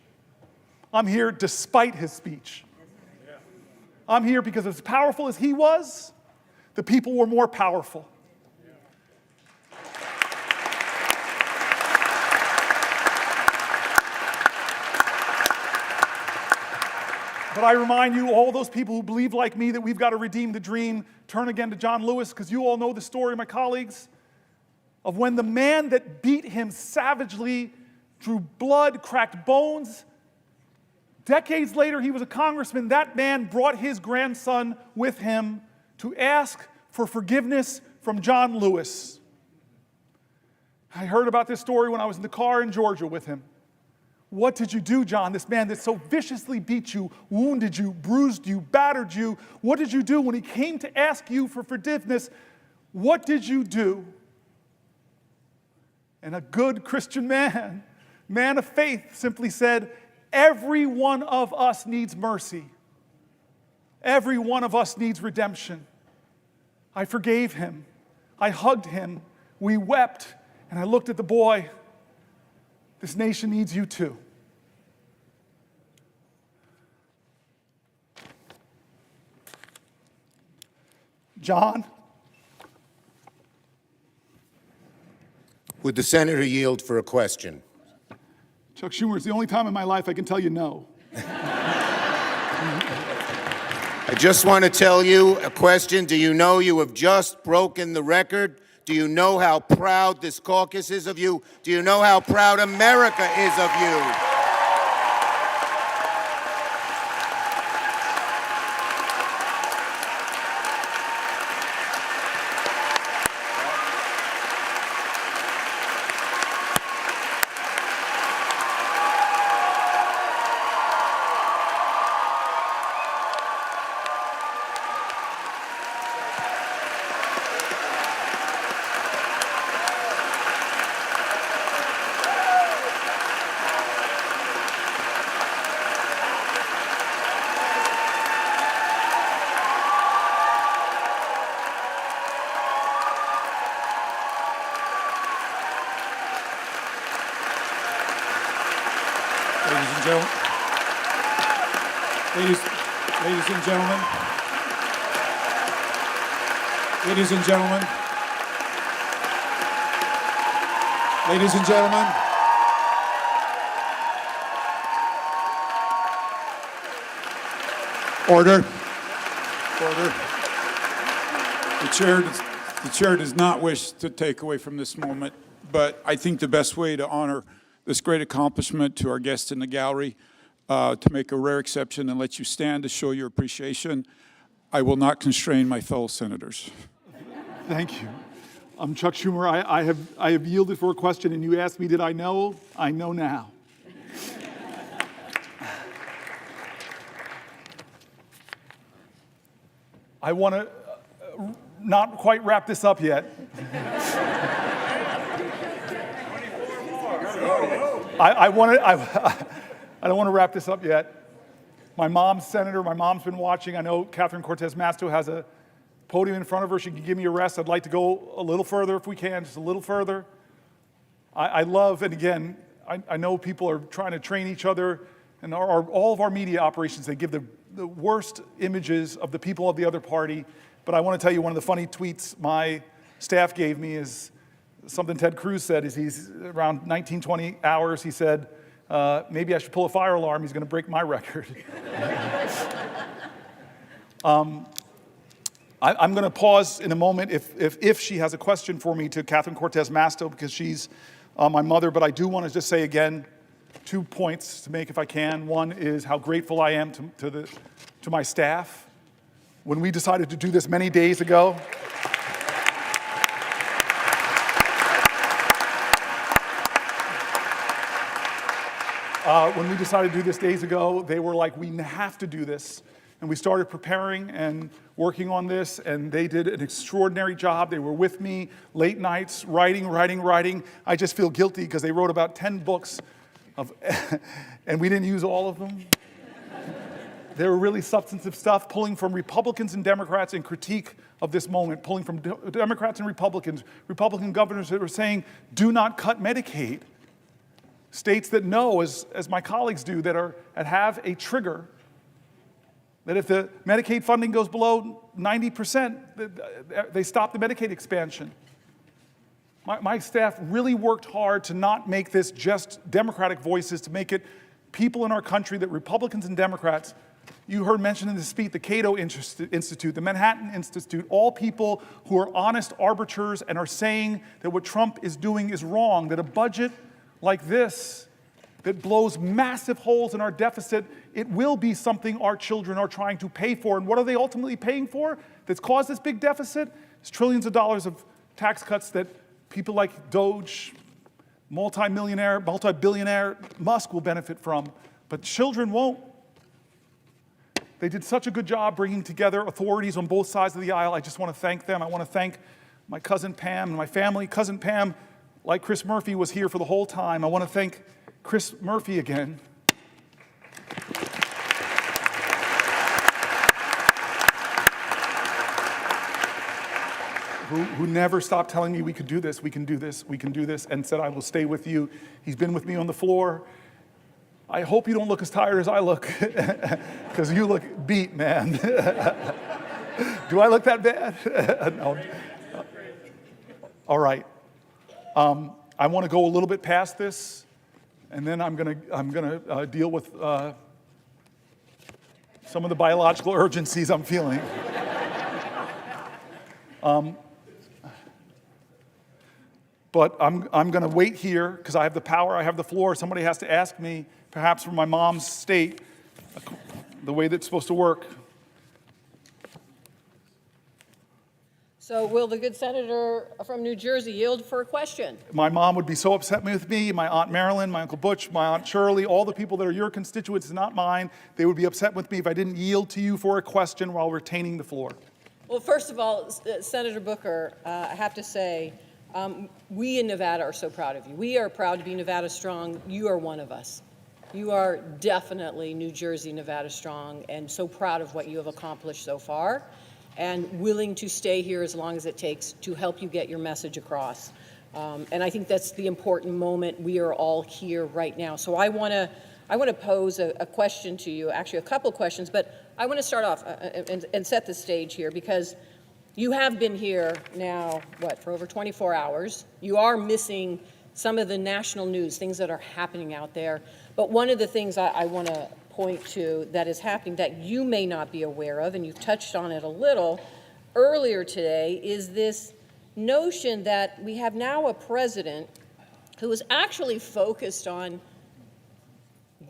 I'm here despite his speech. I'm here because as powerful as he was, the people were more powerful. But I remind you, all those people who believe like me that we've got to redeem the dream, turn again to John Lewis, because you all know the story, my colleagues, of when the man that beat him savagely, drew blood, cracked bones. Decades later, he was a congressman. That man brought his grandson with him to ask for forgiveness from John Lewis. I heard about this story when I was in the car in Georgia with him. What did you do, John? This man that so viciously beat you, wounded you, bruised you, battered you. What did you do when he came to ask you for forgiveness? What did you do? And a good Christian man of faith, simply said, every one of us needs mercy. Every one of us needs redemption. I forgave him. I hugged him. We wept. And I looked at the boy. This nation needs you too. John? Would the senator yield for a question? Chuck Schumer, it's the only time in my life I can tell you no. I just want to tell you a question. Do you know you have just broken the record? Do you know how proud this caucus is of you? Do you know how proud America is of you? Ladies and gentlemen, order. The chair does not wish to take away from this moment, but I think the best way to honor this great accomplishment to our guests in the gallery, to make a rare exception and let you stand to show your appreciation, I will not constrain my fellow senators. Thank you. I'm Chuck Schumer. I have yielded for a question, and you asked me, did I know? I know now. I want to not quite wrap this up yet. I don't want to wrap this up yet. My mom's senator. My mom's been watching. I know Catherine Cortez Masto has a podium in front of her. She can give me a rest. I'd like to go a little further if we can, just a little further. I love, and again, I know people are trying to train each other, and all of our media operations, they give the worst images of the people of the other party. But I want to tell you, one of the funny tweets my staff gave me is something Ted Cruz said. Is he's around 19, 20 hours, he said, maybe I should pull a fire alarm. He's going to break my record. I'm going to pause in a moment if she has a question for me to Catherine Cortez Masto, because she's my mother. But I do want to just say again, 2 points to make if I can. One is how grateful I am to my staff. When we decided to do this many days ago, they were like, we have to do this. And we started preparing and working on this, and they did an extraordinary job. They were with me late nights, writing. I just feel guilty because they wrote about 10 books, and we didn't use all of them. They were really substantive stuff, pulling from Republicans and Democrats in critique of this moment, pulling from Democrats and Republicans, Republican governors that were saying, do not cut Medicaid. States that know, as my colleagues do, that have a trigger, that if the Medicaid funding goes below 90%, they stop the Medicaid expansion. My staff really worked hard to not make this just Democratic voices, to make it people in our country, that Republicans and Democrats, you heard mentioned in the speech, the Cato Institute, the Manhattan Institute, all people who are honest arbiters and are saying that what Trump is doing is wrong, that a budget like this that blows massive holes in our deficit, it will be something our children are trying to pay for. And what are they ultimately paying for that's caused this big deficit? It's trillions of dollars of tax cuts that people like Doge, multi-billionaire Musk will benefit from, but children won't. They did such a good job bringing together authorities on both sides of the aisle. I just want to thank them. I want to thank my cousin Pam and my family. Cousin Pam, like Chris Murphy, was here for the whole time. I want to thank Chris Murphy again. who never stopped telling me we could do this, we can do this, we can do this, and said, I will stay with you. He's been with me on the floor. I hope you don't look as tired as I look, because you look beat, man. Do I look that bad? No. All right. I want to go a little bit past this, and then I'm gonna deal with some of the biological urgencies I'm feeling. But I'm going to wait here because I have the power, I have the floor. Somebody has to ask me, perhaps from my mom's state, the way that's supposed to work. So will the good senator from New Jersey yield for a question? My mom would be so upset with me, my Aunt Marilyn, my Uncle Butch, my Aunt Shirley, all the people that are your constituents, not mine. They would be upset with me if I didn't yield to you for a question while retaining the floor. Well, first of all, Senator Booker, I have to say, we in Nevada are so proud of you. We are proud to be Nevada Strong. You are one of us. You are definitely New Jersey, Nevada Strong, and so proud of what you have accomplished so far, and willing to stay here as long as it takes to help you get your message across. And I think that's the important moment. We are all here right now. So I want to pose a question to you, actually a couple questions, but I want to start off and set the stage here, because you have been here now, for over 24 hours. You are missing some of the national news, things that are happening out there. But one of the things I want to point to that is happening that you may not be aware of, and you've touched on it a little earlier today, is this notion that we have now a president who is actually focused on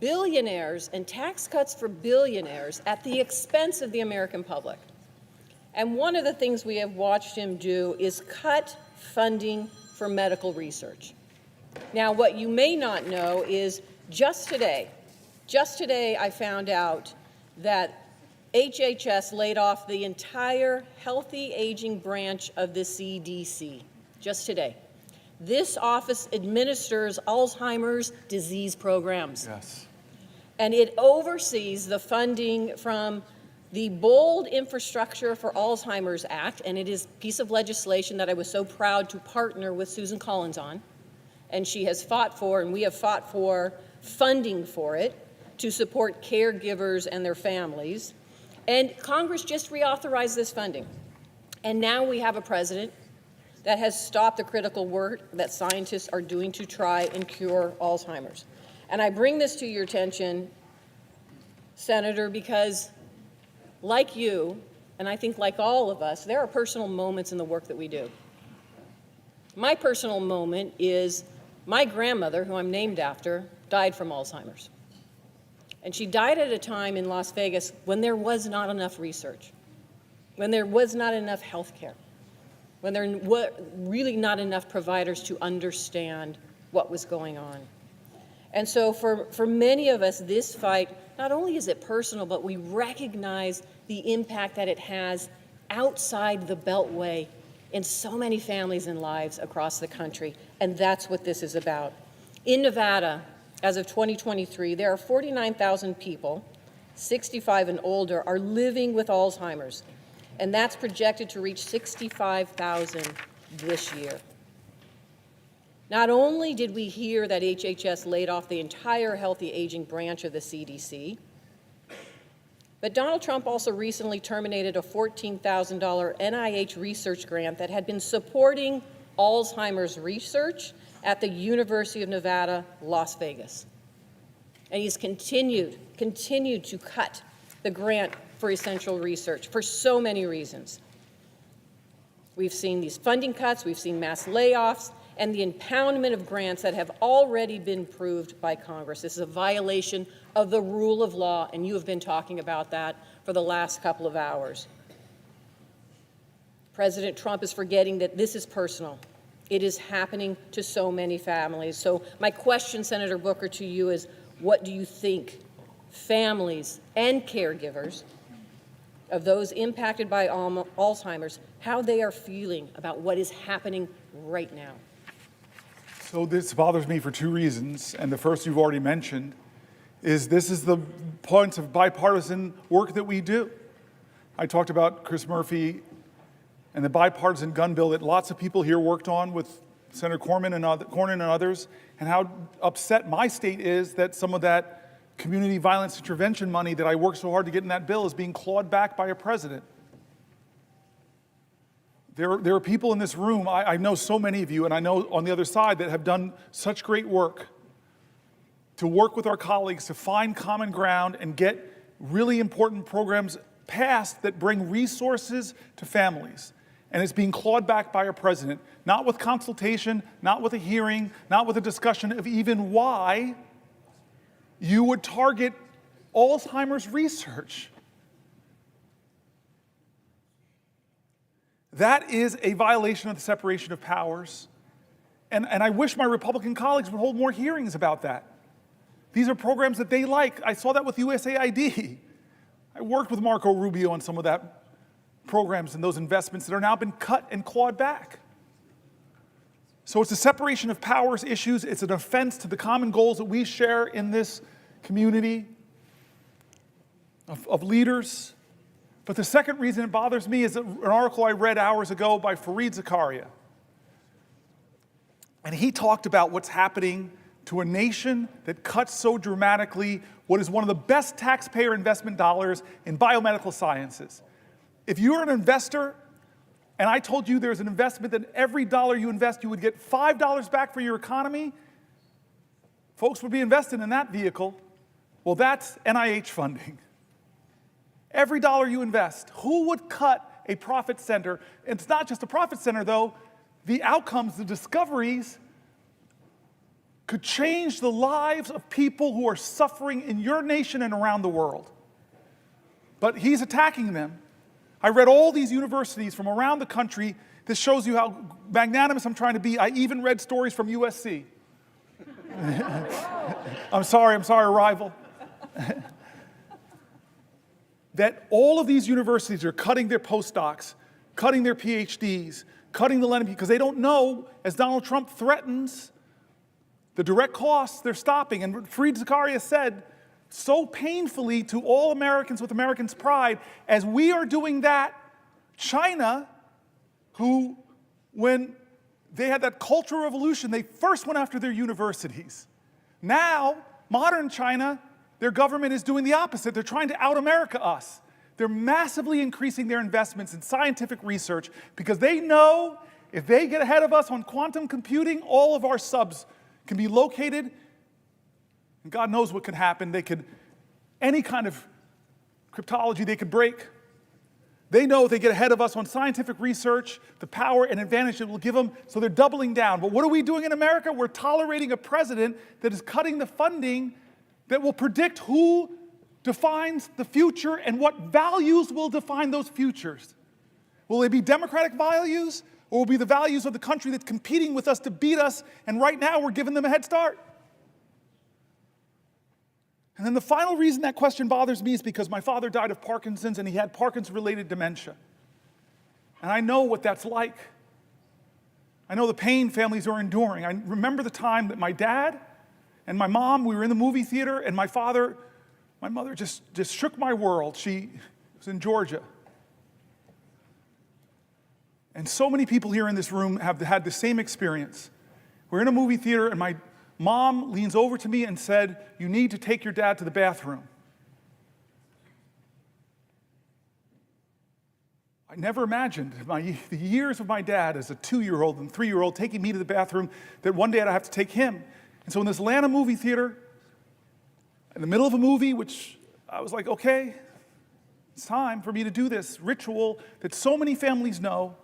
billionaires and tax cuts for billionaires at the expense of the American public. And one of the things we have watched him do is cut funding for medical research. Now, what you may not know is just today I found out that HHS laid off the entire healthy aging branch of the CDC, just today. This office administers Alzheimer's disease programs. Yes. And it oversees the funding from the Bold Infrastructure for Alzheimer's Act, and it is a piece of legislation that I was so proud to partner with Susan Collins on. And she has fought for, and we have fought for, funding for it to support caregivers and their families. And Congress just reauthorized this funding. And now we have a president that has stopped the critical work that scientists are doing to try and cure Alzheimer's. And I bring this to your attention, Senator, because like you, and I think like all of us, there are personal moments in the work that we do. My personal moment is my grandmother, who I'm named after, died from Alzheimer's. And she died at a time in Las Vegas when there was not enough research, when there was not enough health care, when there were really not enough providers to understand what was going on. And so for many of us, this fight, not only is it personal, but we recognize the impact that it has outside the Beltway in so many families and lives across the country. And that's what this is about. In Nevada, as of 2023, there are 49,000 people, 65 and older, are living with Alzheimer's. And that's projected to reach 65,000 this year. Not only did we hear that HHS laid off the entire healthy aging branch of the CDC, but Donald Trump also recently terminated a $14,000 NIH research grant that had been supporting Alzheimer's research at the University of Nevada, Las Vegas. And he's continued to cut the grant for essential research for so many reasons. We've seen these funding cuts, we've seen mass layoffs, and the impoundment of grants that have already been approved by Congress. This is a violation of the rule of law, and you have been talking about that for the last couple of hours. President Trump is forgetting that this is personal. It is happening to so many families. So my question, Senator Booker, to you is, what do you think families and caregivers of those impacted by Alzheimer's, how they are feeling about what is happening right now? So this bothers me for two reasons, and the first you've already mentioned, is this is the point of bipartisan work that we do. I talked about Chris Murphy and the bipartisan gun bill that lots of people here worked on with Senator Cornyn and others, and how upset my state is that some of that community violence intervention money that I worked so hard to get in that bill is being clawed back by a president. There are people in this room, I know so many of you, and I know on the other side, that have done such great work to work with our colleagues to find common ground and get really important programs passed that bring resources to families. And it's being clawed back by our president, not with consultation, not with a hearing, not with a discussion of even why you would target Alzheimer's research. That is a violation of the separation of powers. And I wish my Republican colleagues would hold more hearings about that. These are programs that they like. I saw that with USAID. I worked with Marco Rubio on some of that programs and those investments that are now been cut and clawed back. So it's a separation of powers issues. It's an offense to the common goals that we share in this community of leaders. But the second reason it bothers me is an article I read hours ago by Fareed Zakaria. And he talked about what's happening to a nation that cuts so dramatically what is one of the best taxpayer investment dollars in biomedical sciences. If you're an investor, and I told you there's an investment that every dollar you invest, you would get $5 back for your economy, folks would be invested in that vehicle. Well, that's NIH funding. Every dollar you invest, who would cut a profit center? It's not just a profit center, though. The outcomes, the discoveries, could change the lives of people who are suffering in your nation and around the world. But he's attacking them. I read all these universities from around the country. This shows you how magnanimous I'm trying to be. I even read stories from USC. I'm sorry, rival. That all of these universities are cutting their postdocs, cutting their PhDs, cutting the lending, because they don't know, as Donald Trump threatens, the direct costs they're stopping. And Fareed Zakaria said so painfully to all Americans with Americans' pride, as we are doing that, China, who, when they had that cultural revolution, they first went after their universities. Now, modern China, their government is doing the opposite. They're trying to out-America us. They're massively increasing their investments in scientific research because they know if they get ahead of us on quantum computing, all of our subs can be located, and God knows what could happen. They could, any kind of cryptology they could break. They know if they get ahead of us on scientific research, the power and advantage it will give them, so they're doubling down. But what are we doing in America? We're tolerating a president that is cutting the funding that will predict who defines the future and what values will define those futures. Will they be democratic values, or will it be the values of the country that's competing with us to beat us, and right now we're giving them a head start? And then the final reason that question bothers me is because my father died of Parkinson's, and he had Parkinson's-related dementia. And I know what that's like. I know the pain families are enduring. I remember the time that my dad and my mom, we were in the movie theater, and my mother just shook my world. She was in Georgia. And so many people here in this room have had the same experience. We're in a movie theater, and my mom leans over to me and said, "You need to take your dad to the bathroom." I never imagined the years of my dad as a 2-year-old and 3-year-old taking me to the bathroom, that one day I'd have to take him. And so in this Atlanta movie theater, in the middle of a movie, which I was like, okay, it's time for me to do this ritual that so many families know.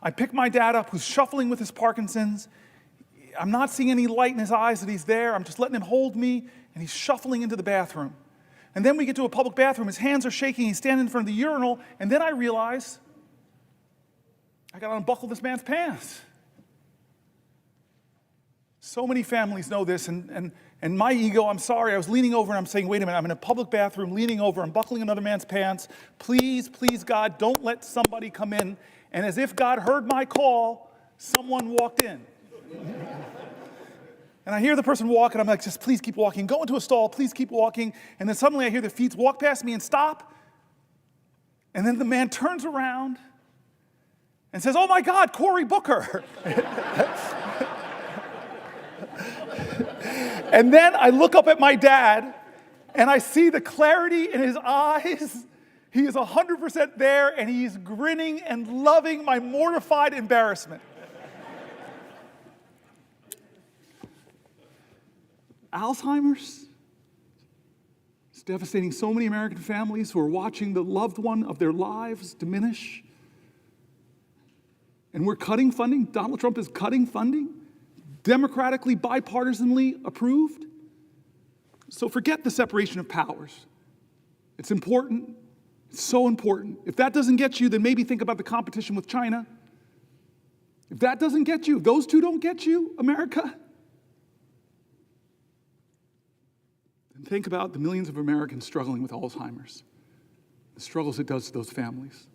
I pick my dad up, who's shuffling with his Parkinson's. I'm not seeing any light in his eyes that he's there. I'm just letting him hold me, and he's shuffling into the bathroom. And then we get to a public bathroom. His hands are shaking. He's standing in front of the urinal. And then I realize I got to unbuckle this man's pants. So many families know this, and my ego, I'm sorry, I was leaning over and I'm saying, wait a minute, I'm in a public bathroom, leaning over, I'm buckling another man's pants. Please, please, God, don't let somebody come in. And as if God heard my call, someone walked in. And I hear the person walk, and I'm like, just please keep walking. Go into a stall, please keep walking. And then suddenly I hear the feet walk past me and stop. And then the man turns around, and says, oh my God, Cory Booker. And then I look up at my dad and I see the clarity in his eyes. He is 100% there and he's grinning and loving my mortified embarrassment. Alzheimer's is devastating so many American families who are watching the loved one of their lives diminish. And we're cutting funding. Donald Trump is cutting funding, democratically, bipartisanly approved. So forget the separation of powers. It's important. It's so important. If that doesn't get you, then maybe think about the competition with China. If that doesn't get you, if those two don't get you, America, then think about the millions of Americans struggling with Alzheimer's, the struggles it does to those families.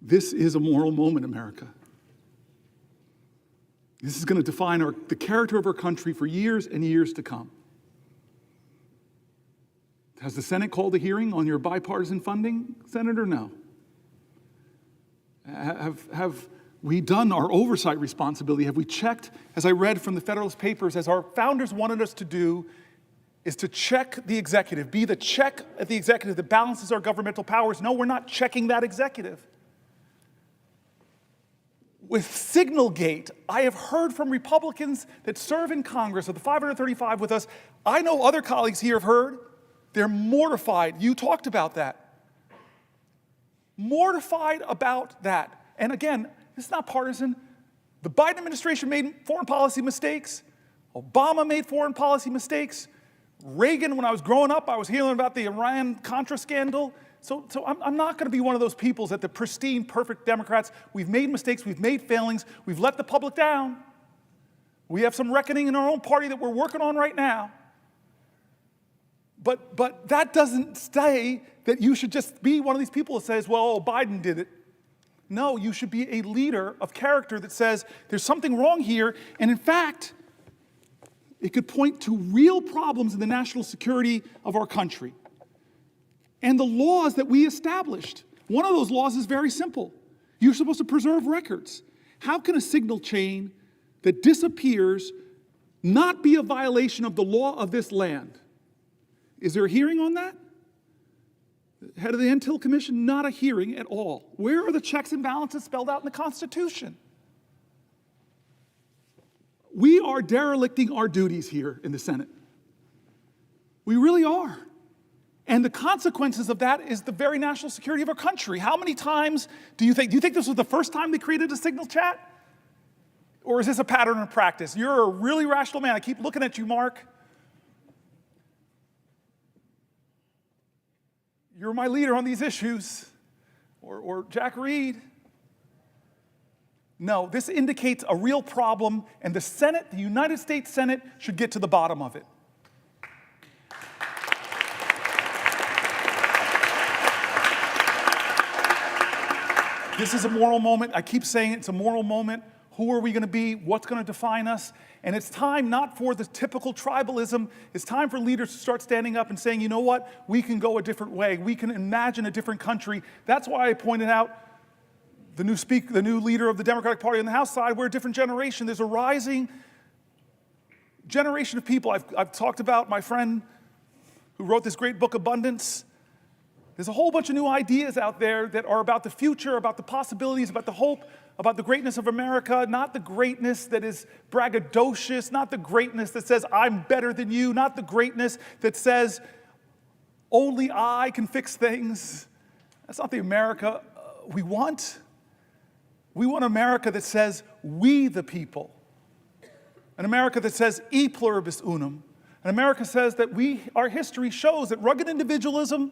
This is a moral moment, America. This is going to define the character of our country for years and years to come. Has the Senate called a hearing on your bipartisan funding, Senator? No. Have we done our oversight responsibility? Have we checked, as I read from the Federalist Papers, as our founders wanted us to do, is to check the executive, be the check at the executive that balances our governmental powers? No, we're not checking that executive. With Signalgate, I have heard from Republicans that serve in Congress, of the 535 with us, I know other colleagues here have heard, they're mortified. You talked about that. Mortified about that. And again, it's not partisan. The Biden administration made foreign policy mistakes. Obama made foreign policy mistakes. Reagan, when I was growing up, I was hearing about the Iran-Contra scandal. So I'm not going to be one of those people that the pristine, perfect Democrats. We've made mistakes, we've made failings, we've let the public down. We have some reckoning in our own party that we're working on right now. But that doesn't say that you should just be one of these people that says, well, Biden did it. No, you should be a leader of character that says there's something wrong here, and in fact, it could point to real problems in the national security of our country. And the laws that we established. One of those laws is very simple. You're supposed to preserve records. How can a signal chain that disappears not be a violation of the law of this land? Is there a hearing on that? Head of the Intel Commission, not a hearing at all. Where are the checks and balances spelled out in the Constitution? We are derelicting our duties here in the Senate. We really are. And the consequences of that is the very national security of our country. How many times do you think this was the first time they created a signal chat? Or is this a pattern of practice? You're a really rational man. I keep looking at you, Mark. You're my leader on these issues. Or Jack Reed. No, this indicates a real problem, and the Senate, the United States Senate, should get to the bottom of it. This is a moral moment. I keep saying it's a moral moment. Who are we going to be? What's going to define us? And it's time not for the typical tribalism. It's time for leaders to start standing up and saying, you know what? We can go a different way. We can imagine a different country. That's why I pointed out the new leader of the Democratic Party on the House side. We're a different generation. There's a rising generation of people. I've talked about my friend who wrote this great book, Abundance. There's a whole bunch of new ideas out there that are about the future, about the possibilities, about the hope, about the greatness of America, not the greatness that is braggadocious, not the greatness that says, I'm better than you, not the greatness that says, only I can fix things. That's not the America we want. We want America that says, we the people. An America that says, e pluribus unum. An America says that our history shows that rugged individualism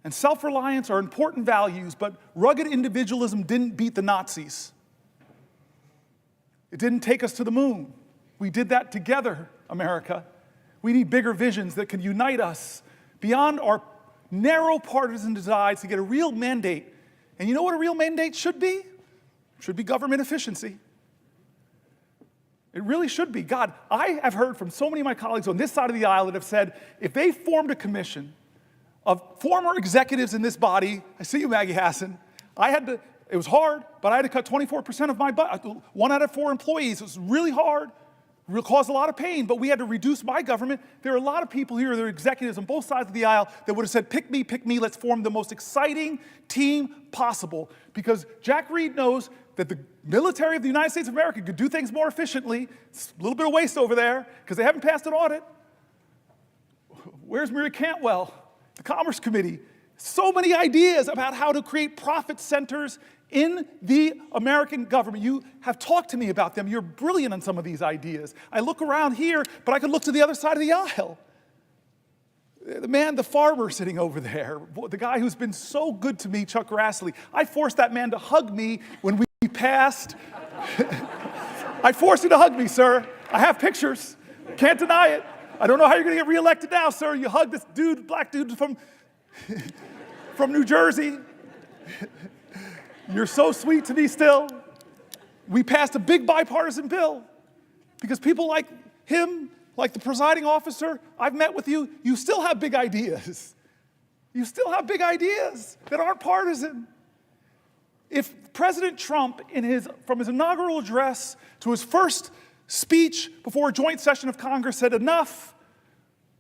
and self-reliance are important values, but rugged individualism didn't beat the Nazis. It didn't take us to the moon. We did that together, America. We need bigger visions that can unite us beyond our narrow partisan divides to get a real mandate. And you know what a real mandate should be? It should be government efficiency. It really should be. God, I have heard from so many of my colleagues on this side of the aisle that have said, if they formed a commission of former executives in this body. I see you, Maggie Hassan. It was hard, but I had to cut 24% of my budget. 1 out of 4 employees. It was really hard. It caused a lot of pain, but we had to reduce my government. There are a lot of people here, there are executives on both sides of the aisle that would have said, pick me, let's form the most exciting team possible. Because Jack Reed knows that the military of the United States of America could do things more efficiently. It's a little bit of waste over there, because they haven't passed an audit. Where's Maria Cantwell? The Commerce Committee. So many ideas about how to create profit centers in the American government. You have talked to me about them. You're brilliant on some of these ideas. I look around here, but I could look to the other side of the aisle. The farmer sitting over there, the guy who's been so good to me, Chuck Grassley. I forced that man to hug me when we passed. I forced you to hug me, sir. I have pictures. Can't deny it. I don't know how you're going to get reelected now, sir. You hug this dude, black dude from New Jersey. You're so sweet to me still. We passed a big bipartisan bill because people like him, like the presiding officer, I've met with you, you still have big ideas. You still have big ideas that aren't partisan. If President Trump, from his inaugural address to his first speech before a joint session of Congress said, enough,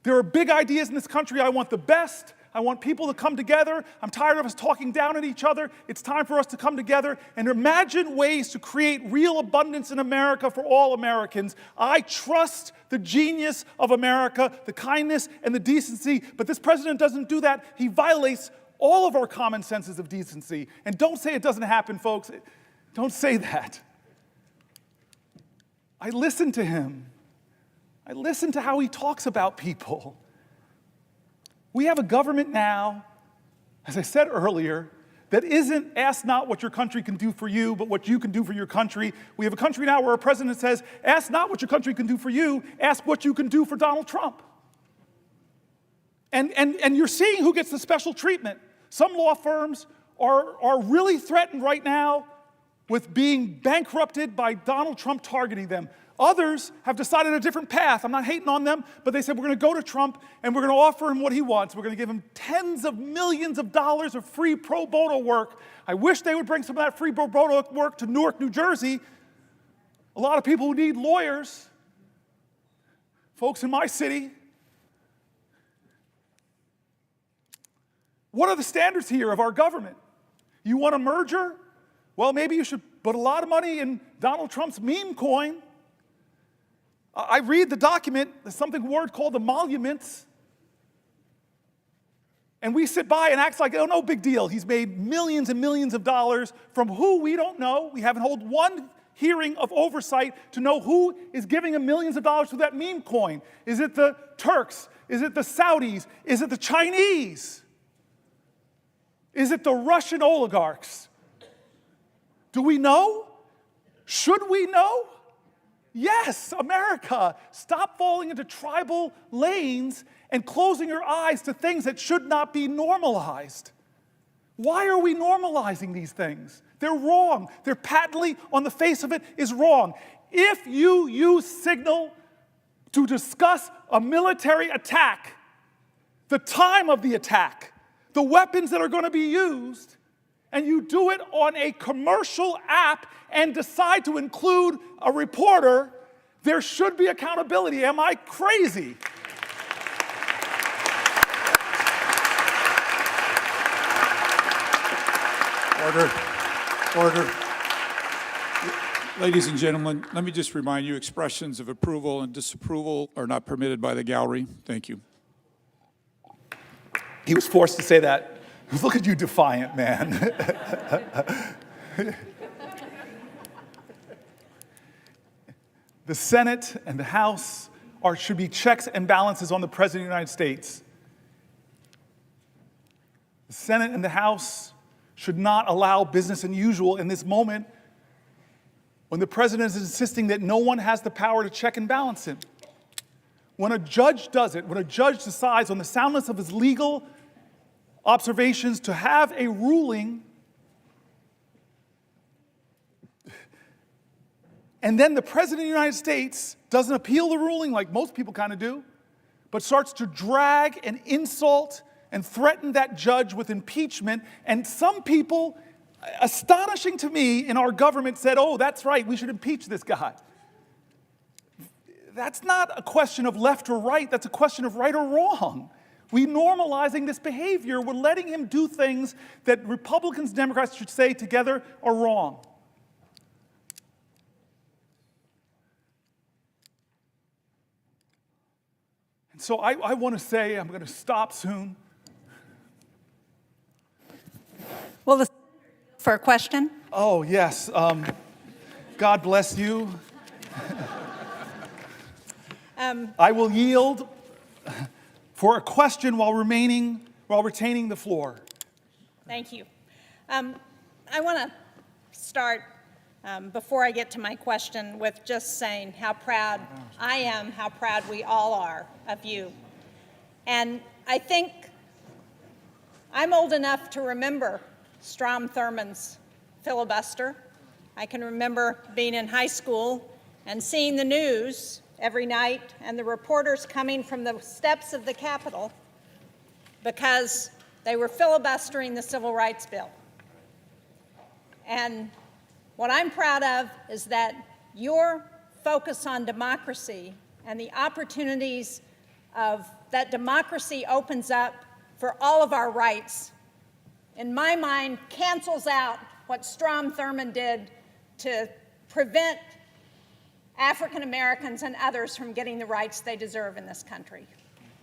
there are big ideas in this country, I want the best, I want people to come together. I'm tired of us talking down at each other. It's time for us to come together and imagine ways to create real abundance in America for all Americans. I trust the genius of America, the kindness and the decency, but this president doesn't do that. He violates all of our common senses of decency. And don't say it doesn't happen, folks. Don't say that. I listen to him. I listen to how he talks about people. We have a government now, as I said earlier, that isn't ask not what your country can do for you, but what you can do for your country. We have a country now where our president says, ask not what your country can do for you, ask what you can do for Donald Trump. And you're seeing who gets the special treatment. Some law firms are really threatened right now with being bankrupted by Donald Trump targeting them. Others have decided a different path. I'm not hating on them, but they said we're going to go to Trump and we're going to offer him what he wants. We're going to give him tens of millions of dollars of free pro bono work. I wish they would bring some of that free pro bono work to Newark, New Jersey. A lot of people who need lawyers, folks in my city. What are the standards here of our government? You want a merger? Well, maybe you should put a lot of money in Donald Trump's meme coin. I read the document, there's something word called emoluments. And we sit by and act like, oh, no big deal. He's made millions and millions of dollars from who we don't know. We haven't held one hearing of oversight to know who is giving him millions of dollars through that meme coin. Is it the Turks? Is it the Saudis? Is it the Chinese? Is it the Russian oligarchs? Do we know? Should we know? Yes, America, stop falling into tribal lanes and closing your eyes to things that should not be normalized. Why are we normalizing these things? They're wrong. They're patently, on the face of it, is wrong. If you use signal to discuss a military attack, the time of the attack, the weapons that are going to be used, and you do it on a commercial app and decide to include a reporter, there should be accountability. Am I crazy? Order. Ladies and gentlemen, let me just remind you, expressions of approval and disapproval are not permitted by the gallery. Thank you. He was forced to say that. Look at you, defiant man. The Senate and the House should be checks and balances on the President of the United States. The Senate and the House should not allow business as usual in this moment when the President is insisting that no one has the power to check and balance him. When a judge does it, when a judge decides on the soundness of his legal observations to have a ruling, and then the President of the United States doesn't appeal the ruling like most people kind of do, but starts to drag and insult and threatened that judge with impeachment. And some people, astonishing to me, in our government said, oh, that's right, we should impeach this guy. That's not a question of left or right, that's a question of right or wrong. We're normalizing this behavior. We're letting him do things that Republicans and Democrats should say together are wrong. And so I want to say, I'm going to stop soon. Well, for a question? Oh, yes. God bless you. I will yield for a question while retaining the floor. Thank you. I want to start, before I get to my question, with just saying how proud I am, how proud we all are of you. And I think I'm old enough to remember Strom Thurmond's filibuster. I can remember being in high school and seeing the news every night and the reporters coming from the steps of the Capitol because they were filibustering the Civil Rights Bill. And what I'm proud of is that your focus on democracy and the opportunities that democracy opens up for all of our rights, in my mind, cancels out what Strom Thurmond did to prevent African Americans and others from getting the rights they deserve in this country.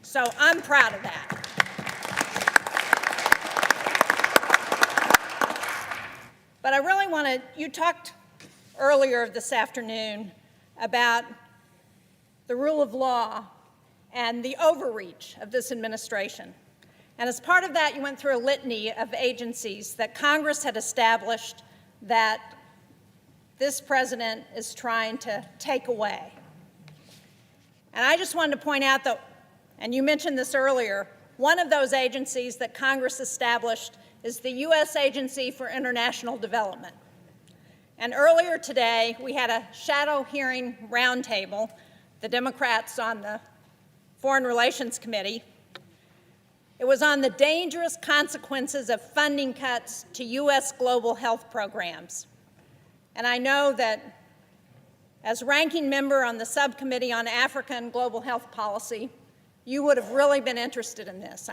So I'm proud of that. But I really want to, you talked earlier this afternoon about the rule of law and the overreach of this administration. And as part of that, you went through a litany of agencies that Congress had established that this president is trying to take away. And I just wanted to point out that, and you mentioned this earlier, one of those agencies that Congress established is the U.S. Agency for International Development. And earlier today, we had a shadow hearing roundtable, the Democrats on the Foreign Relations Committee. It was on the dangerous consequences of funding cuts to U.S. global health programs. And I know that as ranking member on the subcommittee on Africa and global health policy, you would have really been interested in this.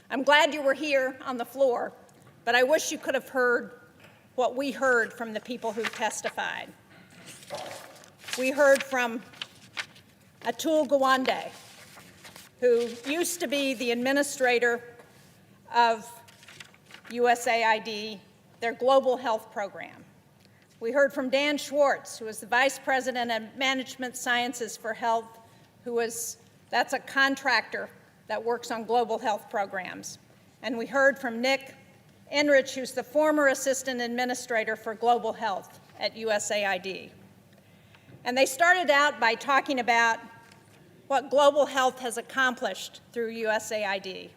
I'm glad you were here on the floor, but I wish you could have heard what we heard from the people who testified. We heard from Atul Gawande, who used to be the administrator of USAID, their global health program. We heard from Dan Schwartz, who is the Vice President of Management Sciences for Health, that's a contractor that works on global health programs. And we heard from Nick Enrich, who's the former Assistant Administrator for Global Health at USAID. And they started out by talking about what global health has accomplished through USAID.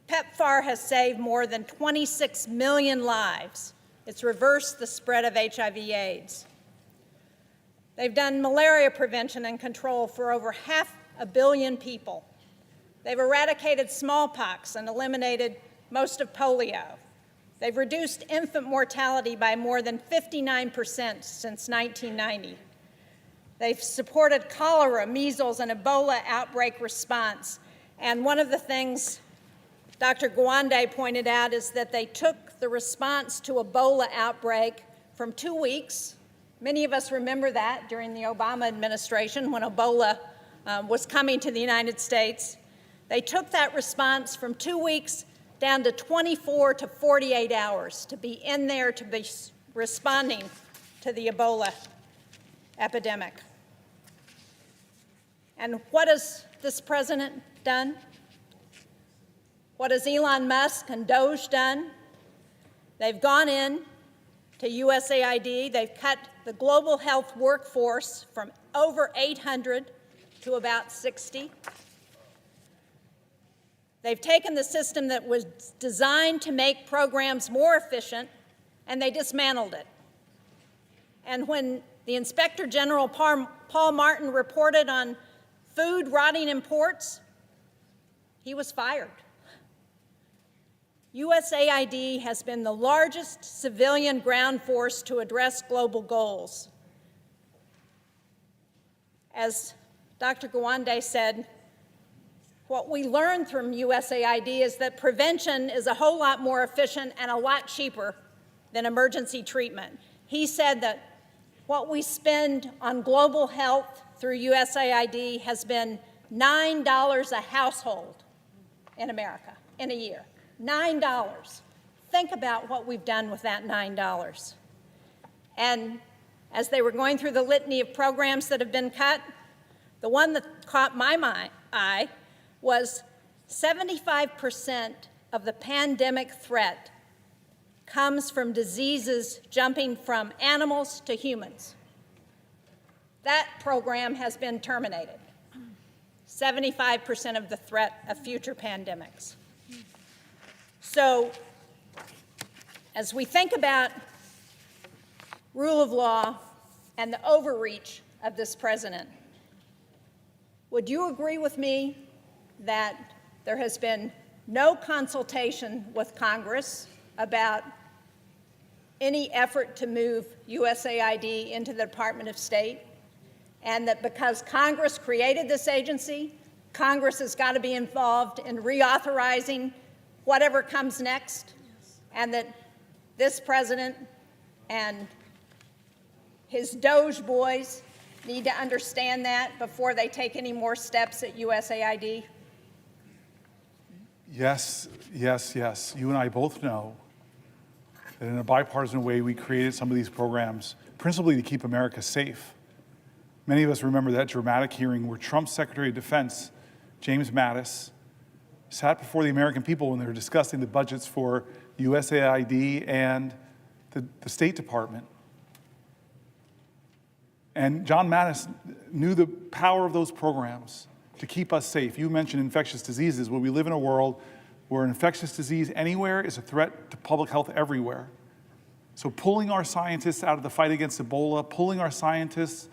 PEPFAR has saved more than 26 million lives. It's reversed the spread of HIV/AIDS. They've done malaria prevention and control for over 500 million people. They've eradicated smallpox and eliminated most of polio. They've reduced infant mortality by more than 59% since 1990. They've supported cholera, measles, and Ebola outbreak response. And one of the things Dr. Gawande pointed out is that they took the response to Ebola outbreak from 2 weeks. Many of us remember that during the Obama administration when Ebola was coming to the United States. They took that response from 2 weeks down to 24 to 48 hours to be in there to be responding to the Ebola epidemic. And what has this president done? What has Elon Musk and Doge done? They've gone in to USAID. They've cut the global health workforce from over 800 to about 60. They've taken the system that was designed to make programs more efficient, and they dismantled it. And when the Inspector General Paul Martin reported on food rotting in ports, he was fired. USAID has been the largest civilian ground force to address global goals. As Dr. Gawande said, what we learned from USAID is that prevention is a whole lot more efficient and a lot cheaper than emergency treatment. He said that what we spend on global health through USAID has been $9 a household in America in a year. $9. Think about what we've done with that $9. And as they were going through the litany of programs that have been cut, the one that caught my eye was 75% of the pandemic threat comes from diseases jumping from animals to humans. That program has been terminated. 75% of the threat of future pandemics. So, as we think about rule of law and the overreach of this president, would you agree with me that there has been no consultation with Congress about any effort to move USAID into the Department of State, and that because Congress created this agency, Congress has got to be involved in reauthorizing whatever comes next, and that this president and his Doge boys need to understand that before they take any more steps at USAID? Yes, yes, yes. You and I both know that in a bipartisan way, we created some of these programs principally to keep America safe. Many of us remember that dramatic hearing where Trump's Secretary of Defense, James Mattis, sat before the American people when they were discussing the budgets for USAID and the State Department. And John Mattis knew the power of those programs to keep us safe. You mentioned infectious diseases. Well, we live in a world where an infectious disease anywhere is a threat to public health everywhere. So pulling our scientists out of the fight against Ebola, pulling our scientists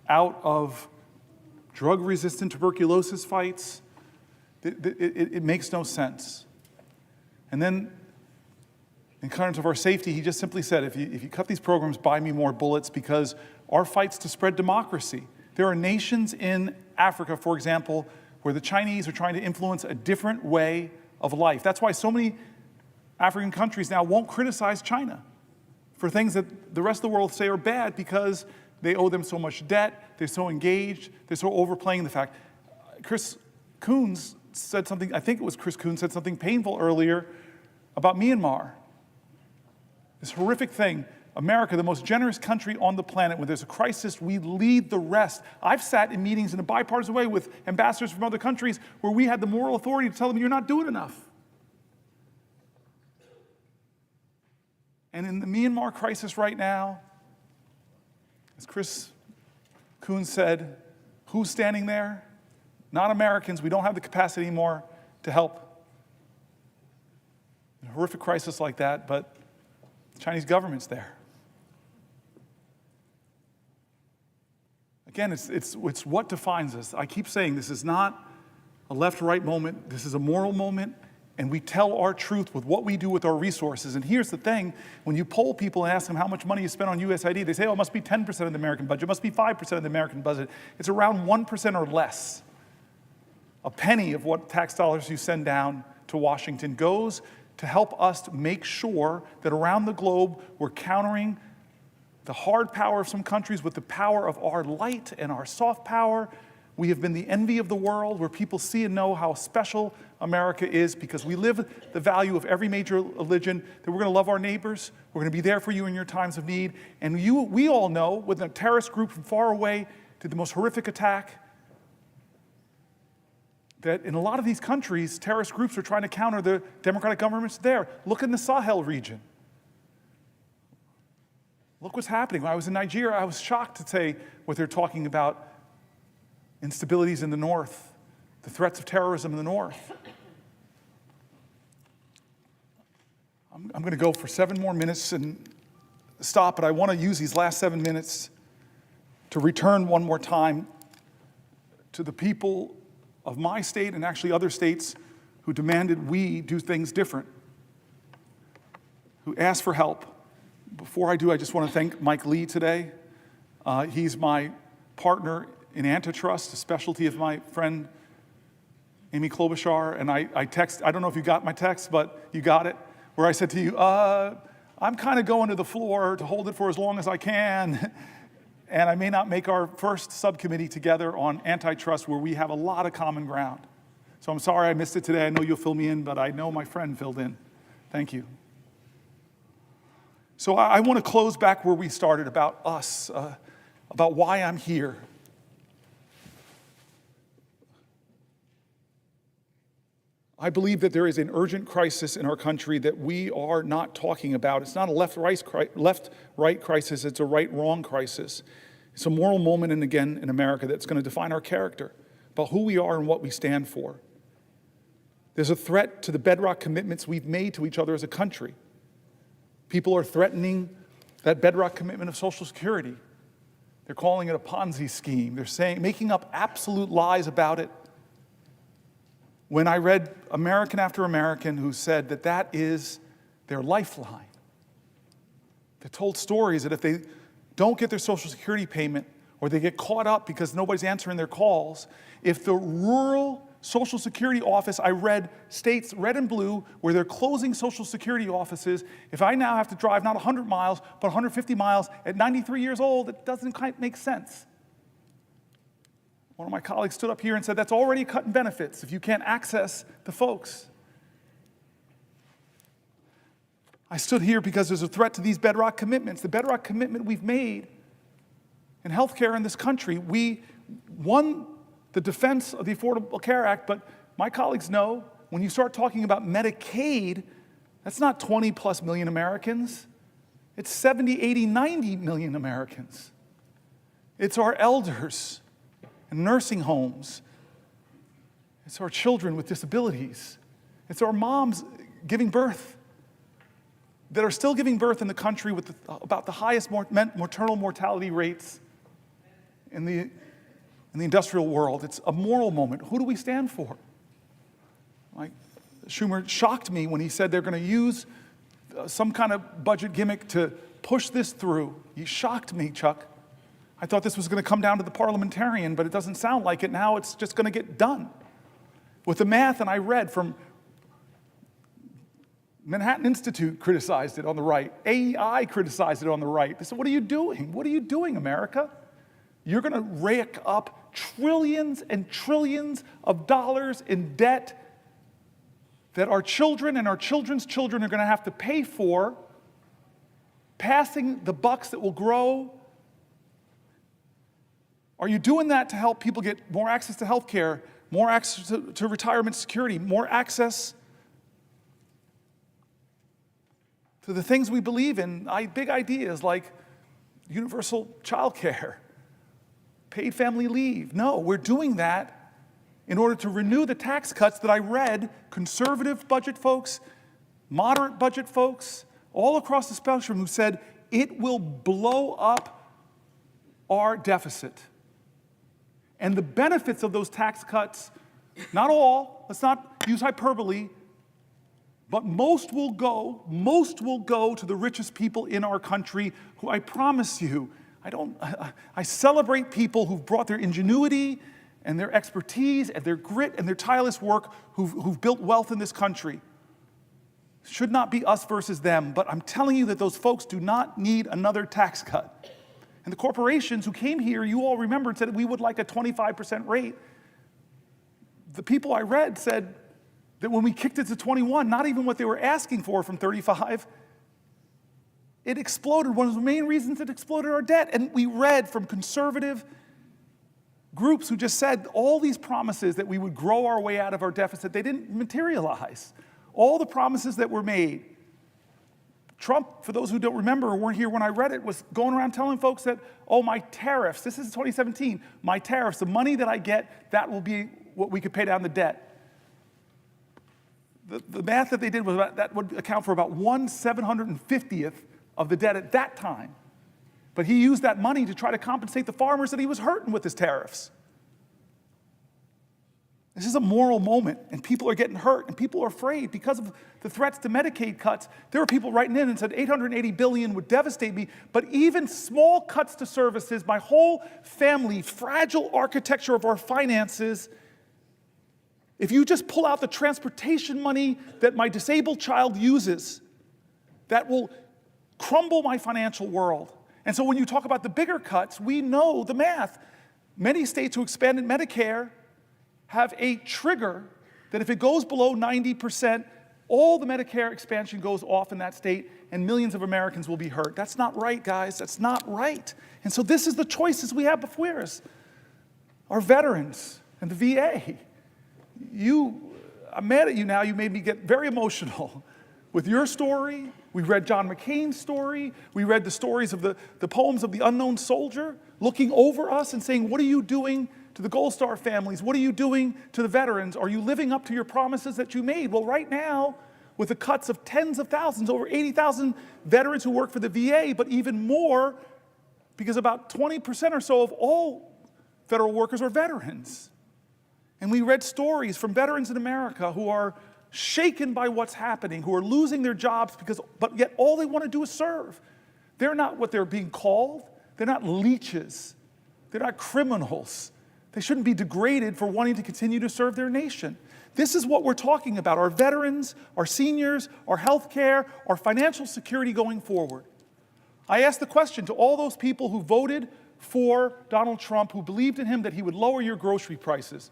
out of drug-resistant tuberculosis fights, it makes no sense. And then, in terms of our safety, he just simply said, if you cut these programs, buy me more bullets, because our fight's to spread democracy. There are nations in Africa, for example, where the Chinese are trying to influence a different way of life. That's why so many African countries now won't criticize China for things that the rest of the world say are bad because they owe them so much debt, they're so engaged, they're so overplaying the fact. Chris Coons said something, I think it was Chris Coons said something painful earlier about Myanmar. This horrific thing. America, the most generous country on the planet, when there's a crisis, we lead the rest. I've sat in meetings in a bipartisan way with ambassadors from other countries where we had the moral authority to tell them, you're not doing enough. And in the Myanmar crisis right now, as Chris Coons said, who's standing there? Not Americans. We don't have the capacity anymore to help in a horrific crisis like that, but the Chinese government's there. Again, it's what defines us. I keep saying this is not a left-right moment. This is a moral moment, and we tell our truth with what we do with our resources. And here's the thing. When you poll people and ask them how much money you spend on USAID, they say, oh, it must be 10% of the American budget. It must be 5% of the American budget. It's around 1% or less. A penny of what tax dollars you send down to Washington goes to help us to make sure that around the globe we're countering the hard power of some countries with the power of our light and our soft power. We have been the envy of the world, where people see and know how special America is because we live the value of every major religion, that we're going to love our neighbors, we're going to be there for you in your times of need. And we all know, with a terrorist group from far away to the most horrific attack, that in a lot of these countries, terrorist groups are trying to counter the democratic governments there. Look in the Sahel region. Look what's happening. When I was in Nigeria, I was shocked to say what they're talking about, instabilities in the north, the threats of terrorism in the north. I'm going to go for 7 more minutes and stop, but I want to use these last 7 minutes to return one more time to the people of my state and actually other states who demanded we do things different. who asked for help. Before I do, I just want to thank Mike Lee today. He's my partner in antitrust, a specialty of my friend Amy Klobuchar. And I don't know if you got my text, but you got it, where I said to you, I'm kind of going to the floor to hold it for as long as I can. And I may not make our first subcommittee together on antitrust where we have a lot of common ground. So I'm sorry I missed it today. I know you'll fill me in, but I know my friend filled in. Thank you. So I want to close back where we started, about us, about why I'm here. I believe that there is an urgent crisis in our country that we are not talking about. It's not a left-right crisis, it's a right-wrong crisis. It's a moral moment, and again, in America, that's going to define our character, about who we are and what we stand for. There's a threat to the bedrock commitments we've made to each other as a country. People are threatening that bedrock commitment of Social Security. They're calling it a Ponzi scheme. They're making up absolute lies about it. When I read American after American who said that that is their lifeline, they told stories that if they don't get their Social Security payment, or they get caught up because nobody's answering their calls, if the rural Social Security office, I read states, red and blue, where they're closing Social Security offices, if I now have to drive not 100 miles, but 150 miles at 93 years old, it doesn't quite make sense. One of my colleagues stood up here and said, that's already cutting benefits if you can't access the folks. I stood here because there's a threat to these bedrock commitments. The bedrock commitment we've made in healthcare in this country. We won the defense of the Affordable Care Act, but my colleagues know when you start talking about Medicaid, that's not 20 plus million Americans. It's 70, 80, 90 million Americans. It's our elders and nursing homes. It's our children with disabilities. It's our moms giving birth that are still giving birth in the country with about the highest maternal mortality rates in the industrial world. It's a moral moment. Who do we stand for? Like Schumer shocked me when he said they're going to use some kind of budget gimmick to push this through. He shocked me, Chuck. I thought this was going to come down to the parliamentarian, but it doesn't sound like it. Now it's just going to get done. With the math, and I read from Manhattan Institute criticized it on the right. AEI criticized it on the right. They said, what are you doing? What are you doing, America? You're going to rake up trillions and trillions of dollars in debt that our children and our children's children are going to have to pay for, passing the bucks that will grow. Are you doing that to help people get more access to health care, more access to retirement security, more access to the things we believe in, big ideas like universal child care, paid family leave? No, we're doing that in order to renew the tax cuts that I read conservative budget folks, moderate budget folks, all across the spectrum who said it will blow up our deficit. And the benefits of those tax cuts, not all, let's not use hyperbole, but most will go to the richest people in our country who I promise you, I celebrate people who've brought their ingenuity and their expertise and their grit and their tireless work who've built wealth in this country. It should not be us versus them, but I'm telling you that those folks do not need another tax cut. And the corporations who came here, you all remember, said we would like a 25% rate. The people I read said that when we kicked it to 21, not even what they were asking for from 35, it exploded. One of the main reasons it exploded our debt. And we read from conservative groups who just said all these promises that we would grow our way out of our deficit, they didn't materialize. All the promises that were made. Trump, for those who don't remember or weren't here when I read it, was going around telling folks that, oh, my tariffs, this is 2017, my tariffs, the money that I get, that will be what we could pay down the debt. The math that they did was that would account for about 1/750th of the debt at that time. But he used that money to try to compensate the farmers that he was hurting with his tariffs. This is a moral moment, and people are getting hurt, and people are afraid because of the threats to Medicaid cuts. There were people writing in and said $880 billion would devastate me, but even small cuts to services, my whole family, fragile architecture of our finances, if you just pull out the transportation money that my disabled child uses, that will crumble my financial world. And so when you talk about the bigger cuts, we know the math. Many states who expanded Medicare have a trigger that if it goes below 90%, all the Medicare expansion goes off in that state and millions of Americans will be hurt. That's not right, guys. That's not right. And so this is the choices we have before us. Our veterans and the VA. I'm mad at you now. You made me get very emotional with your story. We read John McCain's story. We read the stories of the poems of the unknown soldier looking over us and saying, what are you doing to the Gold Star families? What are you doing to the veterans? Are you living up to your promises that you made? Well, right now, with the cuts of tens of thousands, over 80,000 veterans who work for the VA, but even more, because about 20% or so of all federal workers are veterans. And we read stories from veterans in America who are shaken by what's happening, who are losing their jobs but yet all they want to do is serve. They're not what they're being called. They're not leeches. They're not criminals. They shouldn't be degraded for wanting to continue to serve their nation. This is what we're talking about, our veterans, our seniors, our health care, our financial security going forward. I asked the question to all those people who voted for Donald Trump, who believed in him that he would lower your grocery prices.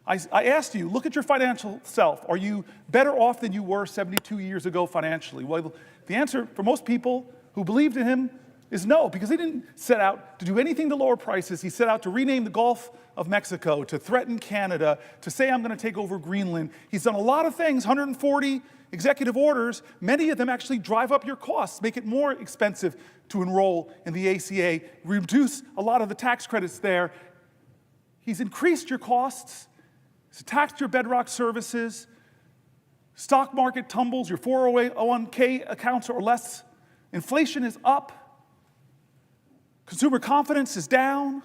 I asked you, look at your financial self. Are you better off than you were 72 years ago financially? Well, the answer for most people who believed in him is no, because he didn't set out to do anything to lower prices. He set out to rename the Gulf of Mexico, to threaten Canada, to say I'm going to take over Greenland. He's done a lot of things, 140 executive orders. Many of them actually drive up your costs, make it more expensive to enroll in the ACA, reduce a lot of the tax credits there. He's increased your costs. He's taxed your bedrock services. Stock market tumbles, your 401k accounts are less. Inflation is up. Consumer confidence is down.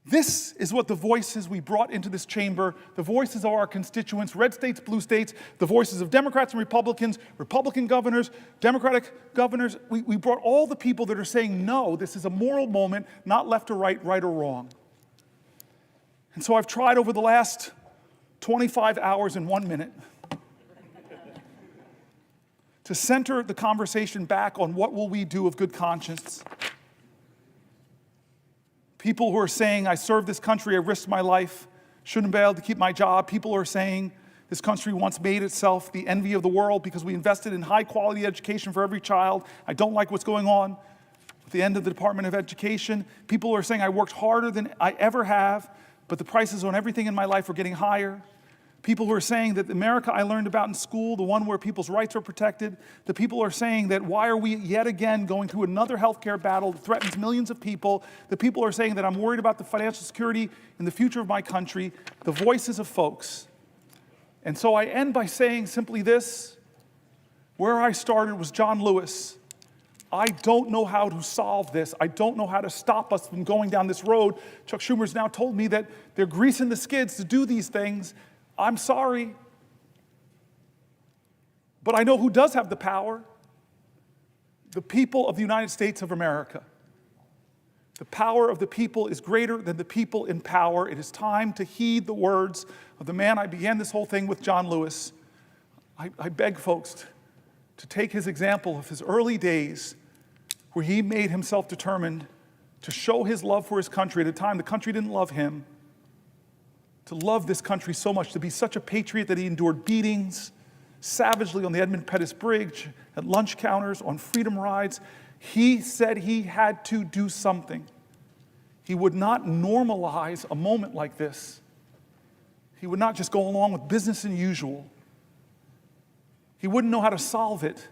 This is what the voices we brought into this chamber, the voices of our constituents, red states, blue states, the voices of Democrats and Republicans, Republican governors, Democratic governors. We brought all the people that are saying, no, this is a moral moment, not left or right, right or wrong. And so I've tried over the last 25 hours and 1 minute to center the conversation back on what will we do of good conscience. People who are saying, I served this country, I risked my life, shouldn't be able to keep my job. People who are saying, this country once made itself the envy of the world because we invested in high quality education for every child. I don't like what's going on at the end of the Department of Education. People who are saying, I worked harder than I ever have, but the prices on everything in my life are getting higher. People who are saying that the America I learned about in school, the one where people's rights are protected, the people who are saying that why are we yet again going through another healthcare battle that threatens millions of people, the people who are saying that I'm worried about the financial security and the future of my country, the voices of folks. And so I end by saying simply this, where I started was John Lewis. I don't know how to solve this. I don't know how to stop us from going down this road. Chuck Schumer's now told me that they're greasing the skids to do these things. I'm sorry, but I know who does have the power. The people of the United States of America. The power of the people is greater than the people in power. It is time to heed the words of the man I began this whole thing with, John Lewis. I beg folks to take his example of his early days where he made himself determined to show his love for his country at a time the country didn't love him. To love this country so much, to be such a patriot that he endured beatings savagely on the Edmund Pettus Bridge, at lunch counters, on freedom rides. He said he had to do something. He would not normalize a moment like this. He would not just go along with business as usual. He wouldn't know how to solve it.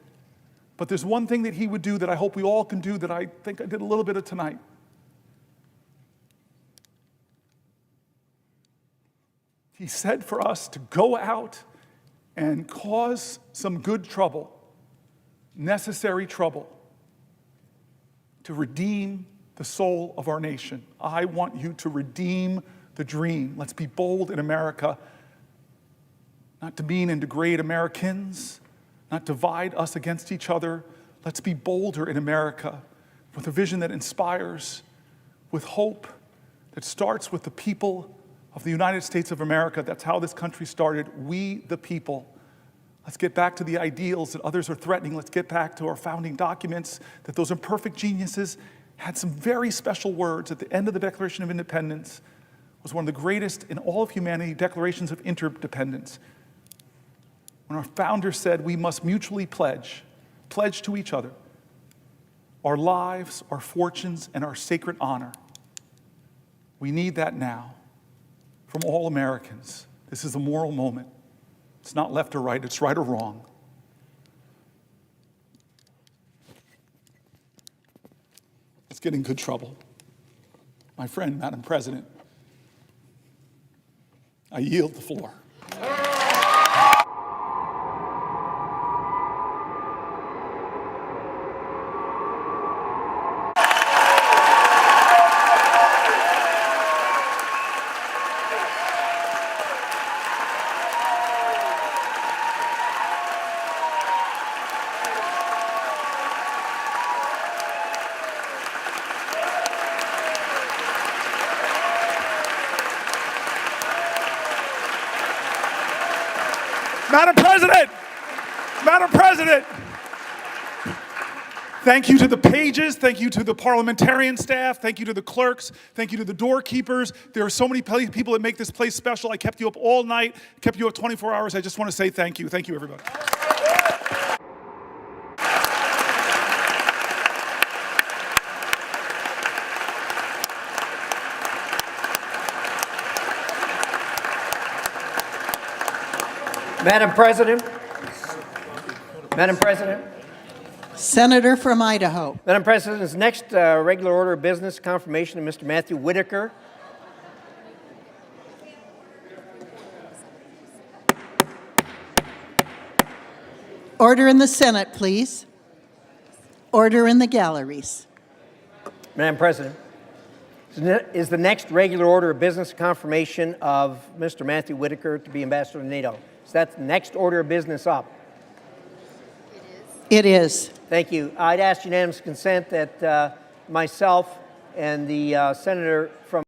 But there's one thing that he would do that I hope we all can do that I think I did a little bit of tonight. He said for us to go out and cause some good trouble, necessary trouble, to redeem the soul of our nation. I want you to redeem the dream. Let's be bold in America, not demean and degrade Americans, not divide us against each other. Let's be bolder in America with a vision that inspires, with hope that starts with the people of the United States of America. That's how this country started. We, the people. Let's get back to the ideals that others are threatening. Let's get back to our founding documents, that those imperfect geniuses had some very special words at the end of the Declaration of Independence. It was one of the greatest in all of humanity declarations of interdependence. When our founder said we must mutually pledge to each other our lives, our fortunes, and our sacred honor. We need that now from all Americans. This is a moral moment. It's not left or right, it's right or wrong. Let's get in good trouble. My friend, Madam President, I yield the floor. Madam President, thank you to the pages, thank you to the parliamentarian staff, thank you to the clerks, thank you to the doorkeepers. There are so many people that make this place special. I kept you up all night, kept you up 24 hours. I just want to say thank you. Thank you, everybody. Madam President. Madam President. Senator from Idaho. Madam President, this next regular order of business, confirmation of Mr. Matthew Whitaker. Order in the Senate, please. Order in the galleries. Madam President, is the next regular order of business confirmation of Mr. Matthew Whitaker to be ambassador to NATO? So that's the next order of business up. It is. Thank you. I'd ask unanimous consent that myself and the senator from